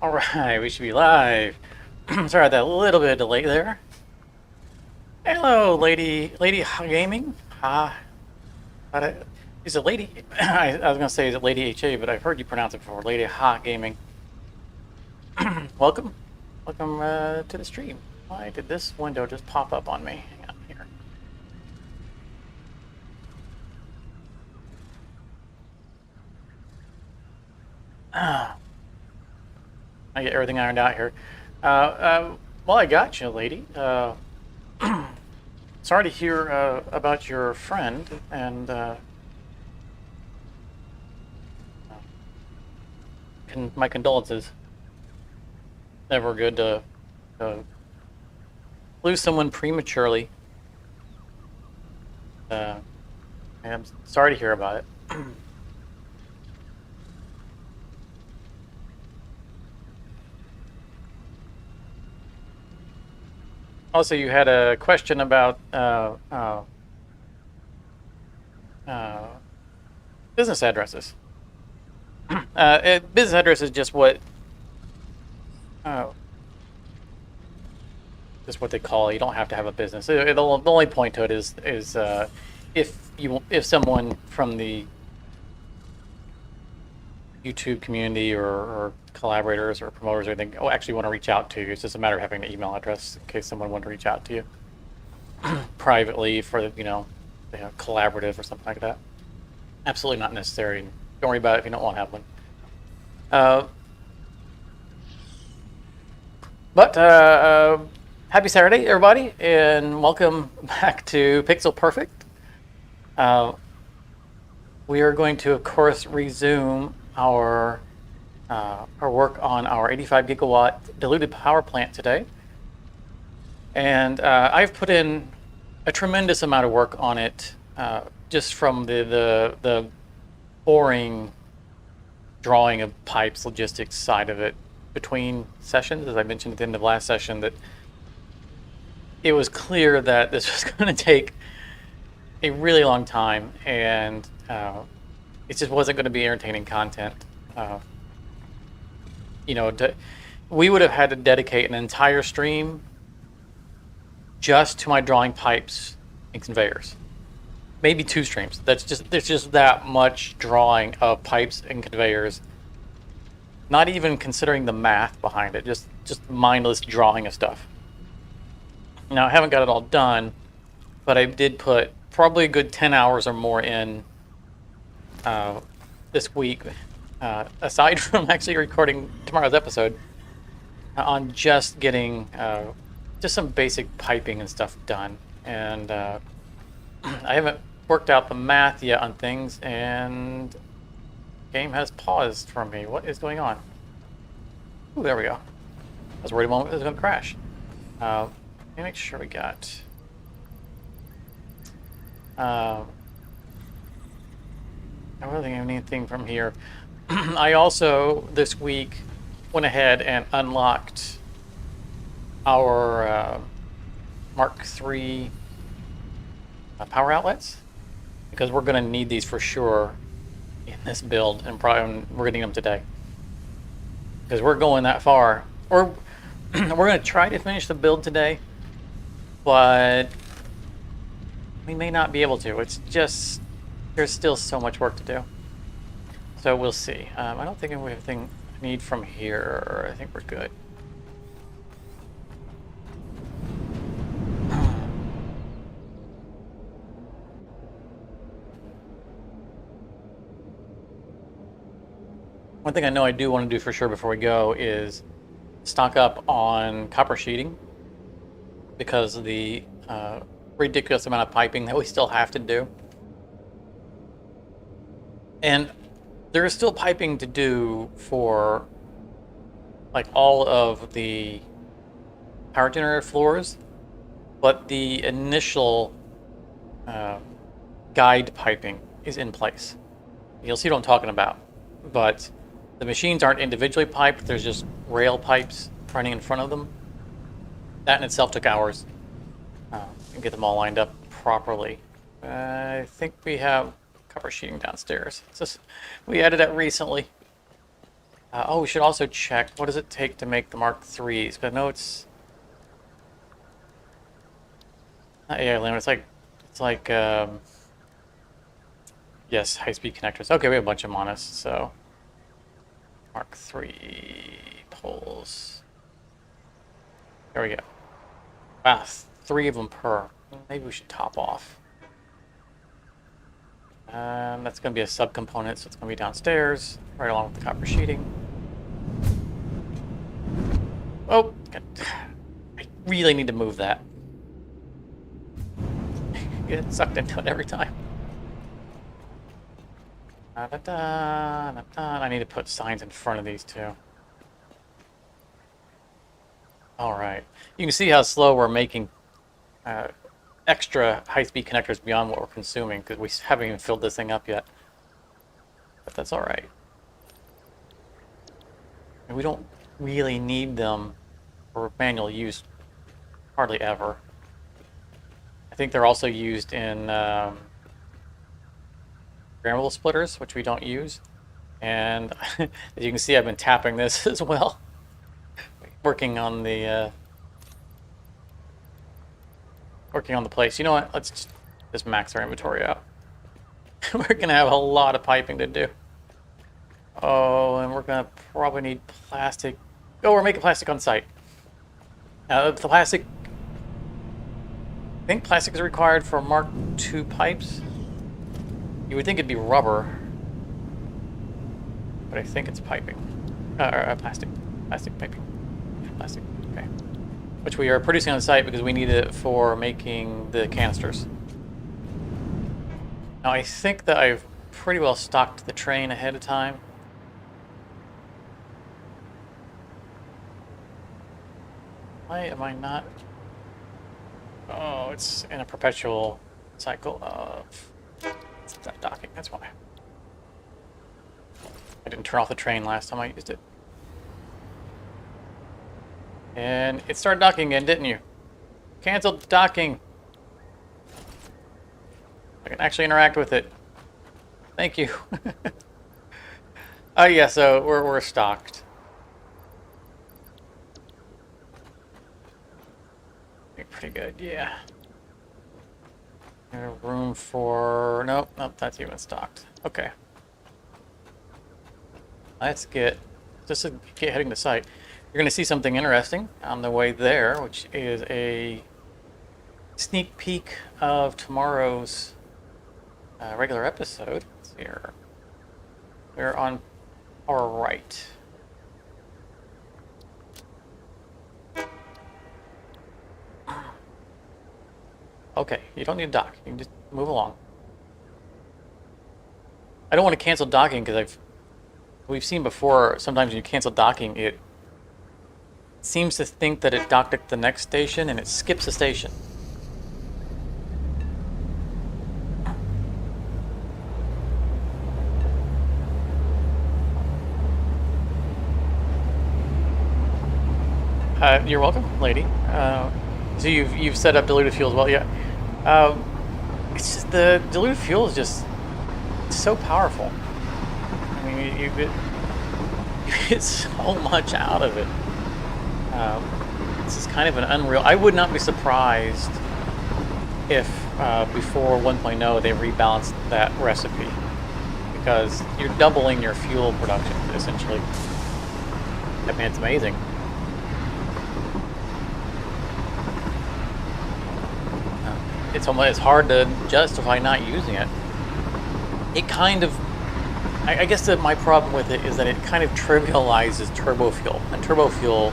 Alright, we should be live. Sorry about that little bit of delay there. Hello, Lady Gaming. Is it Lady? I was going to say is it Lady HA, but I've heard you pronounce it before. Lady Ha Gaming. Welcome. Welcome to the stream. Why did this window just pop up on me? Hang on here. I get everything ironed out here. Well, I got you, lady. Sorry to hear about your friend, and my condolences. Never good to lose someone prematurely. I'm sorry to hear about it. Also, you had a question about business addresses. Business address is just what they call it. You don't have to have a business. The only point to it is if someone from the YouTube community or collaborators or promoters or anything actually want to reach out to you. It's just a matter of having an email address in case someone wanted to reach out to you privately for the collaborative or something like that. Absolutely not necessary. Don't worry about it if you don't want to have one. Happy Saturday, everybody, and welcome back to Pixel Perfect. We are going to, of course, resume our work on our 85 gigawatt diluted power plant today. And I've put in a tremendous amount of work on it, just from the boring drawing of pipes logistics side of it between sessions. As I mentioned at the end of last session, that it was clear that this was going to take a really long time, and it just wasn't going to be entertaining content. We would have had to dedicate an entire stream just to my drawing pipes and conveyors. Maybe 2 streams. There's just that much drawing of pipes and conveyors. Not even considering the math behind it, just mindless drawing of stuff. Now, I haven't got it all done, but I did put probably a good 10 hours or more in this week, aside from actually recording tomorrow's episode, on just getting just some basic piping and stuff done. And I haven't worked out the math yet on things, and the game has paused for me. What is going on? Ooh, there we go. I was worried a moment it was going to crash. Let me make sure we got... I don't think I have anything from here. I also, this week, went ahead and unlocked our Mark III power outlets, because we're going to need these for sure in this build, and probably we're going to need them today. Because we're going that far. Or we're going to try to finish the build today, but we may not be able to. It's just, there's still so much work to do. So we'll see. I don't think we have anything I need from here. I think we're good. One thing I know I do want to do for sure before we go is stock up on copper sheeting, because of the ridiculous amount of piping that we still have to do. And there is still piping to do for like all of the power generator floors, but the initial guide piping is in place. You'll see what I'm talking about. But the machines aren't individually piped, there's just rail pipes running in front of them. That in itself took hours to get them all lined up properly. I think we have copper sheeting downstairs. We added that recently. Oh, we should also check, what does it take to make the Mark IIIs? But I know it's not AI limit. It's like yes, high-speed connectors. Okay, we have a bunch of them on us. So Mark III poles. There we go. Wow, 3 of them per. Maybe we should top off. That's going to be a subcomponent, so it's going to be downstairs, right along with the copper sheeting. Oh, I really need to move that. Get sucked into it every time. I need to put signs in front of these two. All right. You can see how slow we're making extra high-speed connectors beyond what we're consuming, because we haven't even filled this thing up yet. But that's all right. And we don't really need them for manual use, hardly ever. I think they're also used in programmable splitters, which we don't use. And as you can see, I've been tapping this as well, working on the place. You know what? Let's just max our inventory out. We're gonna have a lot of piping to do. Oh, and we're gonna probably need plastic. Oh, we're making plastic on site. The plastic. I think plastic is required for Mark II pipes. You would think it'd be rubber, but I think it's piping. Plastic. Plastic piping. Plastic. Okay. Which we are producing on site because we need it for making the canisters. Now I think that I've pretty well stocked the train ahead of time. Why am I not? Oh, it's in a perpetual cycle of docking. That's why. I didn't turn off the train last time I used it. And it started docking again, didn't you? Canceled docking. I can actually interact with it. Thank you. Oh yeah, so we're stocked. Pretty good, yeah. Room for... Nope, that's even stocked. Okay. Let's get... Just to get heading to site. You're going to see something interesting on the way there, which is a sneak peek of tomorrow's regular episode. Let's see here. We're on our right. Okay, you don't need to dock. You can just move along. I don't want to cancel docking because we've seen before, sometimes when you cancel docking, it seems to think that it docked at the next station and it skips a station. You're welcome, lady. So you've set up diluted fuel as well, yeah. It's just the diluted fuel is just so powerful. I mean, you get so much out of it. This is kind of an unreal. I would not be surprised if before 1.0 they rebalanced that recipe, because you're doubling your fuel production essentially. I mean, it's amazing. It's hard to justify not using it. It kind of, I guess that my problem with it is that it kind of trivializes turbo fuel, and turbo fuel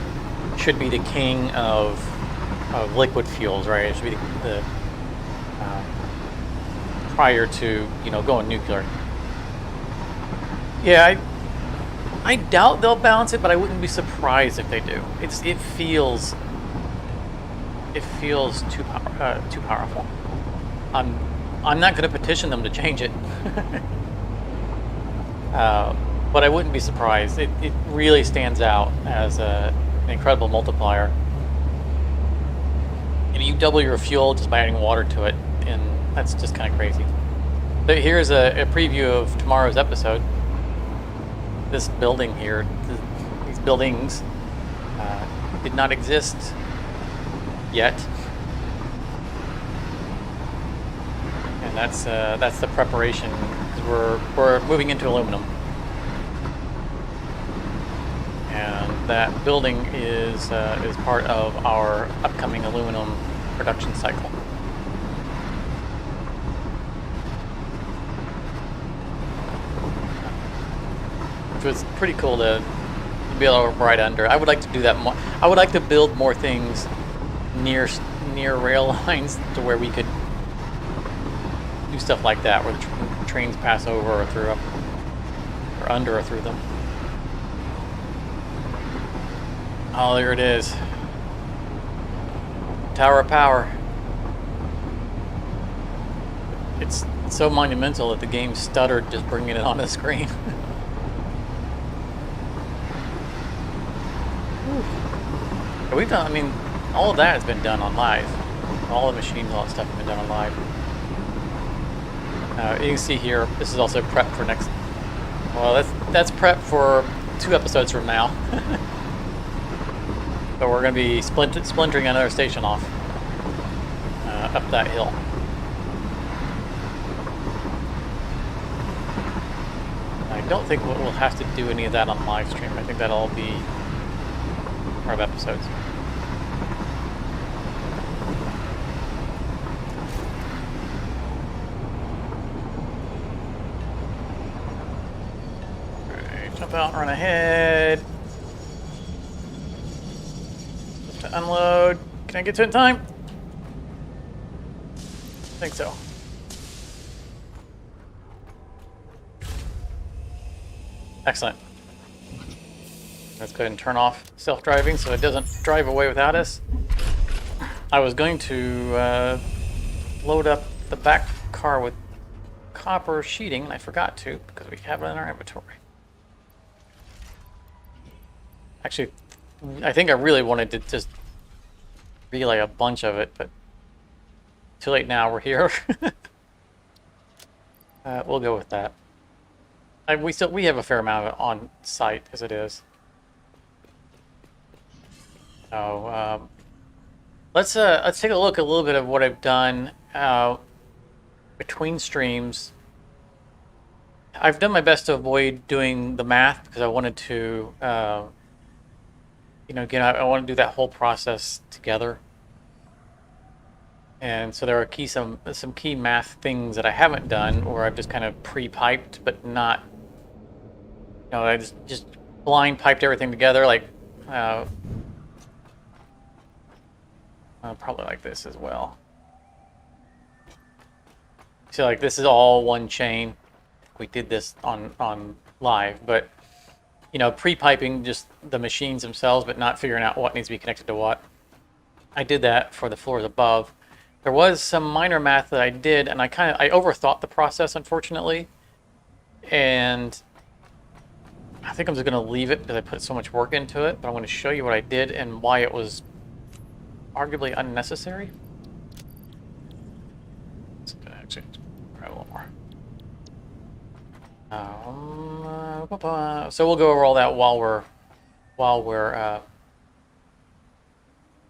should be the king of liquid fuels, right? It should be the prior to going nuclear. Yeah, I doubt they'll balance it, but I wouldn't be surprised if they do. It feels too powerful. I'm not going to petition them to change it, but I wouldn't be surprised. It really stands out as an incredible multiplier. And you double your fuel just by adding water to it, and that's just kind of crazy. But here's a preview of tomorrow's episode. This building here, buildings did not exist yet, and that's the preparation. We're moving into aluminum, and that building is part of our upcoming aluminum production cycle. Which was pretty cool to be able to ride under. I would like to do that more. I would like to build more things near rail lines to where we could do stuff like that, where the trains pass over or through them, or under or through them. Oh, there it is. Tower of Power. It's so monumental that the game stuttered just bringing it on the screen. We've done, I mean, all of that has been done on live. All the machines, all that stuff has been done on live. You can see here, this is also prep for next, well, that's prep for 2 episodes from now. But we're going to be splintering another station off up that hill. I don't think we'll have to do any of that on live stream. I think that'll all be part of episodes. Alright, jump out and run ahead. To unload. Can I get to it in time? I think so. Excellent. Let's go ahead and turn off self-driving so it doesn't drive away without us. I was going to load up the back car with copper sheeting, and I forgot to because we have it in our inventory. Actually, I think I really wanted to just relay a bunch of it, but too late now, we're here. We'll go with that. We have a fair amount of it on site as it is. So let's take a look at a little bit of what I've done between streams. I've done my best to avoid doing the math because I wanted to, you know, again, I want to do that whole process together. And so there are some key math things that I haven't done, or I've just kind of pre-piped, but not, you know, I just blind piped everything together, like probably like this as well. So like this is all one chain. We did this on live, but you know, pre-piping just the machines themselves, but not figuring out what needs to be connected to what. I did that for the floors above. There was some minor math that I did, and I overthought the process, unfortunately. And I think I'm just going to leave it because I put so much work into it, but I'm going to show you what I did and why it was arguably unnecessary. Let's actually try a little more. So we'll go over all that while we're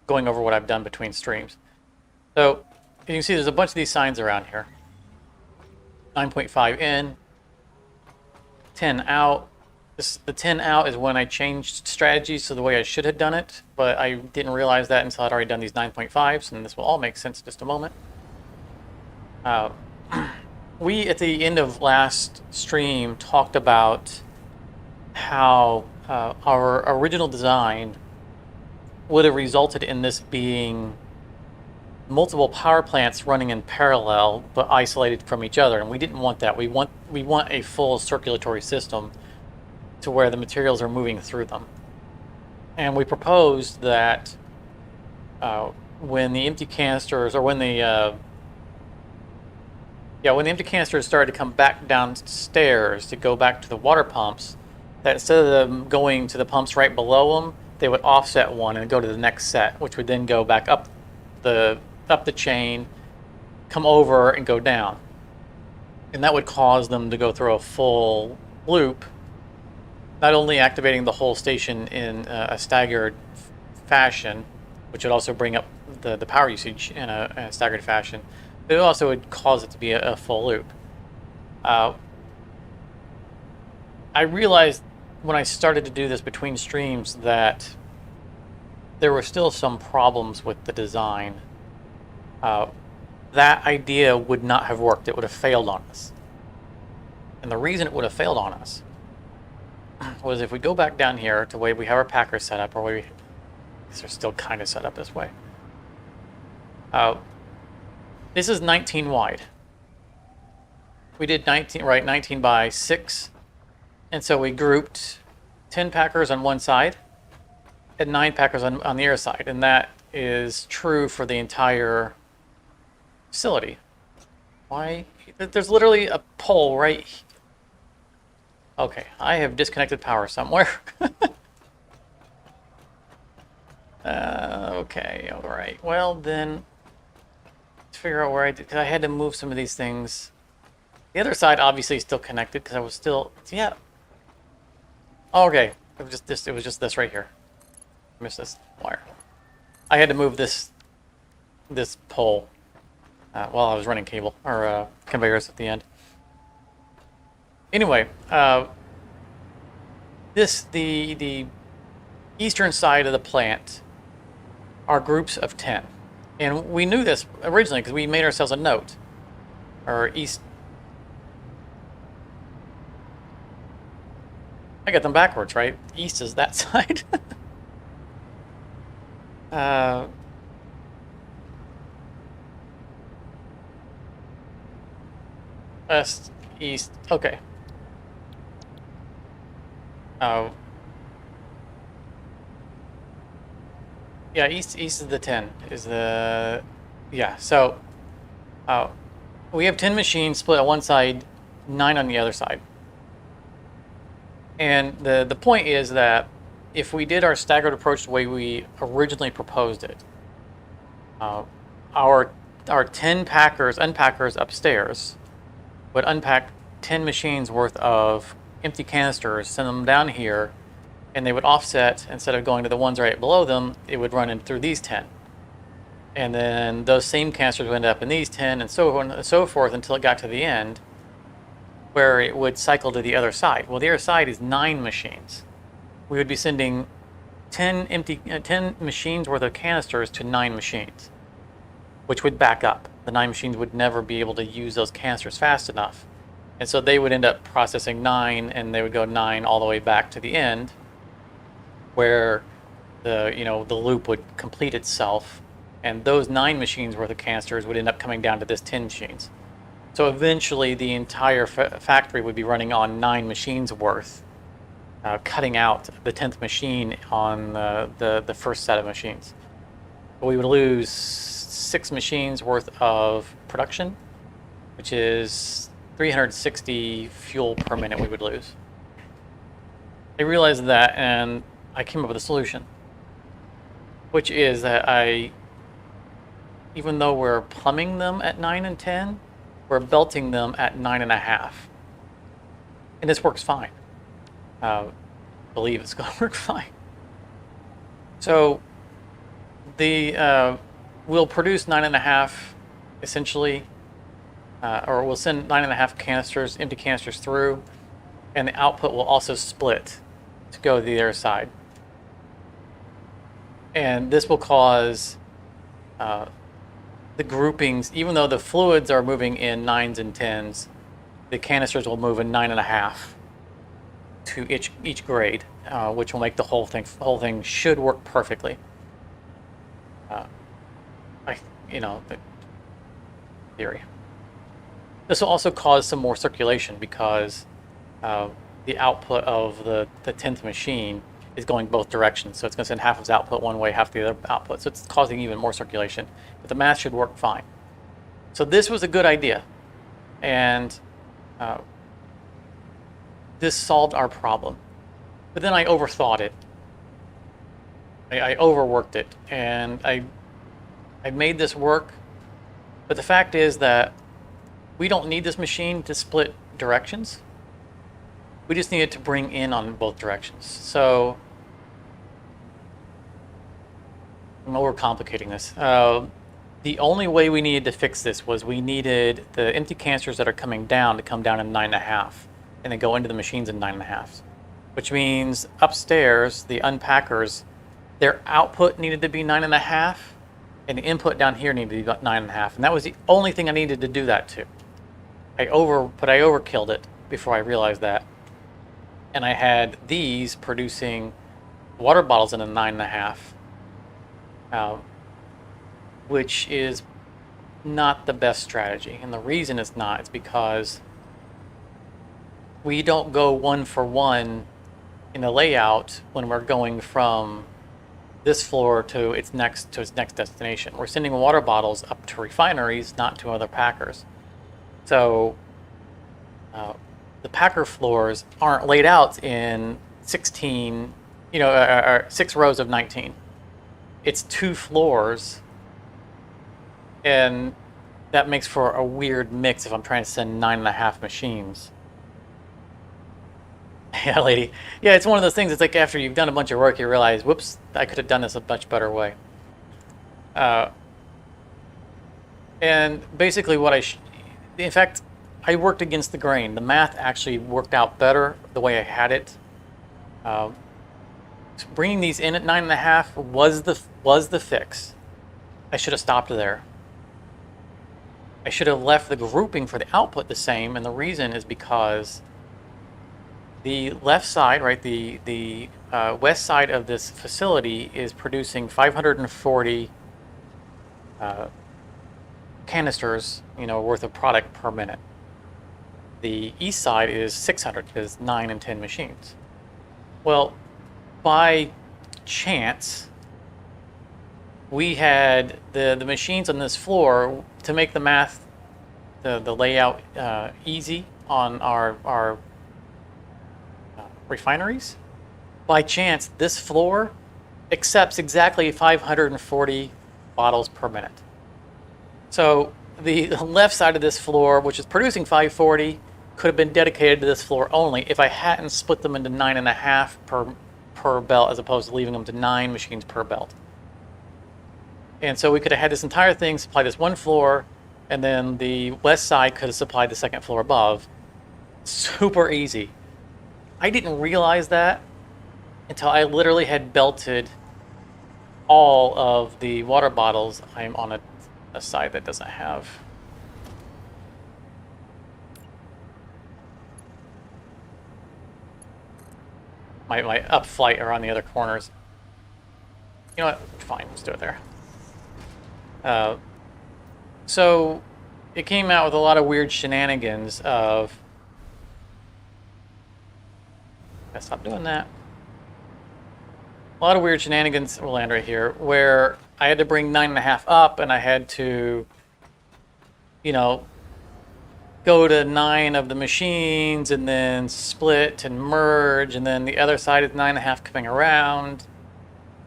going over what I've done between streams. So you can see there's a bunch of these signs around here. 9.5 in, 10 out. The 10 out is when I changed strategies to the way I should have done it, but I didn't realize that until I'd already done these 9.5s, and this will all make sense in just a moment. We, at the end of last stream, talked about how our original design would have resulted in this being multiple power plants running in parallel but isolated from each other, and we didn't want that. We want a full circulatory system to where the materials are moving through them. And we proposed that when the empty canisters, or when the empty canisters started to come back downstairs to go back to the water pumps, that instead of them going to the pumps right below them, they would offset one and go to the next set, which would then go back up the chain, come over and go down. And that would cause them to go through a full loop not only activating the whole station in a staggered fashion, which would also bring up the power usage in a staggered fashion, but it also would cause it to be a full loop. I realized when I started to do this between streams that there were still some problems with the design. That idea would not have worked. It would have failed on us. And the reason it would have failed on us was if we go back down here to the way we have our packers set up, or they're still kind of set up this way. This is 19 wide. We did 19 by 6. And so we grouped 10 packers on one side and 9 packers on the other side. And that is true for the entire facility. Why? There's literally a pole right here. Okay, I have disconnected power somewhere. Okay, all right. Well, then, let's figure out where because I had to move some of these things. The other side obviously is still connected because I was still, yeah. Oh, okay, it was just this right here. I missed this wire. I had to move this pole while I was running cable or conveyors at the end. Anyway, the eastern side of the plant are groups of 10. And we knew this originally because we made ourselves a note. Or east. I got them backwards, right? East is that side. West, east, okay. Yeah, east is the 10, yeah, so, we have 10 machines split on one side, 9 on the other side. And the point is that if we did our staggered approach the way we originally proposed it, our 10 unpackers upstairs would unpack 10 machines worth of empty canisters, send them down here, and they would offset. Instead of going to the ones right below them, it would run in through these 10. And then those same canisters would end up in these 10 and so on and so forth until it got to the end where it would cycle to the other side. Well, the other side is 9 machines. We would be sending 10 machines worth of canisters to 9 machines, which would back up. The 9 machines would never be able to use those canisters fast enough. And so they would end up processing 9, and they would go 9 all the way back to the end where the loop would complete itself, and those 9 machines worth of canisters would end up coming down to this 10 machines. So eventually the entire factory would be running on 9 machines worth, cutting out the 10th machine on the first set of machines. But we would lose 6 machines worth of production, which is 360 fuel per minute we would lose. I realized that, and I came up with a solution, which is that even though we're plumbing them at 9 and 10, we're belting them at 9.5. And this works fine. Believe it's going to work fine. So we'll produce 9.5 essentially, or we'll send 9.5 canisters, empty canisters through, and the output will also split to go to the other side. And this will cause the groupings, even though the fluids are moving in 9s and 10s, the canisters will move in 9.5 to each grade, which will make the whole thing should work perfectly. The theory. This will also cause some more circulation because the output of the 10th machine is going both directions. So it's going to send half of its output one way, half the other output. So it's causing even more circulation. But the math should work fine. So this was a good idea. And this solved our problem. But then I overthought it. I overworked it. And I made this work. But the fact is that we don't need this machine to split directions. We just needed to bring in on both directions. So I'm overcomplicating this. The only way we needed to fix this was we needed the empty canisters that are coming down to come down in 9.5 and then go into the machines in 9.5, which means upstairs, the unpackers, their output needed to be 9.5 and the input down here needed to be about 9.5. And that was the only thing I needed to do that to. I overkilled it before I realized that. And I had these producing water bottles in a 9.5, which is not the best strategy. And the reason it's not is because we don't go one for one in the layout when we're going from this floor to its next destination. We're sending water bottles up to refineries, not to other packers. So the packer floors aren't laid out in 16, or 6 rows of 19. It's 2 floors, and that makes for a weird mix if I'm trying to send 9.5 machines. Yeah, lady. Yeah, it's one of those things. It's like after you've done a bunch of work, you realize, whoops, I could have done this a much better way. And basically what in fact, I worked against the grain. The math actually worked out better the way I had it. Bringing these in at 9.5 was the fix. I should have stopped there. I should have left the grouping for the output the same, and the reason is because the left side, right, the west side of this facility is producing 540 canisters, worth of product per minute. The east side is 600, is 9 and 10 machines. Well, by chance, we had the machines on this floor to make the math, the layout easy on our refineries. By chance, this floor accepts exactly 540 bottles per minute. So the left side of this floor, which is producing 540, could have been dedicated to this floor only if I hadn't split them into 9.5 per belt, as opposed to leaving them to 9 machines per belt. And so we could have had this entire thing supply this one floor, and then the west side could have supplied the second floor above. Super easy. I didn't realize that until I literally had belted all of the water bottles. I'm on a side that doesn't have. My up flight are on the other corners. You know what? Fine, let's do it there. So it came out with a lot of weird shenanigans of. Gotta stop doing that. A lot of weird shenanigans will land right here, where I had to bring 9.5 up, and I had to, go to 9 of the machines, and then split and merge, and then the other side is 9.5 coming around.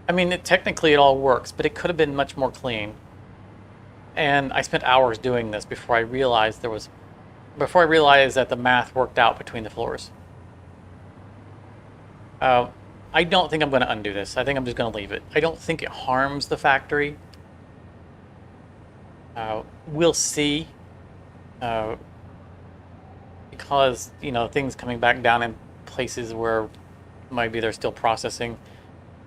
I mean, technically it all works, but it could have been much more clean. And I spent hours doing this before I realized that the math worked out between the floors. I don't think I'm going to undo this. I think I'm just going to leave it. I don't think it harms the factory. We'll see. Because, things coming back down in places where maybe they're still processing.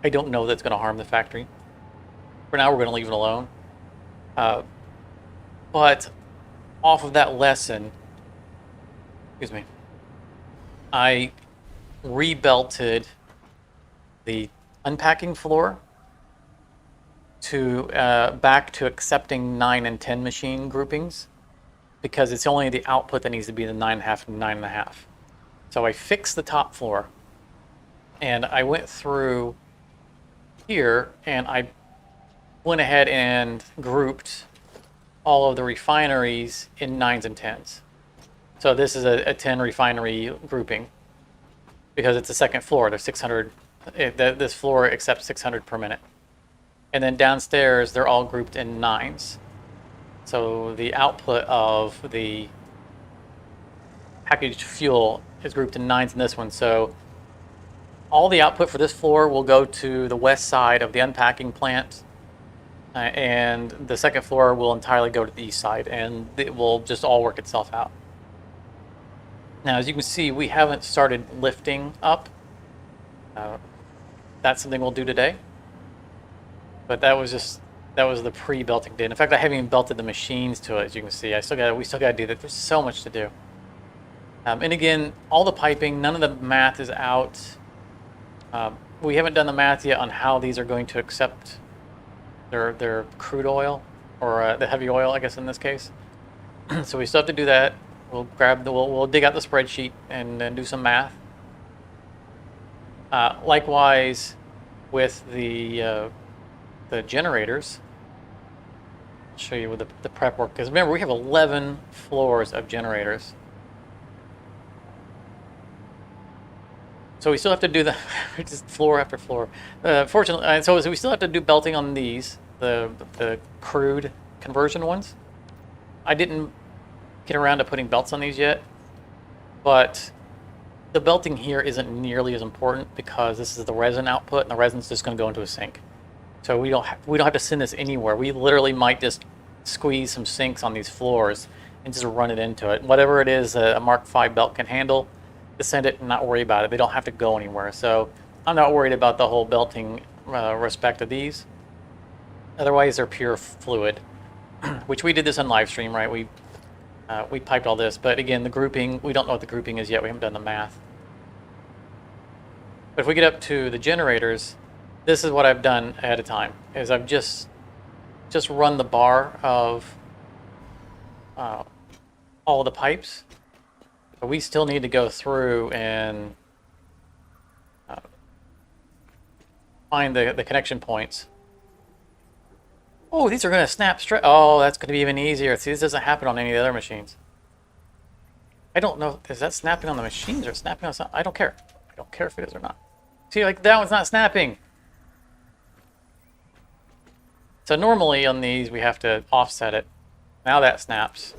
I don't know that's going to harm the factory. For now, we're going to leave it alone. But off of that lesson, I rebelted the unpacking floor to back to accepting 9 and 10 machine groupings, because it's only the output that needs to be the 9.5 and 9.5. So I fixed the top floor, and I went through here and I went ahead and grouped all of the refineries in 9s and 10s. So this is a 10 refinery grouping because it's the second floor. There's 600. This floor accepts 600 per minute. And then downstairs, they're all grouped in 9s. So the output of the packaged fuel is grouped in 9s in this one. So all the output for this floor will go to the west side of the unpacking plant, and the second floor will entirely go to the east side, and it will just all work itself out. Now, as you can see, we haven't started lifting up. That's something we'll do today. But that was the pre-belting day. In fact, I haven't even belted the machines to it, as you can see. We still got to do that. There's so much to do. And again, all the piping, none of the math is out. We haven't done the math yet on how these are going to accept their crude oil, or the heavy oil, I guess, in this case. So we still have to do that. We'll dig out the spreadsheet and do some math. Likewise, with the generators, I'll show you with the prep work. Because remember, we have 11 floors of generators. So we still have to do just floor after floor. Fortunately, so we still have to do belting on these, the crude conversion ones. I didn't get around to putting belts on these yet, but the belting here isn't nearly as important because this is the resin output, and the resin's just going to go into a sink. So we don't have to send this anywhere. We literally might just squeeze some sinks on these floors and just run it into it. Whatever it is a Mark V belt can handle, to send it and not worry about it. They don't have to go anywhere. So I'm not worried about the whole belting respect of these. Otherwise, they're pure fluid, which we did this on Livestream, right? We piped all this, but again, the grouping, we don't know what the grouping is yet. We haven't done the math. But if we get up to the generators, this is what I've done ahead of time, is I've just run the bar of all the pipes. But we still need to go through and find the connection points. Oh, these are going to snap straight. Oh, that's going to be even easier. See, this doesn't happen on any of the other machines. I don't know. Is that snapping on the machines or snapping on something? I don't care. I don't care if it is or not. See, like that one's not snapping. So normally on these, we have to offset it. Now that snaps.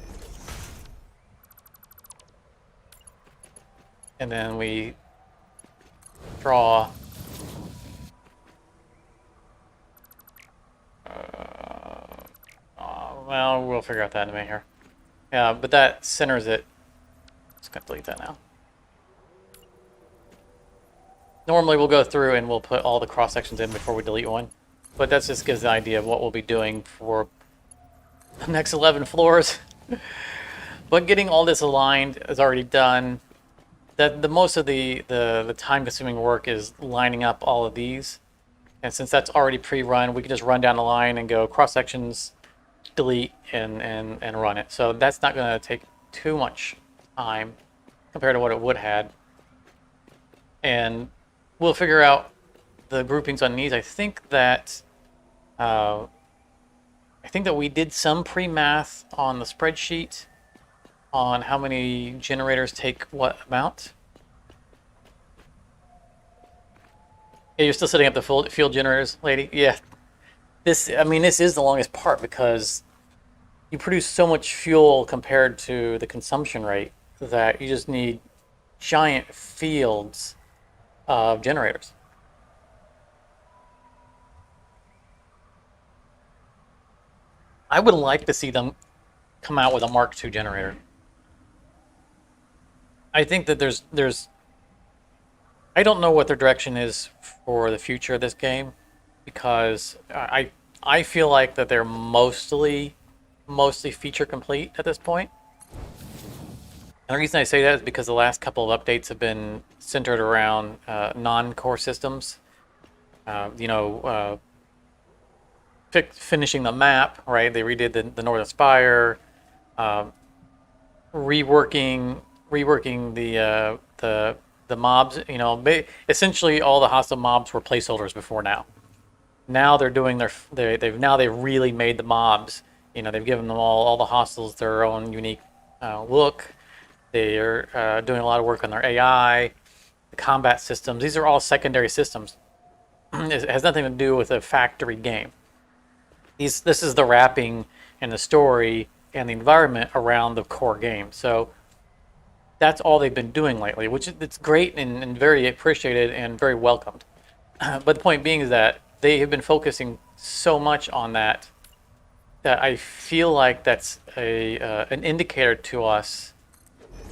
And then we draw well, we'll figure out that in a minute here. Yeah, but that centers it. Just gonna delete that now. Normally we'll go through and we'll put all the cross sections in before we delete one, but that just gives the idea of what we'll be doing for the next 11 floors. But getting all this aligned is already done. The most of the time-consuming work is lining up all of these, and since that's already pre-run, we can just run down the line and go cross sections, delete, and run it. So that's not going to take too much time compared to what it would had. And we'll figure out the groupings on these. I think that we did some pre-math on the spreadsheet on how many generators take what amount. Yeah, you're still setting up the fuel generators, lady? Yeah. This is the longest part because you produce so much fuel compared to the consumption rate that you just need giant fields of generators. I would like to see them come out with a Mark II generator. I think that there's I don't know what their direction is for the future of this game, because I feel like that they're mostly feature complete at this point. And the reason I say that is because the last couple of updates have been centered around non-core systems. Finishing the map, right? They redid the Northern Spire, reworking the mobs. Essentially all the hostile mobs were placeholders before now. Now they're doing they've really made the mobs. They've given them all the hostiles their own unique look. They're doing a lot of work on their AI, the combat systems. These are all secondary systems. It has nothing to do with a factory game. This is the wrapping and the story and the environment around the core game. So that's all they've been doing lately, which it's great and very appreciated and very welcomed. But the point being is that they have been focusing so much on that I feel like that's an indicator to us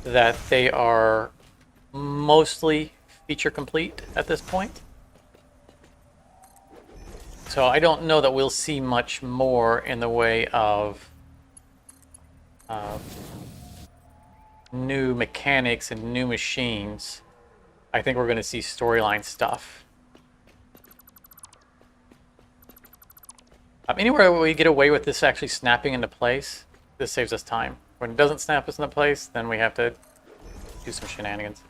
that they are mostly feature complete at this point. So I don't know that we'll see much more in the way of new mechanics and new machines. I think we're going to see storyline stuff. Anywhere where we get away with this actually snapping into place, this saves us time. When it doesn't snap us into place, then we have to do some shenanigans.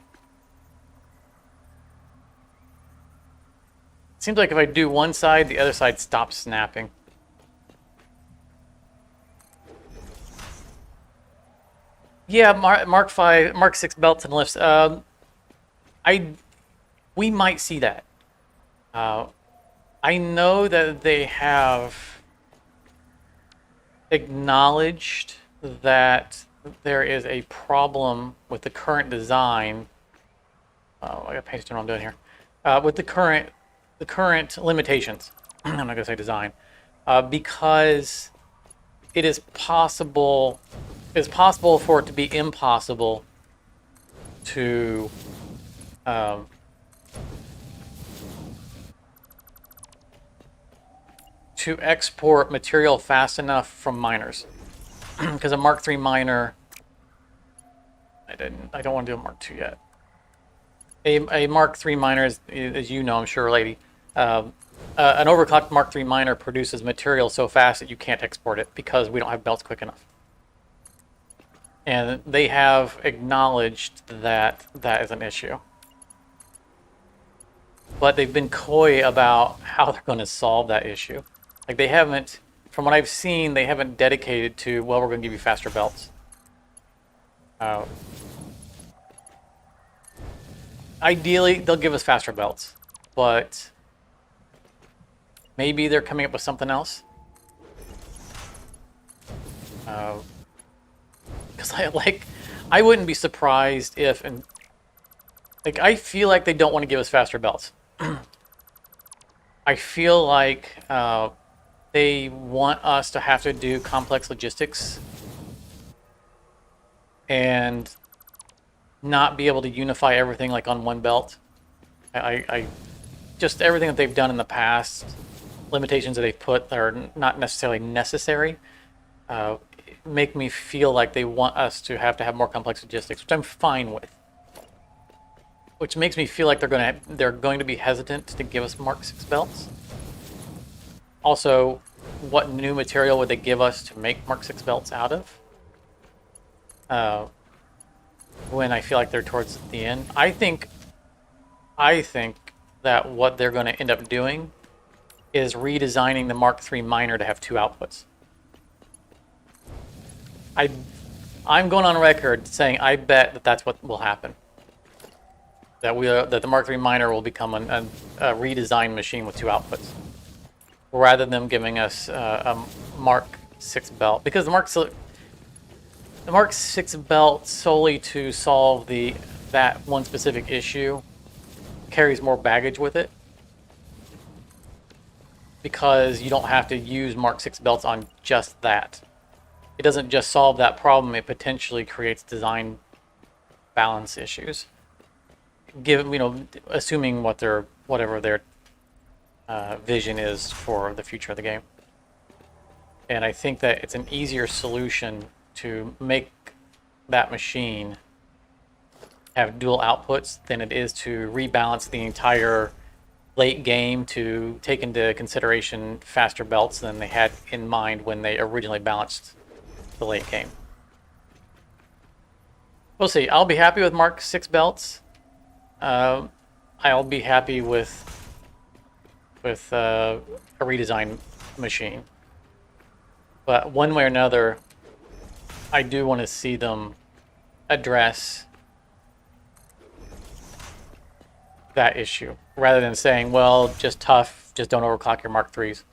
Seems like if I do one side, the other side stops snapping. Yeah, Mark 6 belts and lifts. We might see that. I know that they have acknowledged that there is a problem with the current design. Oh, I got to pay attention to what I'm doing here. With the current limitations. I'm not going to say design, because it is possible. It's possible for it to be impossible to export material fast enough from miners. Because a Mark III miner, I don't want to do a Mark II yet. A Mark III miner, as you know, I'm sure, lady, an overclocked Mark III miner produces material so fast that you can't export it because we don't have belts quick enough. And they have acknowledged that that is an issue. But they've been coy about how they're going to solve that issue. Like, they haven't, from what I've seen, they haven't dedicated to, well, we're going to give you faster belts. Ideally, they'll give us faster belts, but maybe they're coming up with something else. Because I wouldn't be surprised if, and like, I feel like they don't want to give us faster belts. I feel like they want us to have to do complex logistics and not be able to unify everything like on one belt. I just everything that they've done in the past, limitations that they've put that are not necessarily necessary, make me feel like they want us to have more complex logistics, which I'm fine with. Which makes me feel like they're going to be hesitant to give us Mark 6 belts. Also, what new material would they give us to make Mark 6 belts out of? When I feel like they're towards the end. I think that what they're going to end up doing is redesigning the Mark III miner to have 2 outputs. I'm going on record saying I bet that that's what will happen. That the Mark III miner will become a redesigned machine with 2 outputs, rather than giving us a Mark 6 belt, because the Mark 6 belt solely to solve that one specific issue carries more baggage with it, because you don't have to use Mark 6 belts on just that. It doesn't just solve that problem, it potentially creates design balance issues. Assuming whatever their vision is for the future of the game. And I think that it's an easier solution to make that machine have dual outputs than it is to rebalance the entire late game to take into consideration faster belts than they had in mind when they originally balanced the late game. We'll see. I'll be happy with Mark 6 belts. I'll be happy with a redesigned machine. But one way or another, I do want to see them address that issue, rather than saying, well, just tough, just don't overclock your Mark IIIs.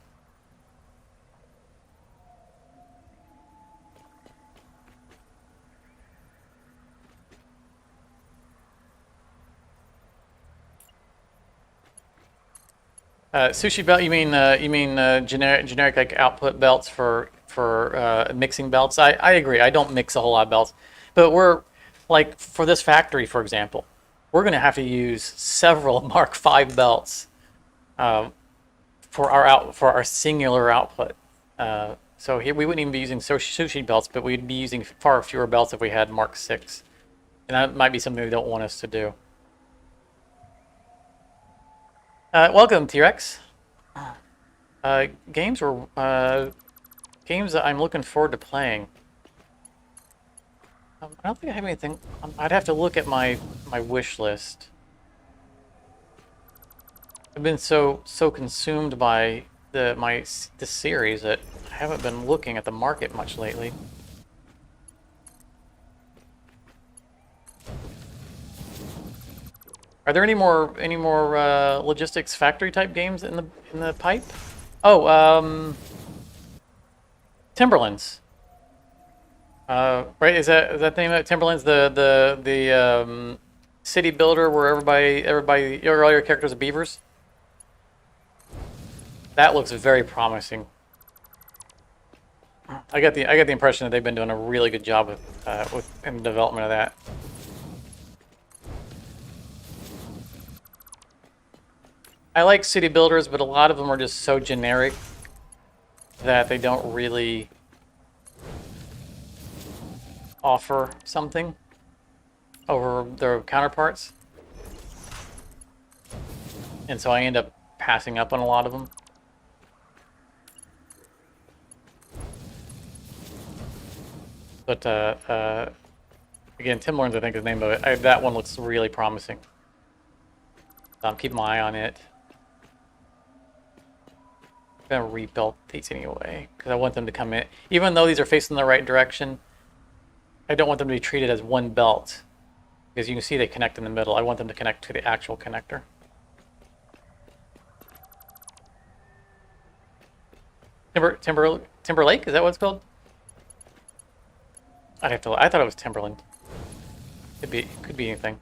Sushi belt? You mean generic like output belts for mixing belts? I agree. I don't mix a whole lot of belts, but we're like for this factory, for example, we're going to have to use several Mark V belts for our singular output. So here we wouldn't even be using sushi belts, but we'd be using far fewer belts if we had Mark VI, and that might be something they don't want us to do. Welcome, T-Rex. Games that I'm looking forward to playing. I don't think I have anything. I'd have to look at my wish list. I've been so consumed by this series that I haven't been looking at the market much lately. Are there any more logistics factory type games in the pipe? Oh, Timberlands. Right? Is that the name of it? Timberlands, the city builder where all your characters are beavers. That looks very promising. I got the impression that they've been doing a really good job in the development of that. I like city builders, but a lot of them are just so generic that they don't really offer something over their counterparts. And so I end up passing up on a lot of them. But again, Timberlands, I think is the name of it. That one looks really promising. So I'm keeping my eye on it. I'm gonna rebuild these anyway because I want them to come in. Even though these are facing the right direction, I don't want them to be treated as one belt because you can see they connect in the middle. I want them to connect to the actual connector. Timberlake? Is that what it's called? I thought it was Timberland. Could be anything.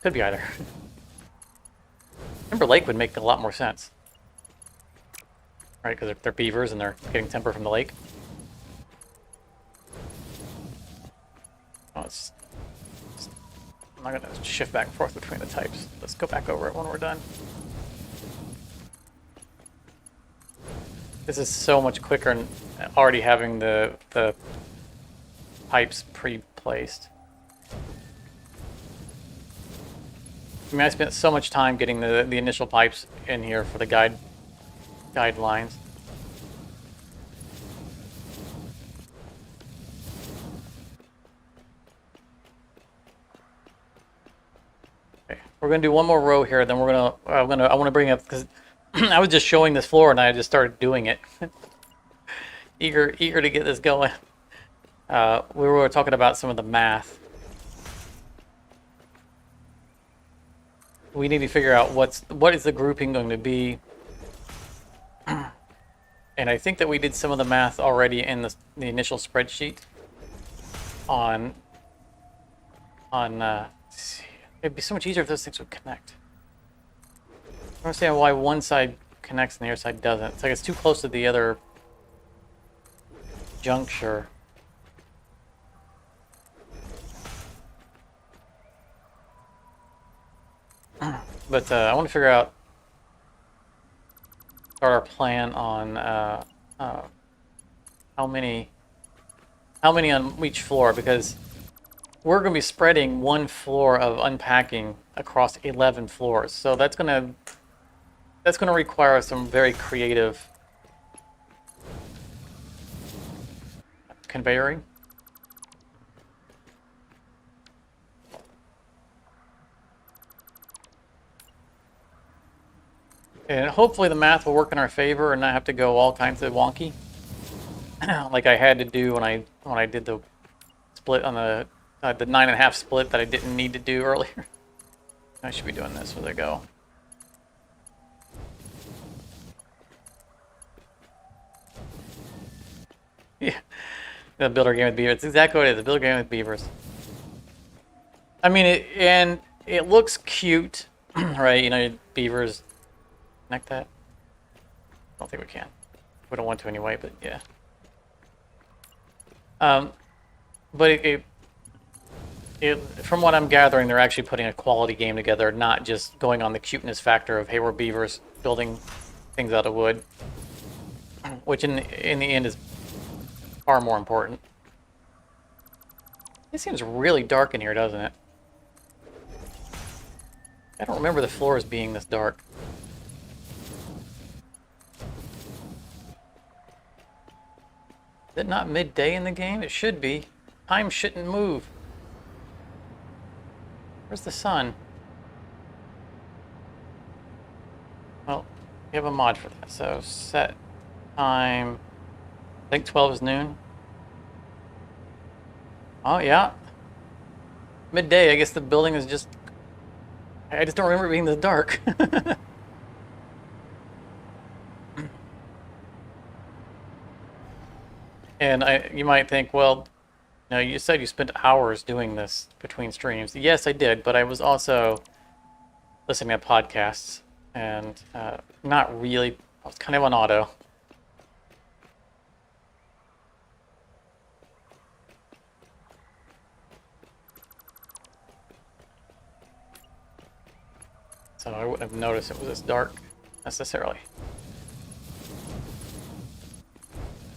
Could be either. Timberlake would make a lot more sense. Right, because they're beavers and they're getting timber from the lake. Oh, I'm not going to shift back and forth between the types. Let's go back over it when we're done. This is so much quicker and already having the pipes pre-placed. I mean, I spent so much time getting the initial pipes in here for the guidelines. Okay, we're gonna do one more row here, then I want to bring up because I was just showing this floor and I just started doing it. eager to get this going. We were talking about some of the math. We need to figure out what is the grouping going to be. And I think that we did some of the math already in the initial spreadsheet on it'd be so much easier if those things would connect. I don't understand why one side connects and the other side doesn't. It's like it's too close to the other juncture. But I want to figure out our plan on how many on each floor, because we're going to be spreading one floor of unpacking across 11 floors. So that's going to require some very creative conveying. And hopefully the math will work in our favor and not have to go all kinds of wonky, like I had to do when I did the split on the 9.5 split that I didn't need to do earlier. I should be doing this as I go. Yeah, the builder game with beavers. It's exactly what it is. The builder game with beavers. I mean, it looks cute, right? You know, beavers. Connect that. don't think we can. We don't want to anyway, but yeah. But from what I'm gathering, they're actually putting a quality game together, not just going on the cuteness factor of, hey, we're beavers building things out of wood, which in the end is far more important. It seems really dark in here, doesn't it? I don't remember the floors being this dark. Is it not midday in the game? It should be. Time shouldn't move. Where's the sun? Well, we have a mod for that. So set time, I think 12 is noon. Oh, yeah. Midday, I guess the building is just... I just don't remember it being this dark. And you might think, well, you said you spent hours doing this between streams. Yes, I did, but I was also listening to podcasts, and not really. I was kind of on auto. So I wouldn't have noticed it was this dark, necessarily.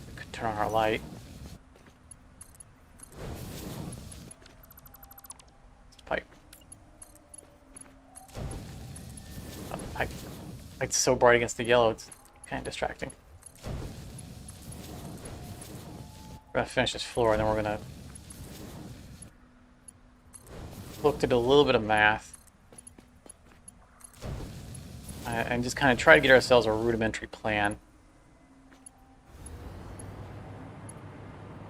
We could turn on our light. Pipe. Oh, the pipe. Light's so bright against the yellow, it's kind of distracting. We're gonna finish this floor, and then we're gonna look to do a little bit of math. And just kind of try to get ourselves a rudimentary plan.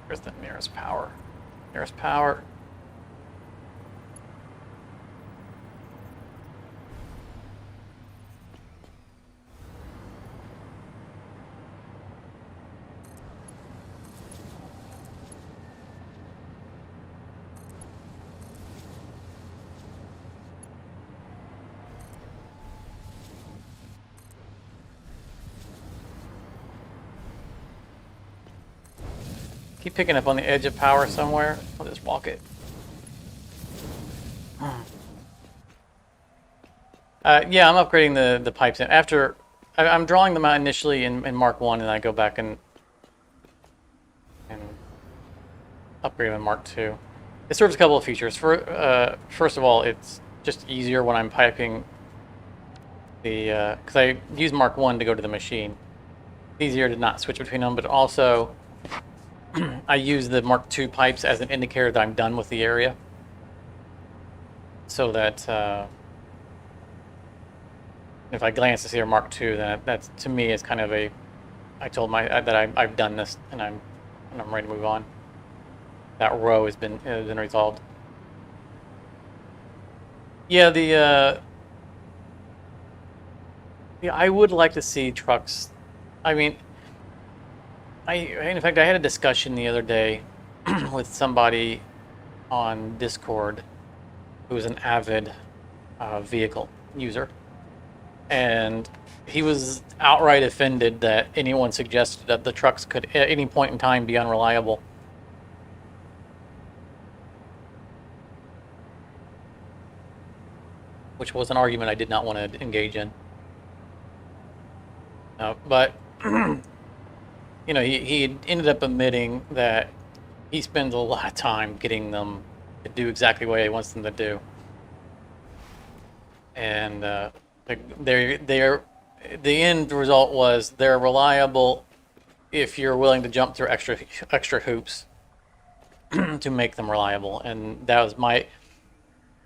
Where's the nearest power? Nearest power. Keep picking up on the edge of power somewhere. I'll just walk it. Yeah, I'm upgrading the pipes. After I'm drawing them out initially in Mark 1, and I go back and upgrade them in Mark 2. It serves a couple of features. First of all, it's just easier when I'm piping the... because I use Mark 1 to go to the machine. It's easier to not switch between them, but also... I use the Mark II pipes as an indicator that I'm done with the area, so that if I glance to see a Mark II, then that's, to me, is kind of a... I told that I've done this, and I'm ready to move on. That row has been resolved. Yeah, I would like to see trucks. I mean. In fact, I had a discussion the other day with somebody on Discord who was an avid vehicle user, and he was outright offended that anyone suggested that the trucks could at any point in time be unreliable. Which was an argument I did not want to engage in. But... he ended up admitting that he spends a lot of time getting them to do exactly what he wants them to do. And the end result was they're reliable if you're willing to jump through extra hoops to make them reliable. And that was my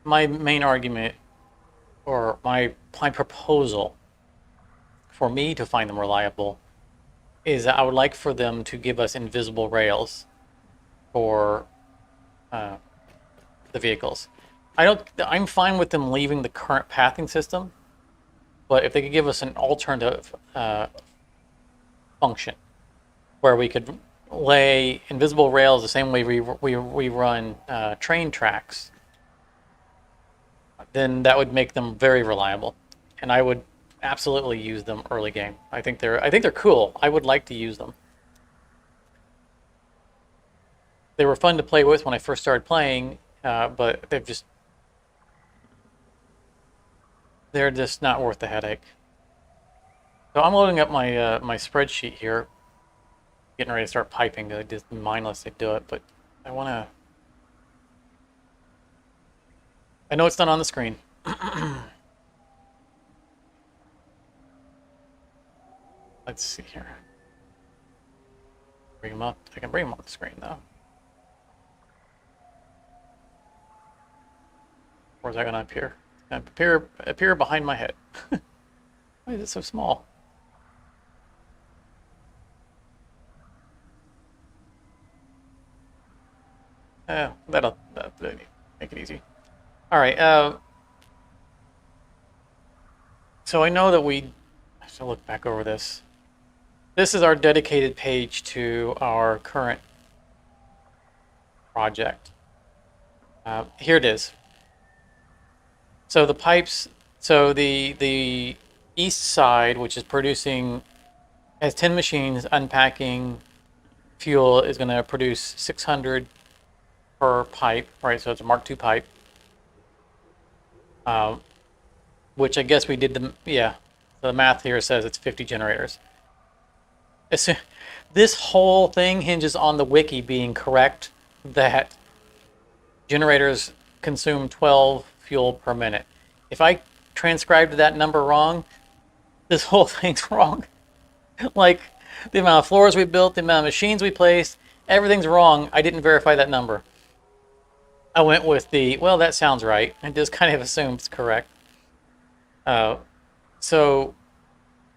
main argument, or my proposal for me to find them reliable, is that I would like for them to give us invisible rails for the vehicles. I'm fine with them leaving the current pathing system, but if they could give us an alternative function where we could lay invisible rails the same way we run train tracks, then that would make them very reliable. And I would absolutely use them early game. I think they're cool. I would like to use them. They were fun to play with when I first started playing, but they're just not worth the headache. So I'm loading up my my spreadsheet here, getting ready to start piping. I just mindlessly do it, but I want to. I know it's not on the screen. Let's see here. Bring them up. I can bring them on the screen though. Where's that going to appear? It's going to appear behind my head. Why is it so small? That'll make it easy. All right. So I know that I have to look back over this. This is our dedicated page to our current project. Here it is. So the pipes. So the east side, which is producing, has 10 machines unpacking fuel, is going to produce 600 per pipe, right? So it's a Mark II pipe, which I guess we did the math here says it's 50 generators. This whole thing hinges on the wiki being correct that generators consume 12 fuel per minute. If I transcribed that number wrong, this whole thing's wrong. Like the amount of floors we built, the amount of machines we placed, everything's wrong. I didn't verify that number. I went with well, that sounds right. I just kind of assumed it's correct. So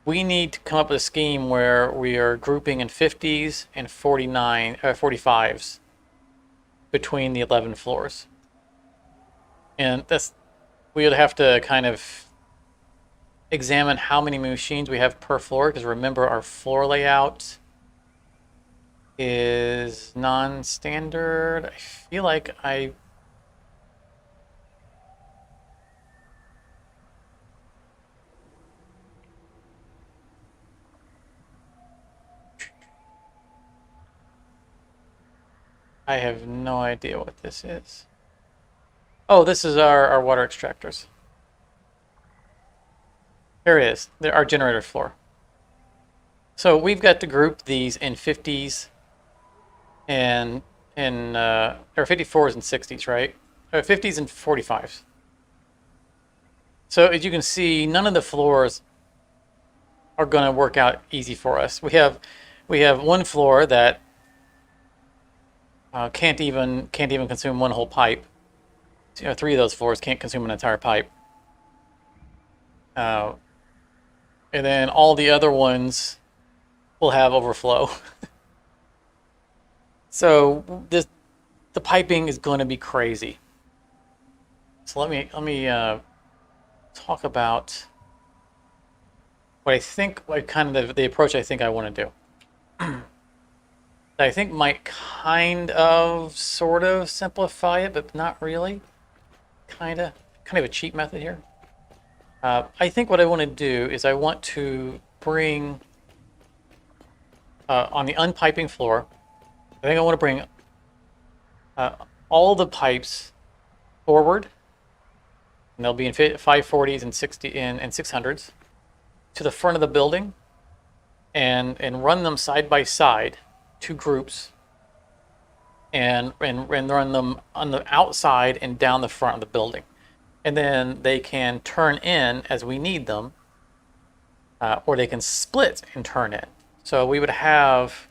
we need to come up with a scheme where we are grouping in 50s and 45s between the 11 floors. And we would have to kind of examine how many machines we have per floor, because remember our floor layout is non-standard. I feel like I have no idea what this is. Oh, this is our water extractors. Here it is, our generator floor. So we've got to group these in 50s and or 54s and 60s, right? Or 50s and 45s. So as you can see, none of the floors are going to work out easy for us. We have one floor that can't even consume one whole pipe. You know, 3 of those floors can't consume an entire pipe. And then all the other ones will have overflow. So the piping is going to be crazy. So let me talk about what I think, what kind of the approach I think I want to do. That I think might kind of sort of simplify it, but not really. Kind of a cheap method here. I think what I want to do is I want to bring on the unpiping floor, I think I want to bring all the pipes forward, and they'll be in 540s and 600s to the front of the building, and run them side by side, 2 groups, and run them on the outside and down the front of the building. And then they can turn in as we need them, or they can split and turn in. So we would have,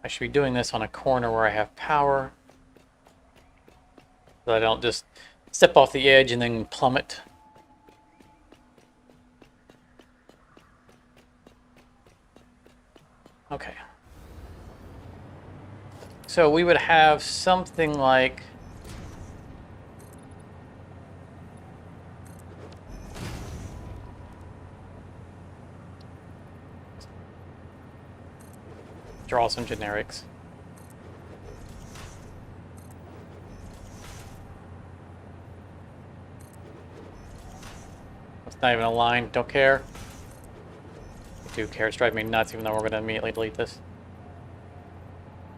I should be doing this on a corner where I have power, so I don't just step off the edge and then plummet. Okay. So we would have something like draw some generics. Not even a line. Don't care. I do care. It's driving me nuts, even though we're going to immediately delete this.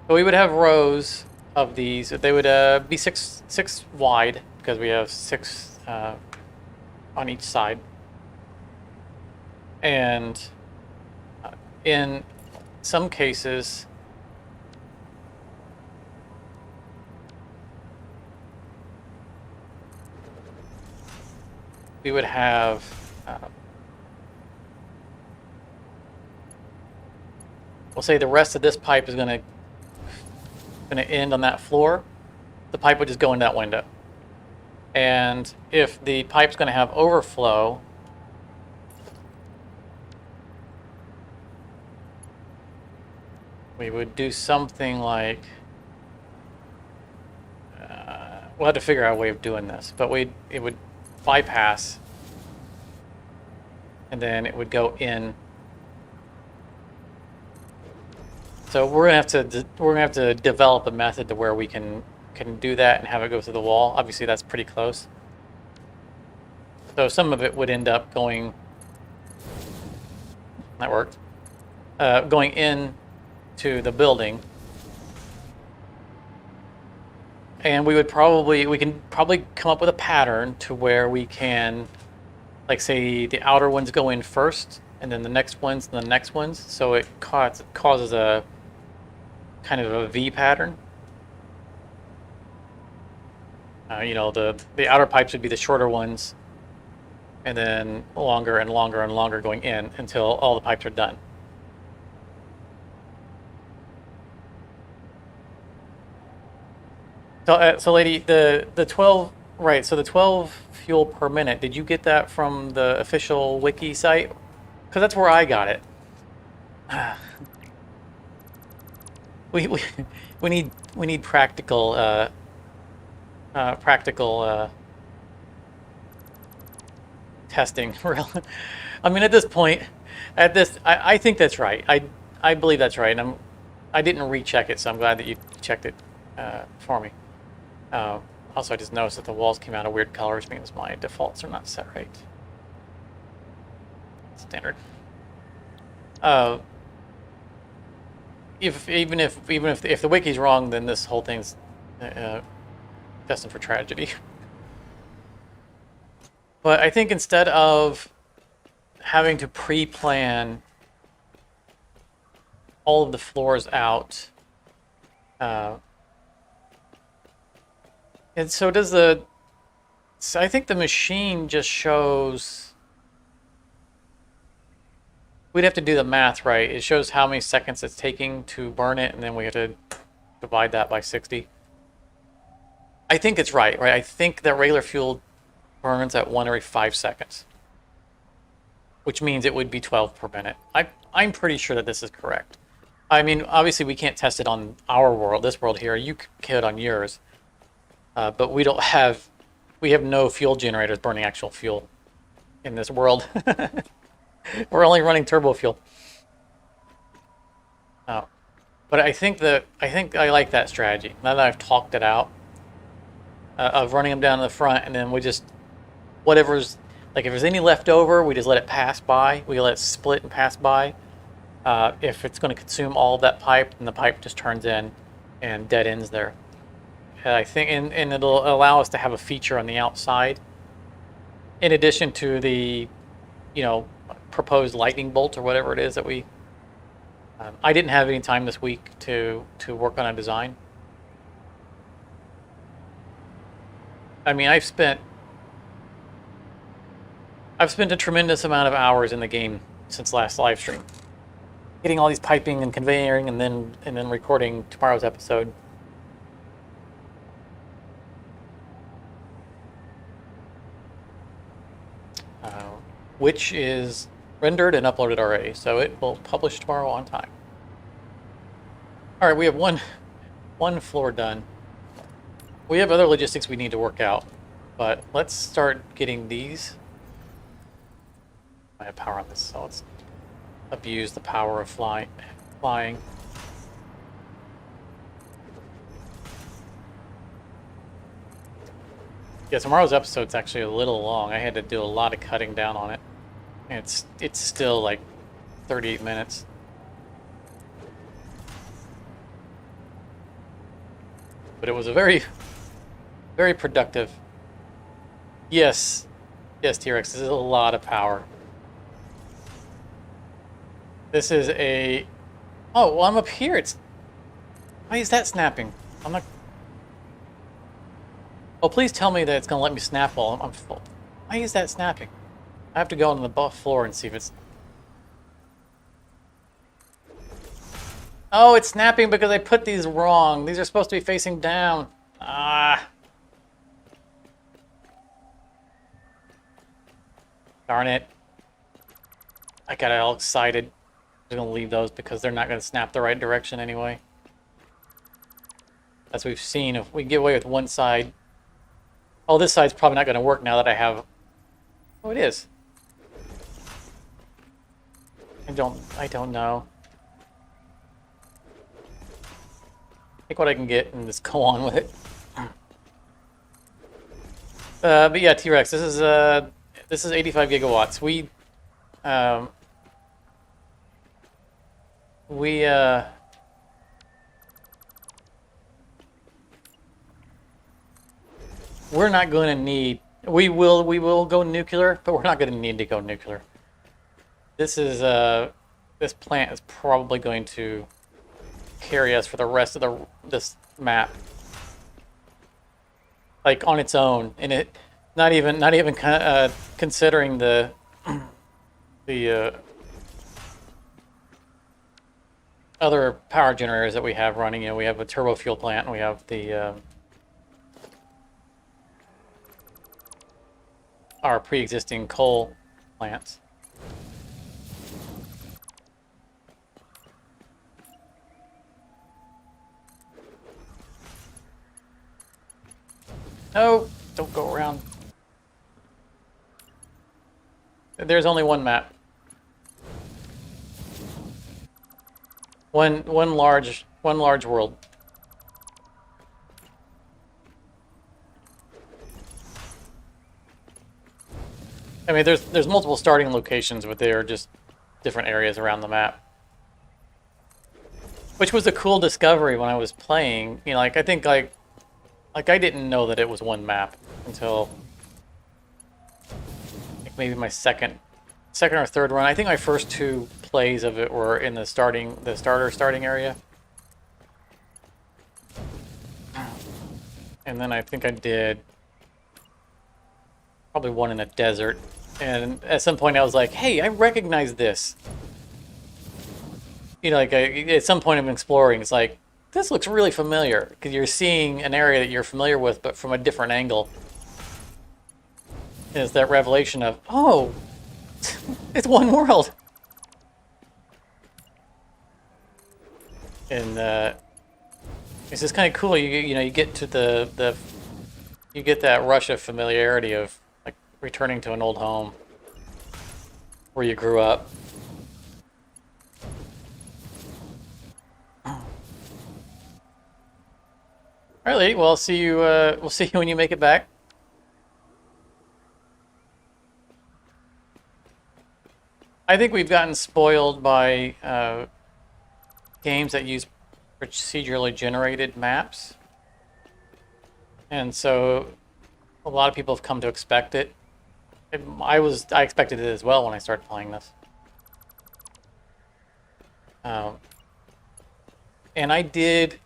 So we would have rows of these. They would be six wide because we have 6 on each side. And in some cases, we would have we'll say the rest of this pipe is going to end on that floor. The pipe would just go in that window. And if the pipe's going to have overflow, we would do something like, we'll have to figure out a way of doing this, but it would bypass, and then it would go in. So we're gonna have to develop a method to where we can do that and have it go through the wall. Obviously, that's pretty close. So some of it would end up going. That worked. Going in to the building, and we can probably come up with a pattern to where we can, like, say the outer ones go in first, and then the next ones, and the next ones, so it causes a kind of a V pattern. You know, the outer pipes would be the shorter ones, and then longer and longer and longer going in until all the pipes are done. So lady, the 12, right, so the 12 fuel per minute, did you get that from the official wiki site? Because that's where I got it. We need practical testing. I mean, at this point, I think that's right. I believe that's right, and I didn't recheck it, so I'm glad that you checked it for me. Also, I just noticed that the walls came out of weird colors, means my defaults are not set right. Standard. Even if the wiki's wrong, then this whole thing's destined for tragedy. But I think instead of having to pre-plan all of the floors out, and so does so I think the machine just shows. We'd have to do the math, right? It shows how many seconds it's taking to burn it, and then we have to divide that by 60. I think it's right? I think that regular fuel burns at 1 every 5 seconds, which means it would be 12 per minute. I'm pretty sure that this is correct. I mean, obviously we can't test it on our world, this world here. You could on yours, but we have no fuel generators burning actual fuel in this world. We're only running turbo fuel. But I think I like that strategy. Now that I've talked it out, of running them down to the front, and then we just, whatever's, like if there's any left over, we just let it pass by. We let it split and pass by. If it's going to consume all of that pipe, then the pipe just turns in and dead ends there. I think, and it'll allow us to have a feature on the outside, in addition to the, proposed lightning bolt or whatever it is that we. I didn't have any time this week to work on a design. I mean, I've spent a tremendous amount of hours in the game since last live stream, getting all these piping and conveying, and then recording tomorrow's episode. Which is rendered and uploaded already, so it will publish tomorrow on time. All right, we have one floor done. We have other logistics we need to work out, but let's start getting these. I have power on this, so let's abuse the power of flying. Yeah, tomorrow's episode's actually a little long. I had to do a lot of cutting down on it. And it's still like 38 minutes. But it was a very, very productive. Yes. Yes, T-Rex, this is a lot of power. This is a... Oh, well, I'm up here. It's... Why is that snapping? I'm not... Oh, please tell me that it's going to let me snap while I'm full. Why is that snapping? I have to go on the buff floor and see if it's... Oh, it's snapping because I put these wrong. These are supposed to be facing down. Ah. Darn it. I got all excited. I'm just going to leave those because they're not going to snap the right direction anyway. As we've seen, if we get away with one side... Oh, this side's probably not going to work now that I have... Oh, it is. I don't know. Take what I can get and just go on with it. But yeah, T-Rex, this is 85 gigawatts. We're not going to need... We will go nuclear, but we're not going to need to go nuclear. This plant is probably going to carry us for the rest of this map, like on its own, and it not even considering the other power generators that we have running. You know, we have a turbo fuel plant, and we have the our pre-existing coal plants. No, don't go around. There's only one map. One large world. I mean, there's multiple starting locations, but they are just different areas around the map. Which was a cool discovery when I was playing. You know, like I think like I didn't know that it was one map until like maybe my second or third run. I think my first two plays of it were in the starting area. And then I think I did probably one in a desert. And at some point I was like, hey, I recognize this. You know, like at some point I'm exploring, it's like, this looks really familiar, because you're seeing an area that you're familiar with, but from a different angle. And it's that revelation of, oh, it's one world. And it's just kind of cool. You know, you get to you get that rush of familiarity of like returning to an old home where you grew up. All right, lady. Well, I'll see you. We'll see you when you make it back. I think we've gotten spoiled by games that use procedurally generated maps, and so a lot of people have come to expect it. I expected it as well when I started playing this, and I did.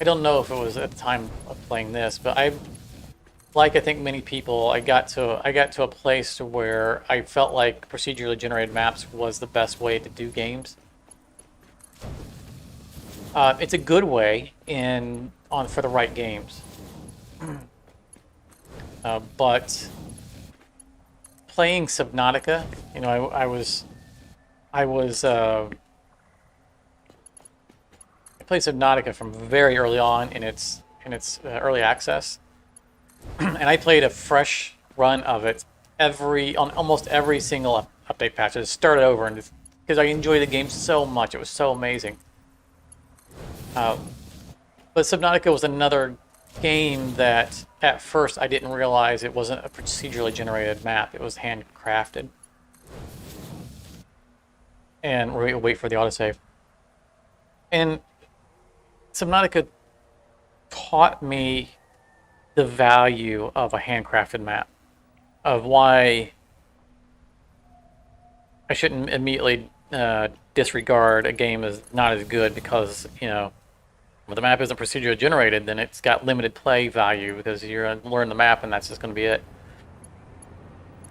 I don't know if it was at the time of playing this, but I think many people, I got to a place where I felt like procedurally generated maps was the best way to do games. It's a good way for the right games, but playing Subnautica, you know, I played Subnautica from very early on in its early access, and I played a fresh run of it on almost every single update patch. I just started over, and because I enjoyed the game so much, it was so amazing. But Subnautica was another game that at first I didn't realize it wasn't a procedurally generated map. It was handcrafted. And we'll wait for the autosave. And Subnautica taught me the value of a handcrafted map, of why I shouldn't immediately disregard a game as not as good because, you know, when the map isn't procedurally generated, then it's got limited play value because you're going to learn the map and that's just going to be it.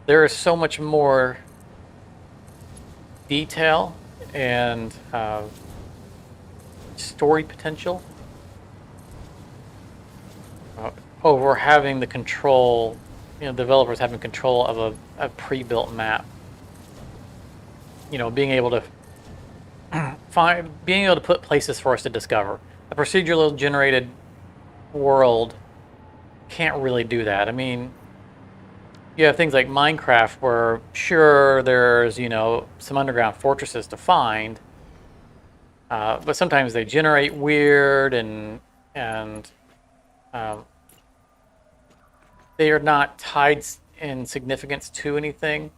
There is so much more detail and story potential over having the control, you know, developers having control of a pre-built map. You know, being able to being able to put places for us to discover. A procedurally generated world can't really do that. I mean, you have things like Minecraft where, sure, there's, you know, some underground fortresses to find, but sometimes they generate weird and they are not tied in significance to anything.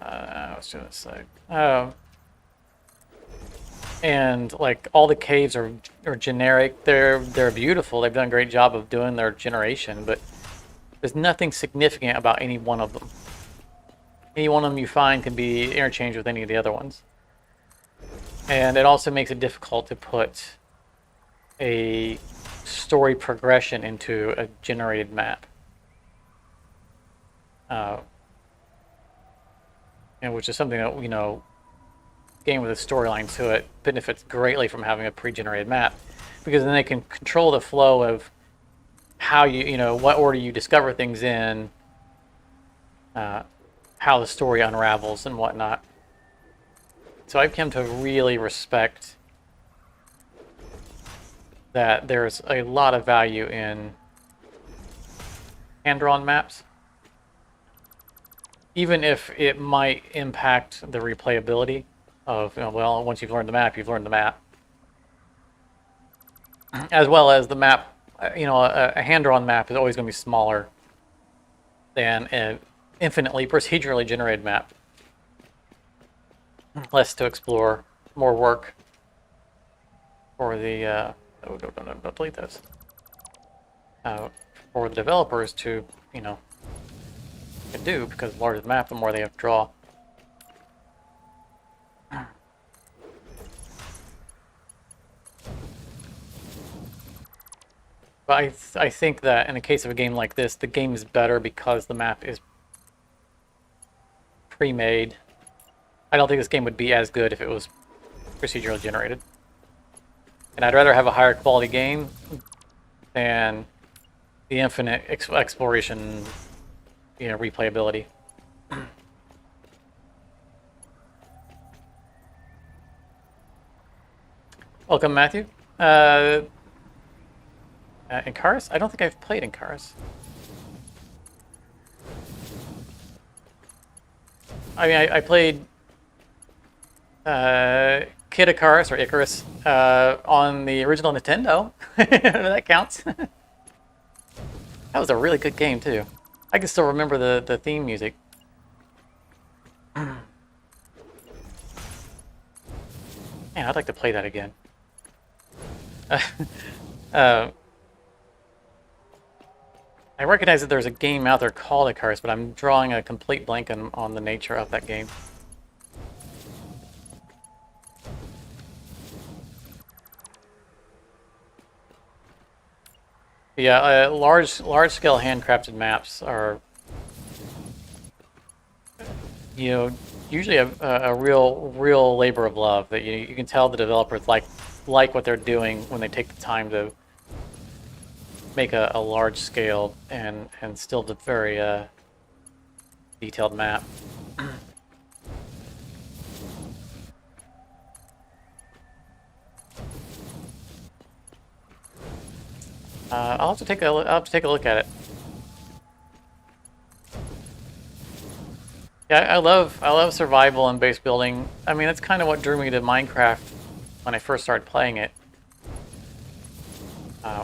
I was going to say, and like all the caves are generic. They're beautiful. They've done a great job of doing their generation, but there's nothing significant about any one of them. Any one of them you find can be interchanged with any of the other ones, and it also makes it difficult to put a story progression into a generated map. And which is something that, you know, game with a storyline to it benefits greatly from having a pre-generated map, because then they can control the flow of how you know, what order you discover things in, how the story unravels and whatnot. So I've come to really respect that there's a lot of value in hand-drawn maps, even if it might impact the replayability of, you know, well, once you've learned the map, you've learned the map. As well as the map, you know, a hand-drawn map is always going to be smaller than an infinitely procedurally generated map. Less to explore, more work for the, oh, don't delete those. For the developers to, you know, can do, because the larger the map, the more they have to draw. But I think that in the case of a game like this, the game is better because the map is pre-made. I don't think this game would be as good if it was procedurally generated. And I'd rather have a higher quality game than the infinite exploration, you know, replayability. Welcome, Matthew. Incarus? I don't think I've played Incarus. I mean, I played Kid Icarus, or Icarus, on the original Nintendo. That counts. That was a really good game, too. I can still remember the theme music. Man, I'd like to play that again. I recognize that there's a game out there called Icarus, but I'm drawing a complete blank on the nature of that game. Yeah, large-scale handcrafted maps are, you know, usually a real labor of love. That you can tell the developers like what they're doing when they take the time to make a large scale and still the very detailed map. I'll have to take a look at it. Yeah, I love survival and base building. I mean, that's kind of what drew me to Minecraft when I first started playing it.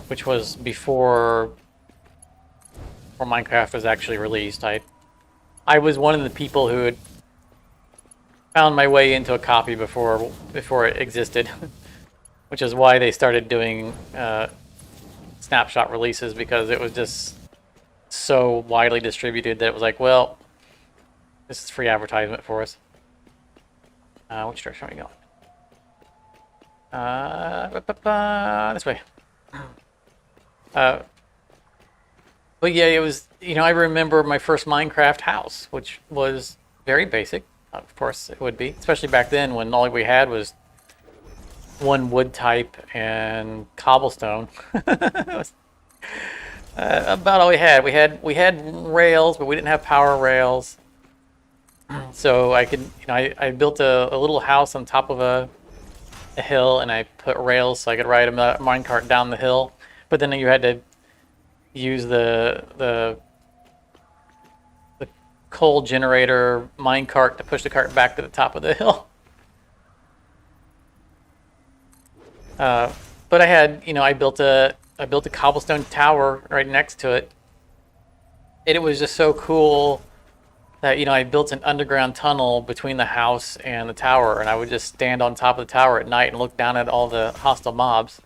which was before Minecraft was actually released. I was one of the people who had found my way into a copy before it existed, which is why they started doing snapshot releases, because it was just so widely distributed that it was like, well, this is free advertisement for us. Which direction are we going? This way. But yeah, it was, I remember my first Minecraft house, which was very basic. Of course it would be, especially back then when all we had was one wood type and cobblestone. It was, about all we had. We had rails, but we didn't have power rails. So I could, I built a little house on top of a hill, and I put rails so I could ride a minecart down the hill. But then you had to use the coal generator minecart to push the cart back to the top of the hill. But I had, I built a cobblestone tower right next to it, and it was just so cool that I built an underground tunnel between the house and the tower, and I would just stand on top of the tower at night and look down at all the hostile mobs.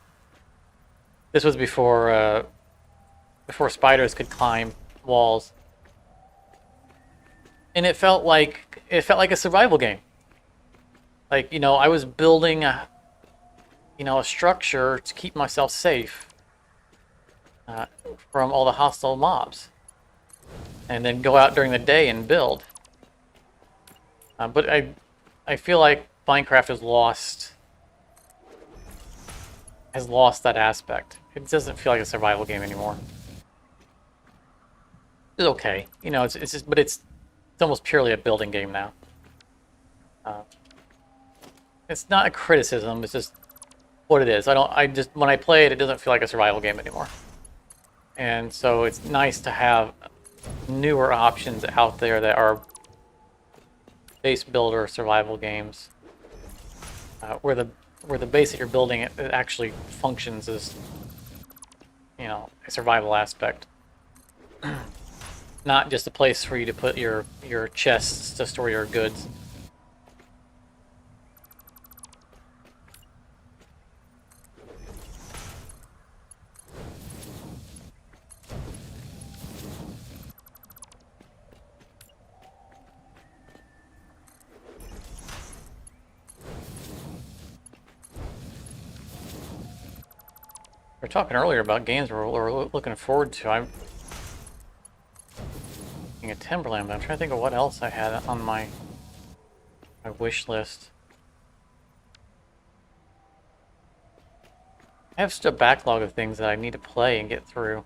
This was before spiders could climb walls, and it felt like a survival game. Like, I was building a structure to keep myself safe from all the hostile mobs, and then go out during the day and build. But I feel like Minecraft has lost that aspect. It doesn't feel like a survival game anymore. It's okay, it's just, but it's almost purely a building game now. It's not a criticism. It's just what it is. When I play it, it doesn't feel like a survival game anymore. And so it's nice to have newer options out there that are base builder survival games, where the base that you're building it actually functions as a survival aspect, not just a place for you to put your chests to store your goods. We were talking earlier about games we're looking forward to. I'm thinking of Timberland, but I'm trying to think of what else I had on my wish list. I have such a backlog of things that I need to play and get through.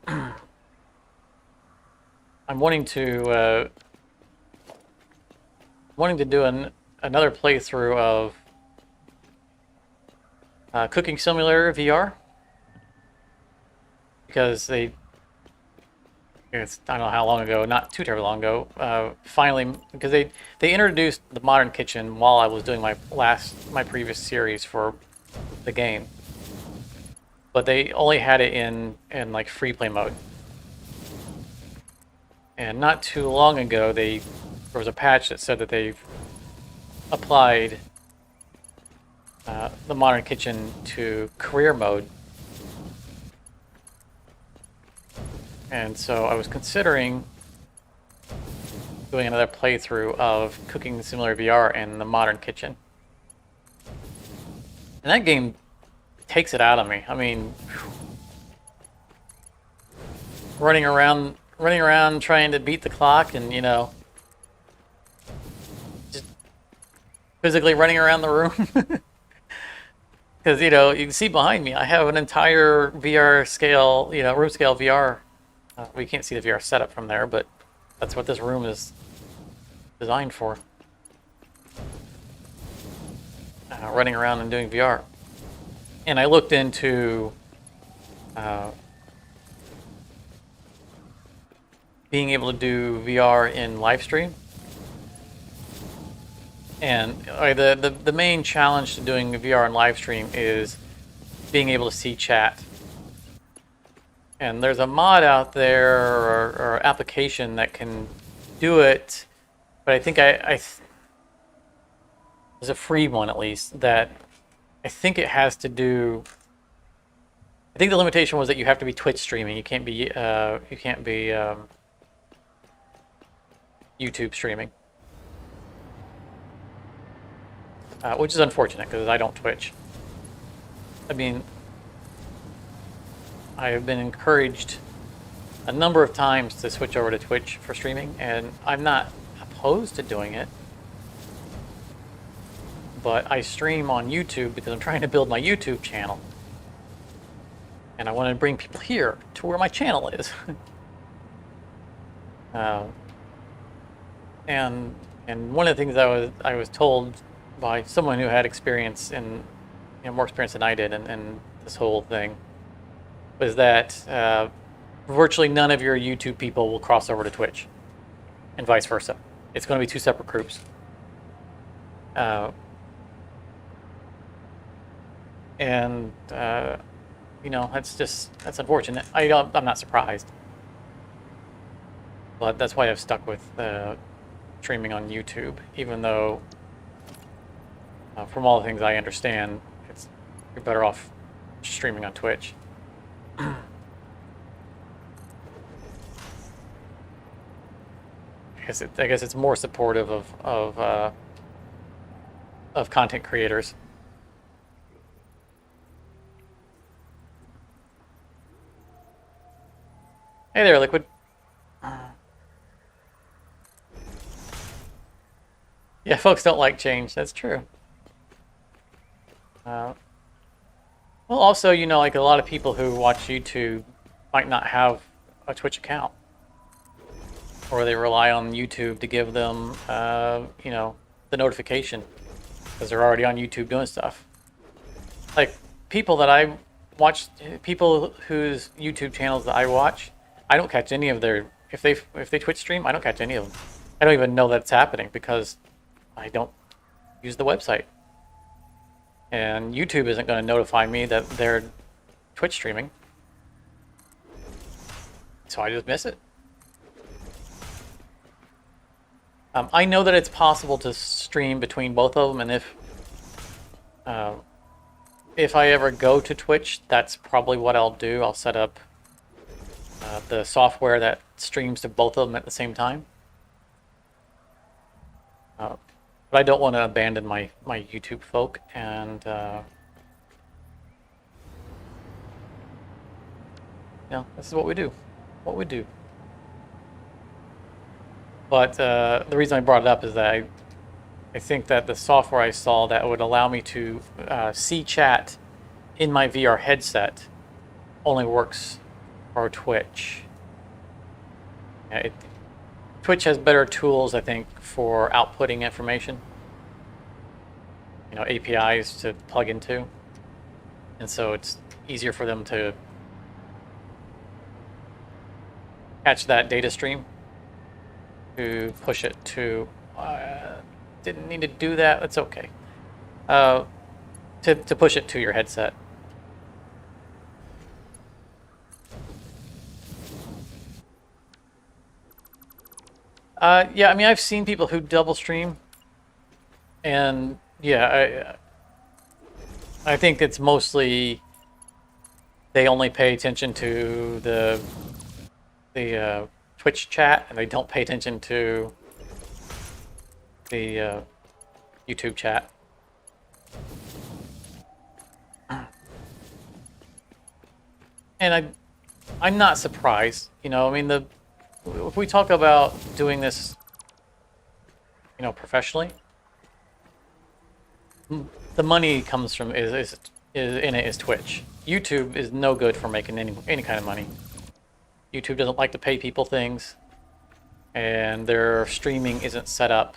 I'm wanting to do another playthrough of Cooking Simulator VR, because I don't know how long ago, not too terribly long ago, finally, because they introduced the modern kitchen while I was doing my previous series for the game, but they only had it in like free play mode. And not too long ago, there was a patch that said that they've applied the modern kitchen to career mode. And so I was considering doing another playthrough of Cooking Simulator VR in the modern kitchen. And that game takes it out of me. I mean, running around trying to beat the clock, and just physically running around the room. Because, you can see behind me, I have an entire VR scale, room scale VR. We can't see the VR setup from there, but that's what this room is designed for. Running around and doing VR. And I looked into being able to do VR in Livestream. And the main challenge to doing VR and live stream is being able to see chat. And there's a mod out there or application that can do it, but I think there's a free one at least that I think it has to do. I think the limitation was that you have to be Twitch streaming. You can't be YouTube streaming, which is unfortunate because I don't Twitch. I mean, I have been encouraged a number of times to switch over to Twitch for streaming, and I'm not opposed to doing it. But I stream on YouTube because I'm trying to build my YouTube channel. And I want to bring people here to where my channel is. And one of the things I was told by someone who had experience in, more experience than I did in this whole thing, was that virtually none of your YouTube people will cross over to Twitch, and vice versa. It's going to be two separate groups. That's unfortunate. I'm not surprised, but that's why I've stuck with streaming on YouTube, even though from all the things I understand, you're better off streaming on Twitch. I guess it's more supportive of content creators. Hey there, Liquid. Yeah, folks don't like change. That's true. Well, also, like a lot of people who watch YouTube might not have a Twitch account, or they rely on YouTube to give them, the notification because they're already on YouTube doing stuff. Like people that I watch, people whose YouTube channels that I watch, I don't catch any of their, if they Twitch stream, I don't catch any of them. I don't even know that's happening because I don't use the website. And YouTube isn't going to notify me that they're Twitch streaming. So I just miss it. I know that it's possible to stream between both of them, and if I ever go to Twitch, that's probably what I'll do. I'll set up the software that streams to both of them at the same time. But I don't want to abandon my YouTube folk, and this is what we do. But the reason I brought it up is that I think that the software I saw that would allow me to see chat in my VR headset only works for Twitch. Twitch has better tools, I think, for outputting information. APIs to plug into. And so it's easier for them to catch that data stream, to push it to... didn't need to do that, that's okay. To push it to your headset. Yeah, I mean, I've seen people who double stream, and yeah, I think it's mostly they only pay attention to the Twitch chat, and they don't pay attention to the YouTube chat. And I'm not surprised, I mean, if we talk about doing this, professionally, the money comes from is in it is Twitch. YouTube is no good for making any kind of money. YouTube doesn't like to pay people things, and their streaming isn't set up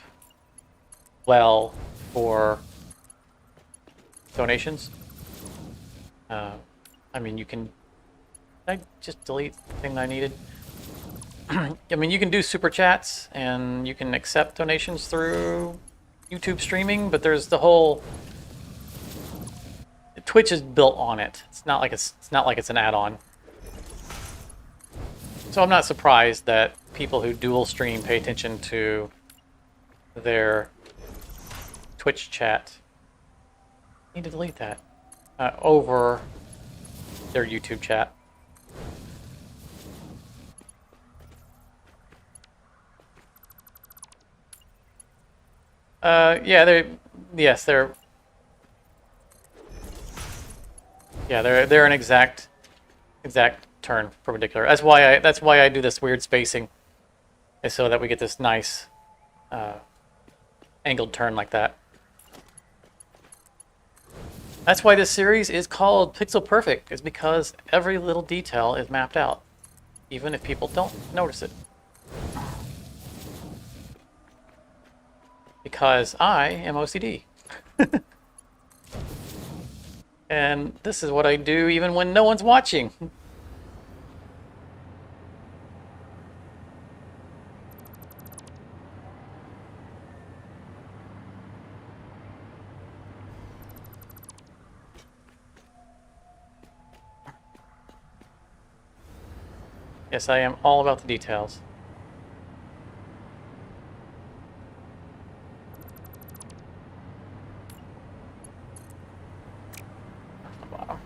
well for donations. I mean, did I just delete the thing that I needed? I mean, you can do super chats and you can accept donations through YouTube streaming, but there's the whole... Twitch is built on it. It's not like it's an add-on. So I'm not surprised that people who dual stream pay attention to their Twitch chat. I need to delete that over their YouTube chat. Yeah, they're an exact turn perpendicular. That's why I do this weird spacing, is so that we get this nice angled turn like that. That's why this series is called Pixel Perfect, is because every little detail is mapped out, even if people don't notice it. Because I am OCD. And this is what I do even when no one's watching. Yes, I am all about the details. Wow.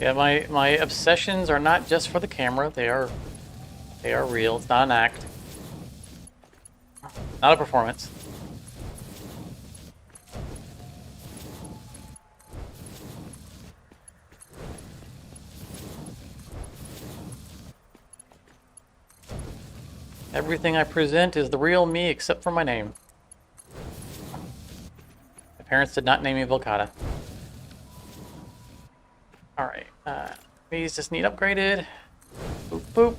Yeah, my obsessions are not just for the camera. They are real. It's not an act. Not a performance. Everything I present is the real me except for my name. My parents did not name me Volcata. Alright, these just need upgraded. Boop, boop.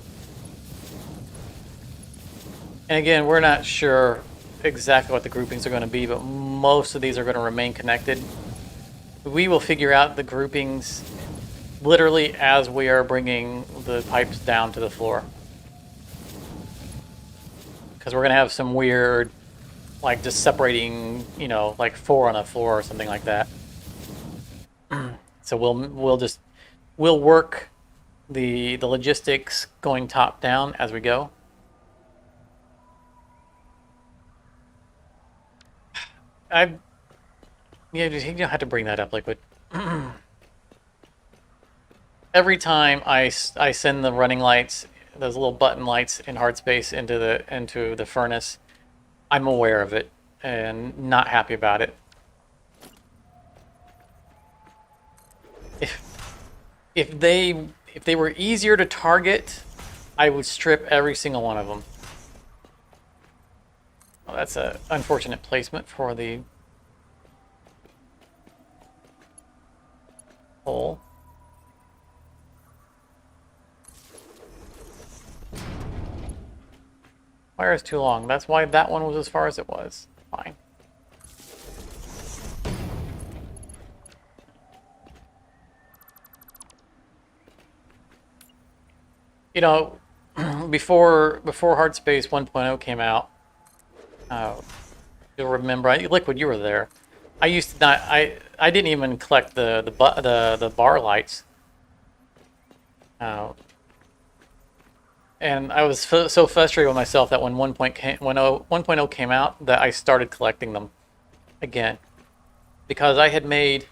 And again, we're not sure exactly what the groupings are going to be, but most of these are going to remain connected. We will figure out the groupings literally as we are bringing the pipes down to the floor. Because we're going to have some weird, like just separating, you know, like 4 on a floor or something like that. So we'll work the logistics going top down as we go. Yeah, you don't have to bring that up, Liquid. Every time I send the running lights, those little button lights in hard space into the furnace, I'm aware of it and not happy about it. If they were easier to target, I would strip every single one of them. Well, that's an unfortunate placement for the hole. Wire is too long. That's why that one was as far as it was. Fine. You know, before Hard Space 1.0 came out, you'll remember, Liquid, you were there. I used to not. I didn't even collect the bar lights. And I was so frustrated with myself that when 1.0 came out, that I started collecting them again, because I had made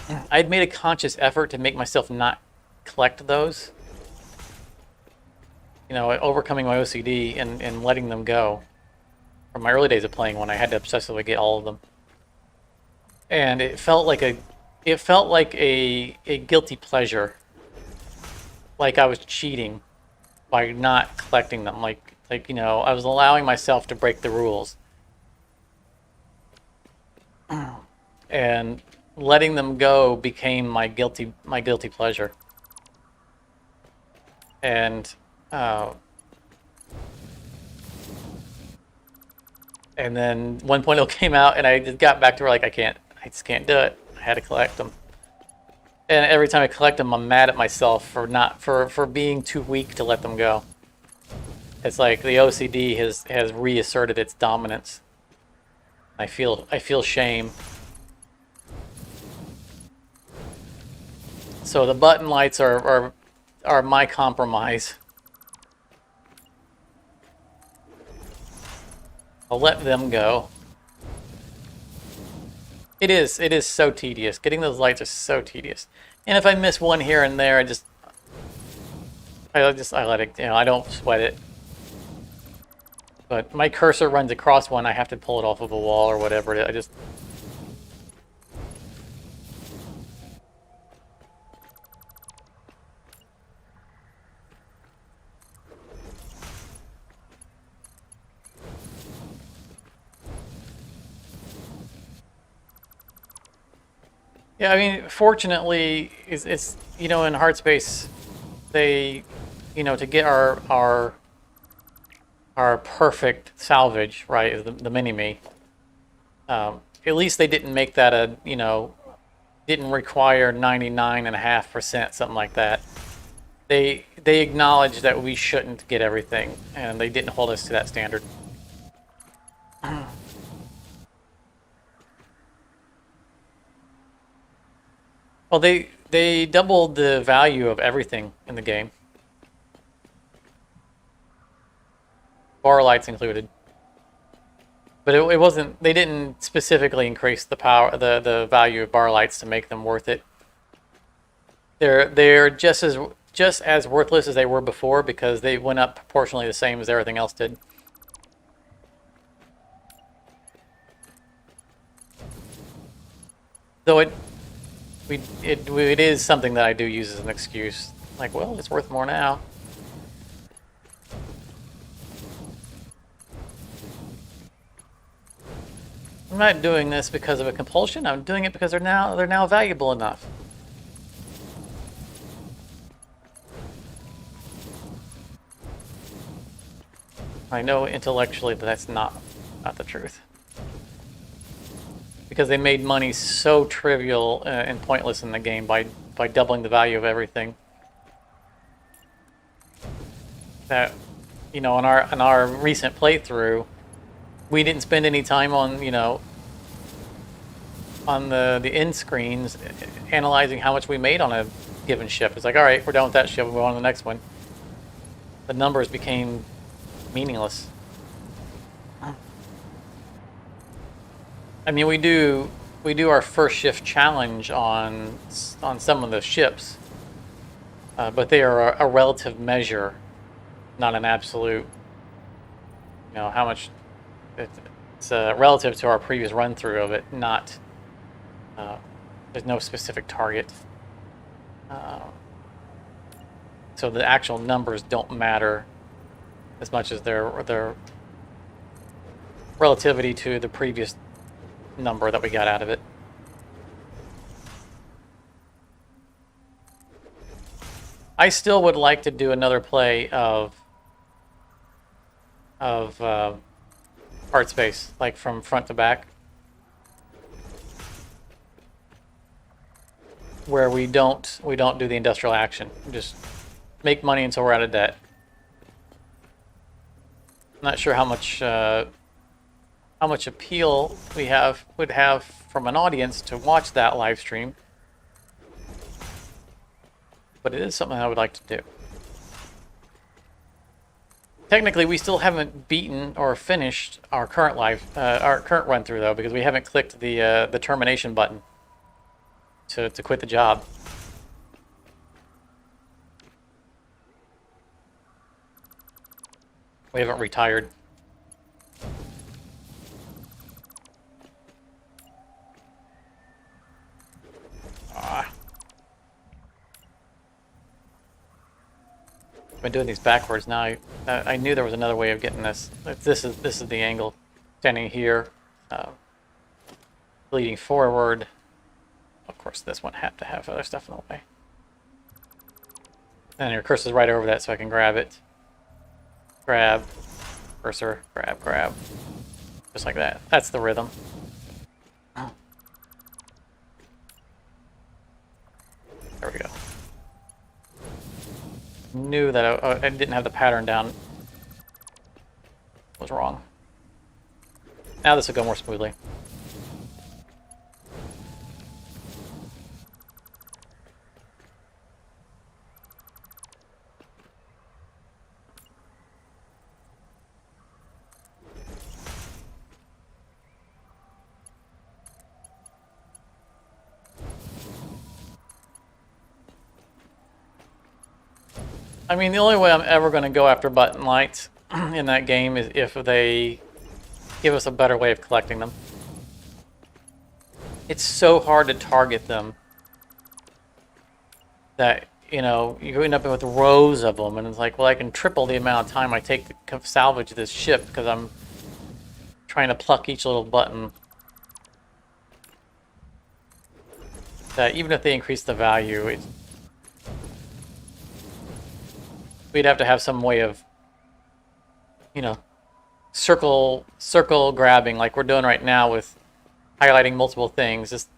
a conscious effort to make myself not collect those. You know, overcoming my OCD and letting them go. From my early days of playing, when I had to obsessively get all of them, and it felt like a guilty pleasure, like I was cheating by not collecting them. Like you know, I was allowing myself to break the rules, and letting them go became my guilty pleasure. And then 1.0 came out, and I just got back to where, like, I just can't do it. I had to collect them. And every time I collect them, I'm mad at myself for not for being too weak to let them go. It's like the OCD has reasserted its dominance. I feel shame. So the button lights are my compromise. I'll let them go. It is so tedious. Getting those lights are so tedious. And if I miss one here and there, I let it, you know, I don't sweat it. But my cursor runs across one, I have to pull it off of a wall or whatever. I just... Yeah, I mean, fortunately, it's you know, in Hardspace, they, you know, to get our perfect salvage, right, the mini-me, at least they didn't make that a, you know, didn't require 99.5%, something like that. They acknowledged that we shouldn't get everything, and they didn't hold us to that standard. Well, they doubled the value of everything in the game. Bar lights included. But it wasn't, they didn't specifically increase the power, the value of bar lights to make them worth it. They're just as worthless as they were before because they went up proportionally the same as everything else did. Though it is something that I do use as an excuse. Like, well, it's worth more now. I'm not doing this because of a compulsion. I'm doing it because they're now valuable enough. I know intellectually that that's not the truth. Because they made money so trivial and pointless in the game by doubling the value of everything. That, you know, on our recent playthrough, we didn't spend any time on, you know, on the end screens analyzing how much we made on a given ship. It's like, all right, we're done with that ship, we'll go on to the next one. The numbers became meaningless. I mean, we do our first shift challenge on some of the ships, but they are a relative measure, not an absolute. You know, how much it's relative to our previous run through of it. Not there's no specific target, so the actual numbers don't matter as much as their relativity to the previous number that we got out of it. I still would like to do another play of Hardspace, like from front to back, where we don't do the industrial action. We just make money until we're out of debt. I'm not sure how much appeal would have from an audience to watch that live stream, but it is something I would like to do. Technically, we still haven't beaten or finished our current run through though, because we haven't clicked the termination button to quit the job. We haven't retired. I've been doing these backwards now. I knew there was another way of getting this. This is the angle. Standing here, bleeding forward. Of course, this one had to have other stuff in the way. And your cursor's right over that, so I can grab it. Grab, cursor, grab, grab. Just like that. That's the rhythm. knew that I didn't have the pattern down. Was wrong. Now this will go more smoothly. I mean, the only way I'm ever going to go after button lights in that game is if they give us a better way of collecting them. It's so hard to target them that, you know, you end up with rows of them, and it's like, well, I can triple the amount of time I take to salvage this ship because I'm trying to pluck each little button. That even if they increase the value, we'd have to have some way of, you know, circle grabbing like we're doing right now with highlighting multiple things. Just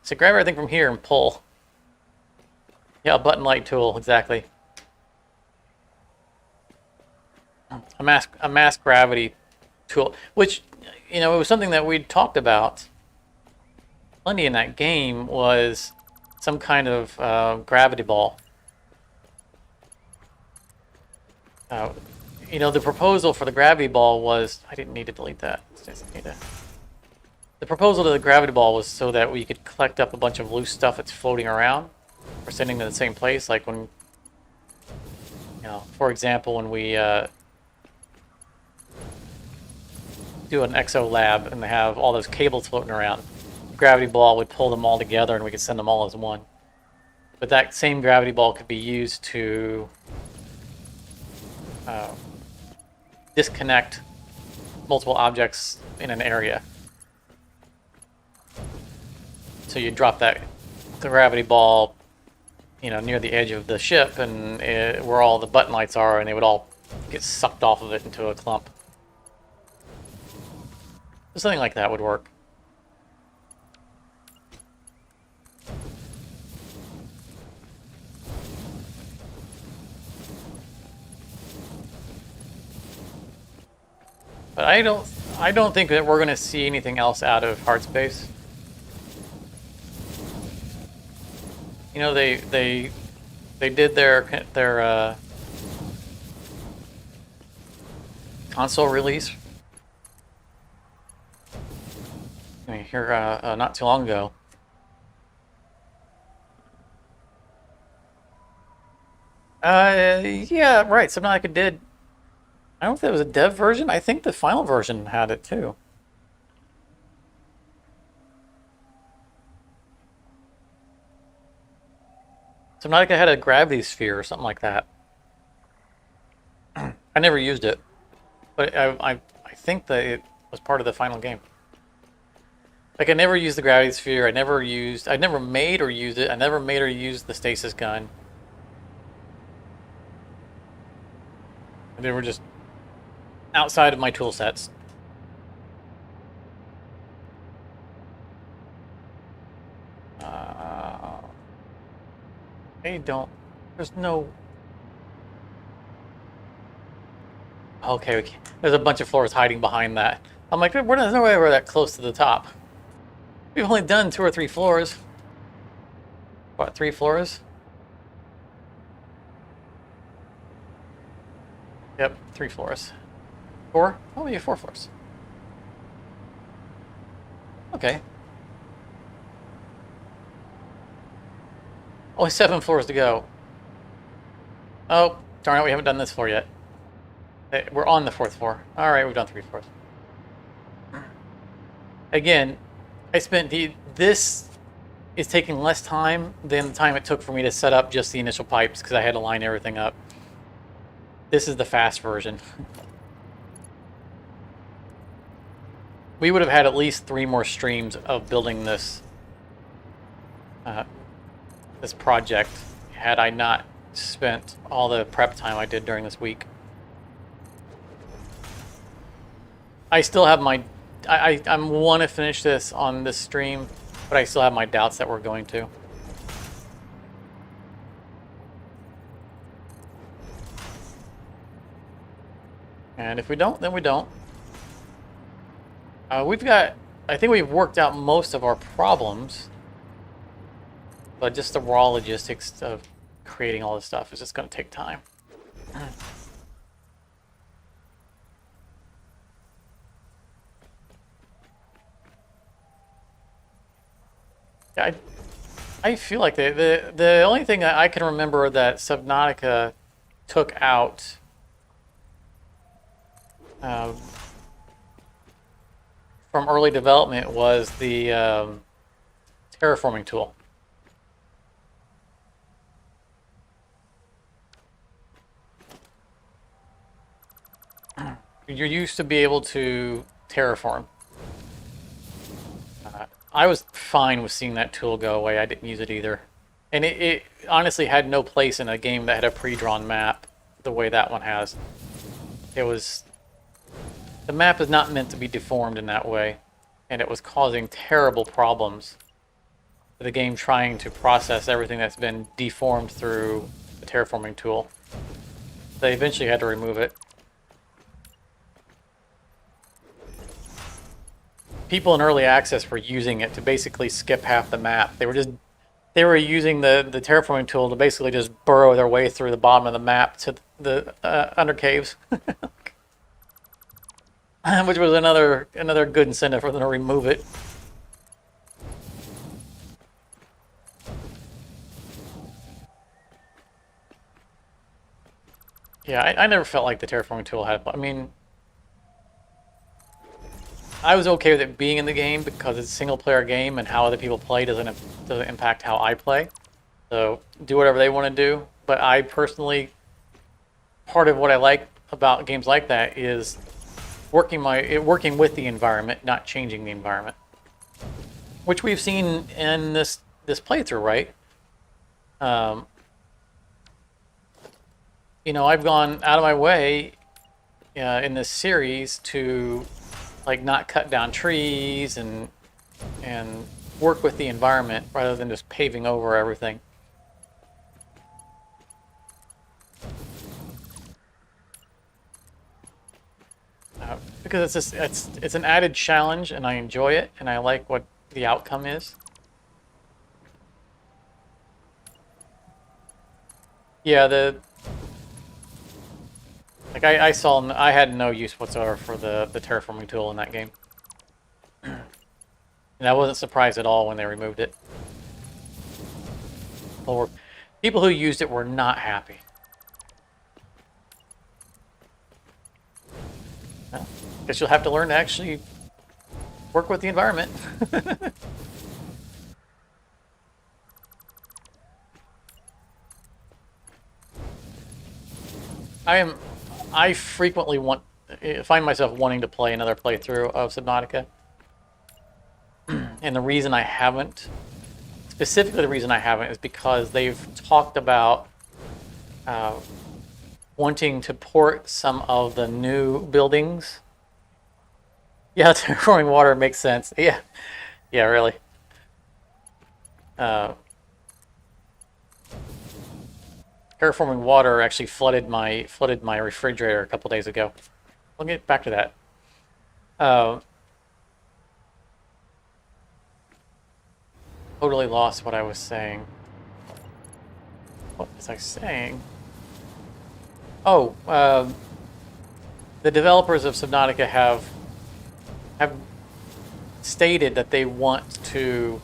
so grab everything from here and pull. Yeah, a button light tool, exactly. A mass gravity tool, which, you know, it was something that we'd talked about plenty in that game, was some kind of gravity ball. You know, the proposal for the gravity ball was, I didn't need to delete that. The proposal to the gravity ball was so that we could collect up a bunch of loose stuff that's floating around. We're sending to the same place, like when, you know, for example, when we do an exo lab and they have all those cables floating around, the gravity ball would pull them all together and we could send them all as one. But that same gravity ball could be used to disconnect multiple objects in an area. So you drop the gravity ball, you know, near the edge of the ship, and where all the button lights are, and they would all get sucked off of it into a clump. So something like that would work. But I don't think that we're going to see anything else out of hard space. You know, they did their console release. I mean, here not too long ago. Yeah, right. Subnautica did. I don't know if that was a dev version. I think the final version had it too. Subnautica had a gravity sphere or something like that. I never used it, but I think that it was part of the final game. Like, I never used the gravity sphere. I never made or used it. I never made or used the stasis gun. They were just outside of my tool sets. They don't. There's no. Okay, there's a bunch of floors hiding behind that. I'm like, there's no way we're that close to the top. We've only done 2 or 3 floors. What, 3 floors? Yep, 3 floors. 4? Oh, yeah, 4 floors. Okay. Only 7 floors to go. Oh, darn it, we haven't done this floor yet. We're on the 4th floor. Alright, we've done 3 floors. Again, I spent this is taking less time than the time it took for me to set up just the initial pipes because I had to line everything up. This is the fast version. We would have had at least 3 more streams of building this this project had I not spent all the prep time I did during this week. I still have my I want to finish this on this stream, but I still have my doubts that we're going to. And if we don't, then we don't. I think we've worked out most of our problems, but just the raw logistics of creating all this stuff is just going to take time. Yeah, I feel like the only thing I can remember that Subnautica took out from early development was the terraforming tool. You used to be able to terraform. I was fine with seeing that tool go away. I didn't use it either. And it honestly had no place in a game that had a pre-drawn map the way that one has. The map is not meant to be deformed in that way, and it was causing terrible problems for the game trying to process everything that's been deformed through the terraforming tool. They eventually had to remove it. People in early access were using it to basically skip half the map. They were using the terraforming tool to basically just burrow their way through the bottom of the map to the under caves, which was another good incentive for them to remove it. Yeah, I never felt like the terraforming tool had. I mean, I was okay with it being in the game because it's a single-player game, and how other people play doesn't impact how I play. So do whatever they want to do. But I personally, part of what I like about games like that is working with the environment, not changing the environment, which we've seen in this playthrough, right? You know, I've gone out of my way in this series to like not cut down trees and work with the environment rather than just paving over everything. Because it's an added challenge, and I enjoy it, and I like what the outcome is. Yeah, I had no use whatsoever for the terraforming tool in that game. And I wasn't surprised at all when they removed it. People who used it were not happy. Well, guess you'll have to learn to actually work with the environment. I frequently find myself wanting to play another playthrough of Subnautica. And the reason I haven't, specifically the reason I haven't, is because they've talked about wanting to port some of the new buildings. Yeah, terraforming water makes sense. Yeah, yeah, really. Terraforming water actually flooded my refrigerator a couple days ago. We'll get back to that. Totally lost what I was saying. What was I saying? Oh, the developers of Subnautica have stated that they want to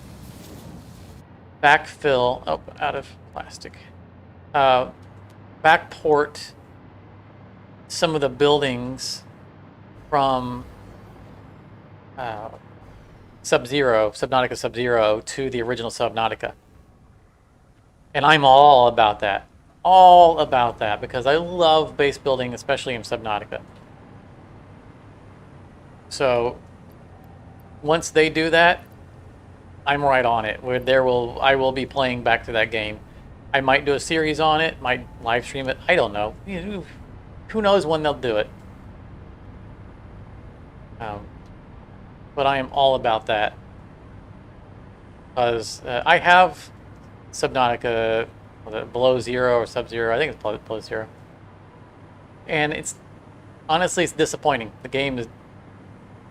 backfill out of plastic. Backport some of the buildings from Subnautica Sub-Zero to the original Subnautica. And I'm all about that. All about that, because I love base building, especially in Subnautica. So once they do that, I'm right on it. I will be playing back to that game. I might do a series on it, might live stream it. I don't know. Who knows when they'll do it? But I am all about that, because I have Subnautica below zero or Sub-Zero. I think it's below zero, and honestly, it's disappointing. The game is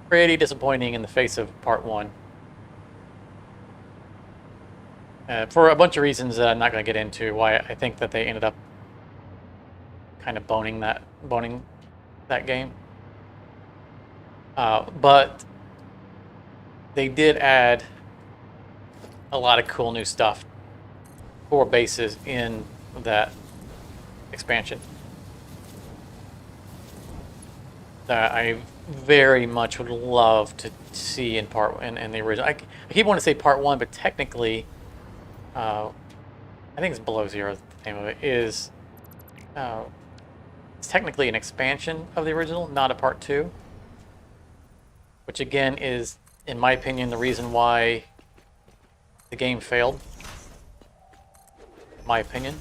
pretty disappointing in the face of Part 1. For a bunch of reasons that I'm not going to get into, why I think that they ended up kind of boning that game. But they did add a lot of cool new stuff for bases in that expansion that I very much would love to see in in the original. I keep wanting to say Part 1, but technically, I think it's Below Zero. The name of it is. It's technically an expansion of the original, not a Part 2. Which again is, in my opinion, the reason why the game failed. My opinion.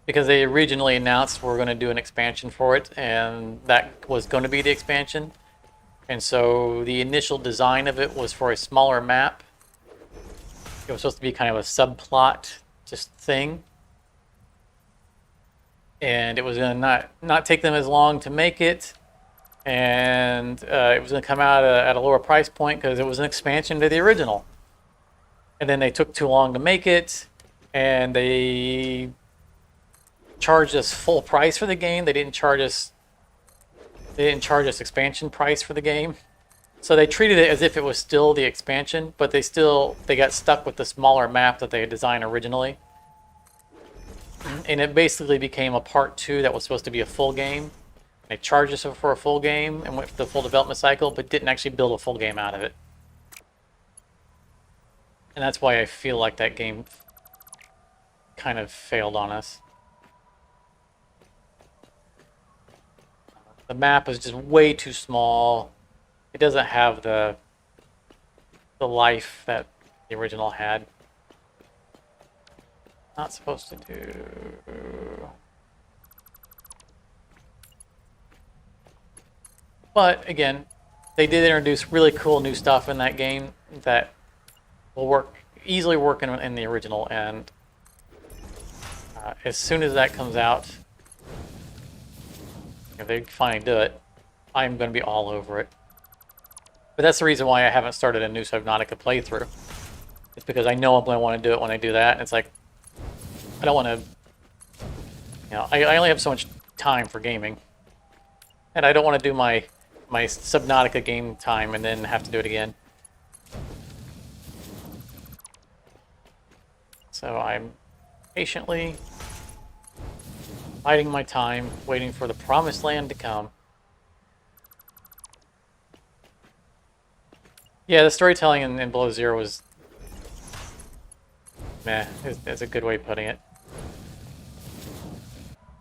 Because they originally announced we're going to do an expansion for it, and that was going to be the expansion. And so the initial design of it was for a smaller map. It was supposed to be kind of a subplot just thing. And it was going to not take them as long to make it. And it was going to come out at a lower price point because it was an expansion to the original. And then they took too long to make it, and they charged us full price for the game. They didn't charge us expansion price for the game. So they treated it as if it was still the expansion, but they got stuck with the smaller map that they had designed originally. And it basically became a Part 2 that was supposed to be a full game. They charged us for a full game and went for the full development cycle, but didn't actually build a full game out of it. And that's why I feel like that game kind of failed on us. The map is just way too small. It doesn't have the life that the original had. Not supposed to do. But again, they did introduce really cool new stuff in that game that will easily work in the original. And as soon as that comes out, if they finally do it, I'm going to be all over it. But that's the reason why I haven't started a new Subnautica playthrough. It's because I know I'm going to want to do it when I do that. And it's like, I don't want to, I only have so much time for gaming. And I don't want to do my Subnautica game time and then have to do it again. So I'm patiently biding my time, waiting for the promised land to come. Yeah, the storytelling in Below Zero was meh. That's a good way of putting it.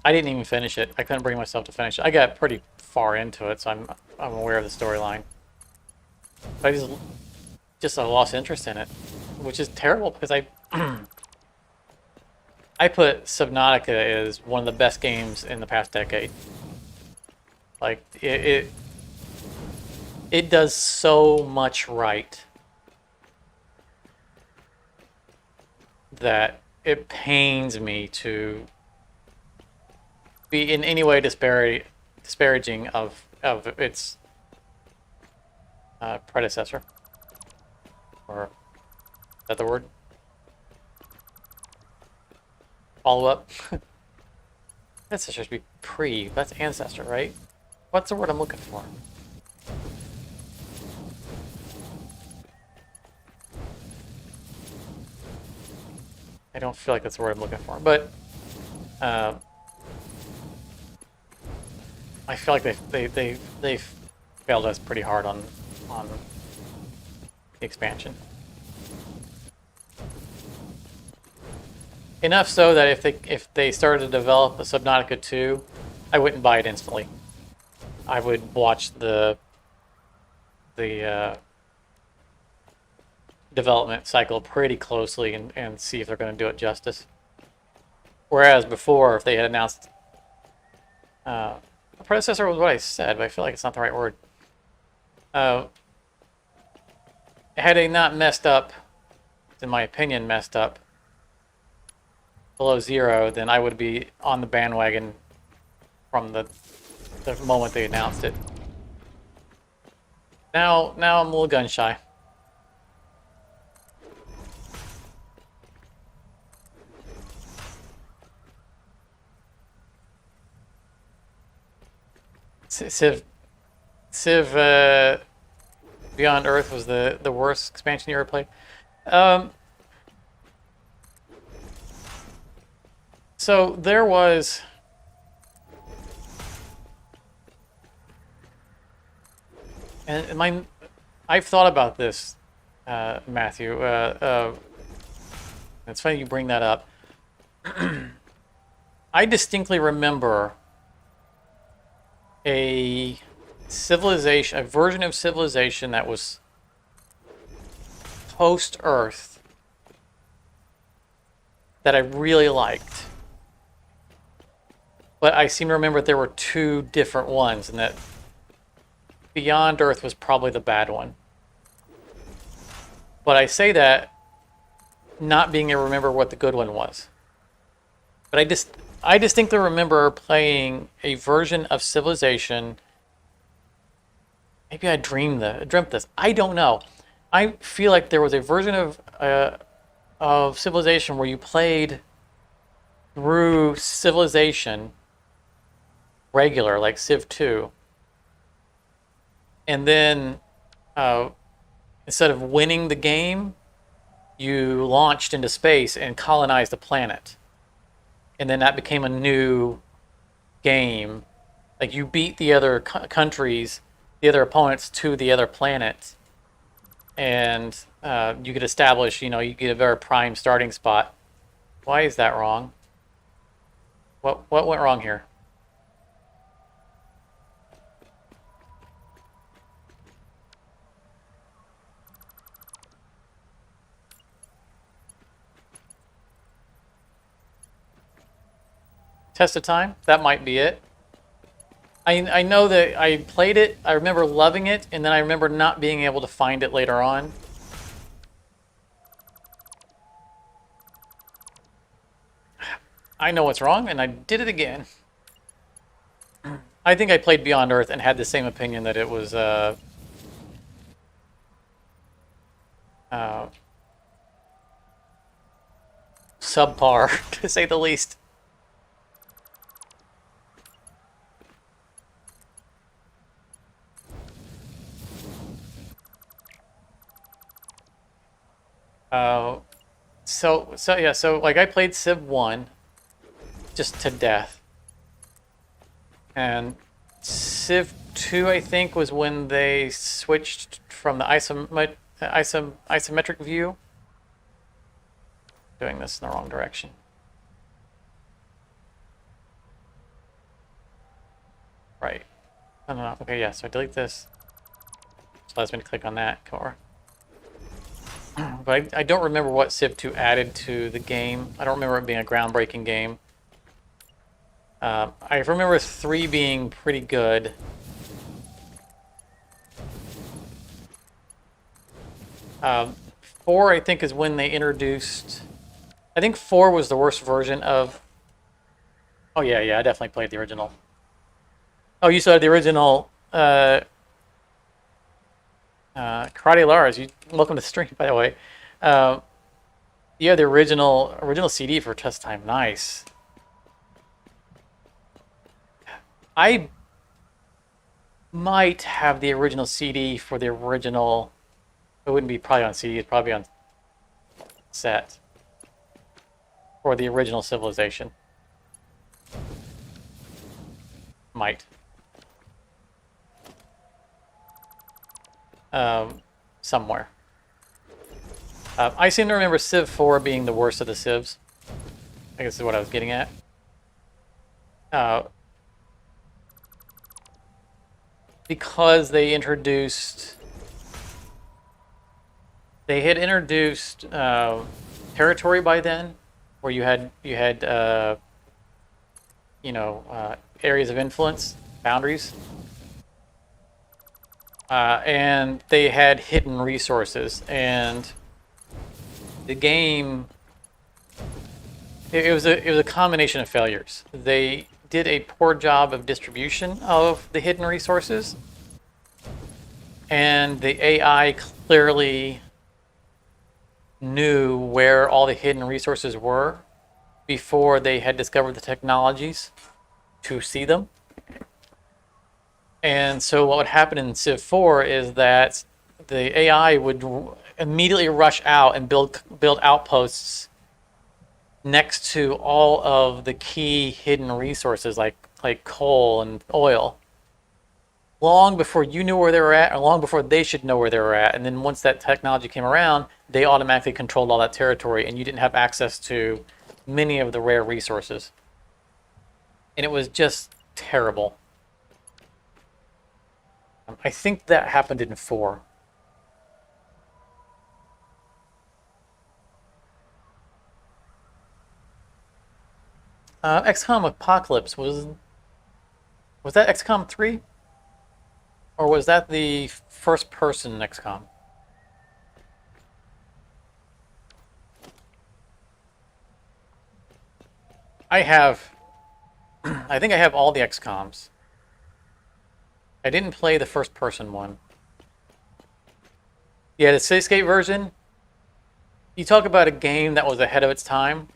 I didn't even finish it. I couldn't bring myself to finish it. I got pretty far into it, so I'm aware of the storyline. But I just lost interest in it, which is terrible because I put Subnautica as one of the best games in the past decade. Like it does so much right that it pains me to be in any way disparaging of its predecessor. Or is that the word? Follow up. That's supposed to be pre. That's ancestor, right? What's the word I'm looking for? I don't feel like that's the word I'm looking for, but I feel like they failed us pretty hard on the expansion. Enough so that if they started to develop a Subnautica 2, I wouldn't buy it instantly. I would watch the development cycle pretty closely and see if they're going to do it justice. Whereas before, if they had announced the predecessor was what I said, but I feel like it's not the right word. Had they not messed up, in my opinion, messed up Below Zero, then I would be on the bandwagon from the the moment they announced it. Now I'm a little gun shy. Civ Beyond Earth was the worst expansion you ever played. So there was. And I've thought about this, Matthew. It's funny you bring that up. I distinctly remember a version of civilization that was post-Earth that I really liked. But I seem to remember there were two different ones, and that Beyond Earth was probably the bad one. But I say that not being able to remember what the good one was. But I distinctly remember playing a version of Civilization. Maybe I dreamt this. I don't know. I feel like there was a version of Civilization where you played through Civilization regular, like Civ 2. And then instead of winning the game, you launched into space and colonized the planet. And then that became a new game. Like you beat the other countries, the other opponents to the other planets. And you could establish, you get a very prime starting spot. Why is that wrong? What went wrong here? Test of time? That might be it. I know that I played it, I remember loving it, and then I remember not being able to find it later on. I know what's wrong, and I did it again. I think I played Beyond Earth and had the same opinion that it was subpar, to say the least. So like I played Civ 1 just to death. And Civ 2, I think, was when they switched from the isometric view. Doing this in the wrong direction. Right. No. Okay, yeah, so I delete this. So allows me to click on that core. But I don't remember what Civ 2 added to the game. I don't remember it being a groundbreaking game. I remember 3 being pretty good. Four, I think, is when they introduced... I think 4 was the worst version of... Oh, yeah, I definitely played the original. Oh, you saw the original... Karate Lars, welcome to the stream, by the way. Yeah, the original CD for Test Time. Nice. I might have the original CD for the original. It wouldn't be probably on CD. It'd probably be on set for the original Civilization. Might. Somewhere. I seem to remember Civ 4 being the worst of the Civs. I guess is what I was getting at. Because they had introduced territory by then, where you had areas of influence, boundaries. And they had hidden resources, and the game it was a combination of failures. They did a poor job of distribution of the hidden resources. And the AI clearly knew where all the hidden resources were before they had discovered the technologies to see them. And so what would happen in Civ 4 is that the AI would immediately rush out and build outposts next to all of the key hidden resources like coal and oil, long before you knew where they were at, or long before they should know where they were at. And then once that technology came around, they automatically controlled all that territory, and you didn't have access to many of the rare resources. And it was just terrible. I think that happened in 4. XCOM Apocalypse was that XCOM 3? Or was that the first person XCOM? I think I have all the XCOMs. I didn't play the first person one. Yeah, the Cityscape version. You talk about a game that was ahead of its time.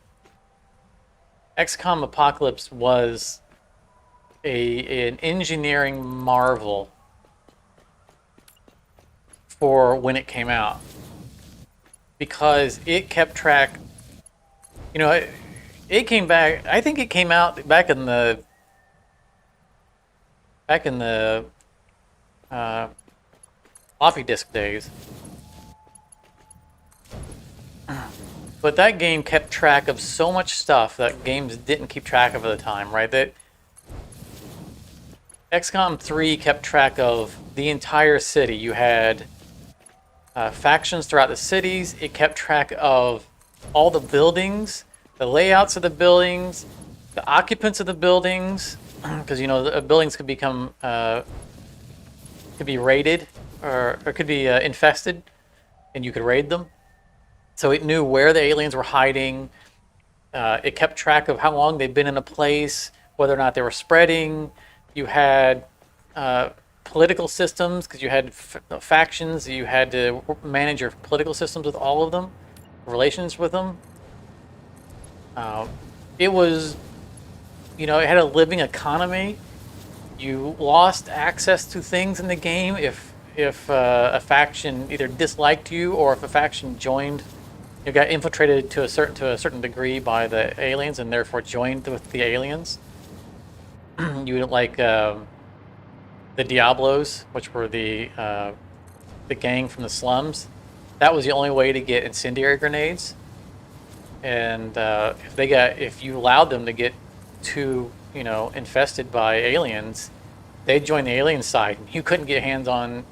XCOM Apocalypse was an engineering marvel for when it came out, because it kept track. You know, it came back. I think it came out back in the floppy disk days. But that game kept track of so much stuff that games didn't keep track of at the time, right? That XCOM 3 kept track of the entire city. You had factions throughout the cities. It kept track of all the buildings, the layouts of the buildings, the occupants of the buildings, because you know the buildings could become could be raided or could be infested, and you could raid them. So it knew where the aliens were hiding. It kept track of how long they'd been in a place, whether or not they were spreading. You had political systems, because you had factions. You had to manage your political systems with all of them, relations with them. It was, you know, it had a living economy. You lost access to things in the game if a faction either disliked you, or if a faction joined. You got infiltrated to a certain degree by the aliens, and therefore joined with the aliens. You didn't like the Diablos, which were the gang from the slums. That was the only way to get incendiary grenades. And if you allowed them to get too, you know, infested by aliens, they'd join the alien side. You couldn't get hands on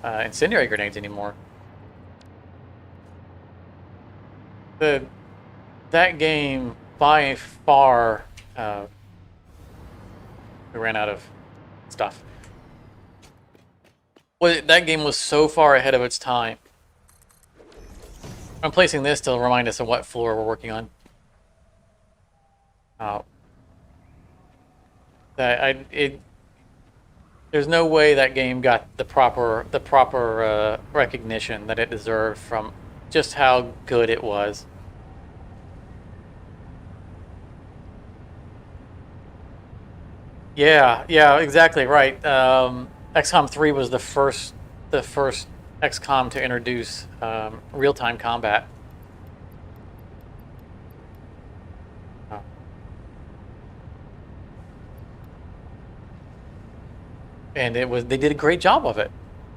incendiary grenades anymore. That game, by far, we ran out of stuff. Well, that game was so far ahead of its time. I'm placing this to remind us of what floor we're working on. There's no way that game got the proper recognition that it deserved from just how good it was. Yeah, exactly right. XCOM 3 was the first XCOM to introduce real-time combat. And they did a great job of it.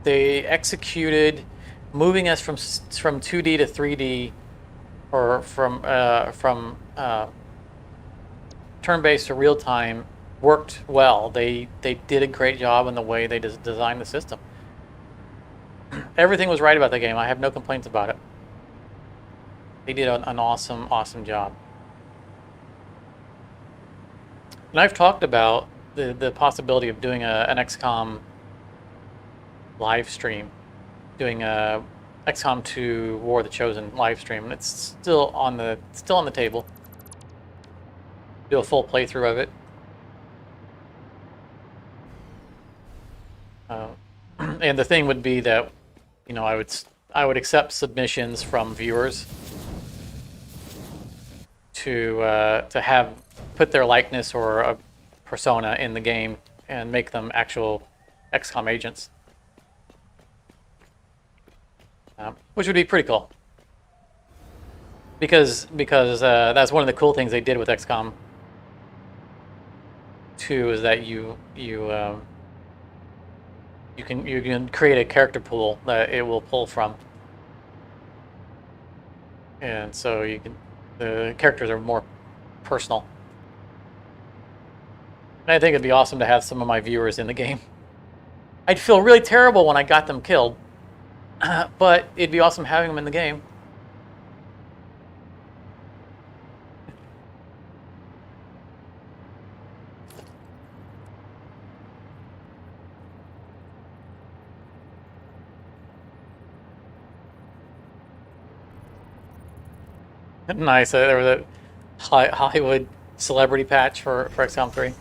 They executed moving us from 2D to 3D, or from turn-based to real-time, worked well. They did a great job in the way they designed the system. Everything was right about the game. I have no complaints about it. They did an awesome job. And I've talked about the possibility of doing an XCOM live stream, doing a XCOM 2 War of the Chosen live stream. It's still on the table. do a full playthrough of it. And the thing would be that, you know, I would accept submissions from viewers to have put their likeness or a persona in the game and make them actual XCOM agents, which would be pretty cool. Because that's one of the cool things they did with XCOM 2 is that you can create a character pool that it will pull from, and so the characters are more personal. And I think it'd be awesome to have some of my viewers in the game. I'd feel really terrible when I got them killed, but it'd be awesome having them in the game. Nice. There was a Hollywood celebrity patch for XCOM 3.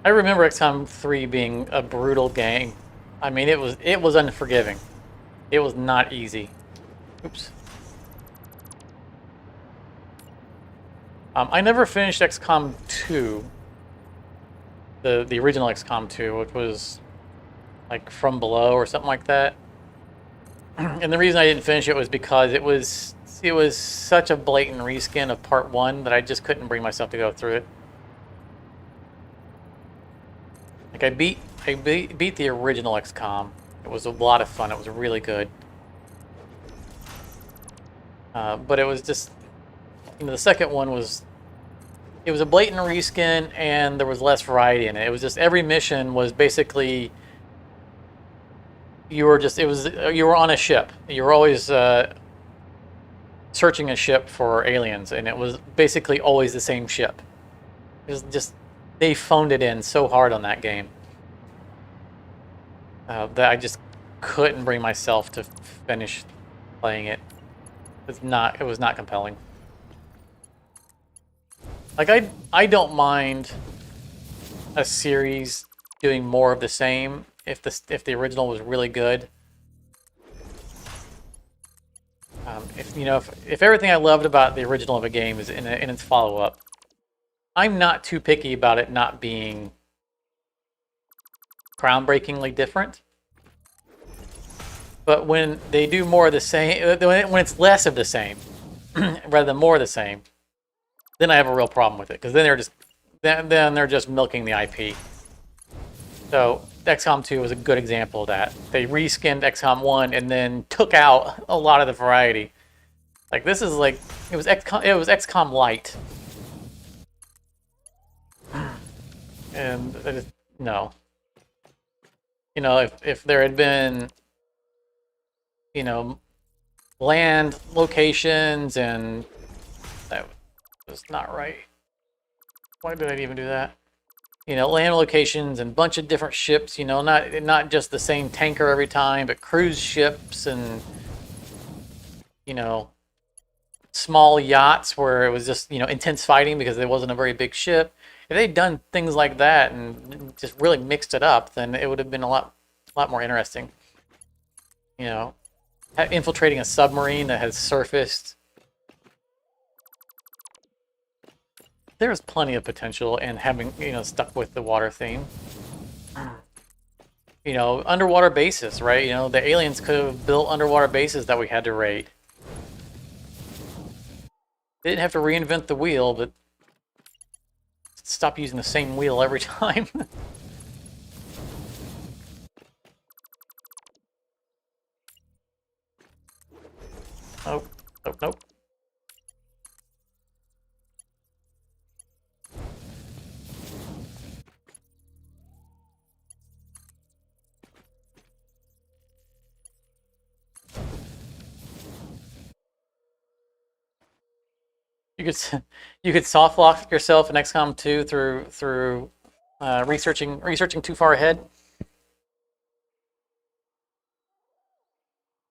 I remember XCOM 3 being a brutal game. I mean, it was unforgiving. It was not easy. Oops. I never finished XCOM 2, the original XCOM 2, which was like From Below or something like that. And the reason I didn't finish it was because it was such a blatant reskin of Part 1 that I just couldn't bring myself to go through it. Like I beat the original XCOM. It was a lot of fun. It was really good. But it was just, you know, the second one was a blatant reskin and there was less variety in it. It was just every mission was basically you were on a ship. You were always searching a ship for aliens, and it was basically always the same ship. It was just, they phoned it in so hard on that game that I just couldn't bring myself to finish playing it. It was not compelling. Like I don't mind a series doing more of the same if the original was really good. If everything I loved about the original of a game is in its follow-up, I'm not too picky about it not being groundbreakingly different. But when they do more of the same, when it's less of the same rather than more of the same, then I have a real problem with it, because then they're just milking the IP. So XCOM 2 was a good example of that. They reskinned XCOM 1 and then took out a lot of the variety. Like this is like it was XCOM Lite. And no. You know, if there had been, you know, land locations, and that was not right. Why did I even do that? You know, land locations and a bunch of different ships, you know, not just the same tanker every time, but cruise ships and, you know, small yachts where it was just, you know, intense fighting because there wasn't a very big ship. If they'd done things like that and just really mixed it up, then it would have been a lot more interesting. You know, infiltrating a submarine that has surfaced. There's plenty of potential in having, you know, stuck with the water theme. You know, underwater bases, right? You know, the aliens could have built underwater bases that we had to raid. They didn't have to reinvent the wheel, but stop using the same wheel every time. Oh, nope. You could soft lock yourself in XCOM 2 through researching too far ahead.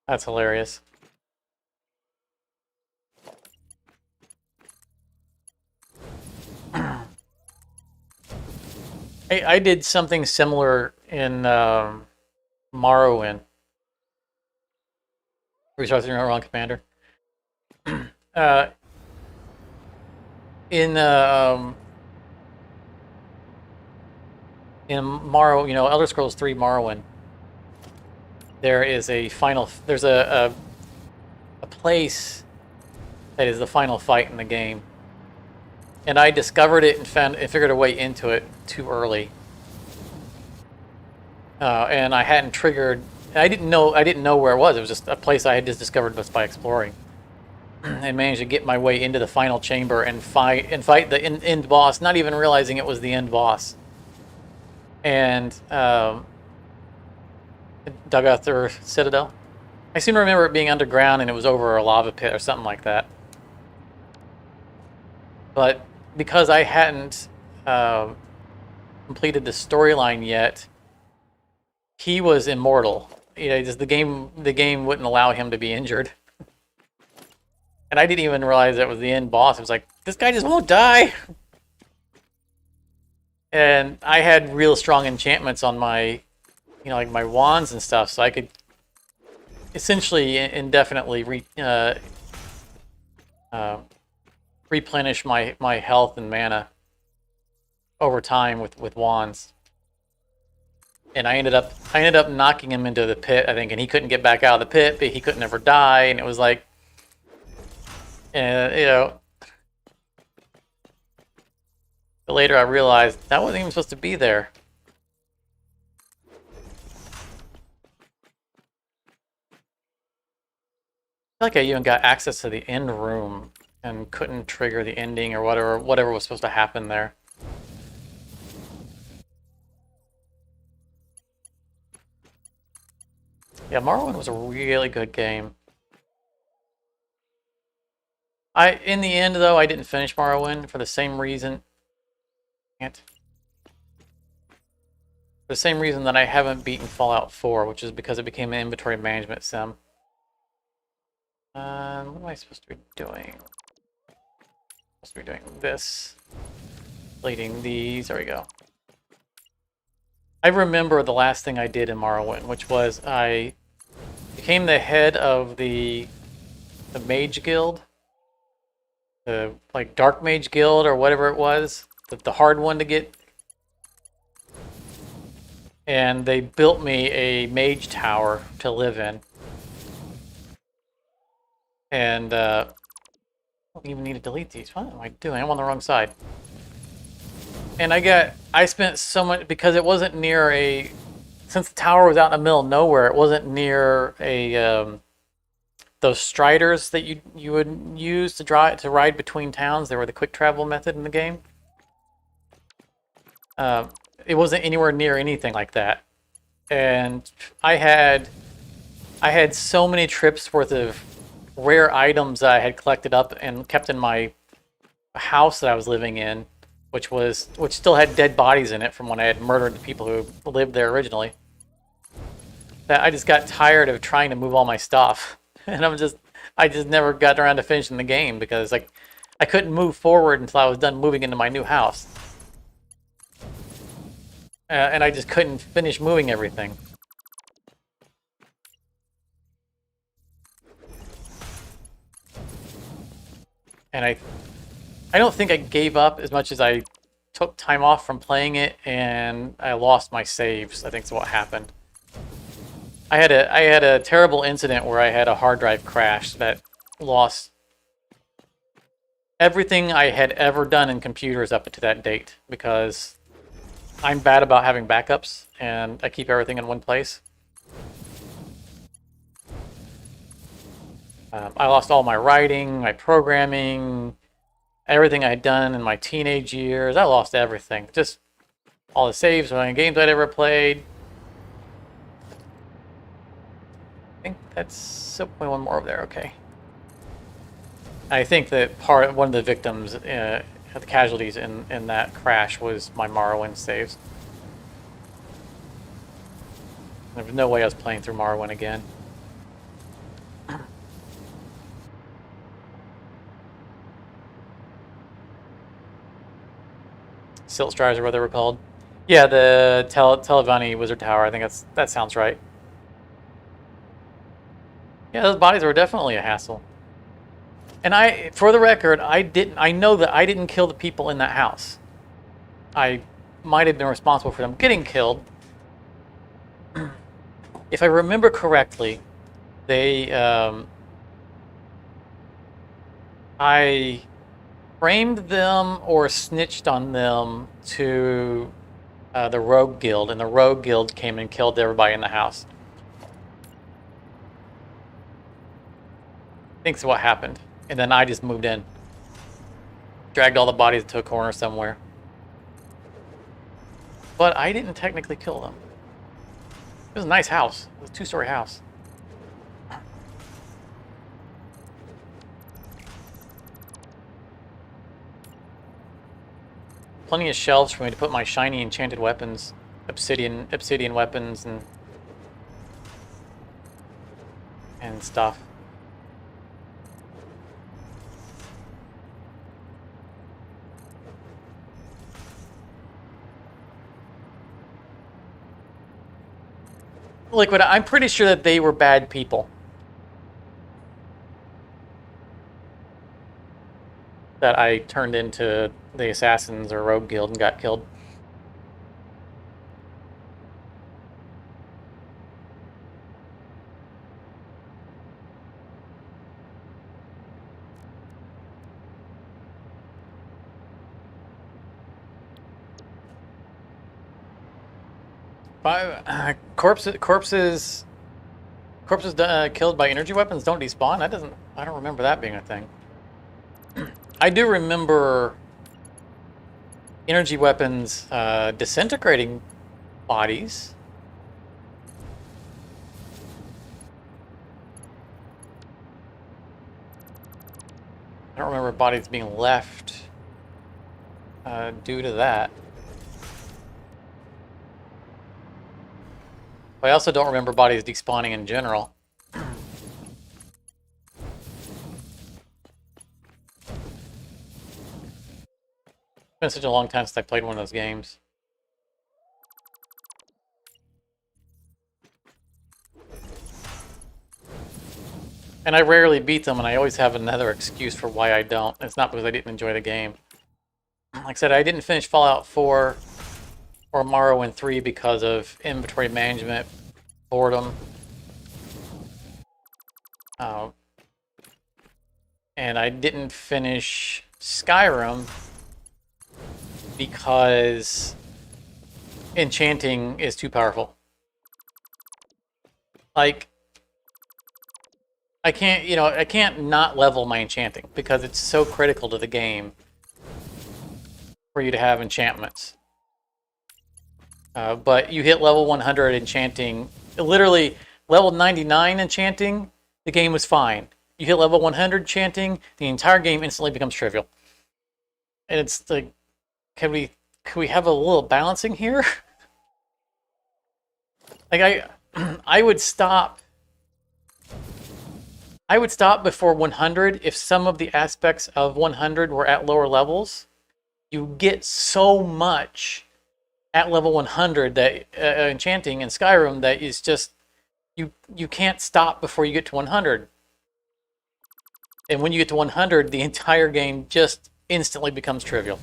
That's hilarious. I did something similar in Morrowind. Restarting our wrong commander. uh, in in Morrow, Elder Scrolls 3 Morrowind, there is a final. There's a place that is the final fight in the game, and I discovered it and figured a way into it too early, and I hadn't triggered. I didn't know where it was. It was just a place I had just discovered just by exploring, and managed to get my way into the final chamber and fight the end boss, not even realizing it was the end boss. And dug out their citadel. I seem to remember it being underground and it was over a lava pit or something like that. But because I hadn't completed the storyline yet, he was immortal. Just the game wouldn't allow him to be injured. And I didn't even realize that was the end boss. It was like, this guy just won't die. And I had real strong enchantments on my, like my wands and stuff, so I could essentially indefinitely replenish my health and mana over time with wands. And I ended up knocking him into the pit, I think, and he couldn't get back out of the pit, but he couldn't ever die, and it was like, But later I realized that wasn't even supposed to be there. I feel like I even got access to the end room and couldn't trigger the ending or whatever was supposed to happen there. Yeah, Morrowind was a really good game. In the end, though, I didn't finish Morrowind for the same reason. For the same reason that I haven't beaten Fallout 4, which is because it became an inventory management sim. What am I supposed to be doing? I'm supposed to be doing this. Deleting these. There we go. I remember the last thing I did in Morrowind, which was I became the head of the Mage Guild. The Dark Mage Guild or whatever it was. The hard one to get. And they built me a mage tower to live in. And I don't even need to delete these. What am I doing? I'm on the wrong side. And I spent so much, because it wasn't near since the tower was out in the middle of nowhere, it wasn't near those striders that you would use to ride between towns. They were the quick travel method in the game. It wasn't anywhere near anything like that. And I had so many trips worth of rare items that I had collected up and kept in my house that I was living in, which still had dead bodies in it from when I had murdered the people who lived there originally. That I just got tired of trying to move all my stuff. And I just never got around to finishing the game because I couldn't move forward until I was done moving into my new house. And I just couldn't finish moving everything. And I don't think I gave up as much as I took time off from playing it, and I lost my saves. I think is what happened. I had a terrible incident where I had a hard drive crash that lost everything I had ever done in computers up to that date, because I'm bad about having backups, and I keep everything in one place. I lost all my writing, my programming, everything I had done in my teenage years. I lost everything. Just all the saves from games I'd ever played. I think that's one more over there. Okay. I think that one of the victims, the casualties in that crash was my Morrowind saves. There was no way I was playing through Morrowind again. Silt Striders, or what they were called. Yeah, the Telvanni Wizard Tower. I think that sounds right. Yeah, those bodies were definitely a hassle. And for the record, I know that I didn't kill the people in that house. I might have been responsible for them getting killed. If I remember correctly, they, I framed them or snitched on them to the Rogue Guild, and the Rogue Guild came and killed everybody in the house. I think that's what happened. And then I just moved in. Dragged all the bodies to a corner somewhere. But I didn't technically kill them. It was a nice house. It was a 2-story house. Plenty of shelves for me to put my shiny enchanted weapons, obsidian weapons and stuff. Liquid, I'm pretty sure that they were bad people. That I turned into the Assassins or Rogue Guild and got killed. Corpses killed by energy weapons don't despawn. I don't remember that being a thing. I do remember energy weapons disintegrating bodies. I don't remember bodies being left due to that. But I also don't remember bodies despawning in general. It's been such a long time since I played one of those games. And I rarely beat them, and I always have another excuse for why I don't. It's not because I didn't enjoy the game. Like I said, I didn't finish Fallout 4 or Morrowind 3 because of inventory management, boredom. And I didn't finish Skyrim because enchanting is too powerful. Like, I can't not level my enchanting because it's so critical to the game for you to have enchantments. But you hit level 100 enchanting, literally level 99 enchanting, the game was fine. You hit level 100 enchanting, the entire game instantly becomes trivial. And it's like, can we have a little balancing here? Like I would stop before 100 if some of the aspects of 100 were at lower levels. You get so much at level 100 that enchanting in Skyrim that is just you can't stop before you get to 100. And when you get to 100, the entire game just instantly becomes trivial.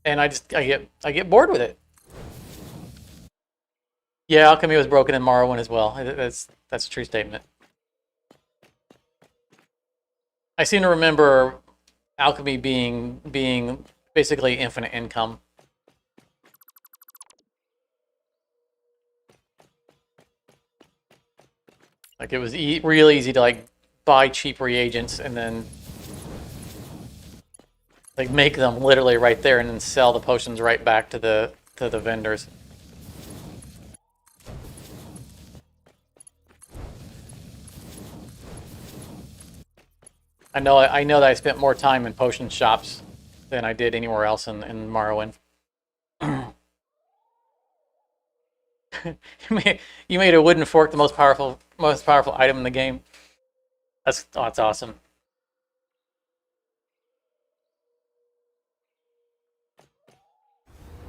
And I get bored with it. Yeah, alchemy was broken in Morrowind as well. That's a true statement. I seem to remember alchemy being basically infinite income. Like it was real easy to like buy cheap reagents and then like make them literally right there and then sell the potions right back to the vendors. I know that I spent more time in potion shops than I did anywhere else in Morrowind. You made a wooden fork the most powerful item in the game. That's awesome.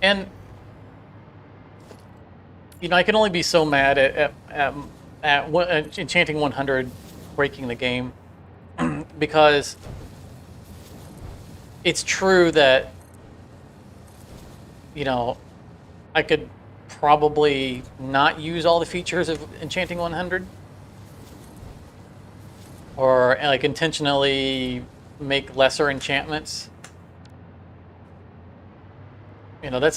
And you know, I can only be so mad at enchanting 100 breaking the game because it's true that, you know, I could probably not use all the features of enchanting 100 or like intentionally make lesser enchantments. You know,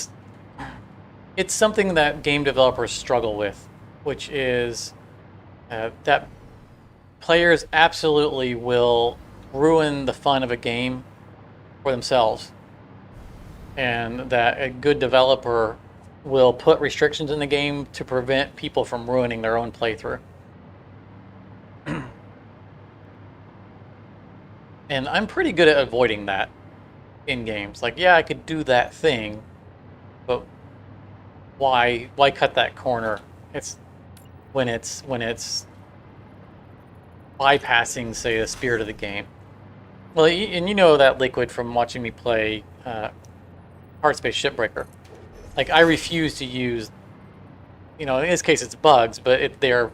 it's something that game developers struggle with, which is that players absolutely will ruin the fun of a game for themselves, and that a good developer will put restrictions in the game to prevent people from ruining their own playthrough. And I'm pretty good at avoiding that in games. Like, yeah, I could do that thing, but why cut that corner? It's when it's bypassing, say, the spirit of the game. Well, and you know that, Liquid, from watching me play Hardspace Shipbreaker. Like, I refuse to use, you know, in this case it's bugs, but there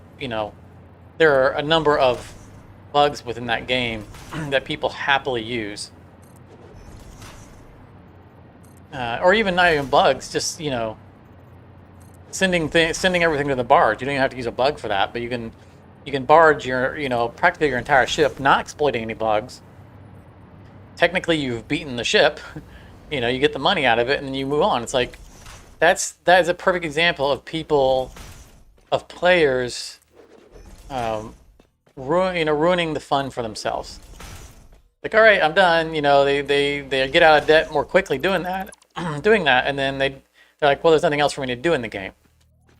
are a number of bugs within that game that people happily use. Or even not even bugs, just, you know, sending everything to the barge. You don't even have to use a bug for that, but you can barge your, you know, practically your entire ship, not exploiting any bugs. Technically, you've beaten the ship. You know, you get the money out of it, and then you move on. It's like that is a perfect example of players, ruining the fun for themselves. Like, all right, I'm done. You know, they get out of debt more quickly doing that, and then they're like, well, there's nothing else for me to do in the game.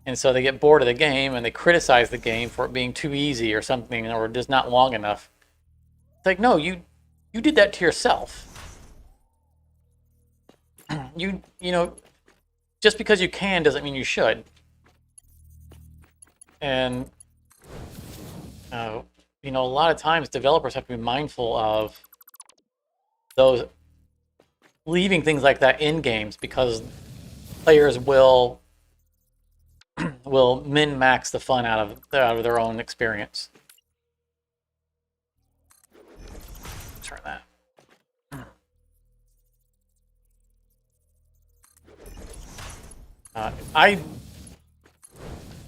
And so they get bored of the game and they criticize the game for it being too easy or something, or just not long enough. It's like, no, you did that to yourself. You know, just because you can doesn't mean you should. And you know, a lot of times developers have to be mindful of those, leaving things like that in games, because players will min-max the fun out of their own experience. Turn that. I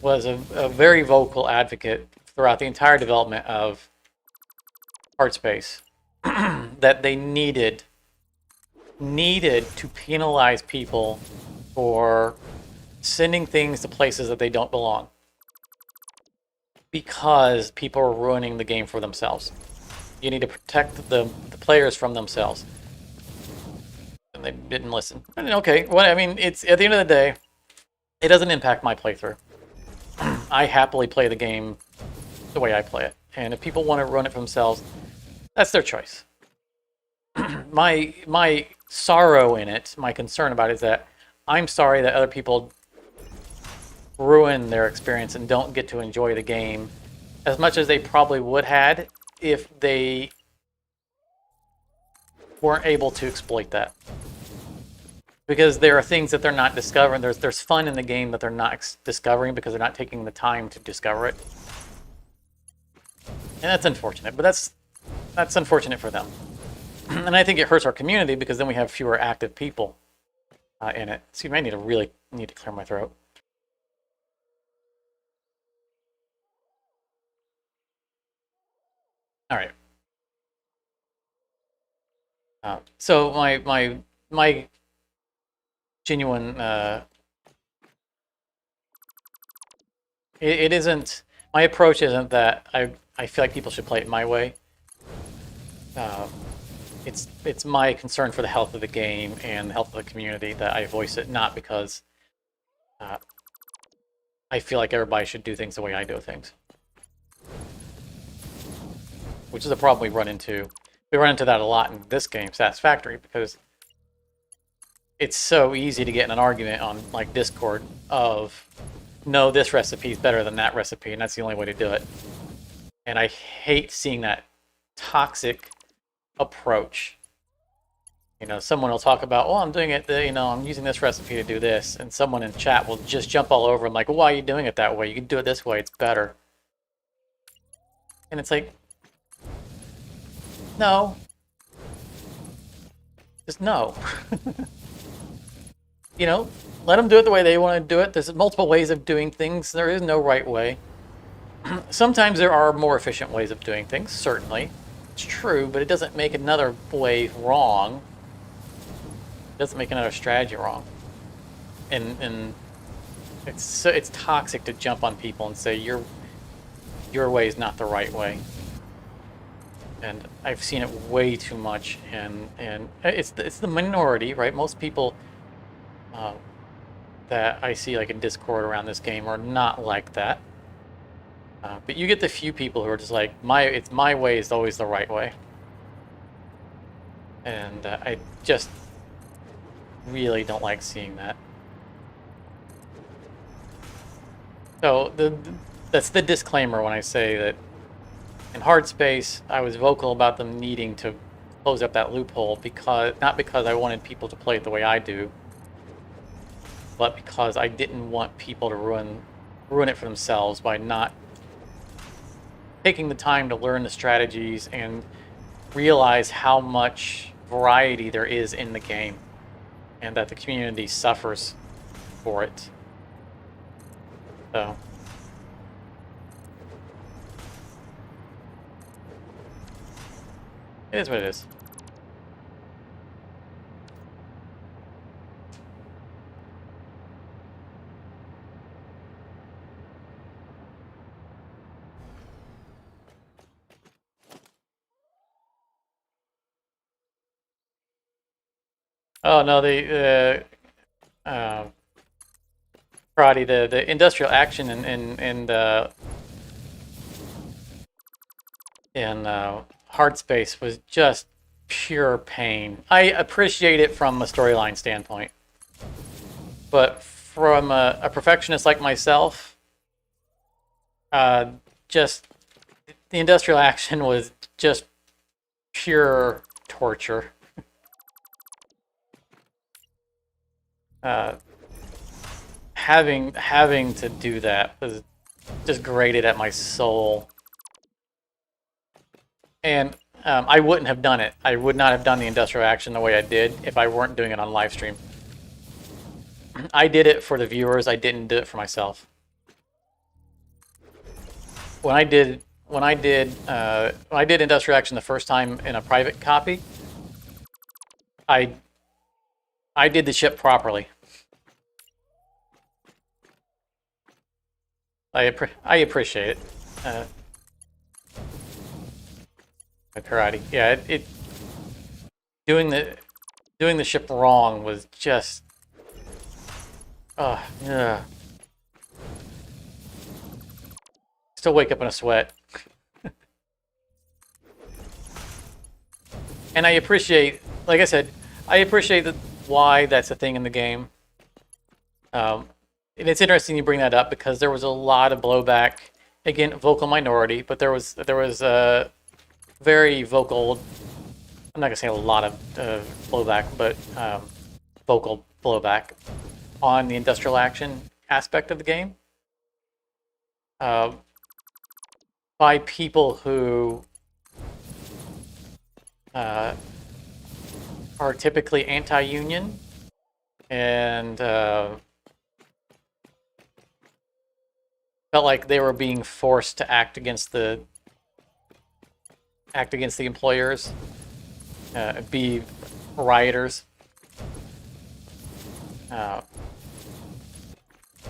was a very vocal advocate throughout the entire development of Hardspace that they needed to penalize people for sending things to places that they don't belong, because people are ruining the game for themselves. You need to protect the players from themselves. And they didn't listen. Okay, well, I mean, it's at the end of the day, it doesn't impact my playthrough. I happily play the game the way I play it. And if people want to run it for themselves, that's their choice. My sorrow in it, my concern about it, is that I'm sorry that other people ruin their experience and don't get to enjoy the game as much as they probably would had if they weren't able to exploit that. Because there are things that they're not discovering. There's fun in the game that they're not discovering because they're not taking the time to discover it. And that's unfortunate, but that's unfortunate for them. And I think it hurts our community because then we have fewer active people in it. Excuse me, I need to clear my throat. All right. So my genuine it isn't, my approach isn't that I feel like people should play it my way. It's my concern for the health of the game and the health of the community that I voice it, not because I feel like everybody should do things the way I do things. Which is a problem we run into. We run into that a lot in this game, Satisfactory, because it's so easy to get in an argument on, like, Discord of, no, this recipe is better than that recipe, and that's the only way to do it. And I hate seeing that toxic approach. You know, someone will talk about, oh, I'm doing it, you know, I'm using this recipe to do this, and someone in chat will just jump all over and like, well, why are you doing it that way? You can do it this way, it's better. And it's like, no. Just no. You know, let them do it the way they want to do it. There's multiple ways of doing things. There is no right way. Sometimes there are more efficient ways of doing things, certainly. It's true, but it doesn't make another way wrong. It doesn't make another strategy wrong. And it's toxic to jump on people and say your way is not the right way. And I've seen it way too much, and it's the minority, right? Most people that I see like in Discord around this game are not like that. But you get the few people who are just like, it's my way is always the right way. And I just really don't like seeing that. So that's the disclaimer when I say that in Hard Space, I was vocal about them needing to close up that loophole, not because I wanted people to play it the way I do, but because I didn't want people to ruin it for themselves by not taking the time to learn the strategies and realize how much variety there is in the game, and that the community suffers for it. So it is what it is. Oh no, karate, the industrial action in Hard Space was just pure pain. I appreciate it from a storyline standpoint, but from a perfectionist like myself, just the industrial action was just pure torture. Having to do that was just grated at my soul. And I wouldn't have done it. I would not have done the industrial action the way I did if I weren't doing it on Livestream. I did it for the viewers. I didn't do it for myself. When I did industrial action the first time in a private copy, I did the ship properly. I appreciate it. Karate, yeah. Doing the ship wrong was just, yeah. Still wake up in a sweat. And I appreciate, like I said, I appreciate why that's a thing in the game. And it's interesting you bring that up because there was a lot of blowback. Again, vocal minority, but there was a very vocal. I'm not gonna say a lot of blowback, but vocal blowback on the industrial action aspect of the game by people who are typically anti-union and felt like they were being forced to act against the employers, be rioters,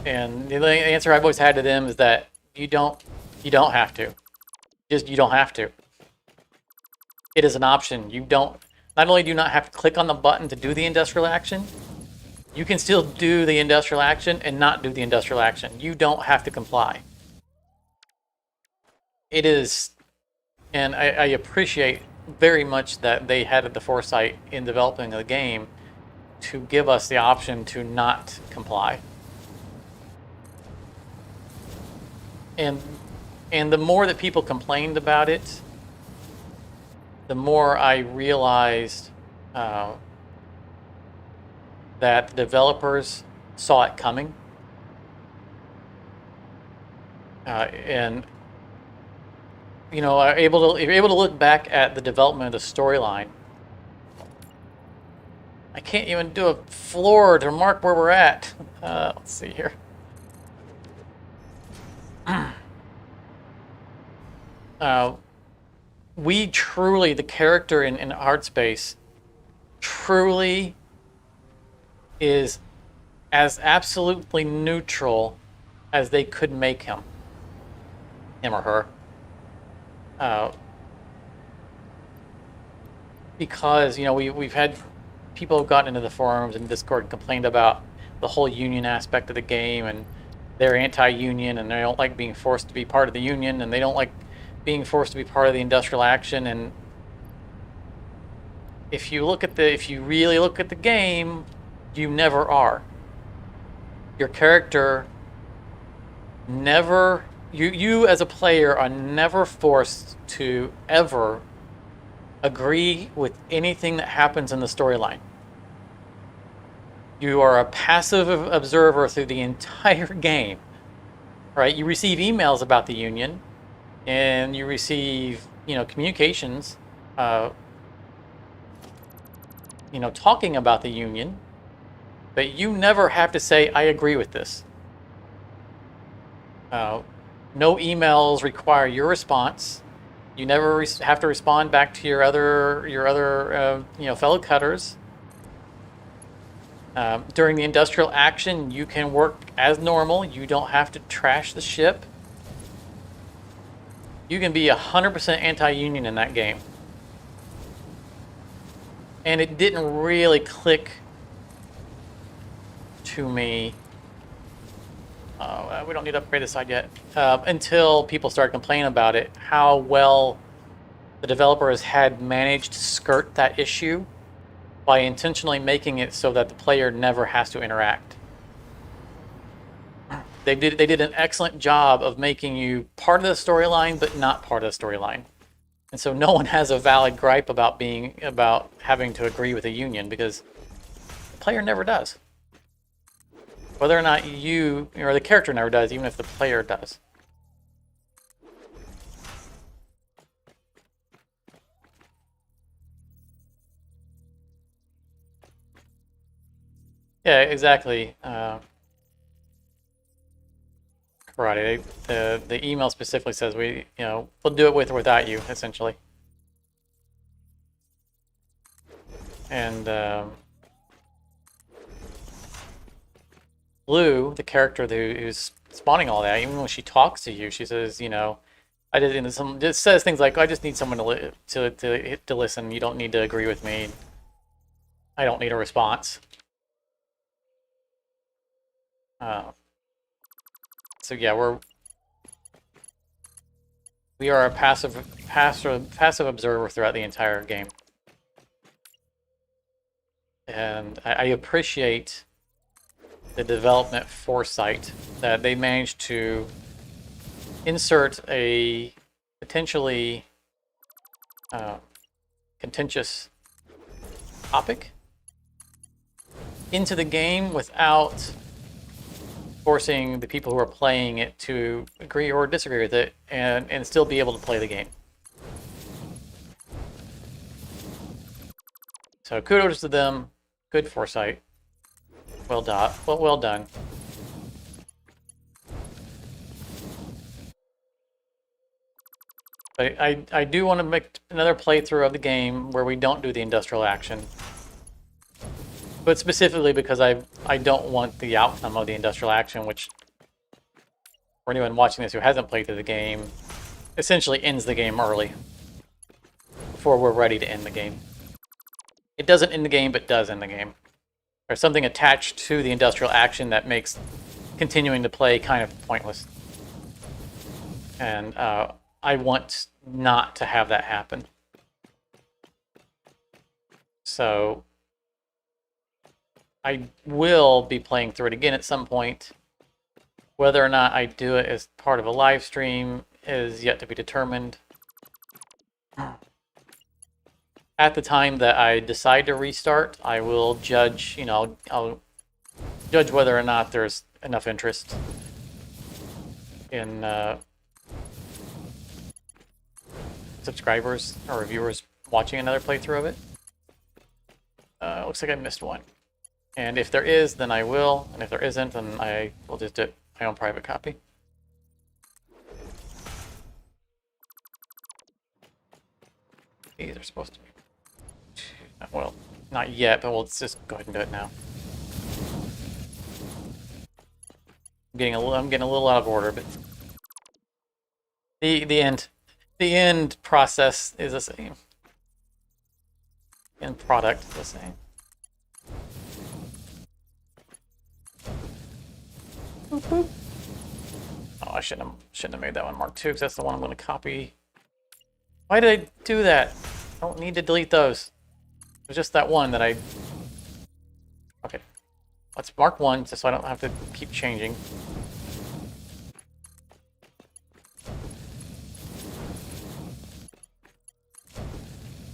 and the answer I've always had to them is that you don't have to. You don't have to. It is an option. You don't. Not only do you not have to click on the button to do the industrial action, you can still do the industrial action and not do the industrial action. You don't have to comply. It is, and I appreciate very much that they had the foresight in developing the game to give us the option to not comply. And the more that people complained about it, the more I realized that the developers saw it coming. And you know, you're able to look back at the development of the storyline. I can't even do a floor to mark where we're at. Let's see here. We truly, the character in Art Space, truly is as absolutely neutral as they could make him or her. Because, you know, we've had people have gotten into the forums and Discord and complained about the whole union aspect of the game, and they're anti-union and they don't like being forced to be part of the union, and they don't like being forced to be part of the industrial action. And if you really look at the game, you never are. Your character never, you as a player are never forced to ever agree with anything that happens in the storyline. You are a passive observer through the entire game, right? You receive emails about the union, and you receive, you know, communications, you know, talking about the union, but you never have to say, I agree with this. No emails require your response. You never have to respond back to your other you know, fellow cutters. During the industrial action, you can work as normal. You don't have to trash the ship. You can be 100% anti-union in that game. And it didn't really click to me. We don't need to upgrade this side yet. Until people started complaining about it, how well the developers had managed to skirt that issue by intentionally making it so that the player never has to interact. They did an excellent job of making you part of the storyline, but not part of the storyline. And so no one has a valid gripe about having to agree with a union, because the player never does. Whether or not you, or the character never does, even if the player does. Yeah, exactly. Karate. The email specifically says we'll do it with or without you, essentially. And Blue, the character who's spawning all that, even when she talks to you, she says, you know, just says things like, I just need someone to listen. You don't need to agree with me. I don't need a response. So yeah, we are a passive observer throughout the entire game, and I appreciate the development foresight that they managed to insert a potentially contentious topic into the game without forcing the people who are playing it to agree or disagree with it, and still be able to play the game. So kudos to them. Good foresight. Well done. Well done. But I do want to make another playthrough of the game where we don't do the industrial action. But specifically because I don't want the outcome of the industrial action, which, for anyone watching this who hasn't played through the game, essentially ends the game early, before we're ready to end the game. It doesn't end the game, but does end the game. There's something attached to the industrial action that makes continuing to play kind of pointless. And I want not to have that happen. So I will be playing through it again at some point. Whether or not I do it as part of a live stream is yet to be determined. at the time that I decide to restart, I will judge, you know, I'll judge whether or not there's enough interest in subscribers or viewers watching another playthrough of it. Looks like I missed one. And if there is, then I will. And if there isn't, then I will just do my own private copy. These are supposed to be... Well, not yet, but we'll just go ahead and do it now. I'm getting a little out of order, but the end process is the same. End product is the same. Boop, boop. Oh, I shouldn't have made that one Mark II, because that's the one I'm going to copy. Why did I do that? I don't need to delete those. It was just that one that I... Okay. Let's mark 1, just so I don't have to keep changing.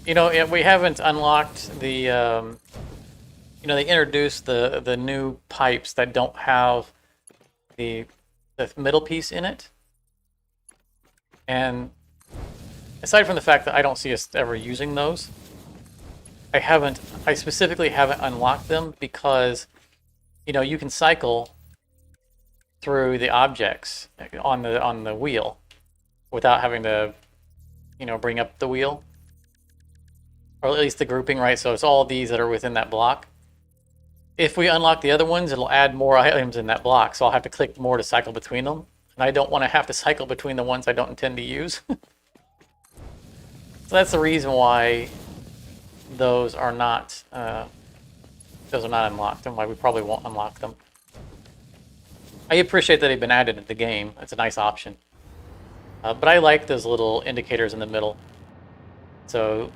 You know, we haven't unlocked the... you know, they introduced the new pipes that don't have the middle piece in it. And aside from the fact that I don't see us ever using those, I specifically haven't unlocked them because, you know, you can cycle through the objects on the wheel without having to, you know, bring up the wheel. Or at least the grouping, right? So it's all these that are within that block. If we unlock the other ones, it'll add more items in that block, so I'll have to click more to cycle between them. And I don't want to have to cycle between the ones I don't intend to use. So that's the reason why those are not unlocked, and why we probably won't unlock them. I appreciate that they've been added into the game. It's a nice option. But I like those little indicators in the middle. So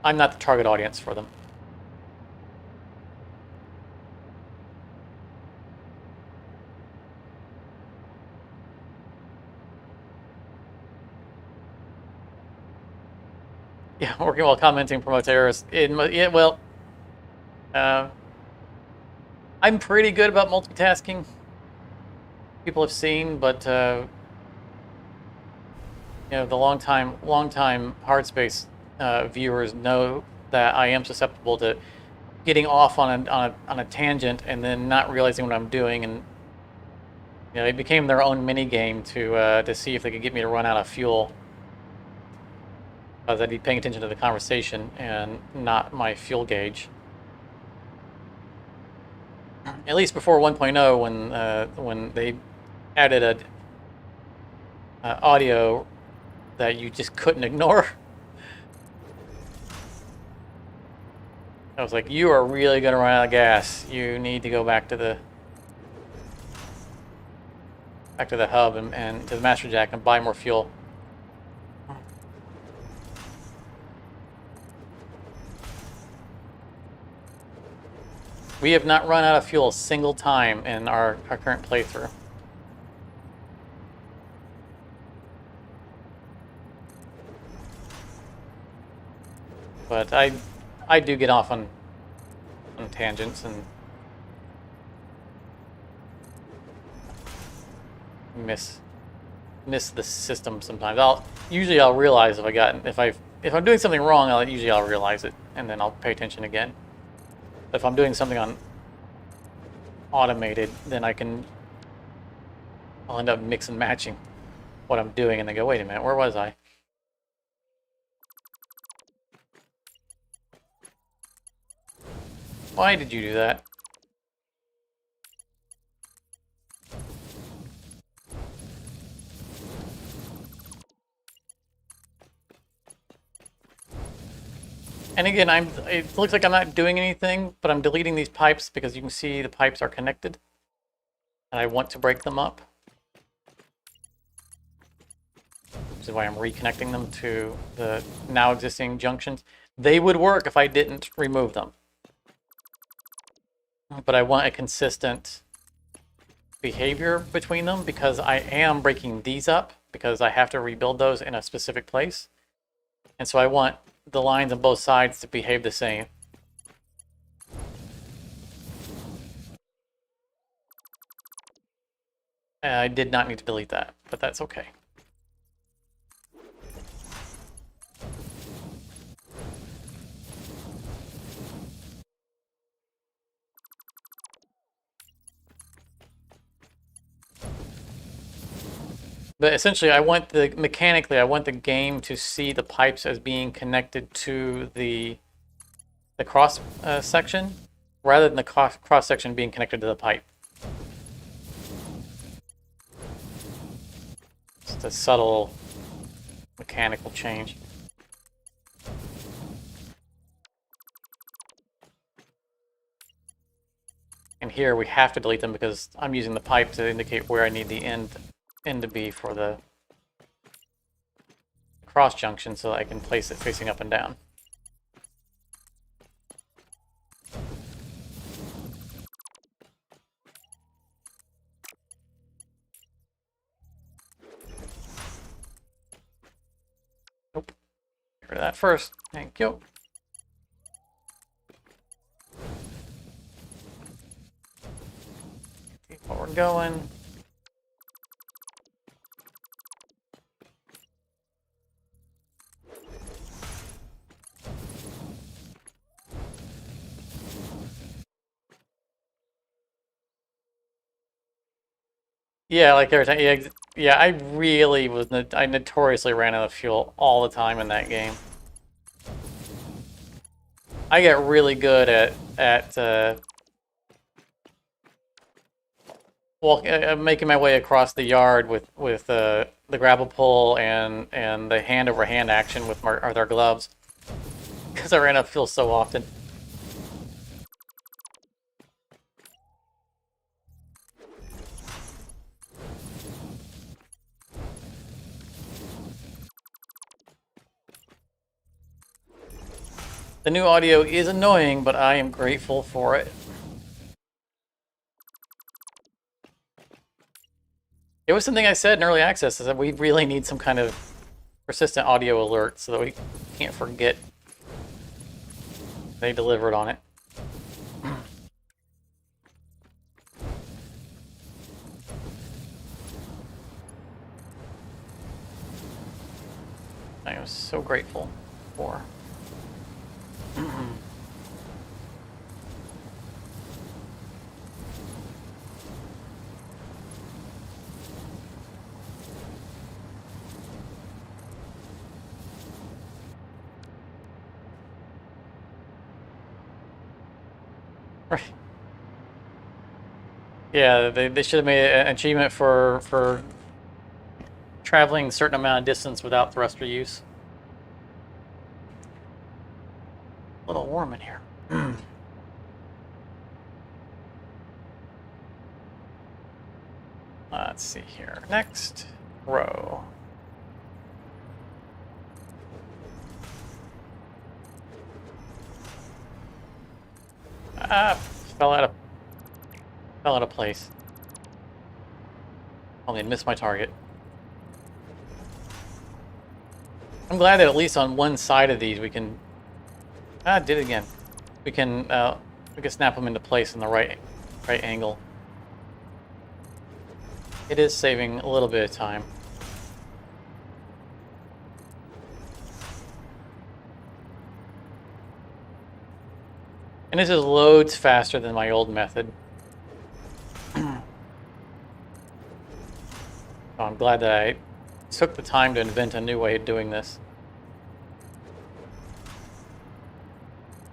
I'm not the target audience for them. Yeah, working while commenting promotes errors. Yeah, well, I'm pretty good about multitasking. People have seen, but you know, the long-time Hardspace viewers know that I am susceptible to getting off on a tangent and then not realizing what I'm doing, and you know, it became their own mini game to see if they could get me to run out of fuel. Because I'd be paying attention to the conversation and not my fuel gauge. At least before 1.0, when they added a audio that you just couldn't ignore. I was like, you are really going to run out of gas. You need to go back to the hub and to the master jack and buy more fuel. We have not run out of fuel a single time in our current playthrough. But I do get off on tangents and miss the system sometimes. Usually I'll realize if I'm doing something wrong, I'll realize it, and then I'll pay attention again. If I'm doing something on automated, then I'll end up mix and matching what I'm doing and then go, wait a minute, where was I? Why did you do that? And again, it looks like I'm not doing anything, but I'm deleting these pipes because you can see the pipes are connected. And I want to break them up. Which is why I'm reconnecting them to the now existing junctions. They would work if I didn't remove them. But I want a consistent behavior between them because I am breaking these up because I have to rebuild those in a specific place. And so I want the lines on both sides to behave the same. I did not need to delete that, but that's okay. But essentially, mechanically, I want the game to see the pipes as being connected to the cross section, rather than the cross section being connected to the pipe. Just a subtle mechanical change. And here we have to delete them because I'm using the pipe to indicate where I need the end to be for the cross junction so that I can place it facing up and down. Nope. Get rid of that first. Thank you. Keep where we're going. Yeah, like every time. Yeah, I really was. I notoriously ran out of fuel all the time in that game. I get really good at making my way across the yard with the grapple pull and the hand over hand action with our gloves, because I ran out of fuel so often. The new audio is annoying, but I am grateful for it. It was something I said in early access, is that we really need some kind of persistent audio alert so that we can't forget they delivered on it. I am so grateful for. Right. Yeah, they should have made an achievement for traveling a certain amount of distance without thruster use. A little warm in here. Let's see here. Next row. Ah, fell out of place. Only missed my target. I'm glad that at least on one side of these we can. Did it again. We can snap them into place in the right angle. It is saving a little bit of time. And this is loads faster than my old method. So I'm glad that I took the time to invent a new way of doing this.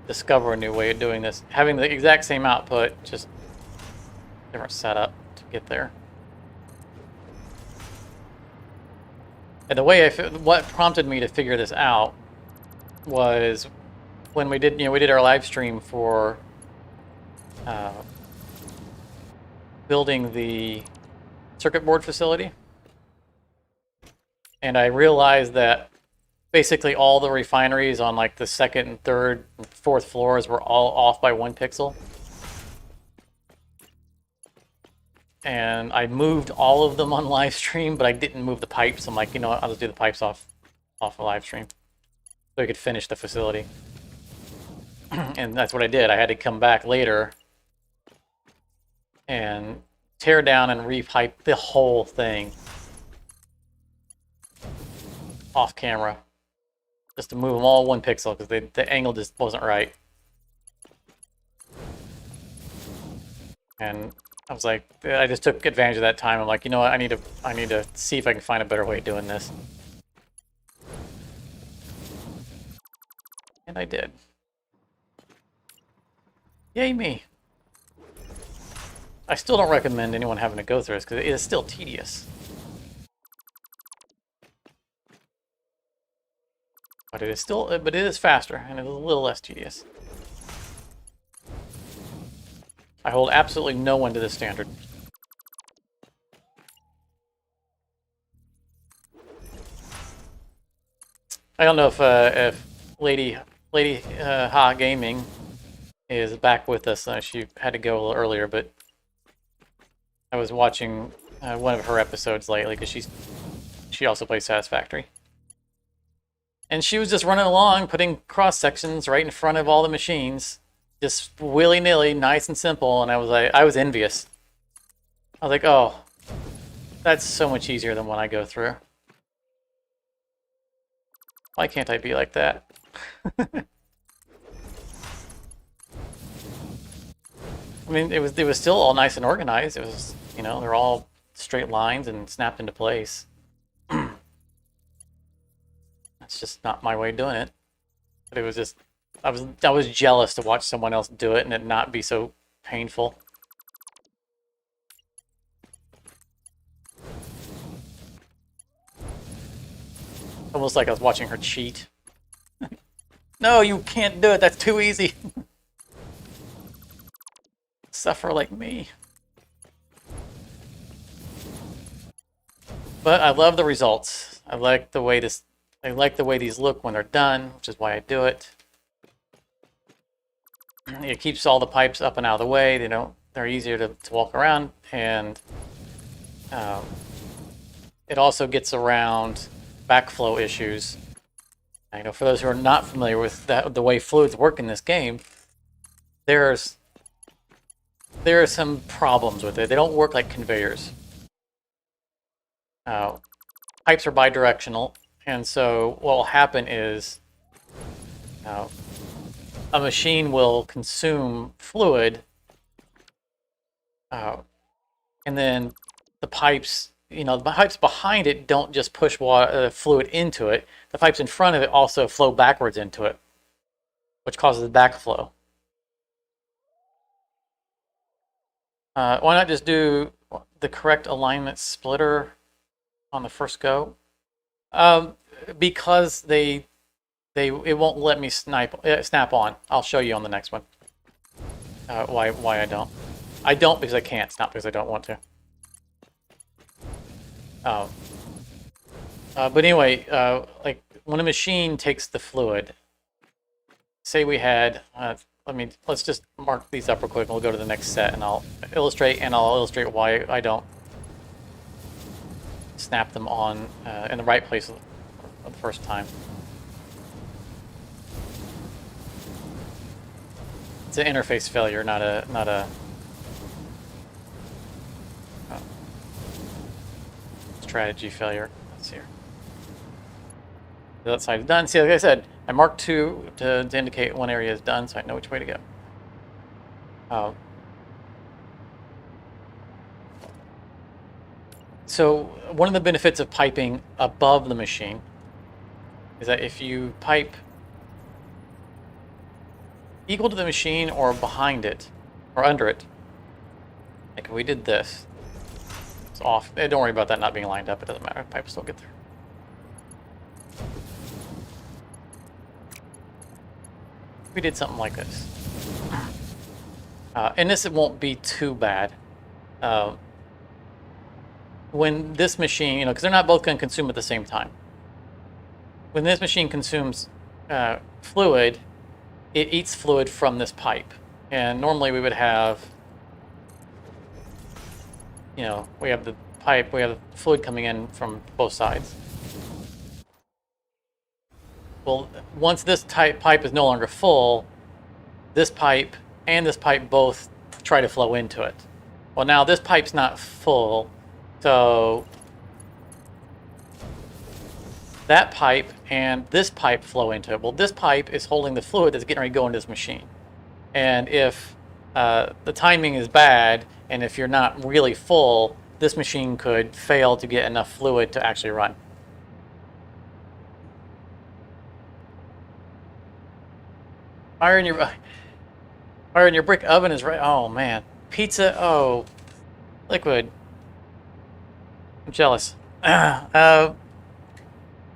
Discover a new way of doing this. Having the exact same output, just different setup to get there. And the way what prompted me to figure this out was when we did our live stream for building the circuit board facility, and I realized that basically all the refineries on like the second and third and fourth floors were all off by 1 pixel. And I moved all of them on live stream, but I didn't move the pipes. I'm like, you know what, I'll just do the pipes off of live stream. so we could finish the facility. And that's what I did. I had to come back later and tear down and repipe the whole thing off camera, just to move them all 1 pixel because the angle just wasn't right. And I was like, I just took advantage of that time. I'm like, you know what? I need to see if I can find a better way of doing this. And I did. Yay me. I still don't recommend anyone having to go through this because it is still tedious. But it is faster and it is a little less tedious. I hold absolutely no one to this standard. I don't know if Lady Ha Gaming is back with us. She had to go a little earlier, but I was watching one of her episodes lately because she also plays Satisfactory. And she was just running along, putting cross sections right in front of all the machines, just willy-nilly, nice and simple. And I was envious. I was like, oh, that's so much easier than what I go through. Why can't I be like that? I mean, it was still all nice and organized. It was, you know, they're all straight lines and snapped into place. That's just not my way of doing it. But it was just, I was jealous to watch someone else do it and it not be so painful. Almost like I was watching her cheat. No, you can't do it. That's too easy. Suffer like me. But I love the results. I like the way these look when they're done, which is why I do it. It keeps all the pipes up and out of the way. They're easier to walk around, and it also gets around backflow issues. I know for those who are not familiar with the way fluids work in this game, there are some problems with it. They don't work like conveyors. Pipes are bidirectional, and so what will happen is a machine will consume fluid, and then the pipes, the pipes behind it don't just push fluid into it. The pipes in front of it also flow backwards into it, which causes backflow. Why not just do the correct alignment splitter on the first go? Because it won't let me snap on. I'll show you on the next one why I don't. I don't because I can't. It's not because I don't want to. But anyway, like when a machine takes the fluid, say we had, let's just mark these up real quick and we'll go to the next set and I'll illustrate why I don't snap them on in the right place the first time. It's an interface failure, not a strategy failure. Let's see here. The other side is done. See, like I said, I marked 2 to indicate one area is done, so I know which way to go. So one of the benefits of piping above the machine is that if you pipe equal to the machine or behind it or under it, like if we did this, it's off. Don't worry about that not being lined up. It doesn't matter. The pipe will still get there. We did something like this. And this, it won't be too bad. When this machine, because they're not both going to consume at the same time. When this machine consumes fluid, it eats fluid from this pipe. And normally we would have, we have the pipe, we have fluid coming in from both sides. Well, once this pipe is no longer full, this pipe and this pipe both try to flow into it. Well, now this pipe's not full, so that pipe and this pipe flow into it. Well, this pipe is holding the fluid that's getting ready to go into this machine. And if the timing is bad, and if you're not really full, this machine could fail to get enough fluid to actually run. Fire in your brick oven is right. Oh man, pizza. Oh, liquid. I'm jealous.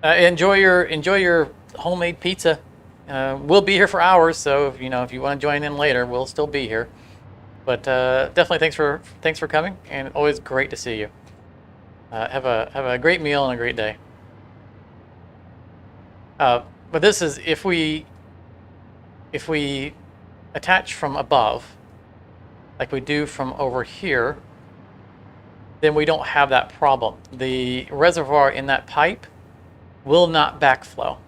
Enjoy your homemade pizza. We'll be here for hours, so if you want to join in later, we'll still be here. But definitely thanks for coming, and always great to see you. Have a great meal and a great day. But this is if we attach from above, like we do from over here, then we don't have that problem. The reservoir in that pipe will not backflow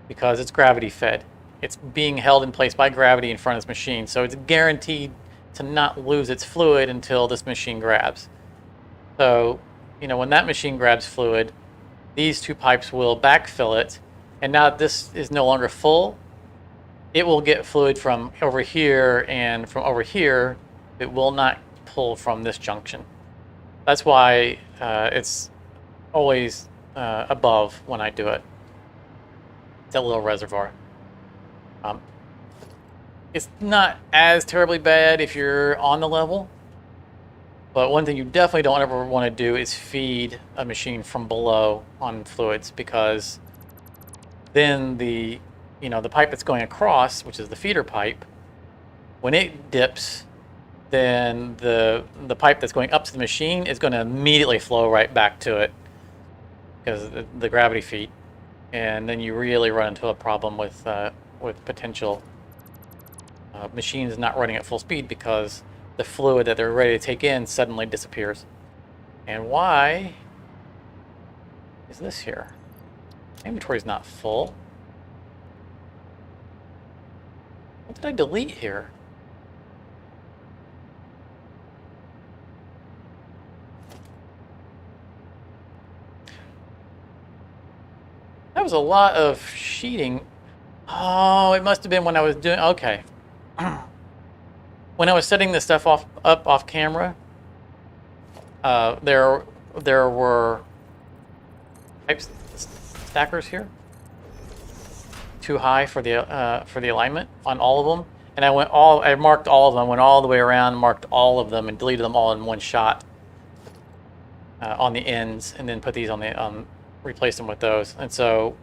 because it's gravity fed. It's being held in place by gravity in front of this machine, so it's guaranteed to not lose its fluid until this machine grabs. So, when that machine grabs fluid, these two pipes will backfill it, and now that this is no longer full, it will get fluid from over here, and from over here, it will not pull from this junction. That's why it's always above when I do it. That little reservoir. It's not as terribly bad if you're on the level, but one thing you definitely don't ever want to do is feed a machine from below on fluids, because then the pipe that's going across, which is the feeder pipe, when it dips, then the pipe that's going up to the machine is going to immediately flow right back to it because of the gravity feed, and then you really run into a problem with potential machines not running at full speed because the fluid that they're ready to take in suddenly disappears. And why is this here? Inventory's not full. What did I delete here? That was a lot of sheeting. Oh, it must have been when I was doing, okay. When I was setting this stuff up off camera, there were pipe stackers here, too high for the alignment on all of them, and I marked all of them, went all the way around, marked all of them, and deleted them all in one shot on the ends, and then put these replaced them with those, and so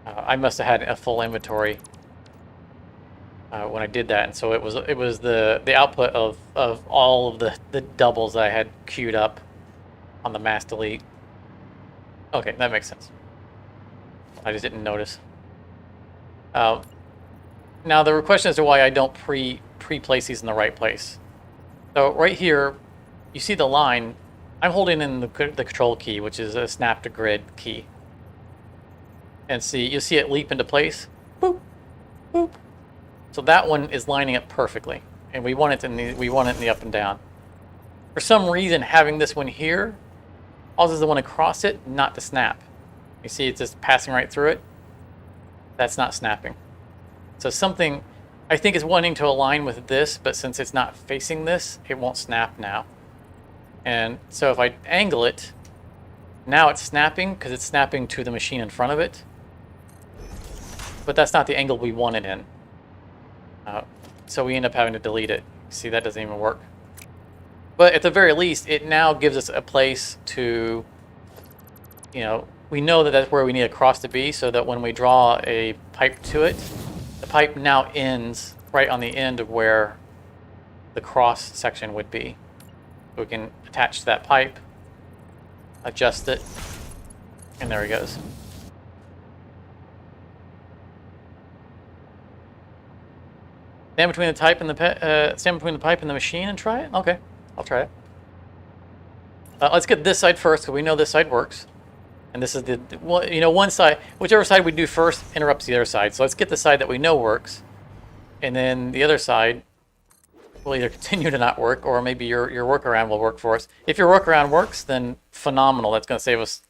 I must have had a full inventory when I did that, and so it was the output of all of the doubles I had queued up on the mass delete. Okay, that makes sense. I just didn't notice. Now the question as to why I don't pre-place these in the right place. So right here, you see the line. I'm holding in the control key, which is a snap to grid key. And you'll see it leap into place. Boop, boop. So that one is lining up perfectly, and we want it in the up and down. For some reason, having this one here causes the one across it not to snap. You see, it's just passing right through it. That's not snapping. So something I think is wanting to align with this, but since it's not facing this, it won't snap now. And so if I angle it, now it's snapping because it's snapping to the machine in front of it. But that's not the angle we want it in. So we end up having to delete it. See, that doesn't even work. But at the very least, it now gives us a place to, we know that that's where we need a cross to be, so that when we draw a pipe to it, the pipe now ends right on the end of where the cross section would be. We can attach to that pipe, adjust it, and there he goes. Stand between the pipe and the machine and try it? Okay, I'll try it. Let's get this side first, because we know this side works. And this is the one side, whichever side we do first interrupts the other side. So let's get the side that we know works, and then the other side will either continue to not work, or maybe your workaround will work for us. If your workaround works, then phenomenal. That's going to save us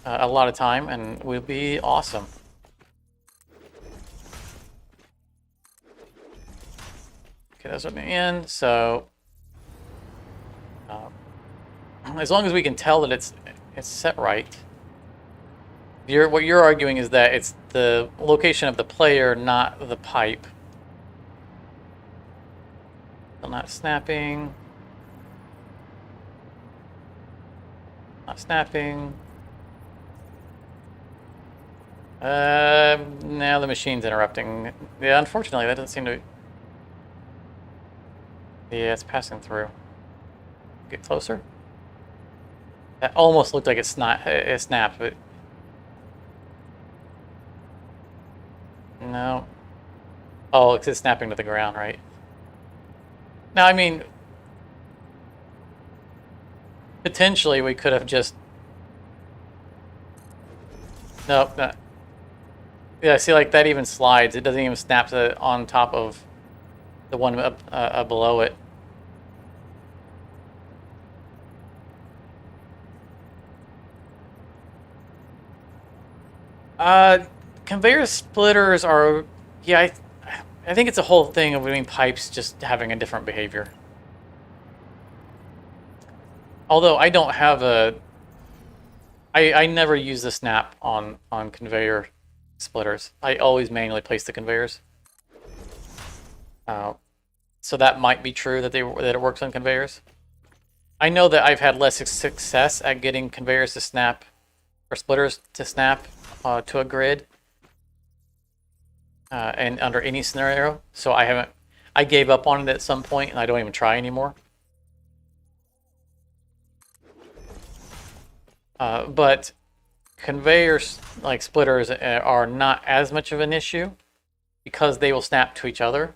a lot of time, and we'll be awesome. Okay, that's what I'm in. So as long as we can tell that it's set right. What you're arguing is that it's the location of the player, not the pipe. Still not snapping. Not snapping. Now the machine's interrupting. Yeah, unfortunately, that doesn't seem to... Yeah, it's passing through. Get closer. That almost looked like it snapped, but... No. Oh, it's snapping to the ground, right? Now, I mean... Potentially, we could have just... Nope, not... Yeah, see, like, that even slides. It doesn't even snap on top of the one below it. Conveyor splitters are... Yeah, I think it's a whole thing of between pipes just having a different behavior. Although I don't have a... I never use the snap on conveyor splitters. I always manually place the conveyors. So that might be true that it works on conveyors. I know that I've had less success at getting conveyors to snap, or splitters to snap to a grid, and under any scenario. So I gave up on it at some point, and I don't even try anymore. But conveyors, like splitters, are not as much of an issue because they will snap to each other.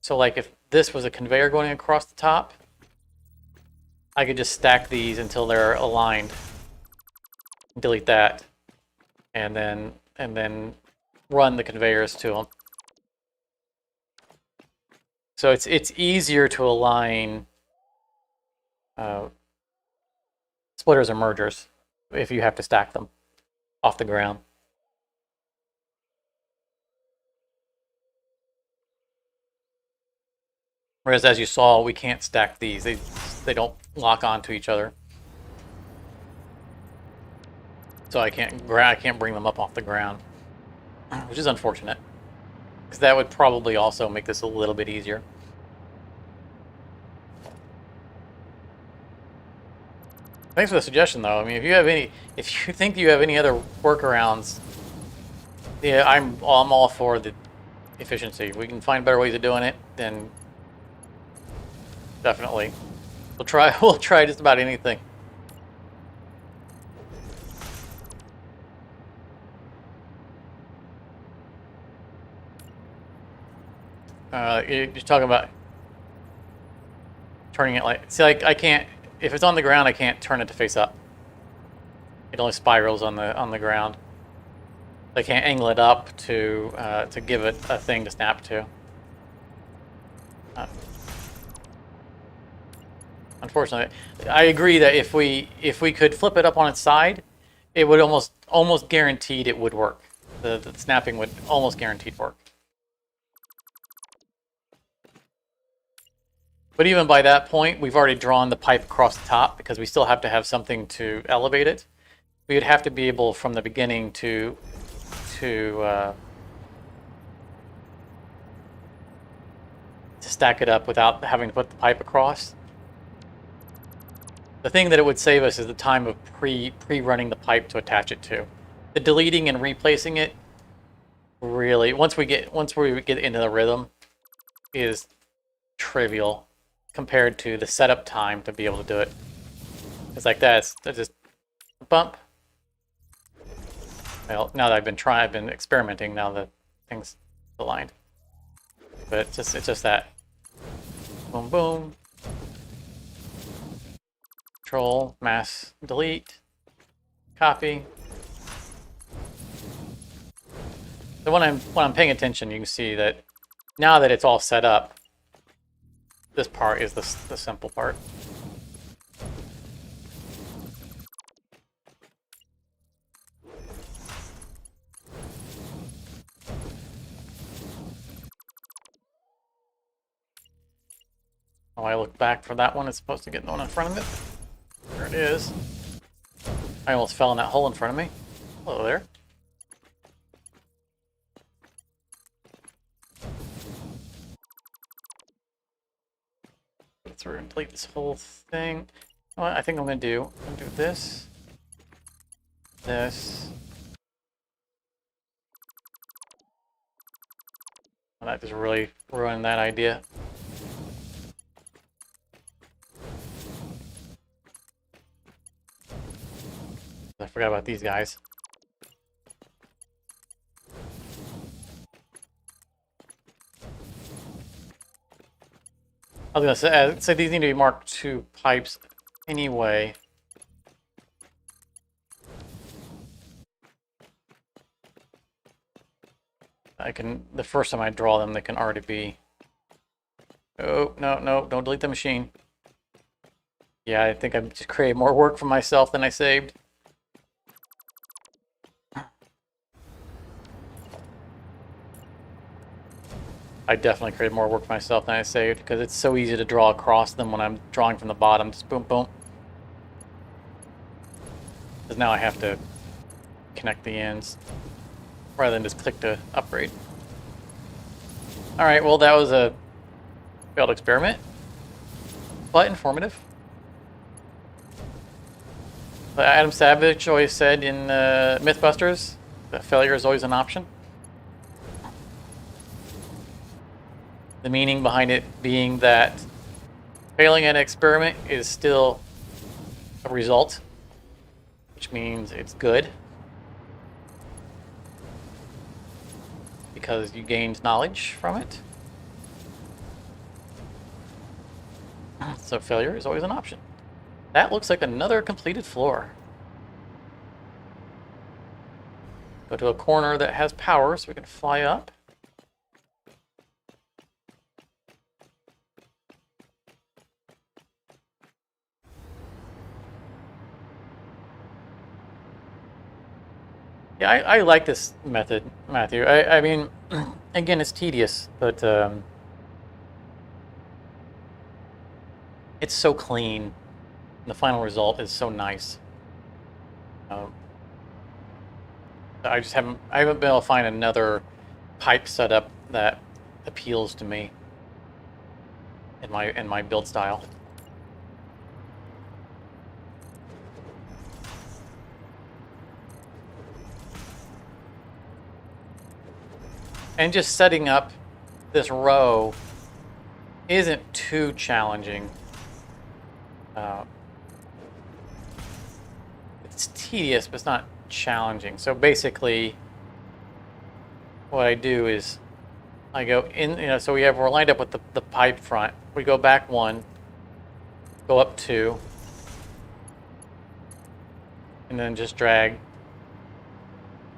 So like if this was a conveyor going across the top, I could just stack these until they're aligned, delete that, and then run the conveyors to them. So it's easier to align splitters or mergers if you have to stack them off the ground. Whereas, as you saw, we can't stack these. They don't lock onto each other. So I can't bring them up off the ground, which is unfortunate, because that would probably also make this a little bit easier. Thanks for the suggestion, though. I mean, if you think you have any other workarounds, yeah, I'm all for the efficiency. We can find better ways of doing it, then definitely we'll try just about anything. You're talking about turning it like... See, like I can't... If it's on the ground, I can't turn it to face up. It only spirals on the ground. I can't angle it up to give it a thing to snap to. Unfortunately, I agree that if we could flip it up on its side, it would almost guaranteed it would work. The snapping would almost guaranteed work. But even by that point, we've already drawn the pipe across the top because we still have to have something to elevate it. We would have to be able from the beginning to stack it up without having to put the pipe across. The thing that it would save us is the time of pre-running the pipe to attach it to. The deleting and replacing it, really, once we get into the rhythm, is trivial compared to the setup time to be able to do it. It's like that. It's just bump. Well, now that I've been experimenting. Now that things aligned, but it's just that. Boom, boom. Control, mass, delete. Copy. So when I'm paying attention, you can see that now that it's all set up, this part is the simple part. Oh, I look back for that one. It's supposed to get the one in front of it. There it is. I almost fell in that hole in front of me. Hello there. Go through and delete this whole thing. What I think I'm going to do, this, this. Well, that just really ruined that idea. I forgot about these guys. I was going to say these need to be marked to pipes anyway. The first time I draw them, they can already be... Oh, no, don't delete the machine. Yeah, I think I've just created more work for myself than I saved. I definitely created more work for myself than I saved, because it's so easy to draw across them when I'm drawing from the bottom. Just boom, boom. Because now I have to connect the ends, rather than just click to upgrade. Alright, well that was a failed experiment, but informative. But Adam Savage always said in Mythbusters that failure is always an option. The meaning behind it being that failing an experiment is still a result, which means it's good because you gained knowledge from it. So failure is always an option. That looks like another completed floor. Go to a corner that has power so we can fly up. Yeah, I like this method, Matthew. I mean, again, it's tedious, but it's so clean. And the final result is so nice. I haven't been able to find another pipe setup that appeals to me in my build style. And just setting up this row isn't too challenging. It's tedious, but it's not challenging. So basically, what I do is I go in, so we're lined up with the pipe front. We go back one, go up two, and then just drag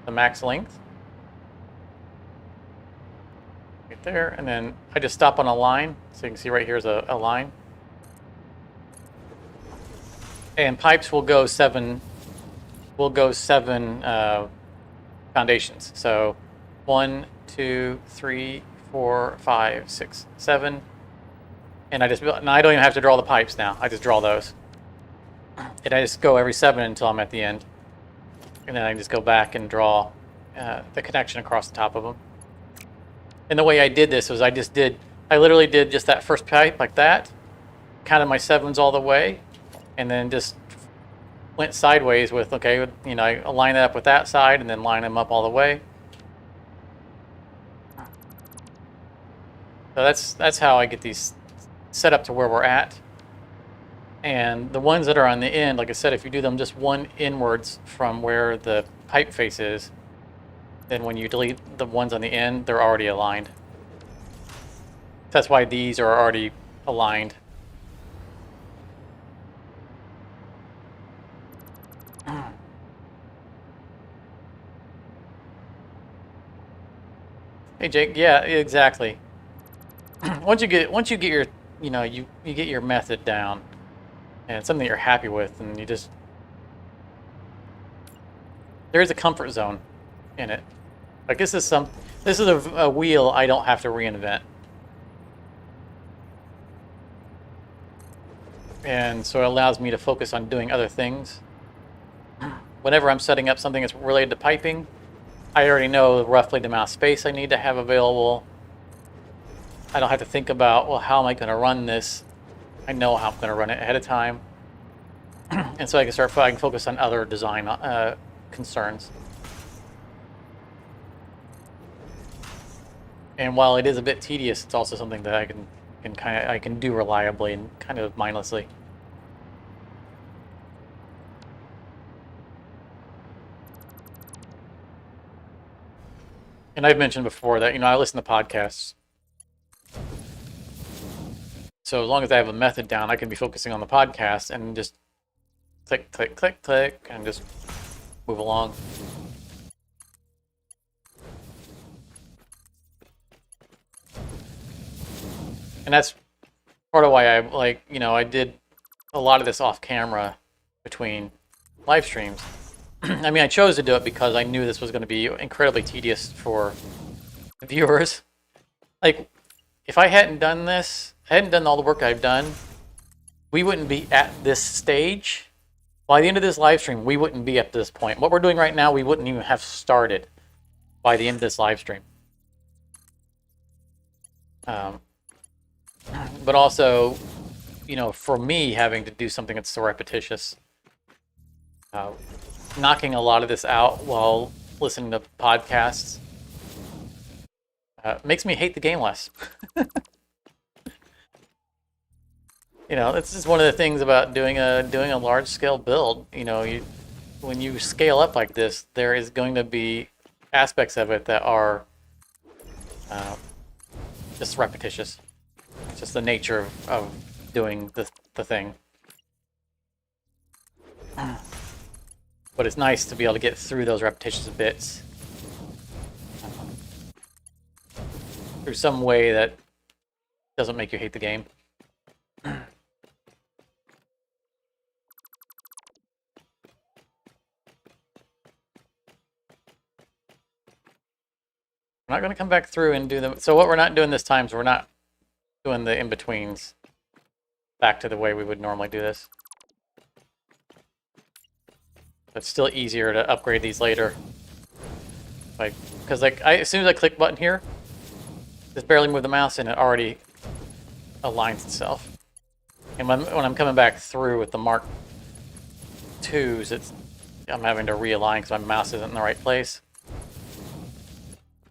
the max length. Right there, and then I just stop on a line, so you can see right here is a line. And pipes will go seven foundations. So 1, 2, 3, 4, 5, 6, 7. And I don't even have to draw the pipes now. I just draw those. And I just go every 7 until I'm at the end. And then I just go back and draw the connection across the top of them. And the way I did this was I literally did just that first pipe like that, counted my 7s all the way, and then just went sideways with, okay, I line it up with that side and then line them up all the way. So that's how I get these set up to where we're at. And the ones that are on the end, like I said, if you do them just one inwards from where the pipe face is, then when you delete the ones on the end, they're already aligned. That's why these are already aligned. Hey Jake, yeah, exactly. Once you get your, you get your method down, and it's something that you're happy with, and you just, there is a comfort zone in it. Like this is a wheel I don't have to reinvent. And so it allows me to focus on doing other things. Whenever I'm setting up something that's related to piping, I already know roughly the amount of space I need to have available. I don't have to think about, well, how am I going to run this? I know how I'm going to run it ahead of time. And so I can focus on other design concerns. And while it is a bit tedious, it's also something that I can do reliably and kind of mindlessly. And I've mentioned before that, I listen to podcasts. So as long as I have a method down, I can be focusing on the podcast and just click, click, click, click, and just move along. And that's part of why I did a lot of this off camera between live streams. I mean, I chose to do it because I knew this was going to be incredibly tedious for viewers. Like, if I hadn't done this, I hadn't done all the work I've done, we wouldn't be at this stage. By the end of this live stream, we wouldn't be up to this point. What we're doing right now, we wouldn't even have started by the end of this live stream. But also, for me, having to do something that's so repetitious, knocking a lot of this out while listening to podcasts makes me hate the game less. It's just one of the things about doing a large scale build. When you scale up like this, there is going to be aspects of it that are just repetitious. It's just the nature of doing the thing. But it's nice to be able to get through those repetitious bits through some way that doesn't make you hate the game. I'm not going to come back through and do them. So what we're not doing this time is we're not doing the in-betweens back to the way we would normally do this. It's still easier to upgrade these later. Because as soon as I click button here, just barely move the mouse and it already aligns itself. And when I'm coming back through with the Mark IIs, I'm having to realign because my mouse isn't in the right place.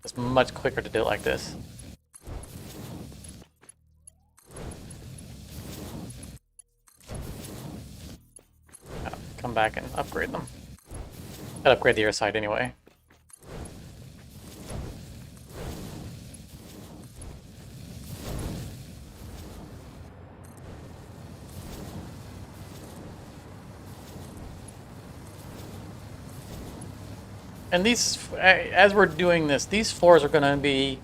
It's much quicker to do it like this. Come back and upgrade them. I'd upgrade the other side anyway. And as we're doing this, these floors are going to be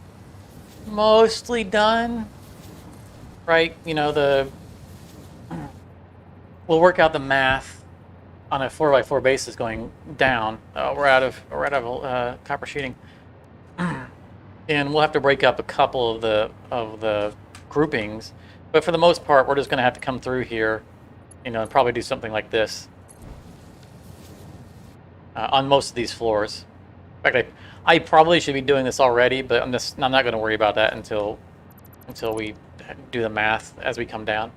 mostly done, right? We'll work out the math on a 4x4 basis going down. We're out of copper sheeting, and we'll have to break up a couple of the groupings. But for the most part, we're just going to have to come through here, and probably do something like this. On most of these floors. In fact, I probably should be doing this already, but I'm not going to worry about that until we do the math as we come down.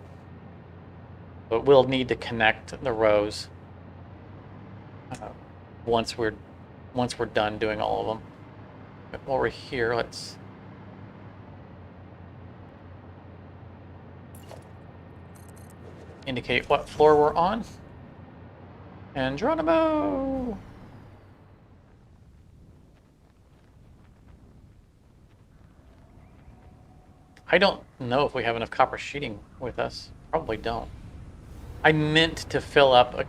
But we'll need to connect the rows once we're done doing all of them. But while we're here, let's indicate what floor we're on. And Geronimo! I don't know if we have enough copper sheeting with us. Probably don't. I meant to fill up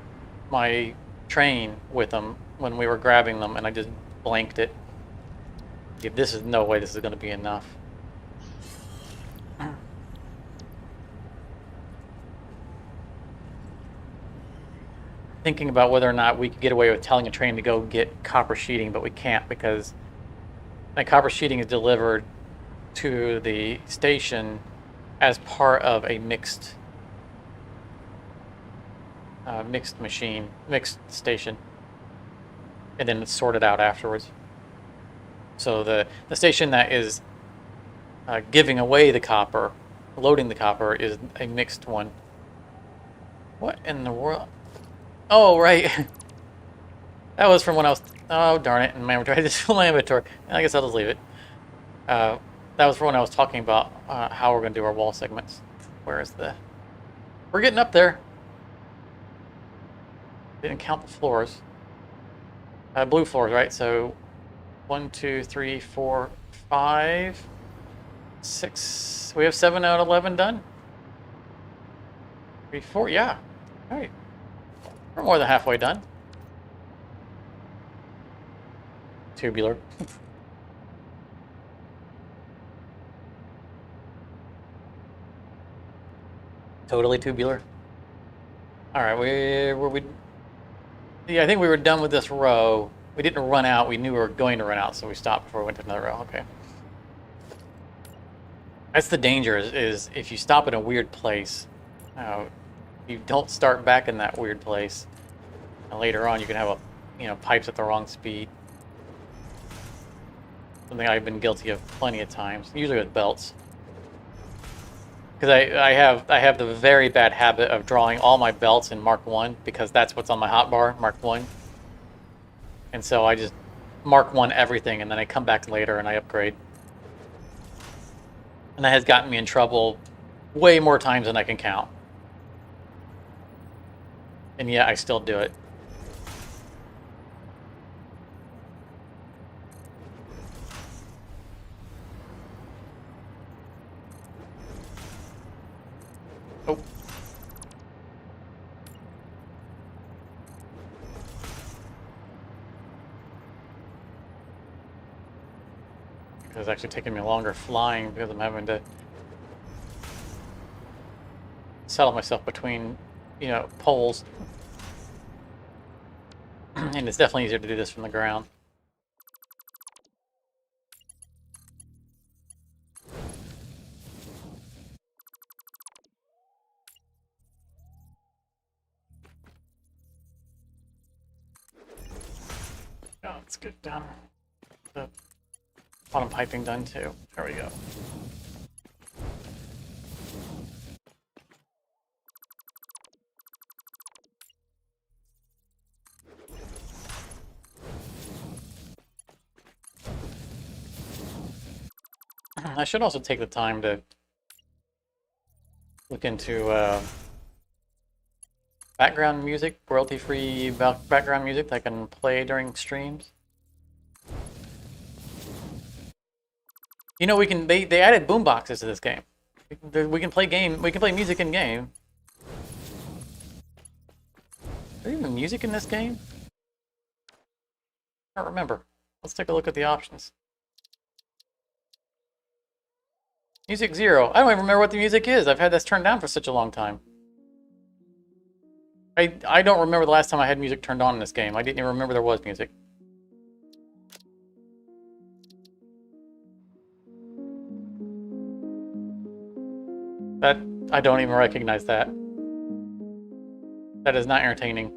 my train with them when we were grabbing them, and I just blanked it. Yeah, this is no way this is going to be enough. Thinking about whether or not we could get away with telling a train to go get copper sheeting, but we can't because that copper sheeting is delivered to the station as part of a mixed station, and then it's sorted out afterwards. So the station that is giving away the copper, loading the copper, is a mixed one. What in the world? Oh, right. That was from when I was... Oh, darn it. In my inventory. I just filled my inventory. I guess I'll just leave it. That was from when I was talking about how we're going to do our wall segments. Where is the... We're getting up there. Didn't count the floors. Blue floors, right? So 1, 2, 3, 4, 5, 6. We have 7 out of 11 done. 3, 4. Yeah. All right. We're more than halfway done. Tubular. Totally tubular. All right, yeah, I think we were done with this row. We didn't run out. We knew we were going to run out, so we stopped before we went to another row. Okay. That's the danger, is if you stop in a weird place, you don't start back in that weird place. And later on, you can have pipes at the wrong speed. Something I've been guilty of plenty of times, usually with belts. Because I have the very bad habit of drawing all my belts in Mark 1 because that's what's on my hotbar, Mark 1. And so I just Mark 1 everything, and then I come back later and I upgrade. And that has gotten me in trouble way more times than I can count. And yet I still do it. Oh. It's actually taking me longer flying because I'm having to settle myself between, poles. And it's definitely easier to do this from the ground. Oh, let's get done. The bottom piping done too. There we go. I should also take the time to look into background music, royalty-free background music that I can play during streams. We can. They added boomboxes to this game. We can play music in game. Is there even music in this game? I don't remember. Let's take a look at the options. Music 0. I don't even remember what the music is. I've had this turned down for such a long time. I don't remember the last time I had music turned on in this game. I didn't even remember there was music. I don't even recognize that. That is not entertaining.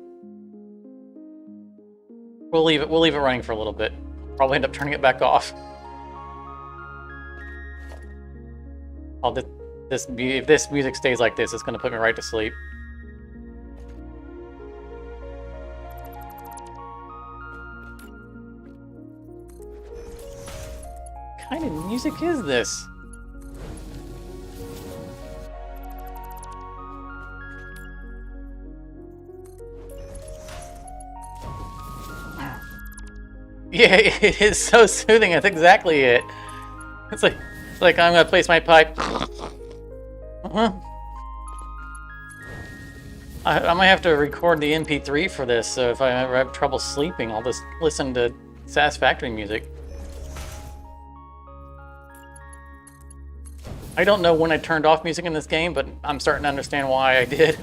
We'll leave it running for a little bit. Probably end up turning it back off. If this music stays like this, it's going to put me right to sleep. What kind of music is this? Yeah, it is so soothing. That's exactly it. It's like I'm gonna place my pipe. I might have to record the MP3 for this, so if I ever have trouble sleeping, I'll just listen to Satisfactory music. I don't know when I turned off music in this game, but I'm starting to understand why I did.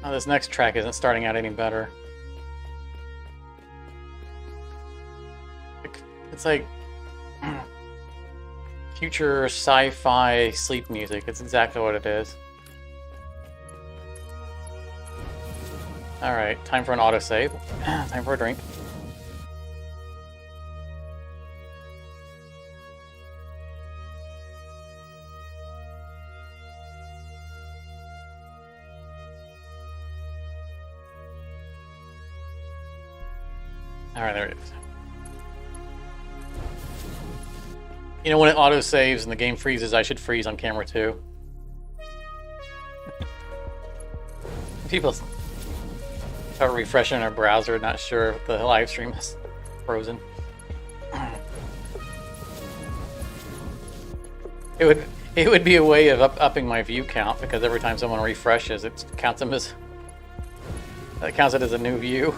Oh, this next track isn't starting out any better. It's like future sci-fi sleep music. It's exactly what it is. Alright, time for an autosave. Time for a drink. Alright, there it is. You know, when it autosaves and the game freezes, I should freeze on camera too. People start refreshing our browser, not sure if the live stream is frozen. It would be a way of upping my view count, because every time someone refreshes, it counts them as it as a new view.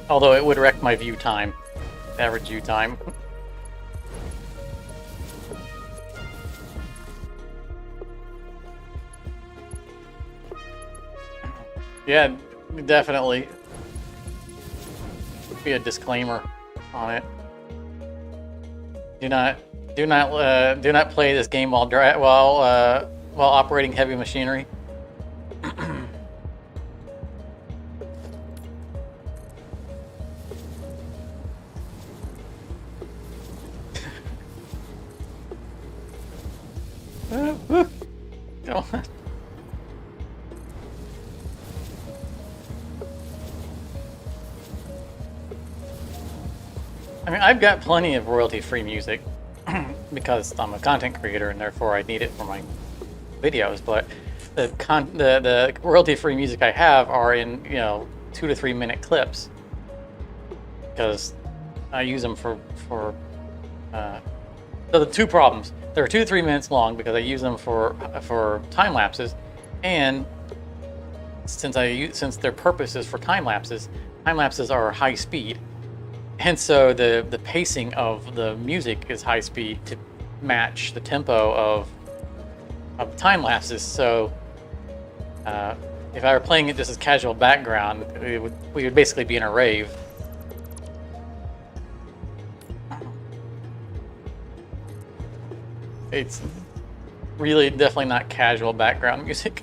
Although it would wreck my view time, average view time. Yeah, definitely. Be a disclaimer on it. Do not play this game while operating heavy machinery. Come on. I mean, I've got plenty of royalty-free music because I'm a content creator and therefore I need it for my videos. But the royalty-free music I have are in 2 to 3 minute clips because I use them for so the two problems. They're 2 to 3 minutes long because I use them for time lapses, and since their purpose is for time lapses are high speed. And so the pacing of the music is high speed to match the tempo of time lapses. So if I were playing it just as casual background, we would basically be in a rave. It's really definitely not casual background music.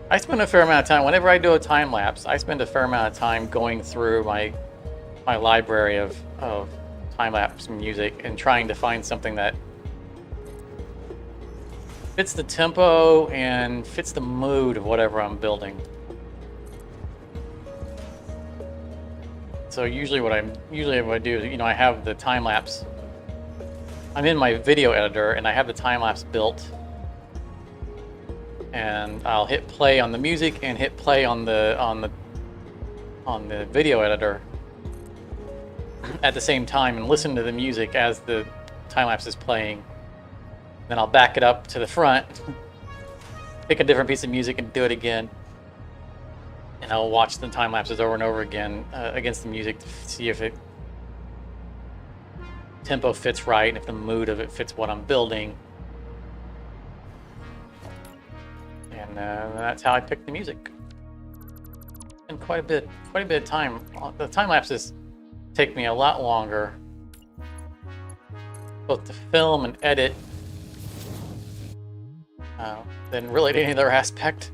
I spend a fair amount of time, whenever I do a time lapse, I spend a fair amount of time going through my library of time lapse music and trying to find something that fits the tempo and fits the mood of whatever I'm building. So usually what I do is, I have the time lapse. I'm in my video editor and I have the time lapse built. And I'll hit play on the music and hit play on the video editor at the same time and listen to the music as the time lapse is playing. Then I'll back it up to the front, pick a different piece of music and do it again. And I'll watch the time lapses over and over again against the music to see if it tempo fits right and if the mood of it fits what I'm building. And that's how I pick the music. And quite a bit of time. The time lapses take me a lot longer, both to film and edit, than really any other aspect.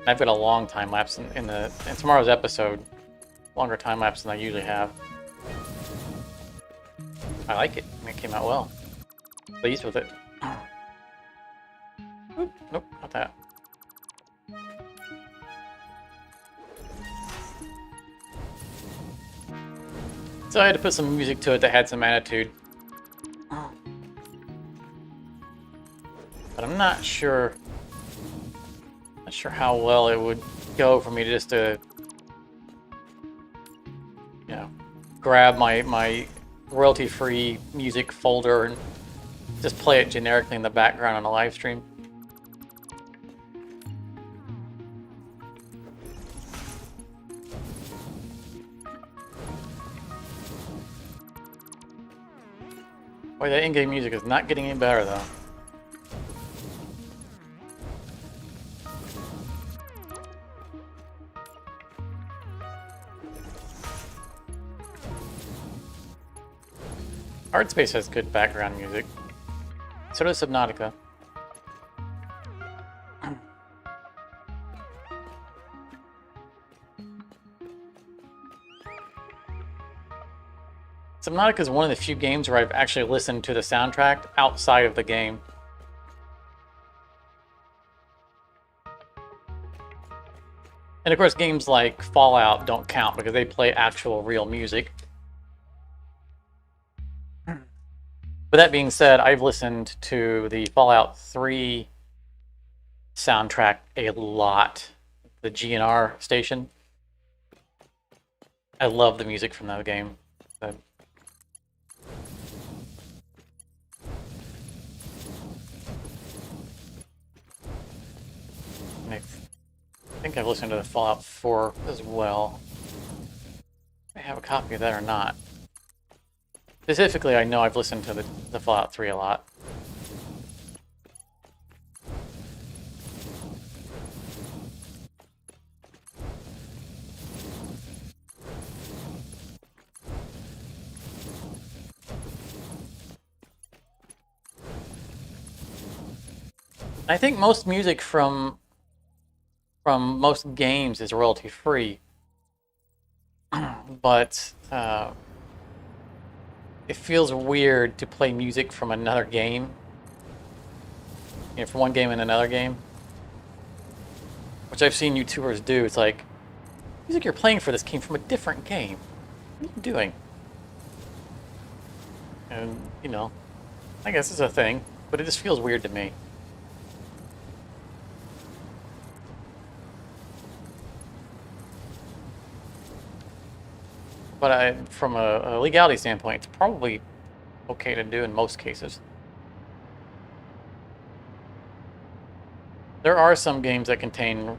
I've got a long time lapse in tomorrow's episode, longer time lapse than I usually have. I like it. It came out well. Pleased with it. Oop, nope, not that. So I had to put some music to it that had some attitude. But I'm not sure how well it would go for me to just grab my royalty-free music folder and just play it generically in the background on a live stream. Boy, that in-game music is not getting any better, though. Artspace has good background music. So does Subnautica. Subnautica is one of the few games where I've actually listened to the soundtrack outside of the game. And of course, games like Fallout don't count because they play actual real music. But that being said, I've listened to the Fallout 3 soundtrack a lot. The GNR station. I love the music from that game. I think I've listened to the Fallout 4 as well. I have a copy of that or not. Specifically, I know I've listened to the Fallout 3 a lot. I think most music from most games is royalty free, but it feels weird to play music from another game, you know, from one game in another game, which I've seen YouTubers do. It's like, music you're playing for this came from a different game. What are you doing? And, you know, I guess it's a thing, but it just feels weird to me. But from a legality standpoint, it's probably okay to do in most cases. There are some games that contain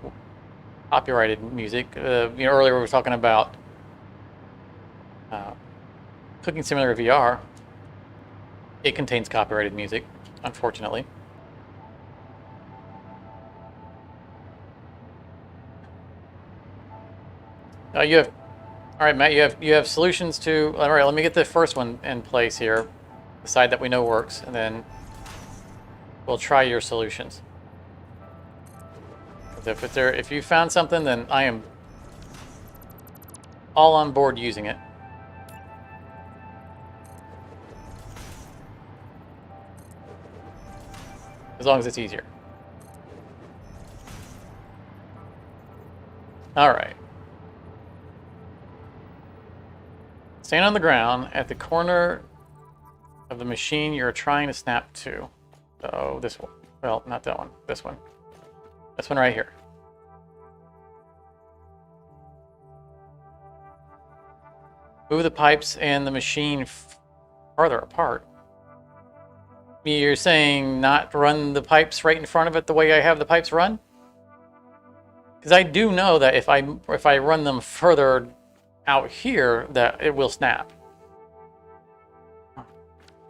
copyrighted music. You know, earlier we were talking about Cooking Simulator VR. It contains copyrighted music, unfortunately. You have. All right, Matt, you have solutions to... All right, let me get the first one in place here. The side that we know works, and then we'll try your solutions. If you found something, then I am all on board using it. As long as it's easier. All right. Stand on the ground at the corner of the machine you're trying to snap to. Oh, this one. Well, not that one. This one. This one right here. Move the pipes and the machine farther apart. You're saying not run the pipes right in front of it the way I have the pipes run? Because I do know that if I run them further out here, that it will snap.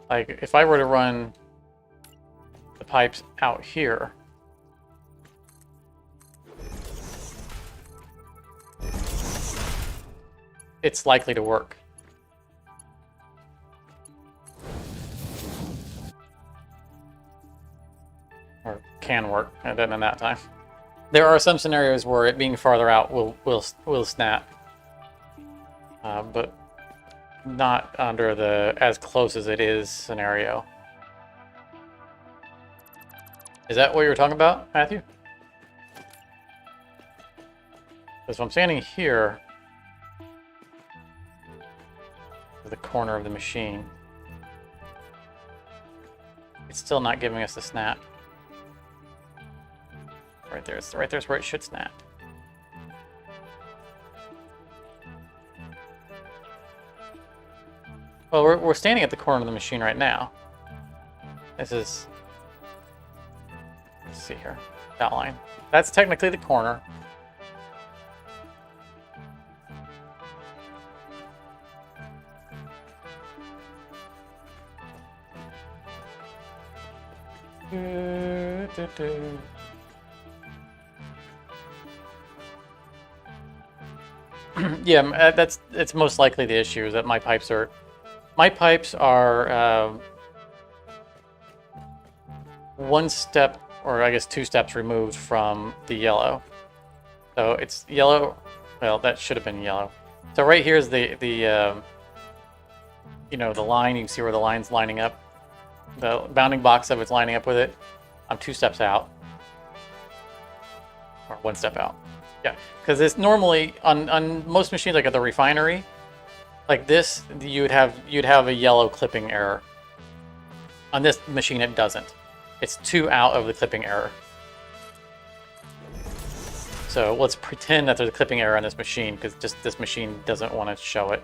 Like if I were to run the pipes out here, it's likely to work. Or can work, and then in that time. There are some scenarios where it being farther out will snap. But not under the as close as it is scenario. Is that what you were talking about, Matthew? Because if I'm standing here, at the corner of the machine, it's still not giving us the snap. Right there's where it should snap. Well, we're standing at the corner of the machine right now. This is... Let's see here. That line. That's technically the corner. Yeah, it's most likely the issue is that my pipes are one step, or I guess 2 steps removed from the yellow. So it's yellow. Well, that should have been yellow. So right here is the you know, the line. You can see where the line's lining up. The bounding box of it's lining up with it. I'm 2 steps out, or 1 step out. Yeah, because it's normally on most machines, like at the refinery, like this, you'd have a yellow clipping error. On this machine, it doesn't. It's 2 out of the clipping error. So let's pretend that there's a clipping error on this machine, because just this machine doesn't want to show it.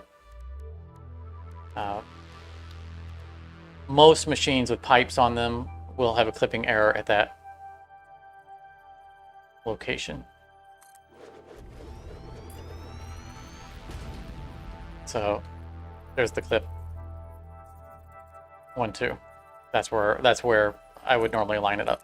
Most machines with pipes on them will have a clipping error at that location. So there's the clip. 1, 2. That's where I would normally line it up.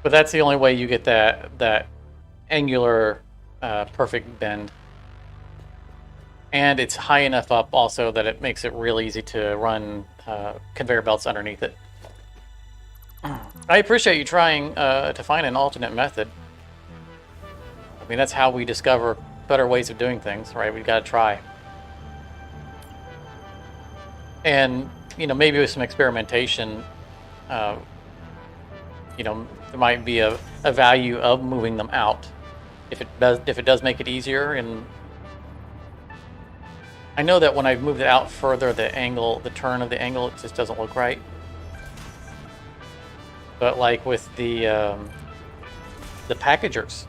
But that's the only way you get that angular perfect bend. And it's high enough up also that it makes it real easy to run conveyor belts underneath it. I appreciate you trying to find an alternate method. I mean, that's how we discover better ways of doing things, right? We've got to try. And, you know, maybe with some experimentation, you know, there might be a value of moving them out. If it does make it easier. And I know that when I've moved it out further, the turn of the angle, it just doesn't look right. But like with the packagers,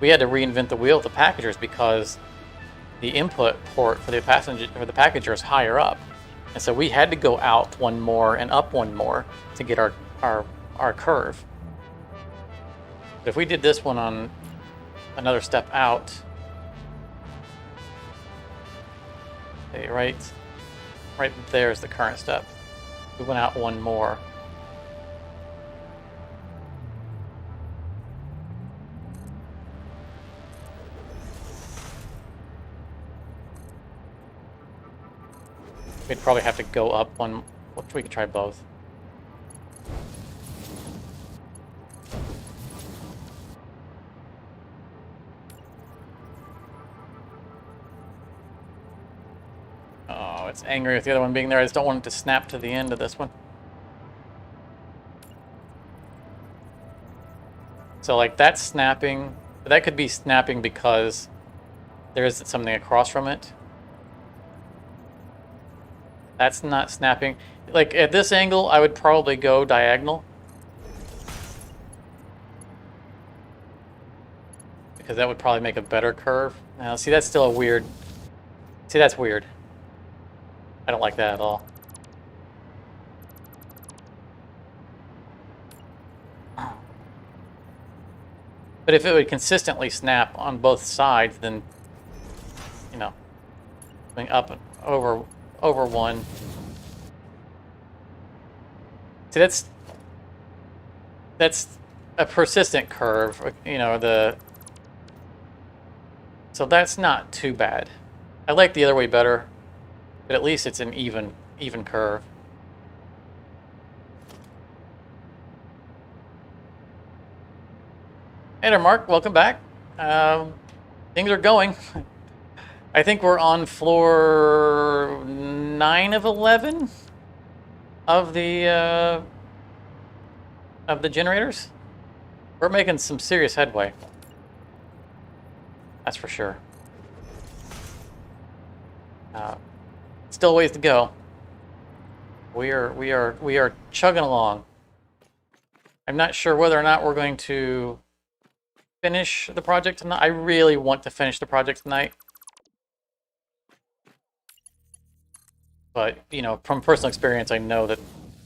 we had to reinvent the wheel with the packagers because the input port for the packager is higher up, and so we had to go out 1 more and up 1 more to get our curve. But if we did this one on another step out, okay, right there is the current step. We went out 1 more. We'd probably have to go up 1. We could try both. Oh, it's angry with the other one being there. I just don't want it to snap to the end of this one. So like that's snapping. That could be snapping because there is something across from it. That's not snapping. Like at this angle, I would probably go diagonal. Because that would probably make a better curve. Now, see, that's still a weird... See, that's weird. I don't like that at all. But if it would consistently snap on both sides, then, you know, going up and over 1. See, that's a persistent curve, you know, so that's not too bad. I like the other way better, but at least it's an even curve. Hey there, Mark. Welcome back. Things are going. I think we're on floor 9 of 11 of the generators. We're making some serious headway. That's for sure. Still ways to go. We are chugging along. I'm not sure whether or not we're going to finish the project tonight. I really want to finish the project tonight. But, you know, from personal experience, I know that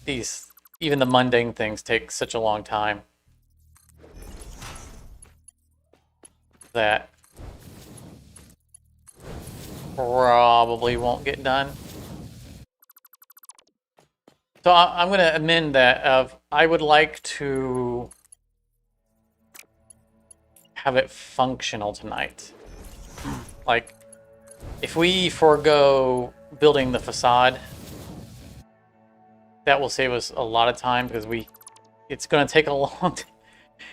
these, even the mundane things take such a long time that probably won't get done. So I'm going to amend that. I would like to have it functional tonight. Like, if we forego building the facade, that will save us a lot of time because it's going to take a long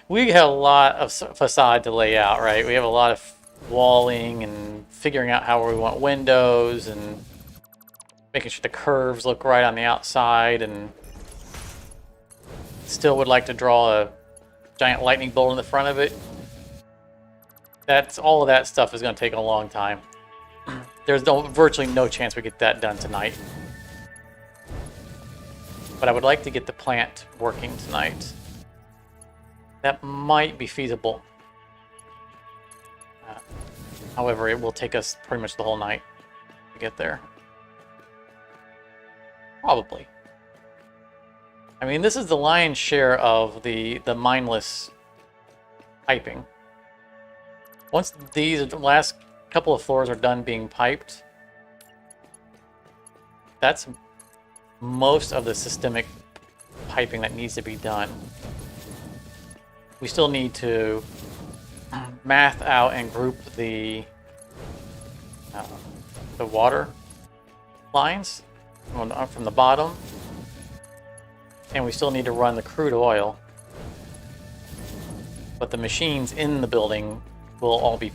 we have a lot of facade to lay out, right? We have a lot of walling and figuring out how we want windows and making sure the curves look right on the outside, and still would like to draw a giant lightning bolt in the front of it. All of that stuff is going to take a long time. There's virtually no chance we get that done tonight. But I would like to get the plant working tonight. That might be feasible. However, it will take us pretty much the whole night to get there. Probably. I mean, this is the lion's share of the mindless piping. Once these last couple of floors are done being piped, that's most of the systemic piping that needs to be done. We still need to math out and group the water lines from the bottom, and we still need to run the crude oil. But the machines in the building will all be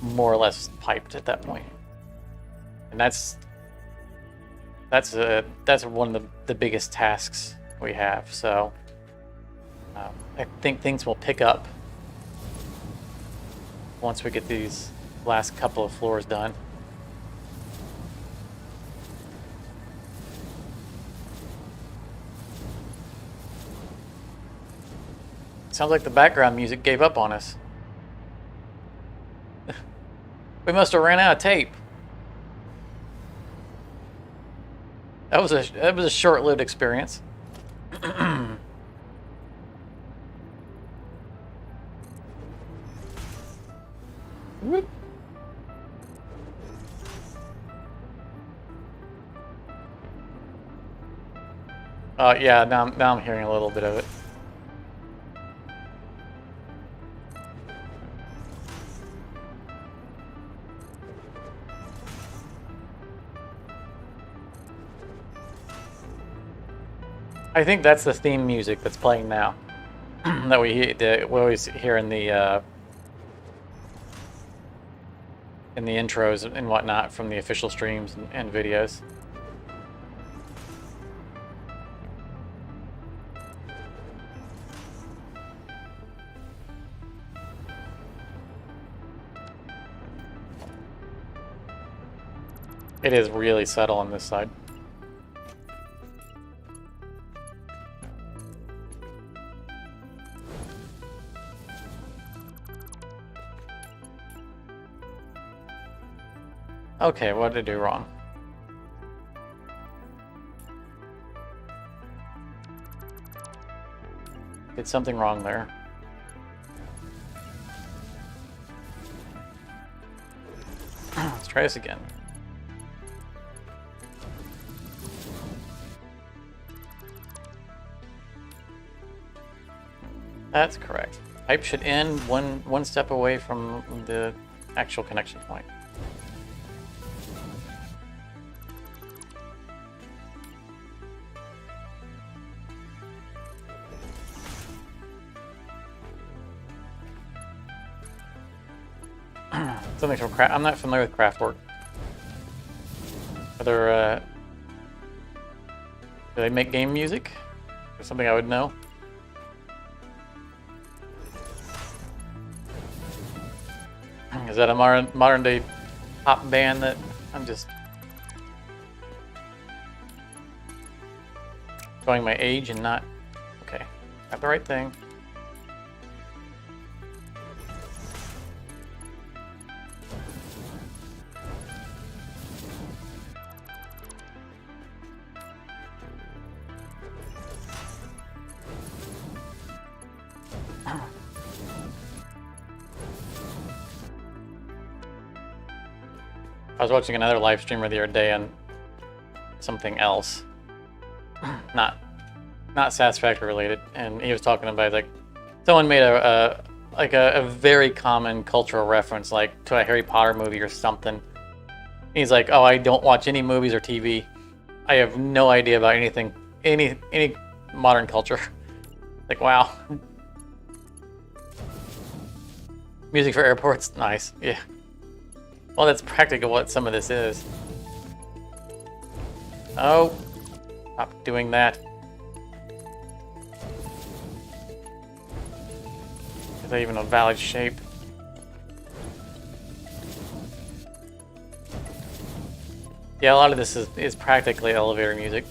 more or less piped at that point, and that's one of the biggest tasks we have. So I think things will pick up once we get these last couple of floors done. Sounds like the background music gave up on us. We must have ran out of tape. That was a short-lived experience. Whoop. Yeah, now I'm hearing a little bit of it. I think that's the theme music that's playing now. That we always hear in the intros and whatnot from the official streams and videos. It is really subtle on this side. Okay, what did I do wrong? Did something wrong there. Let's try this again. That's correct. Pipe should end one step away from the actual connection point. Something from craft. I'm not familiar with craft work. Whether do they make game music? Or something I would know. Is that a modern day pop band that I'm just showing my age and not? Okay. Got the right thing. I was watching another live streamer the other day on something else, not Satisfactory related, and he was talking about like someone made a very common cultural reference like to a Harry Potter movie or something. He's like, "Oh, I don't watch any movies or TV. I have no idea about anything, any modern culture." Like, wow. Music for airports, nice, yeah. Well, that's practically what some of this is. Oh, stop doing that. Is that even a valid shape? Yeah, a lot of this is practically elevator music.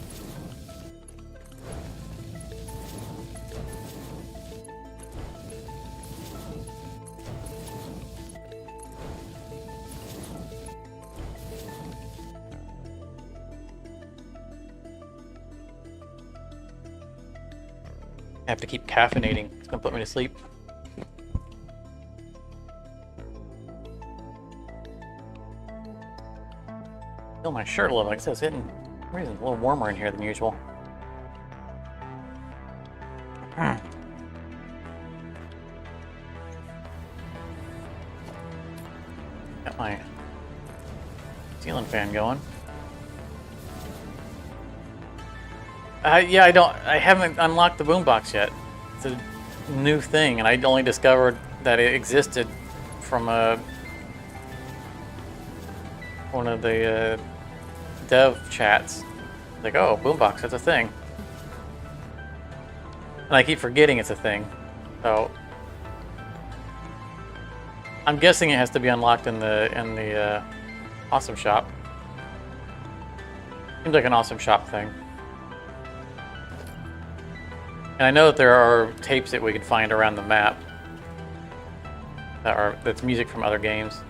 I have to keep caffeinating. It's gonna put me to sleep. Feel my shirt a little. Like I said, it's hitting. For some reason, it's a little warmer in here than usual. Got my ceiling fan going. Yeah, I haven't unlocked the boombox yet. It's a new thing, and I only discovered that it existed from one of the dev chats. Like, oh, boombox, that's a thing. And I keep forgetting it's a thing. So I'm guessing it has to be unlocked in the awesome shop. Seems like an awesome shop thing. And I know that there are tapes that we can find around the map that's music from other games.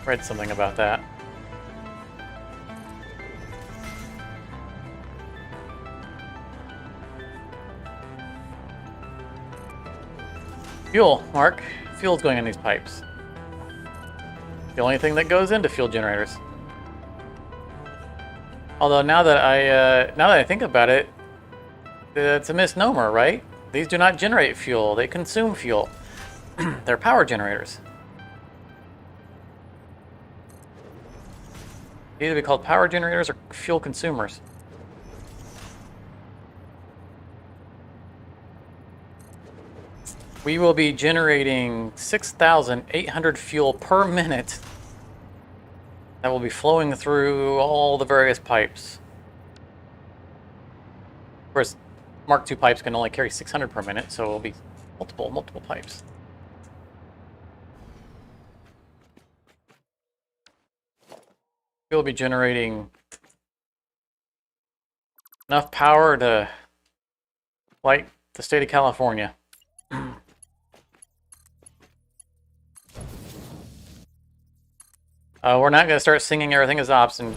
Read something about that. Fuel, Mark. Fuel's going in these pipes. The only thing that goes into fuel generators. Although now that I think about it, it's a misnomer, right? These do not generate fuel; they consume fuel. They're power generators. They either be called power generators or fuel consumers. We will be generating 6,800 fuel per minute. That will be flowing through all the various pipes. Of course, Mark II pipes can only carry 600 per minute, so it will be multiple pipes. We'll be generating enough power to light the state of California. We're not going to start singing "Everything is Awesome."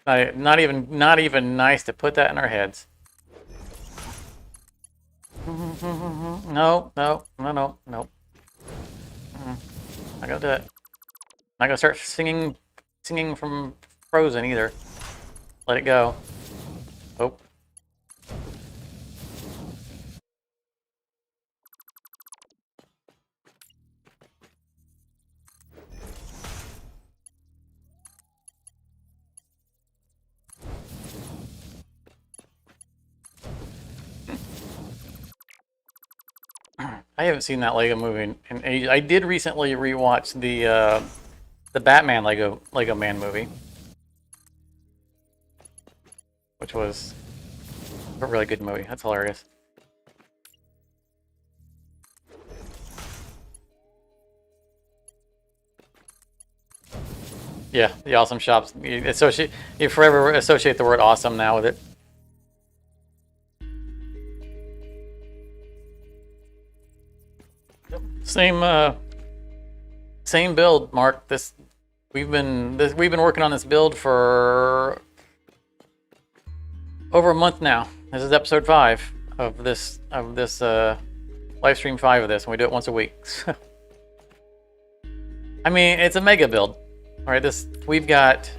Not even nice to put that in our heads. No. Not gonna do it. Not gonna start singing from Frozen either. Let it go. Oh. I haven't seen that Lego movie in ages. I did recently rewatch the Batman Lego Man movie, which was a really good movie. That's hilarious. Yeah, the awesome shops. You forever associate the word awesome now with it. Same build, Mark. We've been working on this build for over a month now. This is episode 5 of this live stream 5 of this, and we do it once a week. I mean, it's a mega build. All right, we've got,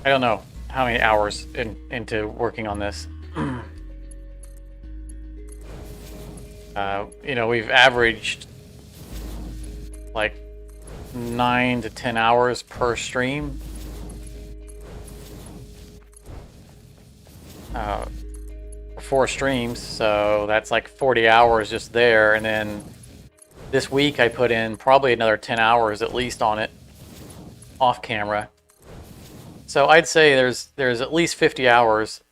I don't know how many hours into working on this. You know, we've averaged like 9 to 10 hours per stream. For 4 streams, so that's like 40 hours just there, and then this week I put in probably another 10 hours at least on it off camera. So I'd say there's at least 50 hours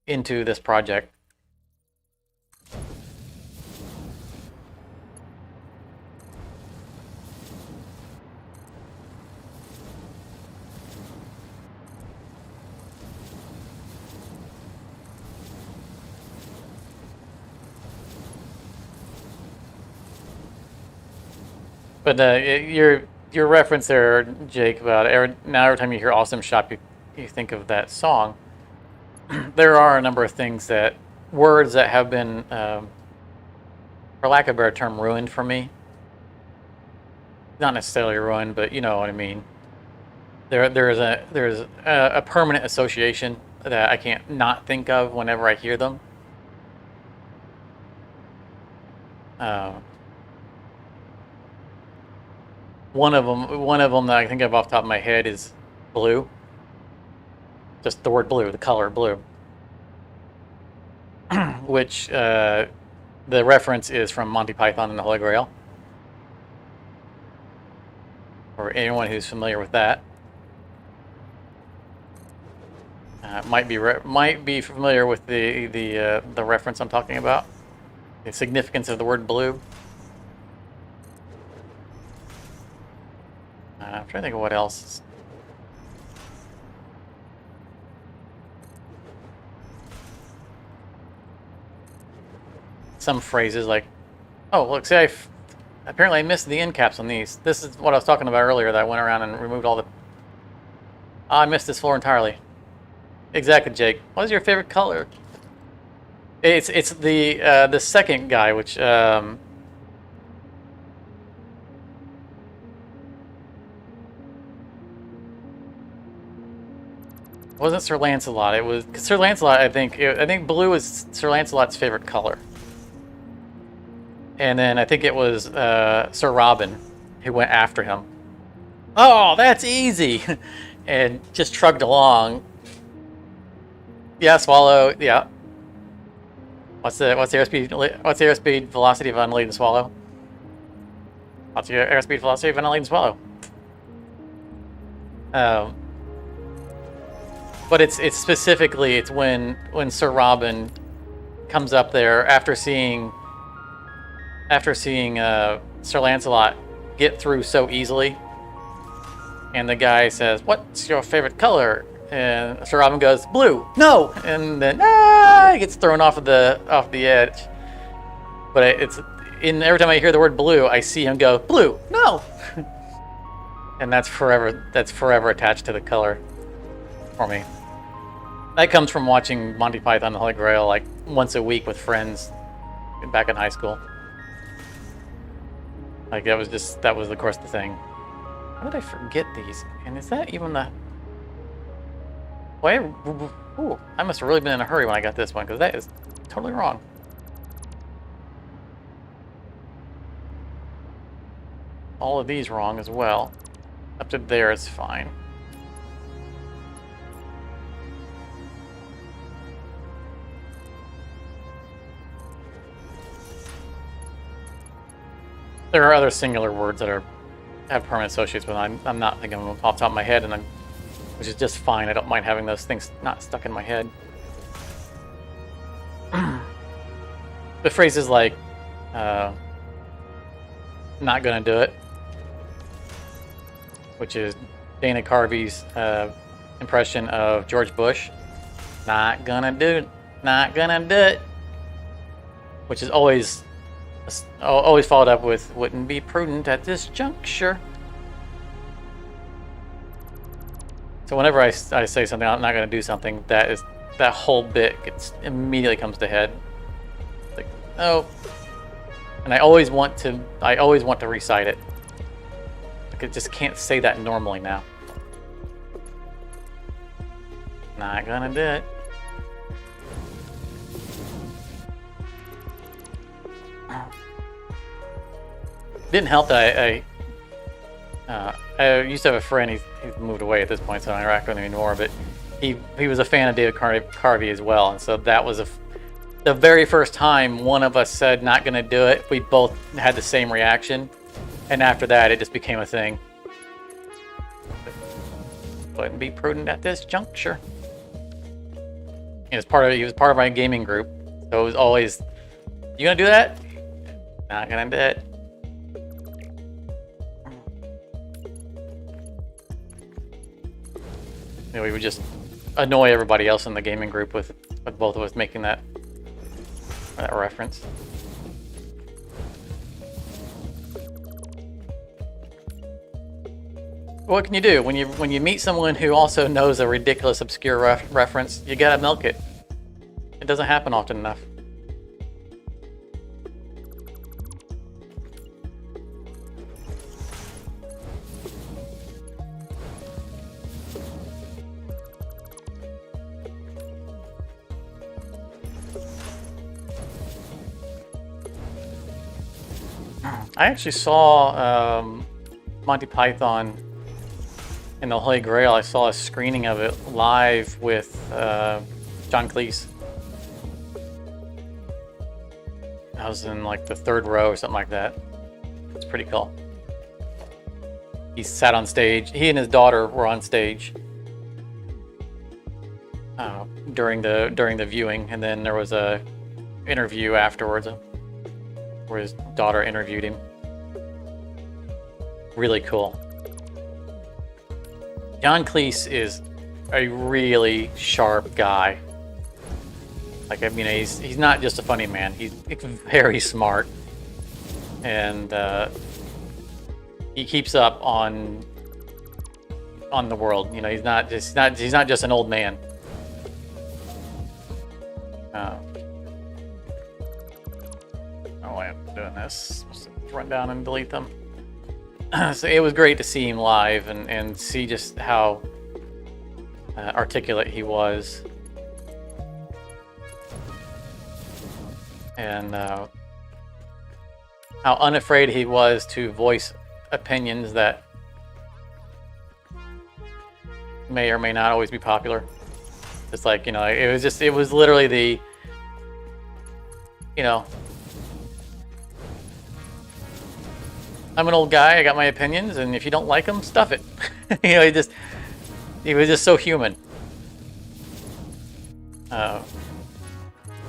into this project. But your reference there, Jake, about every time you hear "awesome shop," you think of that song. There are a number of words that have been, for lack of a better term, ruined for me. Not necessarily ruined, but you know what I mean. There's a permanent association that I can't not think of whenever I hear them. One of them that I think of off the top of my head is blue. Just the word blue, the color blue. Which the reference is from Monty Python and the Holy Grail. For anyone who's familiar with that. Might be familiar with the reference I'm talking about. The significance of the word blue. I'm trying to think of what else. Some phrases like, "Oh, look, see, apparently I missed the end caps on these." This is what I was talking about earlier, that I went around and removed all the... Oh, I missed this floor entirely. Exactly, Jake. What is your favorite color? It's the second guy, which... It wasn't Sir Lancelot. It was Sir Lancelot. I think blue is Sir Lancelot's favorite color. And then I think it was Sir Robin who went after him. Oh, that's easy, and just trudged along. Yeah, swallow. Yeah. What's the airspeed? What's the airspeed velocity of unladen swallow? What's your airspeed velocity of unladen swallow? But it's specifically when Sir Robin comes up there after seeing Sir Lancelot get through so easily, and the guy says, "What's your favorite color?" And Sir Robin goes, "Blue." No, and then he gets thrown off the edge. But every time I hear the word blue, I see him go, "Blue." No, and that's forever attached to the color for me. That comes from watching Monty Python and the Holy Grail like once a week with friends back in high school. Like that was of course the thing. How did I forget these? And is that even the... Well, I must have really been in a hurry when I got this one, because that is totally wrong. All of these wrong as well. Up to there is fine. There are other singular words that have permanent associates, but I'm not thinking of them off the top of my head, which is just fine. I don't mind having those things not stuck in my head. The phrases like, not gonna do it, which is Dana Carvey's impression of George Bush. Not gonna do it. Not gonna do it. Which is always followed up with, wouldn't be prudent at this juncture. So whenever I say something, I'm not gonna do something, that whole bit immediately comes to head. Like, oh. And I always want to recite it. Like, I just can't say that normally now. Not gonna do it. Didn't help that I used to have a friend. He's moved away at this point, so I don't interact with him anymore. But he was a fan of David Carvey as well, and so that was the very first time one of us said not gonna do it. We both had the same reaction, and after that, it just became a thing. Wouldn't be prudent at this juncture. He was part of my gaming group, so it was always, you gonna do that? Not gonna do it. You know, we would just annoy everybody else in the gaming group with both of us making that reference. What can you do when you meet someone who also knows a ridiculous, obscure reference? You gotta milk it. It doesn't happen often enough. I actually saw Monty Python and the Holy Grail. I saw a screening of it live with John Cleese. I was in like the third row or something like that. It's pretty cool. He sat on stage. He and his daughter were on stage during the viewing, and then there was a interview afterwards where his daughter interviewed him. Really cool. John Cleese is a really sharp guy. Like, I mean, he's not just a funny man. He's very smart, and he keeps up on the world. You know, he's not just an old man. Oh, I'm doing this. Let's run down and delete them. So it was great to see him live and see just how articulate he was, and how unafraid he was to voice opinions that may or may not always be popular. It's like, you know, it was literally the, you know, I'm an old guy, I got my opinions, and if you don't like them, stuff it. You know, he was just so human.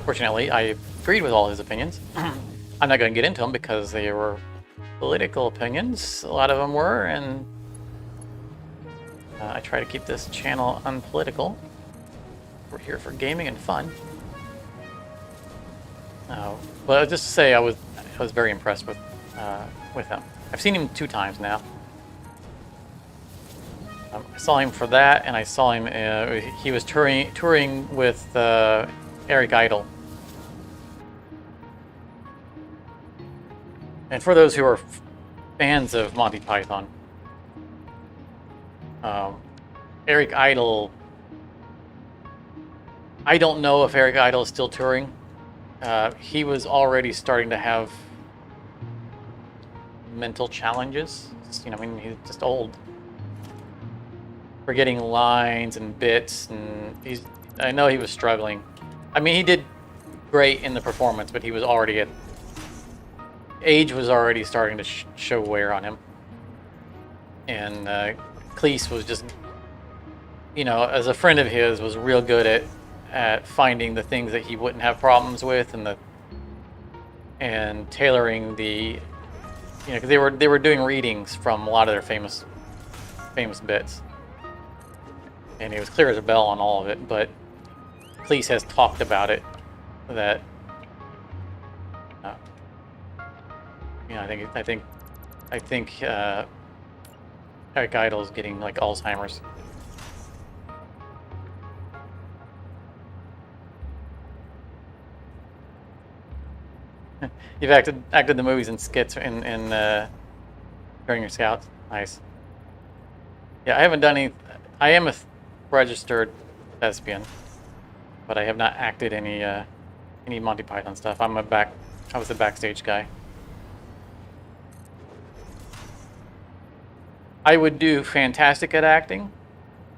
Fortunately, I agreed with all his opinions. I'm not going to get into them because they were political opinions. A lot of them were, and I try to keep this channel unpolitical. We're here for gaming and fun. But just to say, I was very impressed with him. I've seen him 2 times now. I saw him for that, and I saw him. He was touring with Eric Idle. And for those who are fans of Monty Python, Eric Idle. I don't know if Eric Idle is still touring. He was already starting to have mental challenges. You know, I mean, he's just old, forgetting lines and bits, and I know he was struggling. I mean, he did great in the performance, but he was already age was already starting to show wear on him. And Cleese was just, you know, as a friend of his, was real good at finding the things that he wouldn't have problems with, and tailoring the you know, because they were doing readings from a lot of their famous bits, and it was clear as a bell on all of it. But Cleese has talked about it that, you know, I think Eric Idle's getting like Alzheimer's. You've acted the movies and skits in during your scouts. Nice. Yeah, I haven't done any. I am a registered thespian, but I have not acted any Monty Python stuff. I was the backstage guy. I would do fantastic at acting.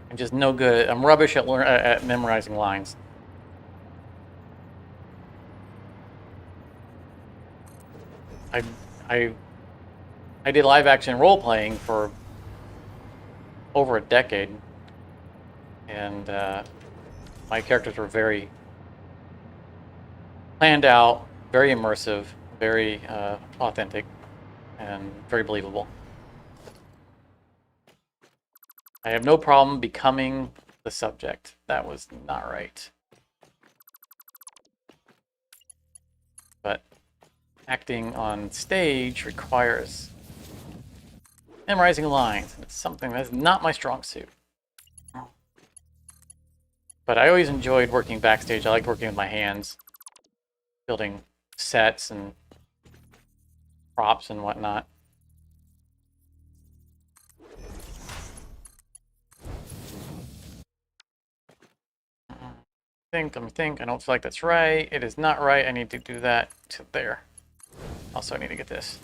I'm just no good. I'm rubbish at memorizing lines. I did live action role playing for over a decade, and my characters were very planned out, very immersive, very authentic, and very believable. I have no problem becoming the subject. That was not right. But acting on stage requires memorizing lines. It's something that's not my strong suit. But I always enjoyed working backstage. I liked working with my hands, building sets and props and whatnot. Let me think. I don't feel like that's right. It is not right. I need to do that to there. Also, I need to get this.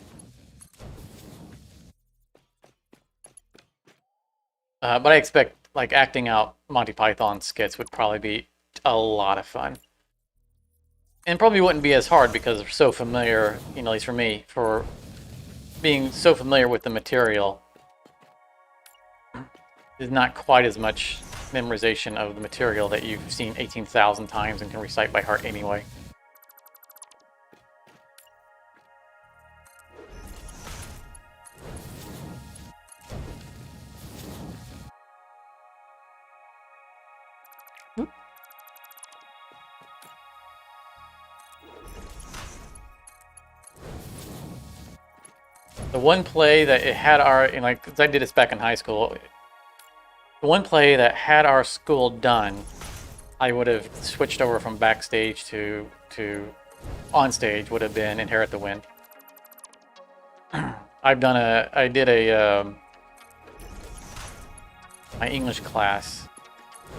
But I expect, like, acting out Monty Python skits would probably be a lot of fun. And probably wouldn't be as hard because they're so familiar, you know, at least for me, for being so familiar with the material. There's not quite as much memorization of the material that you've seen 18,000 times and can recite by heart anyway. The one play that it had our, you know, like, 'cause I did this back in high school. The one play that had our school done, I would have switched over from backstage to on stage, would have been Inherit the Wind. I did my English class.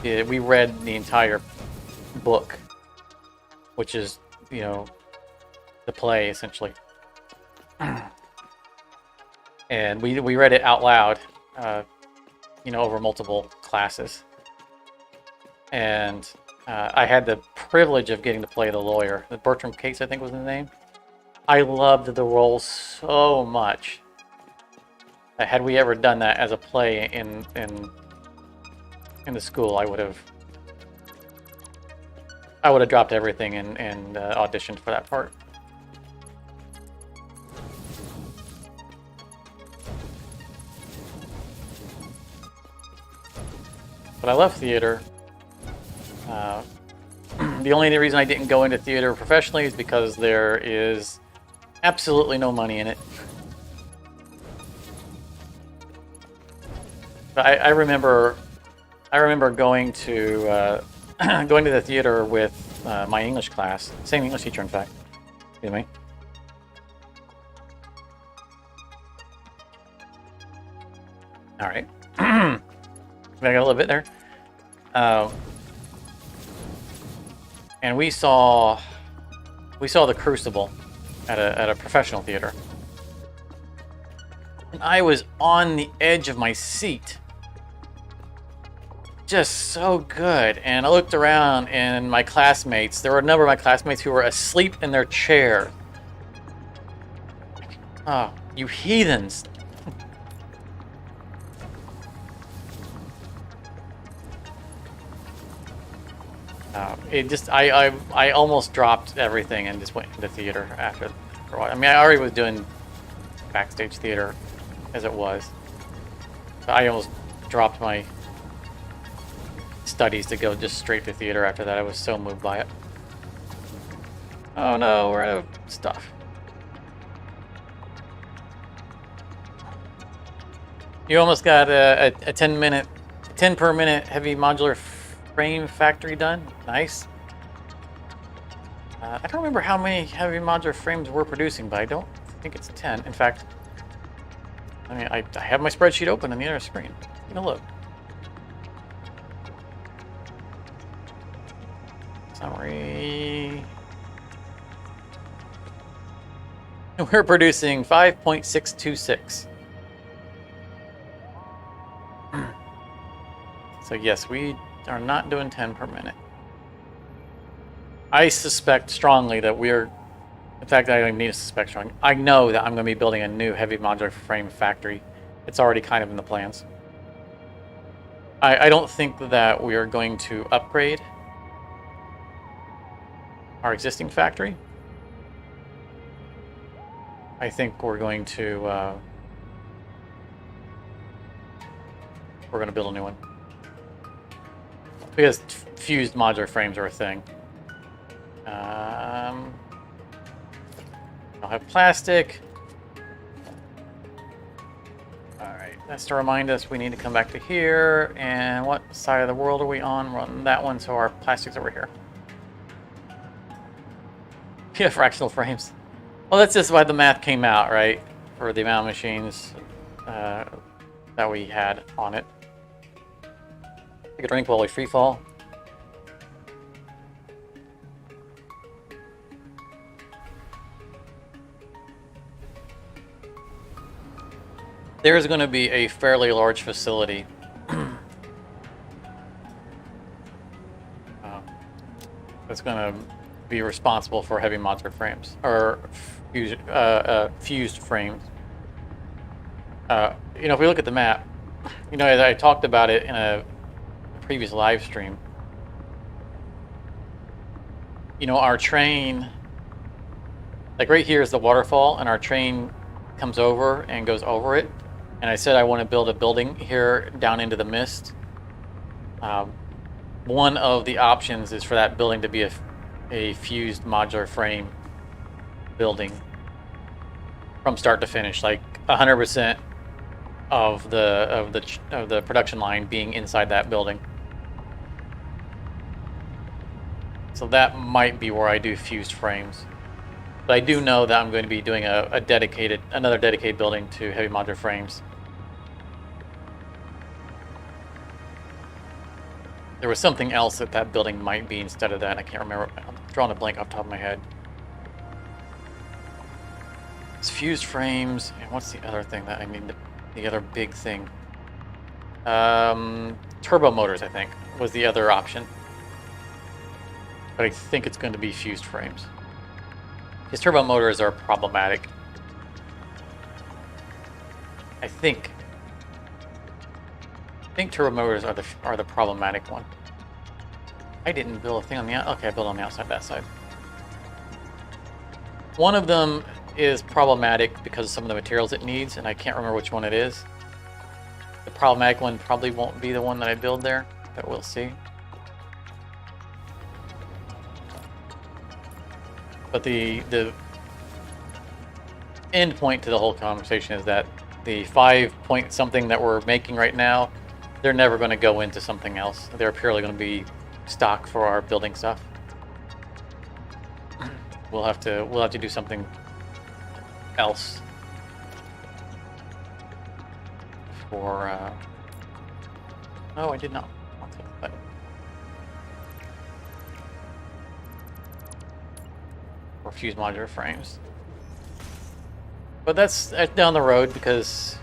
We read the entire book, which is, you know, the play essentially. And we read it out loud, you know, over multiple classes. And I had the privilege of getting to play the lawyer. Bertram Case, I think, was his name. I loved the role so much. Had we ever done that as a play in the school, I would have dropped everything and auditioned for that part. But I love theater. The only reason I didn't go into theater professionally is because there is absolutely no money in it. But I remember going to going to the theater with my English class, same English teacher, in fact. Excuse me. All right. I got a little bit there. And we saw The Crucible at a professional theater. And I was on the edge of my seat. Just so good. And I looked around, and my classmates, there were a number of my classmates who were asleep in their chair. Oh, you heathens. It just, I almost dropped everything and just went into theater after a while. I mean, I already was doing backstage theater as it was. So I almost dropped my studies to go just straight to theater after that. I was so moved by it. Oh no, we're out of stuff. You almost got a 10 per minute heavy modular frame factory done. Nice. I don't remember how many heavy modular frames we're producing, but I don't think it's 10. In fact, I mean, I have my spreadsheet open on the other screen. Take a look. Summary. We're producing 5.626. So yes, we are not doing 10 per minute. I suspect strongly that we're, in fact, I don't even need to suspect strongly. I know that I'm going to be building a new heavy modular frame factory. It's already kind of in the plans. I don't think that we are going to upgrade our existing factory. I think we're going to build a new one. Because fused modular frames are a thing. I'll have plastic. Alright, that's to remind us we need to come back to here. And what side of the world are we on? We're on that one, so our plastic's over here. Yeah, fractional frames. Well, that's just why the math came out, right? For the amount of machines that we had on it. Take a drink while we free fall. There's going to be a fairly large facility that's going to be responsible for heavy modular frames or fused frames. You know, if we look at the map, you know, as I talked about it in a previous live stream, you know, our train, like right here is the waterfall, and our train comes over and goes over it. And I said I want to build a building here down into the mist. One of the options is for that building to be a fused modular frame building from start to finish, like 100% of the production line being inside that building. So that might be where I do fused frames. But I do know that I'm going to be doing another dedicated building to heavy modular frames. There was something else that building might be instead of that. I can't remember. I'm drawing a blank off the top of my head. It's fused frames, and what's the other thing that I need? The other big thing. Turbo motors, I think, was the other option. But I think it's going to be fused frames. Because turbo motors are problematic. I think turbo motors are the problematic one. I didn't build a thing on the outside. Okay, I built on the outside, that side. One of them is problematic because of some of the materials it needs, and I can't remember which one it is. The problematic one probably won't be the one that I build there, but we'll see. But the end point to the whole conversation is that the 5 something that we're making right now, they're never going to go into something else. They're purely going to be stock for our building stuff. We'll have to do something else for. Oh, I did not. I'll take that. For fused modular frames. But that's down the road because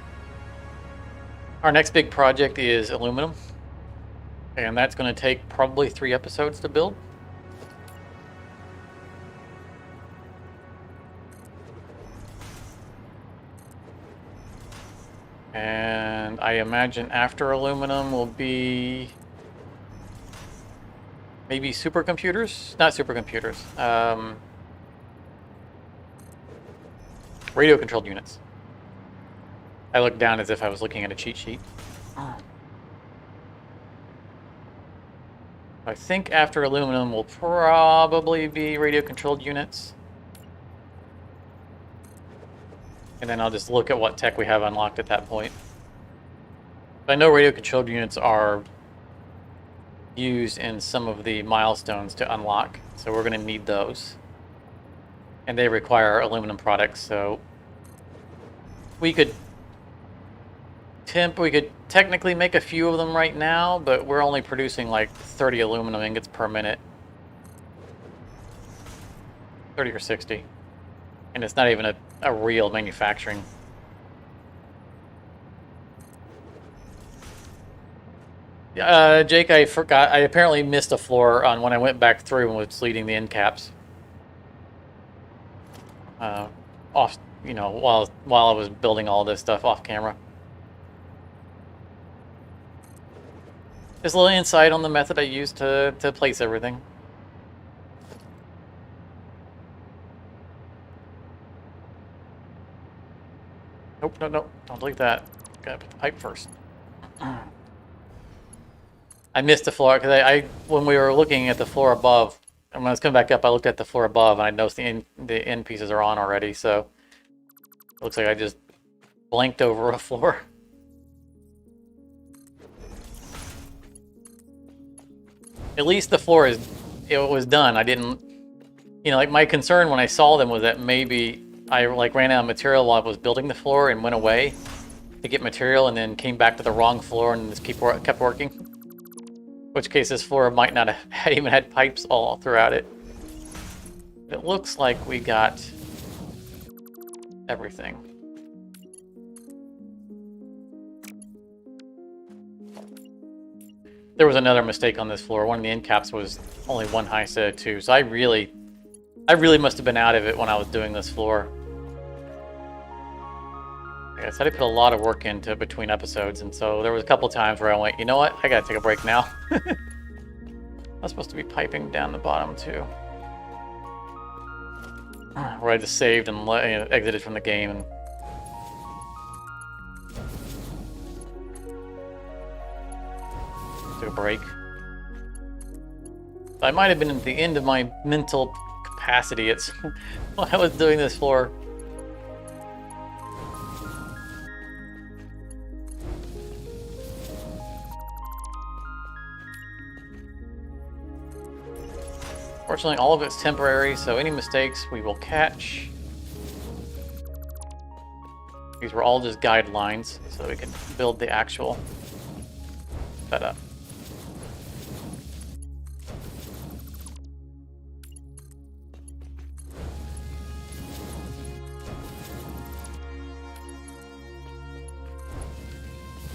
our next big project is aluminum, and that's going to take probably 3 episodes to build. And I imagine after aluminum will be maybe supercomputers? Not supercomputers. Radio controlled units. I looked down as if I was looking at a cheat sheet. I think after aluminum will probably be radio-controlled units. And then I'll just look at what tech we have unlocked at that point. But I know radio-controlled units are used in some of the milestones to unlock, so we're going to need those. And they require aluminum products, so we could technically make a few of them right now, but we're only producing like 30 aluminum ingots per minute. 30 or 60. And it's not even a real manufacturing. Jake, I forgot. I apparently missed a floor on when I went back through and was leading the end caps. Off, you know, while I was building all this stuff off camera. Just a little insight on the method I used to place everything. Nope, no, don't delete that. Gotta put the pipe first. I missed the floor because I when we were looking at the floor above, and when I was coming back up, I looked at the floor above and I noticed the end pieces are on already. So it looks like I just blanked over a floor. At least the floor it was done. I didn't, you know, like my concern when I saw them was that maybe I like ran out of material while I was building the floor and went away to get material and then came back to the wrong floor and just kept working. In which case this floor might not have even had pipes all throughout it. But it looks like we got everything. There was another mistake on this floor. One of the end caps was only one high instead of two, so I really must have been out of it when I was doing this floor. Like I said, I put a lot of work into between episodes, and so there was a couple times where I went, you know what, I gotta take a break now. I'm supposed to be piping down the bottom too. Where I just saved and exited from the game and took a break. I might have been at the end of my mental capacity when I was doing this floor. Fortunately, all of it's temporary, so any mistakes we will catch. These were all just guidelines, so we can build the actual setup.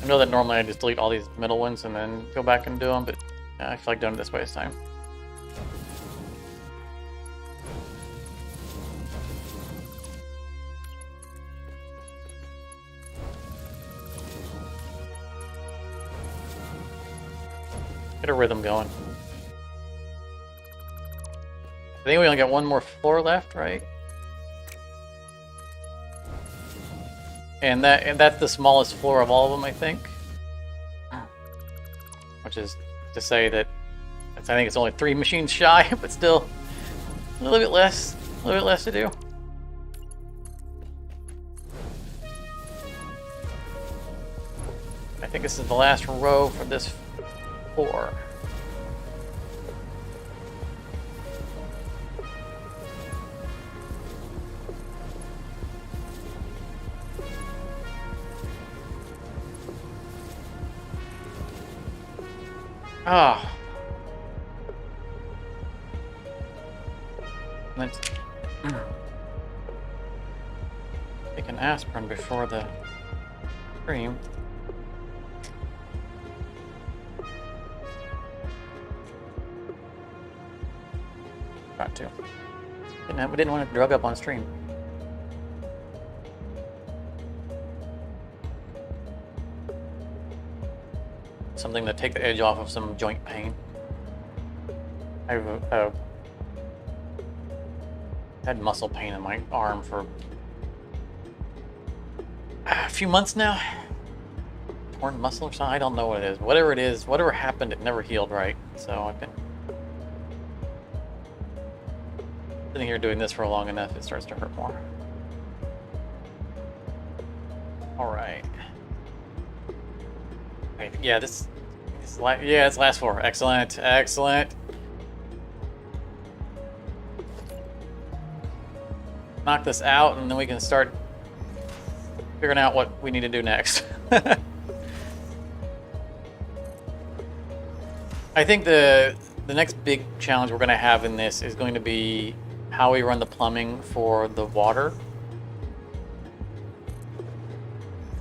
I know that normally I just delete all these middle ones and then go back and do them, but I feel like doing it this way this time. Get a rhythm going. I think we only got one more floor left, right? And that's the smallest floor of all of them, I think. Which is to say that I think it's only 3 machines shy, but still a little bit less to do. I think this is the last row for this floor. Ah. Let's take an aspirin before the stream. Got to. We didn't want to drug up on stream. Something to take the edge off of some joint pain. I've had muscle pain in my arm for a few months now. Torn muscle or something? I don't know what it is. Whatever it is, whatever happened, it never healed right. So I've been sitting here doing this for long enough, it starts to hurt more. All right. Right. Yeah, it's last floor. Excellent, excellent. Knock this out, and then we can start figuring out what we need to do next. I think the next big challenge we're going to have in this is going to be how we run the plumbing for the water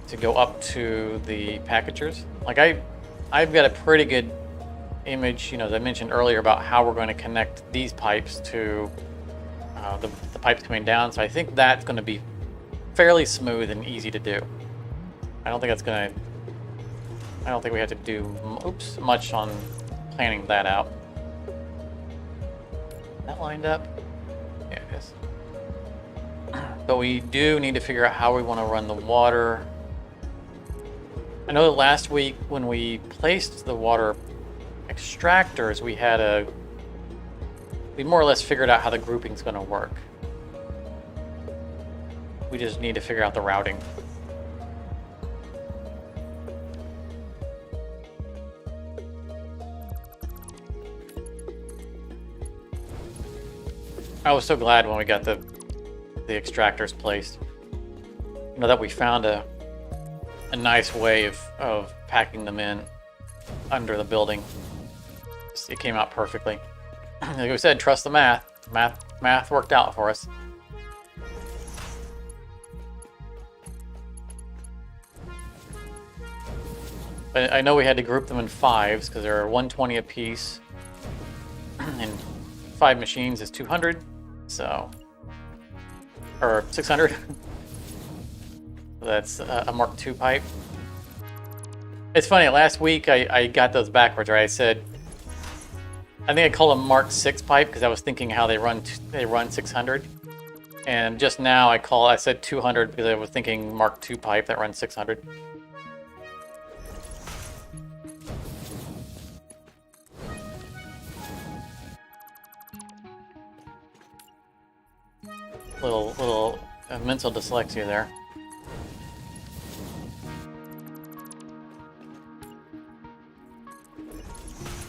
to go up to the packagers. Like I've got a pretty good image, you know, as I mentioned earlier, about how we're going to connect these pipes to the pipes coming down. So I think that's going to be fairly smooth and easy to do. I don't think we have to do much on planning that out. That lined up? Yeah, it is. But we do need to figure out how we want to run the water. I know that last week when we placed the water extractors, we more or less figured out how the grouping is going to work. We just need to figure out the routing. I was so glad when we got the extractors placed. You know, that we found a nice way of packing them in under the building. It came out perfectly. Like we said, trust the math. Math worked out for us. I know we had to group them in fives because there are 120 apiece, and 5 machines is 200, so, or 600. That's a Mark II pipe. It's funny, last week I got those backwards, right? I think I called them Mark VI pipe because I was thinking how they run 600. And just now I said 200 because I was thinking Mark II pipe that runs 600. Little mental dyslexia there.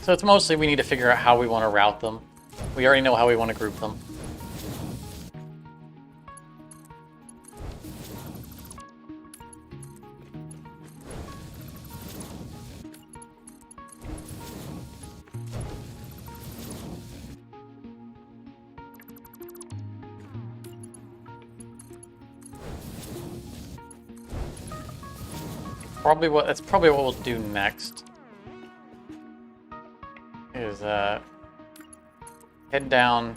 So it's mostly we need to figure out how we want to route them. We already know how we want to group them. That's probably what we'll do next. Is head down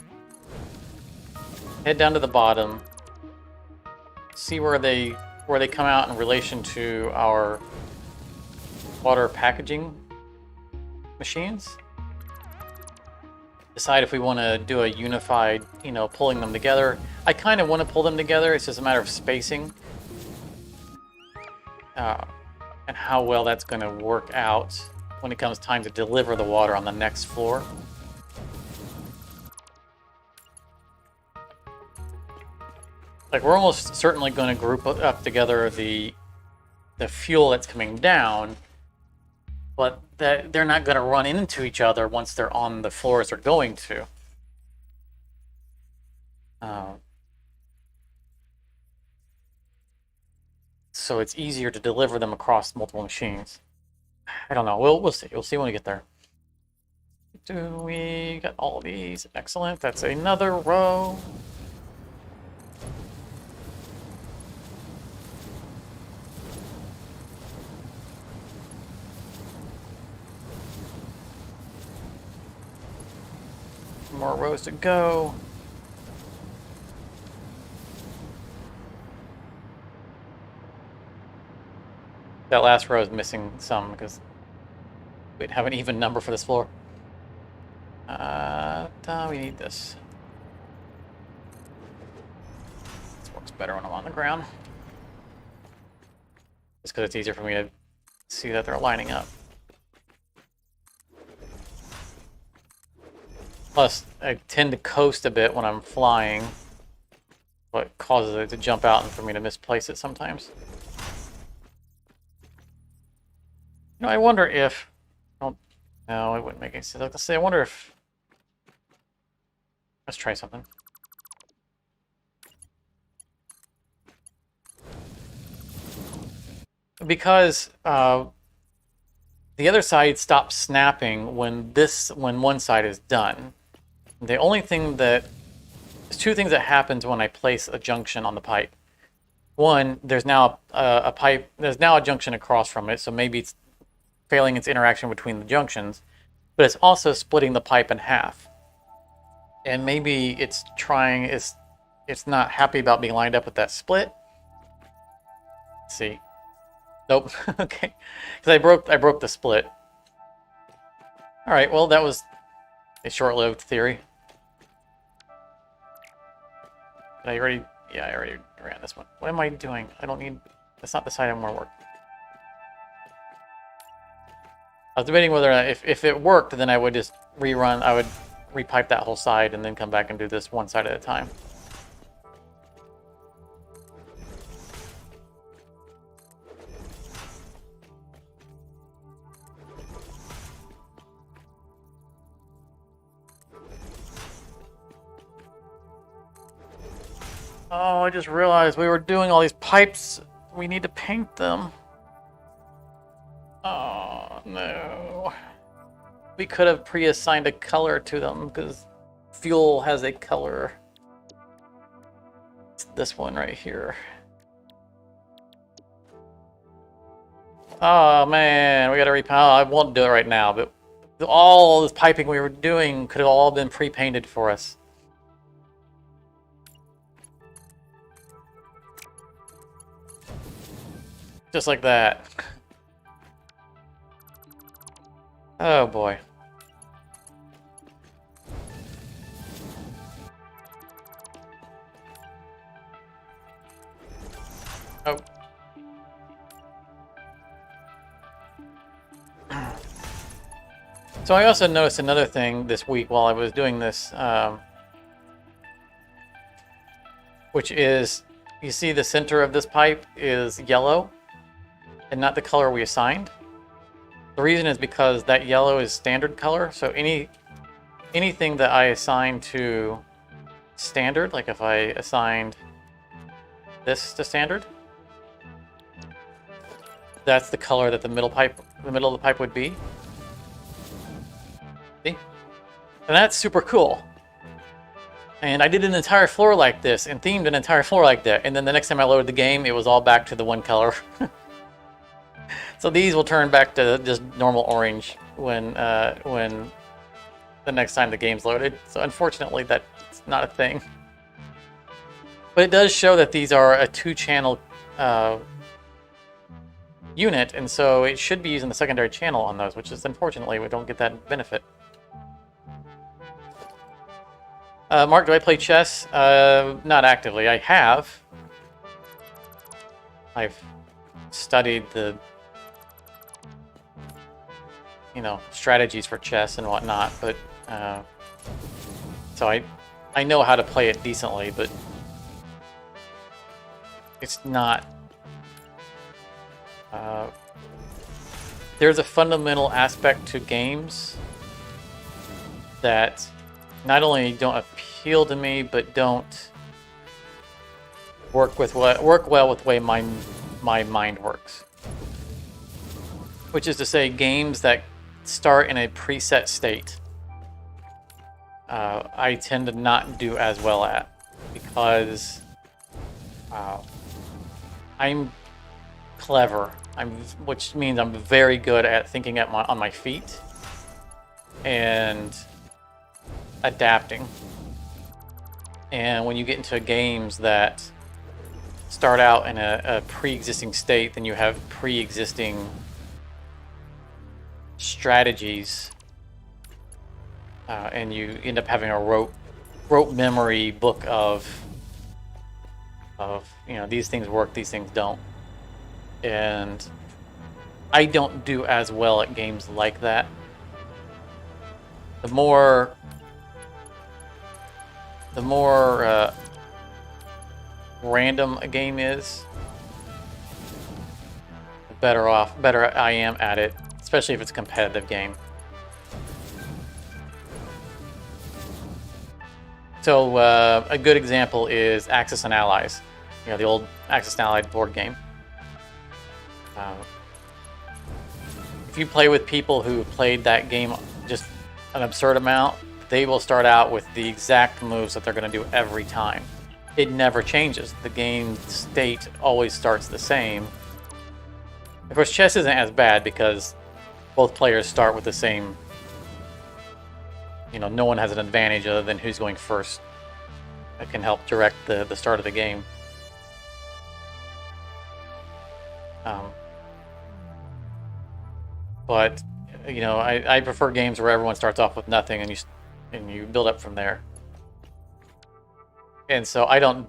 to the bottom, see where they come out in relation to our water packaging machines. Decide if we want to do a unified, pulling them together. I kind of want to pull them together. It's just a matter of spacing and how well that's going to work out when it comes time to deliver the water on the next floor. Like, we're almost certainly going to group up together the fuel that's coming down, but they're not going to run into each other once they're on the floors they're going to. So it's easier to deliver them across multiple machines. I don't know. We'll see. We'll see when we get there. Do we got all of these? Excellent. That's another row. More rows to go. That last row is missing some because we have an even number for this floor. We need this. This works better when I'm on the ground. just because it's easier for me to see that they're lining up. Plus, I tend to coast a bit when I'm flying, what causes it to jump out and for me to misplace it sometimes. You know, I wonder if... Oh, no, it wouldn't make any sense. Let's say, I wonder if... Let's try something. Because the other side stops snapping when one side is done. The only thing that... There's two things that happens when I place a junction on the pipe. One, there's now a pipe... There's now a junction across from it, so maybe it's failing its interaction between the junctions, but it's also splitting the pipe in half. And maybe it's trying... It's not happy about being lined up with that split. Let's see. Nope. Okay. Because I broke the split. Alright, well, that was a short-lived theory. Did I already... Yeah, I already ran this one. What am I doing? I don't need... That's not the side I want to work. I was debating whether or not... If it worked, then I would just rerun... I would repipe that whole side and then come back and do this one side at a time. Oh, I just realized we were doing all these pipes. We need to paint them. Oh, no. We could have pre-assigned a color to them, because fuel has a color. It's this one right here. Oh, man. We got to repaint. I won't do it right now, but all this piping we were doing could have all been pre-painted for us. Just like that. Oh boy. Oh. So I also noticed another thing this week while I was doing this, which is, you see the center of this pipe is yellow and not the color we assigned. The reason is because that yellow is standard color, so anything that I assign to standard, like if I assigned this to standard, that's the color that the middle of the pipe would be. See? And that's super cool. And I did an entire floor like this and themed an entire floor like that, and then the next time I loaded the game, it was all back to the one color. So these will turn back to just normal orange when the next time the game's loaded. So unfortunately, that's not a thing. But it does show that these are a 2-channel unit, and so it should be using the secondary channel on those, which is unfortunately we don't get that benefit. Mark, do I play chess? Not actively. I have. I've studied the strategies for chess and whatnot, but so I know how to play it decently, but it's not. There's a fundamental aspect to games that not only don't appeal to me, but don't work well with the way my mind works. Which is to say, games that start in a preset state, I tend to not do as well at, because I'm clever. Which means I'm very good at thinking on my feet and adapting. And when you get into games that start out in a pre-existing state, then you have pre-existing strategies, and you end up having a rote memory book of these things work, these things don't. and I don't do as well at games like that. The more random a game is, the better I am at it, especially if it's a competitive game. So a good example is Axis and Allies, you know, the old Axis and Allied board game. If you play with people who played that game just an absurd amount, they will start out with the exact moves that they're going to do every time. It never changes. The game state always starts the same. Of course, chess isn't as bad because both players start with the same. You know, no one has an advantage other than who's going first. That can help direct the start of the game. But you know, I prefer games where everyone starts off with nothing and you build up from there. And so I don't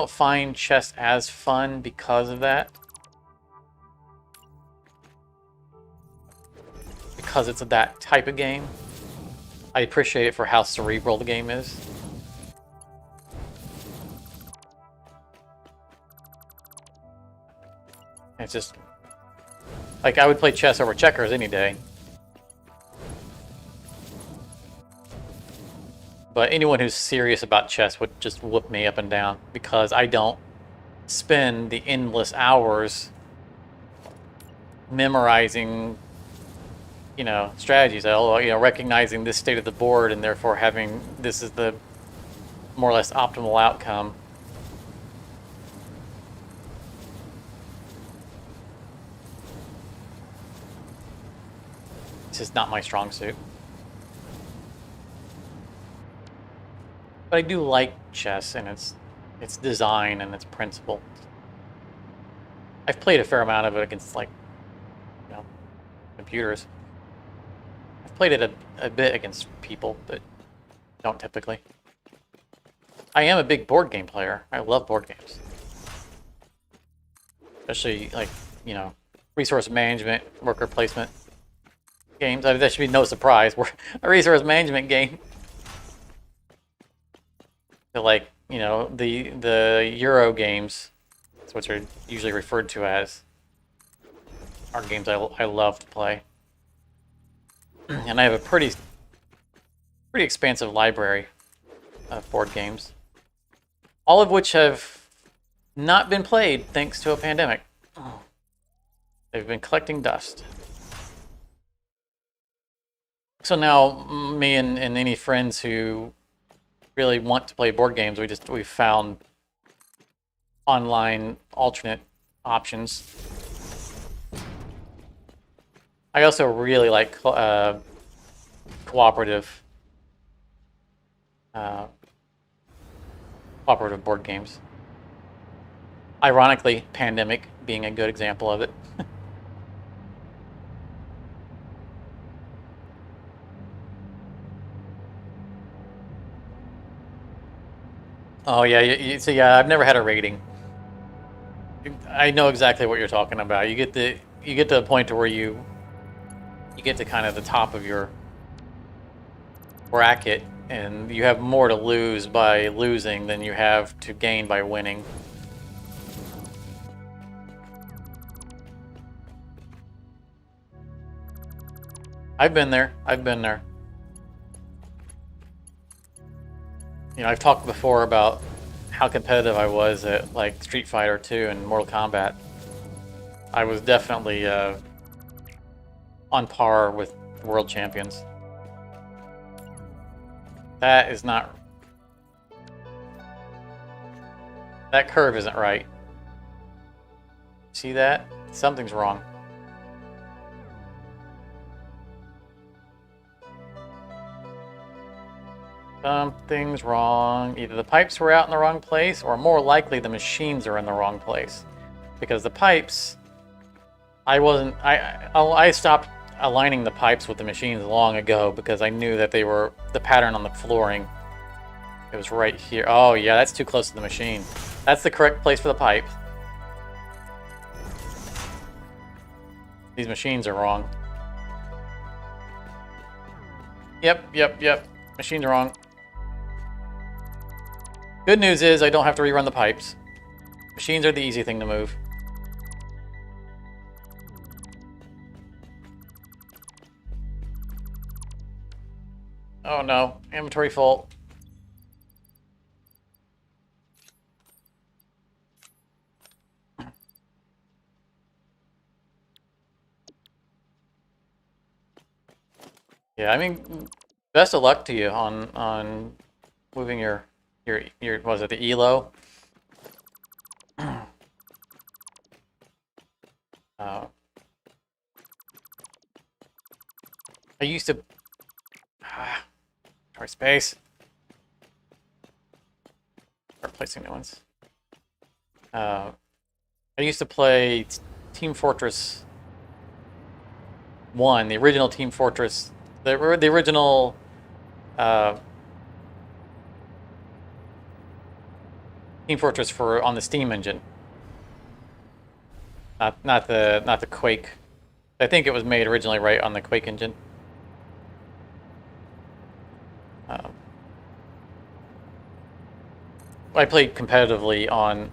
find chess as fun because of that. Because it's that type of game. I appreciate it for how cerebral the game is. It's just like I would play chess over checkers any day. But anyone who's serious about chess would just whoop me up and down because I don't spend the endless hours memorizing, you know, strategies. I'll, you know, recognizing this state of the board and therefore having this is the more or less optimal outcome. It's just not my strong suit. But I do like chess and its design and its principle. I've played a fair amount of it against, like, you know, computers. I've played it a bit against people, but don't typically. I am a big board game player. I love board games. Especially, like, you know, resource management, worker placement games. I mean, that should be no surprise. We're a resource management game. So, like, you know, the Euro games, that's what they're usually referred to as, are games I love to play. And I have a pretty expansive library of board games, all of which have not been played thanks to a pandemic. They've been collecting dust. So now, me and any friends who really want to play board games, we found online alternate options. I also really like cooperative board games. Ironically, Pandemic being a good example of it. Oh yeah, so yeah, I've never had a rating. I know exactly what you're talking about. You get to a point to where you get to kind of the top of your bracket, and you have more to lose by losing than you have to gain by winning. I've been there. You know, I've talked before about how competitive I was at, like, Street Fighter 2 and Mortal Kombat. I was definitely on par with world champions. That is not... That curve isn't right. See that? Something's wrong. Something's wrong. Either the pipes were out in the wrong place, or more likely the machines are in the wrong place. Because the pipes, I stopped aligning the pipes with the machines long ago because I knew that they were the pattern on the flooring. It was right here. Oh yeah, that's too close to the machine. That's the correct place for the pipe. These machines are wrong. Yep. Machines are wrong. Good news is I don't have to rerun the pipes. Machines are the easy thing to move. Oh no, inventory full. Yeah, I mean, best of luck to you on moving your was it the ELO? I used to try space. Start placing new ones. I used to play Team Fortress 1, the original Team Fortress, the original Team Fortress for on the Steam engine. Not the Quake. I think it was made originally right on the Quake engine. I played competitively on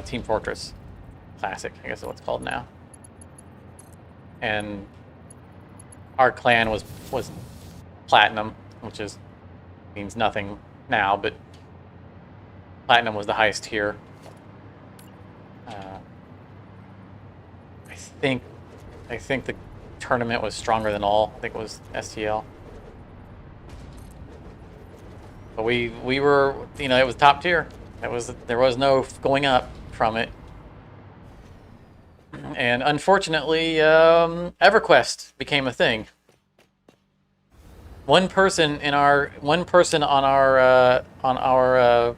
Team Fortress Classic, I guess is what it's called now. And our clan was Platinum, which means nothing now, but Platinum was the highest tier. I think the tournament was stronger than all. I think it was STL. But we were, it was top tier. There was no going up from it. And unfortunately, EverQuest became a thing. One person on our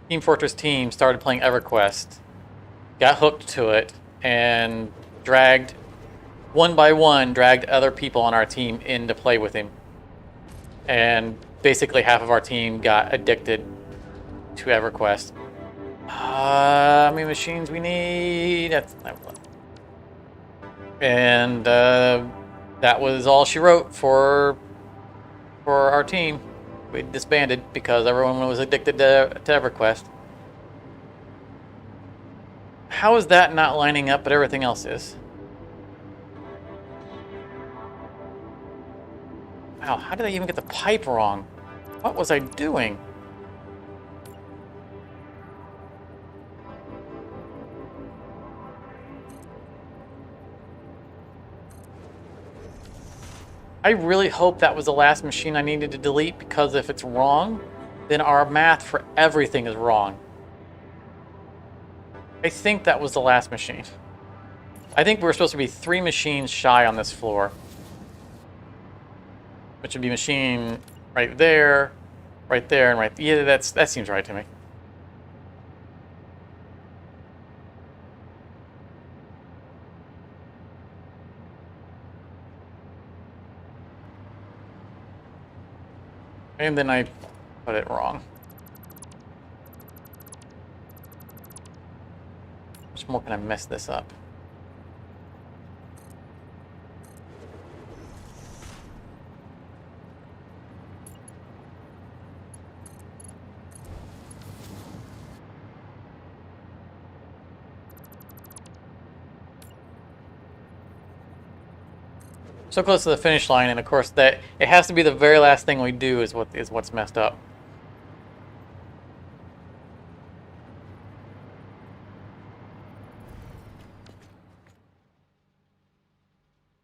Team Fortress team started playing EverQuest, got hooked to it, and one by one dragged other people on our team in to play with him. And basically half of our team got addicted to EverQuest. How many machines we need? And that was all she wrote for our team. We disbanded because everyone was addicted to EverQuest. How is that not lining up, but everything else is? Wow, how did I even get the pipe wrong? What was I doing? I really hope that was the last machine I needed to delete, because if it's wrong, then our math for everything is wrong. I think that was the last machine. I think we're supposed to be 3 machines shy on this floor. Which would be machine right there, and right... Yeah, that seems right to me. And then I put it wrong. How much more can I mess this up? So close to the finish line, and of course that it has to be the very last thing we do is what's messed up.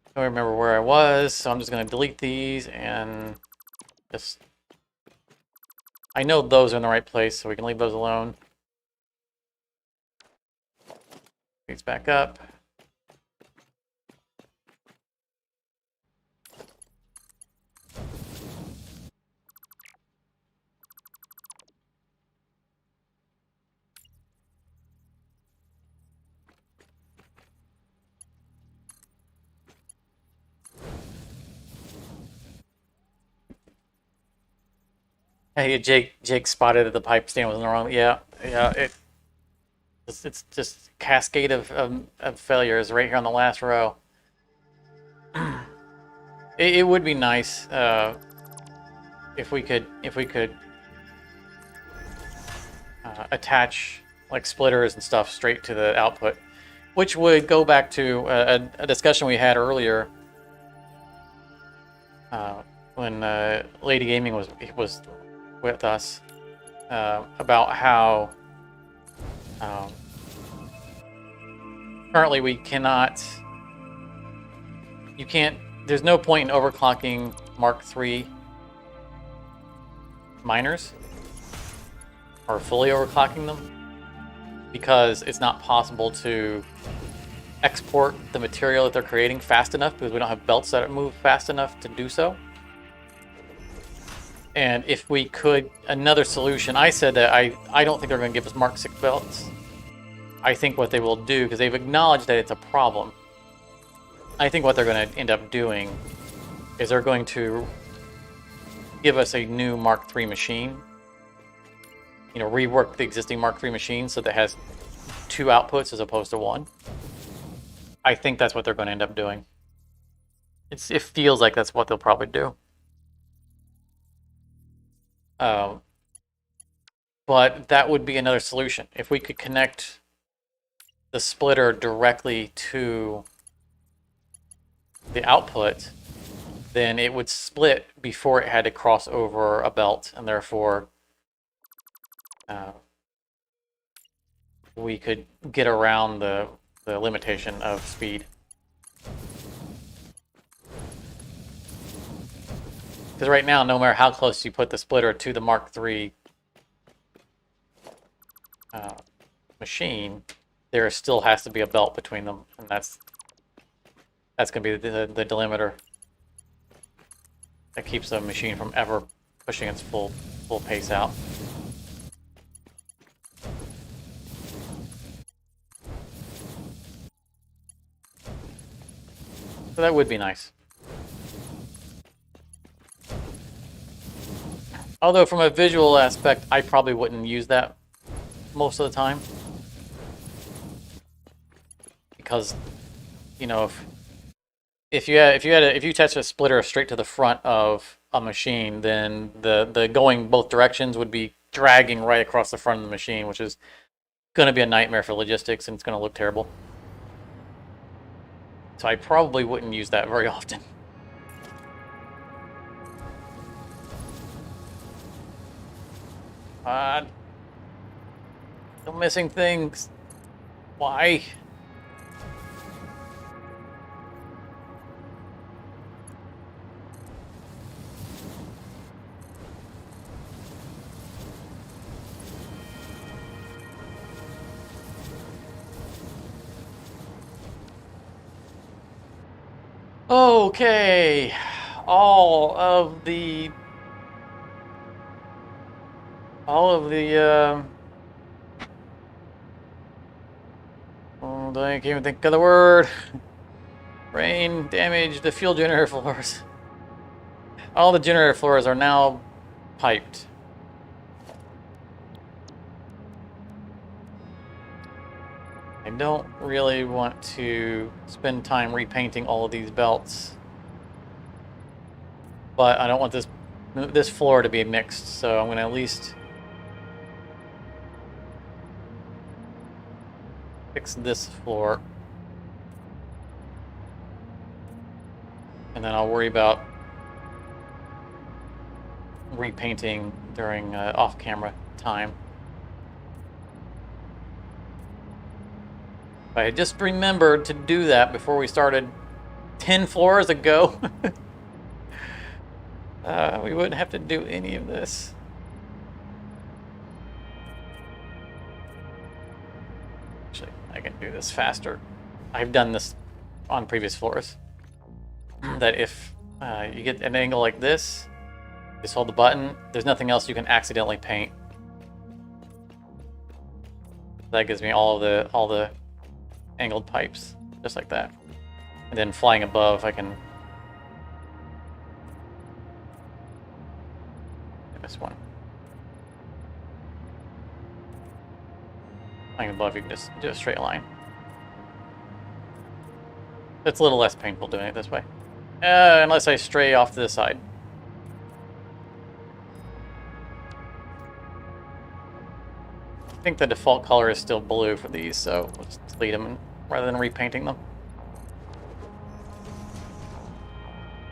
I don't remember where I was, so I'm just going to delete these and just... I know those are in the right place, so we can leave those alone. These back up. Hey, Jake spotted that the pipe stand was in the wrong. Yeah, yeah. It's just cascade of failures right here on the last row. It would be nice if we could attach like splitters and stuff straight to the output, which would go back to a discussion we had earlier when Lady Gaming was with us about how currently we cannot. You can't. There's no point in overclocking Mark III miners or fully overclocking them because it's not possible to export the material that they're creating fast enough because we don't have belts that move fast enough to do so. And if we could, another solution, I said that I don't think they're going to give us Mark VI belts. I think what they will do, because they've acknowledged that it's a problem, I think what they're going to end up doing is they're going to give us a new Mark III machine. You know, rework the existing Mark III machine so that it has 2 outputs as opposed to 1. I think that's what they're going to end up doing. It feels like that's what they'll probably do. But that would be another solution. If we could connect the splitter directly to the output, then it would split before it had to cross over a belt, and therefore we could get around the limitation of speed. Because right now, no matter how close you put the splitter to the Mark III machine, there still has to be a belt between them, and that's going to be the delimiter that keeps the machine from ever pushing its full pace out. So that would be nice. Although from a visual aspect, I probably wouldn't use that most of the time. Because, you know, if you attach a splitter straight to the front of a machine, then the going both directions would be dragging right across the front of the machine, which is going to be a nightmare for logistics, and it's going to look terrible. So I probably wouldn't use that very often. I'm missing things. Why? Okay, all of the oh, I can't even think of the word. Rain damaged the fuel generator floors. All the generator floors are now piped. I don't really want to spend time repainting all of these belts, but I don't want this floor to be mixed, so I'm going to at least fix this floor, and then I'll worry about repainting during off-camera time. I had just remembered to do that before we started 10 floors ago. We wouldn't have to do any of this. Actually, I can do this faster. I've done this on previous floors. That if you get an angle like this, just hold the button, there's nothing else you can accidentally paint. That gives me all the angled pipes, just like that. And then flying above, I can... I missed one. Line above, you can just do a straight line. It's a little less painful doing it this way. Unless I stray off to the side. I think the default color is still blue for these, so let's delete them rather than repainting them.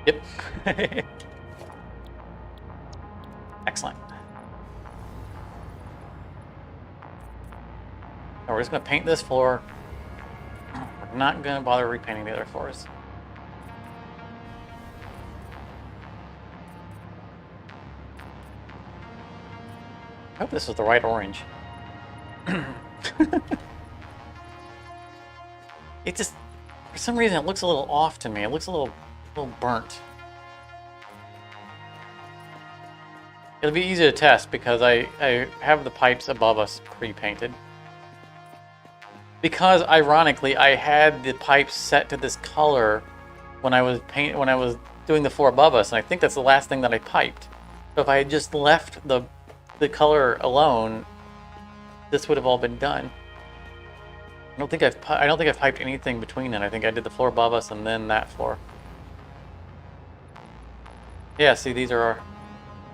Yep. Excellent. Now we're just going to paint this floor. We're not going to bother repainting the other floors. I hope this is the right orange. It just, for some reason, it looks a little off to me. It looks a little burnt. It'll be easy to test because I have the pipes above us pre-painted. Because ironically, I had the pipes set to this color when I was doing the floor above us, and I think that's the last thing that I piped. So if I had just left the color alone, this would have all been done. I don't think I've piped anything between it. I think I did the floor above us and then that floor. Yeah, see, these are our...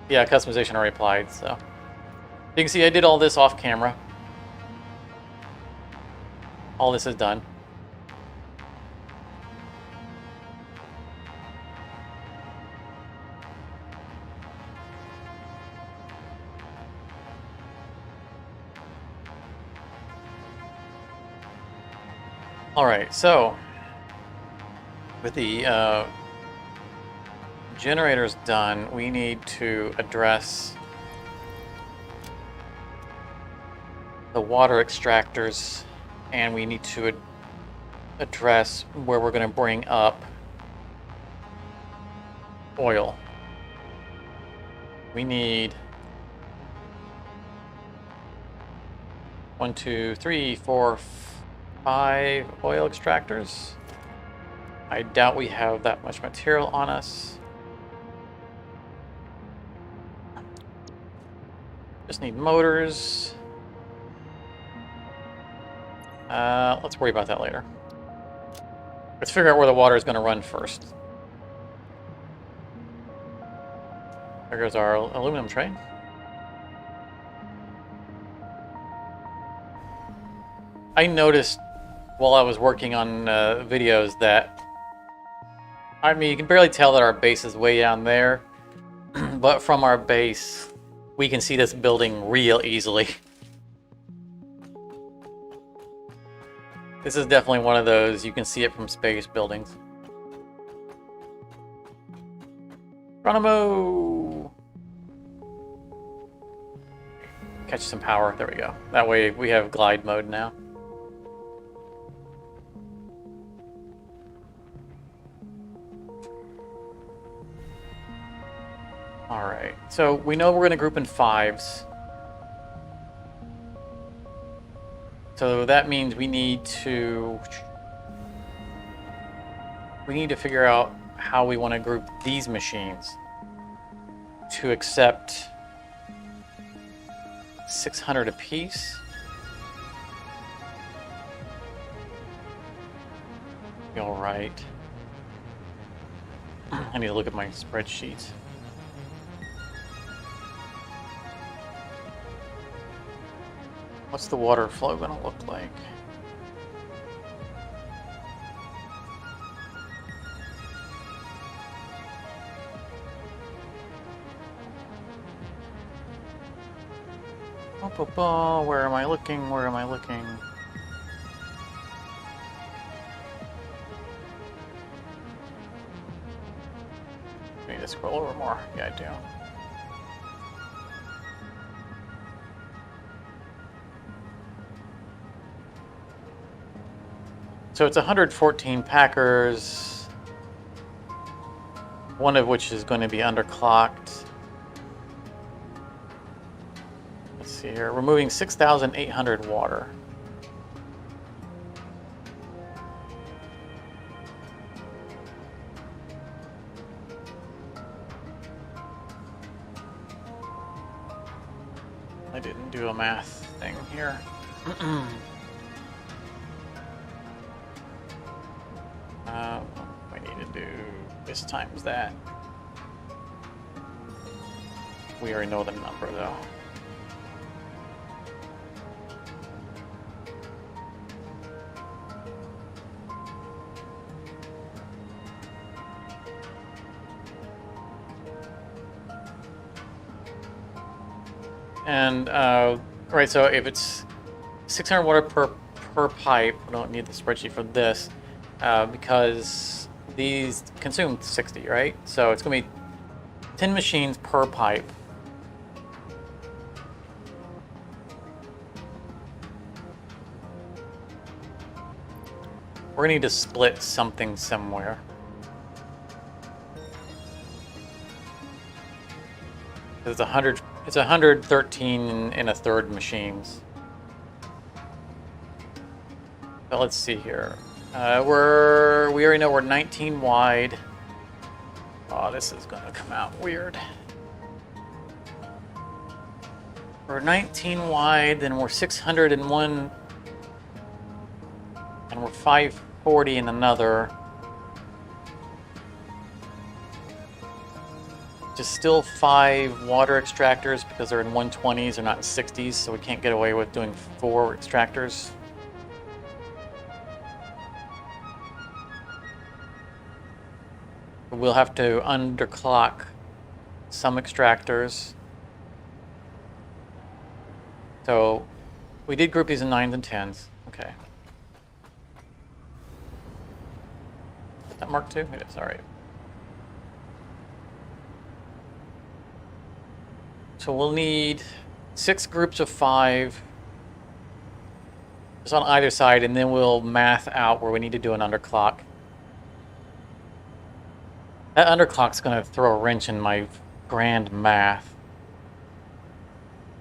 Yeah, customization already applied, so... You can see I did all this off camera. All this is done. Alright, so... With the generators done, we need to address the water extractors, and we need to address where we're going to bring up oil. We need 1, 2, 3, 4, 5 oil extractors. I doubt we have that much material on us. Just need motors. Let's worry about that later. Let's figure out where the water is going to run first. There goes our aluminum tray. I noticed while I was working on videos that, I mean, you can barely tell that our base is way down there, but from our base, we can see this building real easily. This is definitely one of those, you can see it from space buildings. Geronimo! Catch some power, there we go. That way we have glide mode now. Alright, so we know we're going to group in 5s. So that means we need to figure out how we want to group these machines to accept 600 apiece. All right. I need to look at my spreadsheets. What's the water flow going to look like? Where am I looking? Where am I looking? I need to scroll over more. Yeah, I do. So it's 114 Packers, one of which is going to be underclocked. Let's see here, removing 6,800 water. I didn't do a math thing here. We need to do this times that. We already know the number though. And right, so if it's 600 water per pipe, we don't need the spreadsheet for this because these consume 60, right? So it's going to be 10 machines per pipe. We're going to need to split something somewhere. It's 100. It's 113 and a third machines. But let's see here. We already know we're 19 wide. Oh, this is gonna come out weird. We're 19 wide, then we're 601, and we're 540 in another. Just still 5 water extractors because they're in 120s, they're not in 60s, so we can't get away with doing 4 extractors. We'll have to underclock some extractors. So we did group these in 9s and 10s. Okay. Is that Mark II? It is, all right. So we'll need 6 groups of 5 just on either side, and then we'll math out where we need to do an underclock. That underclock's going to throw a wrench in my grand math.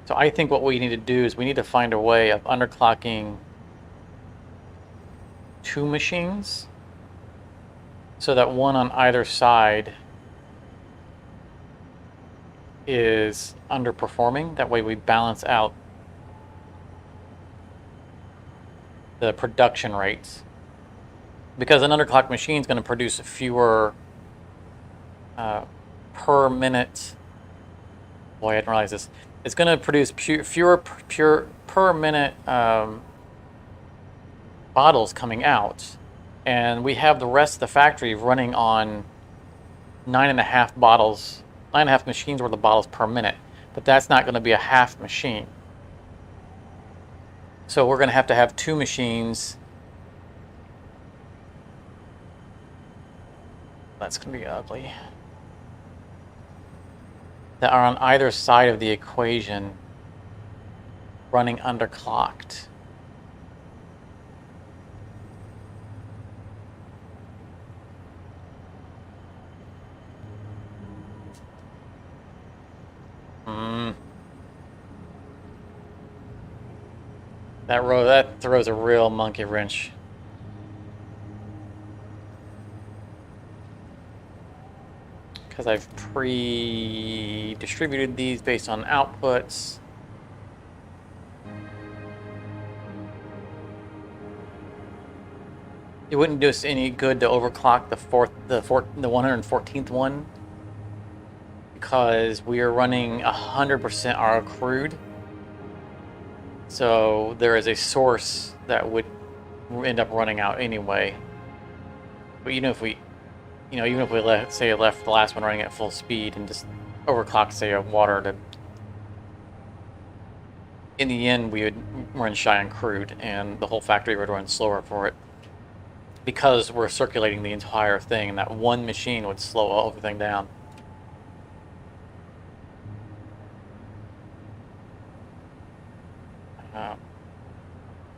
So I think what we need to do is we need to find a way of underclocking 2 machines so that one on either side is underperforming. That way we balance out the production rates. Because an underclocked machine is going to produce fewer per minute. Boy, I didn't realize this. It's going to produce fewer per minute bottles coming out. And we have the rest of the factory running on 9.5 bottles. 9.5 machines worth of bottles per minute, but that's not going to be a half machine. So we're going to have 2 machines. That's going to be ugly. That are on either side of the equation running underclocked. That throws a real monkey wrench. Because I've pre-distributed these based on outputs. It wouldn't do us any good to overclock the 114th one, because we are running 100% our accrued. So there is a source that would end up running out anyway. But even if we left the last one running at full speed and just overclocked, say, a water to, in the end we would run shy on crude, and the whole factory would run slower for it, because we're circulating the entire thing, and that one machine would slow everything down.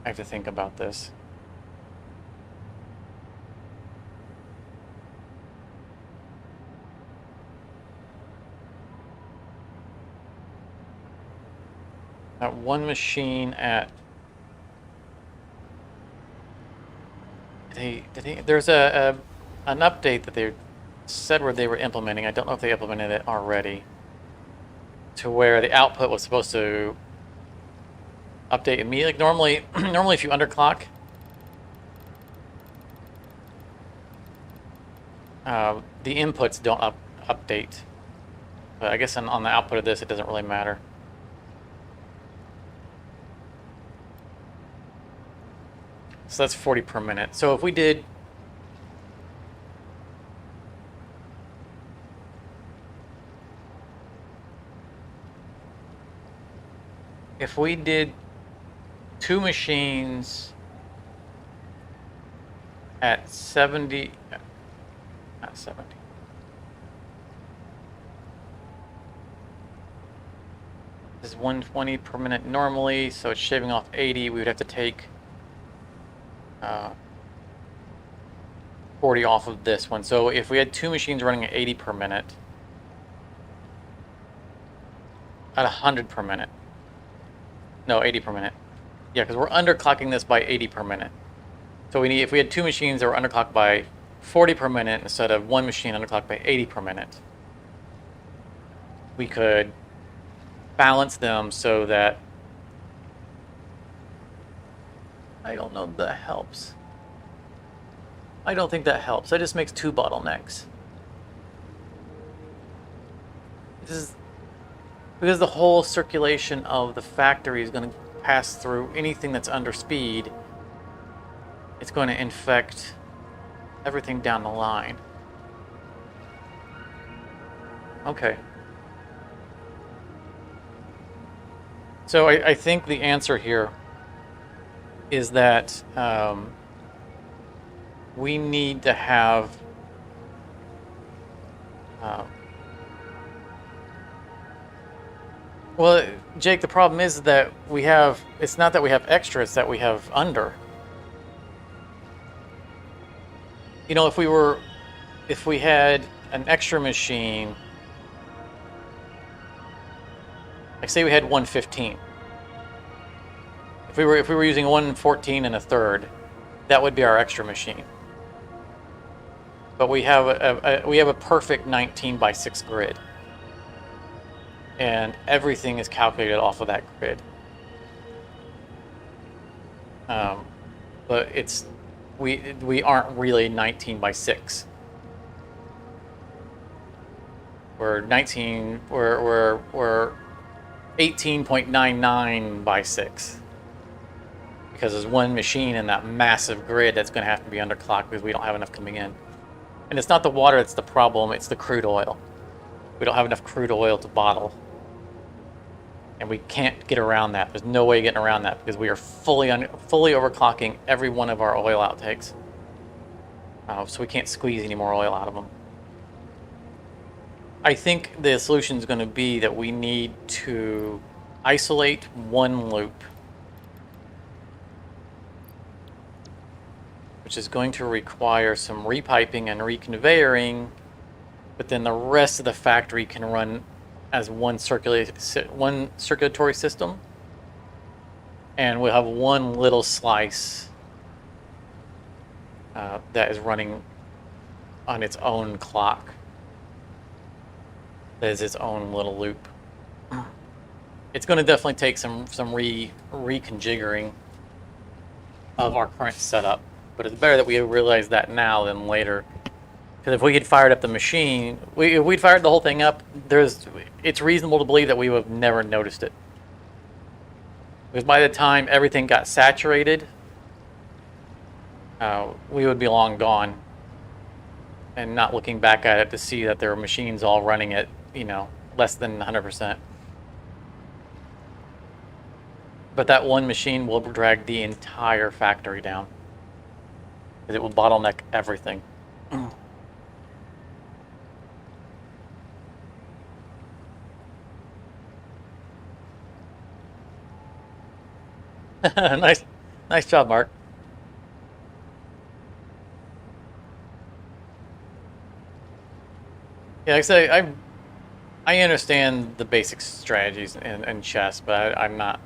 I have to think about this. That one machine at... There's an update that they said where they were implementing. I don't know if they implemented it already. To where the output was supposed to update immediately. Like normally if you underclock, the inputs don't update. But I guess on the output of this, it doesn't really matter. So that's 40 per minute. So if we did... If we did 2 machines at 70... Not 70. This is 120 per minute normally, so it's shaving off 80. We would have to take 40 off of this one. So if we had 2 machines running at 80 per minute, at 100 per minute. No, 80 per minute. Yeah, because we're underclocking this by 80 per minute. So if we had 2 machines that were underclocked by 40 per minute instead of 1 machine underclocked by 80 per minute, we could balance them so that... I don't know if that helps. I don't think that helps. That just makes 2 bottlenecks. This is because the whole circulation of the factory is going to pass through anything that's under speed. It's going to infect everything down the line. Okay. So I think the answer here is that we need to have well, Jake, the problem is that we have, it's not that we have extra, it's that we have under. You know, if we had an extra machine, like say we had 115. If we were using 114 and a third, that would be our extra machine. But we have a perfect 19 by 6 grid. And everything is calculated off of that grid. But we aren't really 19 by 6. We're 18.99 by 6. Because there's one machine in that massive grid that's going to have to be underclocked because we don't have enough coming in. And it's not the water that's the problem, it's the crude oil. We don't have enough crude oil to bottle. And we can't get around that. There's no way of getting around that because we are fully overclocking every one of our oil outtakes. So we can't squeeze any more oil out of them. I think the solution is going to be that we need to isolate one loop, which is going to require some repiping and reconveying, but then the rest of the factory can run as one circulatory system, and we'll have one little slice that is running on its own clock. That is its own little loop. It's going to definitely take some reconfiguring of our current setup, but it's better that we realize that now than later. Because if we had fired up the machine, if we'd fired the whole thing up, it's reasonable to believe that we would have never noticed it. Because by the time everything got saturated, we would be long gone. And not looking back at it to see that there were machines all running at, less than 100%. But that one machine will drag the entire factory down. Because it will bottleneck everything. Nice job, Mark. Yeah, like I say, I understand the basic strategies in chess, but I'm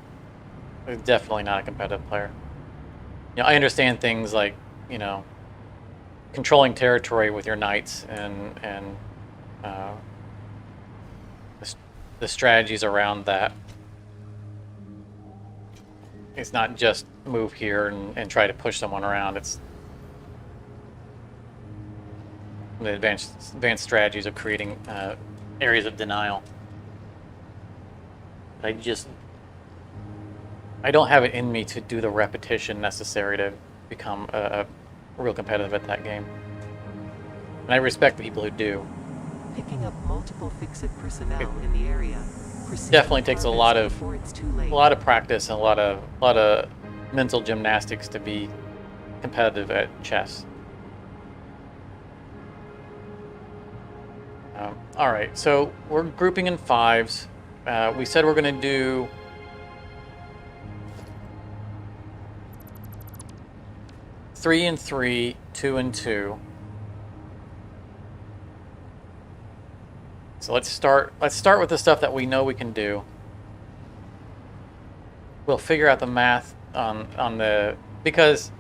definitely not a competitive player. I understand things like, controlling territory with your knights and the strategies around that. It's not just move here and try to push someone around. It's the advanced strategies of creating areas of denial. I don't have it in me to do the repetition necessary to become a real competitive at that game. And I respect the people who do. Picking up multiple Ficsit personnel in the area. Definitely takes a lot of practice and a lot of mental gymnastics to be competitive at chess. All right, so we're grouping in fives. We said we're going to do 3 and 3, 2 and 2. So let's start with the stuff that we know we can do. We'll figure out the math on the, because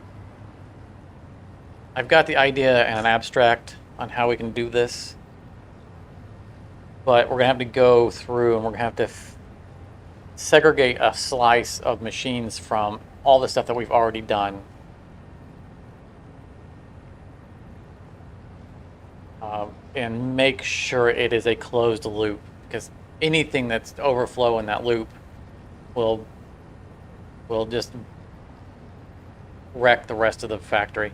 I've got the idea and an abstract on how we can do this. But we're going to have to go through and we're going to have to segregate a slice of machines from all the stuff that we've already done. And make sure it is a closed loop, because anything that's overflow in that loop will just wreck the rest of the factory.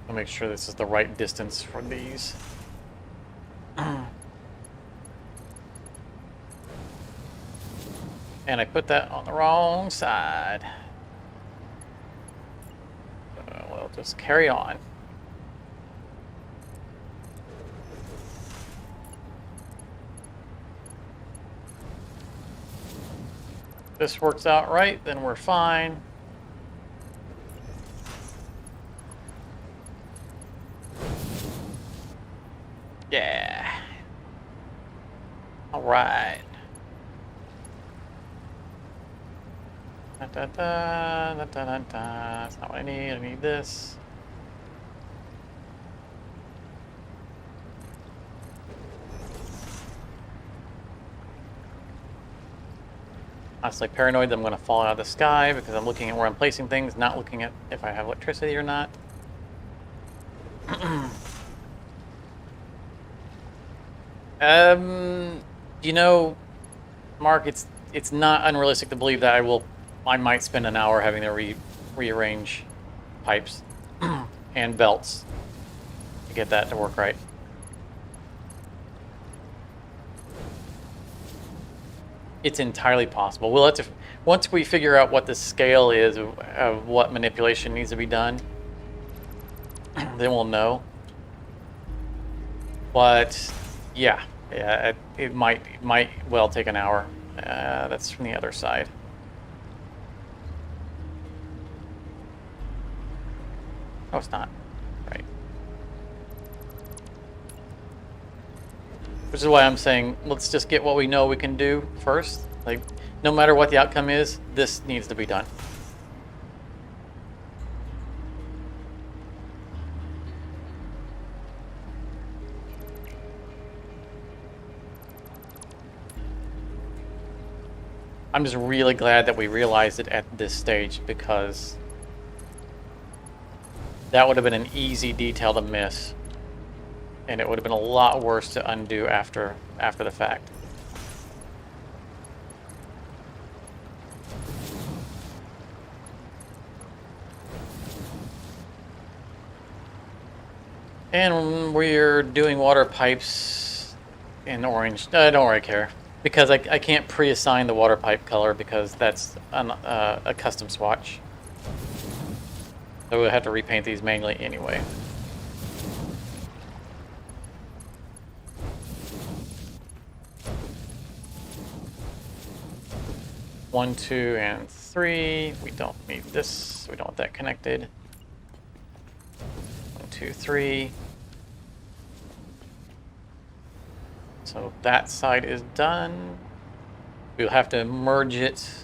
I'll make sure this is the right distance for these. And I put that on the wrong side. We'll just carry on. If this works out right, then we're fine. Yeah. All right. That's not what I need. I need this. Honestly, paranoid that I'm going to fall out of the sky because I'm looking at where I'm placing things, not looking at if I have electricity or not. You know, Mark, it's not unrealistic to believe that I might spend an hour having to rearrange pipes and belts to get that to work right. It's entirely possible. We'll have to, once we figure out what the scale is of what manipulation needs to be done, then we'll know. But yeah, it might well take an hour. That's from the other side. Oh, it's not. Right. Which is why I'm saying, let's just get what we know we can do first. Like, no matter what the outcome is, this needs to be done. I'm just really glad that we realized it at this stage, because that would have been an easy detail to miss, and it would have been a lot worse to undo after the fact. And we're doing water pipes in orange. I don't really care, because I can't pre-assign the water pipe color because that's a custom swatch. So we'll have to repaint these manually anyway. One, 2, and 3. We don't need this. We don't want that connected. 1, 2, 3. So that side is done. We'll have to merge it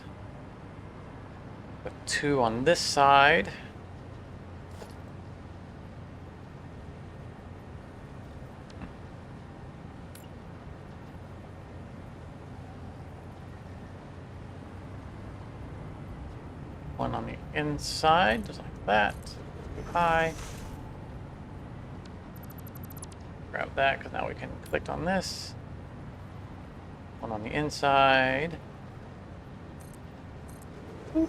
with 2 on this side. One on the inside, just like that. Too high. Grab that, because now we can click on this. One on the inside. Boop.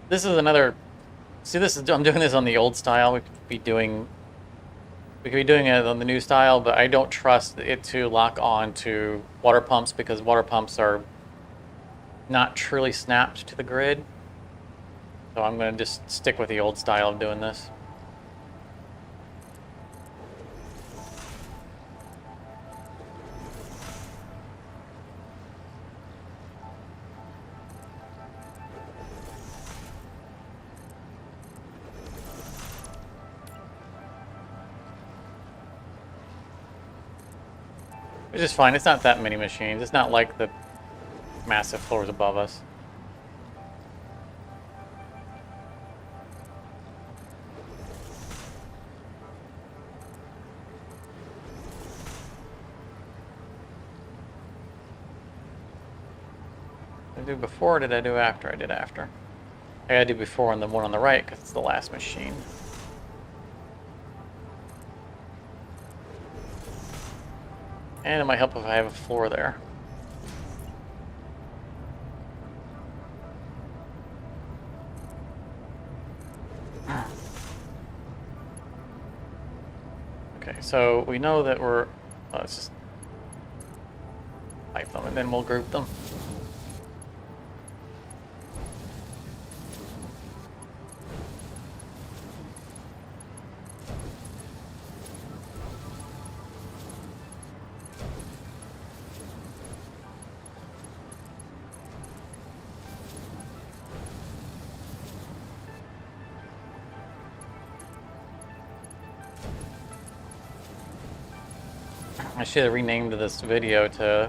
This is another. See, this is I'm doing this on the old style. We could be doing it on the new style, but I don't trust it to lock on to water pumps because water pumps are not truly snapped to the grid. So I'm going to just stick with the old style of doing this. Which is fine. It's not that many machines. It's not like the massive floors above us. Did I do before or did I do after? I did after. I gotta do before on the one on the right because it's the last machine. And it might help if I have a floor there. Okay, so we know that we're... let's just type them and then we'll group them. I should have renamed this video to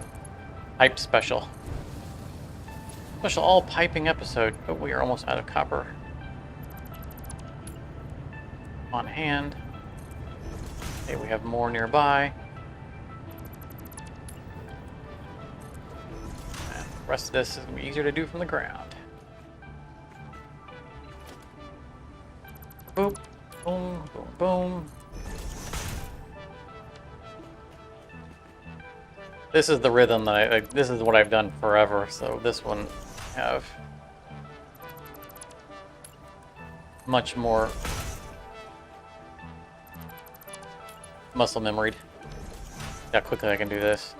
Pipe Special. Special all piping episode, but we are almost out of copper on hand. Okay, we have more nearby. And the rest of this is going to be easier to do from the ground. Boop, boom, boom, boom. This is the rhythm that this is what I've done forever, so this one I have much more muscle memoried. See how quickly I can do this.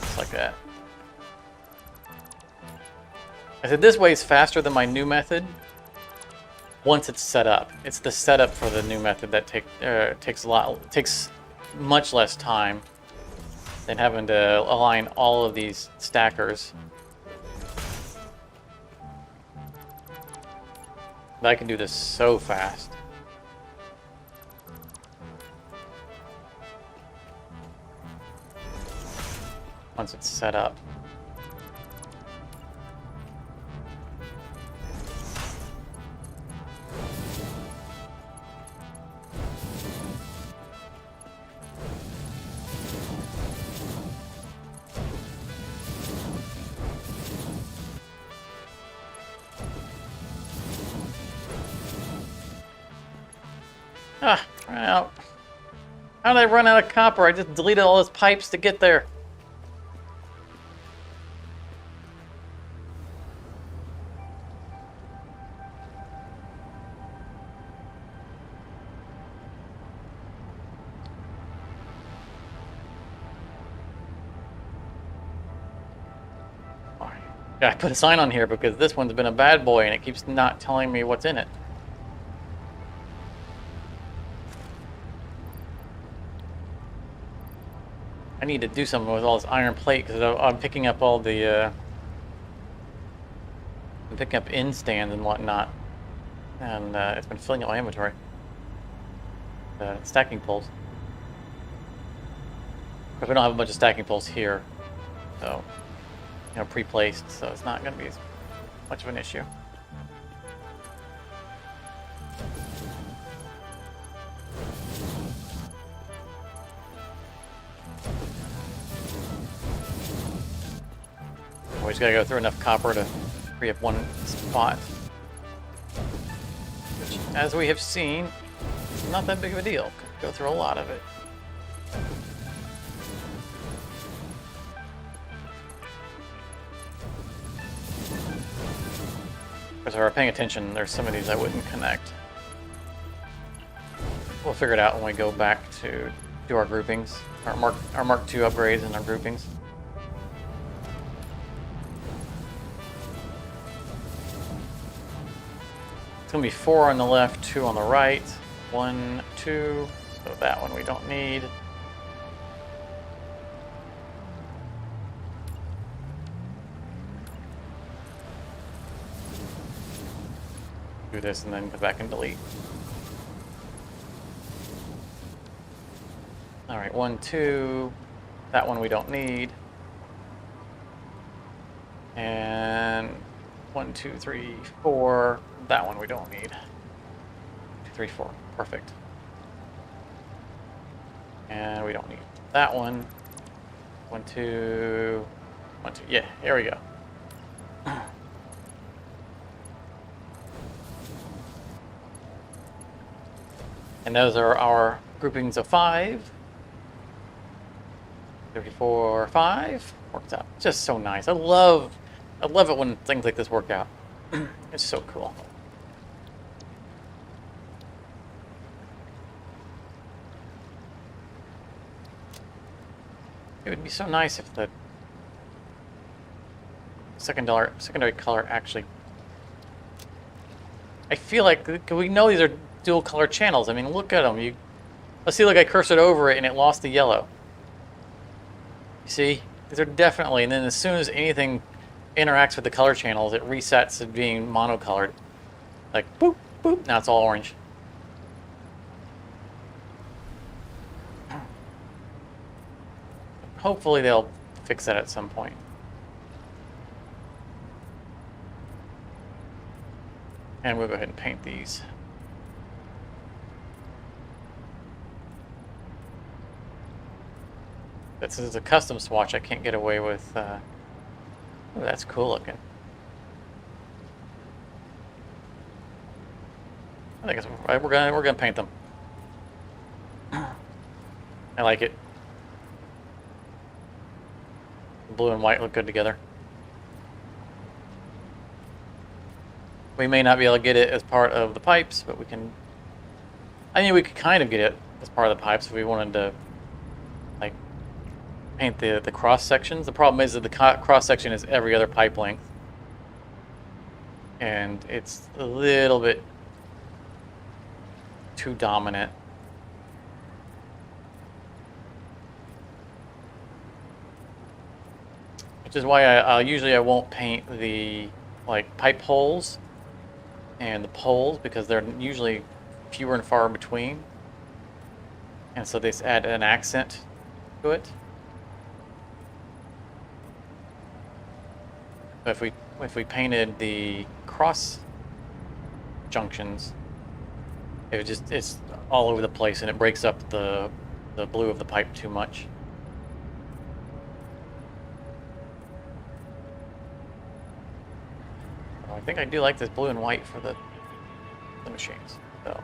Just like that. I said this way is faster than my new method once it's set up. It's the setup for the new method that takes much less time than having to align all of these stackers. But I can do this so fast. Once it's set up. Ah, ran out. How did I run out of copper? I just deleted all those pipes to get there. Yeah, I put a sign on here because this one's been a bad boy and it keeps not telling me what's in it. I need to do something with all this iron plate because I'm picking up all the I'm picking up in stands and whatnot, and it's been filling up my inventory. Stacking poles. But we don't have a bunch of stacking poles here, so pre-placed, so it's not going to be as much of an issue. just gotta go through enough copper to free up one spot. Which, as we have seen, is not that big of a deal. Go through a lot of it. If I were paying attention, there's some of these I wouldn't connect. We'll figure it out when we go back to do our groupings, our Mark II upgrades and our groupings. It's gonna be 4 on the left, 2 on the right, 1, 2. So that one we don't need. Do this and then go back and delete. All right, 1, 2. That one we don't need. And 1, 2, 3, 4. That one we don't need. 2, 3, 4. Perfect. And we don't need that one. 1, 2, 1, 2. Yeah, here we go. And those are our groupings of 5. 34, 5. Works out just so nice. I love it when things like this work out. It's so cool. It would be so nice if the secondary color actually. I feel like we know these are dual color channels. I mean, look at them. Let's see. Look, I cursored over it and it lost the yellow. You see, these are definitely. And then as soon as anything interacts with the color channels, it resets to being monocolored. Like boop boop. Now it's all orange. Hopefully they'll fix that at some point. And we'll go ahead and paint these. This is a custom swatch. I can't get away with. Oh, that's cool looking. I think it's, we're gonna paint them. I like it. Blue and white look good together. We may not be able to get it as part of the pipes, but we can. I mean, we could kind of get it as part of the pipes if we wanted to, like, paint the cross sections. The problem is that the cross section is every other pipe length, and it's a little bit too dominant. Which is why I usually won't paint the pipe holes and the poles, because they're usually fewer and far between, and so they add an accent to it. But if we painted the cross junctions, it's all over the place and it breaks up the blue of the pipe too much. I think I do like this blue and white for the machines, so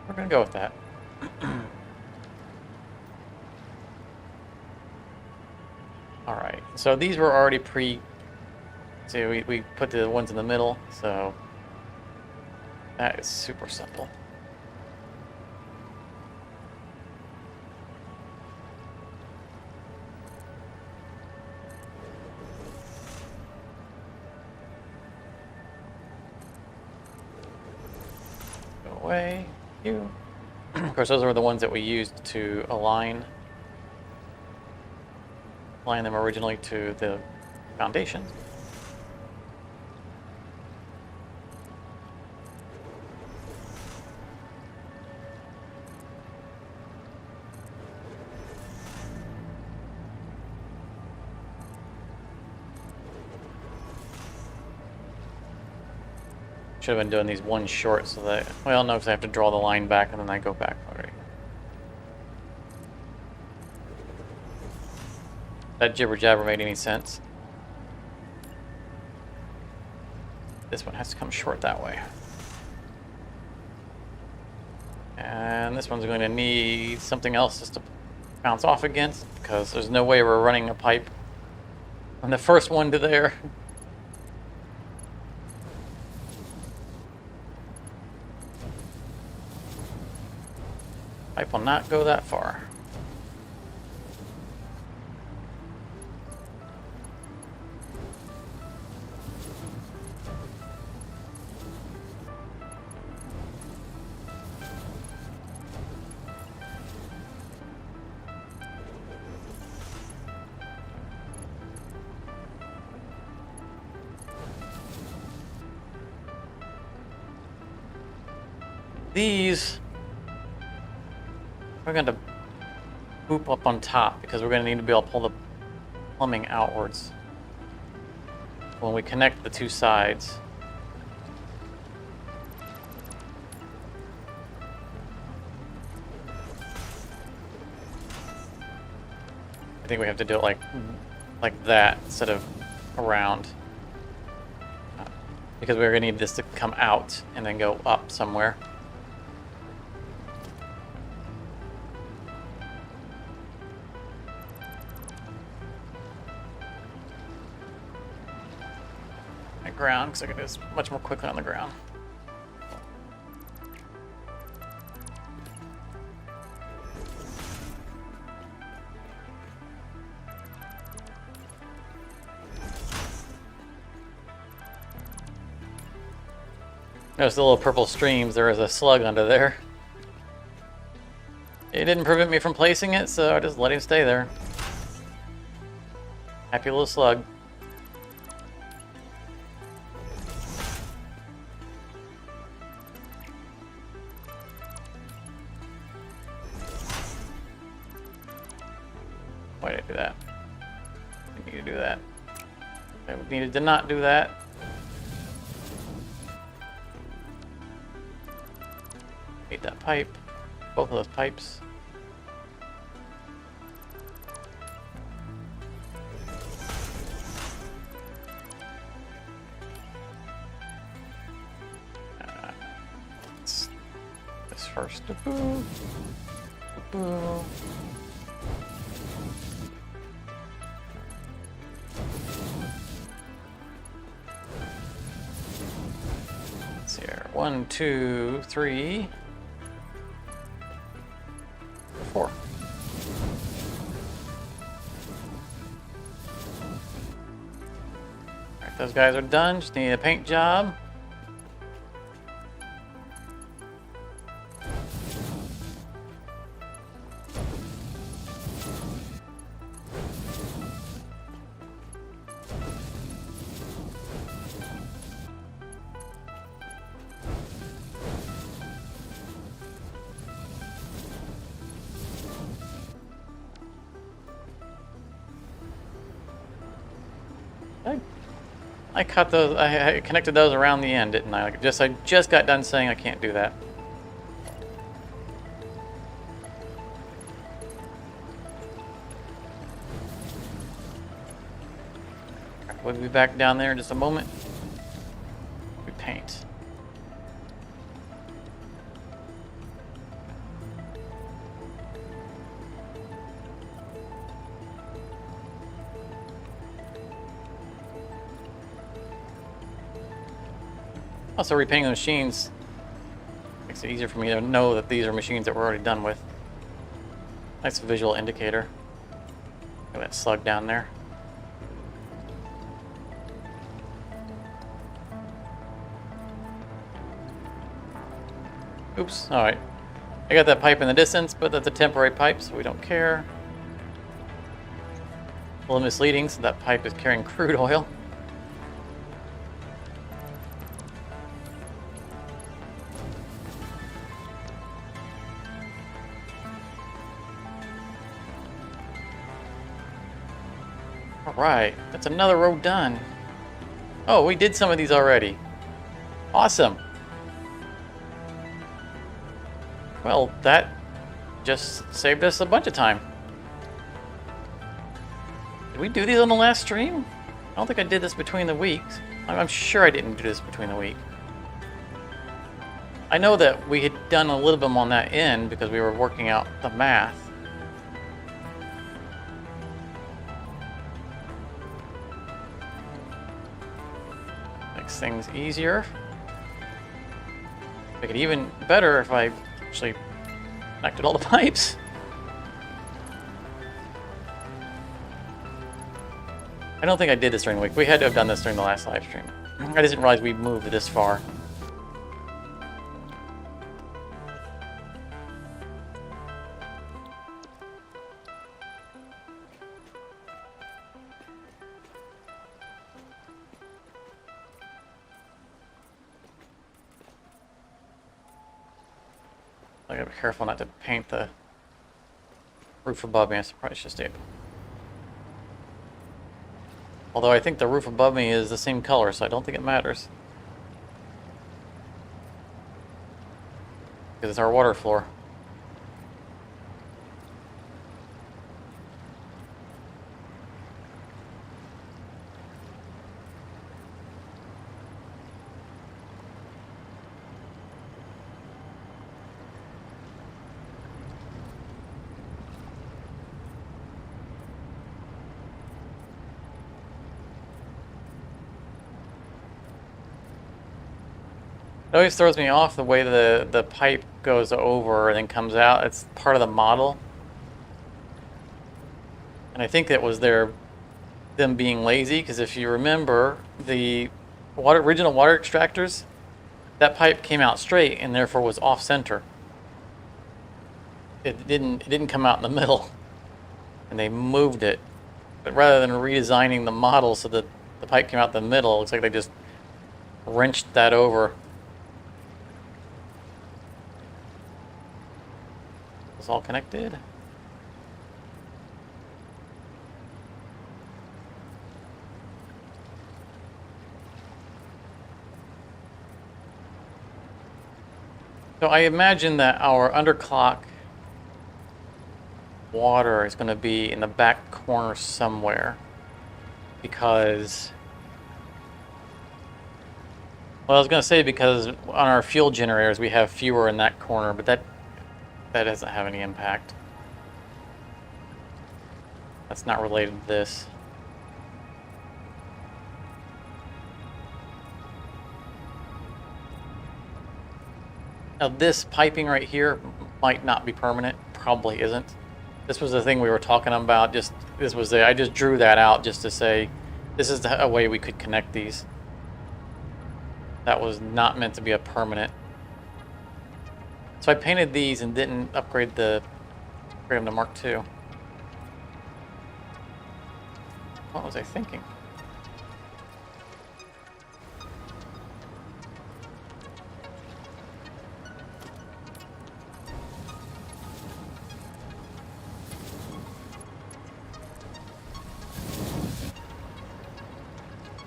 we're gonna go with that. All right, so these were already see, we put the ones in the middle, so that is super simple. Away, you. Of course, those are the ones that we used to align them originally to the foundation. Should have been doing these one short so that, well, no, because I have to draw the line back and then I go back. All right. that jibber jabber made any sense. This one has to come short that way. And this one's going to need something else just to bounce off against, because there's no way we're running a pipe from the first one to there. Pipe will not go that far. These we're going to boop up on top because we're going to need to be able to pull the plumbing outwards when we connect the two sides. I think we have to do it like that instead of around, because we're going to need this to come out and then go up somewhere. Ground, because I can do this much more quickly on the ground. Notice the little purple streams, there is a slug under there. It didn't prevent me from placing it, so I just let him stay there. Happy little slug. Why did I do that? I need to do that. I needed to not do that. Need that pipe. Both of those pipes. This first. Boo. Boo. Here. 1, 2, 3, 4. All right, those guys are done. Just need a paint job. I cut those. I connected those around the end, didn't I? I just got done saying I can't do that. We'll be back down there in just a moment. We paint. Also, repainting the machines makes it easier for me to know that these are machines that we're already done with. Nice visual indicator. Look at that slug down there. Oops, alright. I got that pipe in the distance, but that's a temporary pipe, so we don't care. A little misleading, so that pipe is carrying crude oil. Alright, that's another row done. Oh, we did some of these already. Awesome. Well, that just saved us a bunch of time. Did we do these on the last stream? I don't think I did this between the weeks. I'm sure I didn't do this between the week. I know that we had done a little bit on that end because we were working out the math. Makes things easier. Make it even better if I actually connected all the pipes. I don't think I did this during the week. We had to have done this during the last live stream. I didn't realize we moved this far. I gotta be careful not to paint the roof above me. I probably should stay. Although I think the roof above me is the same color, so I don't think it matters. Because it's our water floor. It always throws me off the way the pipe goes over and then comes out. It's part of the model. And I think that was them being lazy, because if you remember, the original water extractors, that pipe came out straight and therefore was off center. It didn't come out in the middle. And they moved it. But rather than redesigning the model so that the pipe came out the middle, it looks like they just wrenched that over. It's all connected. So I imagine that our underclock water is going to be in the back corner somewhere, because, well, I was going to say because on our fuel generators we have fewer in that corner, but that doesn't have any impact. That's not related to this. Now this piping right here might not be permanent, probably isn't. This was the thing we were talking about, I just drew that out just to say, this is a way we could connect these. That was not meant to be a permanent. So I painted these and didn't upgrade them to Mark II. What was I thinking?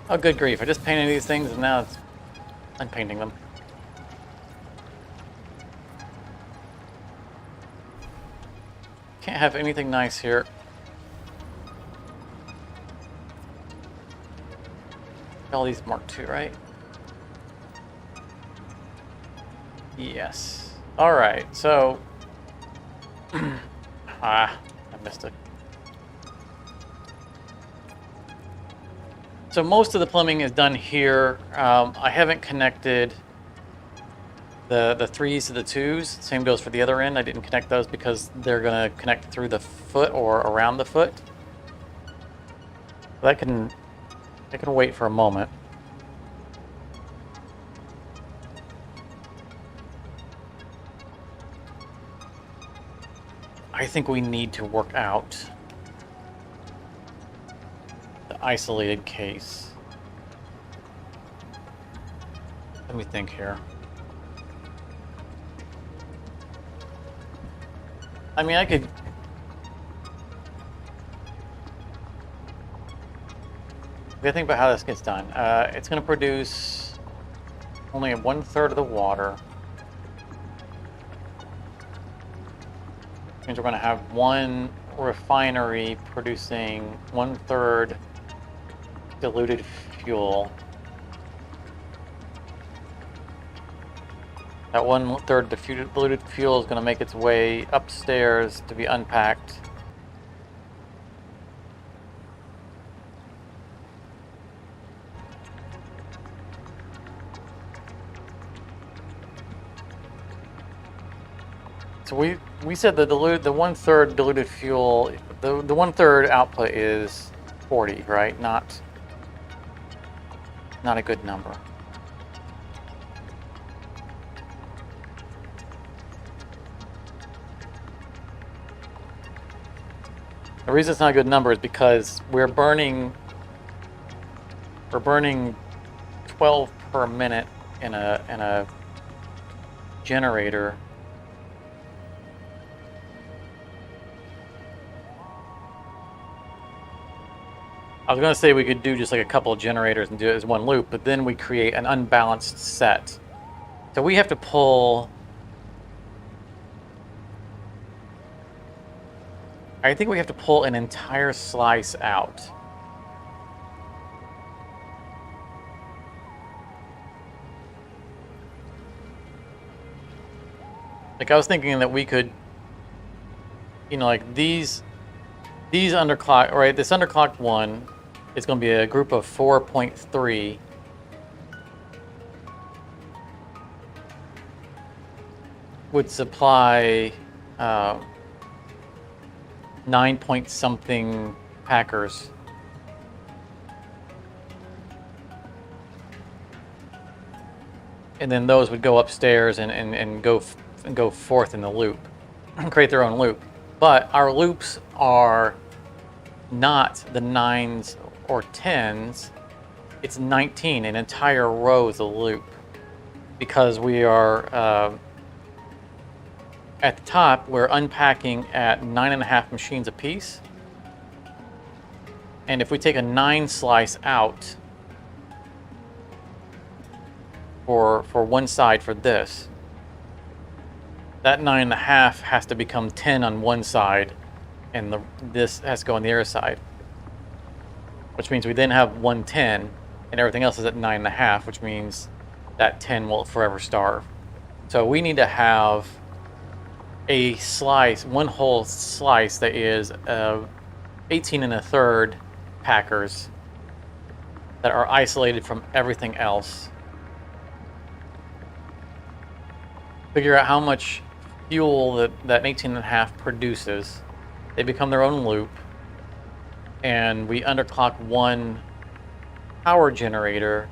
Oh, good grief. I just painted these things and now I'm painting them. Can't have anything nice here. All these Mark II, right? Yes. All right, so I missed it. So most of the plumbing is done here. I haven't connected the 3s to the 2s. Same goes for the other end. I didn't connect those because they're going to connect through the foot or around the foot. That can wait for a moment. I think we need to work out the isolated case. Let me think here. I mean, I could... We gotta think about how this gets done. It's going to produce only 1/3 of the water. Means we're going to have one refinery producing 1/3 diluted fuel. That 1/3 diluted fuel is going to make its way upstairs to be unpacked. So we said the 1/3 diluted fuel, the 1/3 output is 40, right? Not a good number. The reason it's not a good number is because we're burning 12 per minute in a generator. I was going to say we could do just like a couple of generators and do it as one loop, but then we create an unbalanced set. So we have to pull... I think we have to pull an entire slice out. Like I was thinking that we could, you know, like these underclock, right? This underclocked one is going to be a group of 4.3. Would supply 9 point something packers. And then those would go upstairs and go forth in the loop, create their own loop. But our loops are not the 9s or 10s. It's 19, an entire row is a loop, because we are at the top, we're unpacking at 9.5 machines a piece. And if we take a 9 slice out for one side for this, that 9.5 has to become 10 on one side, and this has to go on the other side. Which means we then have 110, and everything else is at 9.5, which means that 10 will forever starve. So we need to have a slice, one whole slice that is 18 1/3 packers that are isolated from everything else. Figure out how much fuel that 18.5 produces. They become their own loop, and we underclock one power generator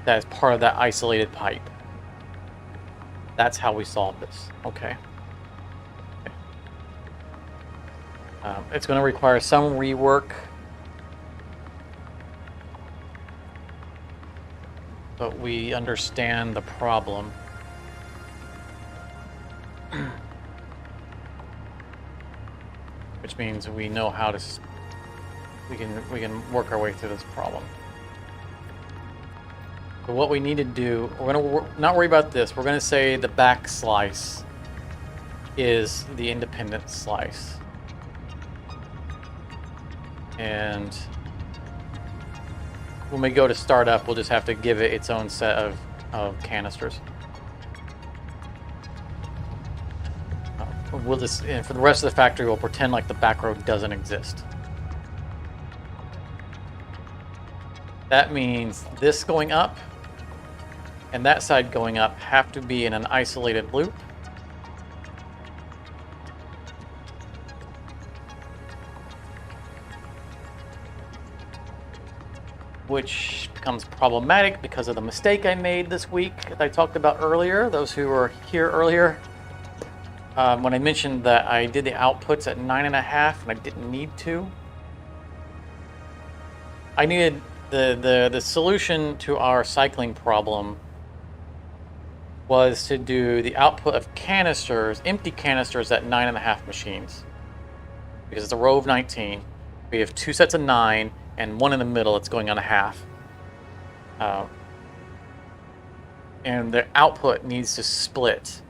that is part of that isolated pipe. That's how we solve this. Okay. It's going to require some rework, but we understand the problem. Which means we know how to we can work our way through this problem. But what we need to do, we're going to not worry about this. We're going to say the back slice is the independent slice. And when we go to start up, we'll just have to give it its own set of canisters. We'll just, and for the rest of the factory, we'll pretend like the back row doesn't exist. That means this going up and that side going up have to be in an isolated loop. Which becomes problematic because of the mistake I made this week that I talked about earlier. Those who were here earlier, when I mentioned that I did the outputs at 9.5 and I didn't need to. I needed the solution to our cycling problem was to do the output of canisters, empty canisters at 9.5 machines. Because it's a row of 19. We have 2 sets of 9 and one in the middle that's going on a half. And the output needs to split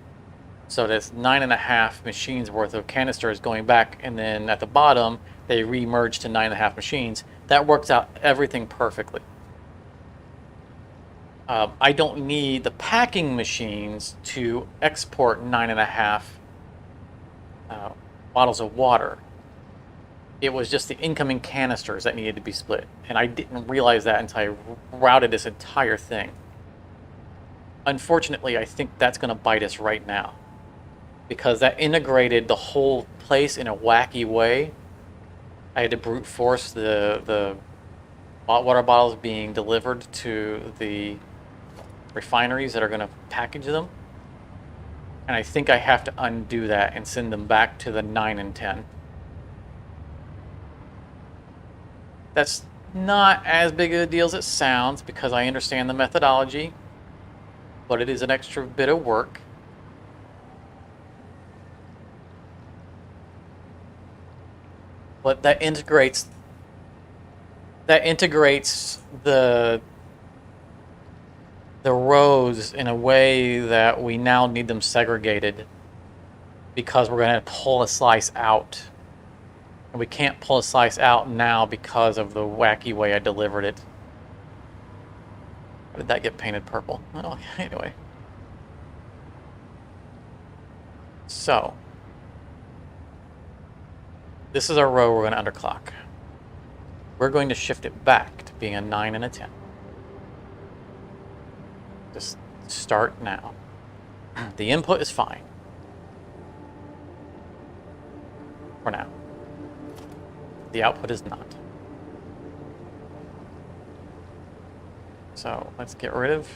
So that's 9.5 machines worth of canisters going back, and then at the bottom they re-merge to 9.5 machines. That works out everything perfectly. I don't need the packing machines to export 9.5 bottles of water. It was just the incoming canisters that needed to be split, and I didn't realize that until I routed this entire thing. Unfortunately, I think that's going to bite us right now, because that integrated the whole place in a wacky way. I had to brute force the water bottles being delivered to the refineries that are going to package them. And I think I have to undo that and send them back to the 9 and 10. That's not as big of a deal as it sounds, because I understand the methodology, but it is an extra bit of work. But that integrates the rows in a way that we now need them segregated, because we're going to pull a slice out. And we can't pull a slice out now because of the wacky way I delivered it. How did that get painted purple? Well, anyway. So, this is our row we're going to underclock. We're going to shift it back to being a 9 and a 10. Just start now. The input is fine. For now. The output is not. So let's get rid of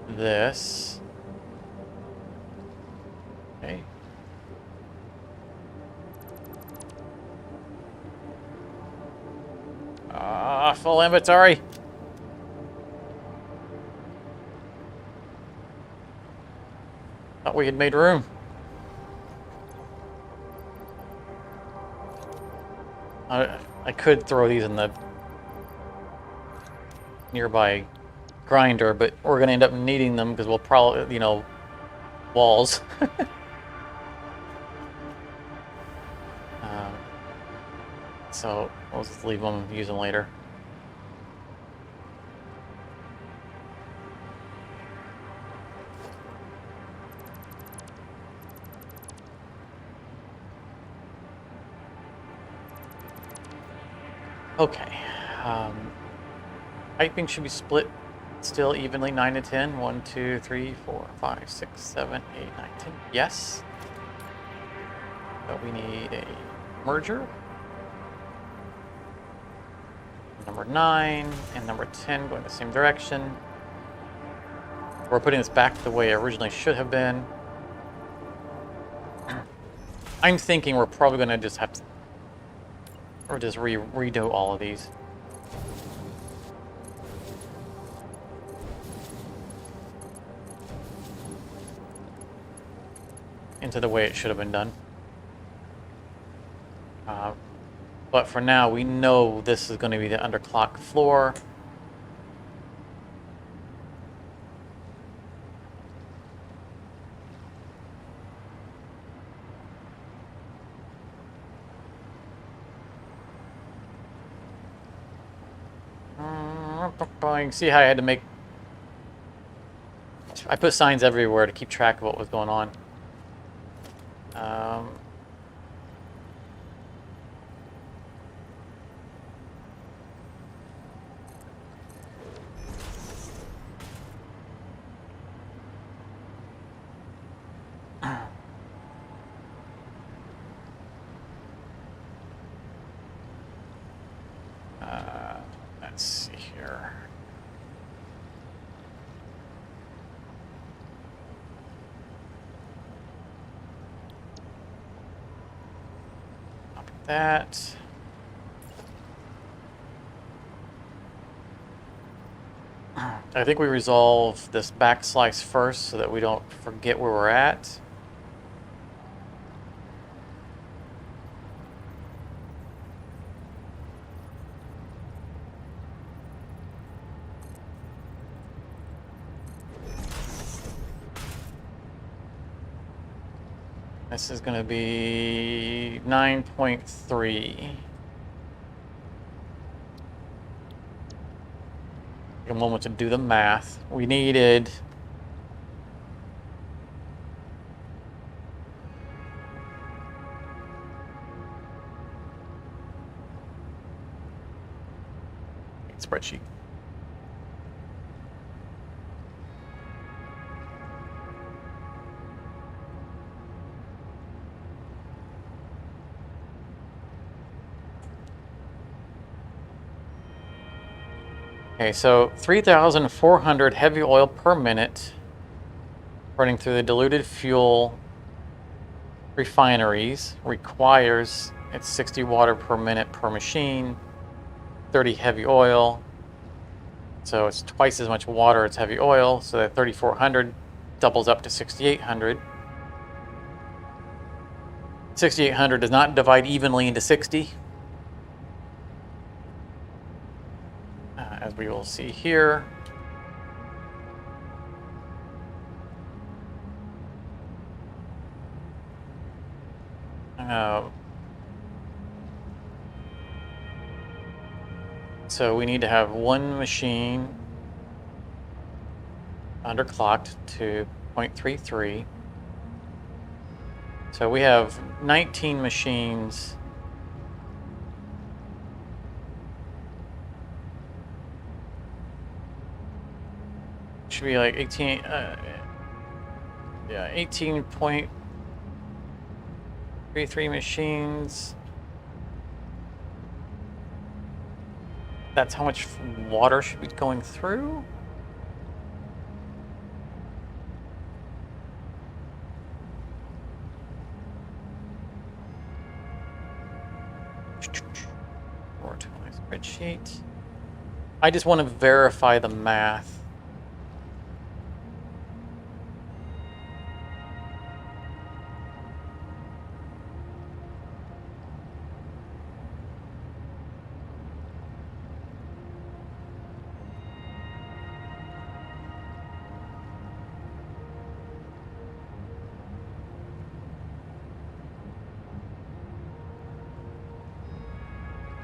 this. Okay. Full inventory. Thought we had made room. I could throw these in the nearby grinder, but we're going to end up needing them because we'll probably, you know, walls. So we'll just leave them, use them later. Okay. Piping should be split still evenly, 9 to 10. 1, 2, 3, 4, 5, 6, 7, 8, 9, 10. Yes. But we need a merger. Number 9 and number 10 going the same direction. We're putting this back the way it originally should have been. I'm thinking we're probably going to just have to, or just redo all of these. Into the way it should have been done. But for now, we know this is going to be the underclock floor. You can see how I had to make... I put signs everywhere to keep track of what was going on. Let's see here. Copy that. I think we resolve this back slice first so that we don't forget where we're at. This is going to be 9.3. Take a moment to do the math. We needed... spreadsheet. Okay, so 3,400 heavy oil per minute running through the diluted fuel refineries requires it's 60 water per minute per machine, 30 heavy oil. So it's twice as much water as heavy oil, so that 3,400 doubles up to 6,800. 6,800 does not divide evenly into 60. As we will see here. So we need to have one machine underclocked to 0.33. So we have 19 machines. Should be like 18, yeah, 18.33 machines. That's how much water should be going through? Or to my spreadsheet. I just want to verify the math.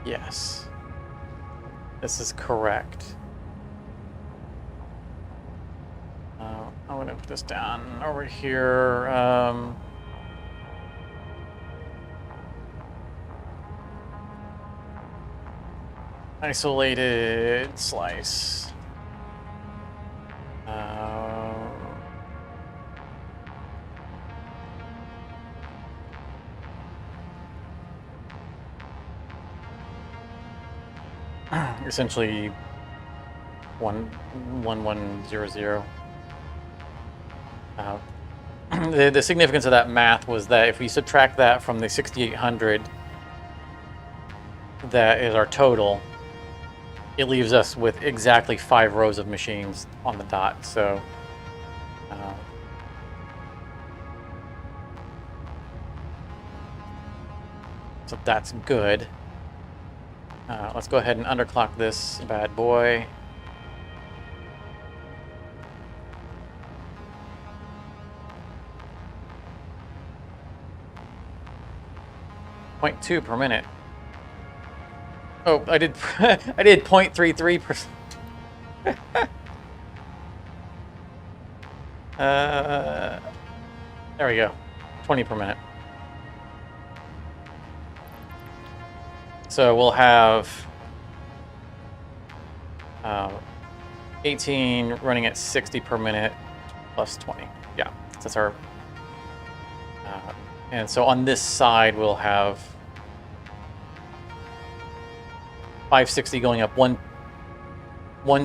Yes, this is correct. I'm going to put this down over here. Isolated slice. Essentially 11100. The significance of that math was that if we subtract that from the 6,800 that is our total, it leaves us with exactly 5 rows of machines on the dot. So so that's good. Let's go ahead and underclock this bad boy. .2 per minute. Oh, I did I did 0.33%. There we go. 20 per minute. So we'll have 18 running at 60 per minute plus 20. Yeah, that's our... and so on this side, we'll have 560 going up one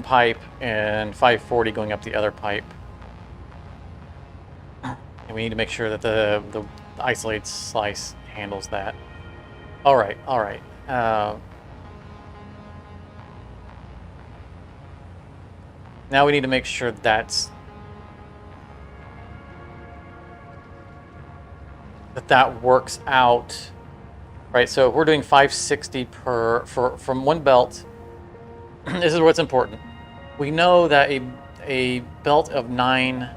pipe and 540 going up the other pipe. And we need to make sure that the isolated slice handles that. All right, all right. Now we need to make sure that works out, right? So if we're doing 560 from one belt, this is what's important. We know that a belt of 9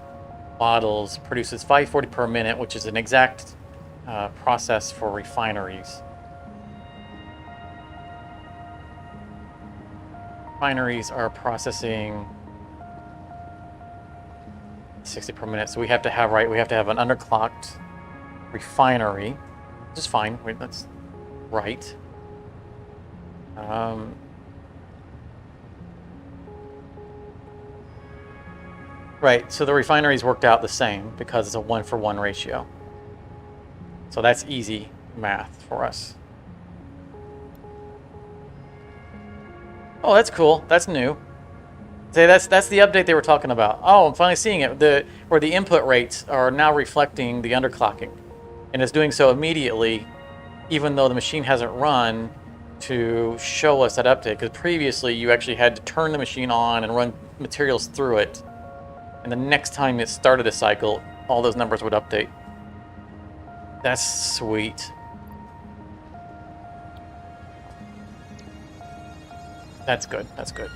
bottles produces 540 per minute, which is an exact process for refineries. Refineries are processing 60 per minute, so we have to have an underclocked refinery, which is fine. That's right. Right, so the refineries worked out the same because it's a 1-for-1 ratio. So that's easy math for us. Oh, that's cool. That's new. Say that's the update they were talking about. Oh, I'm finally seeing it. Where the input rates are now reflecting the underclocking, and it's doing so immediately, even though the machine hasn't run, to show us that update. Because previously you actually had to turn the machine on and run materials through it, and the next time it started a cycle, all those numbers would update. That's sweet. That's good. That's good.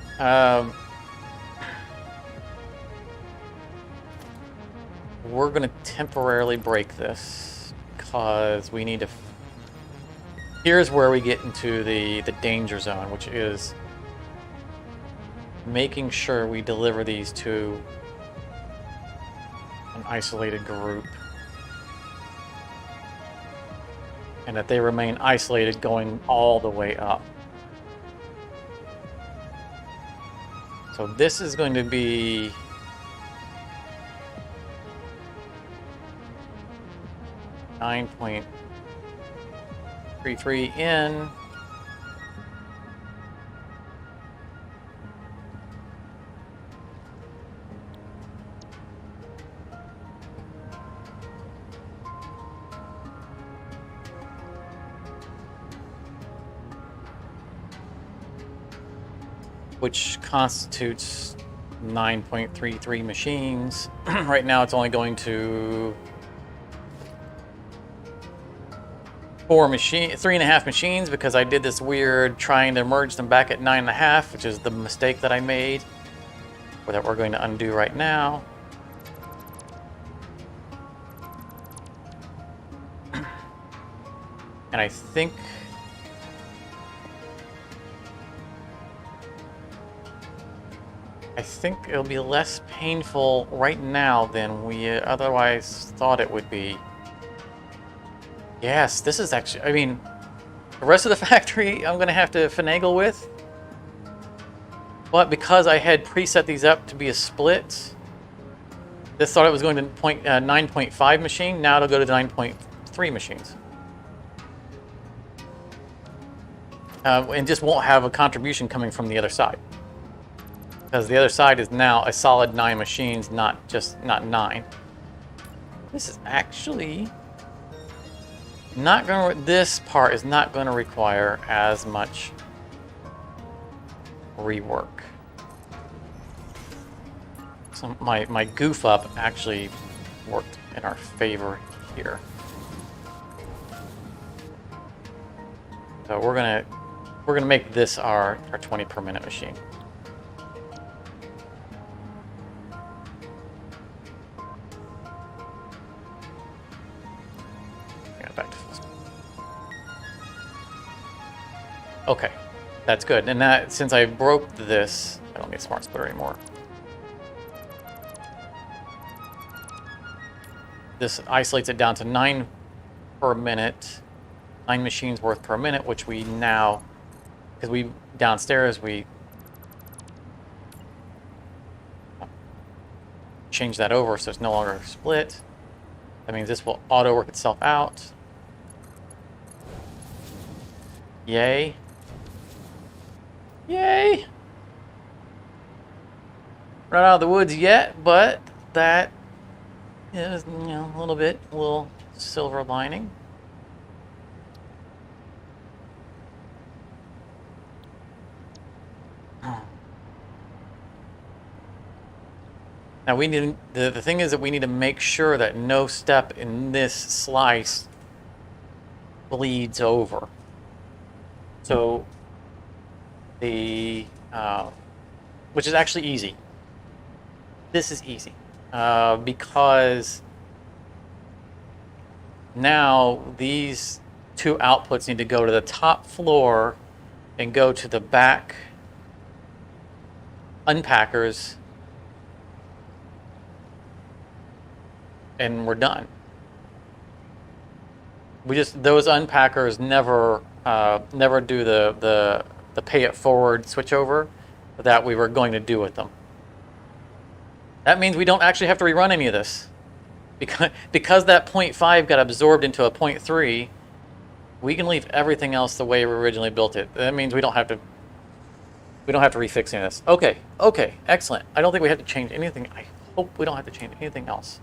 We're going to temporarily break this because we need to... Here's where we get into the danger zone, which is making sure we deliver these to an isolated group. And that they remain isolated going all the way up. So this is going to be... .33 in. Which constitutes 9.33 machines. Right now it's only going to 3.5 machines because I did this weird trying to merge them back at 9.5, which is the mistake that I made, or that we're going to undo right now. And I think it'll be less painful right now than we otherwise thought it would be. Yes, this is actually, I mean, the rest of the factory I'm going to have to finagle with. But because I had preset these up to be a split, this thought it was going to 9.5 machine, now it'll go to 9.3 machines. And just won't have a contribution coming from the other side. Because the other side is now a solid 9 machines, not 9. This is actually not going to, this part is not going to require as much rework. So my goof up actually worked in our favor here. So we're gonna make this our 20 per minute machine. Okay, that's good. And that, since I broke this, I don't need a smart splitter anymore. This isolates it down to 9 per minute, 9 machines worth per minute, which we now, because we downstairs, we change that over so it's no longer split. That means this will auto work itself out. Yay. Yay! Not out of the woods yet, but that is, you know, a little silver lining. Now we need, the thing is that we need to make sure that no step in this slice bleeds over. So which is actually easy. This is easy because Now these two outputs need to go to the top floor and go to the back unpackers, and we're done. Those unpackers never do the pay it forward switchover that we were going to do with them. That means we don't actually have to rerun any of this. Because that 0.5 got absorbed into a 0.3, we can leave everything else the way we originally built it. That means we don't have to refix any of this. Okay, excellent. I don't think we have to change anything. I hope we don't have to change anything else.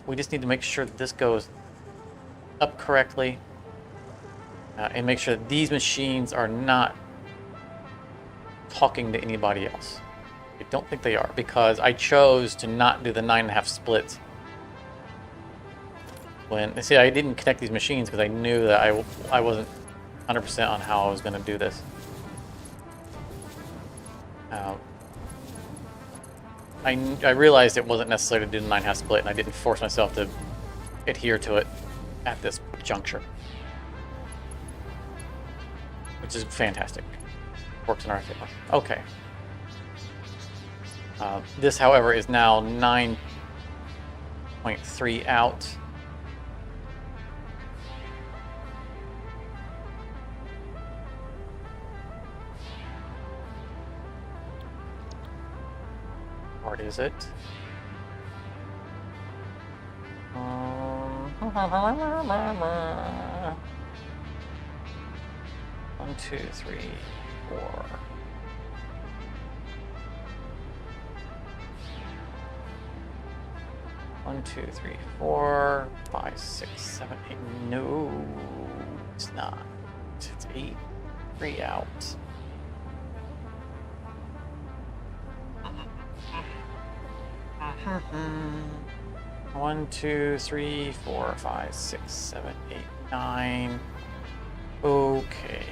We just need to make sure that this goes up correctly, and make sure that these machines are not talking to anybody else. I don't think they are, because I chose to not do the 9.5 splits. See, I didn't connect these machines because I knew that I wasn't 100% on how I was going to do this. I realized it wasn't necessary to do the 9.5 split, and I didn't force myself to adhere to it at this juncture, which is fantastic. Works in our favor. Okay. This, however, is now 9.3 out. What is it? 1, 2, 3, 4. One, 2, 3, 4, 5, 6, 7, 8. No, it's not. It's 8. 3 out. One, 2, 3, 4, 5, 6, 7, 8, 9. Okay.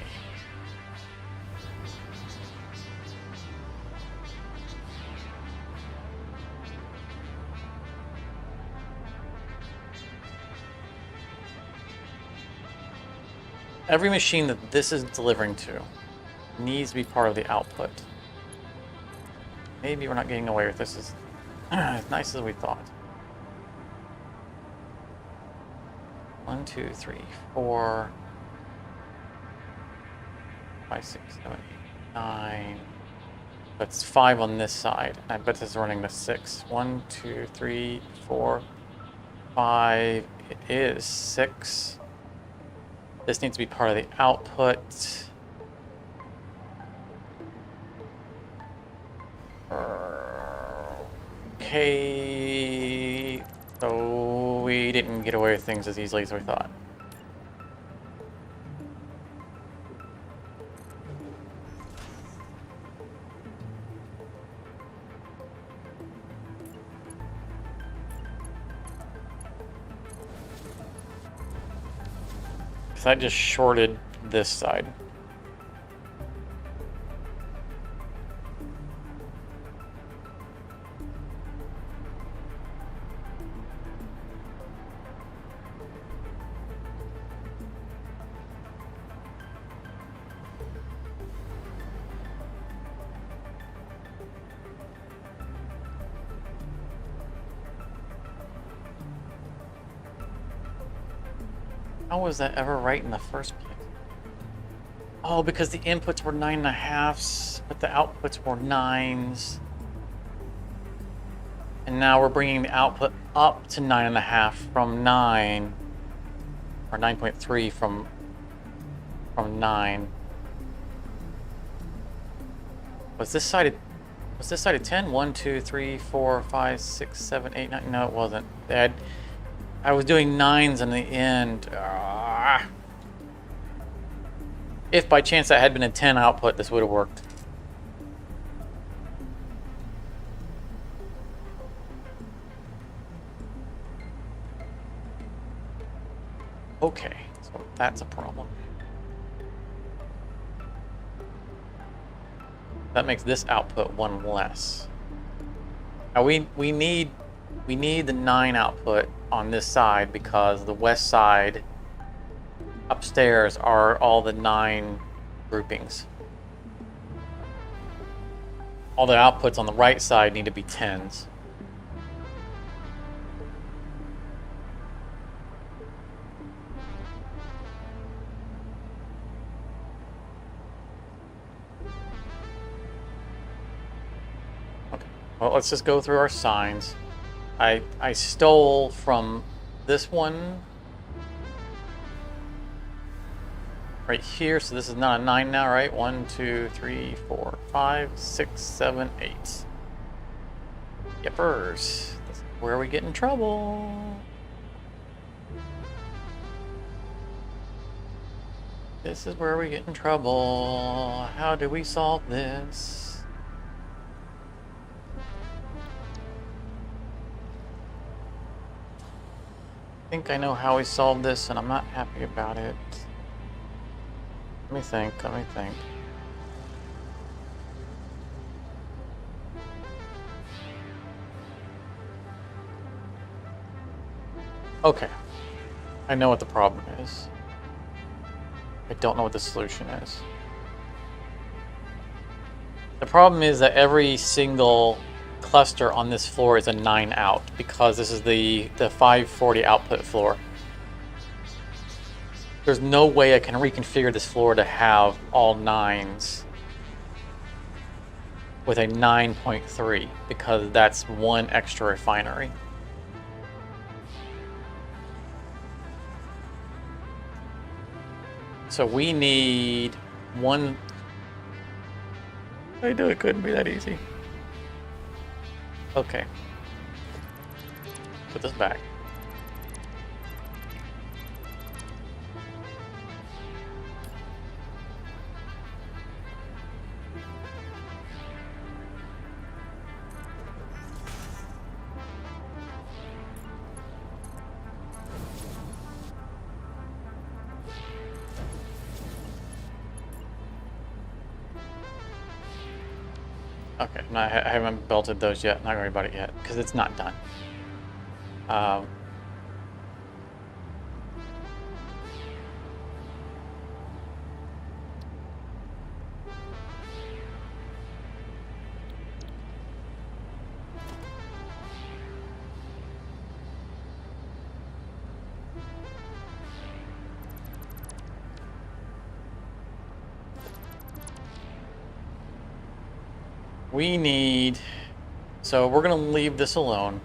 Every machine that this is delivering to needs to be part of the output. Maybe we're not getting away with this as nice as we thought. 1, 2, 3, 4, 5, 6, 7, 8, 9. That's 5 on this side. I bet this is running to 6. 1, 2, 3, 4, 5. It is 6. This needs to be part of the output. Okay. So we didn't get away with things as easily as we thought. So that just shorted this side. How was that ever right in the first place? Oh, because the inputs were 9.5s, but the outputs were 9s. And now we're bringing the output up to 9.5 from 9, or 9.3 from 9. Was this side at 10? 1, 2, 3, 4, 5, 6, 7, 8, 9. No, it wasn't. I was doing 9s in the end. If by chance that had been a 10 output, this would have worked. Okay, so that's a problem. That makes this output 1 less. Now we need We need the 9 output on this side because the west side upstairs are all the 9 groupings. All the outputs on the right side need to be 10s. Okay, well, let's just go through our signs. I stole from this one right here, so this is not a 9 now, right? 1, 2, 3, 4, 5, 6, 7, 8. Yippers. This is where we get in trouble. This is where we get in trouble. How do we solve this? I think I know how we solve this, and I'm not happy about it. Let me think. Okay. I know what the problem is. I don't know what the solution is. The problem is that every single cluster on this floor is a 9 out because this is the 540 output floor. There's no way I can reconfigure this floor to have all 9s with a 9.3 because that's one extra refinery. So we need one. I knew it couldn't be that easy. Okay. Put this back. Okay, no, I haven't belted those yet. Not worry about it yet, because it's not done. We need, so we're going to leave this alone.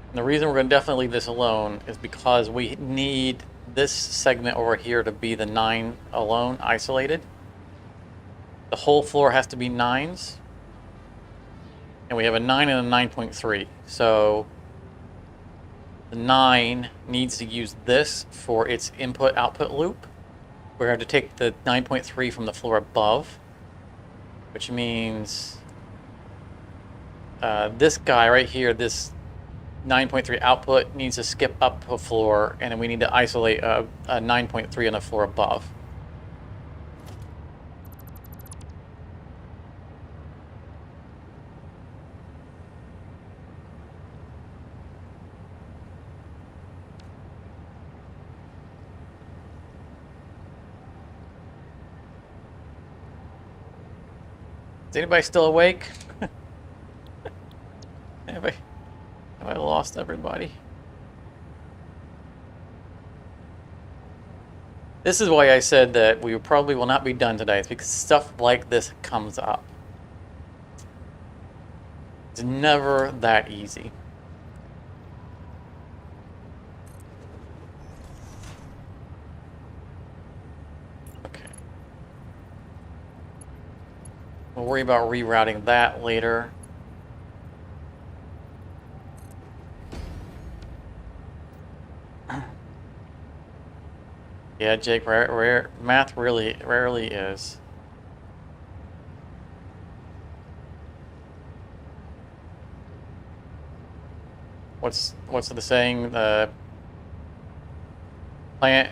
And the reason we're going to definitely leave this alone is because we need this segment over here to be the 9 alone, isolated. The whole floor has to be 9s. And we have a 9 and a 9.3. So the 9 needs to use this for its input-output loop. We're going to take the 9.3 from the floor above, which means this guy right here, this 9.3 output, needs to skip up a floor, and then we need to isolate a 9.3 on the floor above. Is anybody still awake? Have I lost everybody? This is why I said that we probably will not be done today. It's because stuff like this comes up. It's never that easy. We'll worry about rerouting that later. Yeah, Jake, math really rarely is. What's the saying?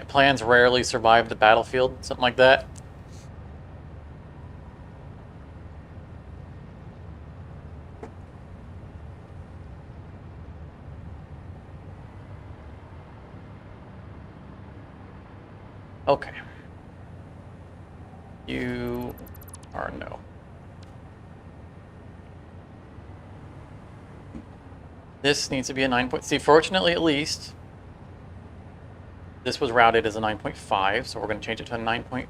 Plans rarely survive the battlefield, something like that. Okay. You are no. This needs to be a 9 point. See, fortunately, at least, this was routed as a 9.5, so we're going to change it to a 9.3.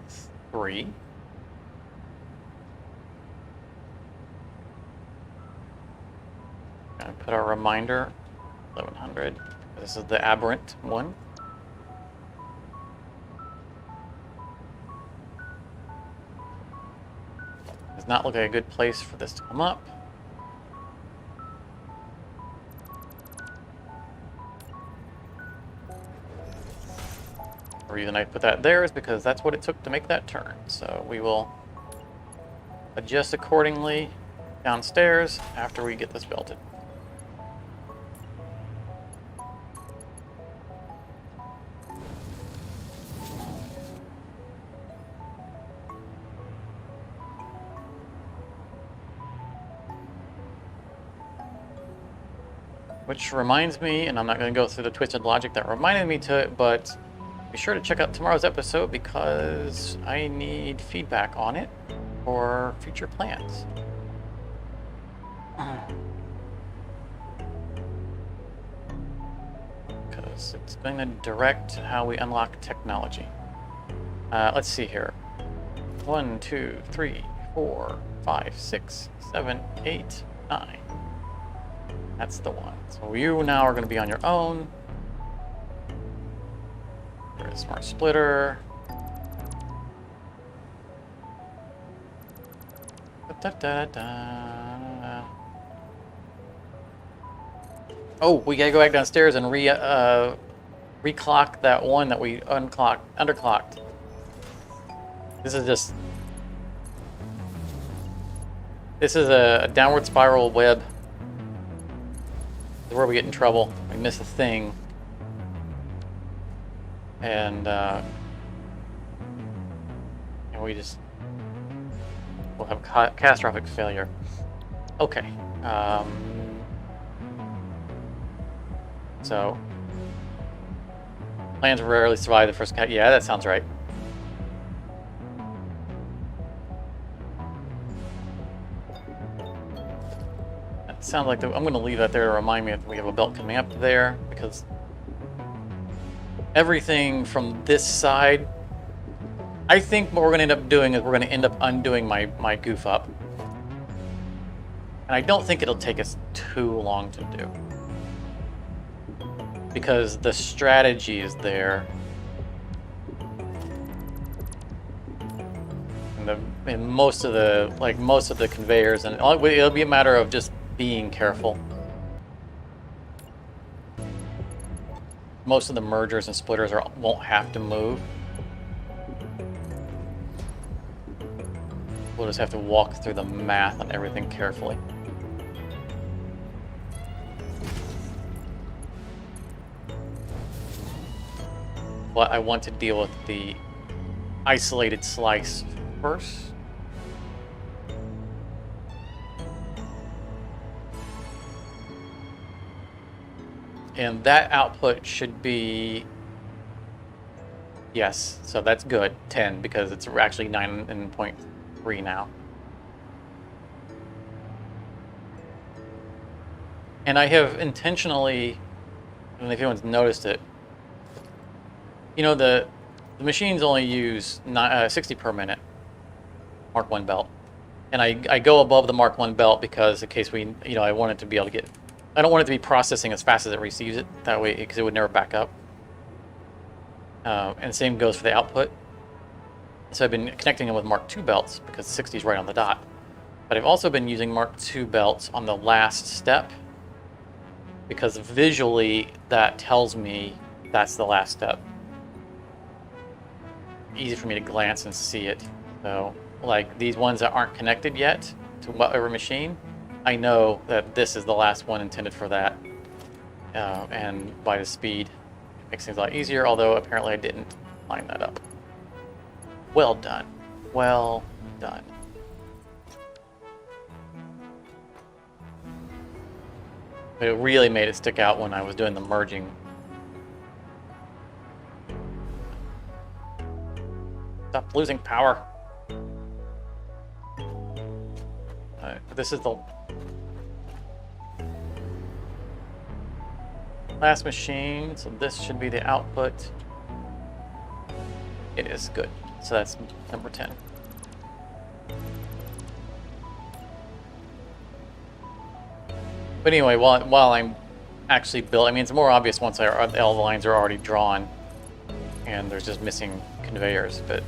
Going to put our reminder 1100. This is the aberrant one. Does not look like a good place for this to come up. The reason I put that there is because that's what it took to make that turn. So we will adjust accordingly downstairs after we get this belted. Which reminds me, and I'm not going to go through the twisted logic that reminded me to it, but be sure to check out tomorrow's episode because I need feedback on it for future plans. Because it's going to direct how we unlock technology. Let's see here. 1, 2, 3, 4, 5, 6, 7, 8, 9. That's the one. So you now are going to be on your own. There's a smart splitter. Oh, we gotta go back downstairs and reclock that one that we underclocked. This is a downward spiral web. This is where we get in trouble. We miss a thing. And we'll have a catastrophic failure. Okay. So plans rarely survive the first cat. Yeah, that sounds right. That sounds like I'm going to leave that there to remind me if we have a belt coming up there, because everything from this side, I think what we're going to end up doing is we're going to end up undoing my goof up. And I don't think it'll take us too long to do, because the strategy is there. And most of the conveyors, and it'll be a matter of just being careful. Most of the mergers and splitters won't have to move. We'll just have to walk through the math on everything carefully. But I want to deal with the isolated slice first. And that output should be, yes, so that's good, 10, because it's actually 9.3 now. And I have intentionally, I don't know if anyone's noticed it, you know, the machines only use 60 per minute Mark 1 belt. And I go above the Mark 1 belt because in case I want it to be able to get, I don't want it to be processing as fast as it receives it, that way, because it would never back up. And same goes for the output. So I've been connecting them with Mark 2 belts because 60 is right on the dot. But I've also been using Mark 2 belts on the last step because visually that tells me that's the last step. Easy for me to glance and see it. So like these ones that aren't connected yet to whatever machine, I know that this is the last one intended for that. And by the speed, it makes things a lot easier, although apparently I didn't line that up. Well done. Well done. But it really made it stick out when I was doing the merging. losing power. This is the last machine, so this should be the output. It is good. So that's number 10. But anyway, while I'm actually built, I mean, it's more obvious once all the lines are already drawn and there's just missing conveyors. But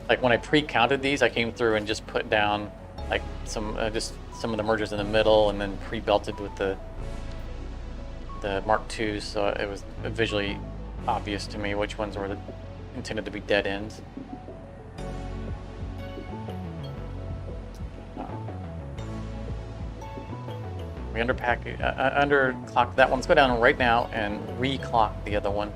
like when I pre-counted these, I came through and just put down like just some of the mergers in the middle and then pre-belted with the Mark IIs, so it was visually obvious to me which ones were intended to be dead ends. We underclocked that one. Let's go down right now and reclock the other one.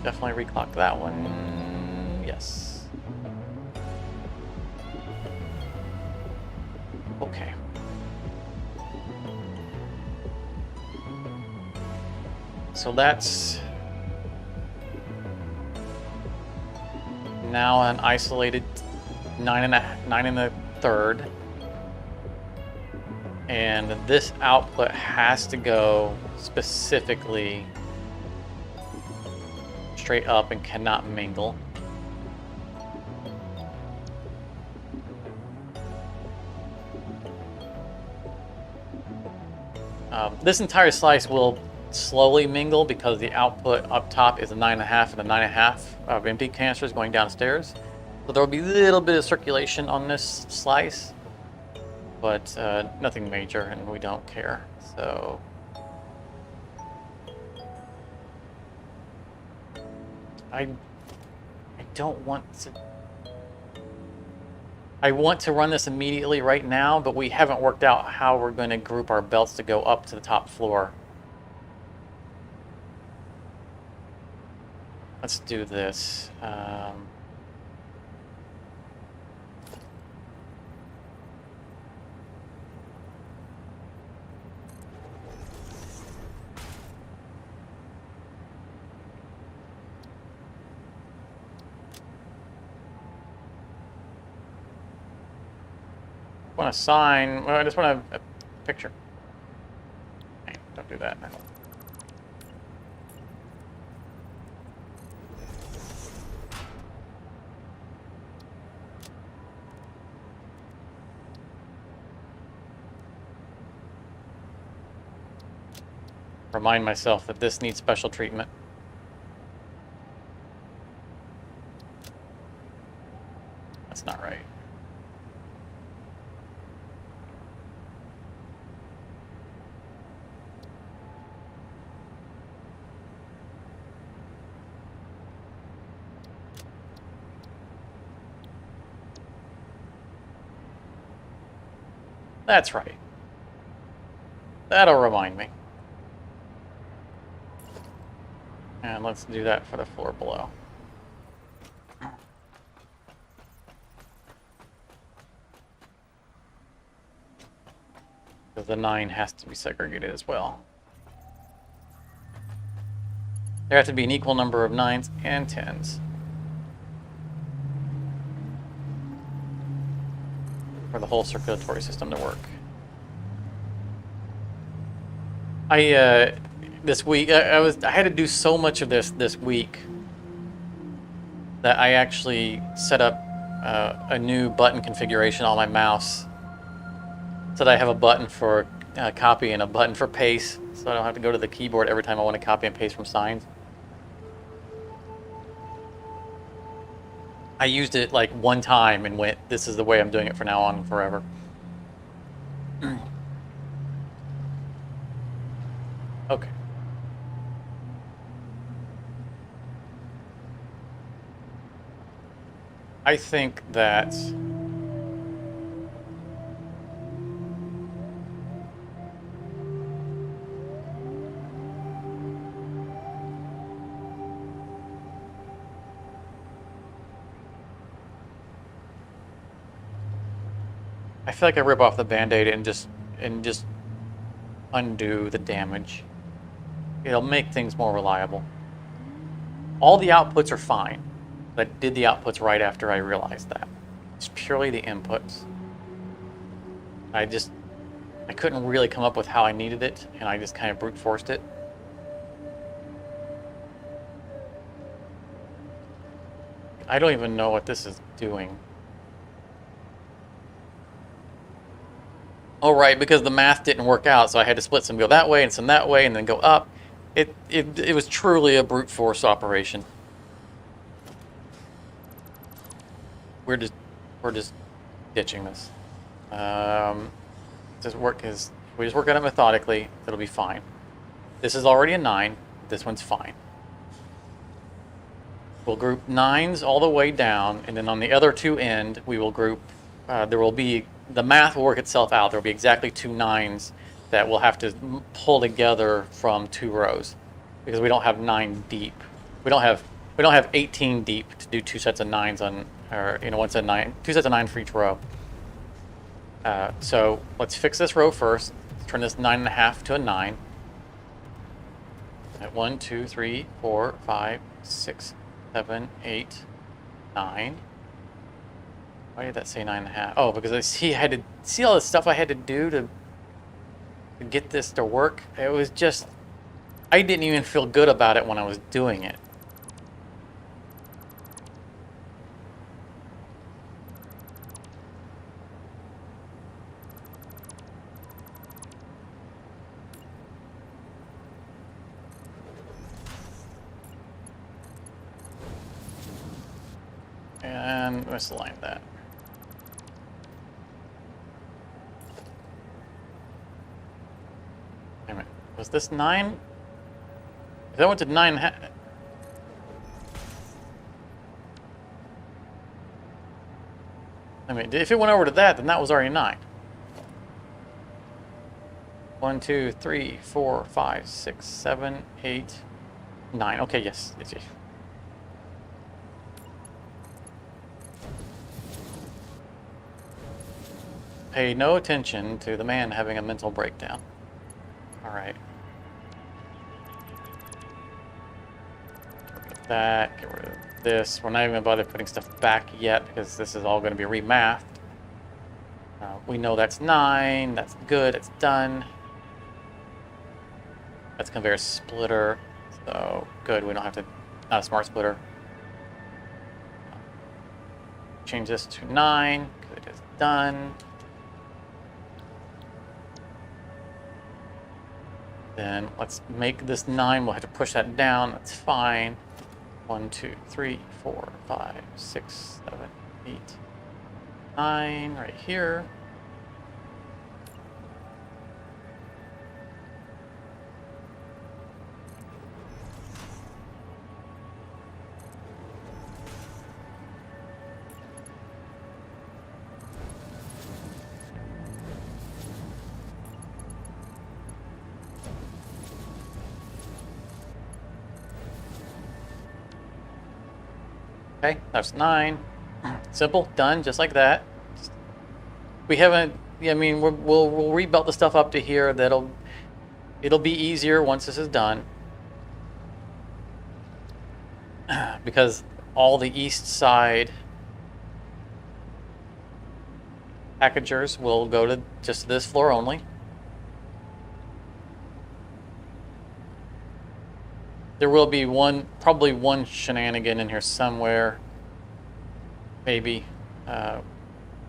Definitely reclock that one. Yes. Okay. So that's now an isolated 9 1/3. And this output has to go specifically straight up and cannot mingle. This entire slice will slowly mingle because the output up top is a 9.5 and a 9.5 of empty canisters going downstairs. So there will be a little bit of circulation on this slice, but nothing major, and we don't care. So I don't want to. I want to run this immediately right now, but we haven't worked out how we're going to group our belts to go up to the top floor. Let's do this. Want a sign? Well, I just want a picture. Hey, don't do that. Remind myself that this needs special treatment. That's not right. That's right. That'll remind me. And let's do that for the floor below. Because the 9 has to be segregated as well. There have to be an equal number of 9s and 10s. For the whole circulatory system to work. This week I had to do so much of this week that I actually set up a new button configuration on my mouse so that I have a button for copy and a button for paste, so I don't have to go to the keyboard every time I want to copy and paste from signs. I used it like one time and went, this is the way I'm doing it from now on forever. Okay. I think that I feel like I rip off the Band-Aid and just undo the damage. It'll make things more reliable. All the outputs are fine. But I did the outputs right after I realized that. It's purely the inputs. I couldn't really come up with how I needed it, and I just kind of brute forced it. I don't even know what this is doing. Oh, right, because the math didn't work out, so I had to split some go that way and some that way and then go up. It was truly a brute force operation. We're just ditching this. We just work on it methodically. It'll be fine. This is already a 9. This one's fine. We'll group 9s all the way down, and then on the other two end, we will group. The math will work itself out. There will be exactly 2 9s that we'll have to pull together from 2 rows, because we don't have 9 deep. We don't have 18 deep to do 2 sets of 9s on, or one set of 9, 2 sets of 9 for each row. So let's fix this row first. Let's turn this 9.5 to a 9. At 1, 2, 3, 4, 5, 6, 7, 8, 9. Why did that say 9.5? Oh, because I see all the stuff I had to do to get this to work. It was just, I didn't even feel good about it when I was doing it. And misalign that. Wait a minute. Was this 9? If that went to 9.5. I mean, if it went over to that, then that was already 9. 1, 2, 3, 4, 5, 6, 7, 8, 9. Okay, yes. Pay no attention to the man having a mental breakdown. All right. Get rid of that. Get rid of this. We're not even going to bother putting stuff back yet because this is all going to be remathed. We know that's 9. That's good. It's done. That's conveyor splitter. So good. We don't have to. Not a smart splitter. Change this to 9. Good. It's done. Then let's make this 9. We'll have to push that down. That's fine. 1, 2, 3, 4, 5, 6, 7, 8, 9 right here. Okay, that's 9. Simple, done, just like that. We haven't. I mean, we'll rebuild the stuff up to here. It'll be easier once this is done, because all the east side packagers will go to just this floor only. There will be probably one shenanigan in here somewhere. Maybe. Not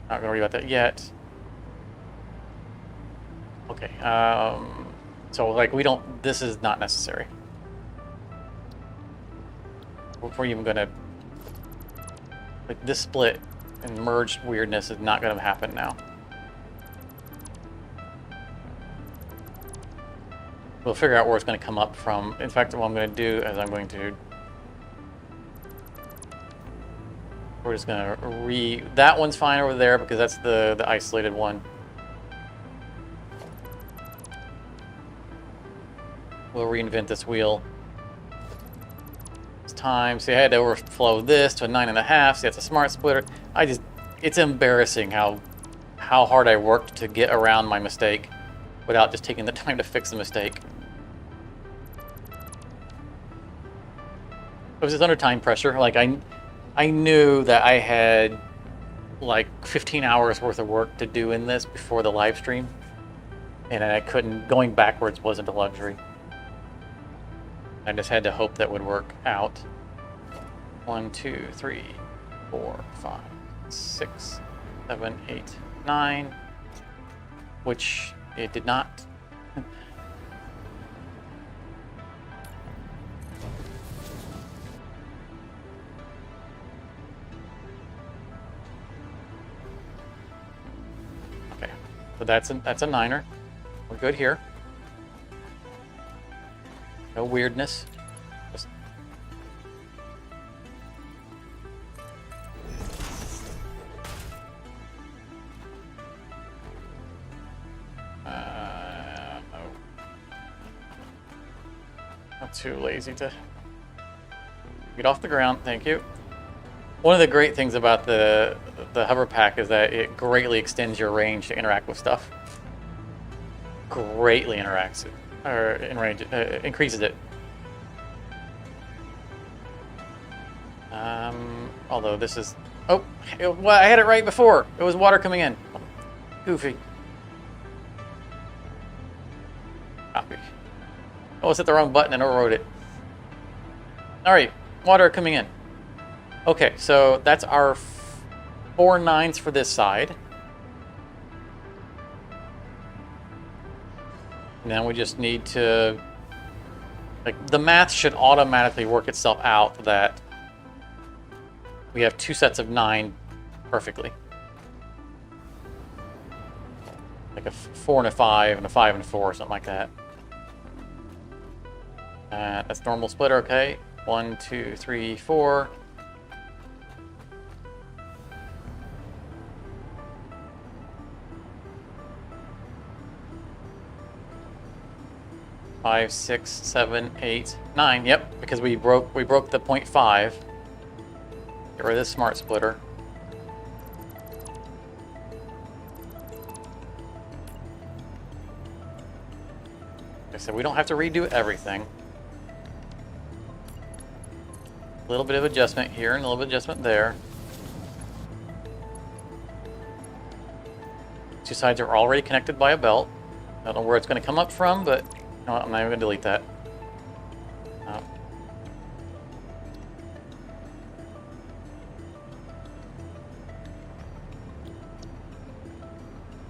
gonna worry about that yet. Okay. So like this is not necessary. We're even gonna, like, this split and merged weirdness is not gonna happen now. We'll figure out where it's going to come up from. In fact, what I'm going to do is we're just going to that one's fine over there because that's the isolated one. We'll reinvent this wheel. It's time. See, I had to overflow this to a 9.5. See, that's a smart splitter. It's embarrassing how how hard I worked to get around my mistake without just taking the time to fix the mistake. It was just under time pressure. Like I knew that I had like 15 hours worth of work to do in this before the live stream, and I couldn't. Going backwards wasn't a luxury. I just had to hope that would work out. 1, 2, 3, 4, 5, 6, 7, 8, 9, which it did not. Okay, so that's a niner. We're good here. No weirdness. Just no. Not too lazy to get off the ground. Thank you. One of the great things about the hover pack is that it greatly extends your range to interact with stuff. Greatly interacts it, or in range, increases it. Although this is, oh, well, I had it right before. It was water coming in. Goofy. Copy. Oh, it's hit the wrong button and overrode it. All right, water coming in. Okay, so that's our 4 9s for this side. Now we just need to, like, the math should automatically work itself out that we have 2 sets of 9 perfectly. Like a 4 and a 5 and a 5 and a 4, something like that. That's normal splitter, okay. 1, 2, 3, 4. Five, 6, 7, 8, 9. Yep, because we broke the 0.5. Get rid of this smart splitter. Like I said, we don't have to redo everything. A little bit of adjustment here and a little bit of adjustment there. 2 sides are already connected by a belt. I don't know where it's going to come up from, but no, I'm not even going to delete that. No.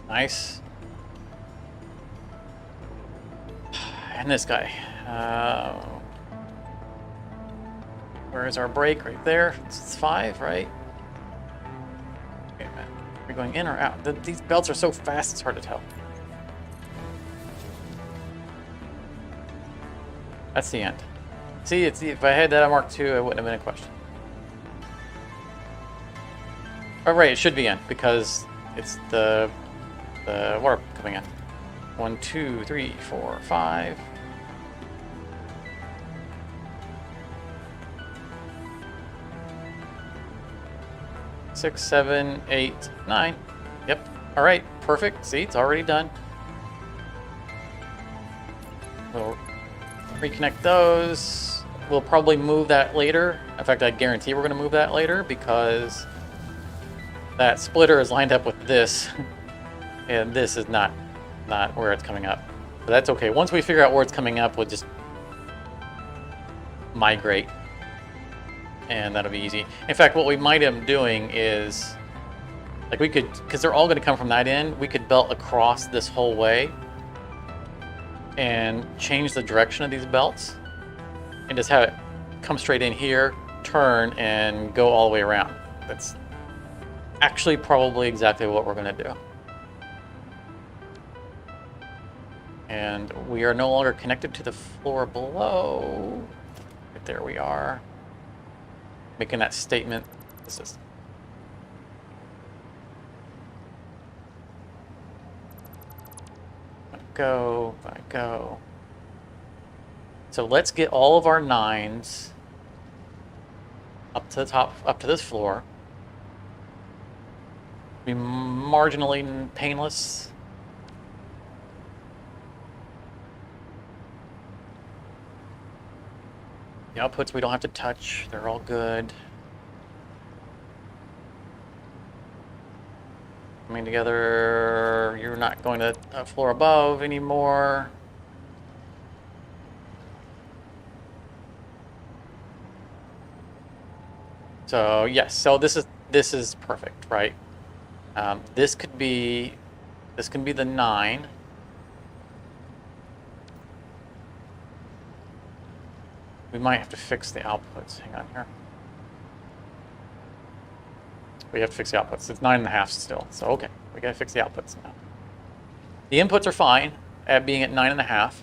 Nice. And this guy. Where is our break? Right there. It's 5, right? Okay, man. Are we going in or out? These belts are so fast, it's hard to tell. That's the end. See, if I had that on Mark II, it wouldn't have been a question. Oh, right, it should be in because it's the water coming in. 1, 2, 3, 4, 5. Six, 7, 8, 9. Yep. All right. Perfect. See, it's already done. We'll reconnect those. We'll probably move that later. In fact, I guarantee we're going to move that later because that splitter is lined up with this, and this is not where it's coming up. But that's okay. Once we figure out where it's coming up, we'll just migrate. And that'll be easy. In fact, what we might end up doing is, like, we could, because they're all going to come from that end, we could belt across this whole way and change the direction of these belts and just have it come straight in here, turn, and go all the way around. That's actually probably exactly what we're going to do. And we are no longer connected to the floor below. Right there we are. Making that statement. This is go. So let's get all of our 9s up to the top, up to this floor. We marginally painless. The outputs we don't have to touch. They're all good. Coming together. You're not going to a floor above anymore. So yes, so this is perfect, right? This can be the 9. We might have to fix the outputs. Hang on here. We have to fix the outputs. It's 9.5 still. So okay, we gotta fix the outputs now. The inputs are fine at being at 9.5.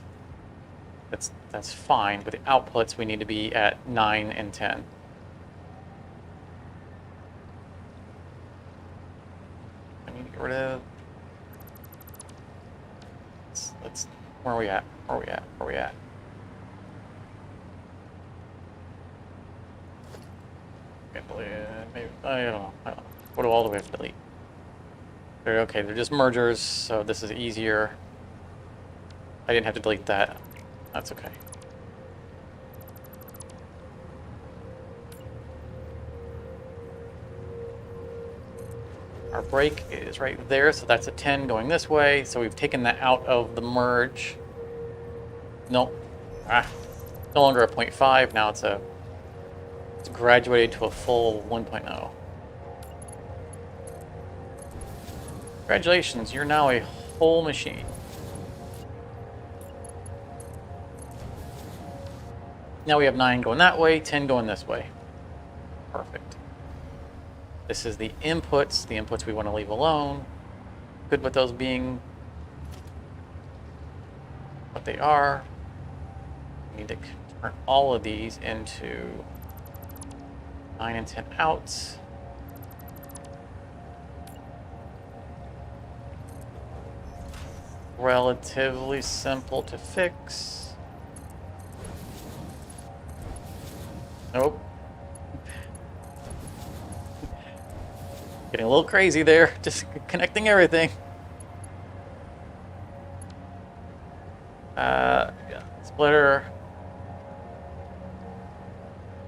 That's fine, but the outputs we need to be at 9 and 10. I need to get rid of. Let's. Where are we at? Where are we at? Where are we at? Maybe, I don't know. What do all the way have to delete? They're okay. They're just mergers, so this is easier. I didn't have to delete that. That's okay. Our break is right there, so that's a 10 going this way. So we've taken that out of the merge. Nope. No longer a 0.5. Now it's graduated to a full 1.0. Congratulations, you're now a whole machine. Now we have 9 going that way, 10 going this way. Perfect. This is the inputs we want to leave alone. Good with those being what they are. We need to turn all of these into 9 and 10 out. Relatively simple to fix. Nope. Getting a little crazy there, just connecting everything. Yeah, splitter.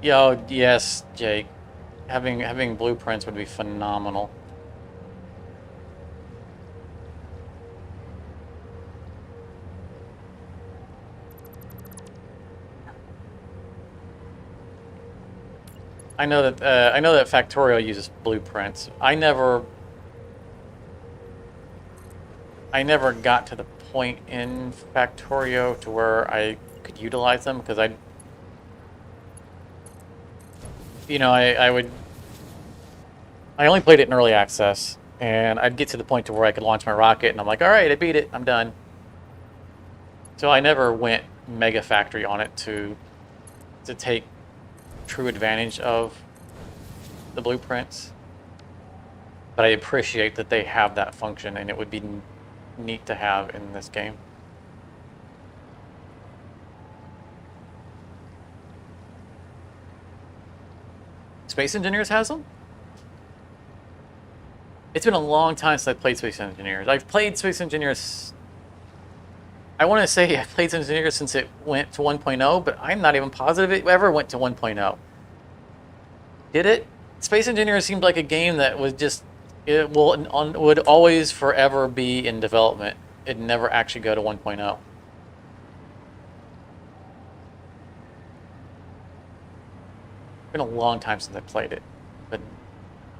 Yo, yes, Jake. Having blueprints would be phenomenal. I know that Factorial uses blueprints. I never got to the point in Factorio to where I could utilize them because I only played it in early access, and I'd get to the point to where I could launch my rocket, and I'm like, all right, I beat it, I'm done. So I never went mega factory on it to take true advantage of the blueprints, but I appreciate that they have that function, and it would be neat to have in this game. Space Engineers has them? It's been a long time since I played Space Engineers. I've played Space Engineers. I want to say I played Space Engineers since it went to 1.0, but I'm not even positive it ever went to 1.0. Did it? Space Engineers seemed like a game that was just, would always forever be in development. It'd never actually go to 1.0. It's been a long time since I played it, but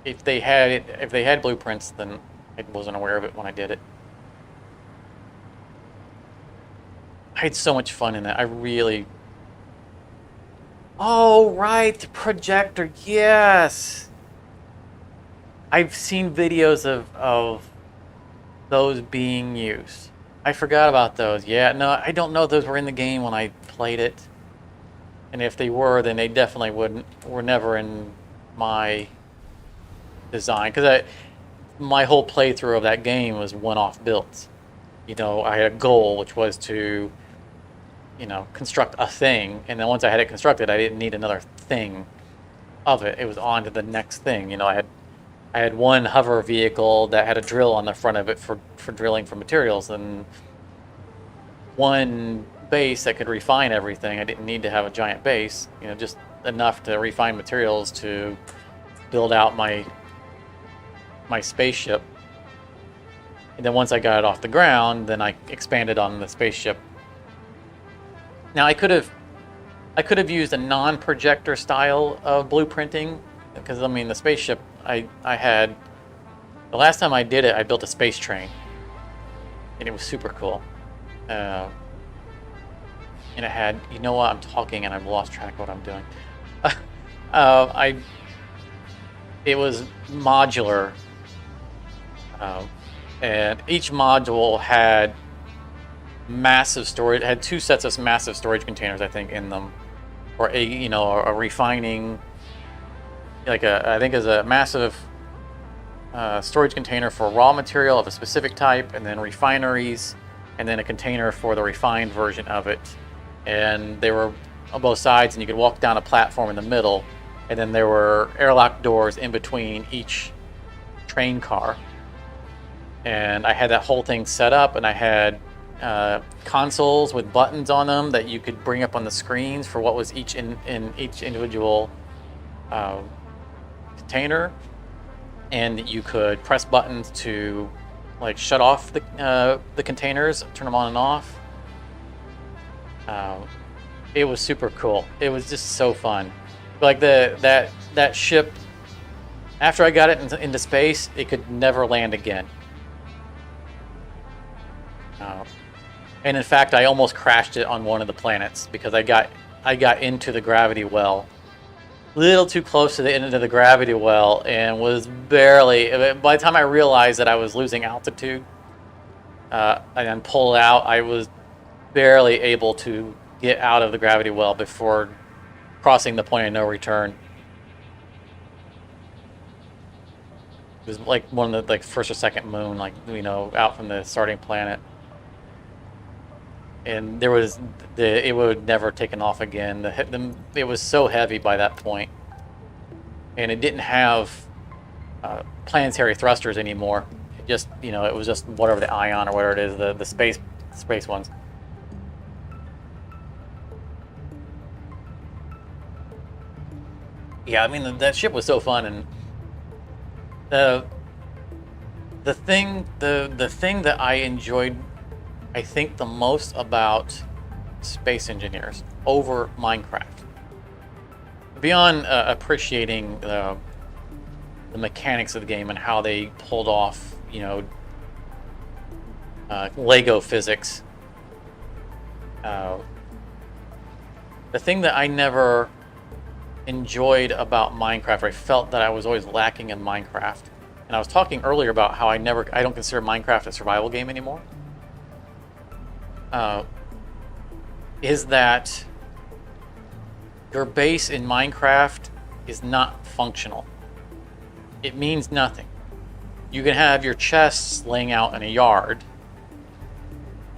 if they had blueprints, then I wasn't aware of it when I did it. I had so much fun in that. I really... Oh, right, the projector, yes! I've seen videos of those being used. I forgot about those. Yeah, no, I don't know if those were in the game when I played it. And if they were, then they definitely were never in my design. Because my whole playthrough of that game was one-off builds. I had a goal, which was to... construct a thing, and then once I had it constructed, I didn't need another thing of it. It was on to the next thing. I had I had one hover vehicle that had a drill on the front of it for drilling for materials, and one base that could refine everything. I didn't need to have a giant base, you know, just enough to refine materials to build out my spaceship. And then once I got it off the ground, then I expanded on the spaceship. Now I could have used a non-projector style of blueprinting, because I mean the spaceship I had, the last time I did it, I built a space train, and it was super cool. And it had, you know what, I'm talking and I've lost track of what I'm doing. It was modular, and each module had massive storage. It had 2 sets of massive storage containers, I think, in them, or a refining, like I think is a massive storage container for raw material of a specific type, and then refineries, and then a container for the refined version of it. And they were on both sides, and you could walk down a platform in the middle, and then there were airlock doors in between each train car. And I had that whole thing set up, and I had consoles with buttons on them that you could bring up on the screens for what was each in each individual container, and you could press buttons to like shut off the containers, turn them on and off. It was super cool. It was just so fun. Like that ship, after I got it into space, it could never land again. And in fact, I almost crashed it on one of the planets because I got into the gravity well, a little too close to the end of the gravity well, and was barely. By the time I realized that I was losing altitude, and then pulled out, I was barely able to get out of the gravity well before crossing the point of no return. It was like one of the first or second moon, out from the starting planet. And it would never taken off again. It was so heavy by that point, and it didn't have planetary thrusters anymore. It just, it was just whatever the ion or whatever it is, the space ones. Yeah, I mean that ship was so fun, and the thing that I enjoyed, I think, the most about Space Engineers over Minecraft, beyond appreciating the mechanics of the game and how they pulled off, Lego physics, the thing that I never enjoyed about Minecraft, or I felt that I was always lacking in Minecraft, and I was talking earlier about how I don't consider Minecraft a survival game anymore, is that your base in Minecraft is not functional. It means nothing. You can have your chests laying out in a yard,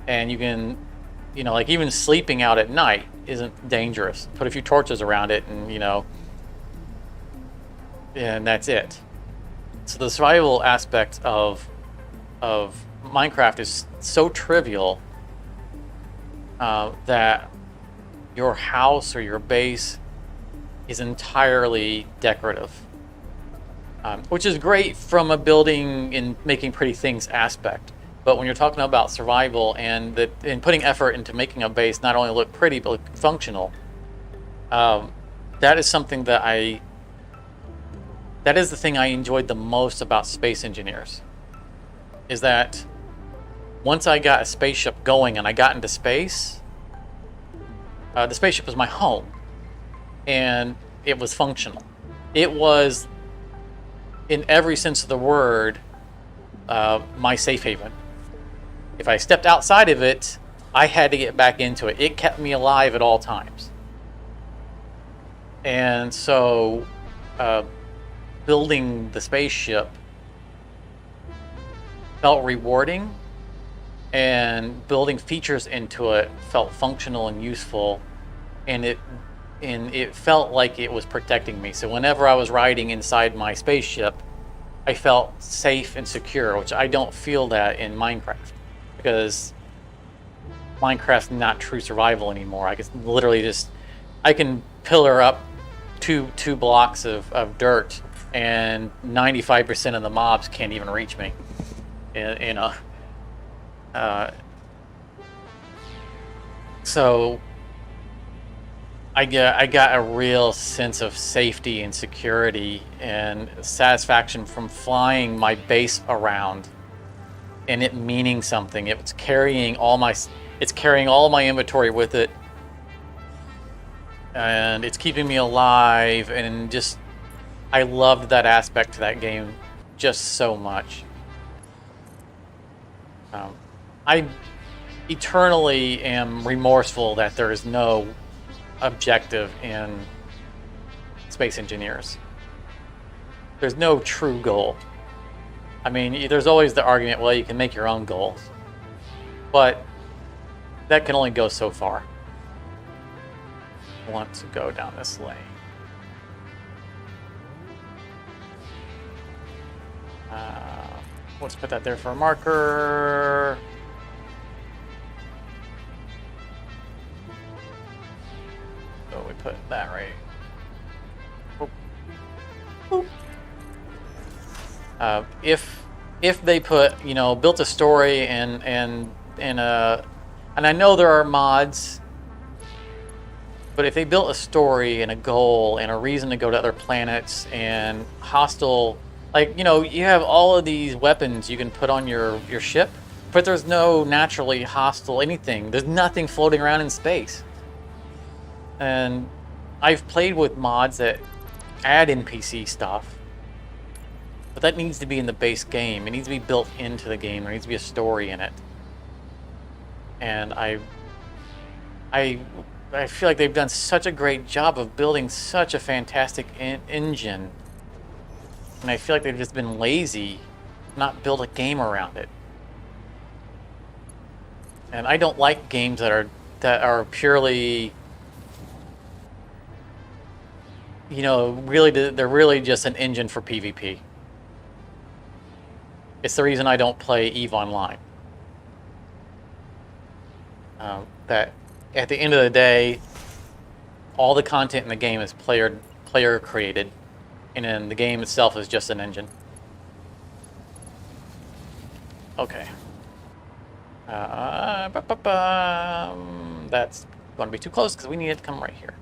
and you can, even sleeping out at night isn't dangerous. Put a few torches around it, and and that's it. So the survival aspect of Minecraft is so trivial that your house or your base is entirely decorative, which is great from a building and making pretty things aspect. But when you're talking about survival and putting effort into making a base not only look pretty but look functional, that is something that is the thing I enjoyed the most about Space Engineers. Is that once I got a spaceship going and I got into space, the spaceship was my home, and it was functional. It was, in every sense of the word, my safe haven. If I stepped outside of it, I had to get back into it. It kept me alive at all times. And so, building the spaceship felt rewarding, and building features into it felt functional and useful, and it felt like it was protecting me. So whenever I was riding inside my spaceship, I felt safe and secure, which I don't feel that in Minecraft, because Minecraft's not true survival anymore. I can literally just, I can pillar up two blocks of dirt, and 95% of the mobs can't even reach me. You know, so I got a real sense of safety and security and satisfaction from flying my base around, and it meaning something. It's carrying all my inventory with it, and it's keeping me alive, and just I loved that aspect to that game just so much. I eternally am remorseful that there is no objective in Space Engineers. There's no true goal. I mean, there's always the argument, well, you can make your own goals, but that can only go so far. I want to go down this lane. Let's put that there for a marker. So we put that right. Boop. Boop. If they put, you know, built a story and I know there are mods, but if they built a story and a goal and a reason to go to other planets and hostile, like, you know, you have all of these weapons you can put on your ship, but there's no naturally hostile anything. There's nothing floating around in space. And I've played with mods that add NPC stuff, but that needs to be in the base game. It needs to be built into the game. There needs to be a story in it. And I feel like they've done such a great job of building such a fantastic engine, and I feel like they've just been lazy, not build a game around it. And I don't like games that are purely, you know, they're really just an engine for PvP. It's the reason I don't play EVE Online. That at the end of the day, all the content in the game is player created, and then the game itself is just an engine. Okay. That's going to be too close because we need it to come right here.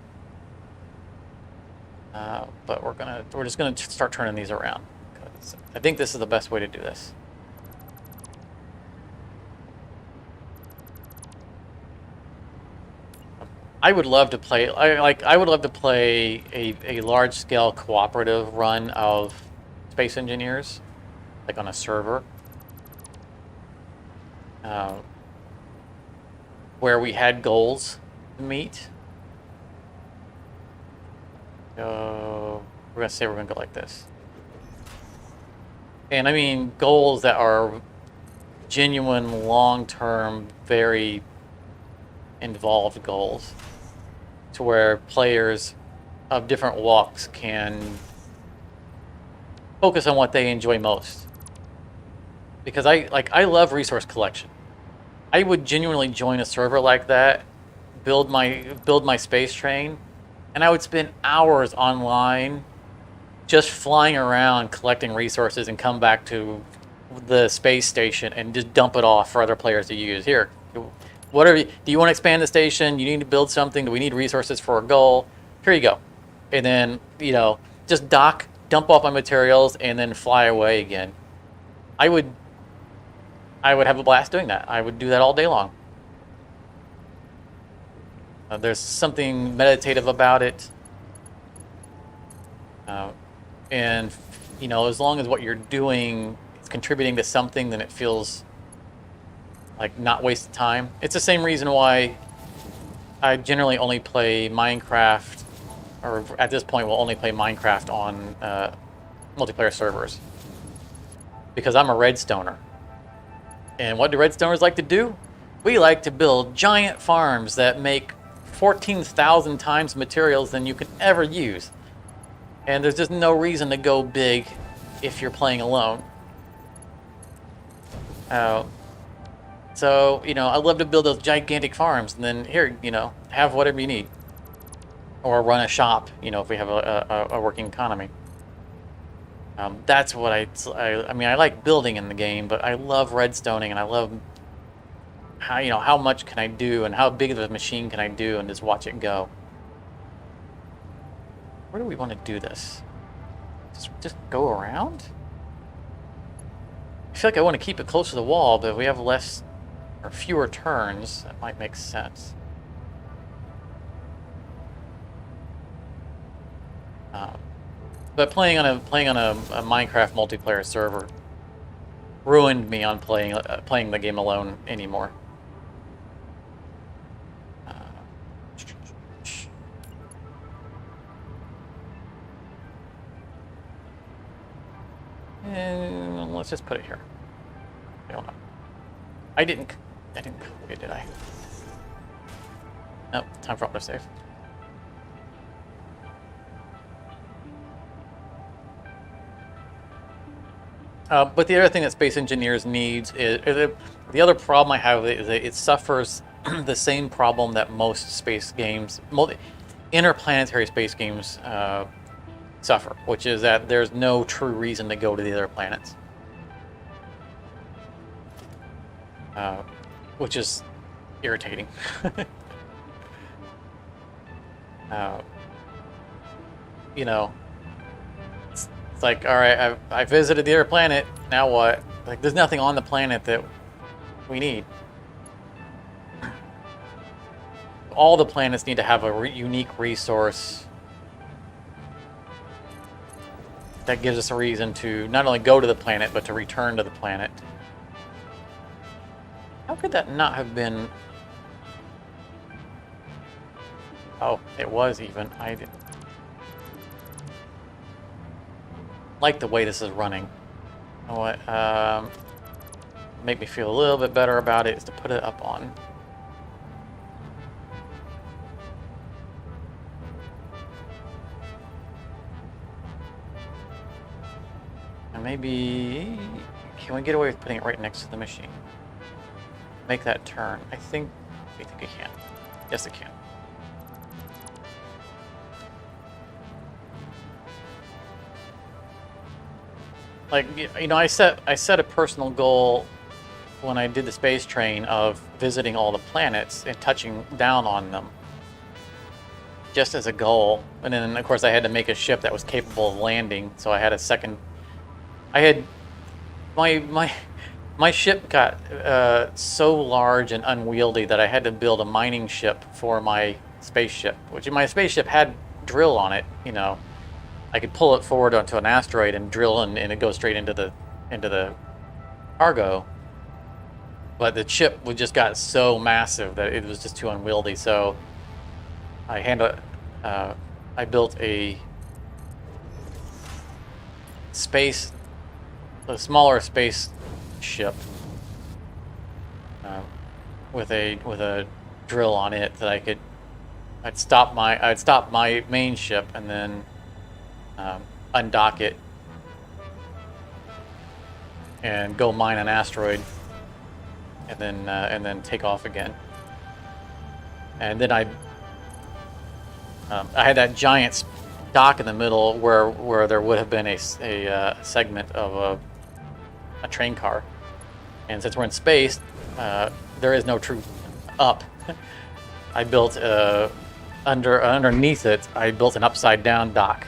But we're just gonna start turning these around, 'cause I think this is the best way to do this. I would love to play. I would love to play a large-scale cooperative run of Space Engineers, like on a server, where we had goals to meet. So we're gonna say we're gonna go like this, and I mean goals that are genuine, long-term, very involved goals, to where players of different walks can focus on what they enjoy most. Because I love resource collection. I would genuinely join a server like that, build my space train, and I would spend hours online just flying around collecting resources and come back to the space station and just dump it off for other players to use. Here, whatever. Do you want to expand the station? You need to build something? Do we need resources for a goal? Here you go. And then, you know, just dump off my materials and then fly away again. I would have a blast doing that. I would do that all day long. There's something meditative about it. And, you know, as long as what you're doing is contributing to something, then it feels like not wasted time. It's the same reason why I generally only play Minecraft, or at this point will only play Minecraft on multiplayer servers, because I'm a redstoner. And what do redstoners like to do? We like to build giant farms that make 14,000 times materials than you could ever use. And there's just no reason to go big if you're playing alone. So, you know, I love to build those gigantic farms, and then here, you know, have whatever you need. Or run a shop, you know, if we have a working economy. That's what I mean, I like building in the game, but I love redstoning, and I love how, you know, how much can I do, and how big of a machine can I do, and just watch it go. Where do we want to do this? Just go around? I feel like I want to keep it close to the wall, but if we have less or fewer turns, that might make sense. But playing on a Minecraft multiplayer server ruined me on playing the game alone anymore. And let's just put it here. I don't know. I didn't copy it, did I? Nope. Time for autosave. But the other thing that Space Engineers needs is the other problem I have is that it suffers the same problem that most space games, interplanetary space games, suffer, which is that there's no true reason to go to the other planets, which is irritating. You know. It's like, all right, I visited the other planet. Now what? Like, there's nothing on the planet that we need. All the planets need to have a unique resource that gives us a reason to not only go to the planet, but to return to the planet. How could that not have been? Oh, it was even. I didn't like the way this is running. You know what? Make me feel a little bit better about it is to put it up on. And maybe, can we get away with putting it right next to the machine? Make that turn. I think I can. Yes, I can. Like, you know, I set a personal goal when I did the space train of visiting all the planets and touching down on them, just as a goal. And then, of course, I had to make a ship that was capable of landing. So I had a second. I had my ship got so large and unwieldy that I had to build a mining ship for my spaceship, which my spaceship had drill on it, you know. I could pull it forward onto an asteroid and drill, and it goes straight into the cargo. But the ship just got so massive that it was just too unwieldy. So I built a smaller space ship with a drill on it that I'd stop my main ship and then undock it and go mine an asteroid, and then take off again. And then I had that giant dock in the middle where there would have been a segment of a train car. And since we're in space, there is no true up. I built underneath it. I built an upside down dock.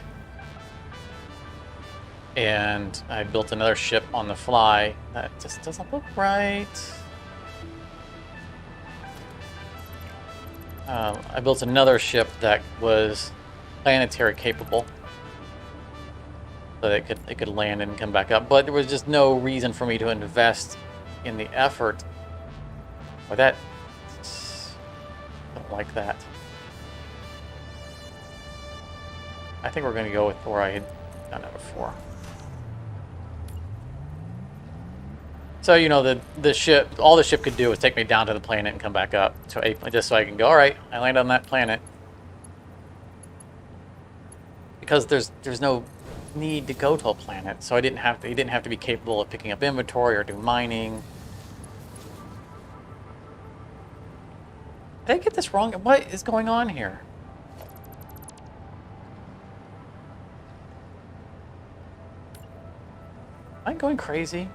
And I built another ship on the fly. That just doesn't look right. I built another ship that was planetary capable, so that it could land and come back up. But there was just no reason for me to invest in the effort. Or that, I don't like that. I think we're going to go with where I had done it before. So, you know, the ship, all the ship could do was take me down to the planet and come back up to just so I can go, all right, I landed on that planet. Because there's no need to go to a planet, so I didn't have to. He didn't have to be capable of picking up inventory or do mining. Did I get this wrong? What is going on here? Am I going crazy?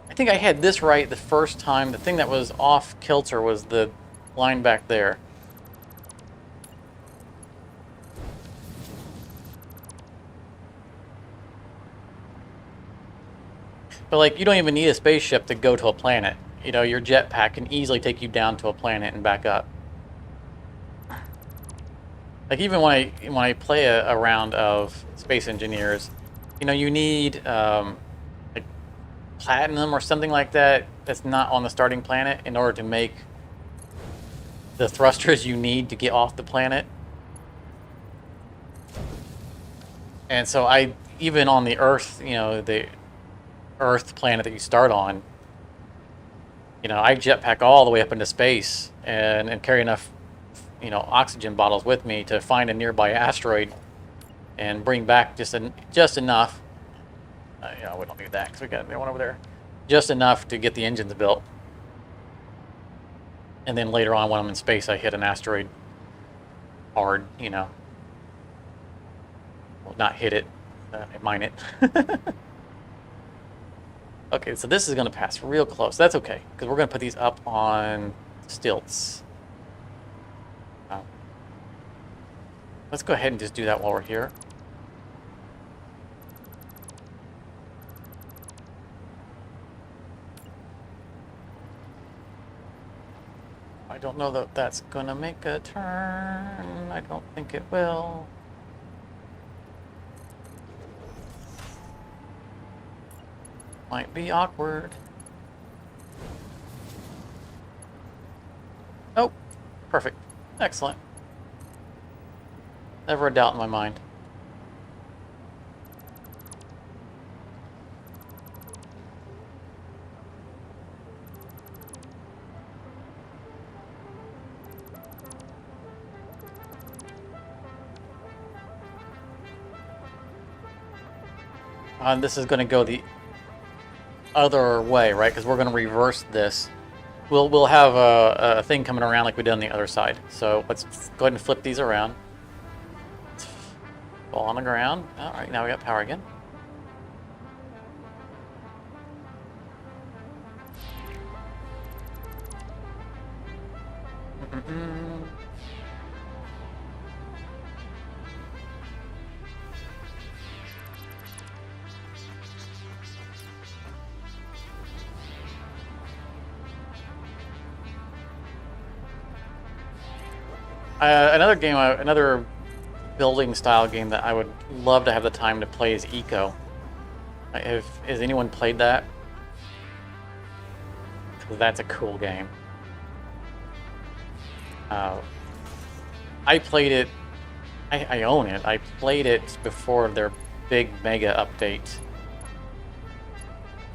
I think I had this right the first time. The thing that was off kilter was the line back there. But like, you don't even need a spaceship to go to a planet. You know, your jetpack can easily take you down to a planet and back up. Like, even when I play a round of Space Engineers, you know, you need like platinum or something like that that's not on the starting planet in order to make the thrusters you need to get off the planet. And so even on the Earth, you know, the Earth planet that you start on, you know, I jetpack all the way up into space and carry enough, you know, oxygen bottles with me to find a nearby asteroid and bring back just enough. You know, we don't need that because we got one over there. Just enough to get the engines built. And then later on, when I'm in space, I hit an asteroid hard, you know. Well, not hit it, mine it. Okay, so this is going to pass real close. That's okay, because we're going to put these up on stilts. Let's go ahead and just do that while we're here. I don't know that that's going to make a turn. I don't think it will. Might be awkward. Oh, perfect. Excellent. Never a doubt in my mind. This is going to go the other way, right? Because we're going to reverse this. We'll have a thing coming around like we did on the other side. So let's go ahead and flip these around. Fall on the ground. All right, now we got power again. Another building style game that I would love to have the time to play is Eco. Has anyone played that? Because that's a cool game. I played it. I own it. I played it before their big mega update.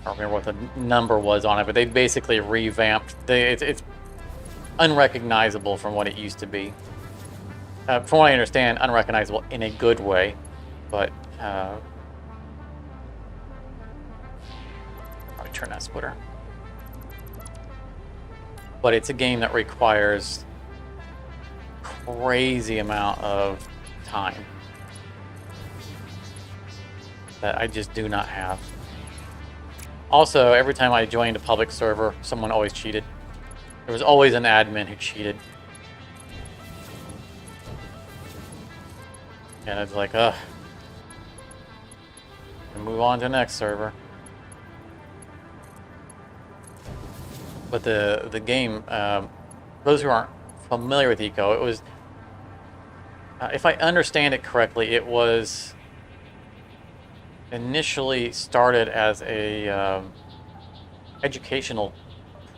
I don't remember what the number was on it, but they basically revamped. It's unrecognizable from what it used to be. From what I understand, unrecognizable in a good way, but probably turn that splitter. But it's a game that requires crazy amount of time that I just do not have. Also, every time I joined a public server, someone always cheated. There was always an admin who cheated. And it's like, ugh. Move on to the next server. But the game, those who aren't familiar with Eco, it was, if I understand it correctly, it was initially started as a educational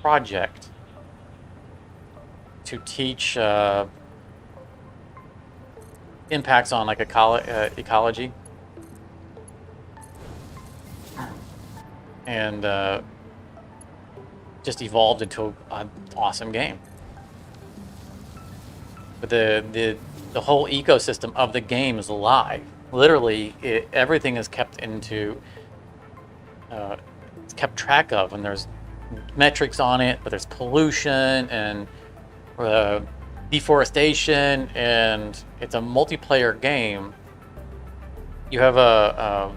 project to teach impacts on like ecology, and just evolved into an awesome game. but the whole ecosystem of the game is live. Literally, everything is kept into it's kept track of, and there's metrics on it, but there's pollution and deforestation, and it's a multiplayer game. You have I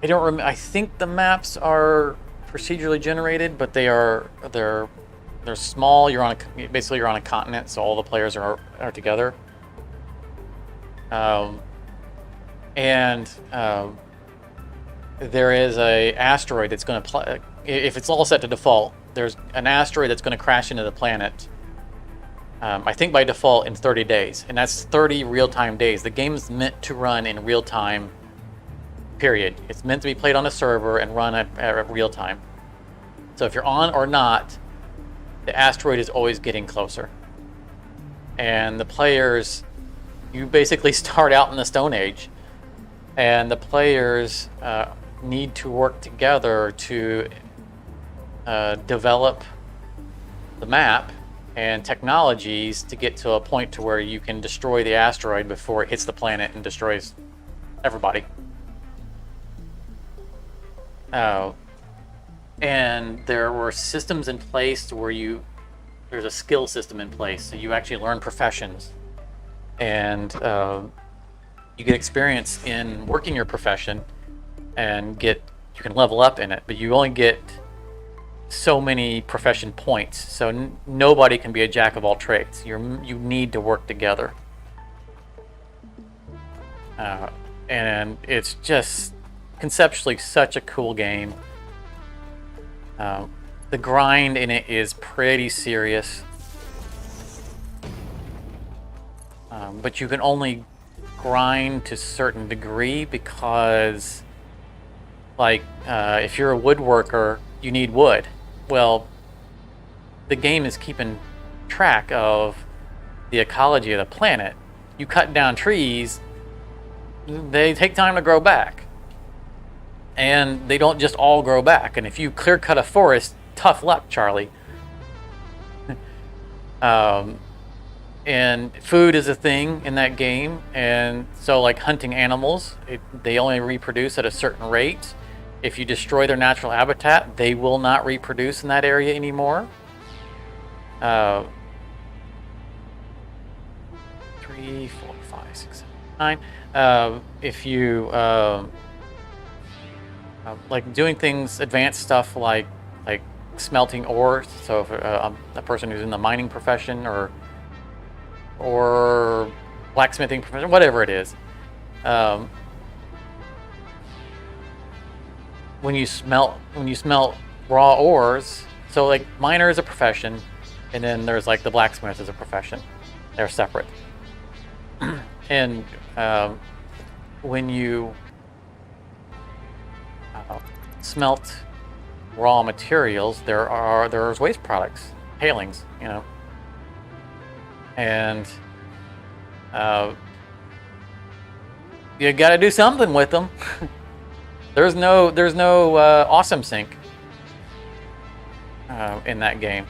don't remember. I think the maps are procedurally generated, but they're small. You're on basically you're on a continent, so all the players are together. There is a asteroid that's going to if it's all set to default, there's an asteroid that's going to crash into the planet. I think by default in 30 days, and that's 30 real-time days. The game's meant to run in real time. Period. It's meant to be played on a server and run at real time. So if you're on or not, the asteroid is always getting closer. And the players, you basically start out in the Stone Age, and the players need to work together to develop the map and technologies to get to a point to where you can destroy the asteroid before it hits the planet and destroys everybody. And there were systems in place where there's a skill system in place, so you actually learn professions, and you get experience in working your profession, and you can level up in it, but you only get so many profession points, so nobody can be a jack of all trades. You need to work together, and it's just conceptually such a cool game. The grind in it is pretty serious, but you can only grind to a certain degree because, like, if you're a woodworker, you need wood. Well, the game is keeping track of the ecology of the planet. You cut down trees, they take time to grow back. And they don't just all grow back. And if you clear cut a forest, tough luck, Charlie. And food is a thing in that game. And so, like hunting animals, they only reproduce at a certain rate. If you destroy their natural habitat, they will not reproduce in that area anymore. 3, 4, 5, 6, 7, 9. If you like doing things, advanced stuff like smelting ore. So if a person who's in the mining profession or blacksmithing profession, whatever it is, when you smelt raw ores. So like miner is a profession, and then there's like the blacksmith is a profession. They're separate. And when you smelt raw materials, there's waste products, tailings, and you got to do something with them. There's no awesome sink in that game,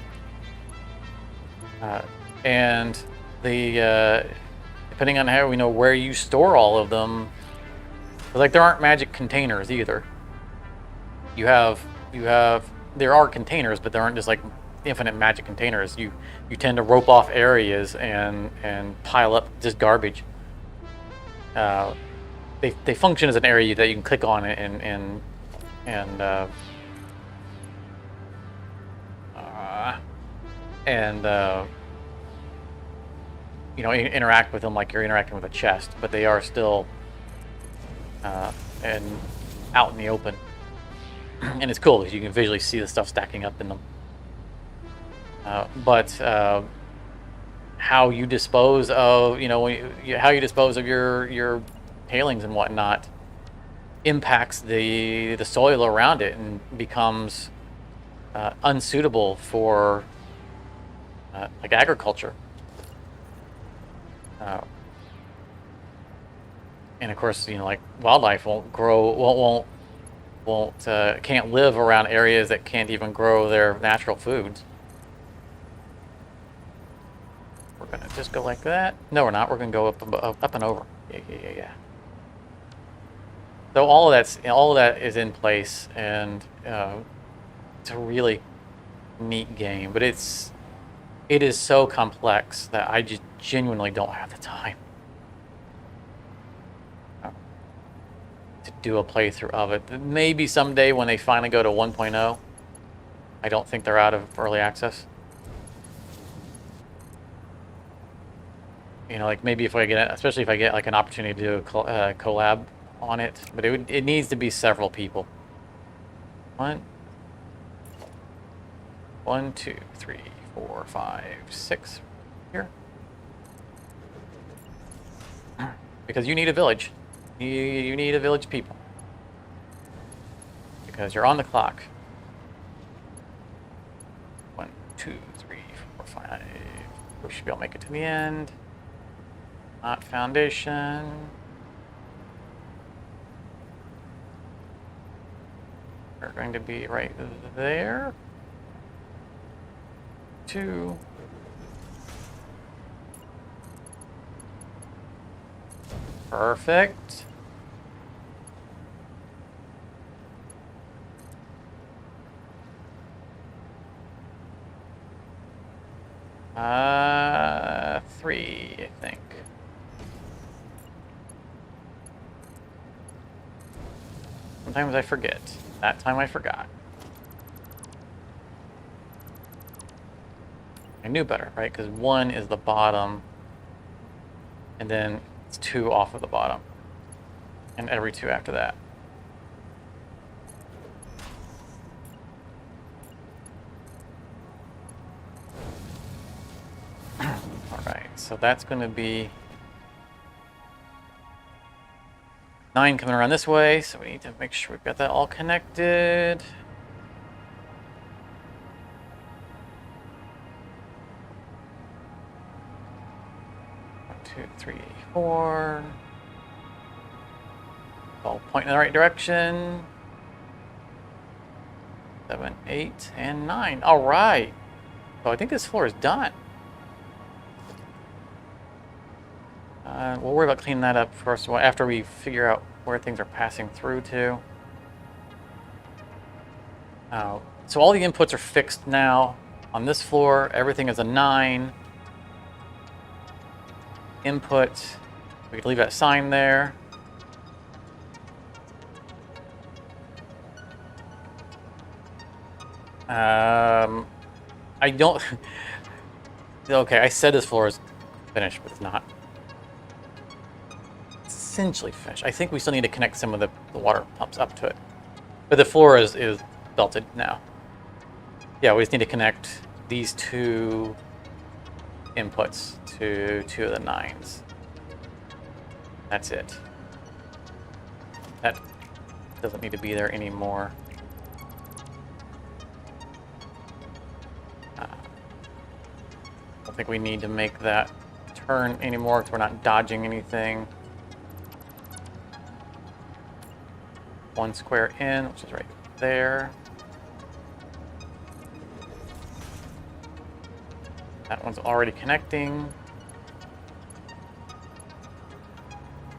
and depending on how where you store all of them, like there aren't magic containers either. There are containers, but there aren't just like infinite magic containers. You tend to rope off areas and pile up just garbage. They function as an area that you can click on and interact with them like you're interacting with a chest, but they are still and out in the open. And it's cool because you can visually see the stuff stacking up in them. But how you dispose of your tailings and whatnot impacts the soil around it and becomes unsuitable for like agriculture. And of course, like wildlife won't grow, can't live around areas that can't even grow their natural foods. gonna just go like that. No, we're not. We're gonna go up and over. Yeah. So all of that is in place, and it's a really neat game. But it is so complex that I just genuinely don't have the time to do a playthrough of it. Maybe someday when they finally go to 1.0. I don't think they're out of early access. You know, like maybe if I get, especially if I get like an opportunity to do a collab on it, but it needs to be several people. One, 2, 3, 4, 5, 6 here. Because you need a village. You need a village people. Because you're on the clock. 1, 2, 3, 4, 5. We should be able to make it to the end. Not foundation. We're going to be right there. 2. Perfect. Three, I think. Sometimes I forget. That time I forgot. I knew better, right? Because 1 is the bottom, and then it's 2 off of the bottom, and every 2 after that. Alright, so that's going to be 9 coming around this way, so we need to make sure we've got that all connected. One, 2, 3, 4. All pointing in the right direction. 7, 8, and 9. All right. So I think this floor is done. We'll worry about cleaning that up first after we figure out where things are passing through to. So all the inputs are fixed now. On this floor, everything is a 9. Input, we could leave that sign there. I don't... Okay, I said this floor is finished, but it's not. It's essentially finished. I think we still need to connect some of the water pumps up to it. But the floor is belted now. Yeah, we just need to connect these 2 inputs to 2 of the 9s. That's it. That doesn't need to be there anymore. I don't think we need to make that turn anymore because we're not dodging anything. 1 square in, which is right there. That one's already connecting.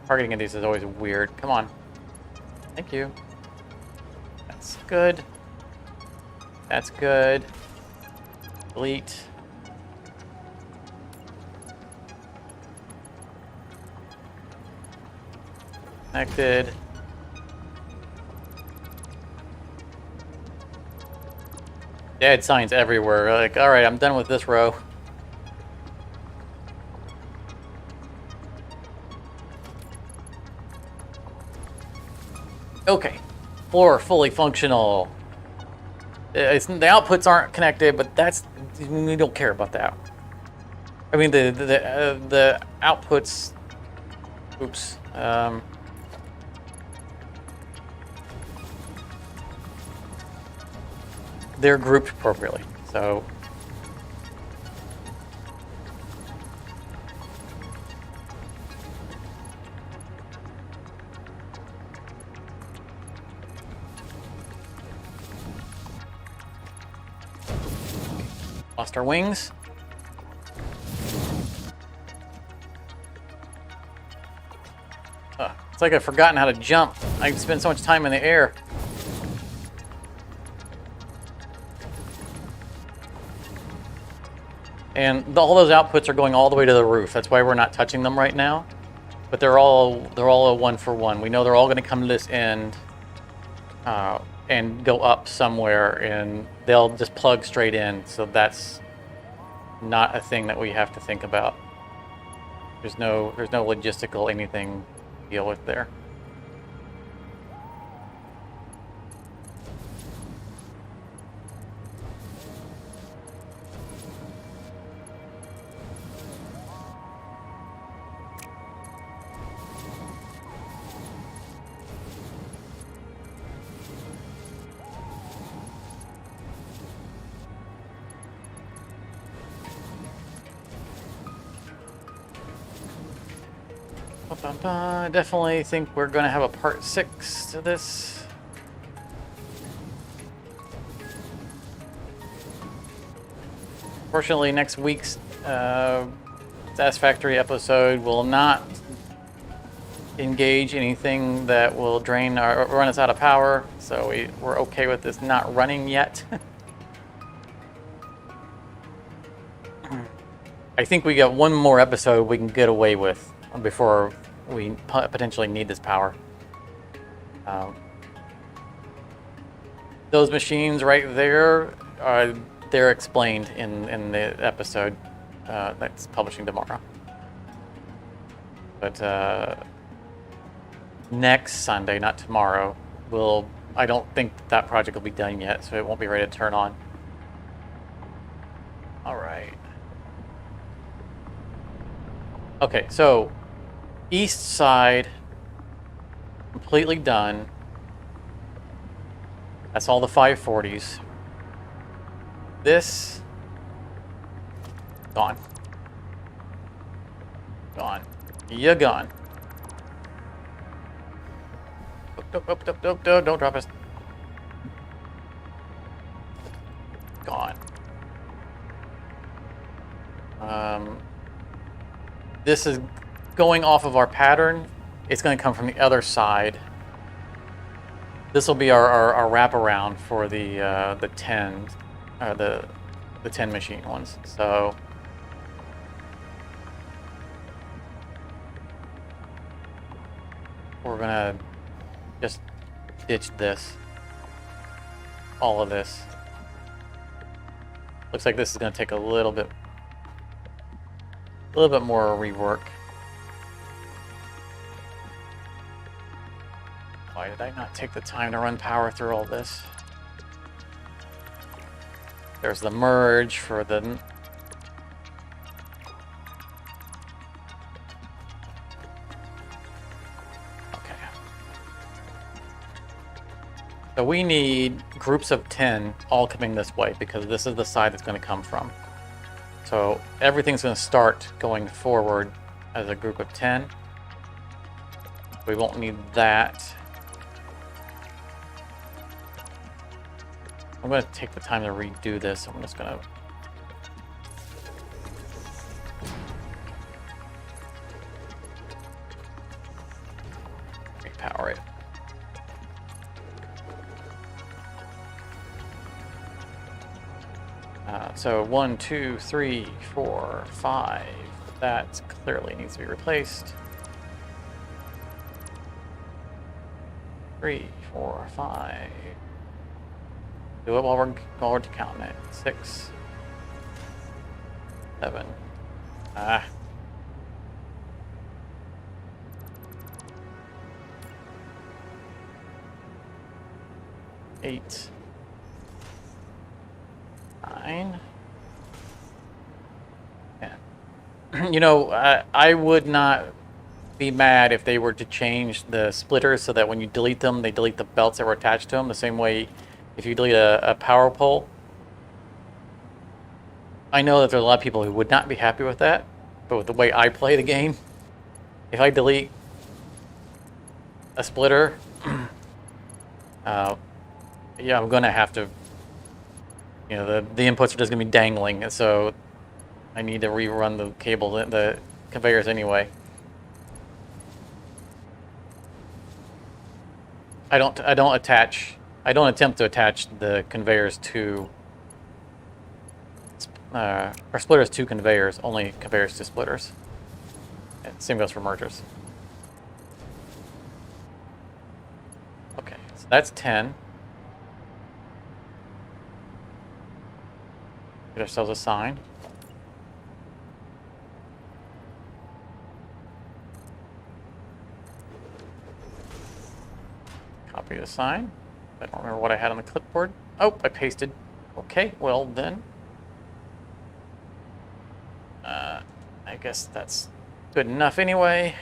Targeting of these is always weird. Come on. Thank you. That's good. That's good. Delete. Connected. Dead signs everywhere. Like, all right, I'm done with this row. Okay, floor fully functional. The outputs aren't connected, but we don't care about that. I mean the outputs. Oops. They're grouped appropriately, so. Lost our wings. It's like I've forgotten how to jump. I spend so much time in the air. And all those outputs are going all the way to the roof. That's why we're not touching them right now. But they're all a 1-for-1. We know they're all going to come to this end and go up somewhere, and they'll just plug straight in. So that's not a thing that we have to think about. There's no logistical anything to deal with there. I definitely think we're going to have a part 6 to this. Fortunately, next week's Satisfactory episode will not engage anything that will drain or run us out of power, so we're okay with this not running yet. I think we got one more episode we can get away with before we potentially need this power. Those machines right there, they're explained in the episode that's publishing tomorrow. But next Sunday, not tomorrow, I don't think that project will be done yet, so it won't be ready to turn on. All right. Okay, so east side completely done. That's all the 540s. This gone. Gone. You're gone. Don't drop us. Gone. This is going off of our pattern. It's going to come from the other side. This will be our wraparound for the 10, the 10 machine ones. So we're gonna just ditch this, all of this. Looks like this is gonna take a little bit more rework. Why did I not take the time to run power through all this? There's the merge for the... Okay. So we need groups of 10 all coming this way because this is the side it's going to come from. So everything's going to start going forward as a group of 10. We won't need that. I'm going to take the time to redo this. I'm just going to... repower it. So 1, 2, 3, 4, 5. That clearly needs to be replaced. 3, 4, 5. Do it while we're counting it. 6, 7. 8, 9. 10. You know, I would not be mad if they were to change the splitters so that when you delete them, they delete the belts that were attached to them. The same way if you delete a power pole. I know that there's a lot of people who would not be happy with that, but with the way I play the game, if I delete a splitter, yeah, I'm gonna have to, you know, the inputs are just gonna be dangling, and so I need to rerun the cable, the conveyors anyway. I don't attempt to attach the conveyors to or splitters to conveyors, only conveyors to splitters. And same goes for mergers. Okay, so that's 10. Get ourselves a sign. Copy the sign. I don't remember what I had on the clipboard. Oh, I pasted. Okay, well then. I guess that's good enough anyway.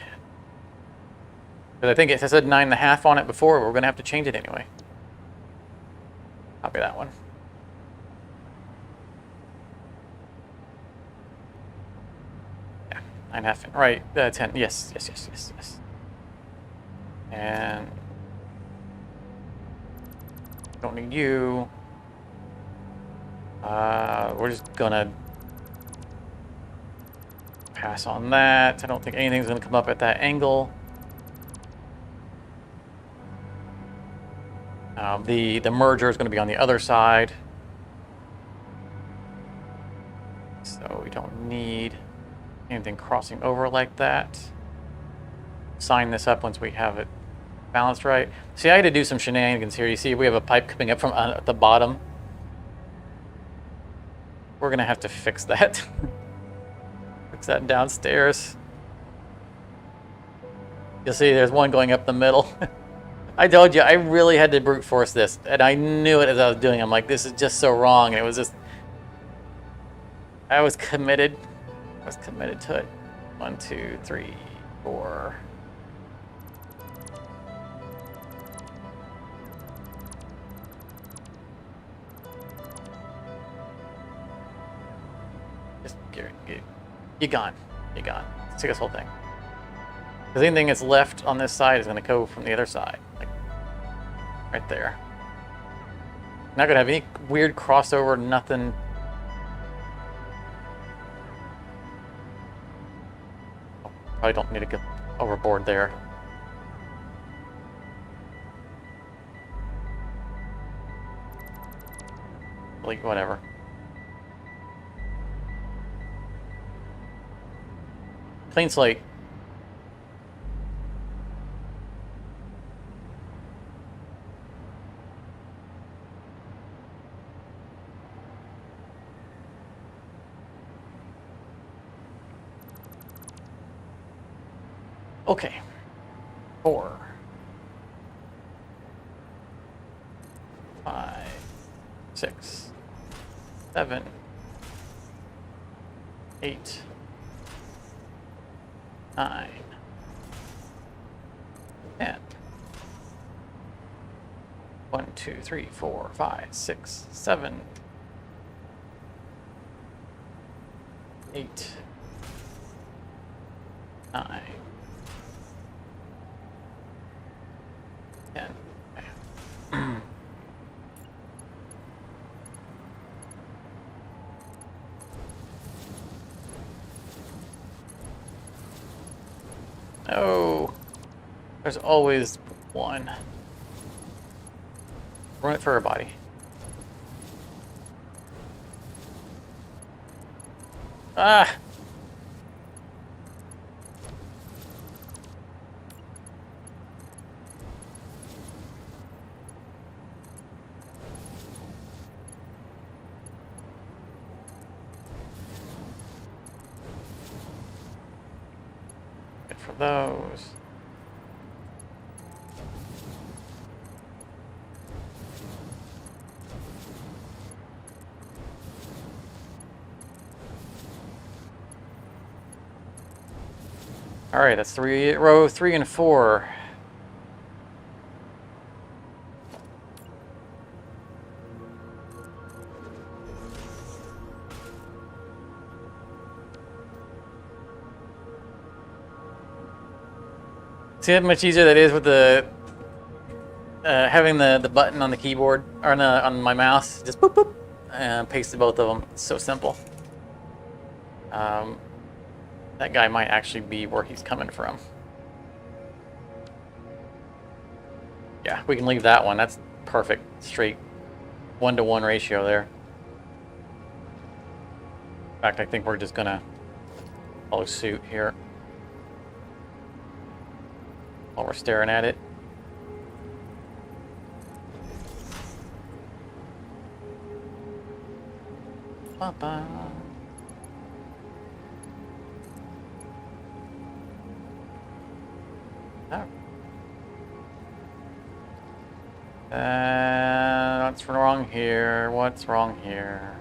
But I think it said 9.5 on it before, but we're gonna have to change it anyway. Copy that one. Yeah, 9.5. Right, 10. Yes. And don't need you. We're just gonna pass on that. I don't think anything's gonna come up at that angle. The merger is gonna be on the other side. So we don't need anything crossing over like that. Sign this up once we have it balanced right. See, I had to do some shenanigans here. You see, we have a pipe coming up from at the bottom. We're gonna have to fix that. Fix that downstairs. You'll see there's one going up the middle. I told you, I really had to brute force this, and I knew it as I was doing. I'm like, this is just so wrong, and it was just, I was committed. I was committed to it. 1, 2, 3, 4. Just you're gone. You're gone. Let's take this whole thing. Because anything that's left on this side is going to go from the other side. Like, right there. Not going to have any weird crossover, nothing. Oh, probably don't need to go overboard there. Like, whatever. Clean slate. Okay. 4, 5, 6, 7, 8, 9, 10. 1, 2, 3, 4, 5, 6, 7, 8, 9, 10. Oh, there's always one. Run it for her body. Ah! Good for those. All right, that's row 3 and 4. See how much easier that is with the having the button on the keyboard or on my mouse. Just boop boop, and pasted both of them. It's so simple. That guy might actually be where he's coming from. Yeah, we can leave that one. That's perfect. Straight 1-to-1 ratio there. In fact, I think we're just gonna follow suit here while we're staring at it. Ba-ba. Oh. What's wrong here? What's wrong here?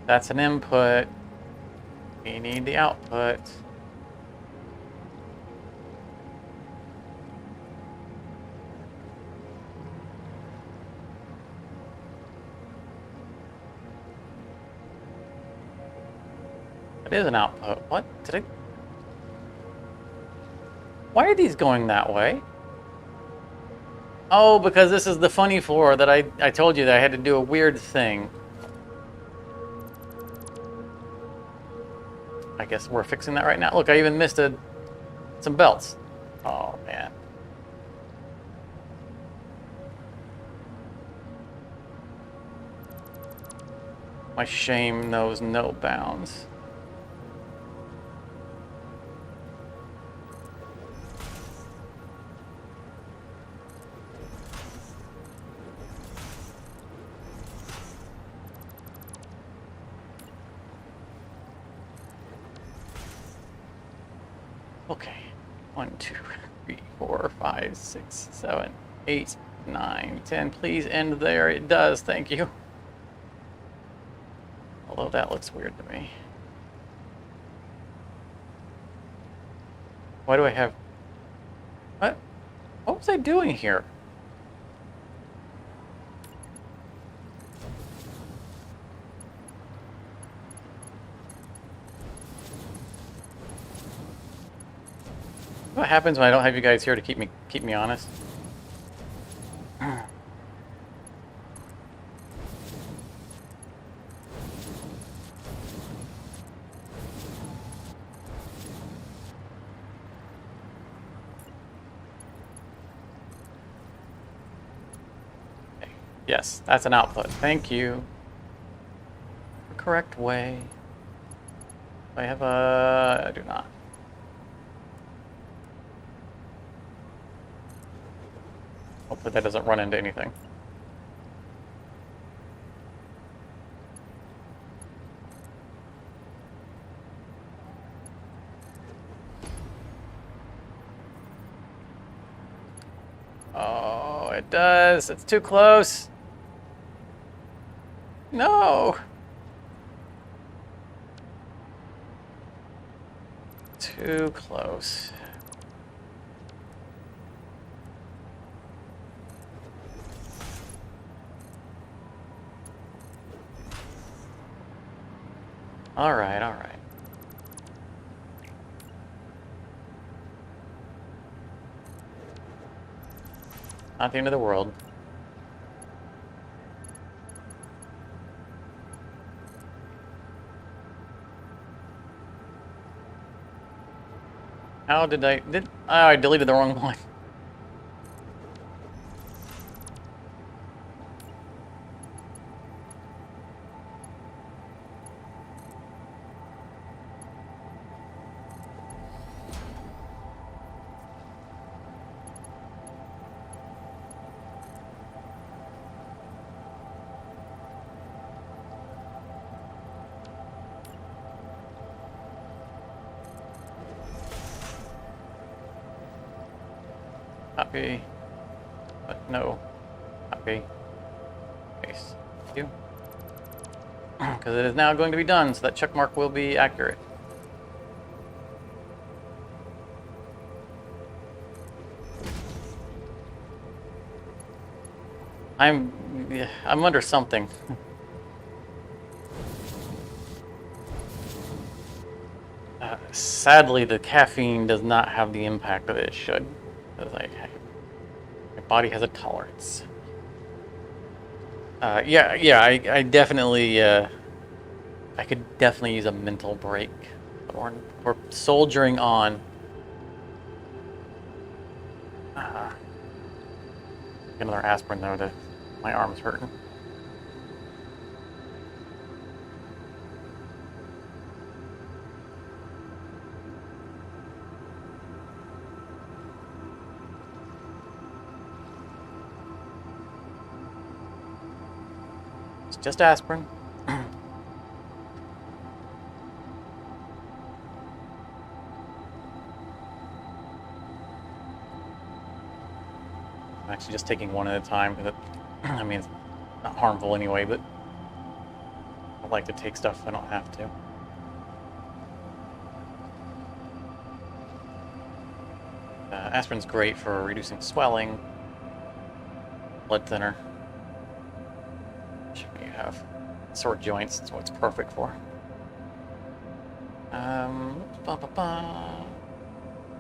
That's an input. We need the output. It is an output. What? Did I... Why are these going that way? Oh, because this is the funny floor that I told you that I had to do a weird thing. I guess we're fixing that right now. Look, I even missed some belts. Oh, man. My shame knows no bounds. Okay, 1, 2, 3, 4, 5, 6, 7, 8, 9, 10. Please end there. It does. Thank you. Although that looks weird to me. Why do I have... What? What was I doing here? What happens when I don't have you guys here to keep me honest? Okay. Yes, that's an output. Thank you. The correct way. I have a... I do not. Hopefully that doesn't run into anything. Oh, it does. It's too close. No. Too close. All right, all right. Not the end of the world. How did I... Oh, I deleted the wrong one. Copy. But no. Copy. Paste. You. Because it is now going to be done, so that check mark will be accurate. I'm under something. Sadly, the caffeine does not have the impact that it should. Like, my body has a tolerance. Yeah, I definitely, I could definitely use a mental break. We're soldiering on. Get another aspirin though. My arm's hurting. It's just aspirin. I'm actually just taking one at a time because I mean, it's not harmful anyway, but I like to take stuff if I don't have to. Aspirin's great for reducing swelling, blood thinner. You have sore joints, that's what it's perfect for.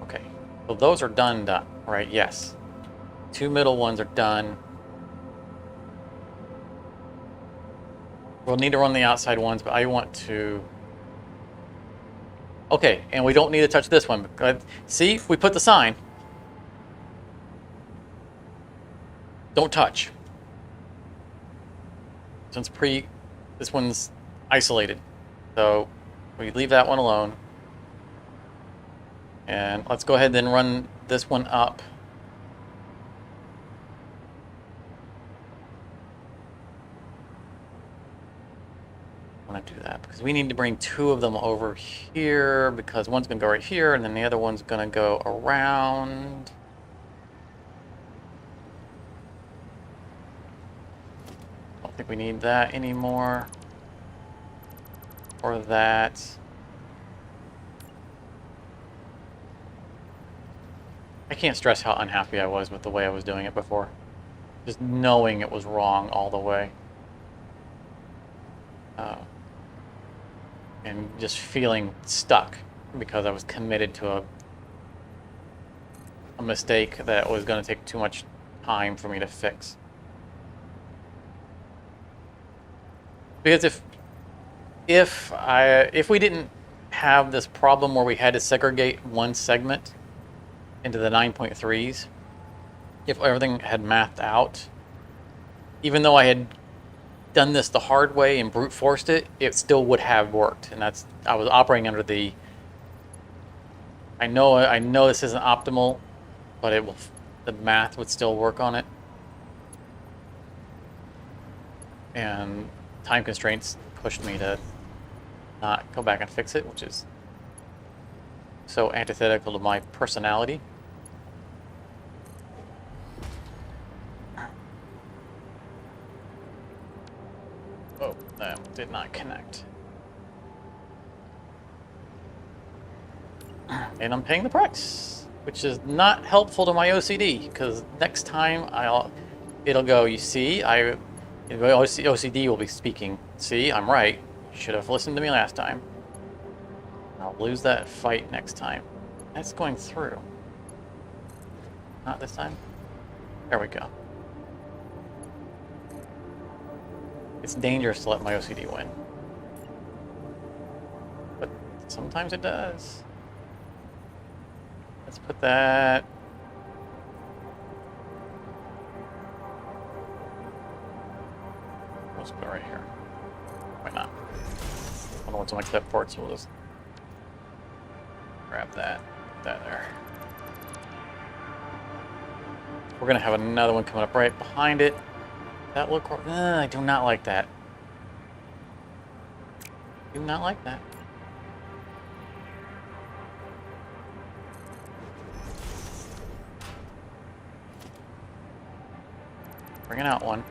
Okay, so those are done, right? Yes. 2 middle ones are done. We'll need to run the outside ones, but I want to... Okay, and we don't need to touch this one. See, we put the sign. Don't touch. Since this one's isolated. So we leave that one alone. And let's go ahead and then run this one up. I want to do that because we need to bring 2 of them over here because one's going to go right here and then the other one's going to go around. I don't think we need that anymore. Or that. I can't stress how unhappy I was with the way I was doing it before. Just knowing it was wrong all the way. And just feeling stuck because I was committed to a mistake that was going to take too much time for me to fix. Because if we didn't have this problem where we had to segregate one segment into the 9.3s, if everything had mathed out, even though I had done this the hard way and brute forced it, it still would have worked. And I was operating under the I know this isn't optimal, but the math would still work on it. And time constraints pushed me to not go back and fix it, which is so antithetical to my personality. Oh, that did not connect. And I'm paying the price, which is not helpful to my OCD, because next time it'll go, you see, OCD will be speaking. See, I'm right. You should have listened to me last time. I'll lose that fight next time. That's going through. Not this time. There we go. It's dangerous to let my OCD win. But sometimes it does. Let's put that... Let's put it right here. Why not? I don't know what's on my clipboard, so we'll just grab that, put that there. We're gonna have another one coming up right behind it. That look, I do not like that. Do not like that. Bringing out one.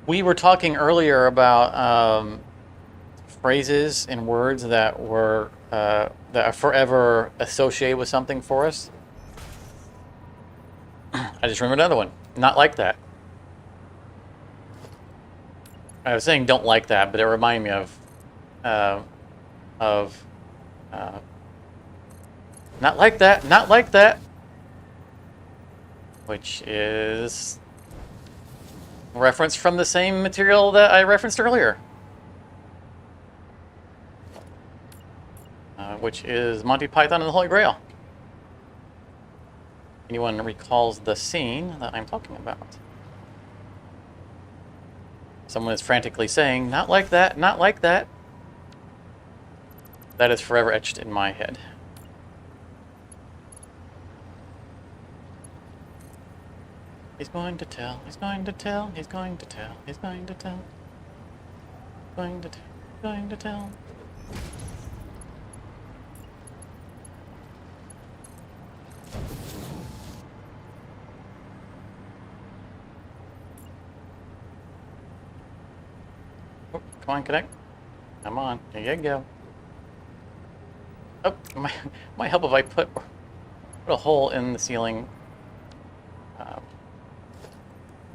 We were talking earlier about phrases and words that were that are forever associated with something for us. I just remembered another one. Not like that. I was saying don't like that, but it reminded me of not like that, not like that, which is a reference from the same material that I referenced earlier, which is Monty Python and the Holy Grail. Anyone recalls the scene that I'm talking about? Someone is frantically saying, not like that, not like that. That is forever etched in my head. He's going to tell, he's going to tell, he's going to tell, he's going to tell. Going to tell, going to tell. Oh, come on, connect. Come on, there you go. Oh, might help if I put a hole in the ceiling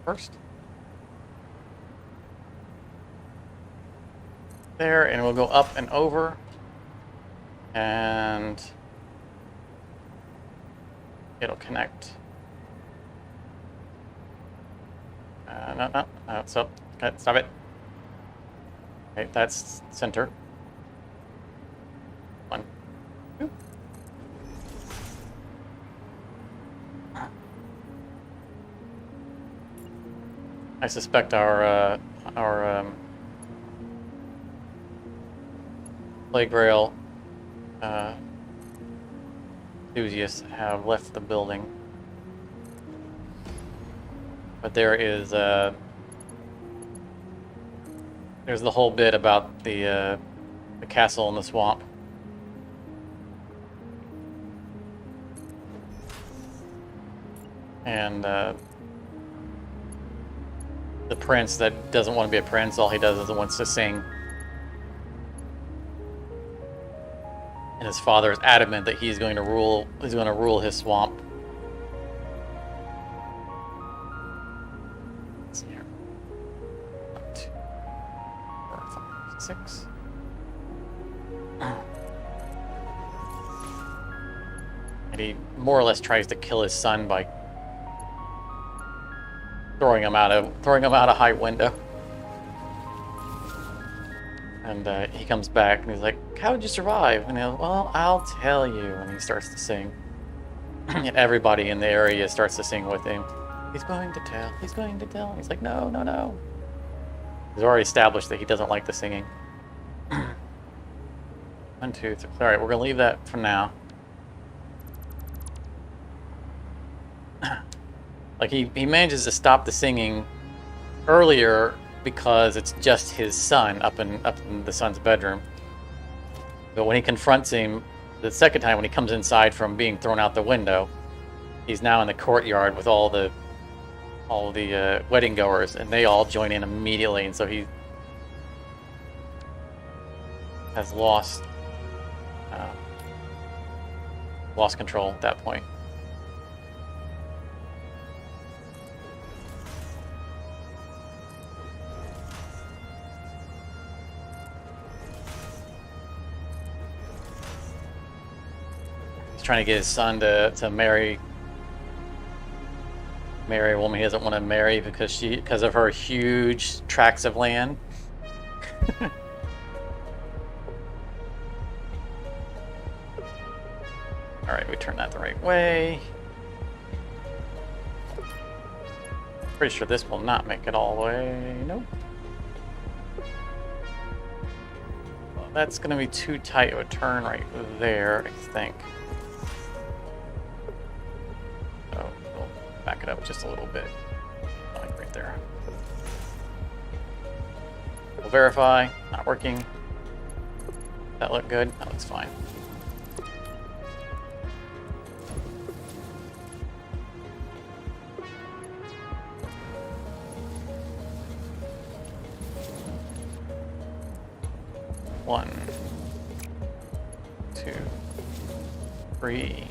first. There, and we'll go up and over. And it'll connect. No, so, okay, stop it. Okay, that's center. 1, 2. I suspect our Plague Grail enthusiasts have left the building, but there is there's the whole bit about the castle in the swamp. And the prince that doesn't want to be a prince, all he does is wants to sing. And his father is adamant that he's going to rule his swamp. Let's see here. 1, 2, 4, 5, 6. And he more or less tries to kill his son by throwing him out a high window. And he comes back and he's like, "How did you survive?" And he goes, "Well, I'll tell you." And he starts to sing. And everybody in the area starts to sing with him. He's going to tell. He's going to tell. And he's like, "No, no, no." He's already established that he doesn't like the singing. 1, 2, 3. All right, we're gonna leave that for now. Like he manages to stop the singing earlier because it's just his son up in the son's bedroom. But when he confronts him the second time, when he comes inside from being thrown out the window, he's now in the courtyard with all the wedding goers, and they all join in immediately, and so he has lost control at that point. Trying to get his son to marry a woman he doesn't want to marry because of her huge tracts of land. All right, we turn that the right way. Pretty sure this will not make it all the way. Nope. Well, that's going to be too tight. It would turn right there, I think. We'll back it up just a little bit, like right there. We'll verify, not working. That look good? That looks fine. 1, 2, 3,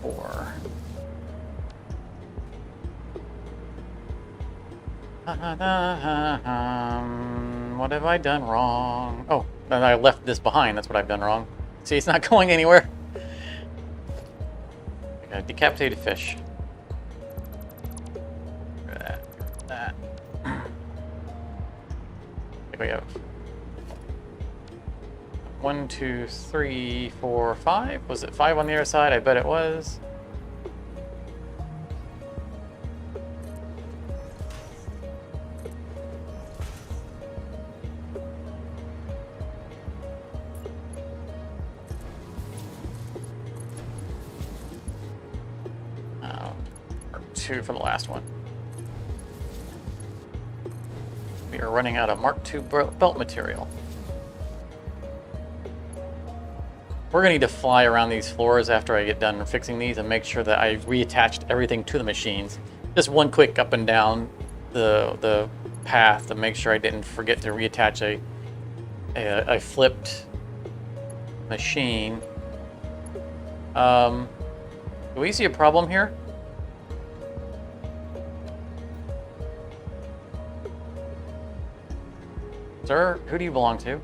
4. What have I done wrong? Oh, and I left this behind. That's what I've done wrong. See, it's not going anywhere. I got a decapitated fish. That. I think we have 1, 2, 3, 4, 5. Was it 5 on the other side? I bet it was. Or 2 for the last one. We are running out of Mark II belt material. We're going to need to fly around these floors after I get done fixing these and make sure that I reattached everything to the machines. Just one quick up and down the path to make sure I didn't forget to reattach a flipped machine. Do we see a problem here? Sir, who do you belong to?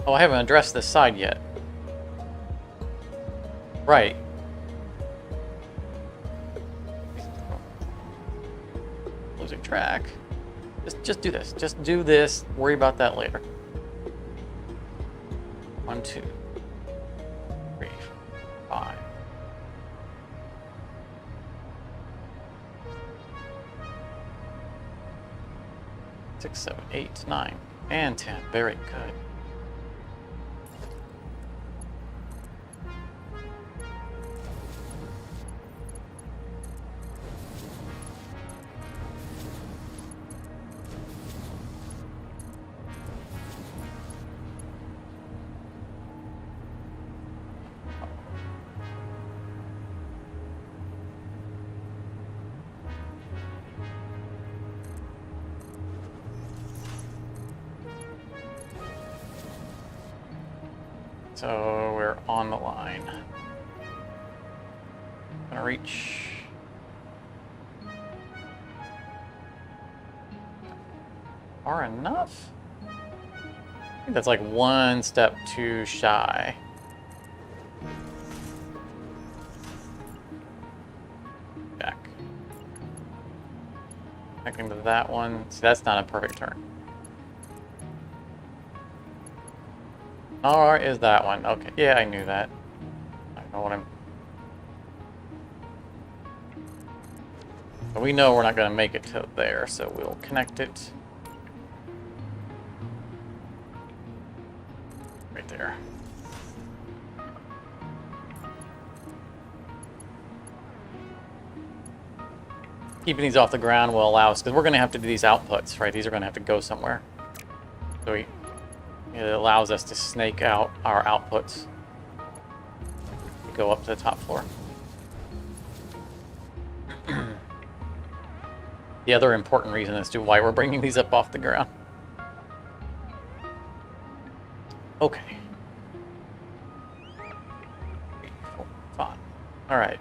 Oh, I haven't addressed this side yet. Right. Losing track. Just do this. Just do this. Worry about that later. 1, 2, 3, 5. Six, 7, 8, 9, and 10. Very good. So we're on the line. Gonna reach. Far enough? I think that's like one step too shy. Back. Connecting to that one. See, that's not a perfect turn. Or is that one? Okay, yeah, I knew that. I know what I'm... But we know we're not going to make it to there, so we'll connect it. Right there. Keeping these off the ground will allow us, because we're going to have to do these outputs, right? These are going to have to go somewhere. So it allows us to snake out our outputs. Go up to the top floor. The other important reason as to why we're bringing these up off the ground. Okay. 3, 4, 5. All right.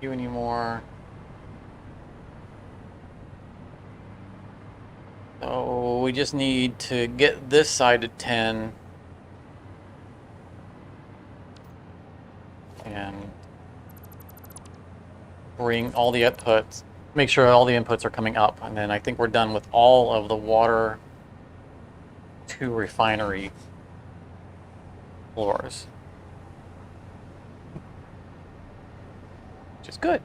You anymore. So we just need to get this side to 10 and bring all the outputs, make sure all the inputs are coming up, and then I think we're done with all of the water to refinery floors. Which is good.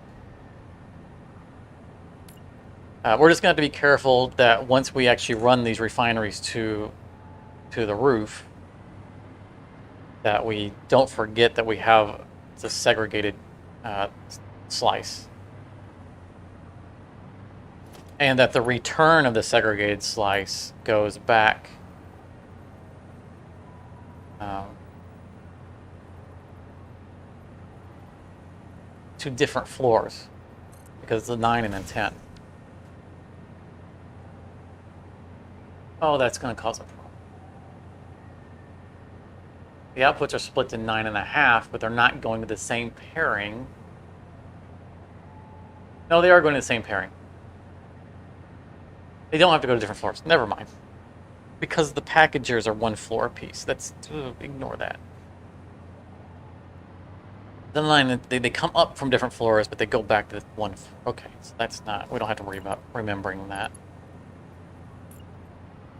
We're just going to have to be careful that once we actually run these refineries to to the roof, that we don't forget that we have the segregated slice. And that the return of the segregated slice goes back to different floors, because it's a 9 and a 10. Oh, that's going to cause a problem. The outputs are split to 9.5, but they're not going to the same pairing. No, they are going to the same pairing. They don't have to go to different floors. Never mind. Because the packagers are one floor apiece. That's ignore that. The line, they come up from different floors, but they go back to one. Okay, so that's not. We don't have to worry about remembering that.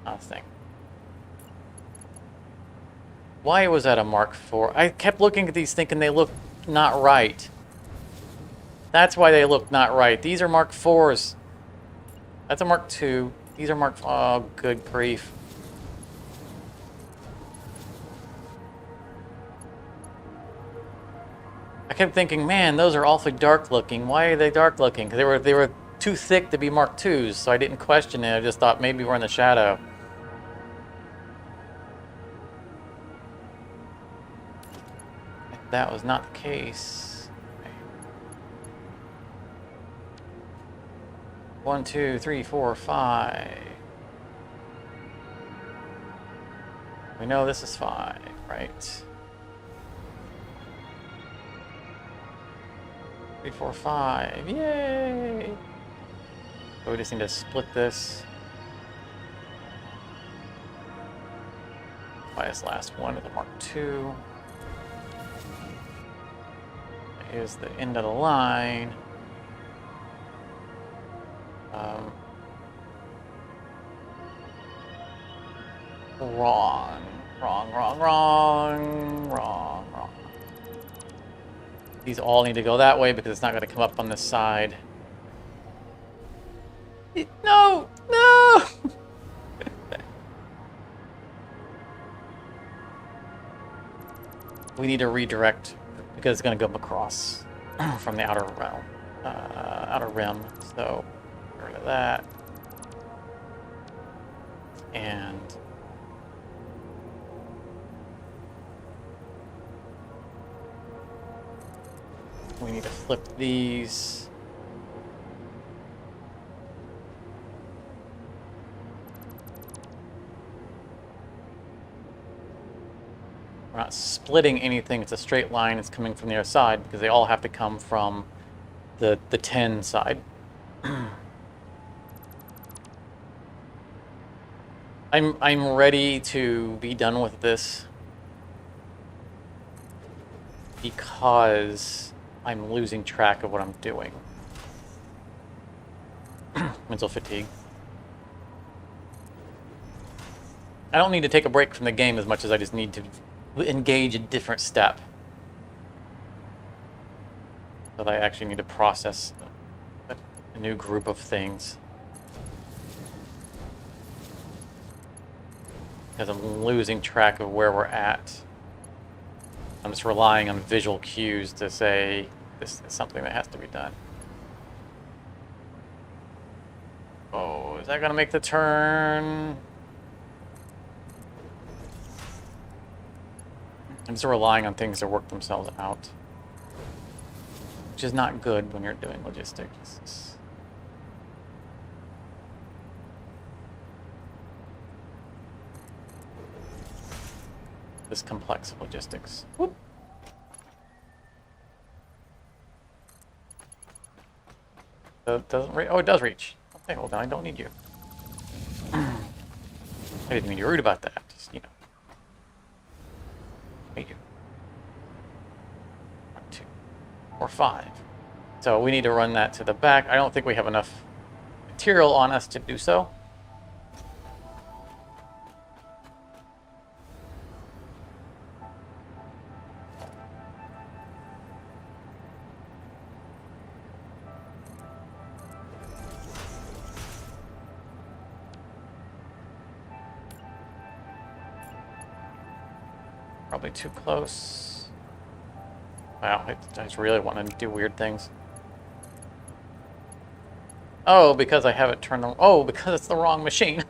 Not a thing. Why was that a Mark IV? I kept looking at these thinking they look not right. That's why they look not right. These are Mark IVs. That's a Mark II. These are Mark... Oh, good grief. I kept thinking, man, those are awfully dark looking. Why are they dark looking? Because they were too thick to be Mark IIs, so I didn't question it. I just thought maybe we're in the shadow. That was not the case. 1, 2, 3, 4, 5. We know this is 5, right? 3, 4, 5. Yay! So we just need to split this by this last one of the Mark II. Here's the end of the line. Wrong. These all need to go that way because it's not going to come up on this side. No! We need to redirect because it's going to go across from the outer realm, outer rim. So get rid of that, and we need to flip these. We're not splitting anything. It's a straight line. It's coming from the other side because they all have to come from the 10 side. I'm ready to be done with this because I'm losing track of what I'm doing. Mental fatigue. I don't need to take a break from the game as much as I just need to engage a different step. But I actually need to process a new group of things. Because I'm losing track of where we're at. I'm just relying on visual cues to say this is something that has to be done. Oh, is that going to make the turn? I'm just relying on things to work themselves out, which is not good when you're doing logistics. This complex logistics. Whoop. It doesn't reach. Oh, it does reach. Okay, well then I don't need you. I didn't mean to be rude about that. Just, you know. Hate you. 1, 2, 4, 5. So we need to run that to the back. I don't think we have enough material on us to do so. Probably too close. Wow, I just really want to do weird things. Oh, because I have it turned on. Oh, because it's the wrong machine.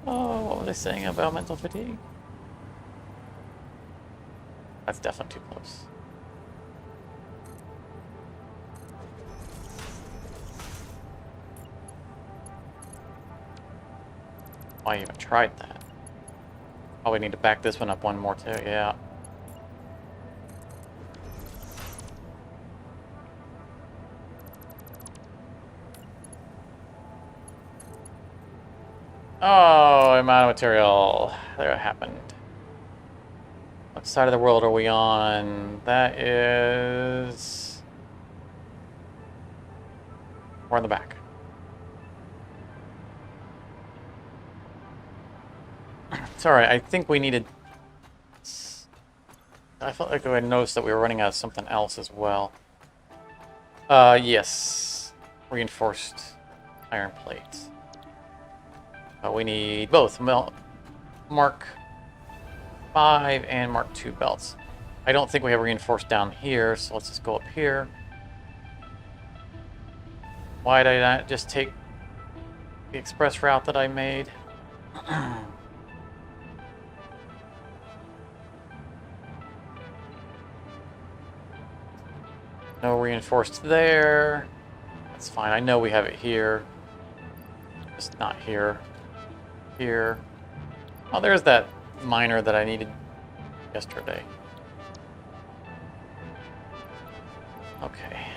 Oh, what was I saying about mental fatigue? That's definitely too close. Why even tried that? Oh, we need to back this one up one more too, yeah. Oh, I'm out of material. There it happened. What side of the world are we on? That is... We're in the back. Sorry, I think we needed... I felt like I noticed that we were running out of something else as well. Yes. Reinforced iron plates. We need both Mark 5 and Mark 2 belts. I don't think we have reinforced down here, so let's just go up here. Why did I not just take the express route that I made? No reinforced there. That's fine. I know we have it here. Just not here. Here. Oh, there's that miner that I needed yesterday. Okay.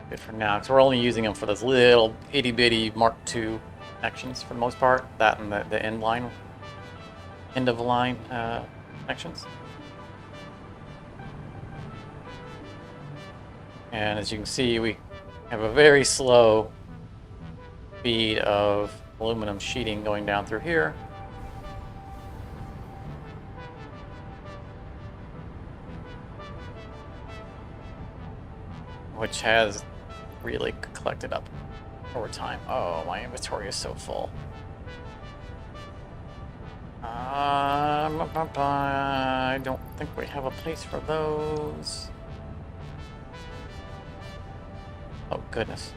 Good for now, because we're only using them for those little itty-bitty Mark II connections for the most part. That and the end line. End of the line connections. And as you can see, we have a very slow speed of aluminum sheeting going down through here. Which has really collected up over time. Oh, my inventory is so full. I don't think we have a place for those. Oh, goodness.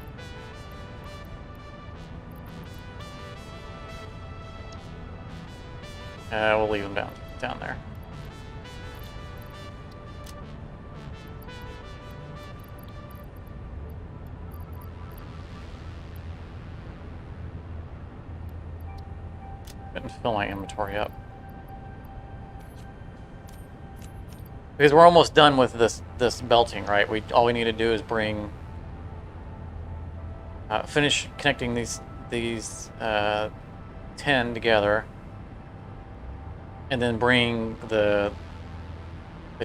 We'll leave them down there. Couldn't fill my inventory up. Because we're almost done with this belting, right? All we need to do is bring finish connecting these 10 together, and then bring the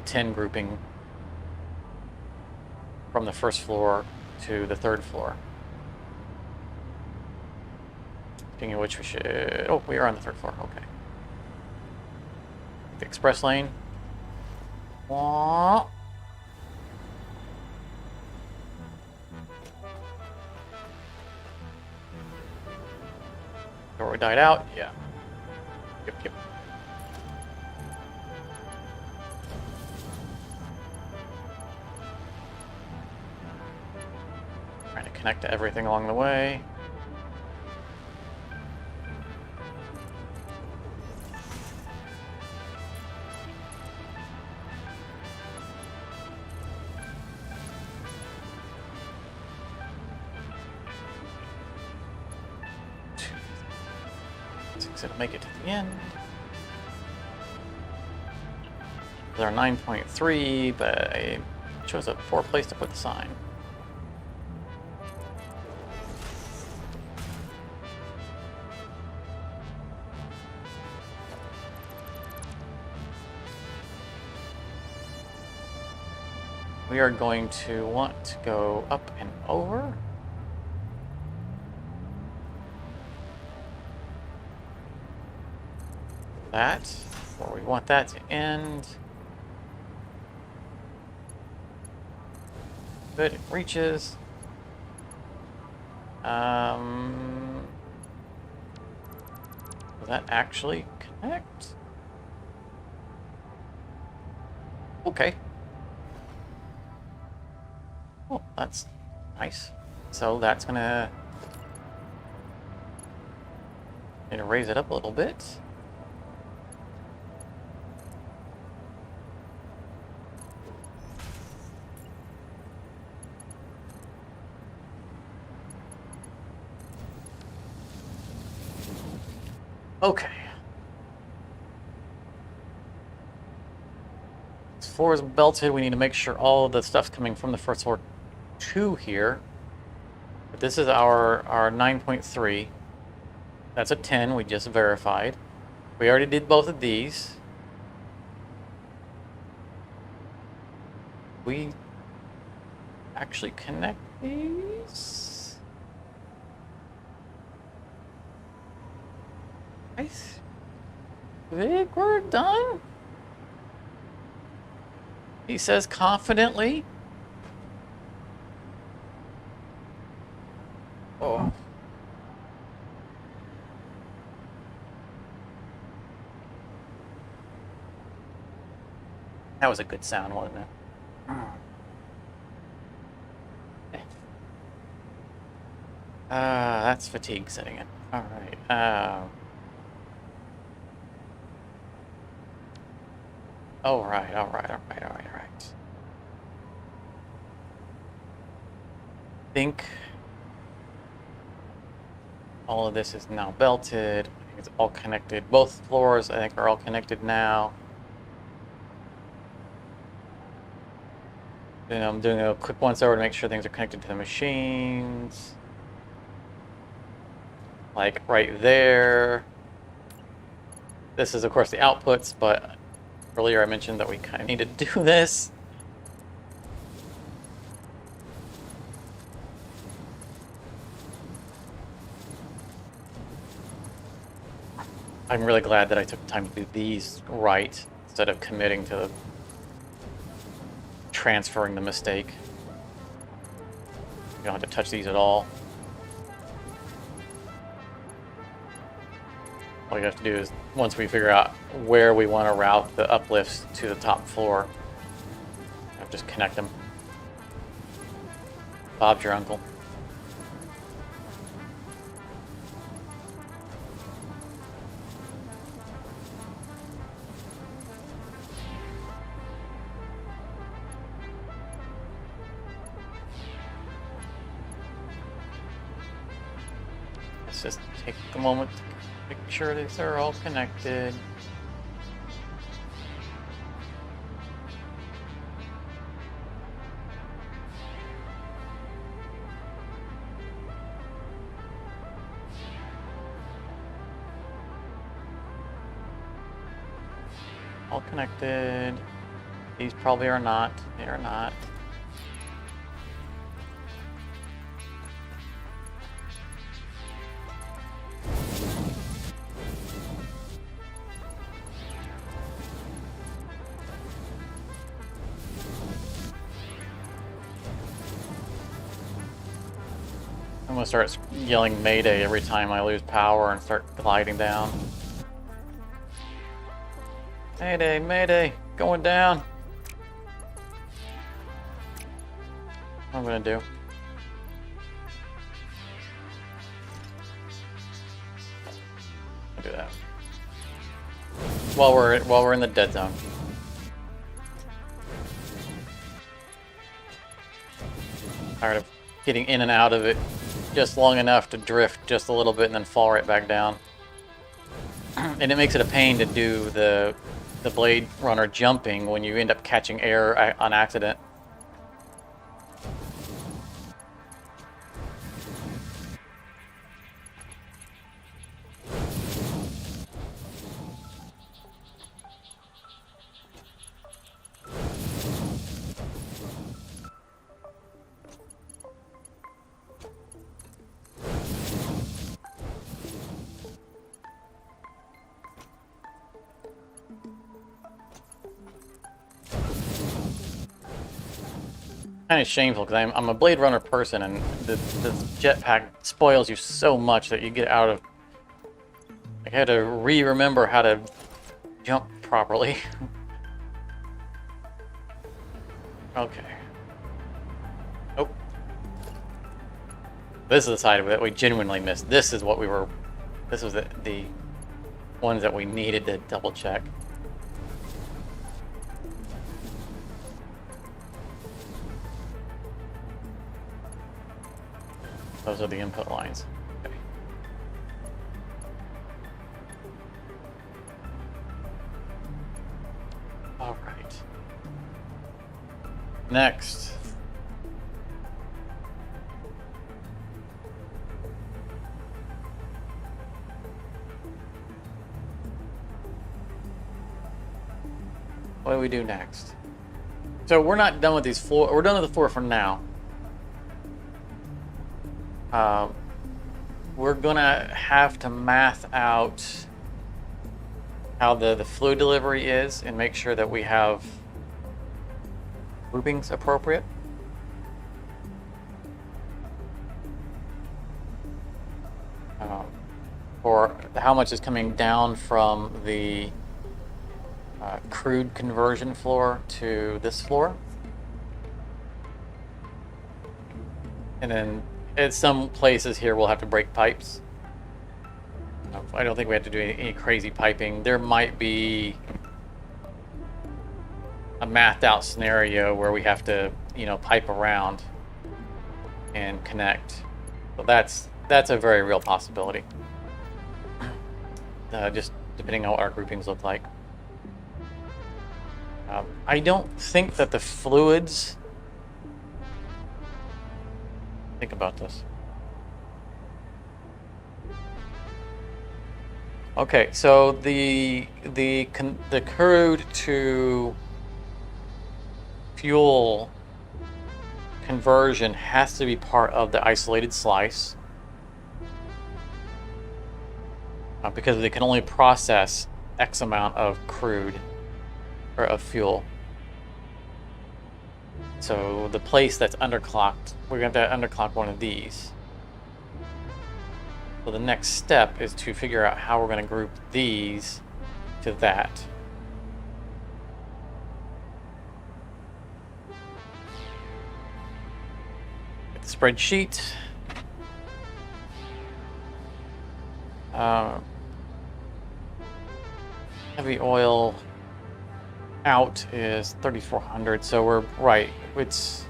10 grouping from the first floor to the third floor. Speaking of which, we should... Oh, we are on the third floor. Okay. The express lane. Wah. Door died out. Yeah. Yep. Trying to connect to everything along the way. It'll make it to the end. They're 9.3, but I chose a poor place to put the sign. We are going to want to go up and over. That, or we want that to end. Good, it reaches. Will that actually connect? Okay. Oh, that's nice. So that's gonna need to raise it up a little bit. Okay. This floor is belted. We need to make sure all of the stuff's coming from the first floor to here. But this is our 9.3. That's a 10 we just verified. We already did both of these. We actually connect these? I think we're done. He says confidently. Oh. That was a good sound, wasn't it? That's fatigue setting in. All right. All right. I think all of this is now belted. I think it's all connected. Both floors, I think, are all connected now. Then I'm doing a quick once over to make sure things are connected to the machines. Like right there. This is, of course, the outputs, but earlier I mentioned that we kind of need to do this. I'm really glad that I took time to do these right instead of committing to transferring the mistake. You don't have to touch these at all. All you have to do is, once we figure out where we want to route the uplifts to the top floor, just connect them. Bob's your uncle. Let's just take a moment to make sure these are all connected. All connected. These probably are not. They are not. I'm gonna start yelling Mayday every time I lose power and start gliding down. Mayday, Mayday, going down. What I'm gonna do. I'll do that. While we're in the dead zone. Tired of getting in and out of it just long enough to drift just a little bit and then fall right back down. And it makes it a pain to do the Blade Runner jumping when you end up catching air on accident. kind of shameful because I'm a Blade Runner person, and the jetpack spoils you so much that you get out of. I had to remember how to jump properly. Okay. Oh. This is the side of it that we genuinely missed. This is what we were. This was the ones that we needed to double check. Those are the input lines. Okay. All right. Next. What do we do next? So we're not done with these floor. We're done with the floor for now. We're gonna have to math out how the fluid delivery is and make sure that we have groupings appropriate. For how much is coming down from the crude conversion floor to this floor. And then at some places here we'll have to break pipes. I don't think we have to do any crazy piping. There might be a mathed out scenario where we have to, you know, pipe around and connect. So that's a very real possibility. Just depending on what our groupings look like. I don't think that the fluids. Think about this. Okay, so the crude to fuel conversion has to be part of the isolated slice because they can only process X amount of crude or of fuel. So the place that's underclocked, we're going to have to underclock one of these. So the next step is to figure out how we're going to group these to that. Get the spreadsheet. Heavy oil out is 3,400, so we're right. It's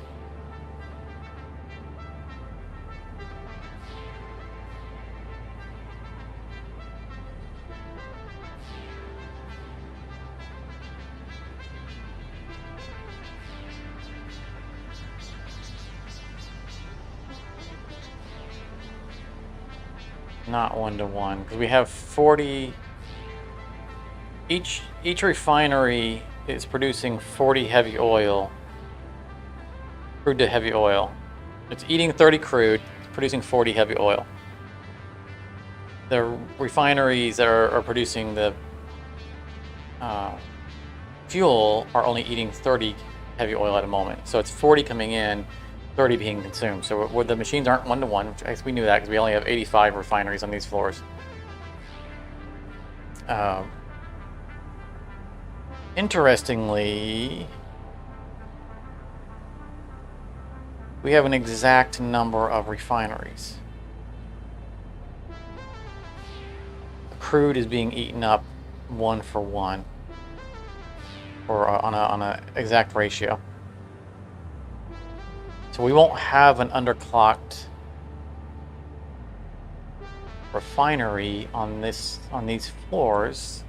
not 1-to-1 because we have 40. Each refinery is producing 40 heavy oil, crude to heavy oil. It's eating 30 crude, producing 40 heavy oil. The refineries that are producing the fuel are only eating 30 heavy oil at a moment. So it's 40 coming in, 30 being consumed. So the machines aren't 1-to-1, which I guess we knew that because we only have 85 refineries on these floors. Interestingly, we have an exact number of refineries. The crude is being eaten up 1-for-1, or on a exact ratio. So we won't have an underclocked refinery on these floors.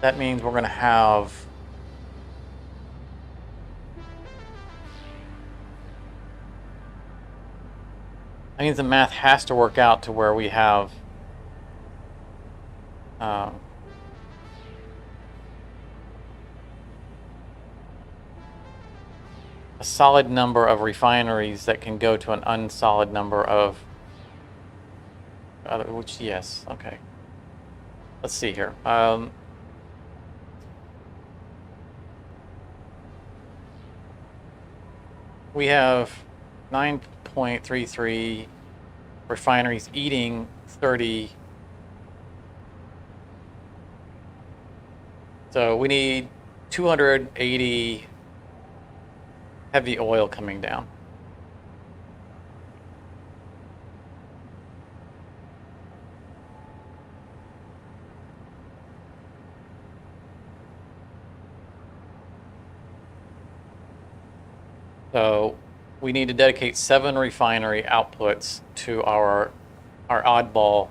That means we're going to have I mean the math has to work out to where we have a solid number of refineries that can go to an unsolid number of other, which yes, okay. Let's see here. How we have 9.33 refineries eating 30. So we need 280 heavy oil coming down. So we need to dedicate 7 refinery outputs to our oddball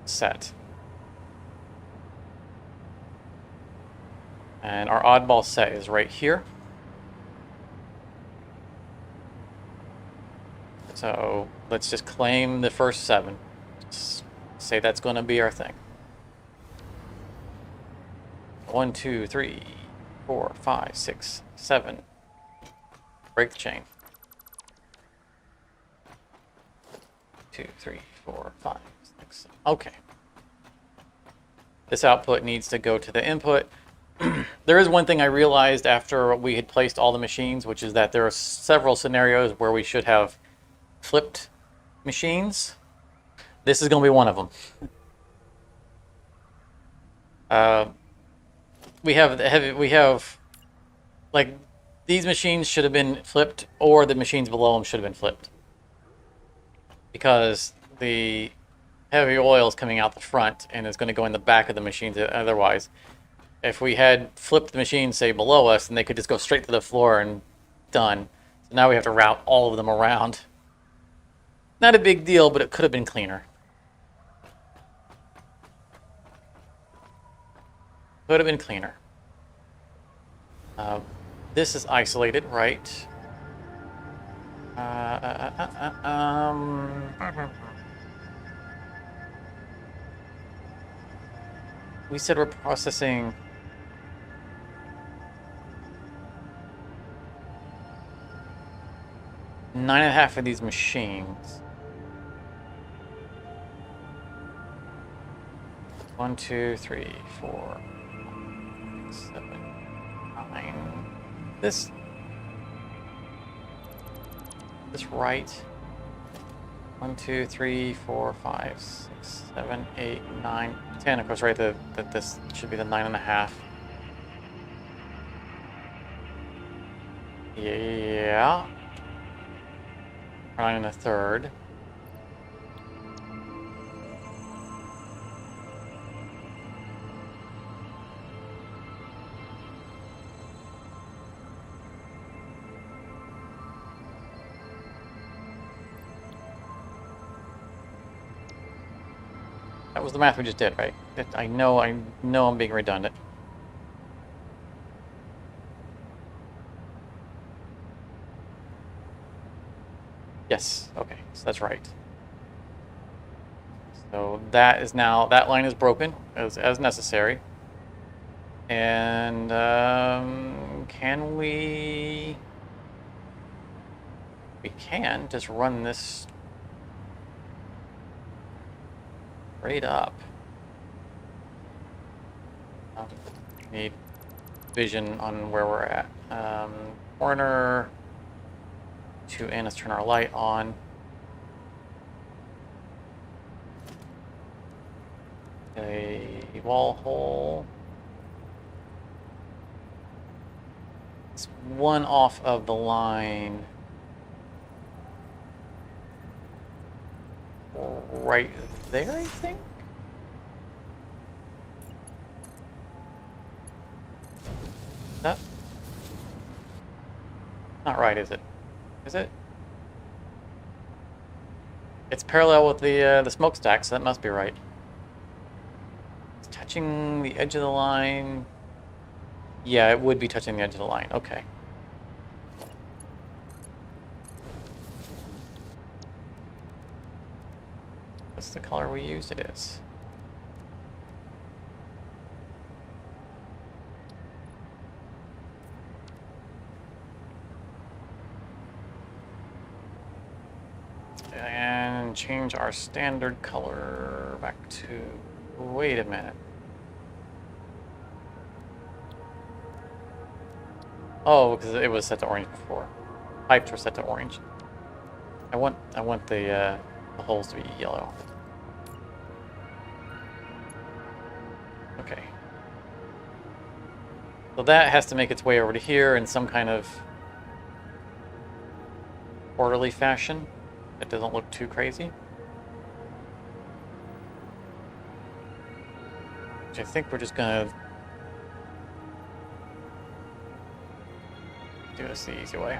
set. And our oddball set is right here. So let's just claim the first 7. Just say that's going to be our thing. 1, 2, 3, 4, 5, 6, 7. Break the chain. 2, 3, 4, 5, 6, 7. Okay. This output needs to go to the input. There is one thing I realized after we had placed all the machines, which is that there are several scenarios where we should have flipped machines. This is going to be one of them. We have like these machines should have been flipped, or the machines below them should have been flipped, because the heavy oil is coming out the front and it's going to go in the back of the machines otherwise. If we had flipped the machines, say, below us, then they could just go straight to the floor and done. So now we have to route all of them around. Not a big deal, but it could have been cleaner. Could have been cleaner. This is isolated, right? We said we're processing 9.5 of these machines. 1, 2, 3, 4, 5, 7, 9. This right. 1, 2, 3, 4, 5, 6, 7, 8, 9, 10. Of course, right. That this should be the 9.5. Yeah. 9 1/3. That was the math we just did, right? I know I'm being redundant. Yes, okay, so that's right. So that is now, that line is broken as necessary. And can we can just run this straight up. Need vision on where we're at. Corner 2N, let's turn our light on. A wall hole. It's one off of the line. Right there, I think. That not right, is it? Is it? It's parallel with the smokestack, so that must be right. It's touching the edge of the line. Yeah, it would be touching the edge of the line. Okay. What's the color we used? It is. And change our standard color back to, wait a minute. Oh, because it was set to orange before. pipes are set to orange. I want the holes to be yellow. Okay. So that has to make its way over to here in some kind of orderly fashion. It doesn't look too crazy. Which I think we're just gonna do this the easy way.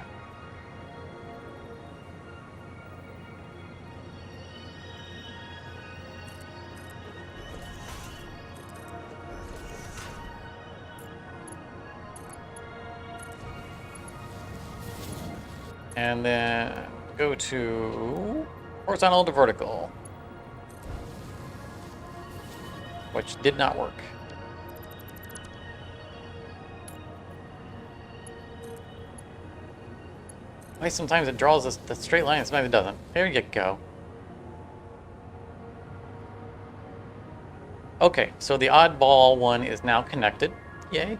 And then go to horizontal to vertical, which did not work. Why sometimes it draws us the straight line, sometimes it doesn't. There you go. Okay, so the oddball one is now connected. Yay.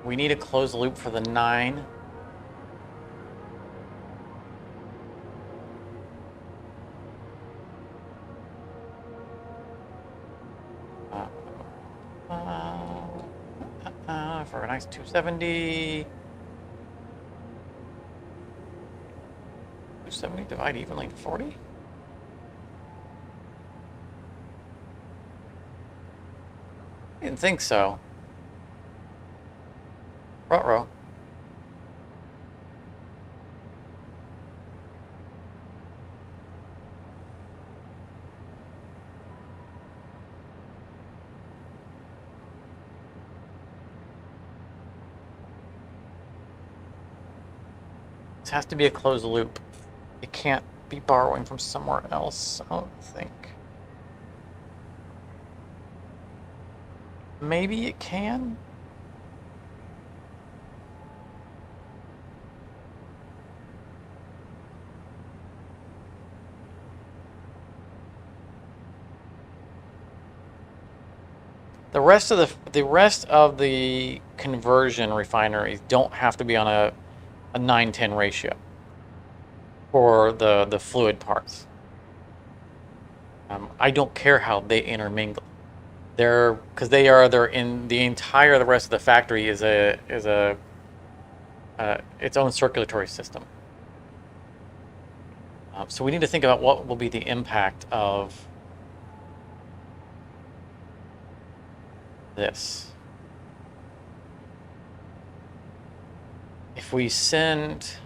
We need a closed loop for the 9. For a nice 270. 270 divide evenly to 40? Didn't think so. Ruh-roh. This has to be a closed loop. It can't be borrowing from somewhere else, I don't think. Maybe it can? The rest of the conversion refineries don't have to be on a 9-10 ratio for the fluid parts. I don't care how they intermingle. Because they're in the entire the rest of the factory is its own circulatory system. So we need to think about what will be the impact of this. If we send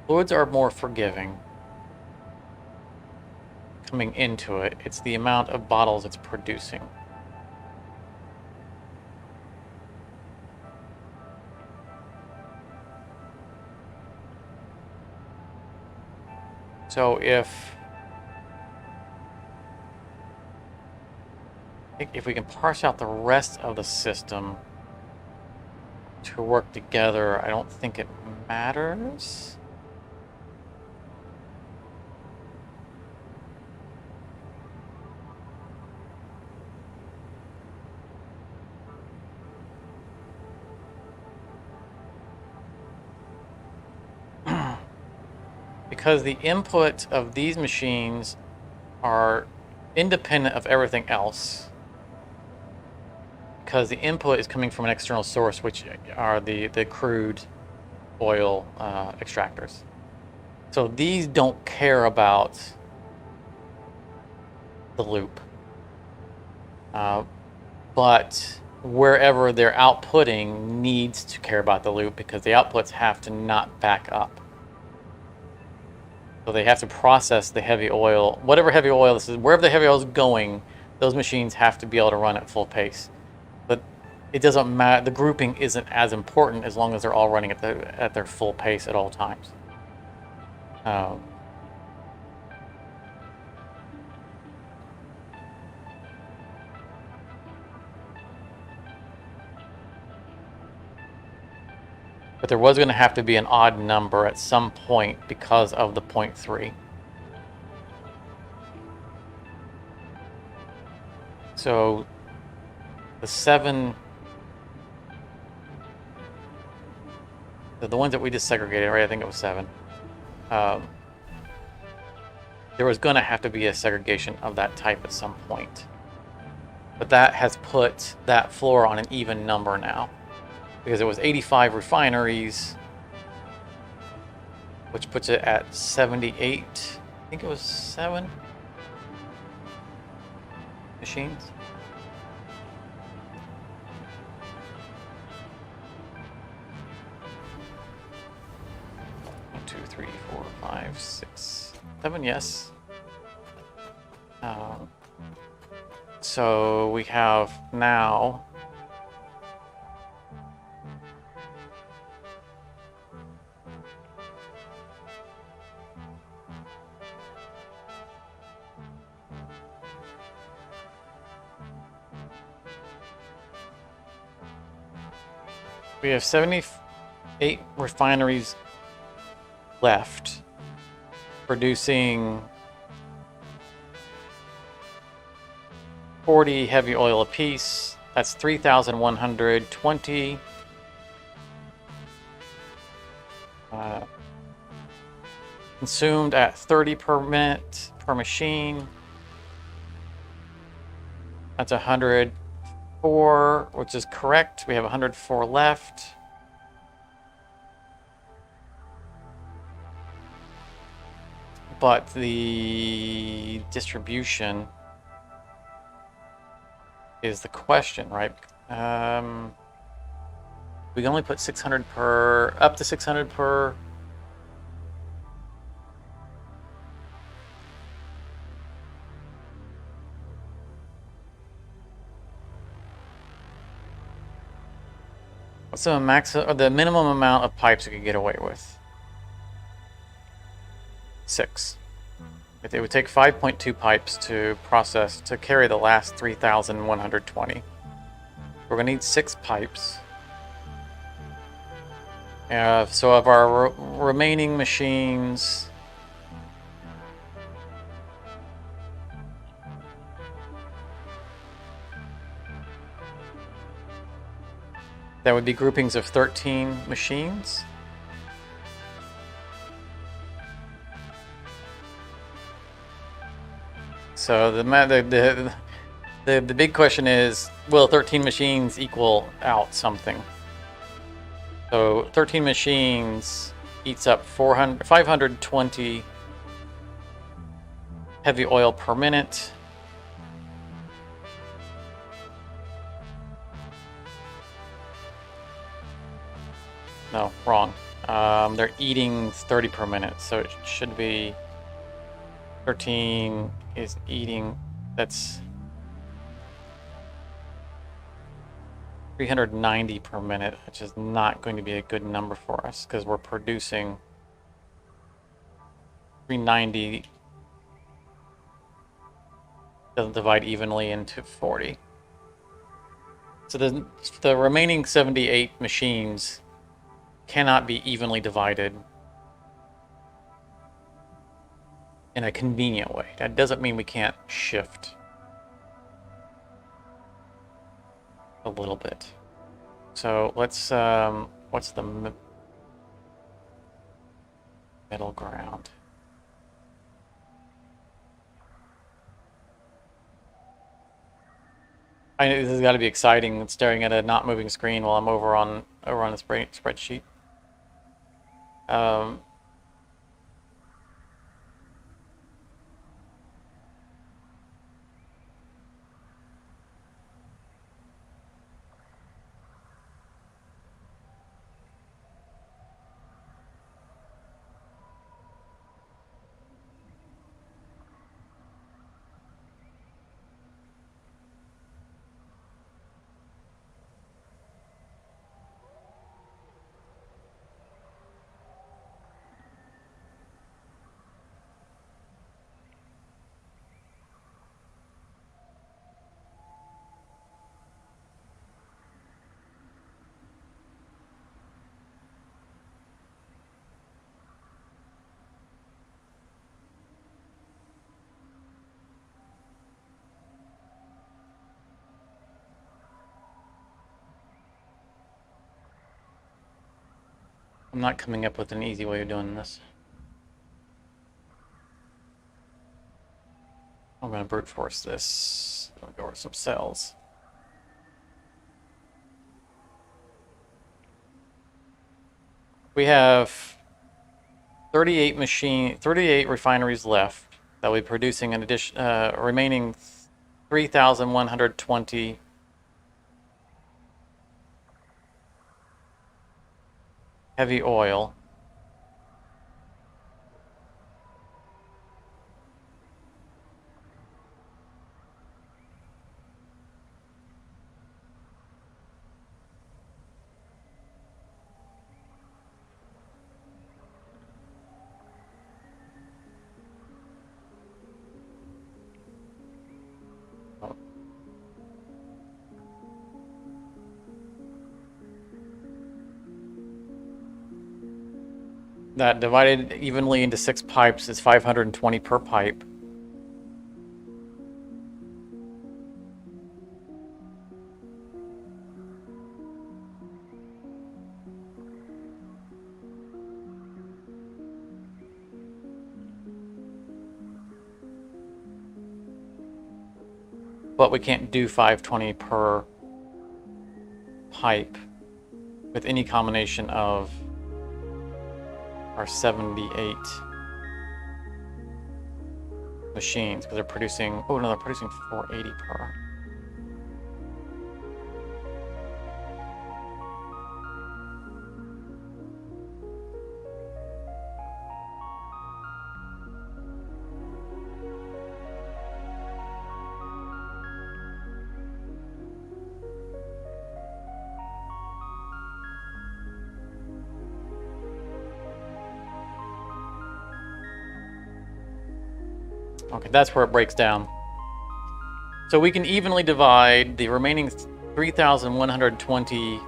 fluids are more forgiving coming into it. It's the amount of bottles it's producing. So if we can parse out the rest of the system to work together, I don't think it matters. Because the input of these machines are independent of everything else. Because the input is coming from an external source, which are the crude oil extractors. So these don't care about the loop. But wherever they're outputting needs to care about the loop because the outputs have to not back up. So they have to process the heavy oil, whatever heavy oil this is, wherever the heavy oil is going, those machines have to be able to run at full pace. But it doesn't matter, the grouping isn't as important as long as they're all running at their full pace at all times. But there was going to have to be an odd number at some point because of the 0.3. So the 7, the ones that we just segregated, right? I think it was 7. There was going to have to be a segregation of that type at some point. But that has put that floor on an even number now. Because it was 85 refineries, which puts it at 78. I think it was 7 machines. One, 2, 3, 4, 5, 6, 7, yes. So we have now we have 78 refineries left, producing 40 heavy oil apiece. That's 3,120. Consumed at 30 per minute per machine. That's 104, which is correct. We have 104 left. But the distribution is the question, right? We can only put 600 per, up to 600 per. What's the the minimum amount of pipes we could get away with? 6. It would take 5.2 pipes to process, to carry the last 3,120. We're going to need 6 pipes. So of our remaining machines, that would be groupings of 13 machines. So the big question is, will 13 machines equal out something? So 13 machines eats up 520 heavy oil per minute. No, wrong. They're eating 30 per minute, so it should be 13 is eating, that's 390 per minute, which is not going to be a good number for us because we're producing 390 doesn't divide evenly into 40. So the remaining 78 machines cannot be evenly divided in a convenient way. That doesn't mean we can't shift a little bit. So let's, what's the middle ground? I know this has got to be exciting, staring at a not moving screen while I'm over on a spreadsheet. I'm not coming up with an easy way of doing this. I'm going to brute force this. I'll go over some cells. We have 38 refineries left that will be producing an addition, remaining 3,120 heavy oil. That divided evenly into 6 pipes is 520 per pipe. But we can't do 520 per pipe with any combination of our 78 machines, because they're producing, oh no, they're producing 480 per. Okay, that's where it breaks down. So we can evenly divide the remaining 3,120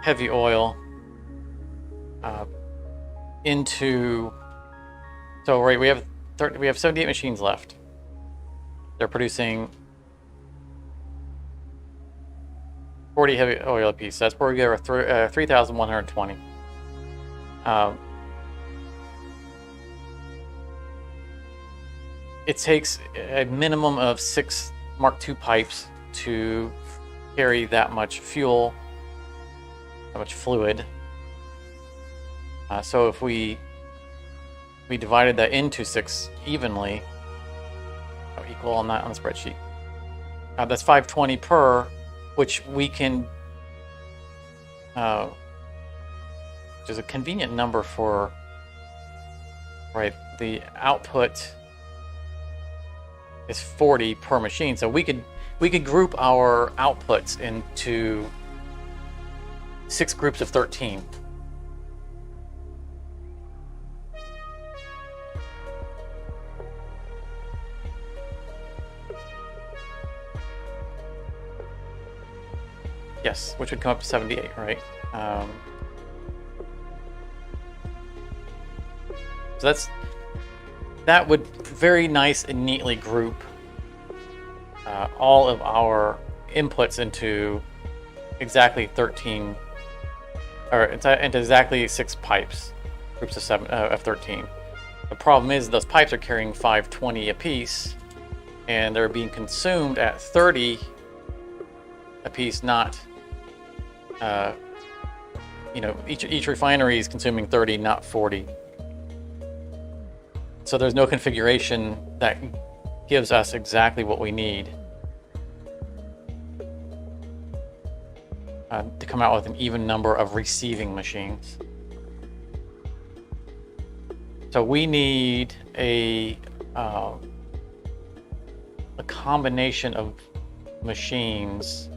heavy oil into. So right, we have 78 machines left. They're producing 40 heavy oil apiece. That's where we get our 3,120. It takes a minimum of 6 Mark II pipes to carry that much fuel, that much fluid. So if we divided that into 6 evenly, equal on that on the spreadsheet. That's 520 per, which we can, which is a convenient number for, right, the output is 40 per machine. So we could group our outputs into 6 groups of 13. Yes, which would come up to 78, right? So that would very nice and neatly group all of our inputs into exactly 13, or into exactly 6 pipes, groups of 13. The problem is those pipes are carrying 520 apiece, and they're being consumed at 30 apiece, not, each refinery is consuming 30, not 40. So there's no configuration that gives us exactly what we need to come out with an even number of receiving machines. So we need a combination of machines,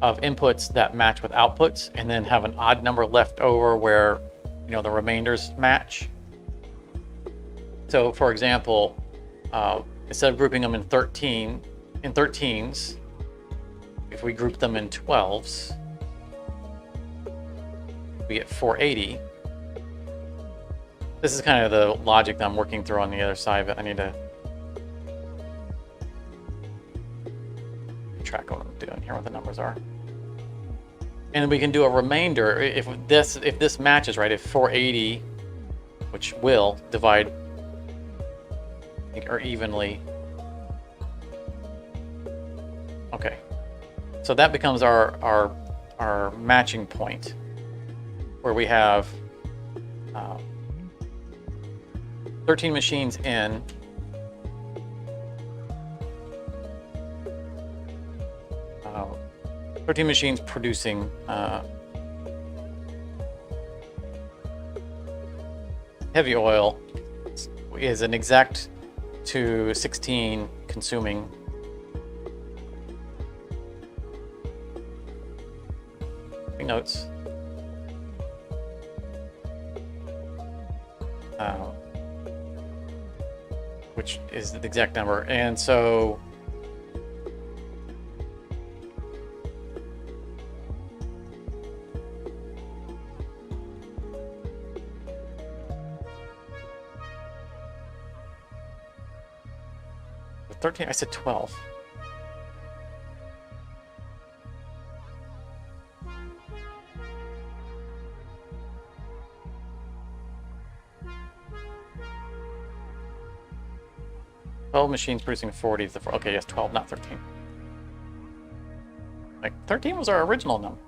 of inputs that match with outputs, and then have an odd number left over where the remainders match. So, for example, instead of grouping them in 13s, if we group them in 12s, we get 480. This is kind of the logic that I'm working through on the other side, but I need to track what I'm doing here, what the numbers are. And we can do a remainder if this matches, right? If 480, which will divide or evenly. Okay, so that becomes our matching point, where we have 13 machines in. Uh, 13 machines producing heavy oil is an exact to 16 consuming. Notes. Which is the exact number, and so the 13. I said 12. Machines producing 40 is the okay, yes, 12, not 13. Like 13 was our original number.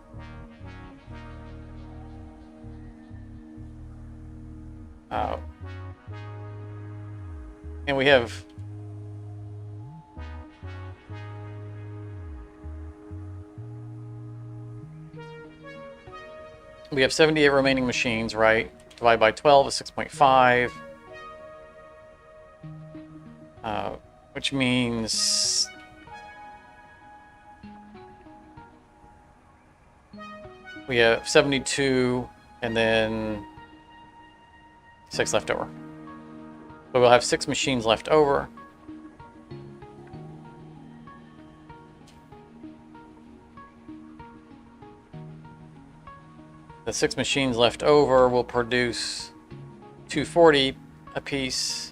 And we have we have 78 remaining machines, right? Divide by 12 is 6.5. Which means we have 72 and then 6 left over. So we'll have 6 machines left over. The 6 machines left over will produce 240 apiece.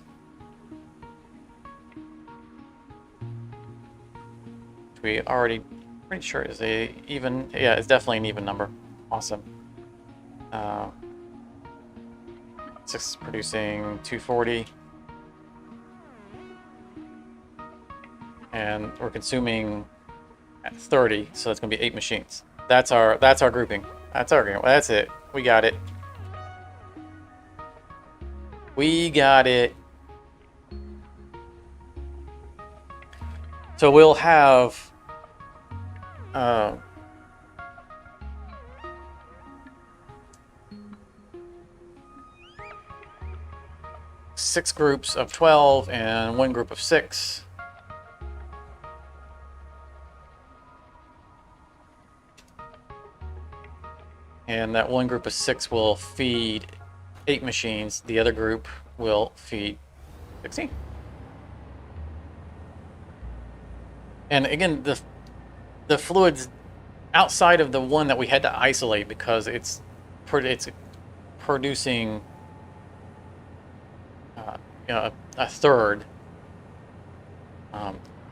We already pretty sure is a even, yeah, it's definitely an even number. Awesome. 6 producing 240, and we're consuming at 30, so it's gonna be 8 machines. That's our grouping. That's our grouping. That's it. We got it. We got it. So we'll have 6 groups of 12 and 1 group of 6. And that 1 group of 6 will feed 8 machines. The other group will feed 16. And again, the fluids outside of the one that we had to isolate because it's producing a third,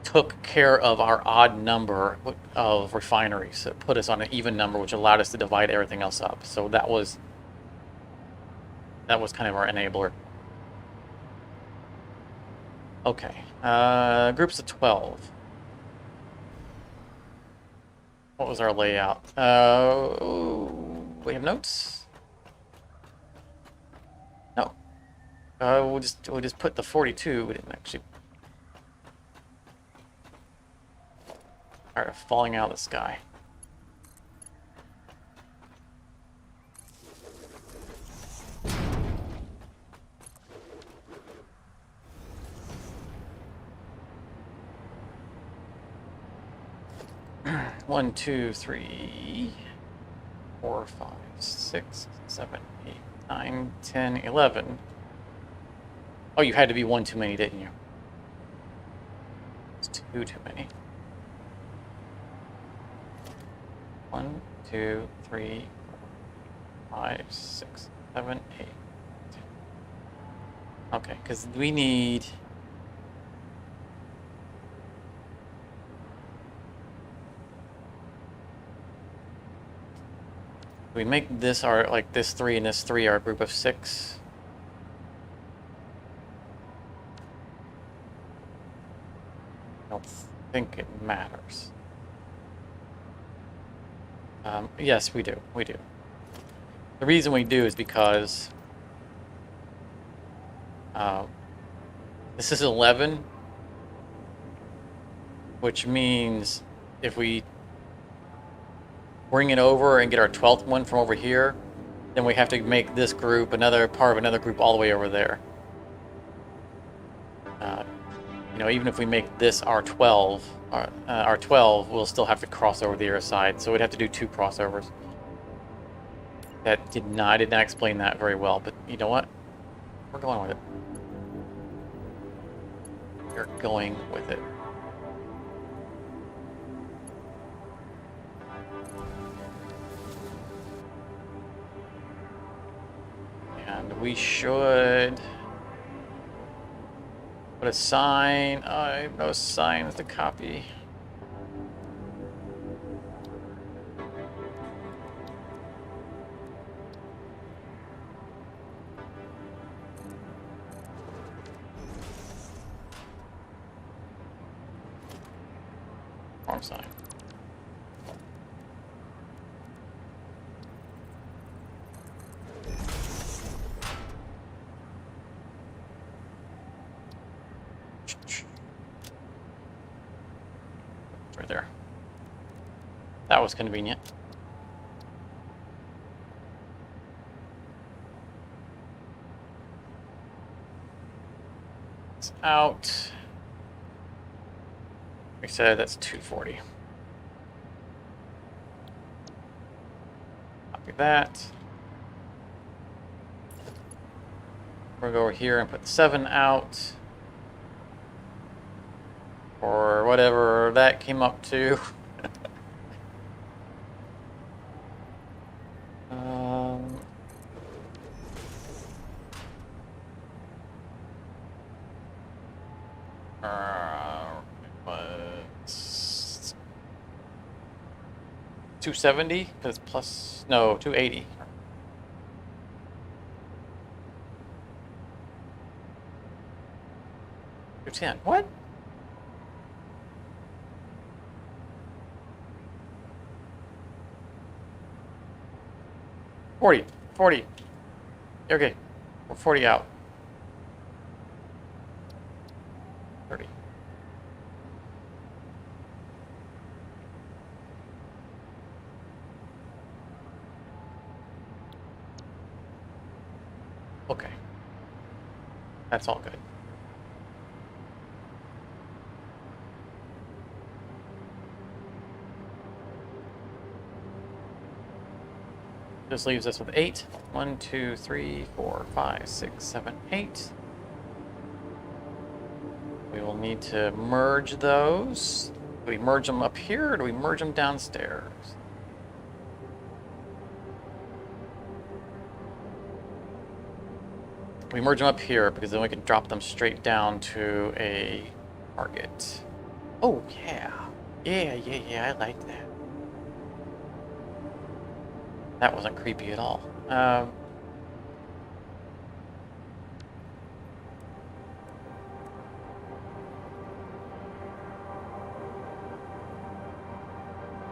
took care of our odd number of refineries. It put us on an even number, which allowed us to divide everything else up. So that was kind of our enabler. Okay, groups of 12. What was our layout? We have notes? No. We'll just put the 42. We didn't actually. Alright, falling out of the sky. One, two, 3, 4, 5, 6, 7, 8, 9, 10, 11. Oh, you had to be 1 too many, didn't you? It's 2 too many. 1, 2, 3, 4, 5, 6, 7, 8. 10. Okay, because we need. we make this our, like this 3 and this 3 our group of 6. I don't think it matters. Yes, we do. We do. The reason we do is because this is 11, which means if we bring it over and get our 12th one from over here, then we have to make this group another part of another group all the way over there. You know, even if we make this our 12, our 12, we'll still have to cross over the other side. So we'd have to do 2 crossovers. I did not explain that very well, but you know what? We're going with it. We're going with it. And we should put a sign. I have no signs to copy. Farm sign. Right there. That was convenient. It's out. We said that's 240. Copy that. We'll go over here and put 7 out. Or whatever that came up to. Was 270 because plus no 280. 210. What? $40. Okay, we're 40 out. 30. Okay. That's all good. This leaves us with 8. 1, 2, 3, 4, 5, 6, 7, 8. We will need to merge those. Do we merge them up here or do we merge them downstairs? We merge them up here because then we can drop them straight down to a target. Oh, yeah. Yeah, I like that. That wasn't creepy at all.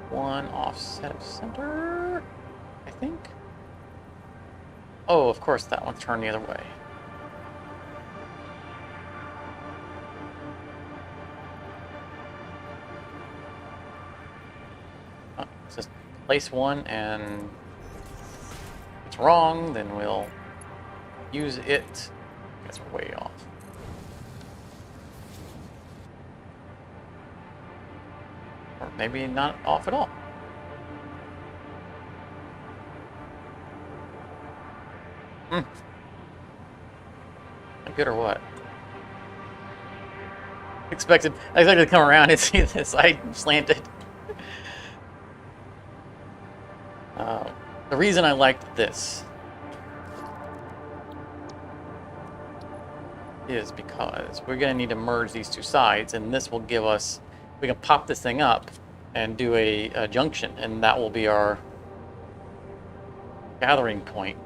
One offset of center, I think. Oh, of course, that one turned the other way. Just place one, and if it's wrong, then we'll use it. I guess we're way off. Or maybe not off at all. Good or what? I expected to come around and see this side slanted. The reason I liked this is because we're going to need to merge these two sides, and this will give us, we can pop this thing up and do a junction, and that will be our gathering point.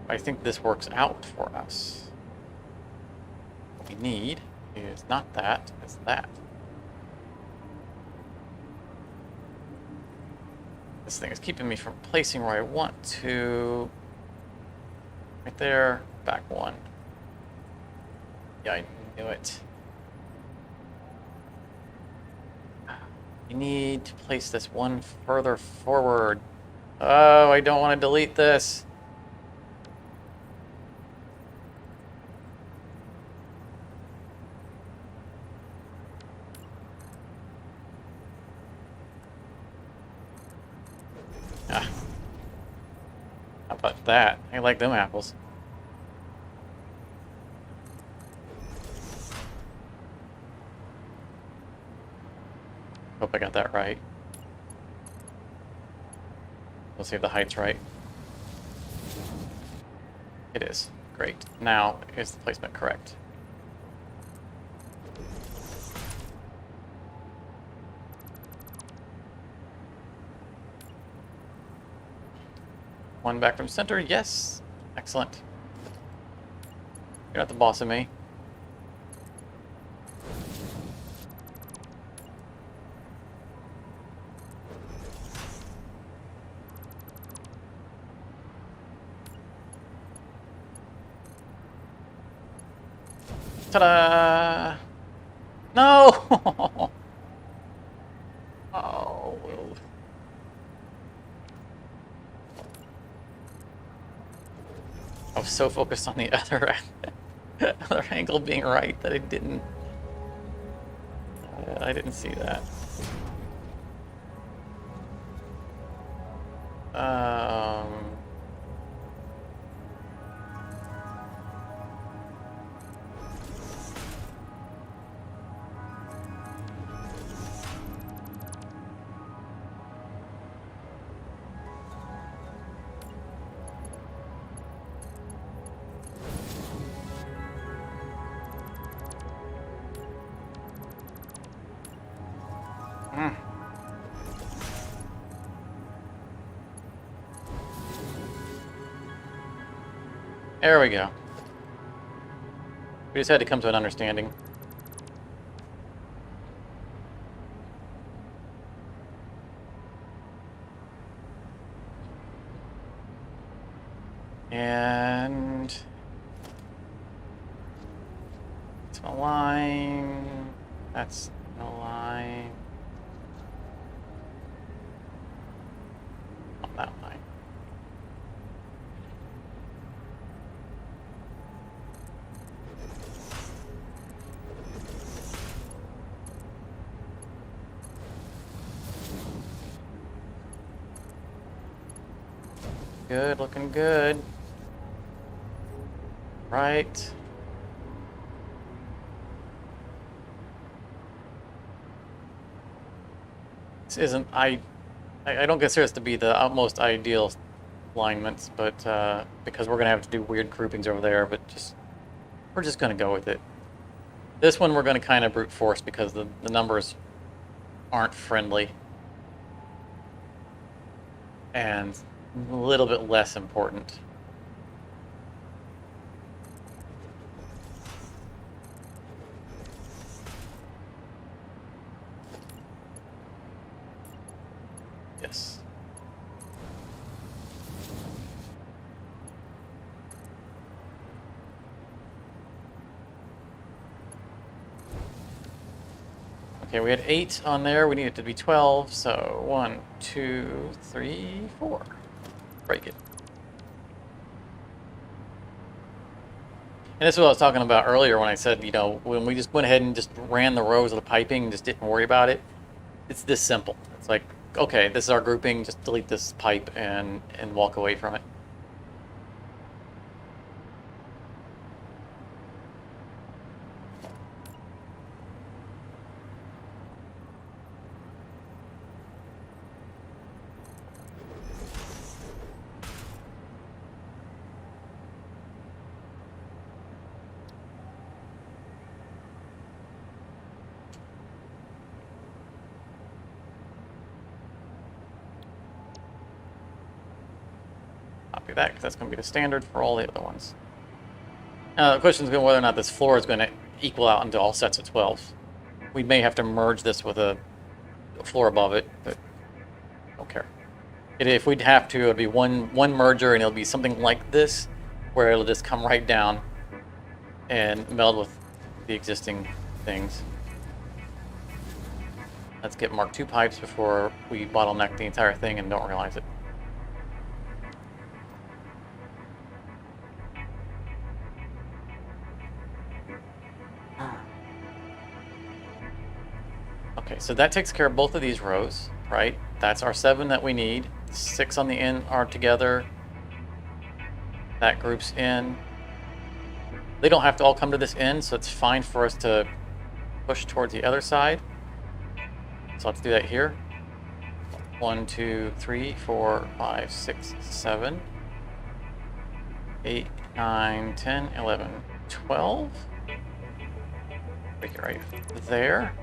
I think this works out for us. What we need is not that, it's that. This thing is keeping me from placing where I want to. Right there, back one. Yeah, I knew it. You need to place this one further forward. Oh, I don't want to delete this. Ah. How about that? I like them apples. Hope I got that right. We'll see if the height's right. It is. Great. Now, is the placement correct? One back from center. Yes. Excellent. You're not the boss of me. Ta-da! No! Oh. I was so focused on the other angle being right that I didn't see that. There we go. We just had to come to an understanding. And it's a line. That's a line. On that line. Good, looking good. Right. This isn't, I don't consider this to be the utmost ideal alignments, but because we're gonna have to do weird groupings over there, but we're just gonna go with it. This one we're gonna kind of brute force because the numbers aren't friendly. And a little bit less important. Yes. Okay, we had 8 on there. We need it to be 12. So 1, 2, 3, 4. Break it. And this is what I was talking about earlier when I said, you know, when we just went ahead and just ran the rows of the piping and just didn't worry about it. It's this simple. It's like, okay, this is our grouping. Just delete this pipe and walk away from it. copy that because that's going to be the standard for all the other ones. The question is going to be whether or not this floor is going to equal out into all sets of 12s. We may have to merge this with a floor above it, but don't care. If we'd have to, it would be one merger, and it'll be something like this, where it'll just come right down and meld with the existing things. Let's get Mark II pipes before we bottleneck the entire thing and don't realize it. Okay, so that takes care of both of these rows, right? That's our 7 that we need. 6 on the end are together. That groups in. They don't have to all come to this end, so it's fine for us to push towards the other side. So let's do that here. 1, 2, 3, 4, 5, 6, 7, 8, 9, 10, 11, 12. Make it right there.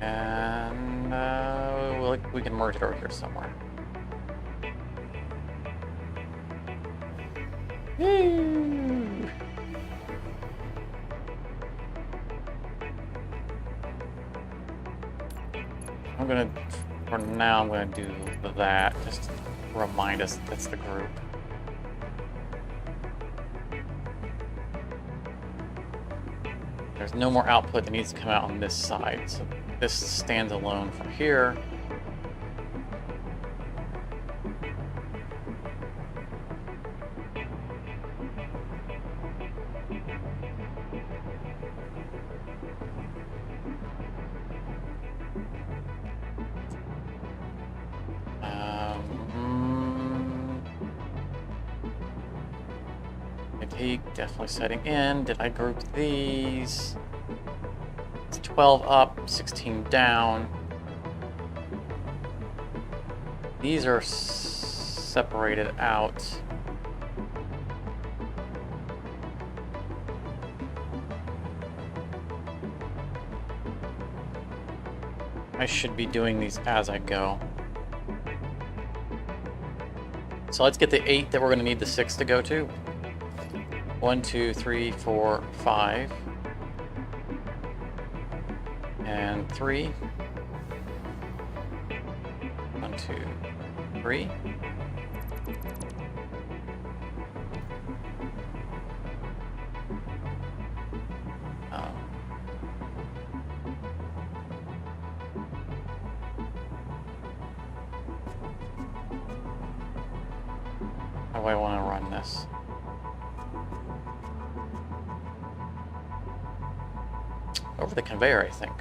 And we can merge it over here somewhere. Woo! For now, I'm gonna do that, just to remind us that's the group. There's no more output that needs to come out on this side, so this stands alone from here. Fatigue definitely setting in. Did I group these? It's 12 up, 16 down. These are separated out. I should be doing these as I go. So let's get the 8 that we're going to need the 6 to go to. 1, 2, 3, 4, 5. And 3. 1, 2, 3. How do I want to run this? Over the conveyor, I think.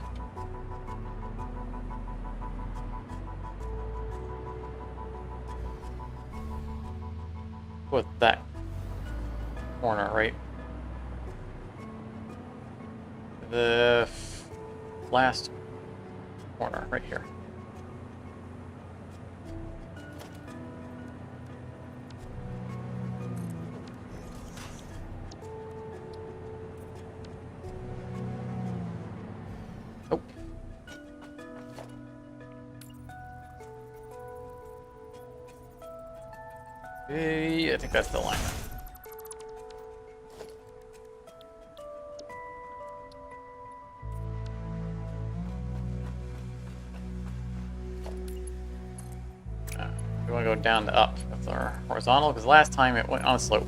With that corner, right? The last corner, right here. Oh. Hey, I think that's the alignment. We want to go down to up with our horizontal, because last time it went on a slope.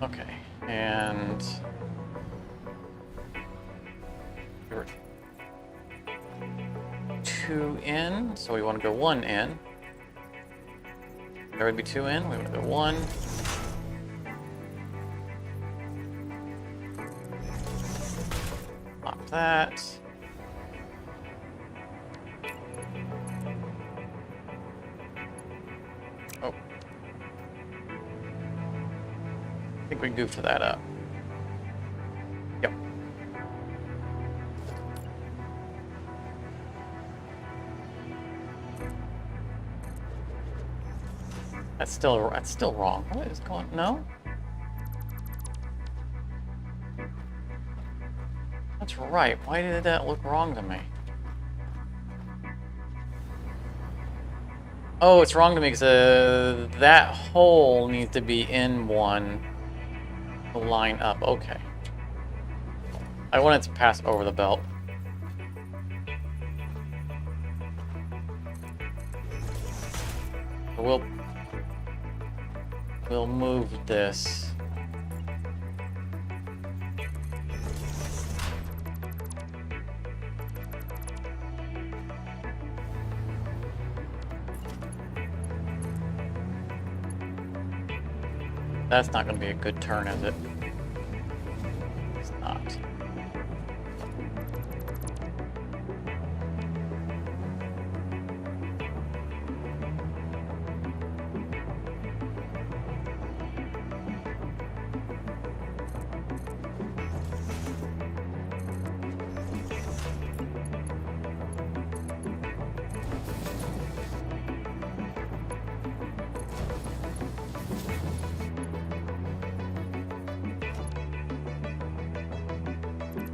Okay, and we were 2 in, so we want to go 1 in. There would be 2 in, we want to go 1. Lock that. Oh. I think we goofed that up. Yep. That's still wrong. What is going? No. That's right. Why did that look wrong to me? Oh, it's wrong to me because that hole needs to be in one to line up. Okay. I wanted to pass over the belt. We'll move this. That's not going to be a good turn, is it? It's not.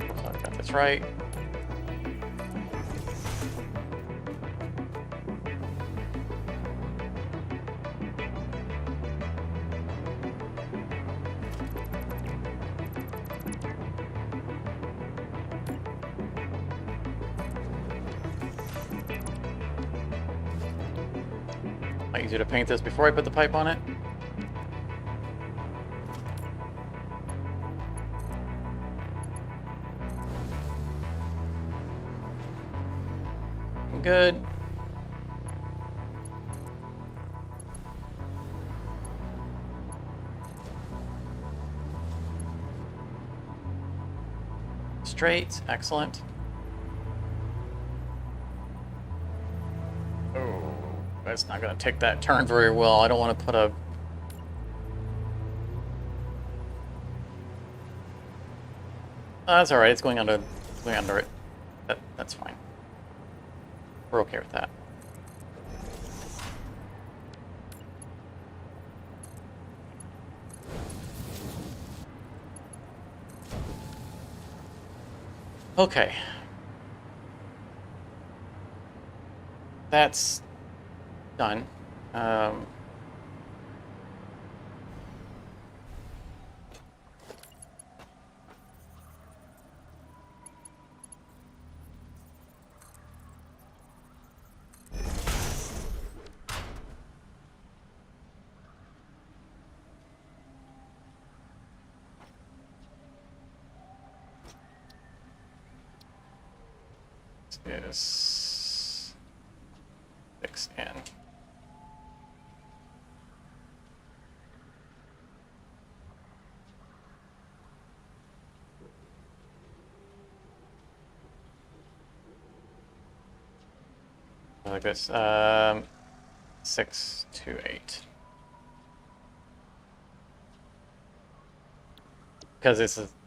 So I got this right. Might easier to paint this before I put the pipe on it. Good. Straight, excellent. Oh, that's not going to take that turn very well. I don't want to put a... that's all right. It's going under it. That's fine. We're okay with that. Okay. That's done. Is 6 in. Like this. 6 to 8. Because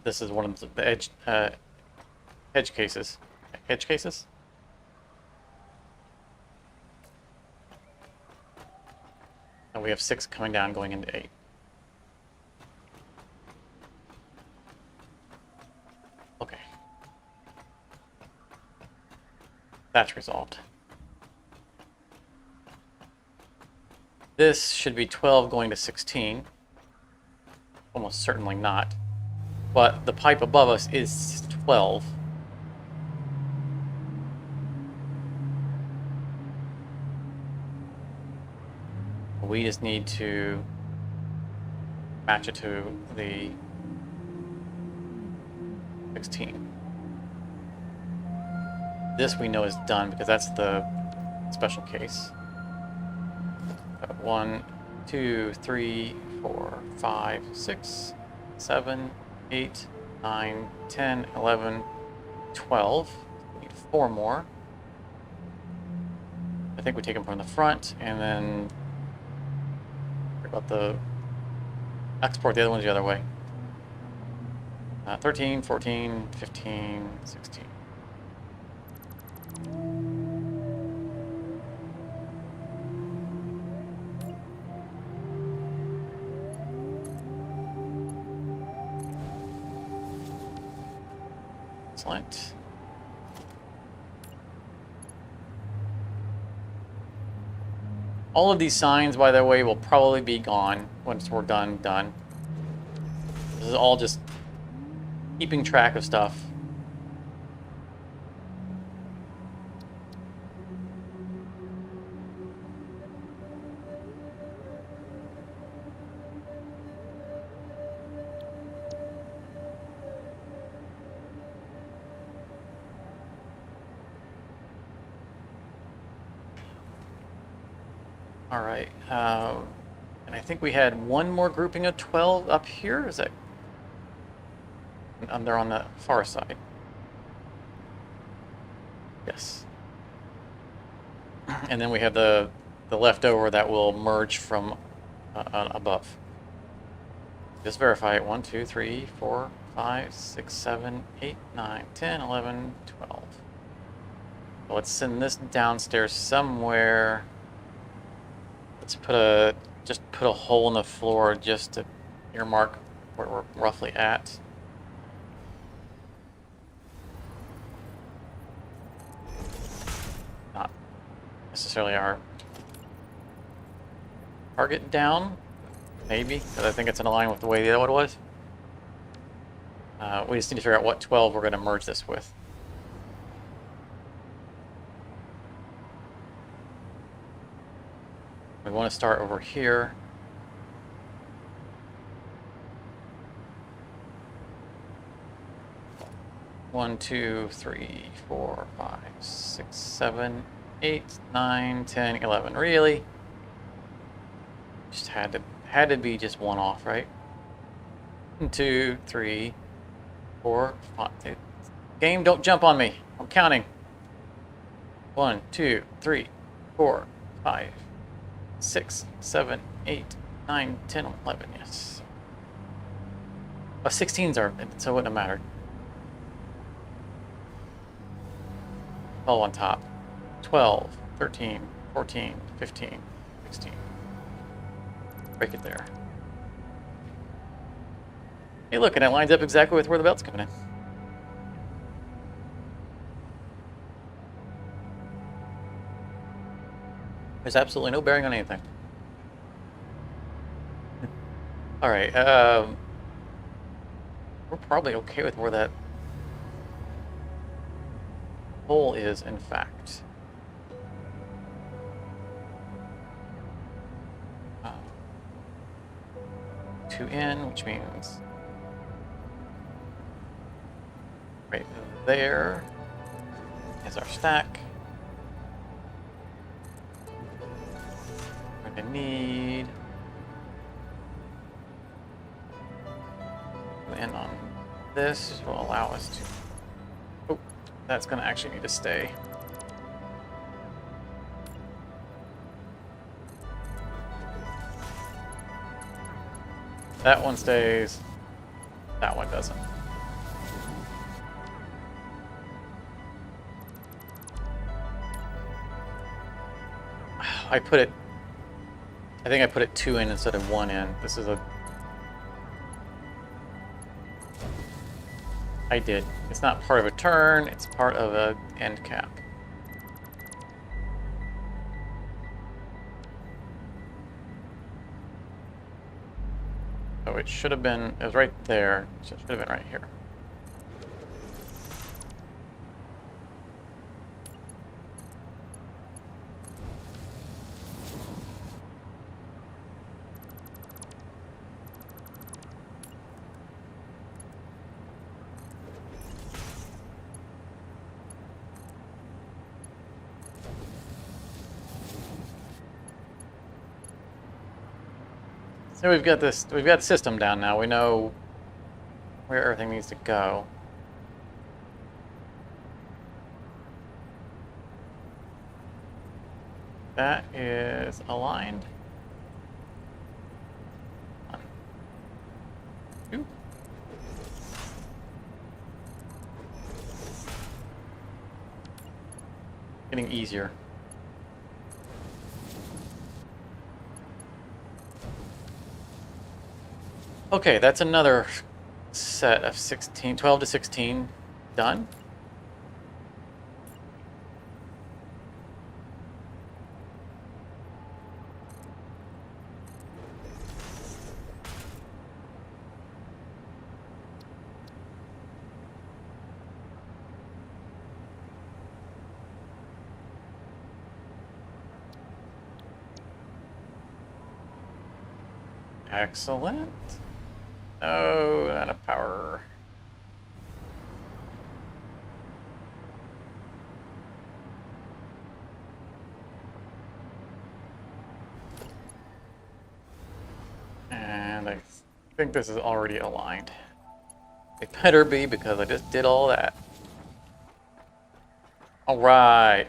this is one of the edge cases. Edge cases? And we have 6 coming down, going into 8. Okay. That's resolved. This should be 12 going to 16. Almost certainly not. But the pipe above us is 12. We just need to match it to the 16. This we know is done because that's the special case. 1, 2, 3, 4, 5, 6, 7, 8, 9, 10, 11, 12. We need 4 more. I think we take them from the front and then about the export, the other one's the other way. 13, 14, 15, 16. Excellent. All of these signs, by the way, will probably be gone once we're done. This is all just keeping track of stuff. All right, and I think we had one more grouping of 12 up here. Is that? They're on the far side. Yes. And then we have the leftover that will merge from above. Just verify it. 1, 2, 3, 4, 5, 6, 7, 8, 9, 10, 11, 12. So let's send this downstairs somewhere. Let's just put a hole in the floor just to earmark where we're roughly at. Not necessarily our target down, maybe, because I think it's in line with the way the other one was. We just need to figure out what 12 we're going to merge this with. We want to start over here. One, 2, 3, 4, 5, 6, 7, 8, 9, 10, 11. Really? Just had to be just one off, right? 1, 2, 3, 4, 5. Game, don't jump on me. I'm counting. 1, 2, 3, 4, 5. 6, 7, 8, 9, 10, 11, yes. 16s are, so it wouldn't have mattered. All on top. 12, 13, 14, 15, 16. Break it there. Hey, look, and it lines up exactly with where the belt's coming in. There's absolutely no bearing on anything. All right, we're probably okay with where that hole is, in fact. 2 in, which means right there is our stack. We're gonna need to end on this will allow us to. Oh, that's gonna actually need to stay. That one stays. That one doesn't. I think I put it 2 in instead of 1 in. This is I did. It's not part of a turn, it's part of a end cap. So it should have been, it was right there, so it should have been right here. So we've got the system down now. We know where everything needs to go. That is aligned. 1, 2. Getting easier. Okay, that's another set of 12 to 16 done. Excellent. Oh, not a power. And I think this is already aligned. It better be because I just did all that. All right.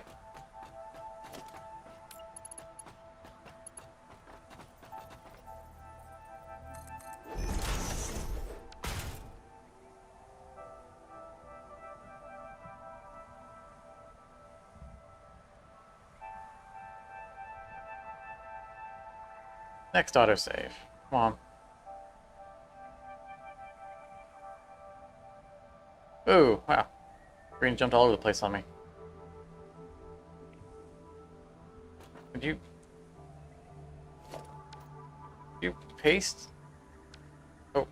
Next autosave. Come on. Ooh, wow. Green jumped all over the place on me. Would you paste? Oh,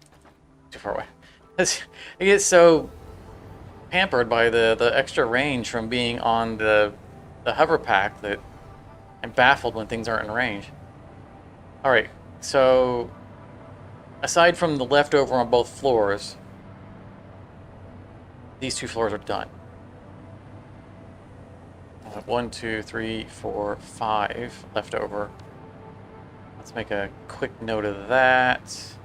too far away. I get so pampered by the extra range from being on the hover pack that I'm baffled when things aren't in range. Alright, so aside from the leftover on both floors, these two floors are done. 1, 2, 3, 4, 5 left over. Let's make a quick note of that.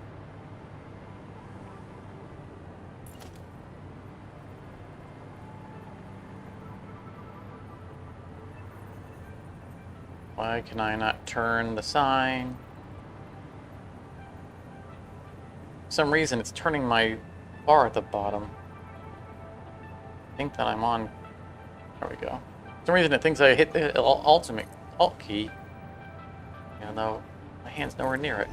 Why can I not turn the sign? For some reason it's turning my bar at the bottom. I think that I'm on. There we go. For some reason it thinks I hit the ultimate alt key. Even though my hand's nowhere near it.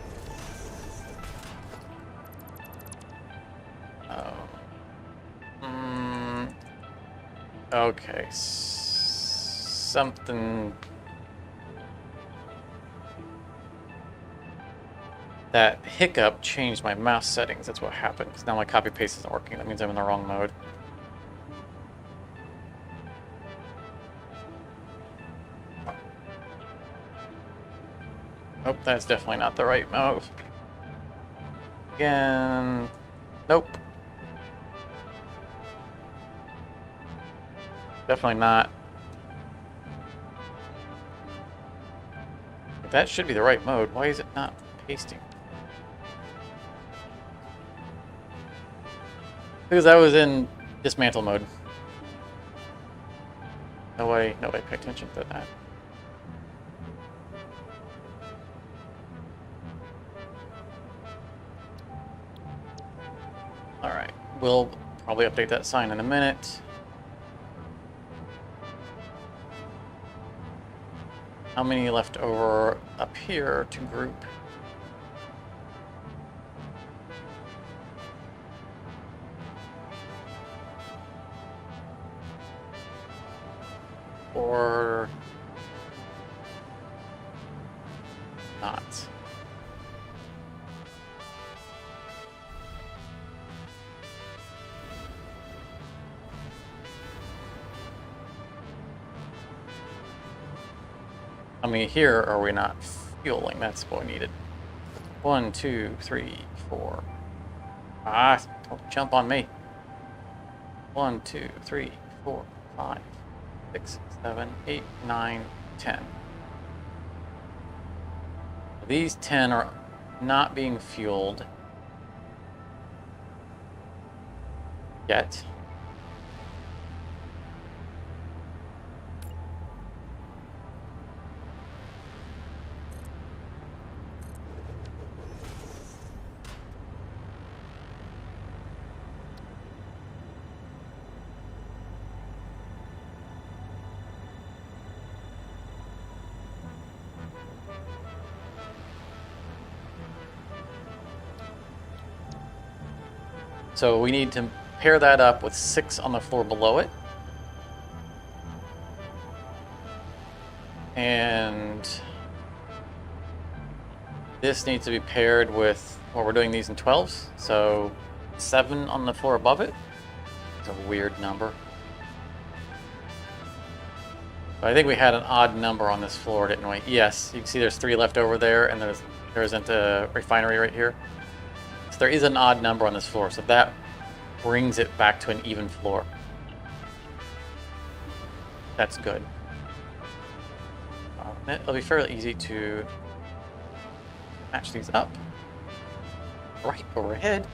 Okay. Something. That hiccup changed my mouse settings. That's what happened. Because now my copy paste isn't working. That means I'm in the wrong mode. Nope, that's definitely not the right move. Again. Nope. Definitely not. That should be the right mode. Why is it not pasting? Because I was in dismantle mode. Nobody pay attention to that. Alright, we'll probably update that sign in a minute. How many left over up here to group? Or not? I mean, here are we not fueling? That's what we needed. 1, 2, 3, 4. Ah, don't jump on me. 1, 2, 3, 4, 5, 6, 7, 8, 9, 10. These 10 are not being fueled yet. So we need to pair that up with 6 on the floor below it. And this needs to be paired with, well, we're doing these in 12s, so 7 on the floor above it. It's a weird number. But I think we had an odd number on this floor, didn't we? Yes, you can see there's 3 left over there, and there isn't a refinery right here. So there is an odd number on this floor, so that brings it back to an even floor. That's good. It'll be fairly easy to match these up right overhead.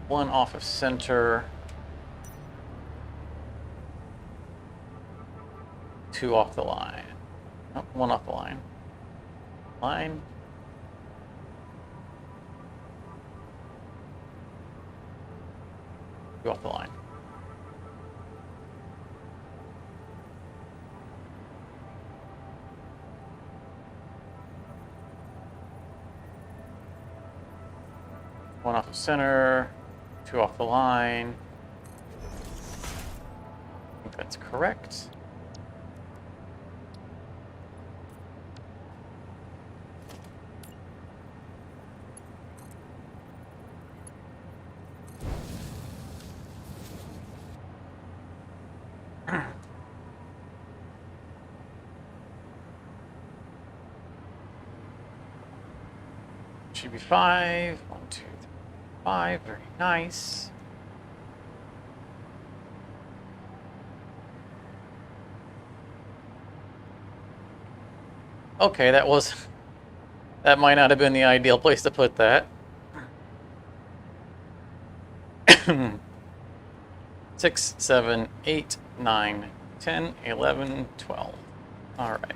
One off of center. 2 off the line. Oh, 1 off the line. Line. Off the line. One off the center, 2 off the line. I think that's correct. Should be 5. 1, 2, 3, 5. Very nice. Okay, that might not have been the ideal place to put that. 6, 7, 8, 9, 10, 11, 12. All right.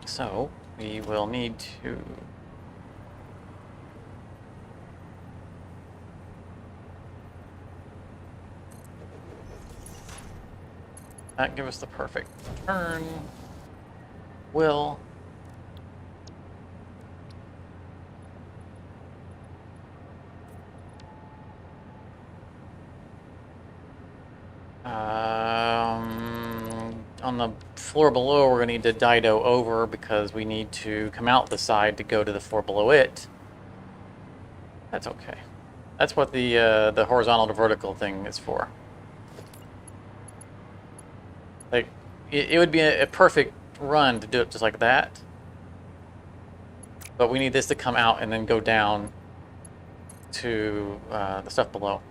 So we will need to that give us the perfect turn. Will on the floor below, we're going to need to dido over because we need to come out the side to go to the floor below it. That's okay. That's what the horizontal to vertical thing is for. Like, it would be a perfect run to do it just like that. But we need this to come out and then go down to the stuff below.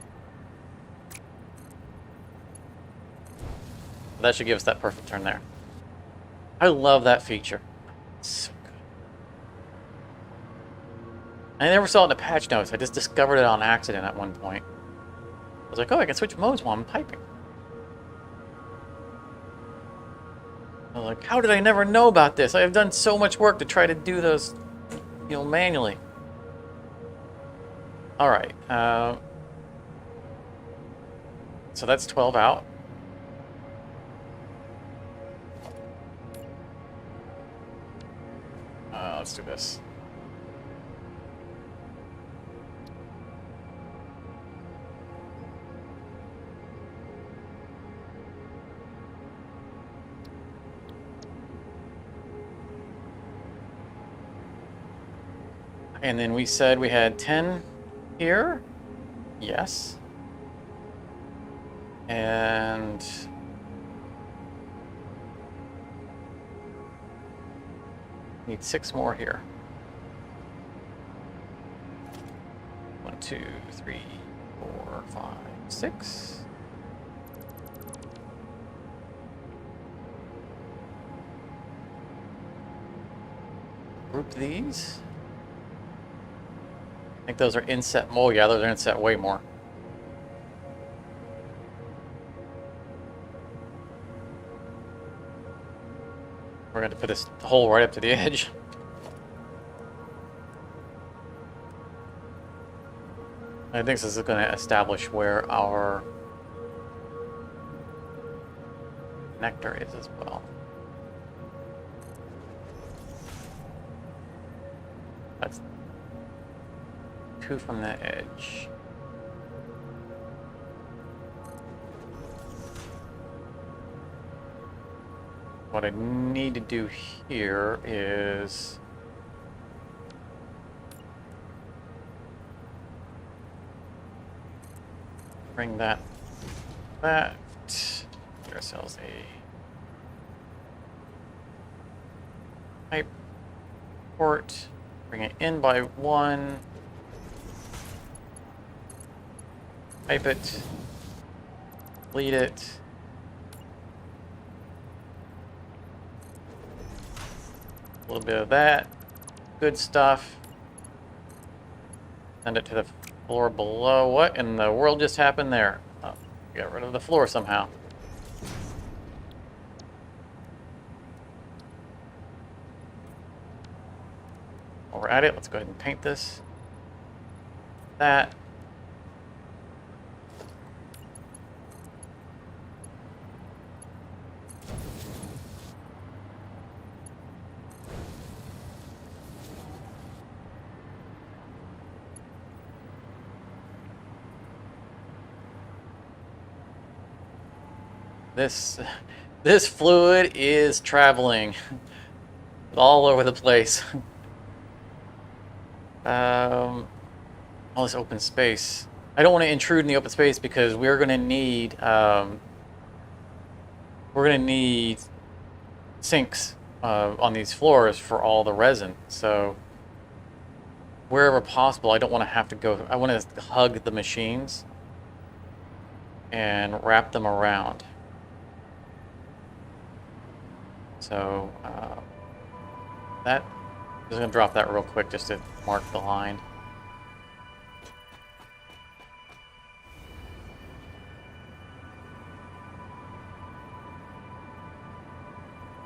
That should give us that perfect turn there. I love that feature. It's so good. I never saw it in the patch notes. I just discovered it on accident at one point. I was like, oh, I can switch modes while I'm piping. I was like, how did I never know about this? I have done so much work to try to do those, manually. All right. So that's 12 out. Let's do this. And then we said we had 10 here. Yes. And need 6 more here. 1, 2, 3, 4, 5, 6. Group these. I think those are inset. Oh yeah, those are inset way more. We're going to put this hole right up to the edge. I think this is going to establish where our connector is as well. That's 2 from the edge. What I need to do here is bring that. Get ourselves a pipe port. Bring it in by 1. Pipe it. Bleed it. A little bit of that. Good stuff. Send it to the floor below. What in the world just happened there? Oh, got rid of the floor somehow. While we're at it, let's go ahead and paint this. That. This fluid is traveling all over the place. All this open space. I don't want to intrude in the open space because we're going to need sinks on these floors for all the resin. So wherever possible, I don't want to have to go. I want to hug the machines and wrap them around. So that I'm just gonna drop that real quick just to mark the line.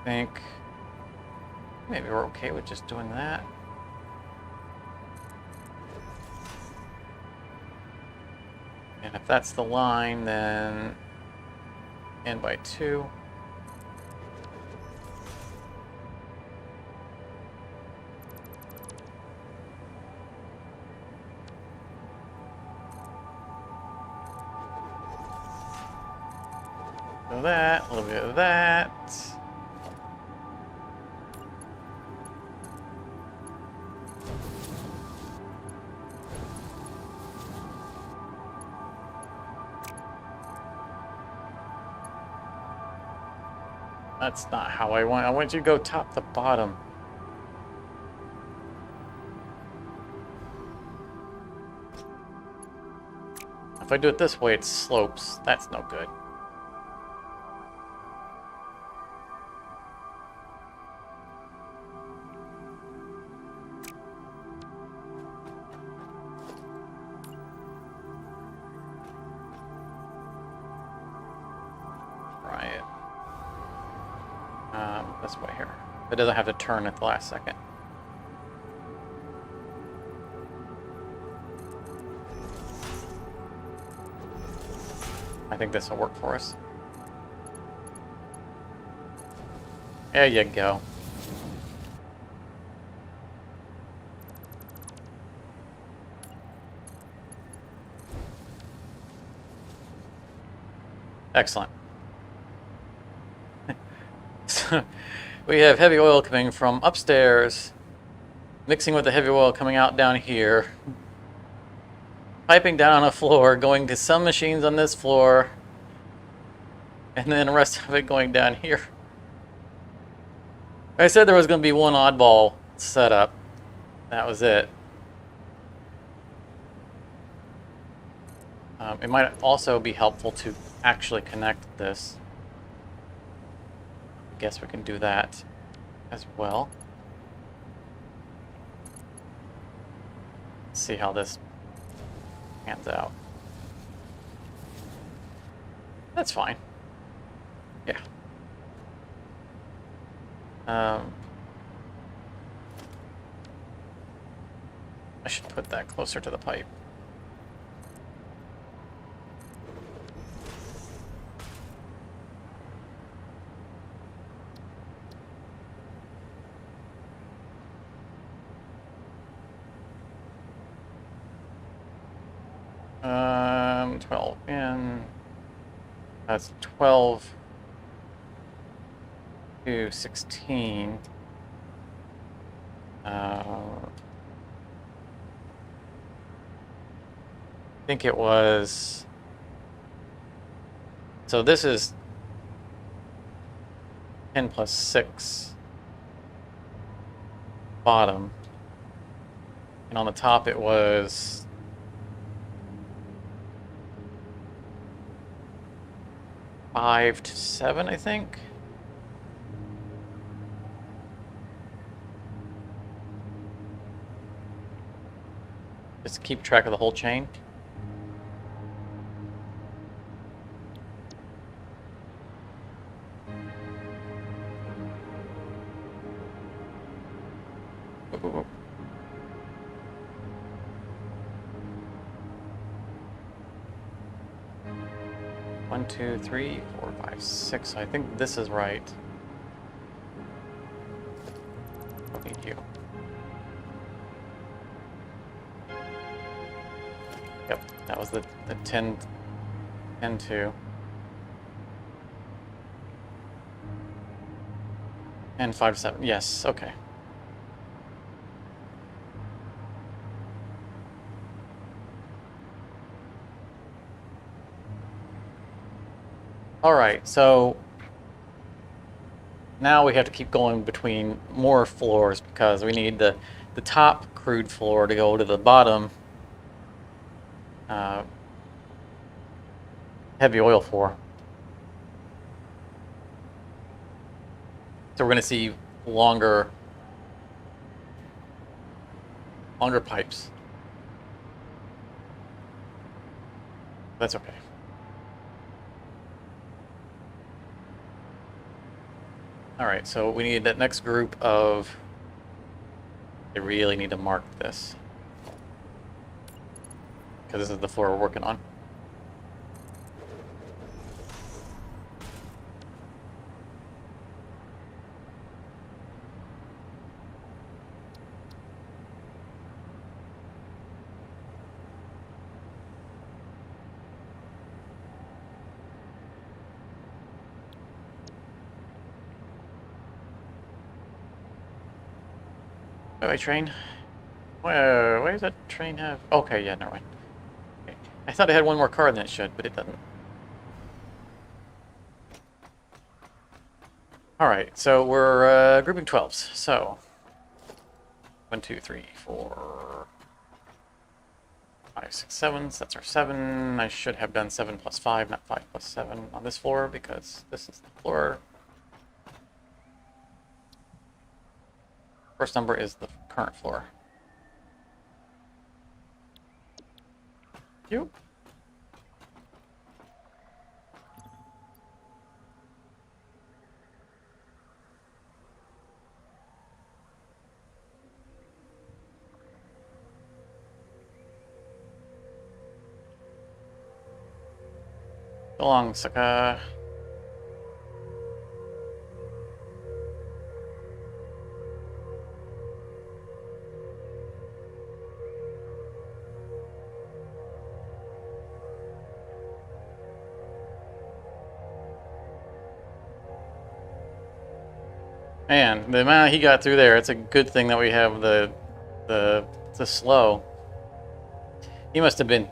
I think maybe we're okay with just doing that. And if that's the line, then n by 2. That, a little bit of that. That's not how I want. I want you to go top to bottom. If I do it this way, it slopes. That's no good. This way here. It doesn't have to turn at the last second. I think this will work for us. There you go. Excellent. We have heavy oil coming from upstairs, mixing with the heavy oil coming out down here, piping down on a floor, going to some machines on this floor, and then the rest of it going down here. I said there was going to be one oddball setup. That was it. It might also be helpful to actually connect this. Guess we can do that as well. Let's see how this pans out. That's fine. Yeah. I should put that closer to the pipe. 12 in. That's 12 to 16. I think it was. So this is 10 plus 6 bottom. And on the top it was 5 to 7, I think. Just keep track of the whole chain. Ooh. 1, 2, 3, 4, 5, 6. I think this is right. Don't need you. Yep, that was the 10, 10 2. And 5, 7. Yes, okay. All right, so now we have to keep going between more floors because we need the top crude floor to go to the bottom heavy oil floor. So we're going to see longer pipes. That's okay. All right, so we need that next group of. I really need to mark this because this is the floor we're working on. Oh, train. Where does that train have? Okay, yeah, never mind. Okay. I thought it had one more car than it should, but it doesn't. All right, so we're grouping 12s. So 1, 2, 3, 4, 5, 6, 7. So that's our 7. I should have done 7 plus 5, not 5 plus 7 on this floor because this is the floor. First number is the current floor. You. So long, sucker. Man, the amount he got through there, it's a good thing that we have the slow. He must have been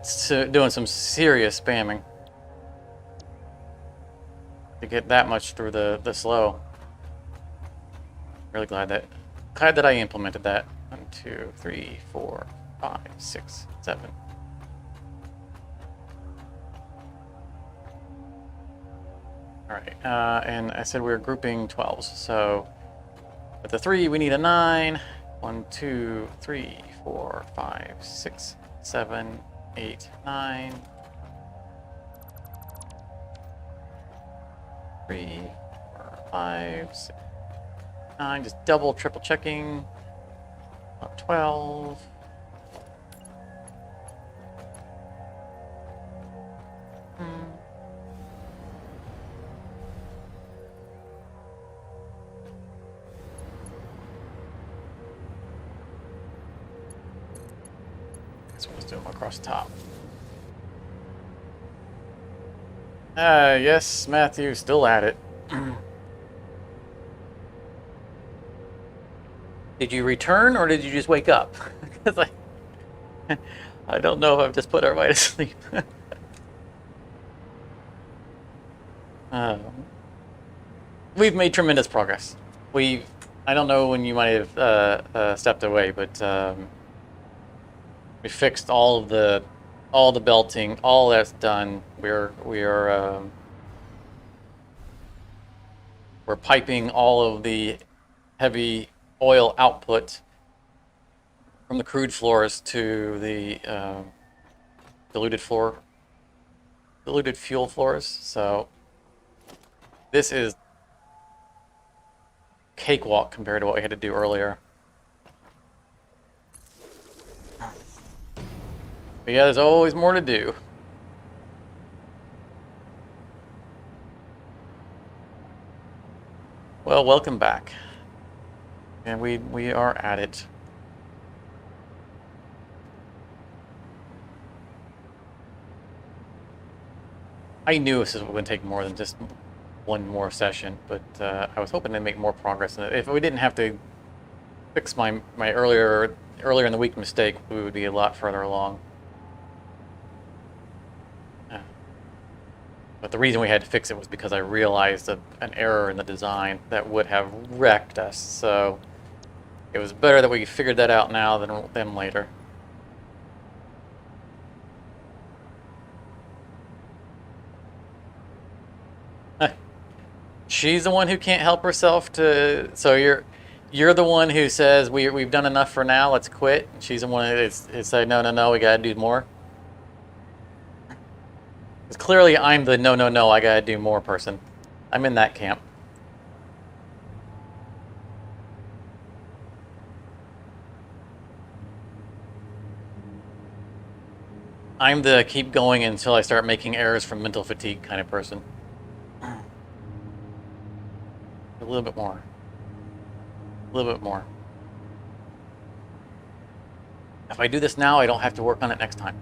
doing some serious spamming to get that much through the slow. Really glad that I implemented that. 1, 2, 3, 4, 5, 6, 7. All right, and I said we were grouping 12s, so with the 3 we need a 9. 1, 2, 3, 4, 5, 6, 7, 8, 9. 3, 4, 5, 6, 9. Just double, triple checking. 12. So let's do them across the top. Yes, Matthew, still at it. Did you return or did you just wake up? Because I don't know if I've just put everybody to sleep. Um, we've made tremendous progress. I don't know when you might have stepped away, but we fixed all the belting, all that's done. We're piping all of the heavy oil output from the crude floors to the diluted fuel floors. So this is cakewalk compared to what we had to do earlier. But yeah, there's always more to do. Well, welcome back. And we are at it. I knew this was going to take more than just one more session, but I was hoping to make more progress. And if we didn't have to fix my earlier in the week mistake, we would be a lot further along. But the reason we had to fix it was because I realized an error in the design that would have wrecked us. So it was better that we figured that out now than later. She's the one who can't help herself to. So you're the one who says we've done enough for now. Let's quit. She's the one who say no. We gotta do more. Because clearly I'm the no. I gotta do more person. I'm in that camp. I'm the keep going until I start making errors from mental fatigue kind of person. A little bit more. A little bit more. If I do this now, I don't have to work on it next time.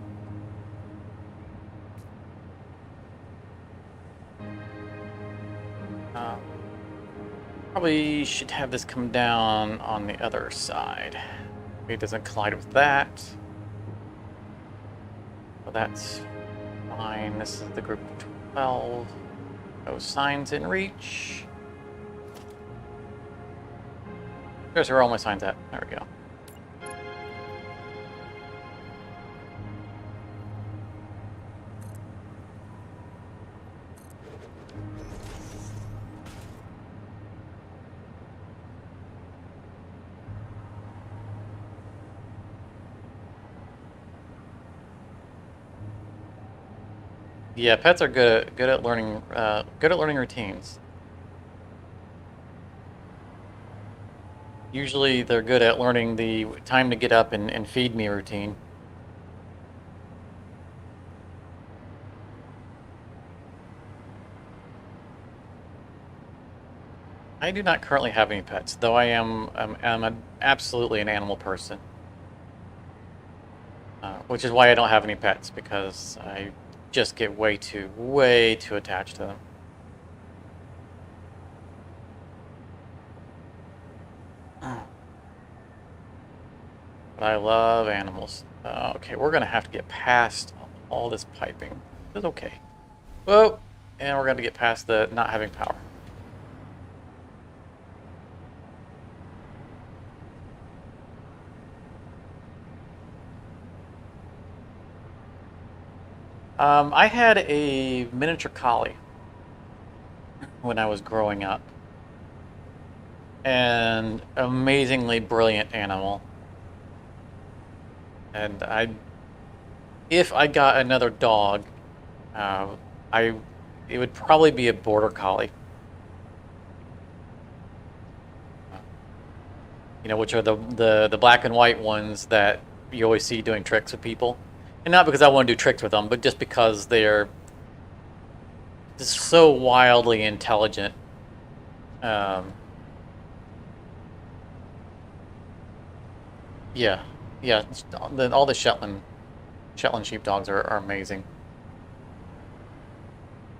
Probably should have this come down on the other side. Maybe it doesn't collide with that. So that's fine. This is the group of 12. No signs in reach. There's where all my signs at. There we go. Yeah, pets are good at learning routines. Usually they're good at learning the time to get up and feed me routine. I do not currently have any pets, though I am absolutely an animal person. Which is why I don't have any pets, because I just get way too attached to them. But I love animals. Okay, we're gonna have to get past all this piping. It's okay. Whoa! And we're gonna get past the not having power. I had a miniature collie when I was growing up. And amazingly brilliant animal. And if I got another dog, it would probably be a border collie. You know, which are the black and white ones that you always see doing tricks with people. And not because I want to do tricks with them, but just because they're just so wildly intelligent. Yeah, all the Shetland sheepdogs are amazing.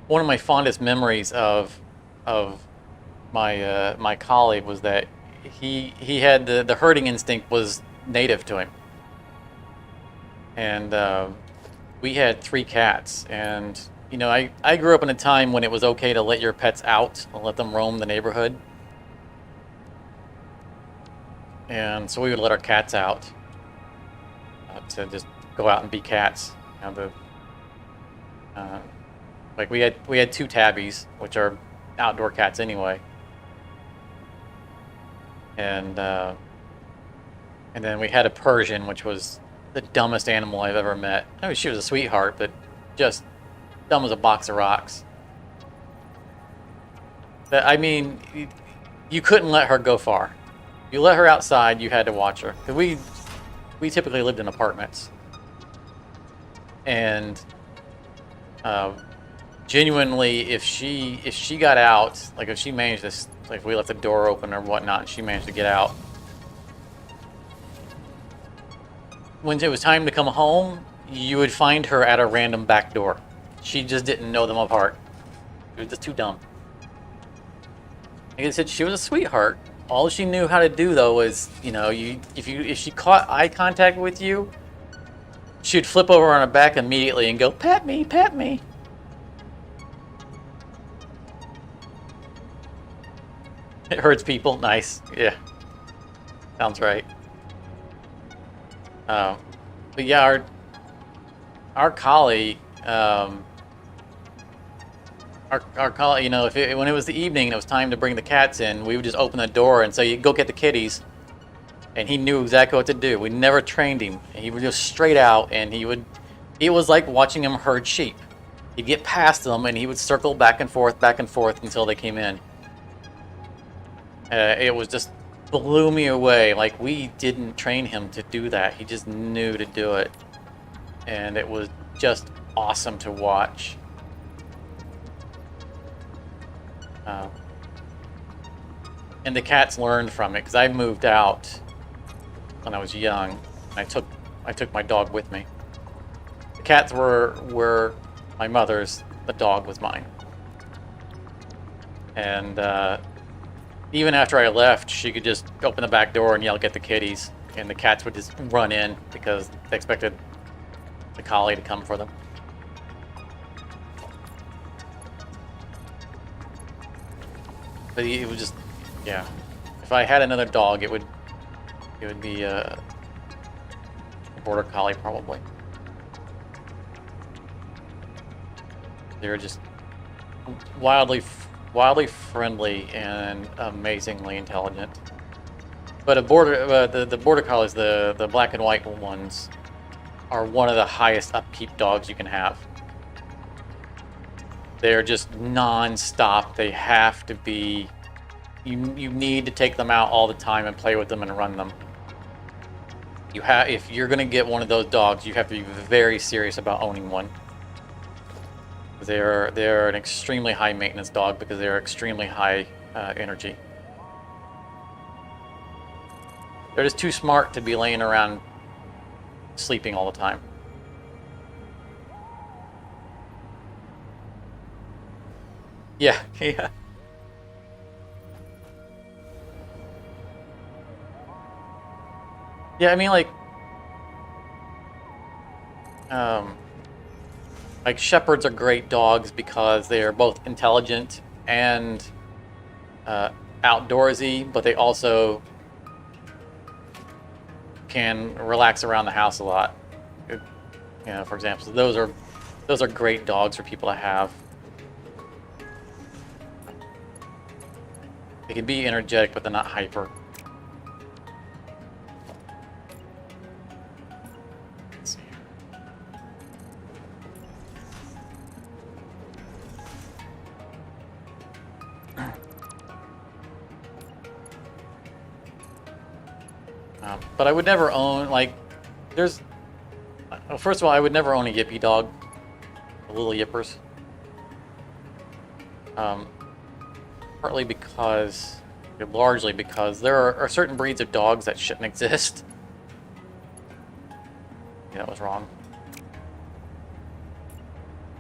one of my fondest memories of my my colleague was that he had the herding instinct was native to him, and we had 3 cats, and you know I grew up in a time when it was okay to let your pets out and let them roam the neighborhood, and so we would let our cats out to just go out and be cats. You know, like we had 2 tabbies, which are outdoor cats anyway, and then we had a Persian, which was the dumbest animal I've ever met. I mean, she was a sweetheart, but just dumb as a box of rocks. I mean, you couldn't let her go far. You let her outside, you had to watch her. 'Cause we typically lived in apartments, and genuinely, if she got out, like if she managed to, like if we left the door open or whatnot, and she managed to get out, when it was time to come home, you would find her at a random back door. She just didn't know them apart. She was just too dumb. Like I said, she was a sweetheart. All she knew how to do though was, you know, if she caught eye contact with you, she'd flip over on her back immediately and go, "Pet me, pet me." It hurts people. Nice. Yeah. Sounds right. But yeah, our collie, our collie, you know, when it was the evening and it was time to bring the cats in, we would just open the door and say, "You go get the kitties," and he knew exactly what to do. We never trained him. He would just straight out, and it was like watching him herd sheep. He'd get past them and he would circle back and forth until they came in. It was just blew me away. Like, we didn't train him to do that. He just knew to do it. And it was just awesome to watch. And the cats learned from it, because I moved out when I was young. I took my dog with me. The cats were my mother's. The dog was mine. And even after I left, she could just open the back door and yell, "Get the kitties," and the cats would just run in because they expected the collie to come for them. But it was just, yeah. If I had another dog, it would be a border collie probably. They were just wildly friendly and amazingly intelligent. But the border collies, the black and white ones, are one of the highest upkeep dogs you can have. They're just non-stop. They have to be. You need to take them out all the time and play with them and run them. If you're gonna get one of those dogs, you have to be very serious about owning one. They're an extremely high maintenance dog because they're extremely high energy. They're just too smart to be laying around sleeping all the time. Yeah, yeah. Yeah, I mean, like shepherds are great dogs because they are both intelligent and outdoorsy, but they also can relax around the house a lot. You know, for example, those are great dogs for people to have. They can be energetic, but they're not hyper. Let's see. But I would never own, like, well, first of all, I would never own a yippy dog, the little yippers. Partly because, largely because there are certain breeds of dogs that shouldn't exist. Yeah, that was wrong.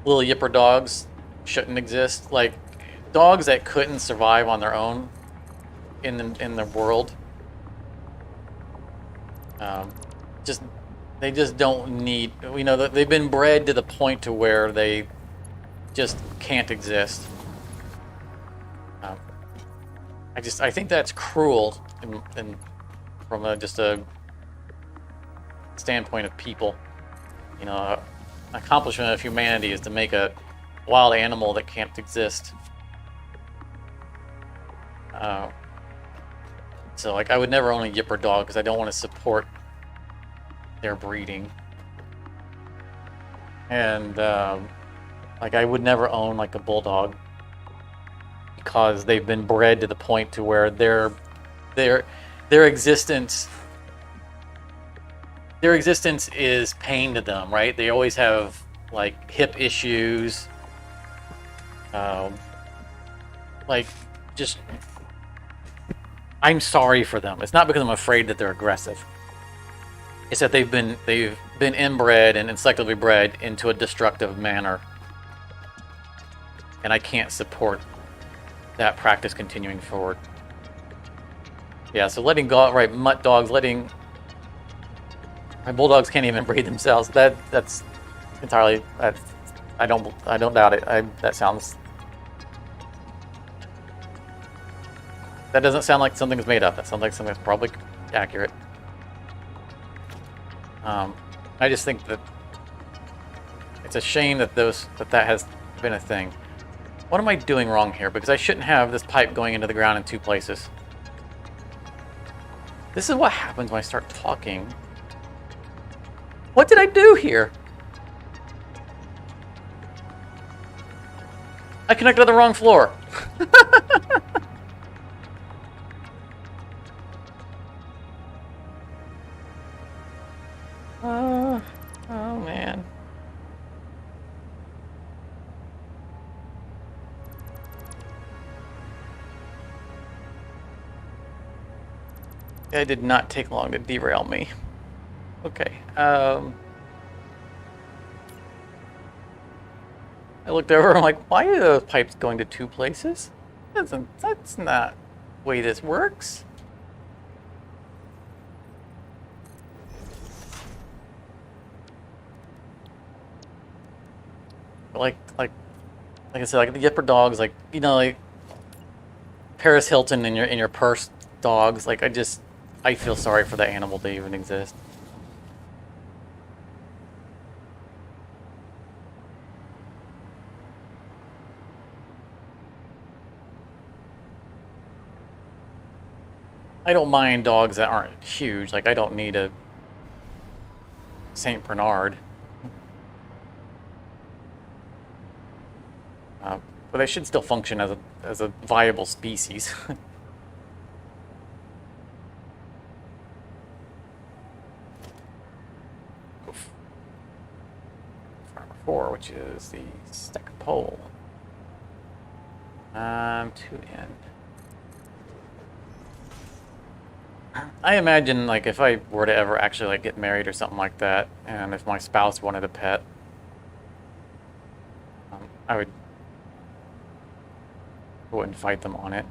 Little yipper dogs shouldn't exist. Like dogs that couldn't survive on their own in the world. Just they just don't need. You know, they've been bred to the point to where they just can't exist. I think that's cruel, from just a standpoint of people. You know, an accomplishment of humanity is to make a wild animal that can't exist. So, like, I would never own a Yipper dog because I don't want to support their breeding. And, like, I would never own, like, a bulldog because they've been bred to the point to where their existence is pain to them, right? They always have, like, hip issues, like, just... I'm sorry for them. It's not because I'm afraid that they're aggressive. It's that they've been inbred and selectively bred into a destructive manner, and I can't support that practice continuing forward. Yeah, so letting go, right, mutt dogs, letting my bulldogs can't even breed themselves. That's entirely. I don't doubt it. That sounds. That doesn't sound like something's made up. That sounds like something that's probably accurate. I just think that it's a shame that that has been a thing. What am I doing wrong here? Because I shouldn't have this pipe going into the ground in 2 places. This is what happens when I start talking. What did I do here? I connected to the wrong floor. Oh man. It did not take long to derail me. Okay. I looked over, I'm like, why are those pipes going to 2 places? That's not the way this works. Like I said, like the Yipper dogs, like, you know, like Paris Hilton in your purse dogs, like I feel sorry for the animal to even exist. I don't mind dogs that aren't huge. Like, I don't need a Saint Bernard. But they should still function as a viable species. Farmer 4, which is the second pole. 2 in. I imagine, like, if I were to ever actually, like, get married or something like that, and if my spouse wanted a pet, I wouldn't fight them on it.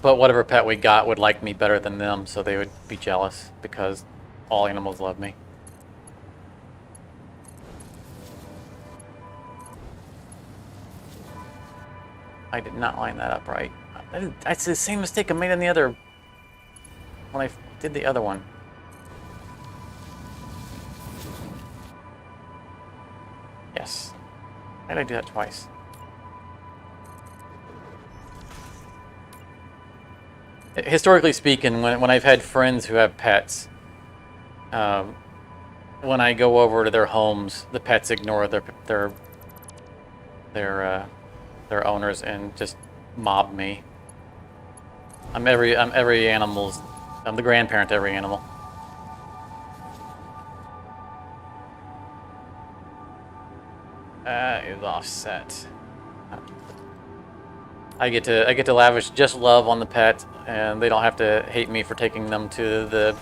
But whatever pet we got would like me better than them, so they would be jealous because all animals love me. I did not line that up right. That's the same mistake I made on the other... when I did the other one. Yes. Why did I do that twice? Historically speaking, when I've had friends who have pets, when I go over to their homes, the pets ignore their owners and just mob me. I'm the grandparent to every animal. That is offset. I get to lavish just love on the pet, and they don't have to hate me for taking them to the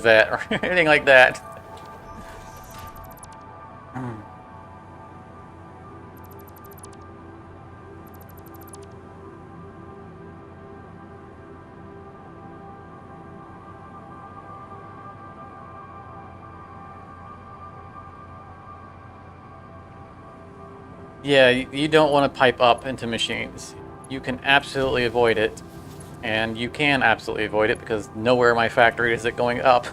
vet or anything like that. Yeah, you don't want to pipe up into machines. You can absolutely avoid it, and you can absolutely avoid it because nowhere in my factory is it going up.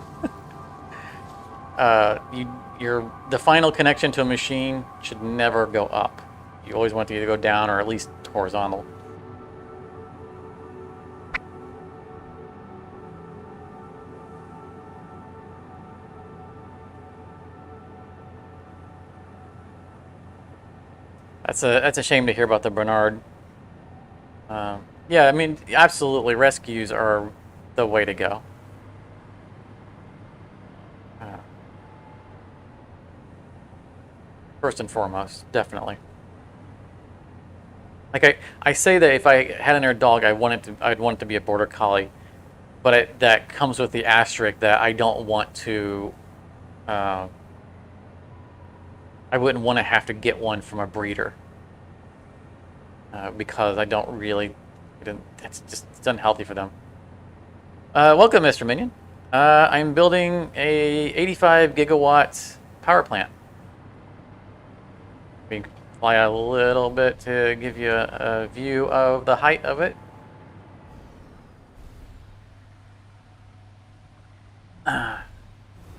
The final connection to a machine should never go up. You always want it to either go down or at least horizontal. That's a shame to hear about the Bernard. Yeah, I mean, absolutely, rescues are the way to go. First and foremost, definitely. Like I say that if I had another dog, I'd want it to be a border collie, but that comes with the asterisk that I don't want to. I wouldn't want to have to get one from a breeder because I don't really. It's unhealthy for them. Welcome, Mr. Minion. I'm building a 85 gigawatt power plant. We can fly a little bit to give you a view of the height of it.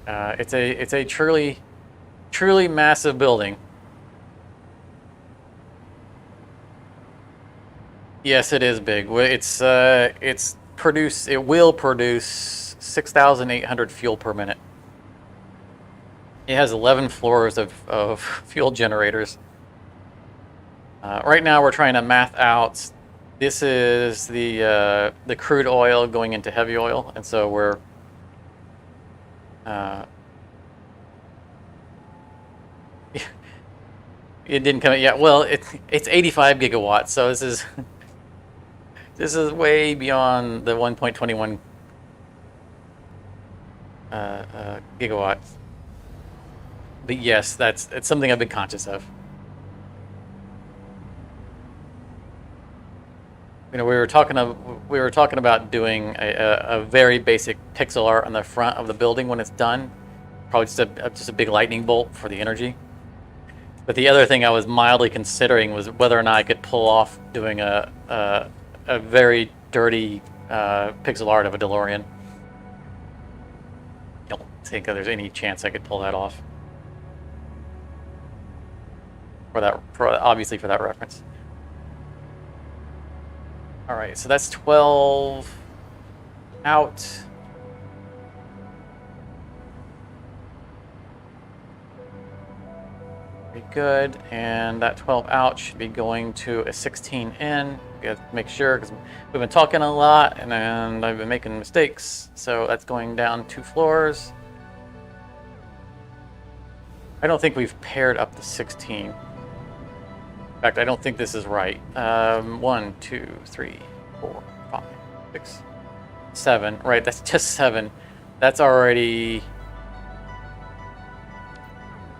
It's a truly massive building. Yes, it is big. It will produce 6,800 fuel per minute. It has 11 floors of fuel generators. Right now we're trying to math out. This is the crude oil going into heavy oil, and so we're it didn't come. Yeah, well, it's 85 gigawatts, so this is way beyond the 1.21 gigawatts. But yes, it's something I've been conscious of. You know, we were talking about doing a very basic pixel art on the front of the building when it's done. Probably just a big lightning bolt for the energy. But the other thing I was mildly considering was whether or not I could pull off doing a very dirty pixel art of a DeLorean. I don't think there's any chance I could pull that off. Obviously for that reference. All right, so that's 12 out. Very good, and that 12 out should be going to a 16 in. Gotta make sure, because we've been talking a lot, and I've been making mistakes. So that's going down 2 floors. I don't think we've paired up the 16. In fact, I don't think this is right. 1, 2, 3, 4, 5, 6, 7. Right, that's just 7. That's already...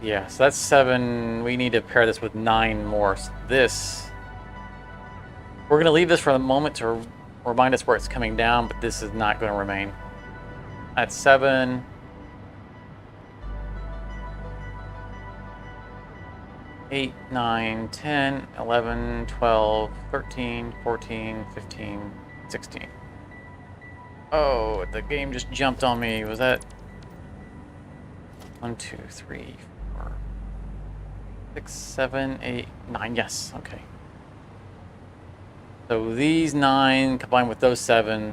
Yeah, so that's 7. We need to pair this with 9 more. So this... We're going to leave this for a moment to remind us where it's coming down, but this is not going to remain. That's 7. 8, 9, 10, 11, 12, 13, 14, 15, 16. Oh, the game just jumped on me. Was that 1, 2, 3, 4, 6, 7, 8, 9? Yes, okay. So these 9 combined with those 7.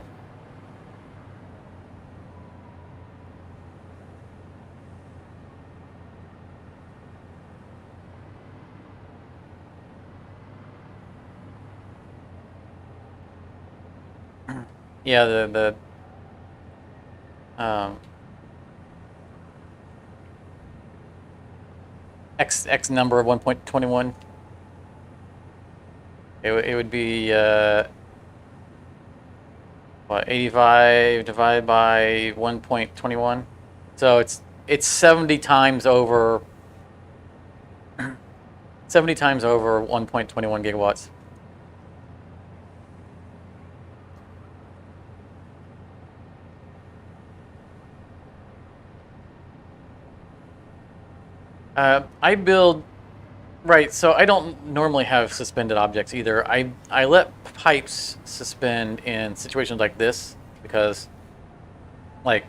Yeah, the X number of 1.21. It would be what, 85 divided by 1.21. So it's 70 times over 70 times over 1.21 gigawatts. I build, right, so I don't normally have suspended objects either. I let pipes suspend in situations like this because, like,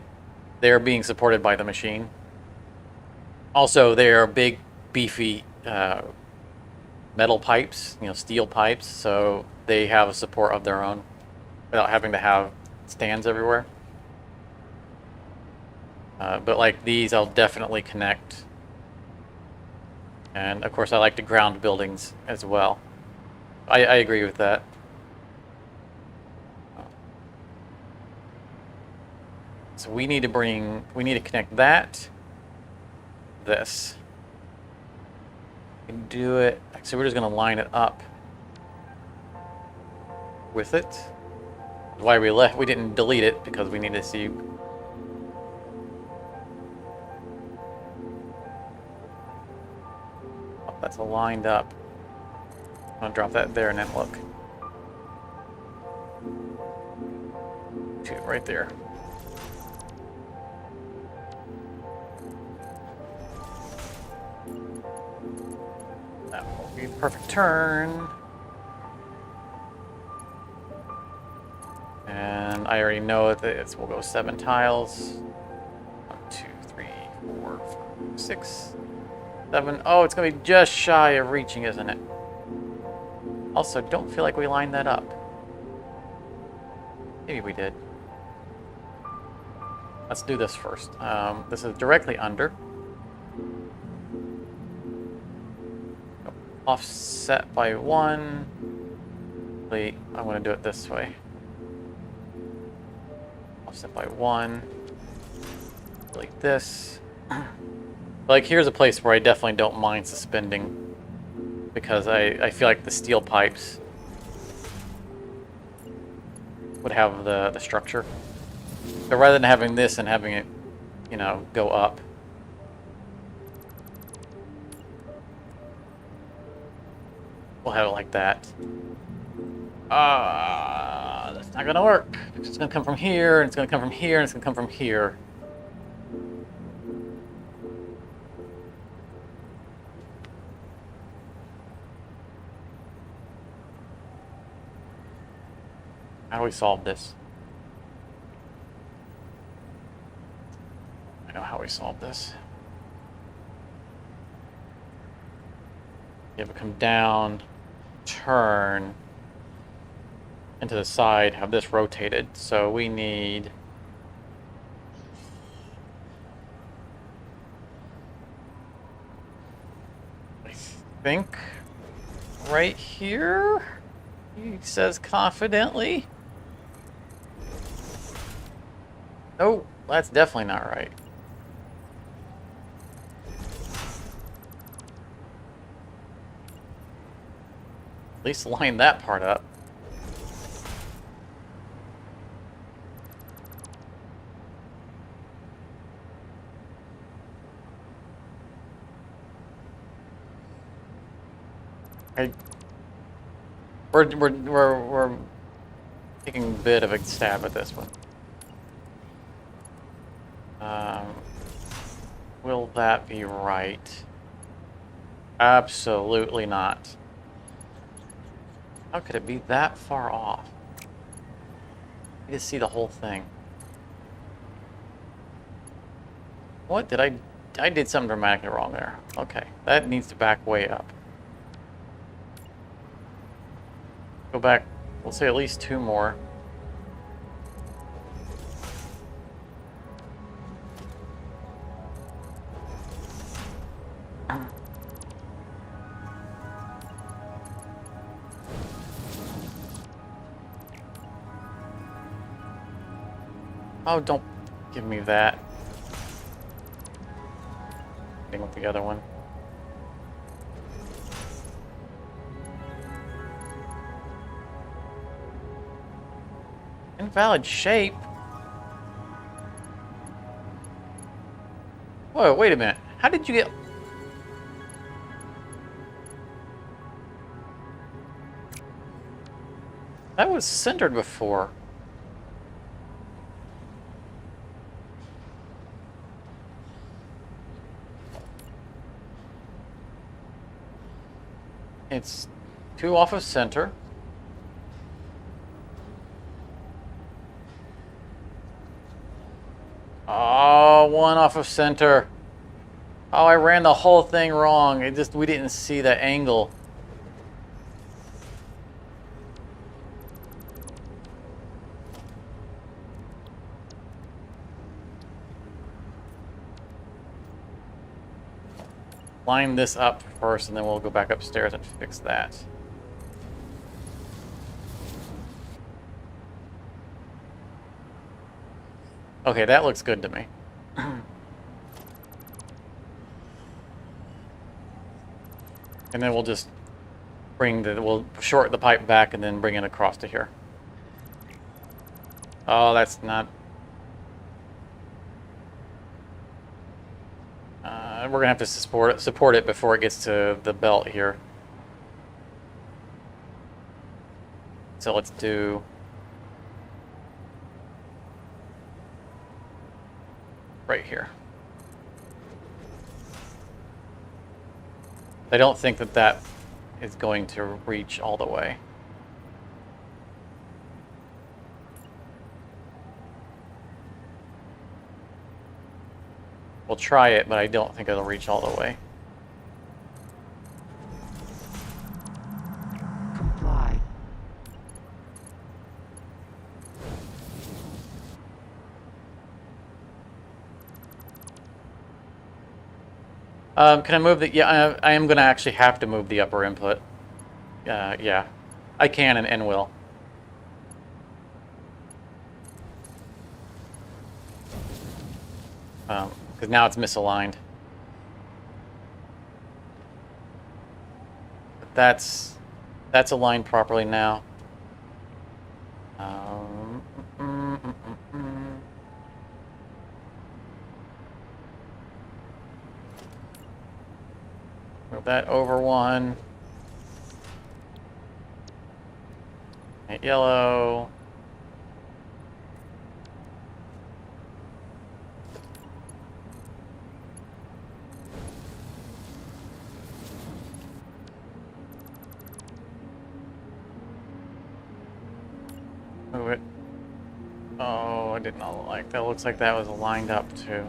they're being supported by the machine. Also, they are big, beefy metal pipes, steel pipes, so they have a support of their own without having to have stands everywhere. But like these, I'll definitely connect. And of course, I like to ground buildings as well. I agree with that. So we need to connect that, this. We can do it, actually we're just gonna line it up with it. Why we didn't delete it, because we need to see. That's aligned up. I'm gonna drop that there and then look. Right there. That will be the perfect turn. And I already know that we'll go 7 tiles. 1, 2, 3, 4, 5, 6. 7. Oh, it's going to be just shy of reaching, isn't it? Also, don't feel like we lined that up. Maybe we did. Let's do this first. This is directly under. Offset by 1. Wait, I want to do it this way. Offset by 1. Like this. Like, here's a place where I definitely don't mind suspending, because I feel like the steel pipes would have the structure. So rather than having this and having it, go up. We'll have it like that. That's not gonna work. It's gonna come from here, and it's gonna come from here, and it's gonna come from here. How do we solve this? I know how we solve this. You have it come down, turn into the side, have this rotated. So we need I think right here, he says confidently. Oh, that's definitely not right. At least line that part up. We're taking a bit of a stab at this one. Will that be right? Absolutely not. How could it be that far off? You just see the whole thing. What did I did something dramatically wrong there. Okay, that needs to back way up. Go back, we'll say at least 2 more. Oh, don't give me that. Thing with the other one. Invalid shape? Whoa, wait a minute. How did you get... That was centered before. It's 2 off of center. Oh, 1 off of center. Oh, I ran the whole thing wrong. We didn't see the angle. Line this up first, and then we'll go back upstairs and fix that. Okay, that looks good to me. And then we'll just we'll short the pipe back and then bring it across to here. Oh, that's not... we're gonna have to support it before it gets to the belt here. So let's do... right here. I don't think that that is going to reach all the way. We'll try it, but I don't think it'll reach all the way. Comply. Can I move the... Yeah, I am going to actually have to move the upper input. Yeah. I can and will. Because now it's misaligned. But that's aligned properly now. Move that over 1. Hit yellow. Move it. Oh, I did not like that. Looks like that was lined up too.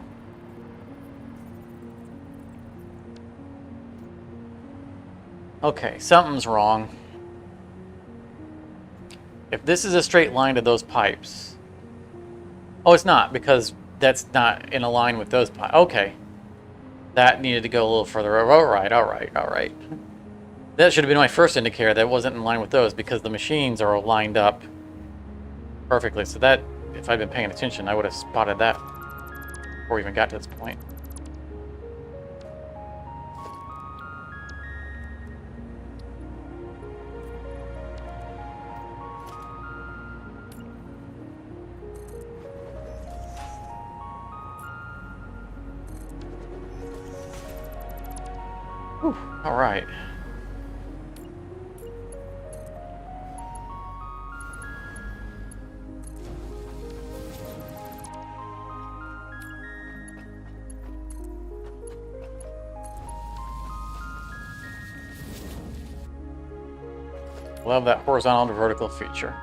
Okay, something's wrong. If this is a straight line to those pipes... Oh, it's not, because that's not in a line with those pipes. Okay. That needed to go a little further. Alright. That should have been my first indicator that wasn't in line with those, because the machines are lined up perfectly. So that, if I'd been paying attention, I would have spotted that before we even got to this point. All right. Love that horizontal to vertical feature.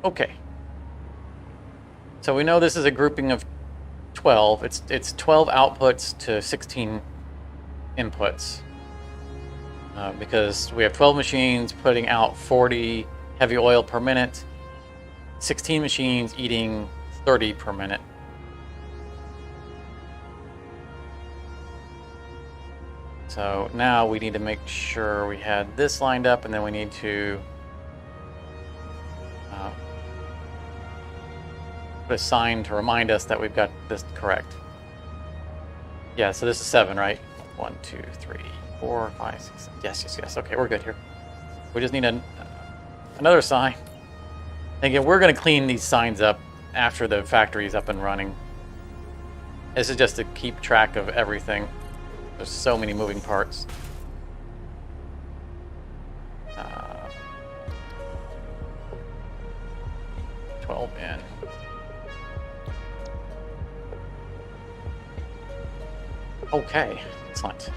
Okay. So we know this is a grouping of 12. It's 12 outputs to 16 inputs. Because we have 12 machines putting out 40 heavy oil per minute, 16 machines eating 30 per minute. So now we need to make sure we had this lined up, and then we need to put a sign to remind us that we've got this correct. Yeah, so this is 7, right? 1, 2, 3, 4, 5, 6, 7. Yes. Okay, we're good here. We just need another sign. And again, we're going to clean these signs up after the factory is up and running. This is just to keep track of everything. There's so many moving parts. 12 in. Okay, excellent.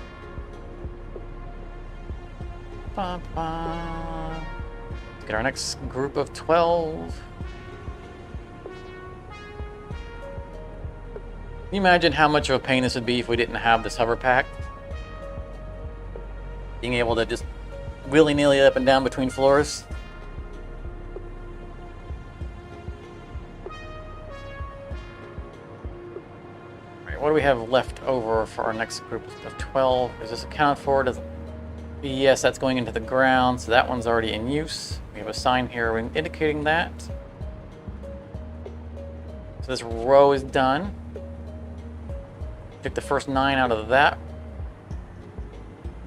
Let's get our next group of 12. Can you imagine how much of a pain this would be if we didn't have this hover pack? Being able to just willy-nilly up and down between floors. Right, what do we have left over for our next group of 12? Is this accounted for? Yes, that's going into the ground, so that one's already in use. We have a sign here indicating that. So this row is done. Took the first 9 out of that.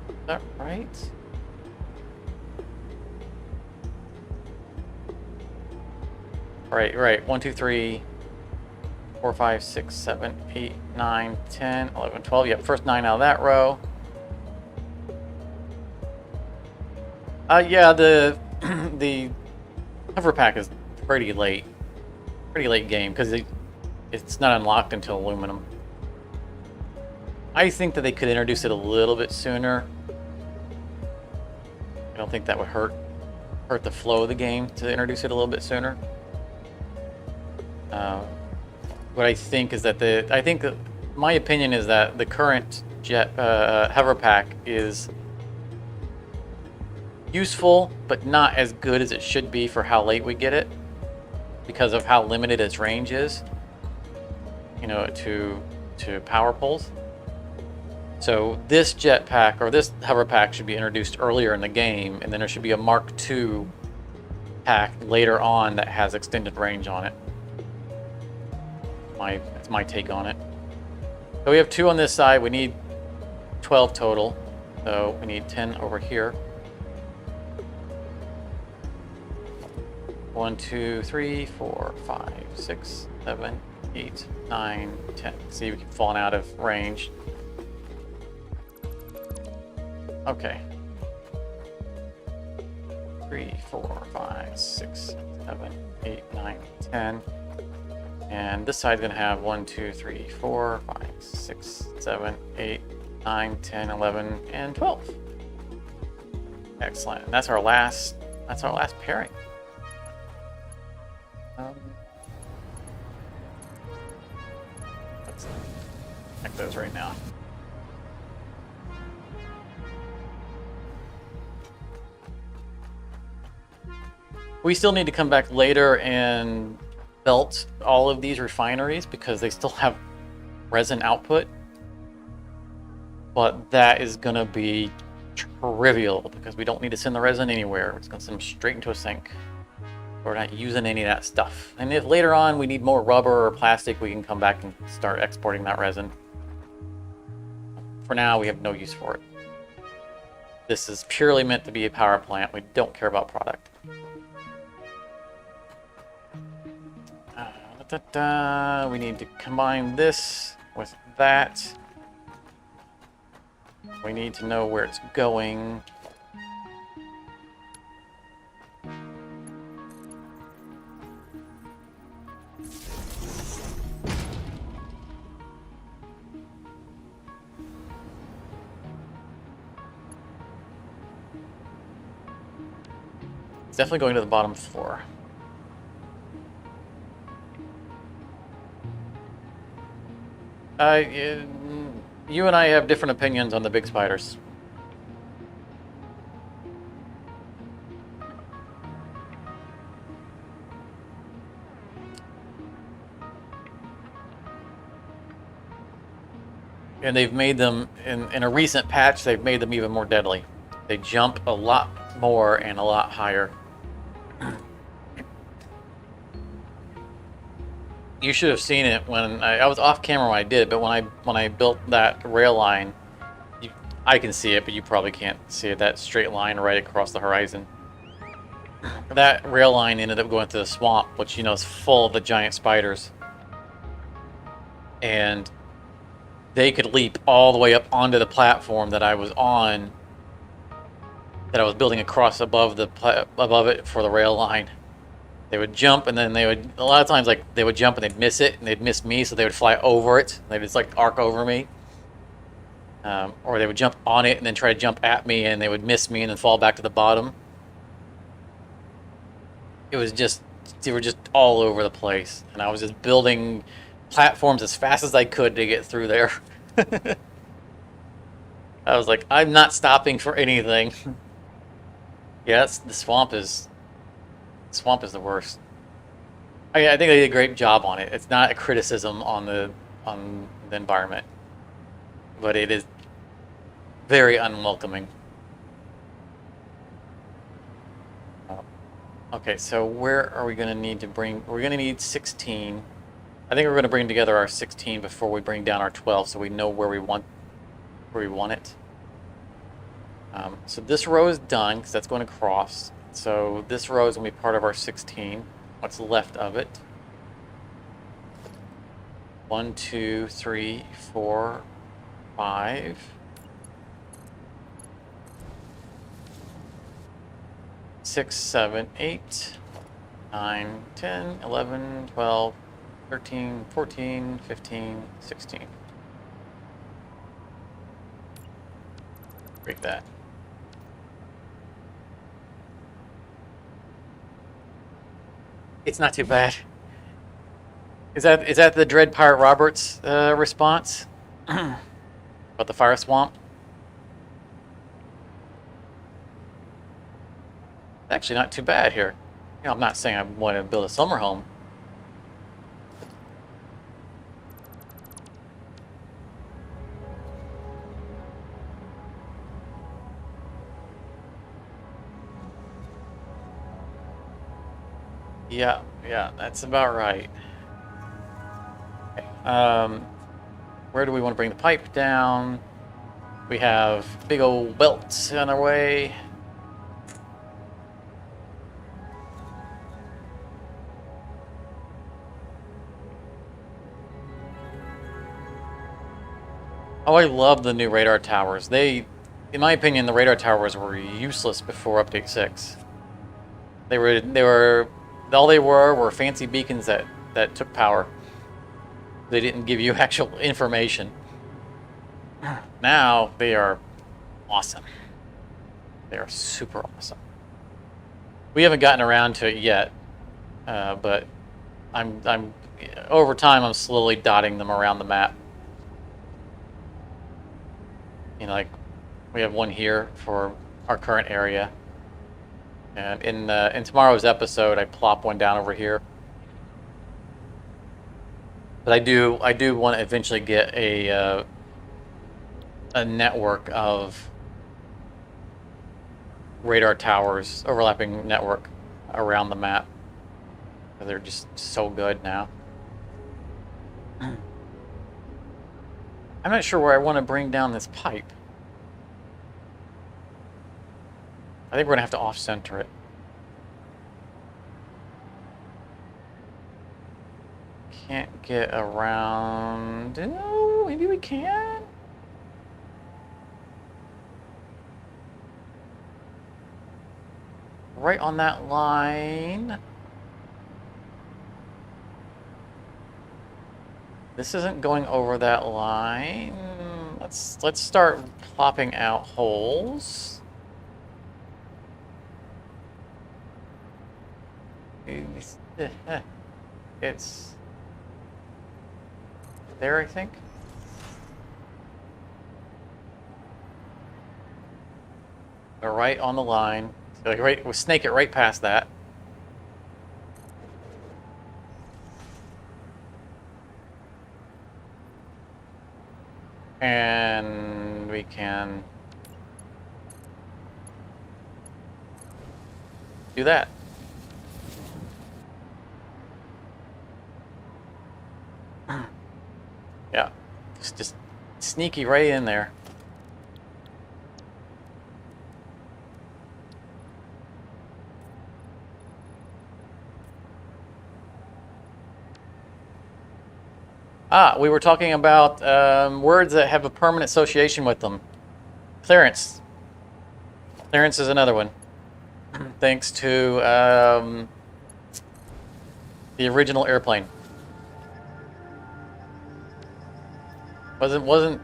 Is that right? Right. 1, 2, 3, 4, 5, 6, 7, 8, 9, 10, 11, 12. Yep, first 9 out of that row. Yeah, the hover pack is pretty late game because it's not unlocked until aluminum. I think that they could introduce it a little bit sooner. I don't think that would hurt the flow of the game to introduce it a little bit sooner. What I think is that my opinion is that the current hover pack is useful, but not as good as it should be for how late we get it, because of how limited its range is. You know, to power poles. So this jetpack or this hover pack should be introduced earlier in the game, and then there should be a Mark II pack later on that has extended range on it. That's my take on it. So we have 2 on this side. We need 12 total. So we need 10 over here. 1, 2, 3, 4, 5, 6, 7, 8, 9, 10. See, we keep falling out of range. Okay. 3, 4, 5, 6, 7, 8, 9, 10. And this side's gonna have 1, 2, 3, 4, 5, 6, 7, 8, 9, 10, 11, and 12. Excellent. And that's our last pairing. Let's check those right now. We still need to come back later and belt all of these refineries because they still have resin output. But that is going to be trivial because we don't need to send the resin anywhere. It's going to send them straight into a sink. We're not using any of that stuff. And if later on we need more rubber or plastic, we can come back and start exporting that resin. For now, we have no use for it. This is purely meant to be a power plant. We don't care about product. We need to combine this with that. We need to know where it's going. It's definitely going to the bottom floor. You and I have different opinions on the big spiders. And they've made them, in a recent patch, they've made them even more deadly. They jump a lot more and a lot higher. You should have seen it when I was off camera when I did it, but when I built that rail line, I can see it, but you probably can't see it. That straight line right across the horizon. That rail line ended up going through the swamp, which, you know, is full of the giant spiders. And they could leap all the way up onto the platform that I was on, that I was building across above it for the rail line. They would jump, and then they would, a lot of times, like, they would jump and they'd miss it, and they'd miss me, so they would fly over it. They'd just, like, arc over me. Or they would jump on it and then try to jump at me, and they would miss me and then fall back to the bottom. It was just, they were just all over the place. And I was just building platforms as fast as I could to get through there. I was like, I'm not stopping for anything. Yeah, the swamp is the worst. I think they did a great job on it. It's not a criticism on the environment, but it is very unwelcoming. Okay, so where are we going to need to bring... We're going to need 16. I think we're going to bring together our 16 before we bring down our 12, so we know where we want it. So this row is done, because that's going across. So this row is going to be part of our 16. What's left of it? 1, 2, 3, 4, 5. 6, 7, 8, 9, 10, 11, 12, 13, 14, 15, 16. Break that. It's not too bad. Is that the Dread Pirate Roberts response about the fire swamp? Actually, not too bad here. You know, I'm not saying I want to build a summer home. Yeah, that's about right. Okay. Where do we want to bring the pipe down? We have big old belts on our way. Oh, I love the new radar towers. In my opinion, the radar towers were useless before Update 6. They were all they were fancy beacons that took power. They didn't give you actual information. Now they are awesome. They are super awesome. We haven't gotten around to it yet, but I'm over time I'm slowly dotting them around the map. You know, like we have one here for our current area, and in tomorrow's episode, I plop one down over here. But I do want to eventually get a network of radar towers, overlapping network around the map. They're just so good now. I'm not sure where I want to bring down this pipe. I think we're going to have to off-center it. Can't get around... No, maybe we can? Right on that line. This isn't going over that line. Let's start plopping out holes. It's there, I think. We're right on the line. So like we'll snake it right past that. And we can do that. Yeah, just sneaky right in there. We were talking about words that have a permanent association with them. Clearance. Clearance is another one. Thanks to the original airplane. Wasn't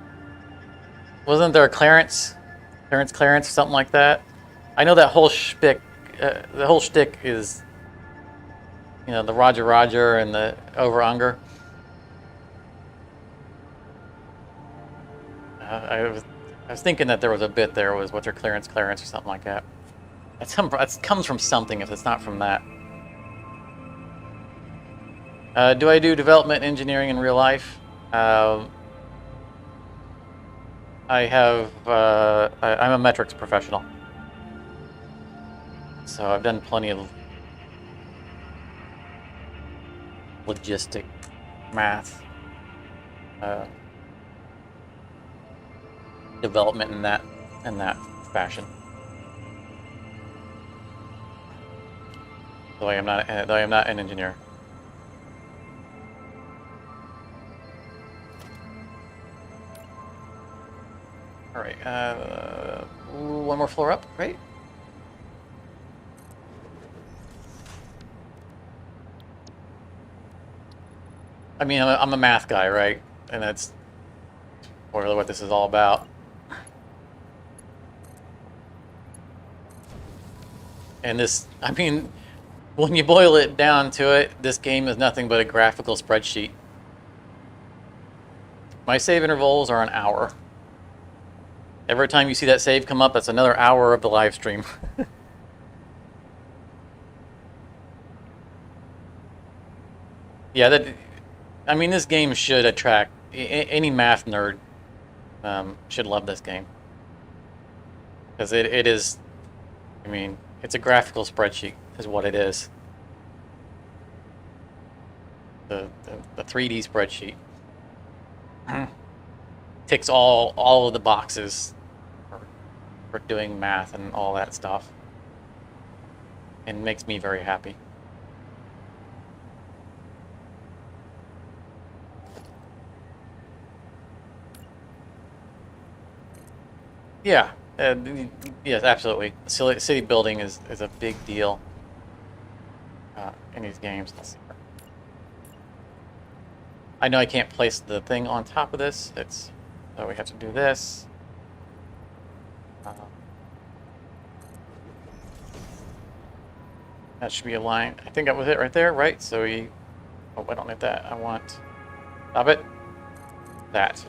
there a clearance, something like that? I know that whole shtick. The whole shtick is, you know, the Roger Roger and the over under. I was thinking that there was a bit there was what's your clearance or something like that. That comes from something if it's not from that. Do I do development engineering in real life? I'm a metrics professional. So I've done plenty of logistic math development in that fashion. Though I am not an engineer. All right, one more floor up, right? I mean, I'm a math guy, right? And that's really what this is all about. And this, I mean, when you boil it down to it, this game is nothing but a graphical spreadsheet. My save intervals are an hour. Every time you see that save come up, that's another hour of the live stream. Yeah, I mean, this game should attract any math nerd. Should love this game because it is. I mean, it's a graphical spreadsheet, is what it is. The 3D spreadsheet ticks all of the boxes for doing math and all that stuff, and makes me very happy. Yeah, yes, absolutely. City building is a big deal in these games. Let's see. I know I can't place the thing on top of this. So we have to do this. That should be aligned. I think that was it right there, right? So oh, I don't need that. I want, stop it. That.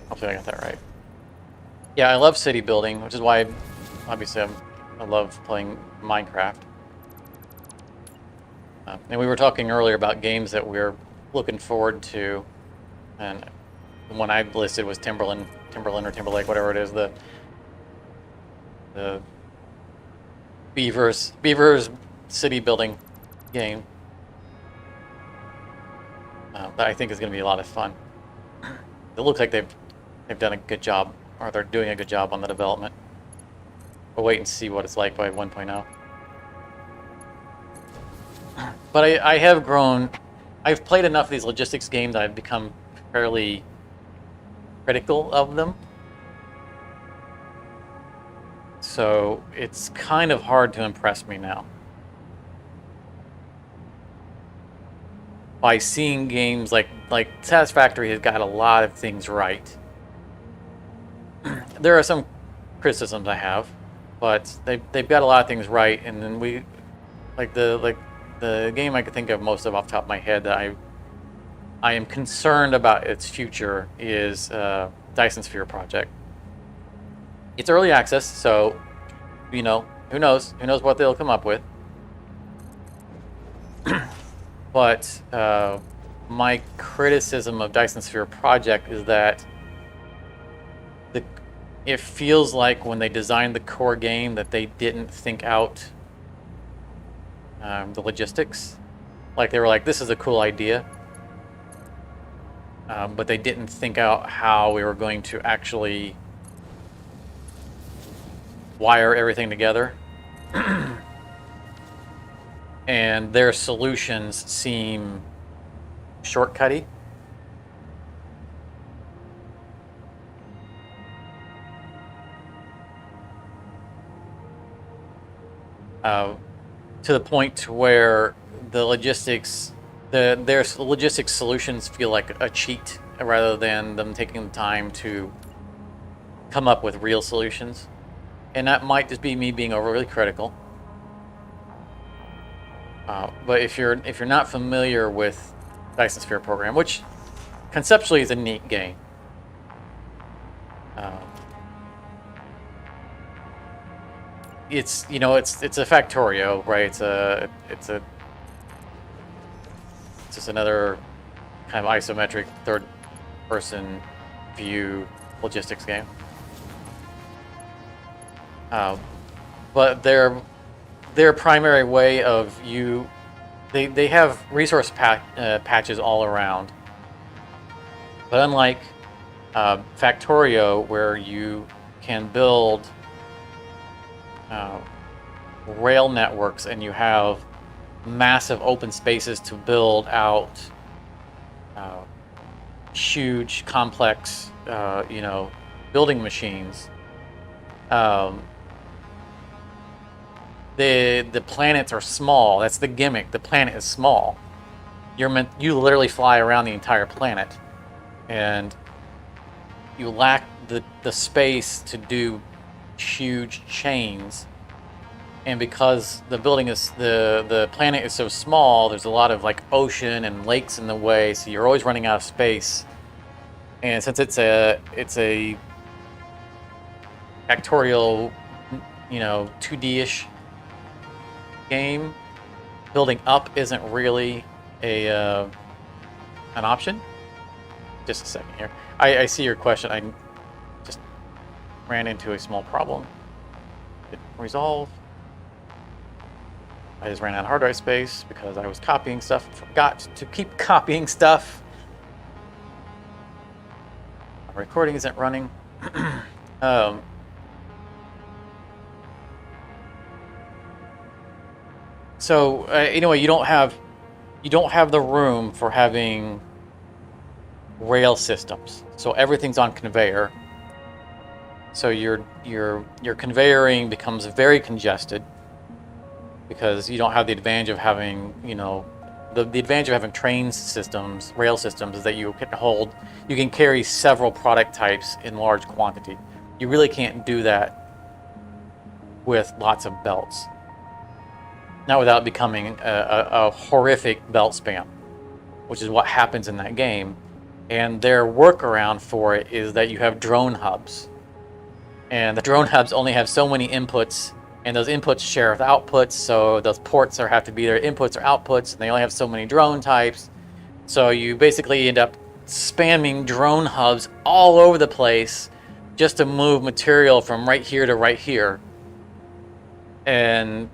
Hopefully I got that right. Yeah, I love city building, which is why, obviously, I love playing Minecraft. And we were talking earlier about games that we're looking forward to, and the one I listed was Timberland or Timberlake, whatever it is, the Beavers city building game that I think is going to be a lot of fun. It looks like they've done a good job, or they're doing a good job on the development. We'll wait and see what it's like by 1.0. But I have grown. I've played enough of these logistics games that I've become fairly critical of them. So it's kind of hard to impress me now. By seeing games like Satisfactory has got a lot of things right. There are some criticisms I have, but they've got a lot of things right. And then the game I could think of most of off the top of my head that I am concerned about its future is Dyson Sphere Project. It's early access, so who knows what they'll come up with. But my criticism of Dyson Sphere Project is that it feels like when they designed the core game that they didn't think out the logistics. Like they were like, this is a cool idea, but they didn't think out how we were going to actually wire everything together. and their solutions seem shortcutty. To the point to where the logistics, their logistics solutions feel like a cheat rather than them taking the time to come up with real solutions. And that might just be me being overly critical. But if you're not familiar with Dyson Sphere program, which conceptually is a neat game, it's a Factorio, right? It's just another kind of isometric third-person view logistics game. But their primary way of they have resource patches all around. But unlike Factorio, where you can build rail networks and you have massive open spaces to build out huge, complex, building machines. The planets are small. That's the gimmick. The planet is small. You literally fly around the entire planet, and you lack the space to do huge chains. And because the planet is so small, there's a lot of like ocean and lakes in the way, so you're always running out of space. And since it's a Factorial, 2D-ish game, building up isn't really an option. Just a second here. I see your question. I just ran into a small problem. Didn't resolve. I just ran out of hard drive space because I was copying stuff and forgot to keep copying stuff. My recording isn't running. So anyway, you don't have the room for having rail systems. So everything's on conveyor. So your conveyoring becomes very congested because you don't have the advantage of having, the advantage of having rail systems is that you can carry several product types in large quantity. You really can't do that with lots of belts. Not without becoming a horrific belt spam, which is what happens in that game. And their workaround for it is that you have drone hubs. And the drone hubs only have so many inputs, and those inputs share with outputs, so those ports have to be their inputs or outputs, and they only have so many drone types. So you basically end up spamming drone hubs all over the place just to move material from right here to right here. And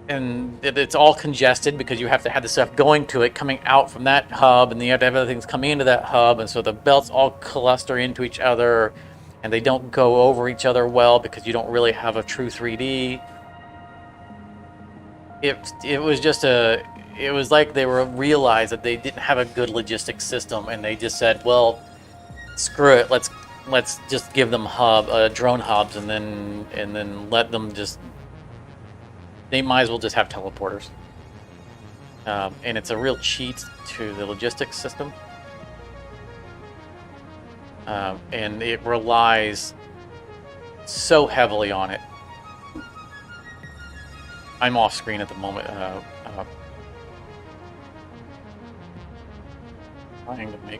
it's all congested because you have to have the stuff going to it, coming out from that hub, and then you have to have other things coming into that hub, and so the belts all cluster into each other, and they don't go over each other well because you don't really have a true 3D. It was like they realized that they didn't have a good logistics system, and they just said, well, screw it, let's just give them drone hubs, and then let them just. They might as well just have teleporters. And it's a real cheat to the logistics system. And it relies so heavily on it. I'm off screen at the moment. Trying to make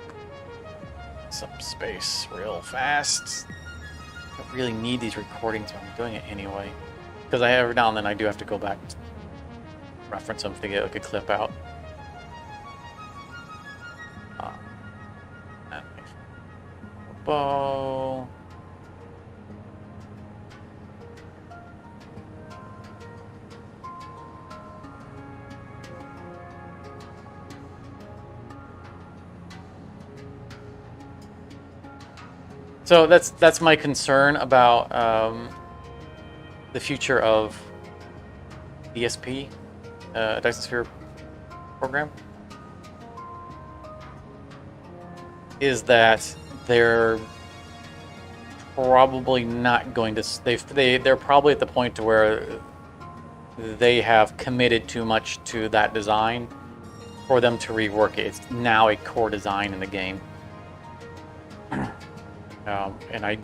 some space real fast. I don't really need these recordings, but I'm doing it anyway. Because every now and then I do have to go back and reference them to get like a clip out. Bow. So that's my concern about the future of DSP Dyson Sphere program, is that they're probably not going to. They're probably at the point to where they have committed too much to that design for them to rework it. It's now a core design in the game. And I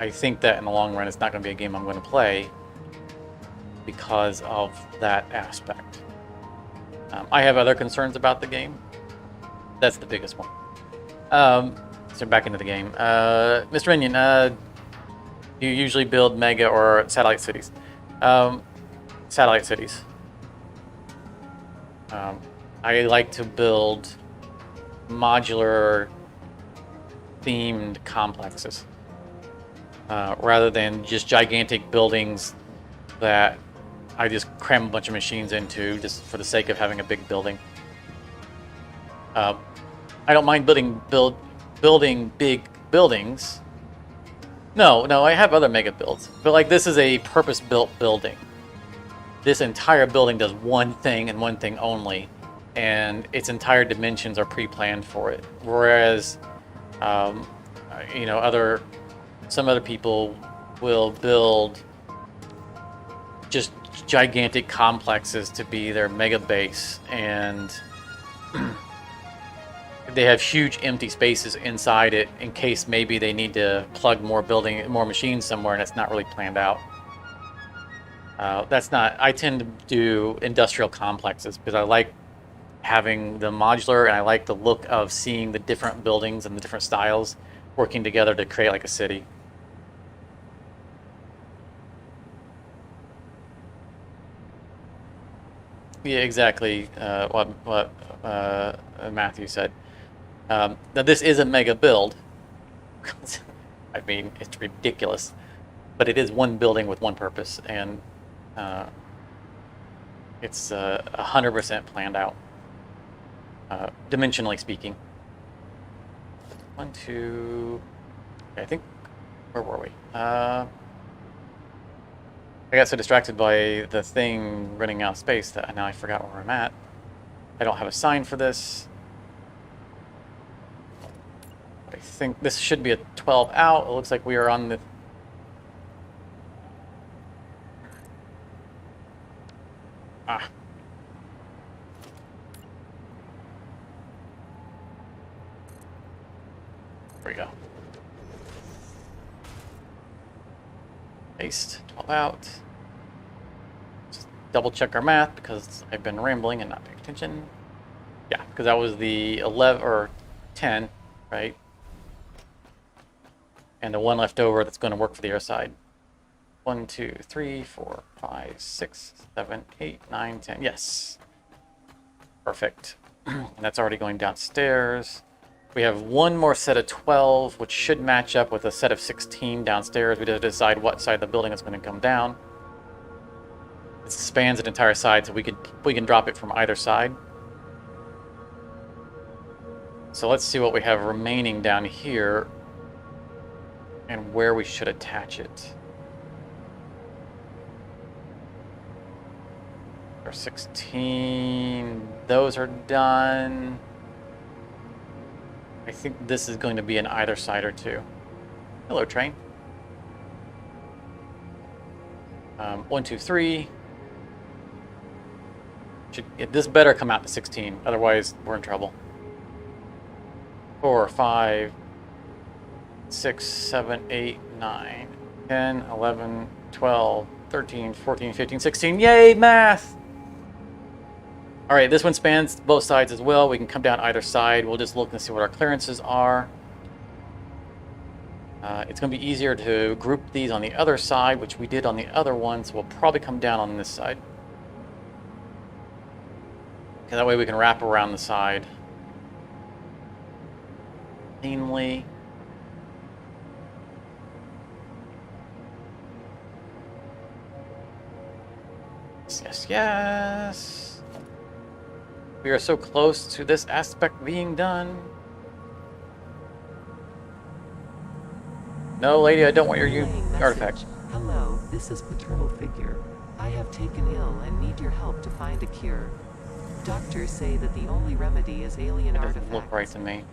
think that in the long run, it's not going to be a game I'm going to play because of that aspect. I have other concerns about the game. That's the biggest one. So back into the game. Mr. Minion, you usually build mega or satellite cities. Satellite cities. I like to build modular themed complexes rather than just gigantic buildings that I just cram a bunch of machines into just for the sake of having a big building. I don't mind building big buildings. No, I have other mega builds, but like this is a purpose-built building. This entire building does one thing and one thing only, and its entire dimensions are pre-planned for it. Whereas, you know, some other people will build just gigantic complexes to be their mega base, and they have huge empty spaces inside it in case maybe they need to plug more machines somewhere and it's not really planned out. I tend to do industrial complexes because I like having the modular, and I like the look of seeing the different buildings and the different styles working together to create like a city. Yeah, exactly. What Matthew said. Now this is a mega build. I mean, it's ridiculous, but it is one building with one purpose, and it's 100% planned out, dimensionally speaking. 1, 2. I think, where were we? I got so distracted by the thing running out of space that now I forgot where I'm at. I don't have a sign for this. But I think this should be a 12 out. It looks like we are on the... Ah. There we go. Paste, 12 out. Just double check our math because I've been rambling and not paying attention. Yeah, because that was the 11 or 10, right? And the one left over that's going to work for the other side. 1, 2, 3, 4, 5, 6, 7, 8, 9, 10. Yes. Perfect. And that's already going downstairs. We have one more set of 12, which should match up with a set of 16 downstairs. We just decide what side of the building is going to come down. It spans an entire side, so we can drop it from either side. So let's see what we have remaining down here and where we should attach it. Our 16, those are done. I think this is going to be an either side or two. Hello, train. 1, 2, 3. This better come out to 16, otherwise we're in trouble. 4, 5, 6, 7, 8, 9, 10, 11, 12, 13, 14, 15, 16. Yay, math! All right, this one spans both sides as well. We can come down either side. We'll just look and see what our clearances are. It's going to be easier to group these on the other side, which we did on the other one, so we'll probably come down on this side. Okay, that way we can wrap around the side cleanly. Yes, yes. We are so close to this aspect being done. No, lady, I don't want your artifact. Hello, this is Paternal Figure. I have taken ill and need your help to find a cure. Doctors say that the only remedy is alien It doesn't artifacts. look right to me.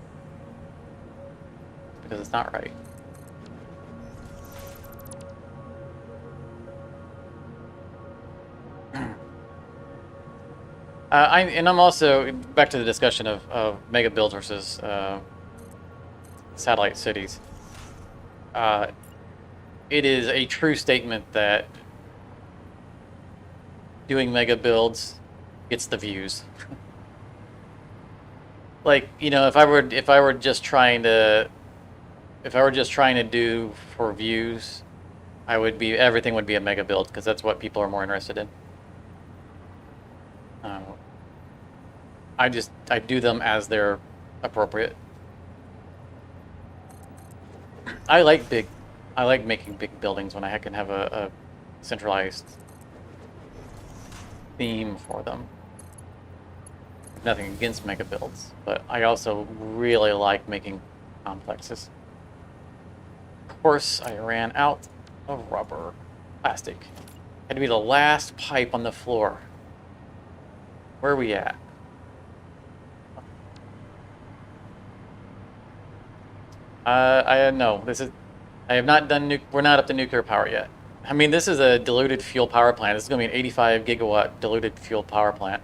Because it's not right. I'm also back to the discussion of Megabuild versus satellite cities. It is a true statement that doing mega builds gets the views. Like, you know, if I were just trying to do for views, everything would be a mega build because that's what people are more interested in. I do them as they're appropriate. I like making big buildings when I can have a centralized theme for them. Nothing against mega builds, but I also really like making complexes. Of course, I ran out of rubber. Plastic. Had to be the last pipe on the floor. Where are we at? No, I have not done, we're not up to nuclear power yet. I mean, this is a diluted fuel power plant. This is going to be an 85 gigawatt diluted fuel power plant.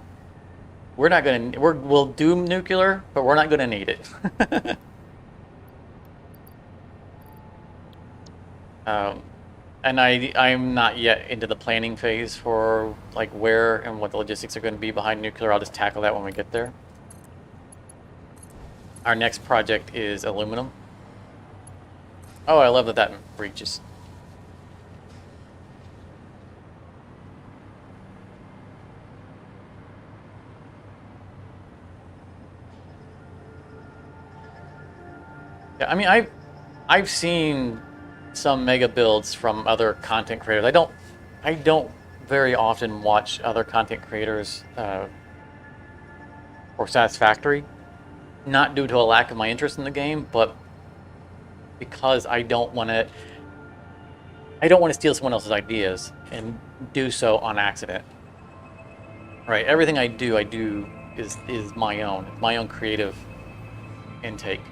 We'll do nuclear, but we're not going to need it. And I'm not yet into the planning phase for like where and what the logistics are going to be behind nuclear. I'll just tackle that when we get there. Our next project is aluminum. Oh, I love that reaches. Yeah, I mean, I've seen some mega builds from other content creators. I don't very often watch other content creators for Satisfactory, not due to a lack of my interest in the game, but because I don't want to steal someone else's ideas and do so on accident. Right? Everything I do is my own creative intake.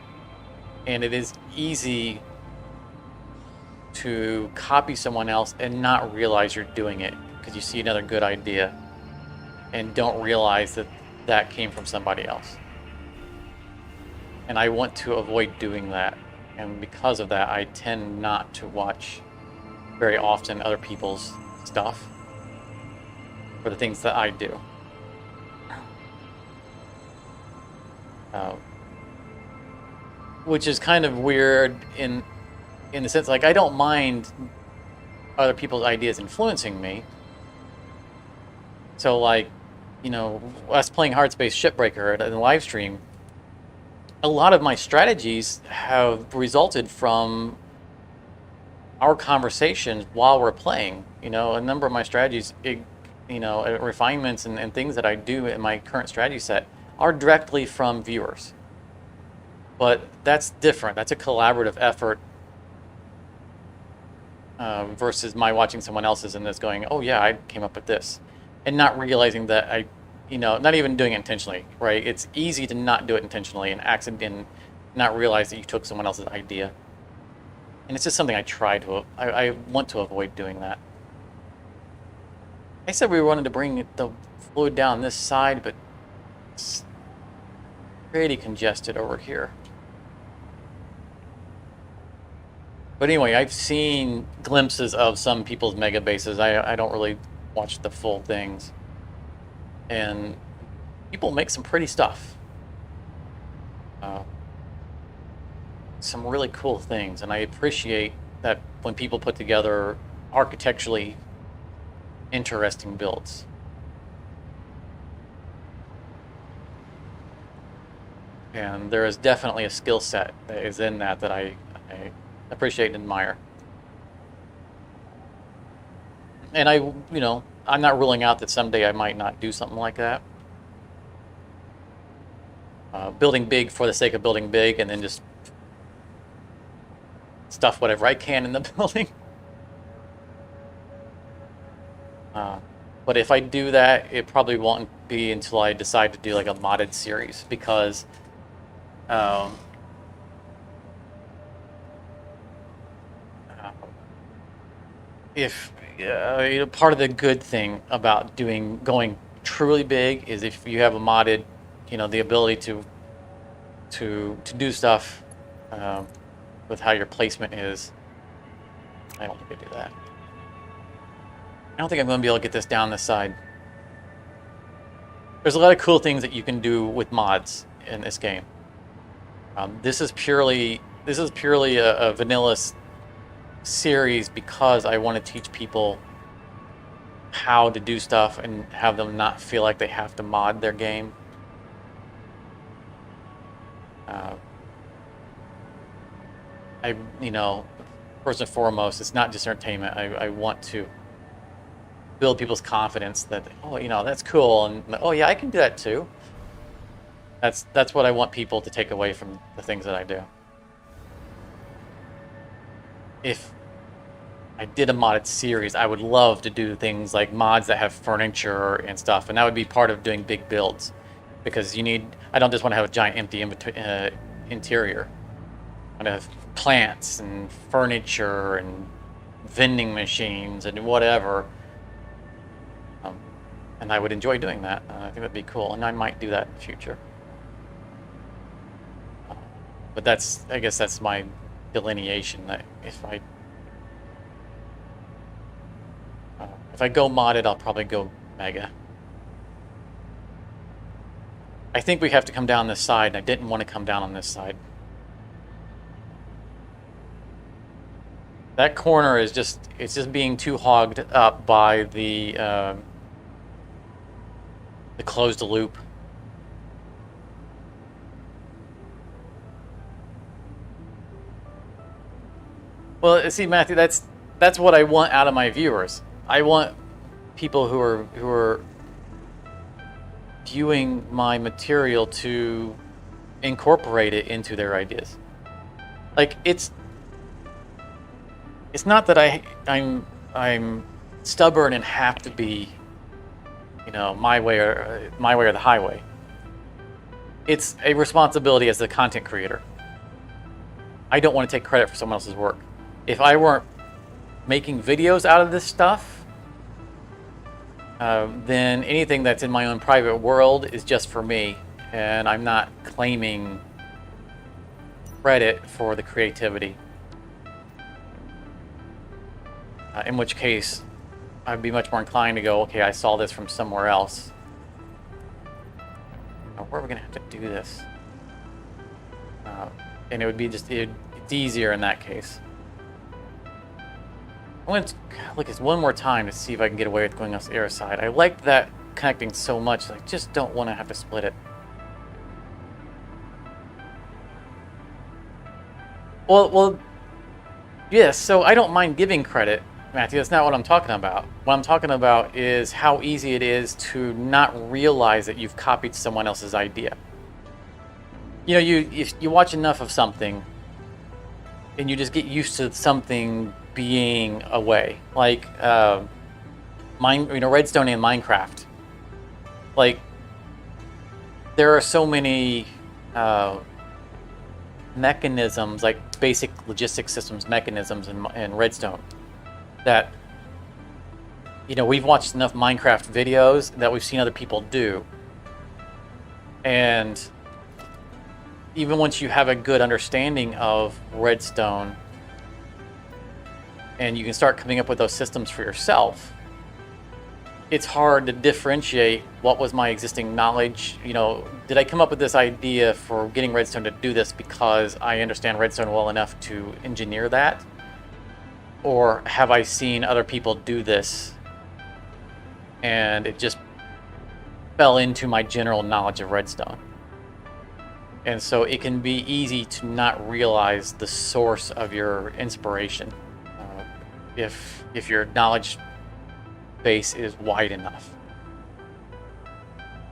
And it is easy to copy someone else and not realize you're doing it because you see another good idea and don't realize that came from somebody else. And I want to avoid doing that. And because of that, I tend not to watch very often other people's stuff for the things that I do. Which is kind of weird in the sense, like, I don't mind other people's ideas influencing me. So, like, you know, us playing Hardspace Shipbreaker in the live stream, a lot of my strategies have resulted from our conversations while we're playing. You know, a number of my strategies, refinements and things that I do in my current strategy set are directly from viewers. But that's different. That's a collaborative effort versus my watching someone else's and this going, oh yeah, I came up with this. And not realizing that not even doing it intentionally, right? It's easy to not do it intentionally and not realize that you took someone else's idea. And it's just something I want to avoid doing that. I said we wanted to bring the fluid down this side, but it's pretty congested over here. But anyway, I've seen glimpses of some people's mega bases. I don't really watch the full things. And people make some pretty stuff. Some really cool things. And I appreciate that when people put together architecturally interesting builds. And there is definitely a skill set that is in that I appreciate and admire. And I'm not ruling out that someday I might not do something like that. Building big for the sake of building big and then just stuff whatever I can in the building. But if I do that, it probably won't be until I decide to do like a modded series, because um, if part of the good thing about going truly big is if you have a modded, the ability to do stuff with how your placement is. I don't think I do that. I don't think I'm going to be able to get this down this side. There's a lot of cool things that you can do with mods in this game. This is purely a vanilla series because I want to teach people how to do stuff and have them not feel like they have to mod their game. First and foremost, it's not just entertainment. I want to build people's confidence that, that's cool, and oh yeah, I can do that too. That's what I want people to take away from the things that I do. If I did a modded series, I would love to do things like mods that have furniture and stuff, and that would be part of doing big builds, because I don't just want to have a giant empty interior. I want to have plants and furniture and vending machines and whatever. And I would enjoy doing that. I think that'd be cool, and I might do that in the future. But I guess that's my delineation. That if I go modded, I'll probably go mega. I think we have to come down this side, and I didn't want to come down on this side. That corner is just being too hogged up by the closed loop. Well, see, Matthew, that's what I want out of my viewers. I want people who are viewing my material to incorporate it into their ideas. Like, it's not that I'm stubborn and have to be, my way or the highway. It's a responsibility as the content creator. I don't want to take credit for someone else's work. If I weren't making videos out of this stuff, then anything that's in my own private world is just for me, and I'm not claiming credit for the creativity. In which case, I'd be much more inclined to go, okay, I saw this from somewhere else. Where are we going to have to do this? And it would be it's easier in that case. I'm going to look at one more time to see if I can get away with going off the other side. I liked that connecting so much, I just don't want to have to split it. Well, yes, so I don't mind giving credit, Matthew. That's not what I'm talking about. What I'm talking about is how easy it is to not realize that you've copied someone else's idea. If you watch enough of something, and you just get used to something being a way, like Redstone and Minecraft. Like, there are so many mechanisms, like basic logistic systems mechanisms in Redstone, that we've watched enough Minecraft videos that we've seen other people do, and even once you have a good understanding of Redstone and you can start coming up with those systems for yourself, it's hard to differentiate what was my existing knowledge. Did I come up with this idea for getting Redstone to do this because I understand Redstone well enough to engineer that? Or have I seen other people do this and it just fell into my general knowledge of Redstone? And so it can be easy to not realize the source of your inspiration if your knowledge base is wide enough.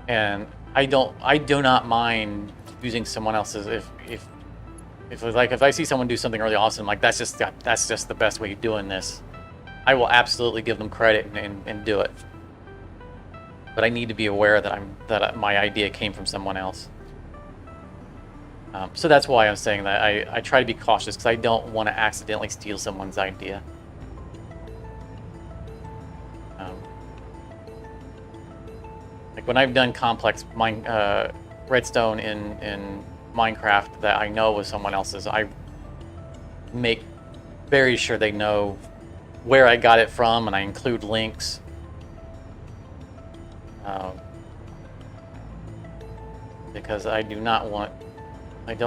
And I do not mind using someone else's if I see someone do something really awesome, like that's just the best way of doing this. I will absolutely give them credit and do it. But I need to be aware that my idea came from someone else. So that's why I'm saying that I try to be cautious, because I don't want to accidentally steal someone's idea. Like when I've done complex redstone in Minecraft that I know was someone else's, I make very sure they know where I got it from, and I include links. Because I don't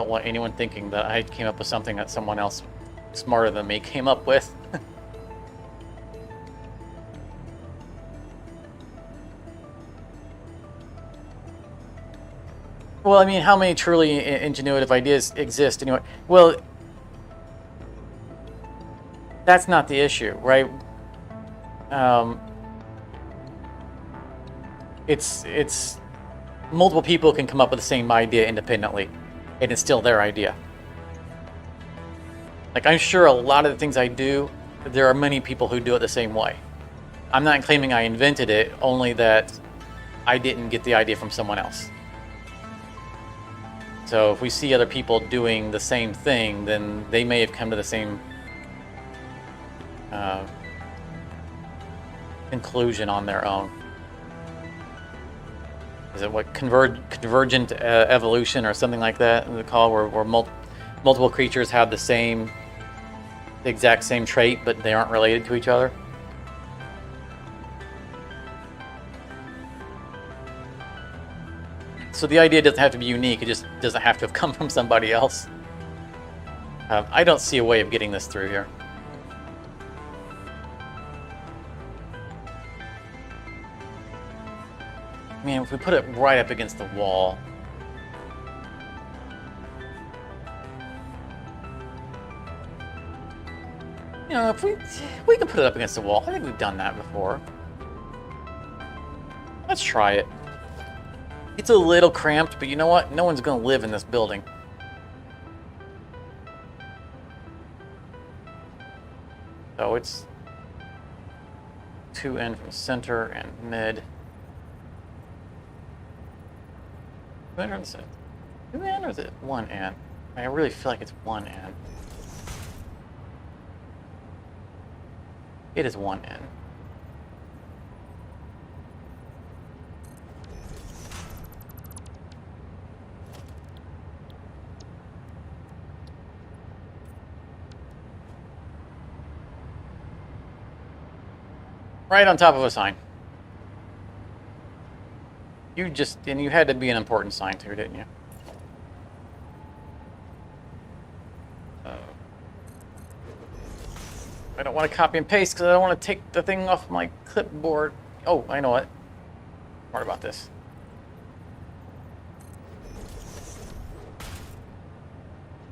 want anyone thinking that I came up with something that someone else smarter than me came up with. Well, I mean, how many truly ingenuitive ideas exist anyway? Well, that's not the issue, right? It's multiple people can come up with the same idea independently, and it's still their idea. Like, I'm sure a lot of the things I do, there are many people who do it the same way. I'm not claiming I invented it, only that I didn't get the idea from someone else. So if we see other people doing the same thing, then they may have come to the same conclusion on their own. Is it what convergent evolution or something like that they call, where multiple creatures have the exact same trait, but they aren't related to each other? So the idea doesn't have to be unique, it just doesn't have to have come from somebody else. I don't see a way of getting this through here. I mean, if we put it right up against the wall. You know, if we can put it up against the wall. I think we've done that before. Let's try it. It's a little cramped, but you know what? No one's going to live in this building. So it's 2 in from center and mid. 2 in from the center. 2 in, or is it 1 in? I really feel like it's 1 in. It is 1 in. Right on top of a sign. You had to be an important sign too, didn't you? I don't want to copy and paste because I don't want to take the thing off my clipboard. Oh, I know what. Smart about this.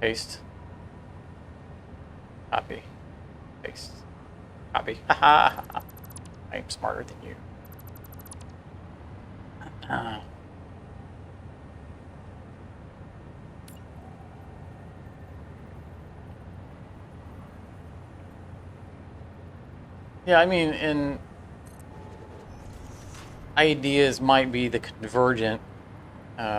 Paste. Copy. Paste. Copy. Haha. I'm smarter than you. Yeah, I mean, ideas might be the convergent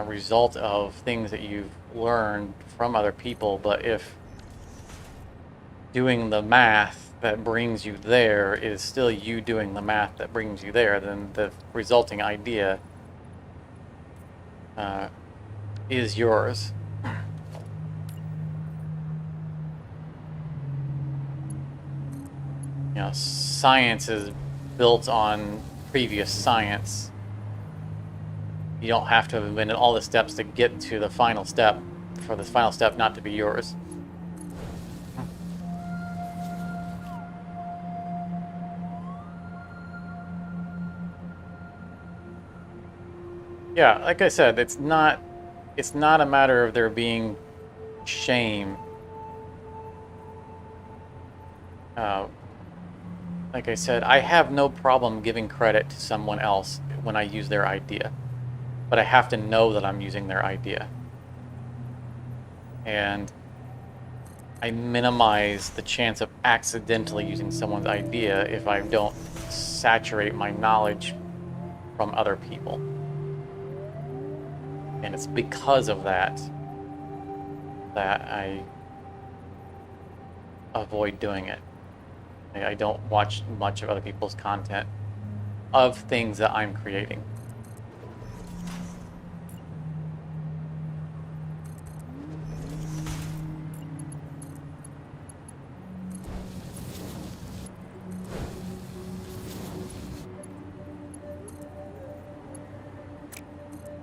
result of things that you've learned from other people, but if doing the math that brings you there is still you doing the math that brings you there, then the resulting idea is yours. You know, science is built on previous science. You don't have to have invented all the steps to get to the final step for the final step not to be yours. Yeah, like I said, it's not a matter of there being shame. Like I said, I have no problem giving credit to someone else when I use their idea, but I have to know that I'm using their idea. And I minimize the chance of accidentally using someone's idea if I don't saturate my knowledge from other people. And it's because of that that I avoid doing it. I don't watch much of other people's content of things that I'm creating.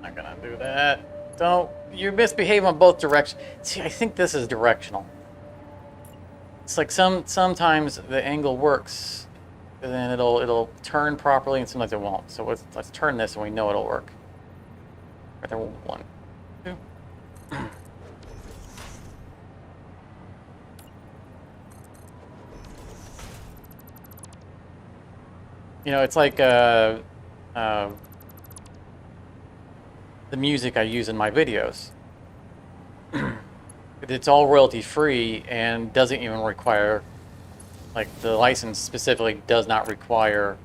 Not gonna do that. Don't. You misbehave on both directions. See, I think this is directional. It's like sometimes the angle works, and then it'll turn properly, and sometimes it won't. So let's turn this, and we know it'll work. Right there, 1, 2. You know, it's like the music I use in my videos. It's all royalty free and doesn't even require, like, the license specifically does not require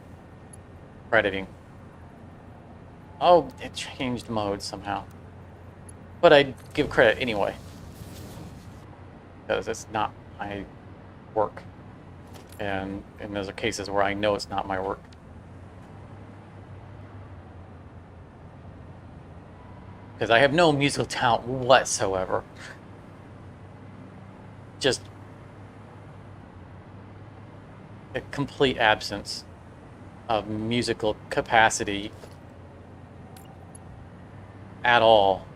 crediting. Oh, it changed modes somehow. But I give credit anyway, because it's not my work. And those are cases where I know it's not my work. Because I have no musical talent whatsoever. Just a complete absence of musical capacity at all.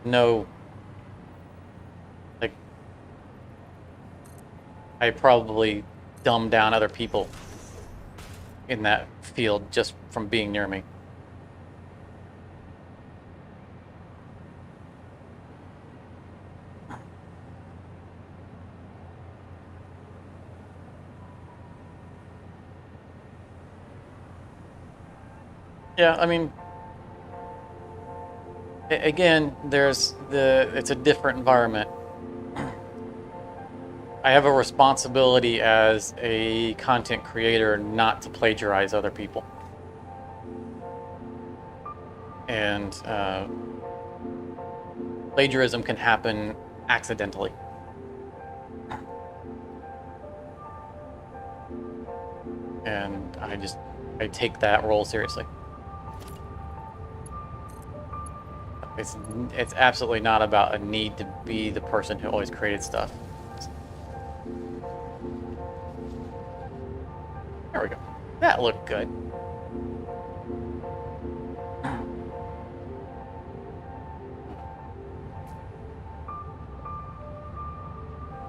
No, like, I probably dumb down other people in that field just from being near me. Yeah, I mean, again, it's a different environment. I have a responsibility as a content creator not to plagiarize other people. And plagiarism can happen accidentally. And I take that role seriously. It's absolutely not about a need to be the person who always created stuff. There we go. That looked good.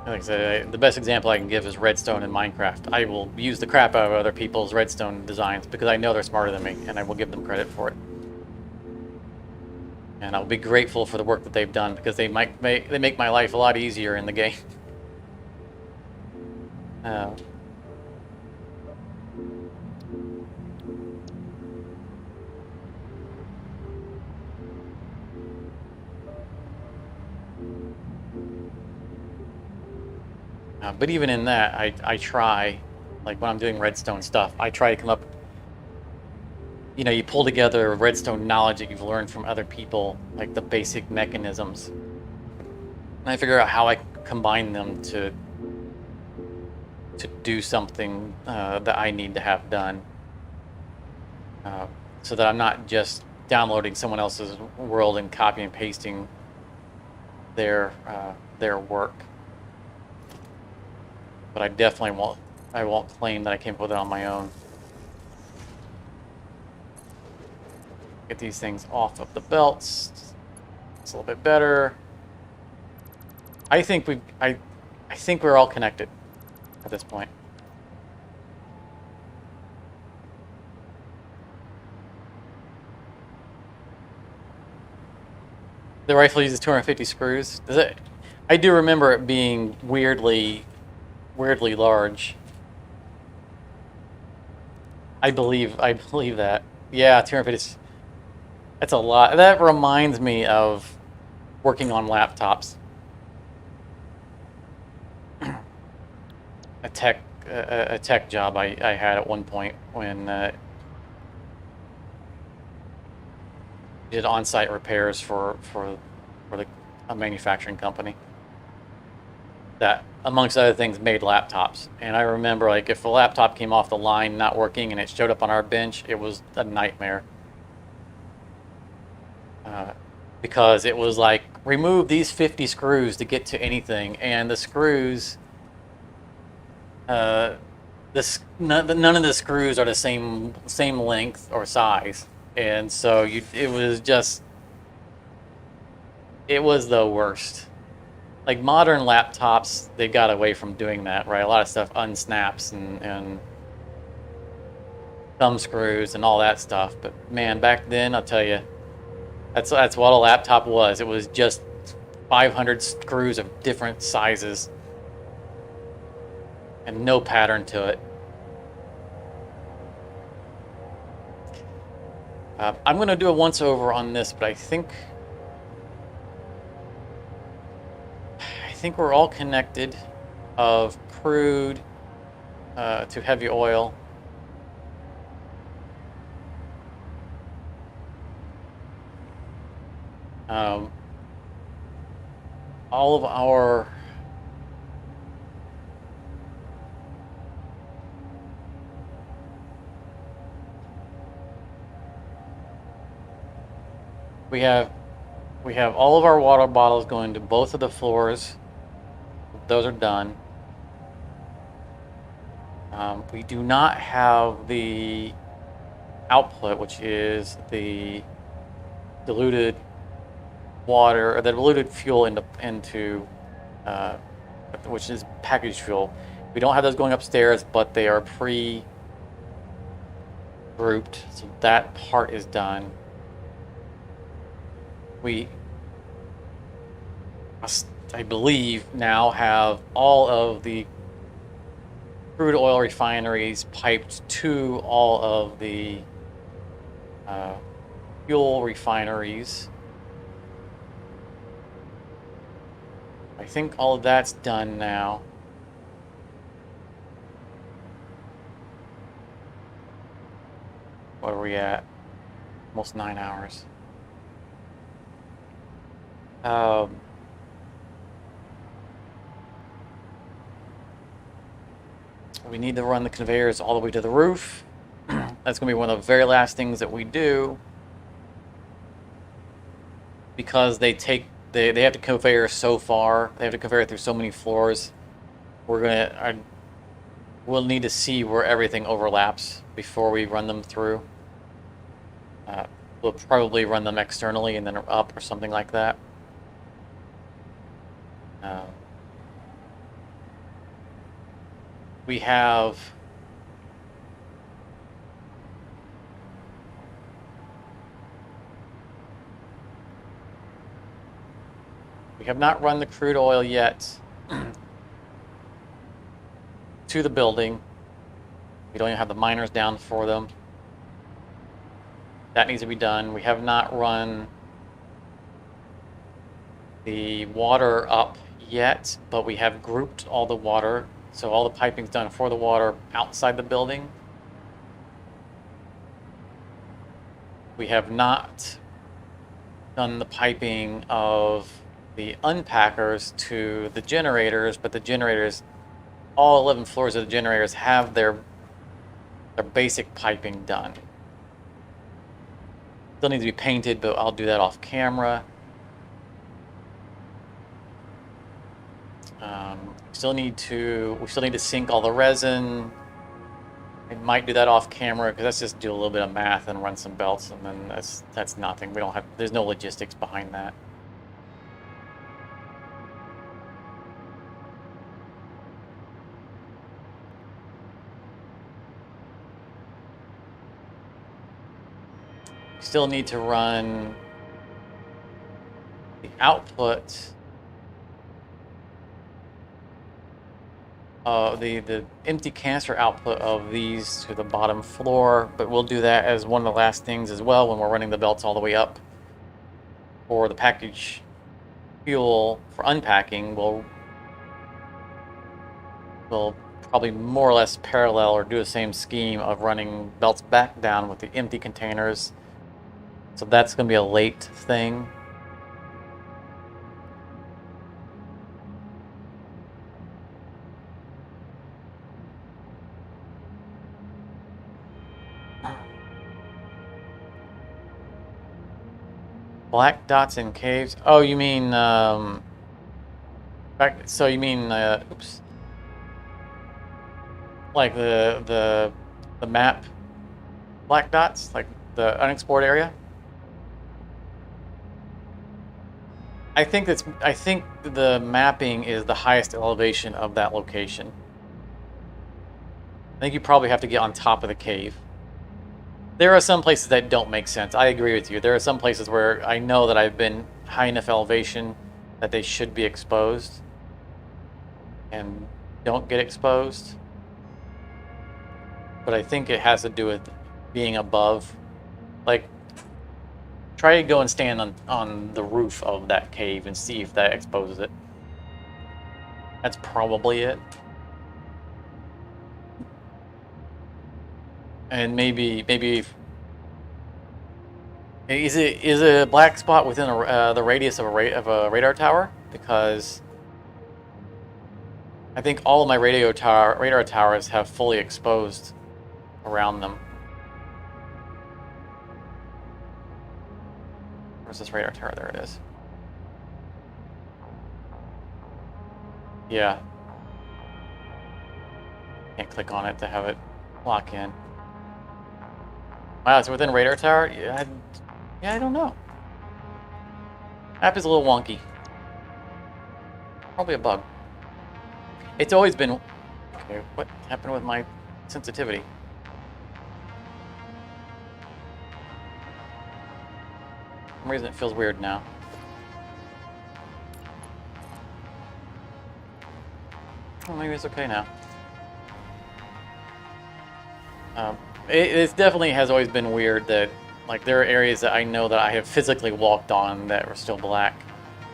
Like I said, the best example I can give is redstone in Minecraft. I will use the crap out of other people's redstone designs because I know they're smarter than me, and I will give them credit for it. And I'll be grateful for the work that they've done because they make my life a lot easier in the game. But even in that, I try, like when I'm doing redstone stuff, I try to come up, you know, you pull together redstone knowledge that you've learned from other people, like the basic mechanisms. And I figure out how I can combine them to do something that I need to have done. So that I'm not just downloading someone else's world and copying and pasting their work. But I definitely won't claim that I came up with it on my own. Get these things off of the belts. It's a little bit better. I think we're all connected at this point. The rifle uses 250 screws. Does it? I do remember it being weirdly large. I believe that. Yeah, 250. That's a lot. That reminds me of working on laptops. tech job I had at one point when did on-site repairs for a manufacturing company that, amongst other things, made laptops. And I remember, like, if a laptop came off the line not working and it showed up on our bench, it was a nightmare. Because it was like, remove these 50 screws to get to anything, and the screws, none of the screws are the same length or size, and so it was the worst. Like, modern laptops, they got away from doing that, right? A lot of stuff unsnaps and thumb screws and all that stuff. But man, back then, I'll tell you, that's what a laptop was. It was just 500 screws of different sizes and no pattern to it. I'm going to do a once over on this, but I think we're all connected, of crude to heavy oil. All of our we have all of our water bottles going to both of the floors. Those are done. We do not have the output, which is the diluted water, or the diluted fuel into which is packaged fuel. We don't have those going upstairs, but they are pre-grouped, so that part is done. We, I believe, now have all of the crude oil refineries piped to all of the fuel refineries. I think all of that's done now. What are we at? Almost 9 hours. We need to run the conveyors all the way to the roof. That's going to be one of the very last things that we do, because they have to conveyor so far. They have to conveyor through so many floors. We'll need to see where everything overlaps before we run them through. We'll probably run them externally and then up or something like that. We have not run the crude oil yet to the building. We don't even have the miners down for them. That needs to be done. We have not run the water up yet, but we have grouped all the water. So all the piping's done for the water outside the building. We have not done the piping of the unpackers to the generators, but the generators, all 11 floors of the generators have their basic piping done. Still needs to be painted, but I'll do that off camera. We still need to sink all the resin. I might do that off camera, because that's just do a little bit of math and run some belts, and then that's nothing. There's no logistics behind that. Still need to run the output, the empty canister output of these to the bottom floor, but we'll do that as one of the last things as well when we're running the belts all the way up. For the package fuel for unpacking, we'll probably more or less parallel or do the same scheme of running belts back down with the empty containers. So that's going to be a late thing. Black dots in caves. Oh, you mean so you mean oops. Like the map black dots, like the unexplored area? I think the mapping is the highest elevation of that location. I think you probably have to get on top of the cave. There are some places that don't make sense. I agree with you. There are some places where I know that I've been high enough elevation that they should be exposed and don't get exposed. But I think it has to do with being above. Like, try to go and stand on the roof of that cave and see if that exposes it. That's probably it. And maybe is a black spot within the radius of a radar tower? Because I think all of my radar towers have fully exposed around them. Where's this radar tower? There it is. Yeah. Can't click on it to have it lock in. Wow, it's within radar tower? Yeah, I don't know. App is a little wonky. Probably a bug. It's always been... Okay, what happened with my sensitivity? For some reason it feels weird now. Well, maybe it's okay now. It definitely has always been weird that, like, there are areas that I know that I have physically walked on that are still black,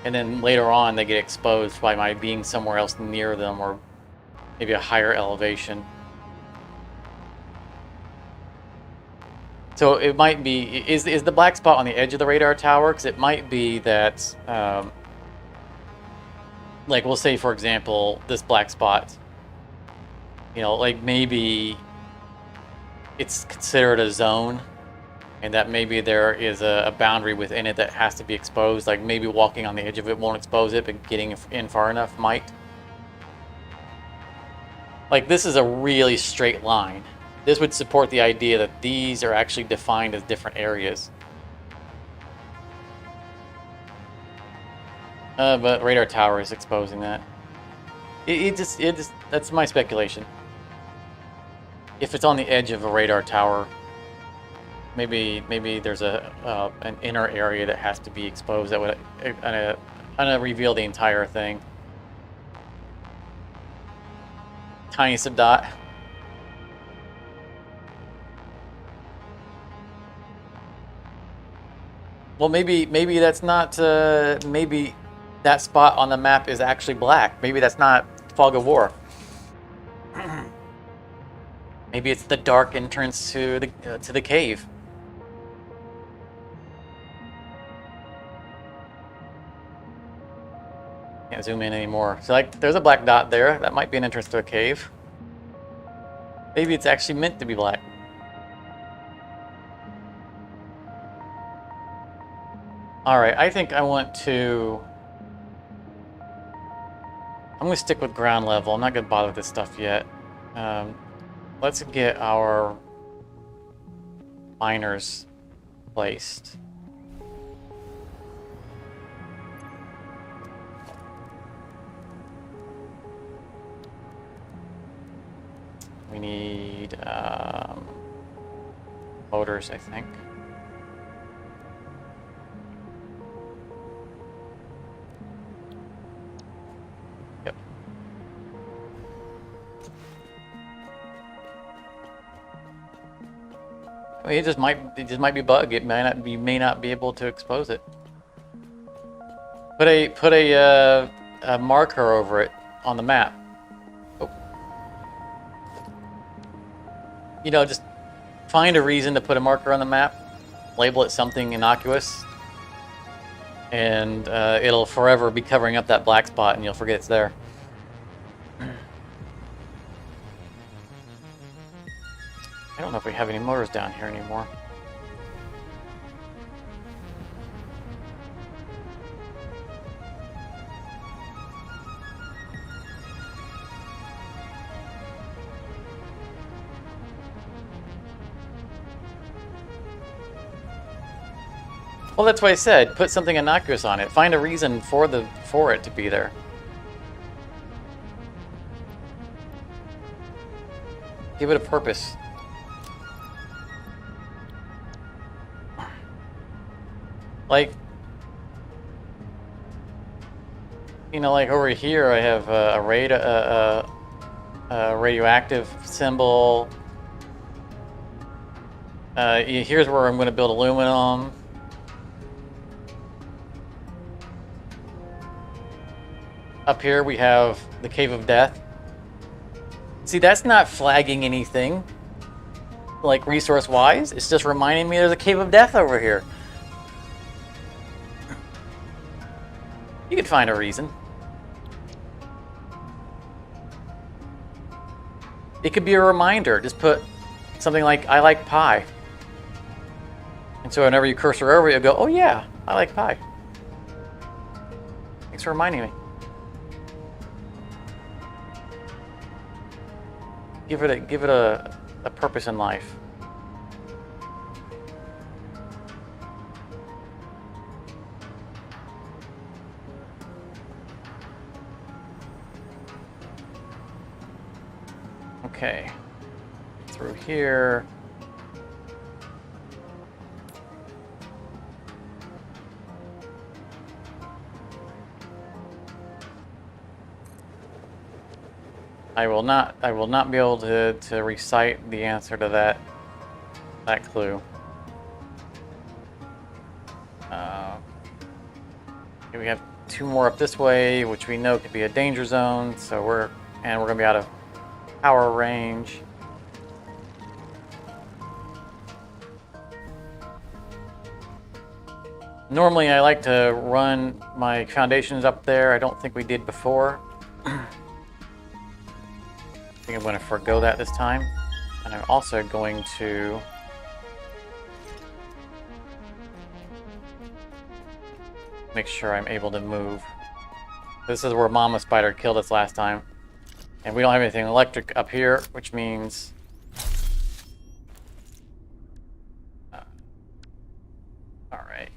and then later on they get exposed by my being somewhere else near them or maybe a higher elevation. So it might be, is the black spot on the edge of the radar tower? Because it might be that, like, we'll say, for example, this black spot, you know, like maybe it's considered a zone, and that maybe there is a boundary within it that has to be exposed. Like maybe walking on the edge of it won't expose it, but getting in far enough might. Like, this is a really straight line. This would support the idea that these are actually defined as different areas. But radar tower is exposing that. It just that's my speculation. If it's on the edge of a radar tower, maybe there's an inner area that has to be exposed that would reveal the entire thing. Tiniest dot. Well, maybe that's not. Maybe that spot on the map is actually black. Maybe that's not Fog of War. Maybe it's the dark entrance to the cave. Can't zoom in anymore. So, like, there's a black dot there. That might be an entrance to a cave. Maybe it's actually meant to be black. Alright, I think I want to... I'm going to stick with ground level. I'm not going to bother with this stuff yet. Let's get our miners placed. We need motors, I think. Yep. I mean, it just might be bug. It may not be able to expose it. Put a marker over it on the map. Oh. you know, just find a reason to put a marker on the map, label it something innocuous, and it'll forever be covering up that black spot and you'll forget it's there. I don't know if we have any motors down here anymore. Well, that's why I said, put something innocuous on it. Find a reason for it to be there. Give it a purpose. Like, you know, like over here, I have a radioactive symbol. Here's where I'm going to build aluminum. Up here we have the Cave of Death. See, that's not flagging anything, like resource-wise. It's just reminding me there's a Cave of Death over here. You could find a reason. It could be a reminder. Just put something like, I like pie. And so whenever you cursor over it, you'll go, oh yeah, I like pie. Thanks for reminding me. Give it a purpose in life. Okay. Through here. I will not be able to recite the answer to that clue. We have two more up this way, which we know could be a danger zone, so we're gonna be out of power range. Normally I like to run my foundations up there. I don't think we did before. I think I'm going to forego that this time. And I'm also going to make sure I'm able to move. This is where Mama Spider killed us last time. And we don't have anything electric up here, which means alright.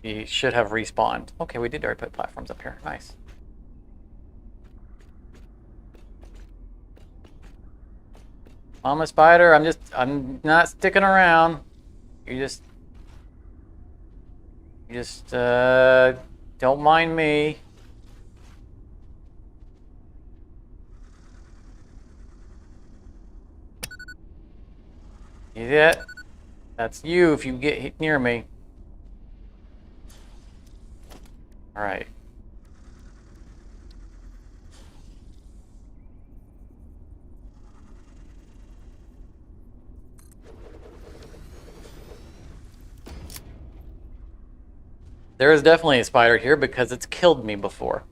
We should have respawned. Okay, we did already put platforms up here. Nice. Mama Spider, I'm not sticking around. You just don't mind me. You see it? That's you if you get near me. All right. There is definitely a spider here because it's killed me before.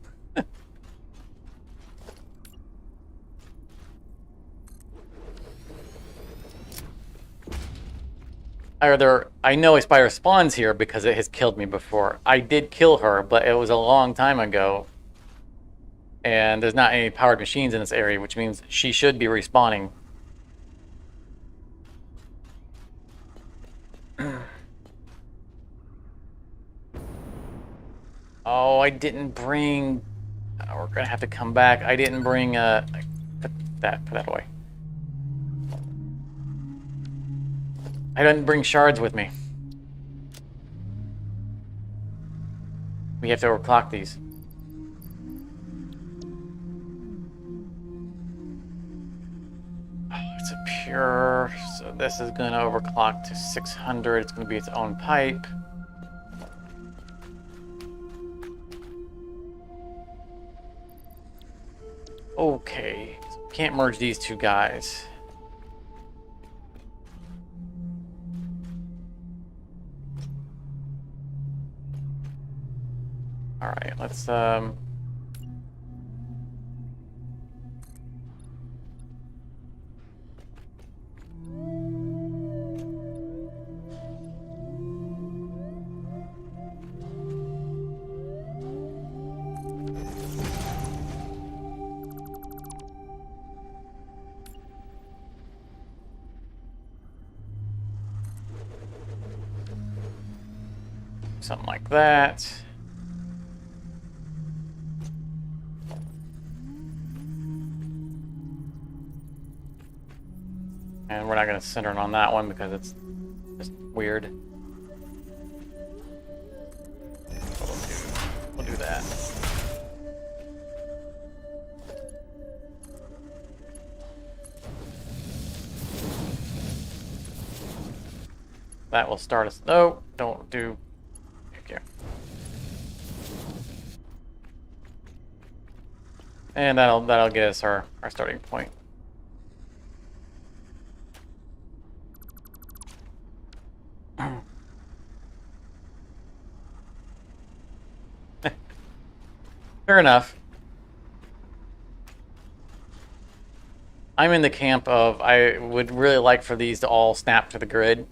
I know a spider spawns here because it has killed me before. I did kill her, but it was a long time ago. And there's not any powered machines in this area, which means she should be respawning. Oh, I didn't bring... we're going to have to come back. I didn't bring... put that away. I didn't bring shards with me. We have to overclock these. Oh, it's a pure... So this is going to overclock to 600. It's going to be its own pipe. Okay, so can't merge these two guys. All right, let's something like that. And we're not going to center it on that one because it's just weird. We'll do that. That will start us. No, don't do. Here. And that'll get us our starting point. Fair enough. I'm in the camp of I would really like for these to all snap to the grid.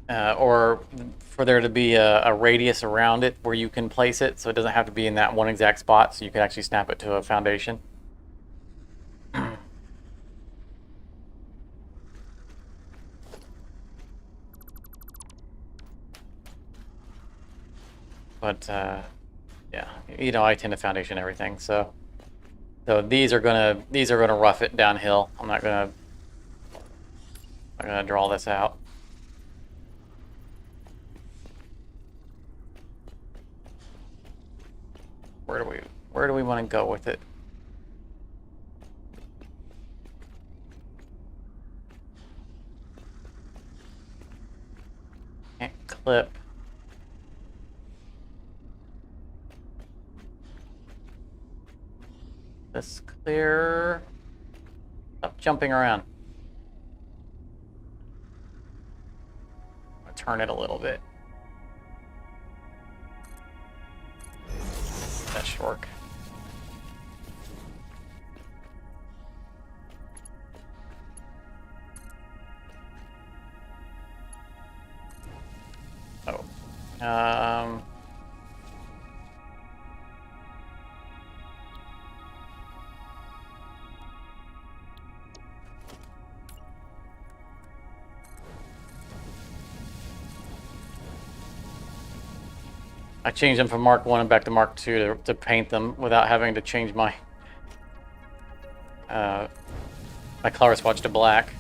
Or for there to be a radius around it where you can place it, so it doesn't have to be in that one exact spot, so you can actually snap it to a foundation. But yeah, you know, I tend to foundation everything, so these are gonna rough it downhill. I'm not gonna draw this out. Where do we want to go with it? Can't clip. This clear. Stop jumping around. I'll turn it a little bit. That should work. Oh. I changed them from Mark 1 and back to Mark 2 to paint them without having to change my my color swatch to black.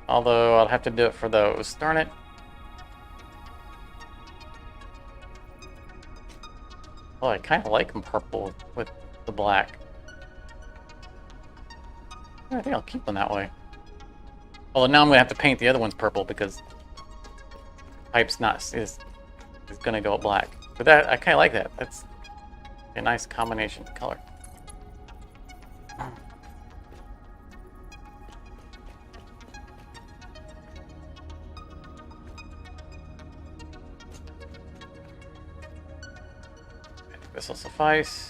Although I'll have to do it for those. Darn it. Well, I kind of like them purple with the black. I think I'll keep them that way. Although now I'm going to have to paint the other ones purple because pipe's is going to go black. But that I kind of like that. That's a nice combination of color. This will suffice.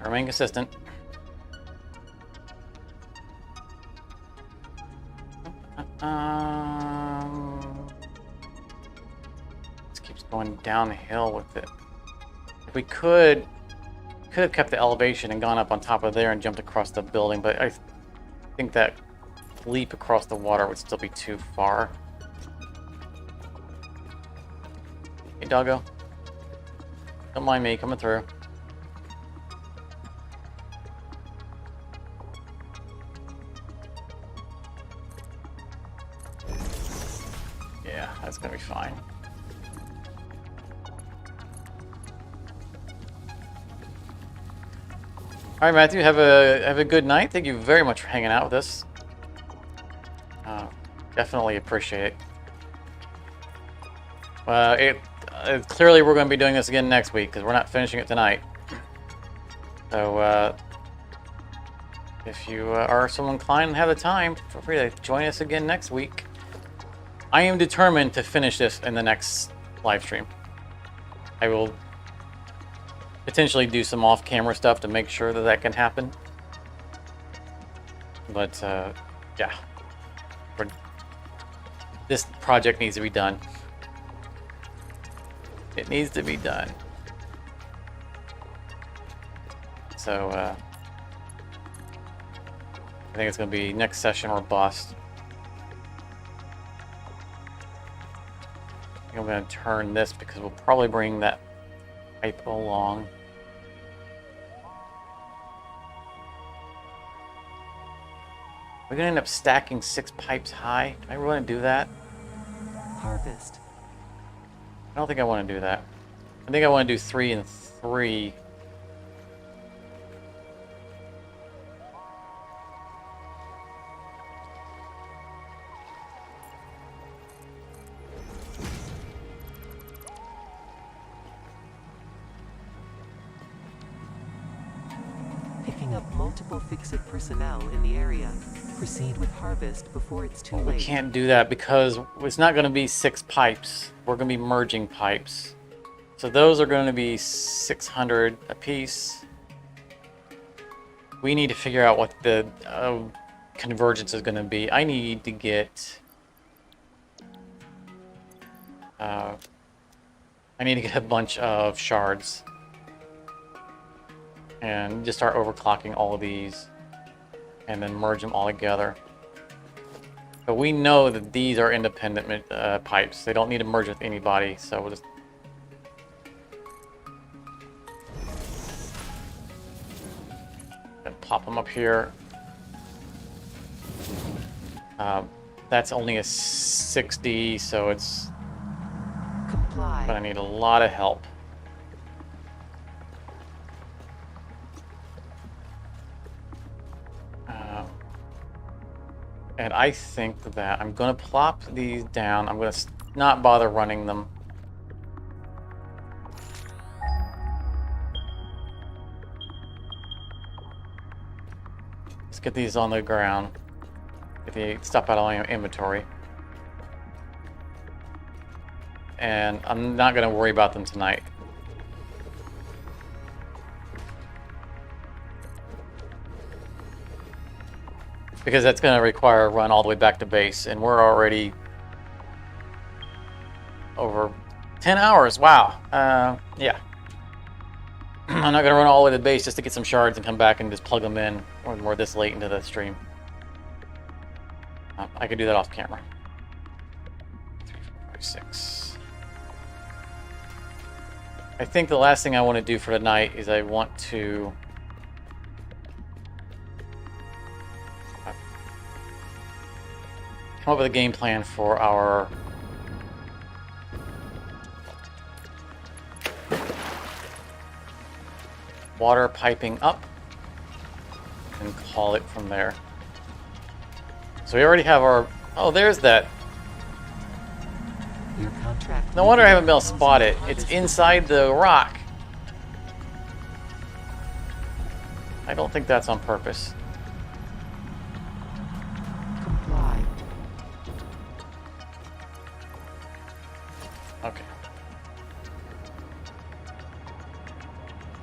Remain consistent. This keeps going downhill with it. If we could have kept the elevation and gone up on top of there and jumped across the building, but I think that leap across the water would still be too far. Hey, doggo. Don't mind me coming through. That's gonna be fine. All right, Matthew, have a good night. Thank you very much for hanging out with us. Definitely appreciate it. Clearly we're going to be doing this again next week because we're not finishing it tonight. So if you are so inclined and have the time, feel free to join us again next week. I am determined to finish this in the next live stream. I will potentially do some off-camera stuff to make sure that that can happen. But yeah, this project needs to be done. It needs to be done. So I think it's going to be next session or bust. I think I'm going to turn this because we'll probably bring that pipe along. We're going to end up stacking 6 pipes high. Do I really want to do that? Harvest. I don't think I want to do that. I think I want to do 3 and 3. Picking up multiple Ficsit personnel in the area. Proceed with harvest before it's too late. We can't do that because it's not going to be 6 pipes. We're going to be merging pipes. So those are going to be 600 a piece. We need to figure out what the convergence is going to be. I need to get... I need to get a bunch of shards. And just start overclocking all of these. And then merge them all together. But we know that these are independent pipes. They don't need to merge with anybody, so we'll just... and pop them up here. That's only a 60, so it's Comply. gonna need a lot of help. And I think that I'm going to plop these down. I'm going to not bother running them. Let's get these on the ground. Get the stuff out of my inventory. And I'm not going to worry about them tonight. Because that's going to require a run all the way back to base, and we're already over 10 hours. Wow. Yeah. I'm not going to run all the way to the base just to get some shards and come back and just plug them in when we're this late into the stream. I could do that off camera. 3, 4, 5, 6. I think the last thing I want to do for tonight is I want to... come up with a game plan for our water piping up and call it from there. So we already have our... oh, there's that. Your contract. No wonder I haven't been able to spot it. It's inside the rock. I don't think that's on purpose. Comply. Okay.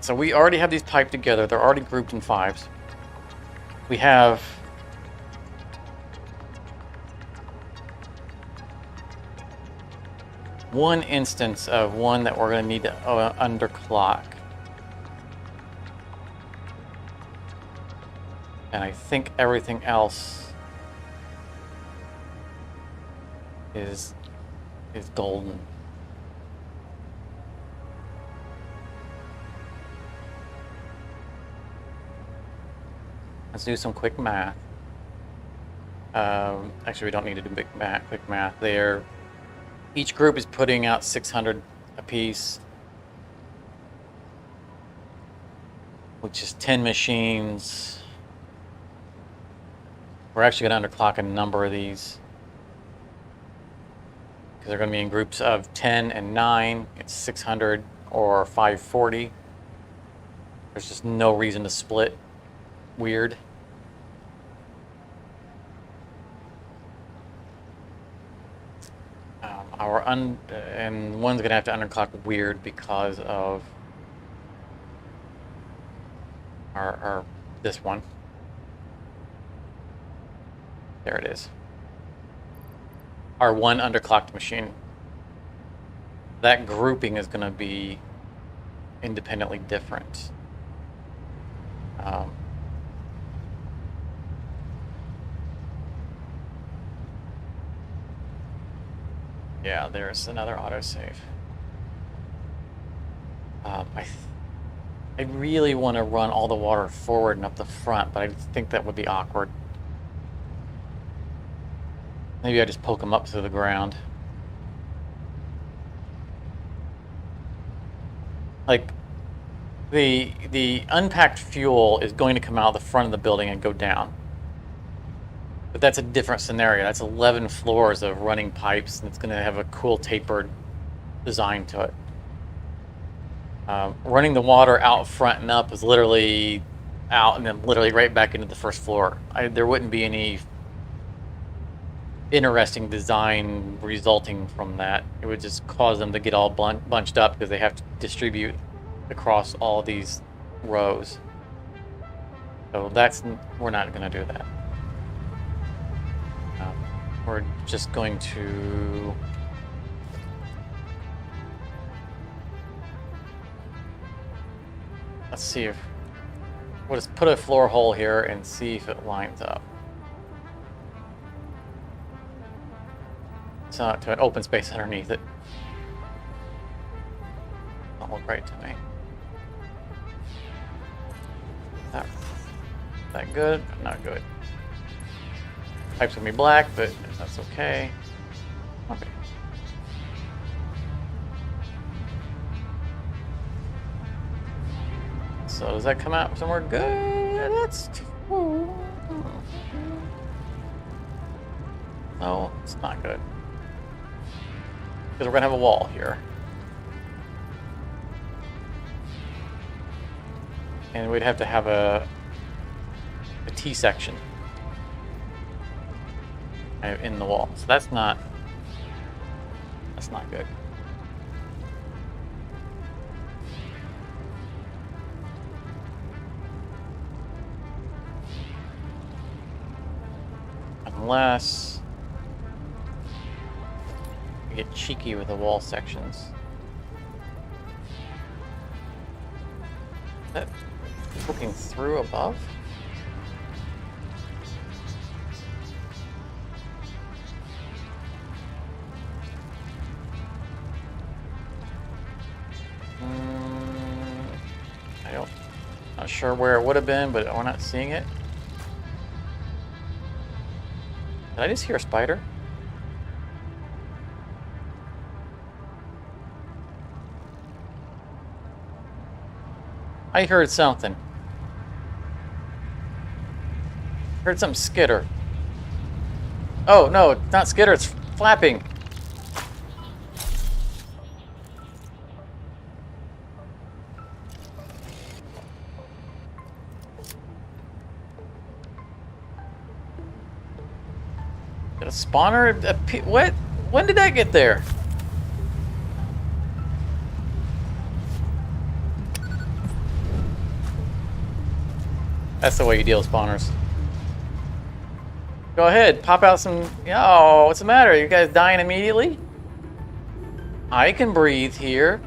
So we already have these piped together. They're already grouped in 5s. We have... one instance of one that we're going to need to underclock. And I think everything else is golden. Let's do some quick math. Actually, we don't need to do quick math there. Each group is putting out 600 apiece, which is 10 machines. We're actually going to underclock a number of these because they're going to be in groups of 10 and 9. It's 600 or 540. There's just no reason to split. Weird. And one's going to have to underclock weird because of our this one. There it is. Our one underclocked machine. That grouping is going to be independently different. Yeah, there's another autosave. I really want to run all the water forward and up the front, but I think that would be awkward. Maybe I just poke them up through the ground. Like, the unpacked fuel is going to come out of the front of the building and go down. But that's a different scenario. That's 11 floors of running pipes, and it's going to have a cool tapered design to it. Running the water out front and up is literally out and then literally right back into the first floor. There wouldn't be any interesting design resulting from that. It would just cause them to get all bunched up because they have to distribute across all these rows. So we're not going to do that. We're just going to let's see if we'll just put a floor hole here and see if it lines up. It's not to an open space underneath it. Don't look right to me. That good? Not good. Pipe's gonna be black, but that's okay. Okay. So does that come out somewhere good? That's no, it's not good. Because we're gonna have a wall here. And we'd have to have a T section in the wall. So that's not good. Unless we get cheeky with the wall sections. Is that looking through above? Not sure where it would have been, but we're not seeing it. Did I just hear a spider? I heard something. Heard something skitter. Oh no, it's not skitter, it's flapping. A spawner? What? When did that get there? That's the way you deal with spawners. Go ahead, pop out some... Oh, what's the matter? You guys dying immediately? I can breathe here.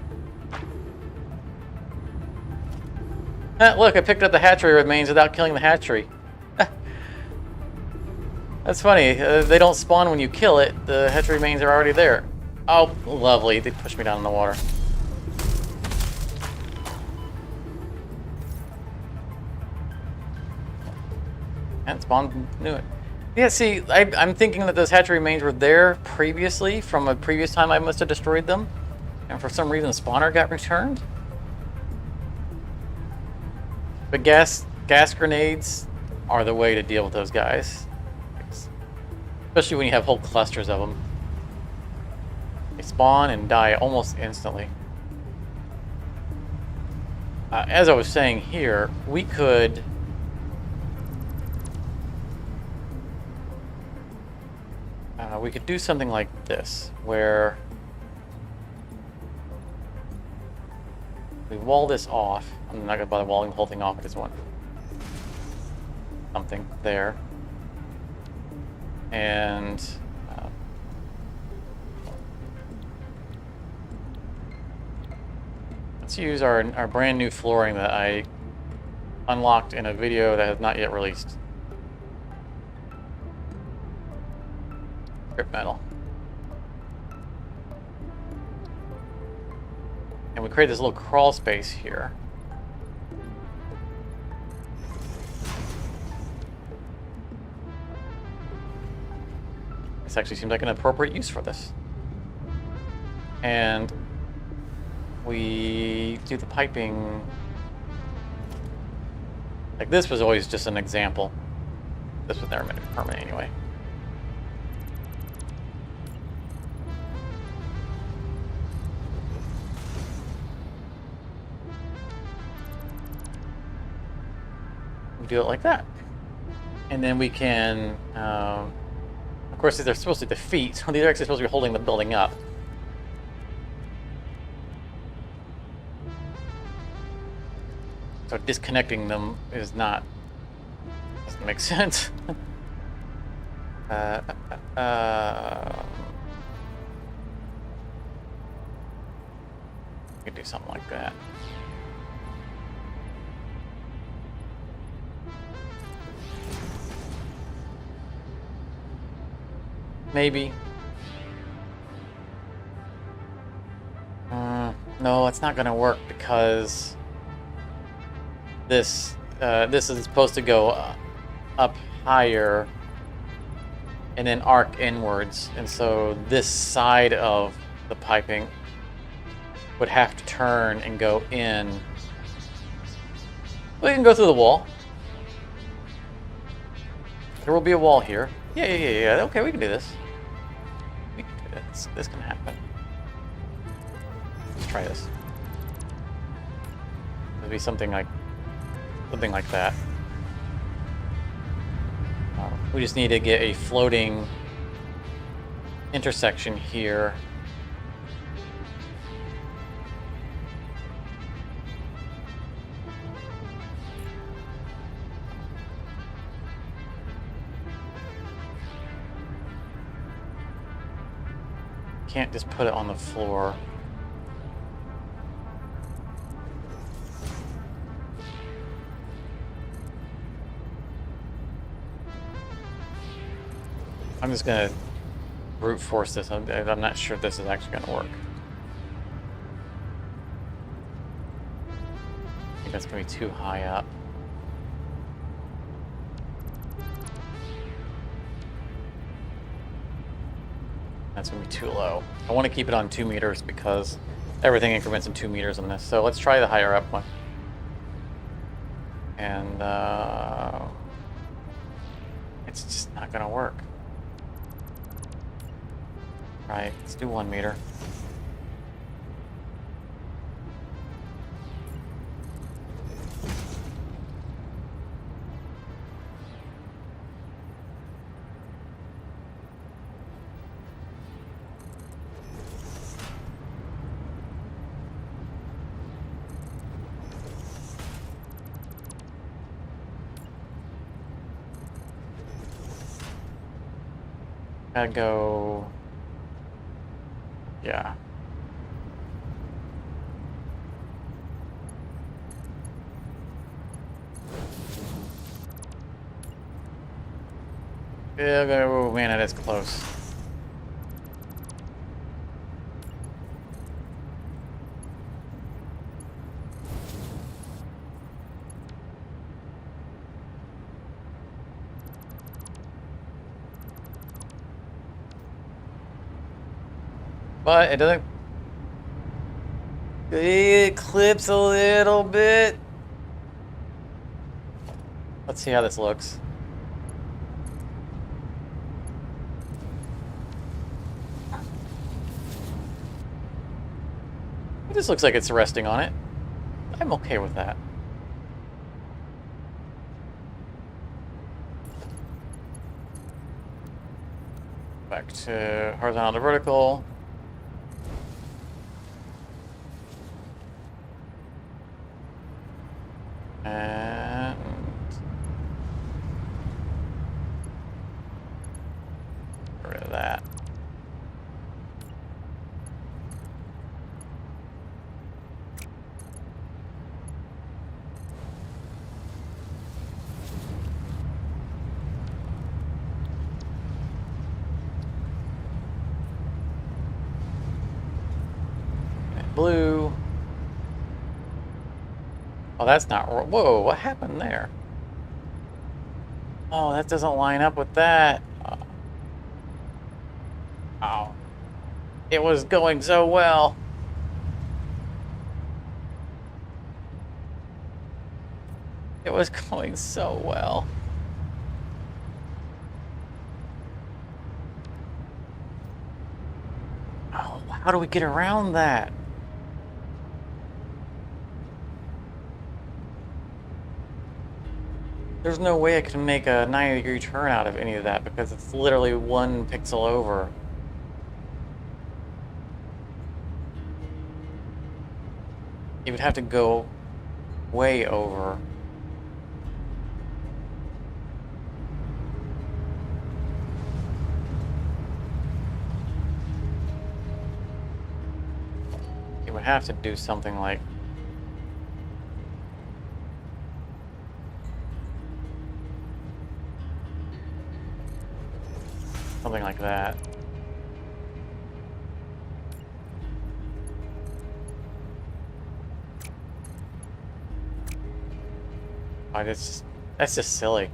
Look, I picked up the hatchery remains without killing the hatchery. That's funny. They don't spawn when you kill it. The hatchery remains are already there. Oh, lovely. They pushed me down in the water. And spawn knew it. Yeah, see, I'm thinking that those hatchery remains were there previously from a previous time I must have destroyed them. And for some reason, the spawner got returned. But gas grenades are the way to deal with those guys. Especially when you have whole clusters of them. They spawn and die almost instantly. As I was saying here, we could... we could do something like this, where we wall this off. I'm not going to bother walling the whole thing off. I just want something there. And let's use our brand new flooring that I unlocked in a video that has not yet released. Strip metal. And we create this little crawl space here. This actually seems like an appropriate use for this. And we do the piping. Like this was always just an example. This was never meant to be permanent anyway. Do it like that, and then we can of course these are supposed to be the feet, so these are actually supposed to be holding the building up. So disconnecting them is not, doesn't make sense. We could do something like that. Maybe. No, it's not going to work because this is supposed to go up higher and then arc inwards, and so this side of the piping would have to turn and go in. We can go through the wall. There will be a wall here. Yeah. Okay, we can do this. We can do this. This can happen. Let's try this. It'll be something like that. We just need to get a floating intersection here. Can't just put it on the floor. I'm just gonna brute force this. I'm not sure this is actually gonna work. I think that's gonna be too high up. That's gonna be too low. I want to keep it on 2 meters because everything increments in 2 meters on this. So let's try the higher up one. And it's just not gonna work. Right, let's do 1 meter. Gotta go. Yeah. Yeah, oh man, that is close. But it doesn't... It clips a little bit. Let's see how this looks. It just looks like it's resting on it. I'm okay with that. Back to horizontal to vertical. And get rid of that. And blue. Oh, that's not... Whoa, what happened there? Oh, that doesn't line up with that. Oh. It was going so well. It was going so well. Oh, how do we get around that? There's no way I can make a 90-degree turn out of any of that because it's literally 1 pixel over. You would have to go way over. You would have to do something like... something like that. Oh, that's just silly.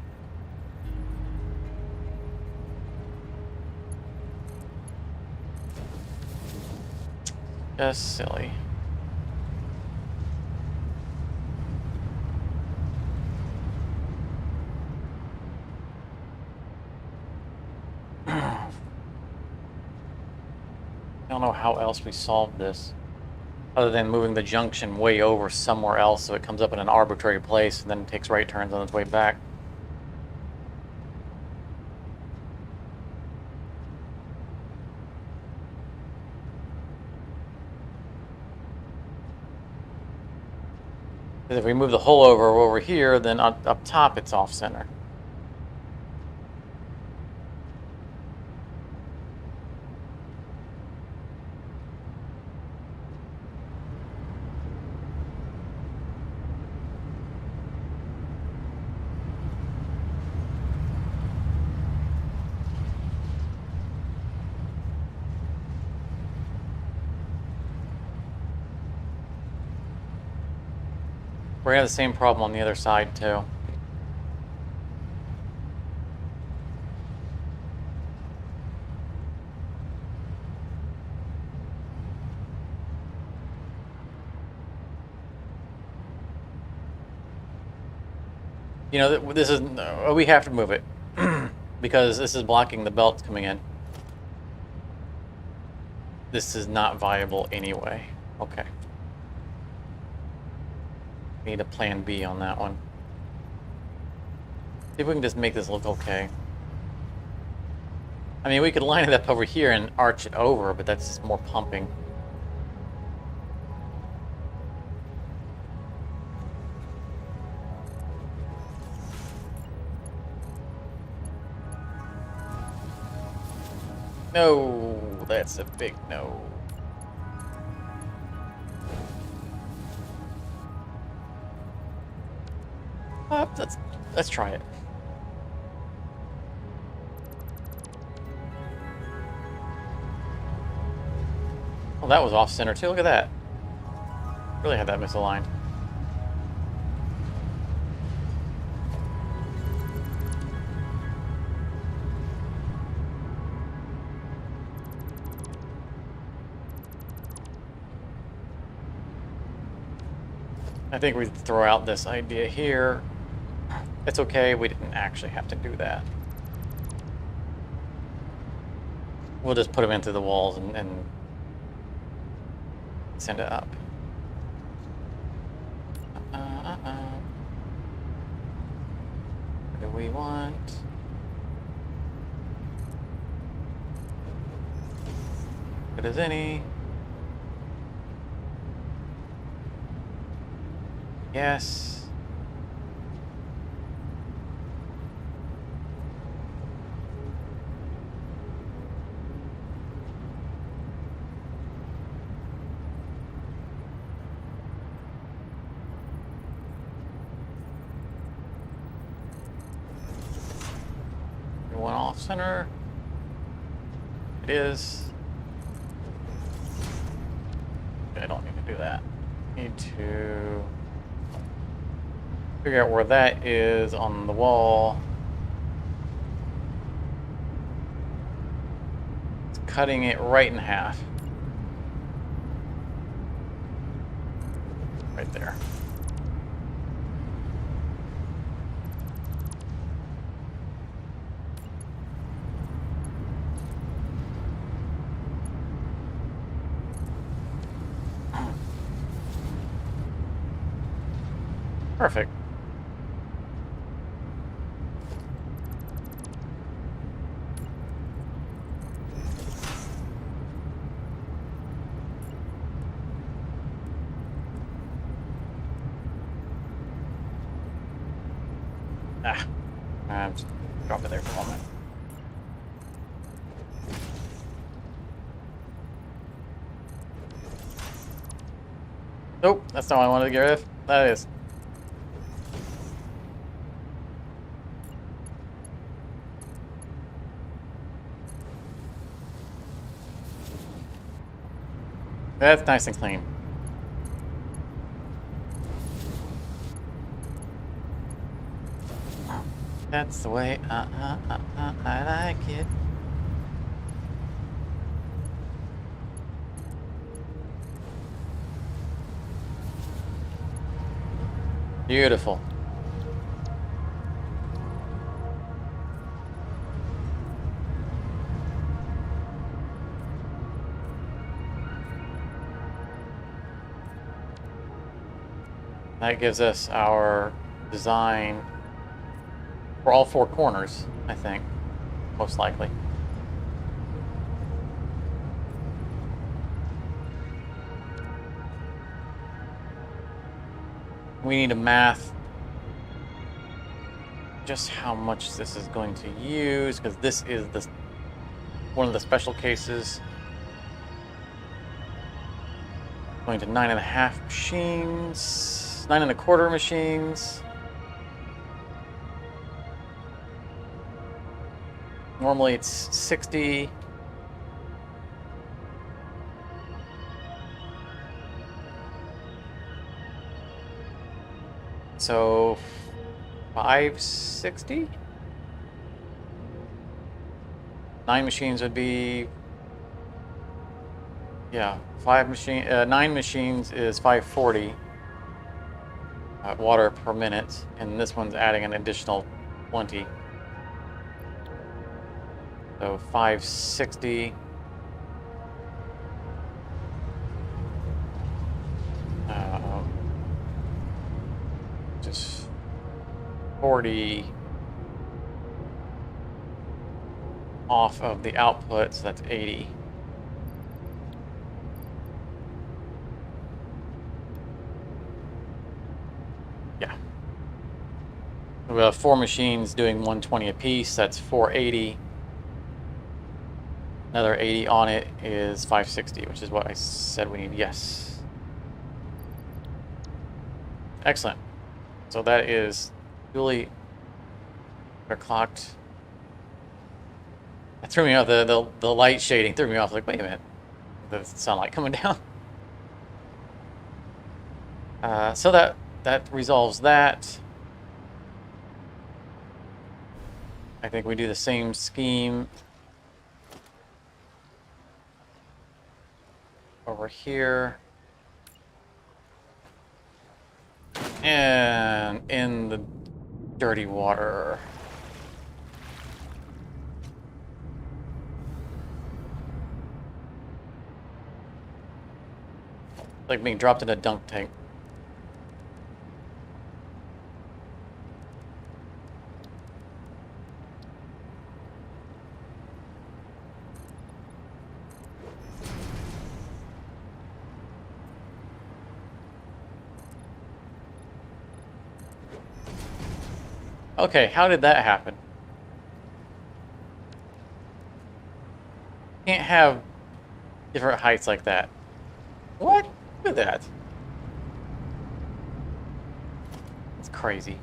Just silly. I don't know how else we solved this, other than moving the junction way over somewhere else so it comes up in an arbitrary place and then takes right turns on its way back. Because if we move the hole over here, then up top it's off center. We're gonna have the same problem on the other side too. You know, this is... we have to move it because this is blocking the belts coming in. This is not viable anyway. Okay. Need a plan B on that one. See if we can just make this look okay. I mean, we could line it up over here and arch it over, but that's just more pumping. No, that's a big no. Let's try it. Well, that was off center too. Look at that. Really had that misaligned. I think we throw out this idea here. It's okay, we didn't actually have to do that. We'll just put them in through the walls and send it up. What do we want? Good as any. Yes. One off center. It is. I don't need to do that. Need to figure out where that is on the wall. It's cutting it right in half. Right there. Perfect. Just drop it there for a moment. Nope, that's not what I wanted to get rid of. That is. That's nice and clean. That's the way I like it. Beautiful. That gives us our design for all four corners, I think, most likely. We need to math just how much this is going to use, because this is one of the special cases. Going to 9.5 machines, 9.25 machines. Normally it's 60. So 560? 9 machines would be, yeah, 9 machines is 540 water per minute, and this one's adding an additional 20. So 560. Just 40 off of the output, so that's 80. Yeah. We have 4 machines doing 120 apiece, that's 480. Another 80 on it is 560, which is what I said we need. Yes. Excellent. So that is duly overclocked. That threw me off. The light shading threw me off. Like, wait a minute, the sunlight coming down. So that resolves that. I think we do the same scheme over here. And in the dirty water. Like being dropped in a dunk tank. Okay, how did that happen? Can't have different heights like that. What? Look at that. It's crazy.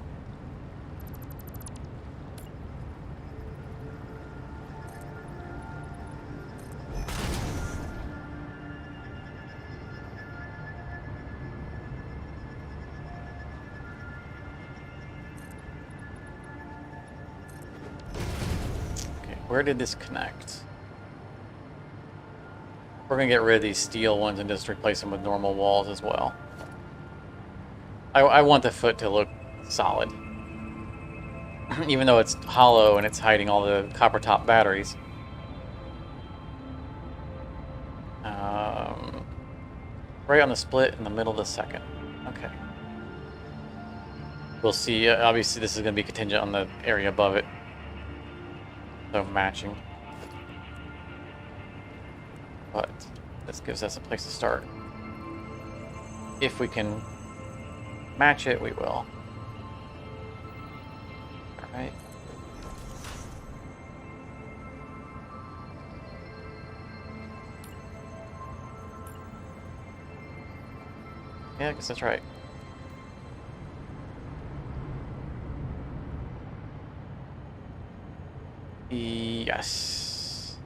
Okay, where did this connect? We're gonna get rid of these steel ones and just replace them with normal walls as well. I want the foot to look solid. Even though it's hollow and it's hiding all the copper top batteries. Right on the split in the middle of the second. Okay. We'll see. Obviously, this is going to be contingent on the area above it. So matching. But this gives us a place to start. If we can match it, we will. Alright. Yeah, I guess that's right. Yes.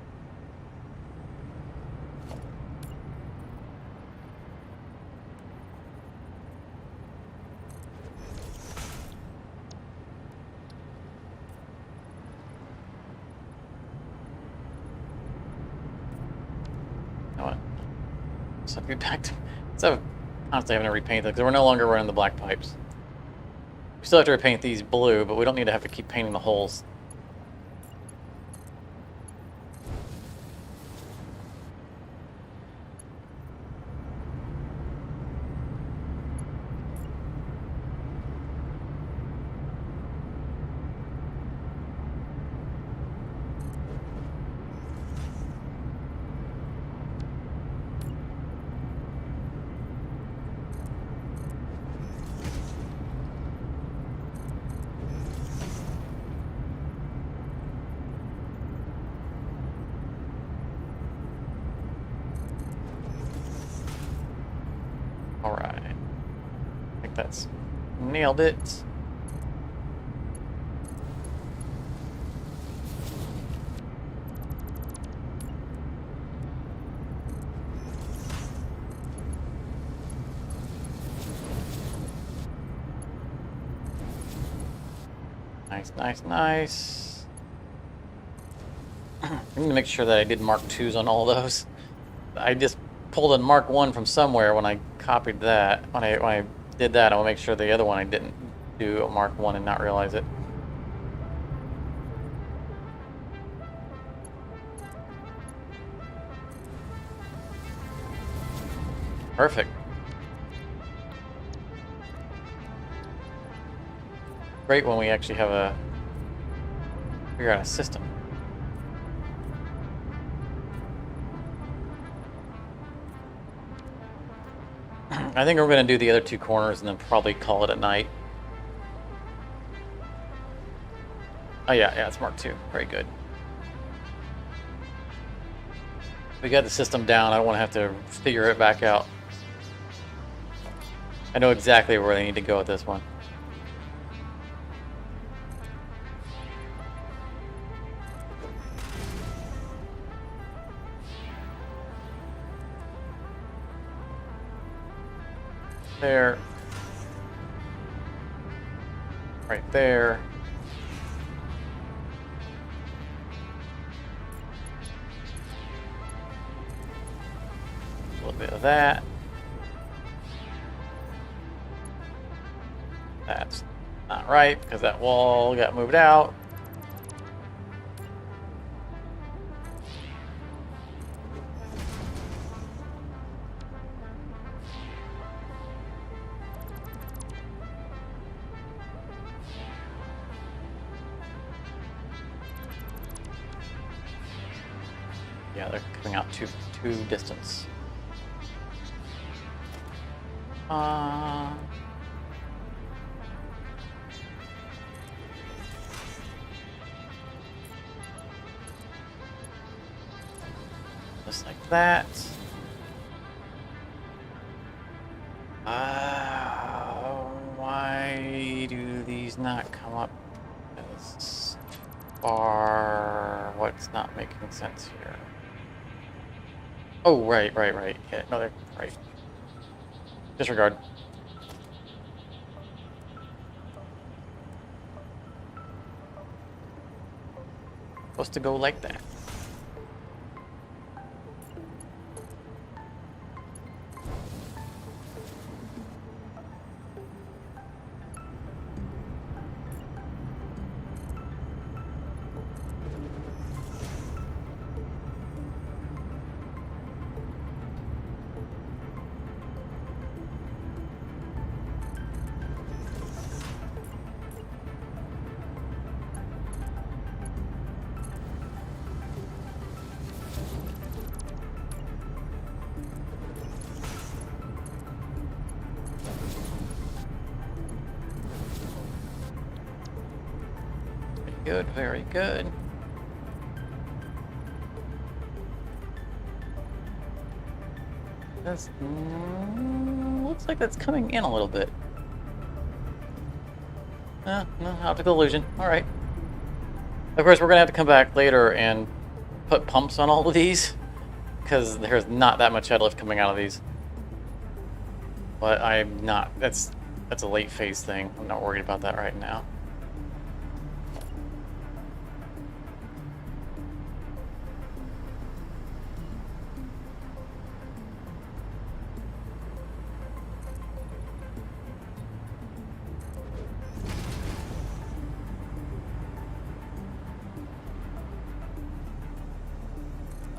You know what? So get back to honestly having to repaint them because we're no longer running the black pipes. We still have to repaint these blue, but we don't need to have to keep painting the holes. Alright. I think that's nailed it. Nice, nice, nice. I need to make sure that I did Mark 2s on all those. I just pulled a Mark 1 from somewhere when I copied that. When I did that, I will make sure the other one I didn't do a Mark 1 and not realize it. Perfect. Great when we actually have a figure out a system. I think we're going to do the other two corners and then probably call it a night. Oh yeah, it's Mark 2. Very good. We got the system down. I don't want to have to figure it back out. I know exactly where they need to go with this one. There. Right there. A little bit of that. not right because that wall got moved out. Yeah, they're coming out too distance. Just like that. Why do these not come up as far? What's not making sense here? Oh, right. Yeah, no, they're right. Disregard. Supposed to go like that. Good, very good. That's looks like that's coming in a little bit. No, optical illusion. All right. Of course, we're gonna have to come back later and put pumps on all of these because there's not that much headlift coming out of these. But I'm not. That's a late phase thing. I'm not worried about that right now.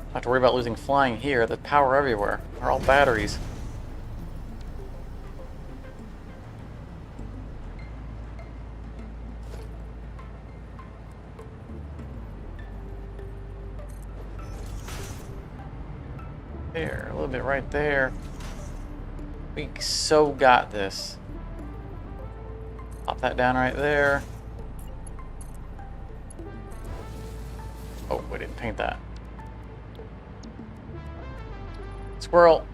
Not have to worry about losing flying here. The power everywhere. They're all batteries. There, a little bit right there. We so got this. Pop that down right there. Oh, we didn't paint that. Squirrel.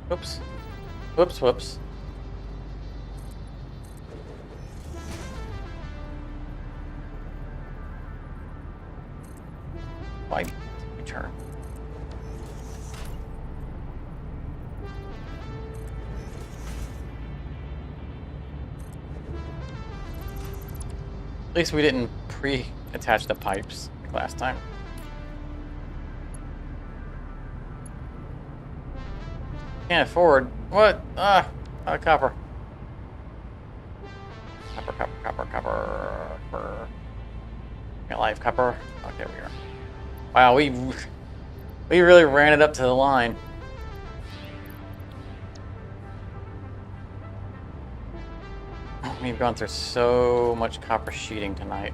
Whoops. Whoops. Why return? At least we didn't pre-attach the pipes like last time. Can't afford. What? Out of copper. Copper. Live copper. Oh, there we are. Wow, we really ran it up to the line. We've gone through so much copper sheeting tonight.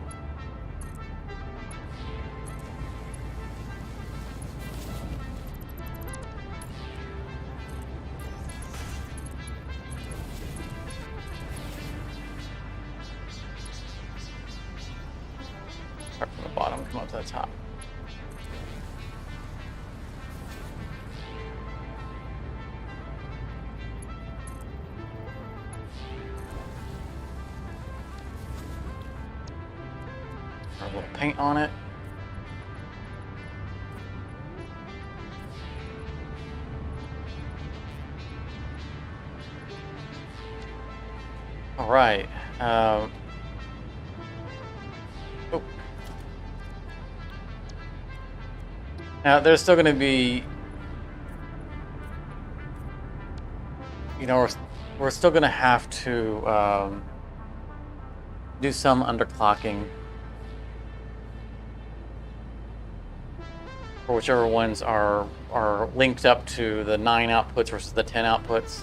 Start from the bottom, come up to the top. A little paint on it. right. Oh. Now, there's still going to be, you know, we're still going to have to do some underclocking for whichever ones are linked up to the 9 outputs versus the 10 outputs.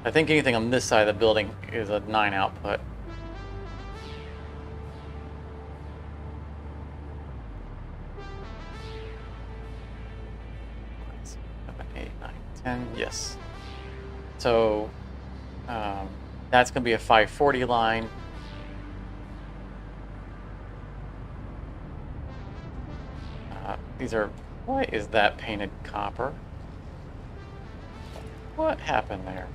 I think anything on this side of the building is a 9 output. Seven, 8, 9, 10, yes. So that's going to be a 540 line. These are, why is that painted copper? What happened there?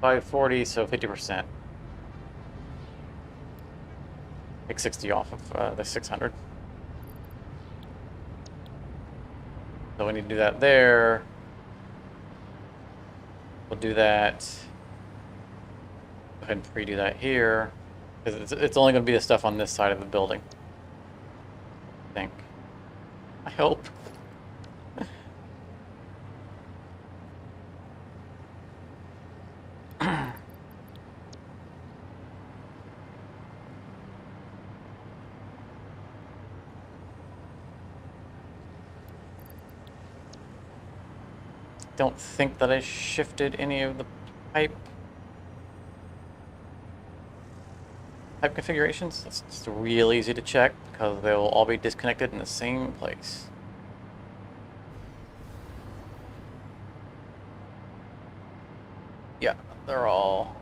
540, so 50%. Take 60 off of the 600. So we need to do that there. We'll do that. Go ahead and pre-do that here. Because it's only going to be the stuff on this side of the building. I think. I hope. Don't think that I shifted any of the pipe configurations. It's just real easy to check because they'll all be disconnected in the same place. Yeah, they're all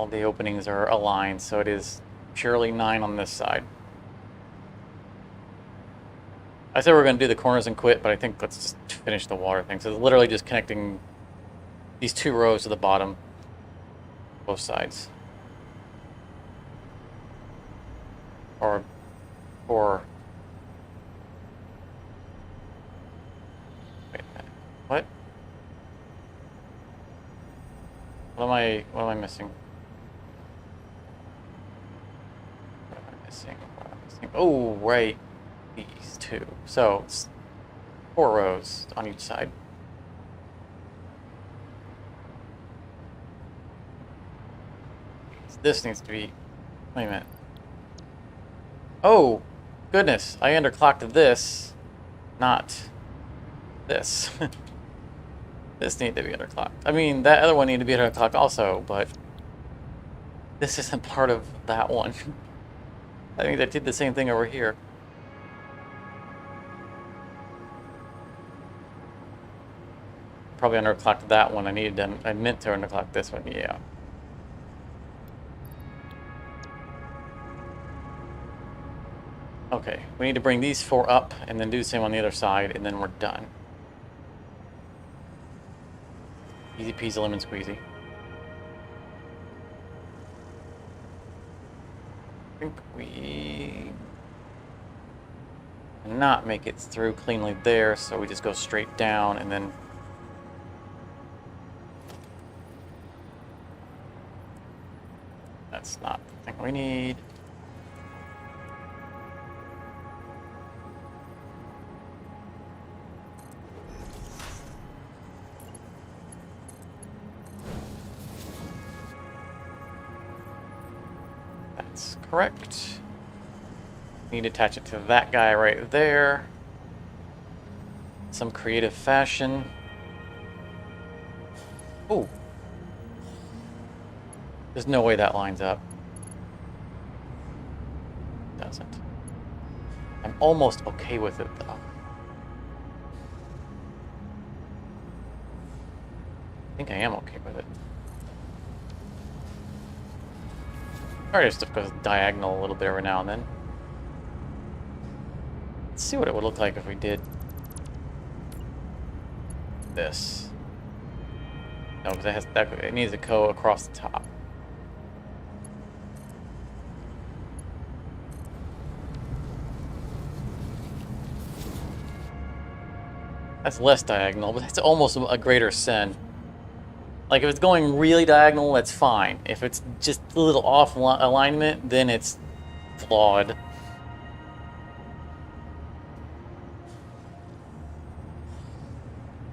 the openings are aligned, so it is purely 9 on this side. I said we're going to do the corners and quit, but I think let's just finish the water thing. So it's literally just connecting these 2 rows to the bottom, both sides. Or wait a minute. What? What am I missing? What am I missing? What am I missing? Oh, right. These 2. So it's 4 rows on each side. This needs to be, wait a minute. Oh, goodness, I underclocked this, not this. This needed to be underclocked. I mean, that other one needed to be underclocked also, but this isn't part of that one. I think they did the same thing over here. Probably underclocked that one. I meant to underclock this one, yeah. Okay, we need to bring these 4 up and then do the same on the other side, and then we're done. Easy peasy lemon squeezy. I think we cannot make it through cleanly there, so we just go straight down and then that's not the thing we need. That's correct. Need to attach it to that guy right there. Some creative fashion. Oh. There's no way that lines up. Doesn't. I'm almost okay with it though. I think I am okay with it. Alright, stuff goes diagonal a little bit every now and then. Let's see what it would look like if we did this. No, because it needs to go across the top. That's less diagonal, but it's almost a greater sin. Like, if it's going really diagonal, that's fine. If it's just a little off alignment, then it's flawed.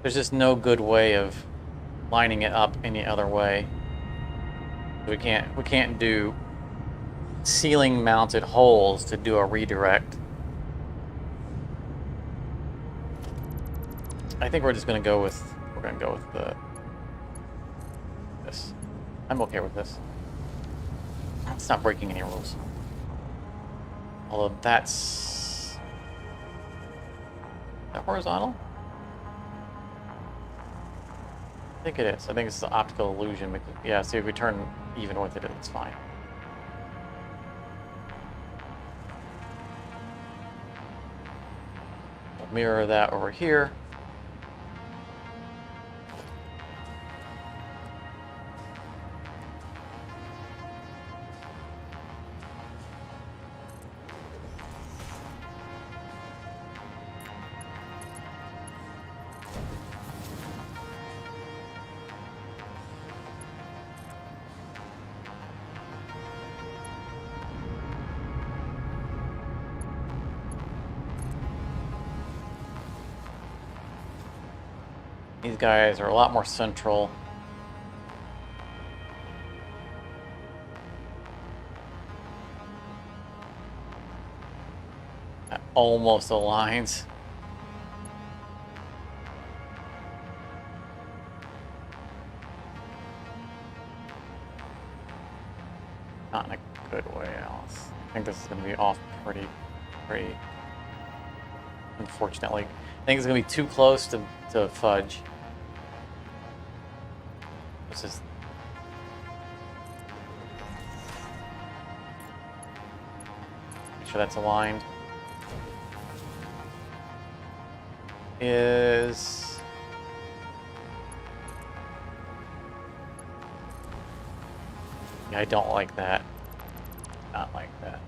There's just no good way of lining it up any other way. We can't do ceiling mounted holes to do a redirect. I think we're gonna go with this. I'm okay with this. It's not breaking any rules. Although that's that horizontal? I think it is. I think it's the optical illusion. Yeah, see, if we turn even with it, it's fine. We'll mirror that over here. These guys are a lot more central. That almost aligns. Not in a good way, Alice. I think this is going to be off pretty, unfortunately. I think it's going to be too close to fudge. This is... Make sure that's aligned. Is... Yeah, I don't like that. Not like that.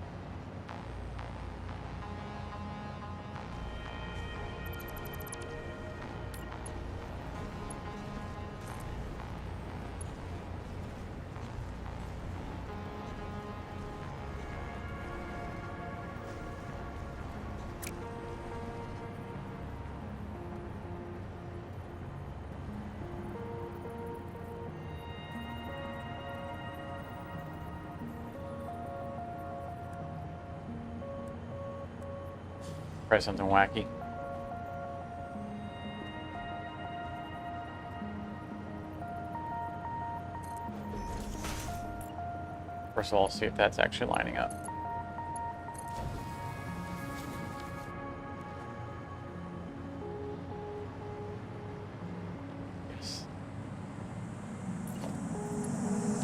Try something wacky. First of all, see if that's actually lining up. Yes.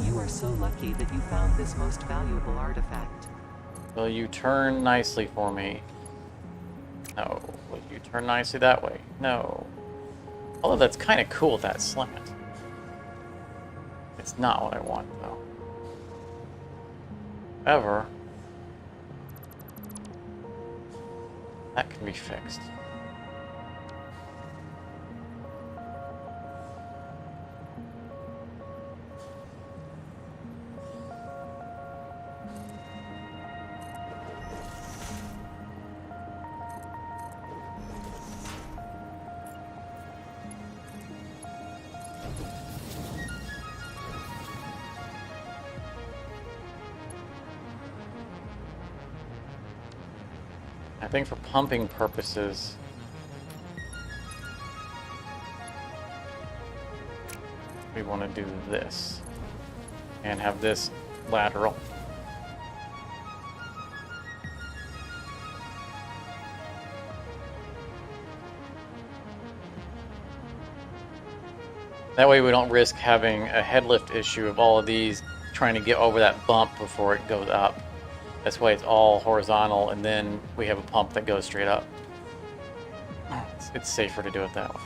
You are so lucky that you found this most valuable artifact. Will you turn nicely for me? No. Will you turn nicely that way? No. Although that's kind of cool, that slant. It's not what I want, though. However, that can be fixed. I think for pumping purposes, we want to do this and have this lateral. That way we don't risk having a headlift issue of all of these trying to get over that bump before it goes up. That's why it's all horizontal, and then we have a pump that goes straight up. It's safer to do it that way.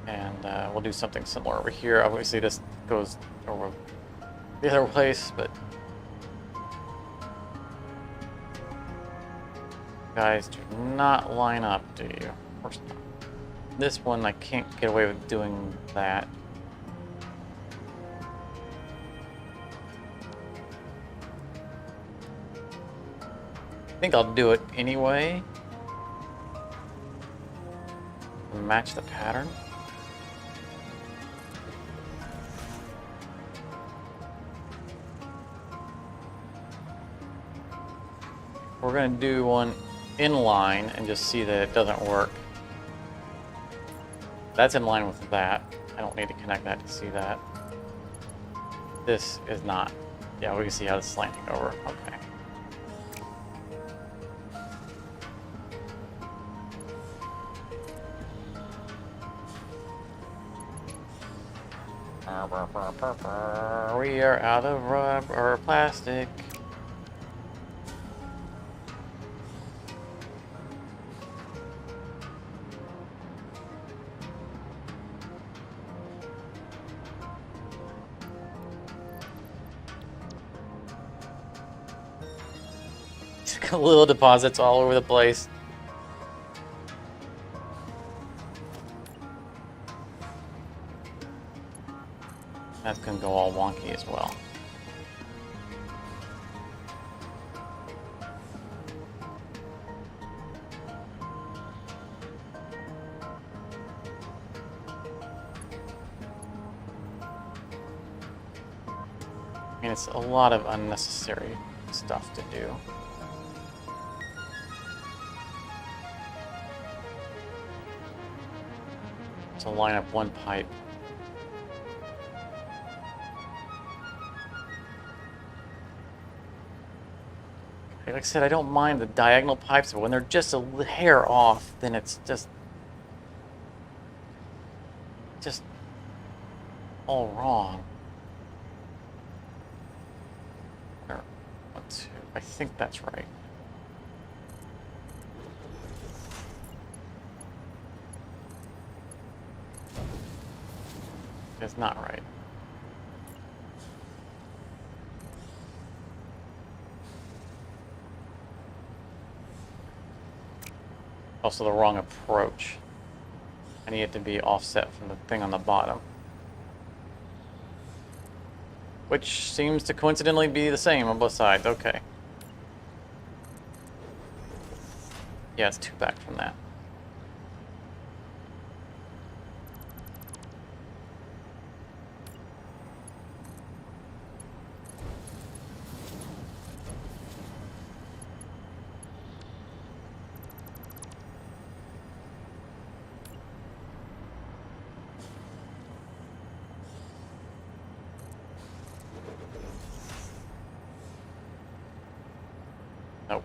And we'll do something similar over here. Obviously this goes over the other place, but Guys do not line up, do you? Of course not. This one, I can't get away with doing that. I think I'll do it anyway. Match the pattern. We're going to do one inline and just see that it doesn't work. That's in line with that. I don't need to connect that to see that. This is not. Yeah, we can see how this is slanting over. Okay. We are out of rubber or plastic. Little deposits all over the place. That's gonna go all wonky as well. I mean, it's a lot of unnecessary stuff to do. To line up one pipe. Like I said, I don't mind the diagonal pipes, but when they're just a hair off, then it's just all wrong. There, 1, 2. I think that's right. It's not right. Also the wrong approach. I need it to be offset from the thing on the bottom. Which seems to coincidentally be the same on both sides. Okay. Yeah, it's 2 back from that. Nope.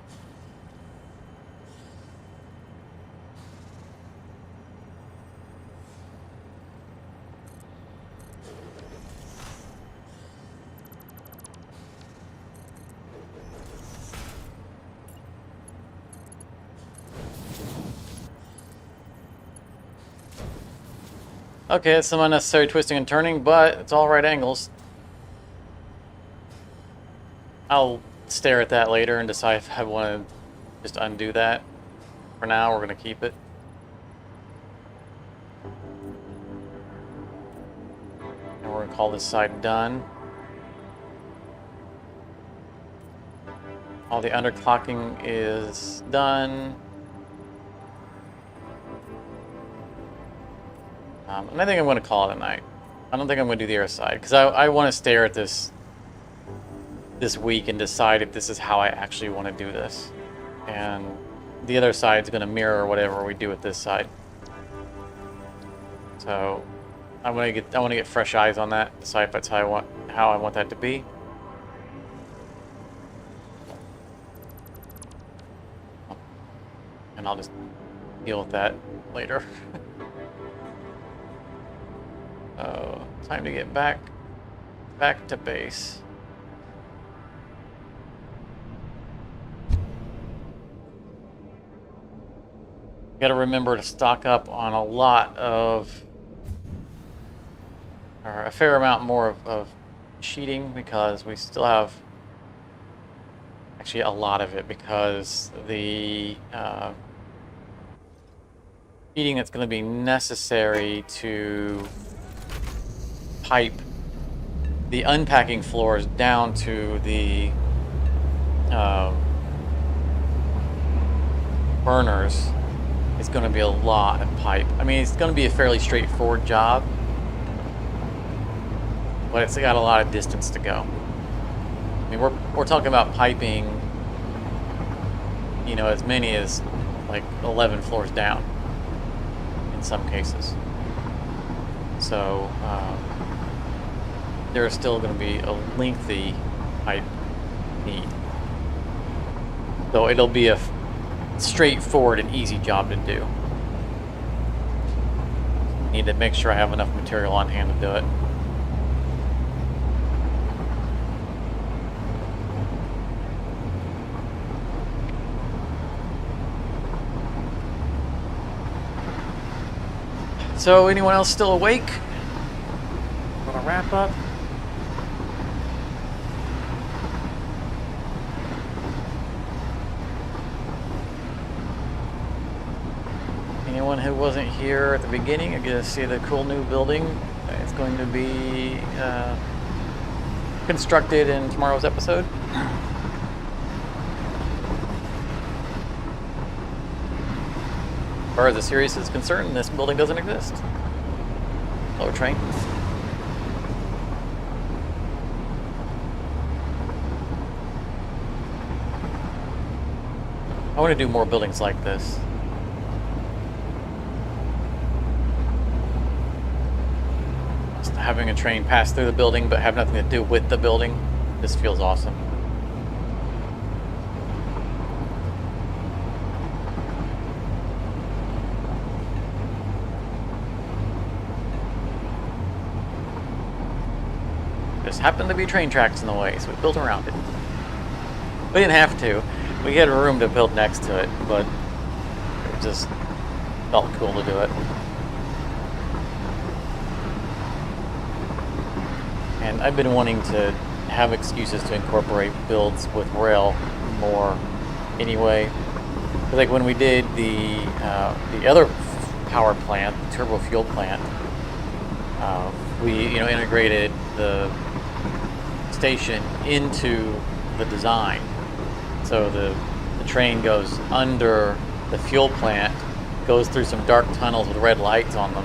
Okay, it's some unnecessary twisting and turning, but it's all right angles. I'll stare at that later and decide if I want to just undo that. For now, we're going to keep it. And we're going to call this side done. All the underclocking is done. And I think I'm going to call it a night. I don't think I'm going to do the other side, because I want to stare at this week and decide if this is how I actually want to do this. And the other side's going to mirror whatever we do with this side. So I want to get fresh eyes on that, decide if that's how I want that to be. And I'll just deal with that later. Time to get back to base. Got to remember to stock up on a lot of, or a fair amount more of sheeting, because we still have, I Actually, a lot of it, because the heating that's going to be necessary to pipe the unpacking floors down to the burners is going to be a lot of pipe. I mean, it's going to be a fairly straightforward job, but it's got a lot of distance to go. I mean, we're talking about piping, you know, as many as like 11 floors down in some cases. So there's still going to be a lengthy pipe need. So it'll be a straightforward and easy job to do. Need to make sure I have enough material on hand to do it. So, anyone else still awake? Want to wrap up? Anyone who wasn't here at the beginning, I get to see the cool new building. It's going to be constructed in tomorrow's episode. As far as the series is concerned, this building doesn't exist. Lower train. I want to do more buildings like this. Just having a train pass through the building but have nothing to do with the building. This feels awesome. Just happened to be train tracks in the way, so we built around it. We didn't have to. We had room to build next to it, but it just felt cool to do it. And I've been wanting to have excuses to incorporate builds with rail more anyway. Like when we did the other power plant, the turbo fuel plant, we integrated the station into the design. So the train goes under the fuel plant, goes through some dark tunnels with red lights on them,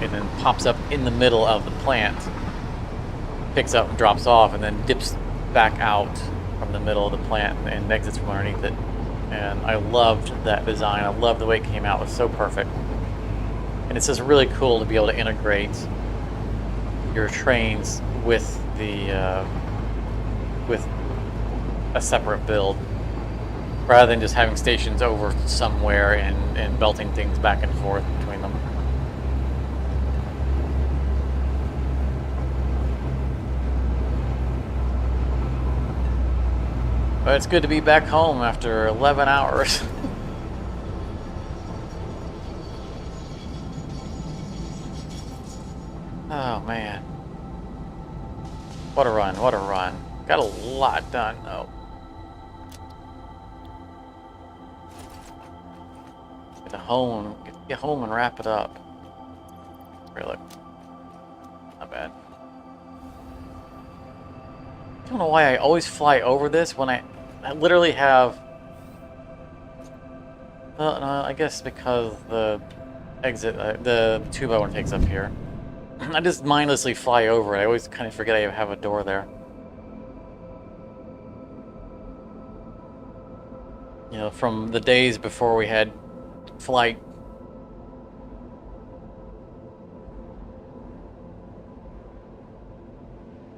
and then pops up in the middle of the plant, picks up and drops off, and then dips back out from the middle of the plant and exits from underneath it. And I loved that design. I loved the way it came out. It was so perfect. And it's just really cool to be able to integrate your trains with the with a separate build, rather than just having stations over somewhere and belting things back and forth between them. But it's good to be back home after 11 hours. Oh man. What a run, what a run. Got a lot done though. Get home and wrap it up. Really. Not bad. I don't know why I always fly over this when I literally have... Well, no, I guess because the exit, the 2x1 takes up here. I just mindlessly fly over it. I always kind of forget I have a door there. You know, from the days before we had flight.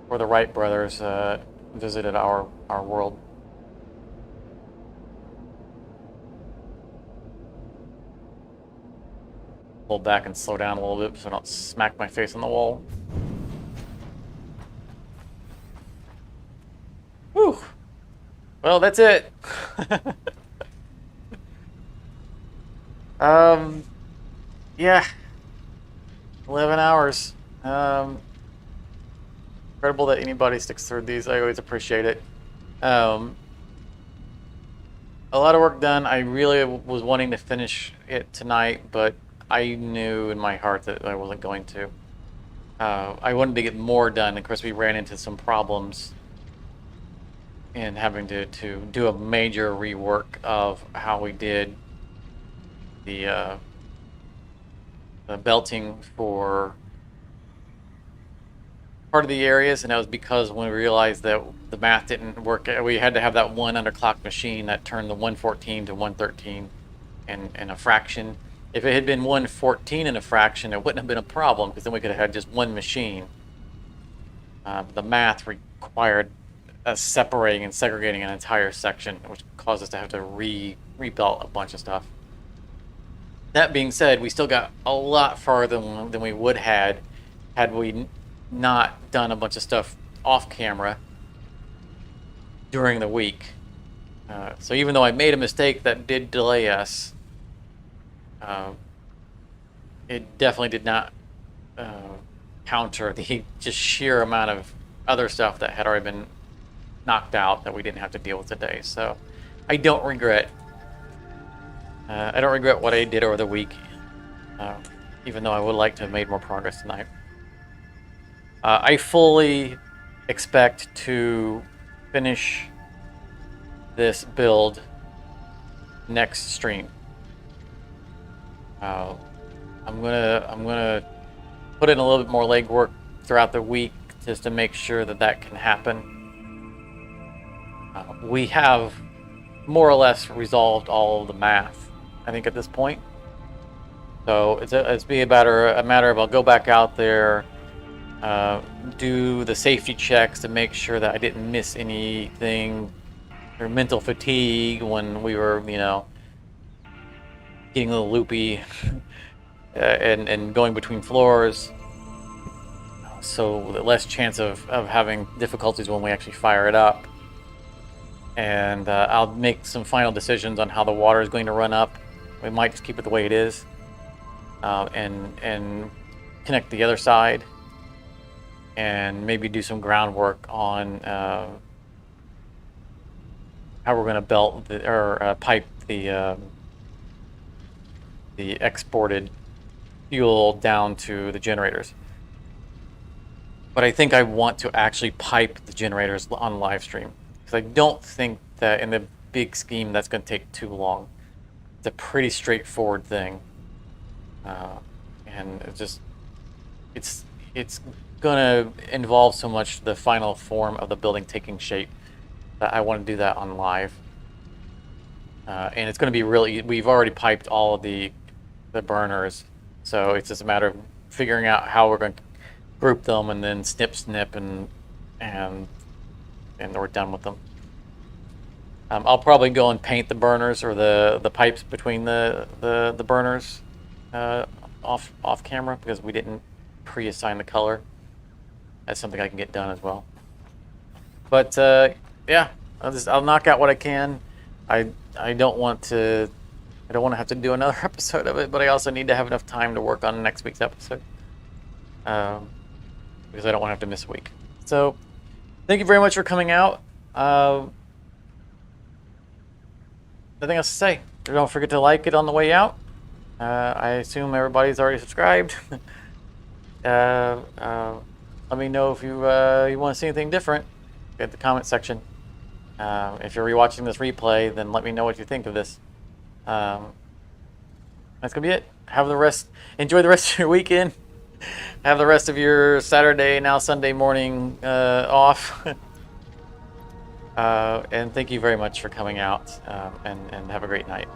Where the Wright brothers visited our world. Pull back and slow down a little bit so I don't smack my face on the wall. Whew. Well, that's it. Yeah. 11 hours. Incredible that anybody sticks through these. I always appreciate it. Um, a lot of work done. I really was wanting to finish it tonight, but I knew in my heart that I wasn't going to. I wanted to get more done. Of course, we ran into some problems in having to do a major rework of how we did the belting for part of the areas, and that was because when we realized that the math didn't work, we had to have that one underclock machine that turned the 114 to 113 in a fraction. If it had been 114 in a fraction, it wouldn't have been a problem, because then we could have had just one machine. The math required us separating and segregating an entire section, which caused us to have to rebuild a bunch of stuff. That being said, we still got a lot farther than we would had we not done a bunch of stuff off camera during the week. So even though I made a mistake that did delay us, it definitely did not counter the just sheer amount of other stuff that had already been knocked out that we didn't have to deal with today. So I don't regret. I don't regret what I did over the week, even though I would like to have made more progress tonight. I fully expect to finish this build next stream. I'm gonna put in a little bit more legwork throughout the week just to make sure that can happen. We have more or less resolved all of the math, I think, at this point. So it's be a matter of I'll go back out there, do the safety checks to make sure that I didn't miss anything, or mental fatigue when we were, getting a little loopy and going between floors. So less chance of having difficulties when we actually fire it up. And I'll make some final decisions on how the water is going to run up. We might just keep it the way it is, and connect the other side, and maybe do some groundwork on how we're going to belt or pipe the exported fuel down to the generators. But I think I want to actually pipe the generators on Livestream, because I don't think that in the big scheme that's going to take too long. It's a pretty straightforward thing, and it's going to involve so much the final form of the building taking shape that I want to do that on live. And it's going to be really, we've already piped all of the burners, so it's just a matter of figuring out how we're going to group them, and then snip, and we're done with them. I'll probably go and paint the burners or the pipes between the burners off camera, because we didn't pre-assign the color. That's something I can get done as well. But yeah, I'll knock out what I can. I don't want to have to do another episode of it, but I also need to have enough time to work on next week's episode, because I don't want to have to miss a week. So thank you very much for coming out. Nothing else to say. Don't forget to like it on the way out. I assume everybody's already subscribed. Let me know if you want to see anything different at the comment section. If you're rewatching this replay, then let me know what you think of this. That's gonna be it. Enjoy the rest of your weekend. Have the rest of your Saturday, now Sunday morning off. And thank you very much for coming out, and have a great night.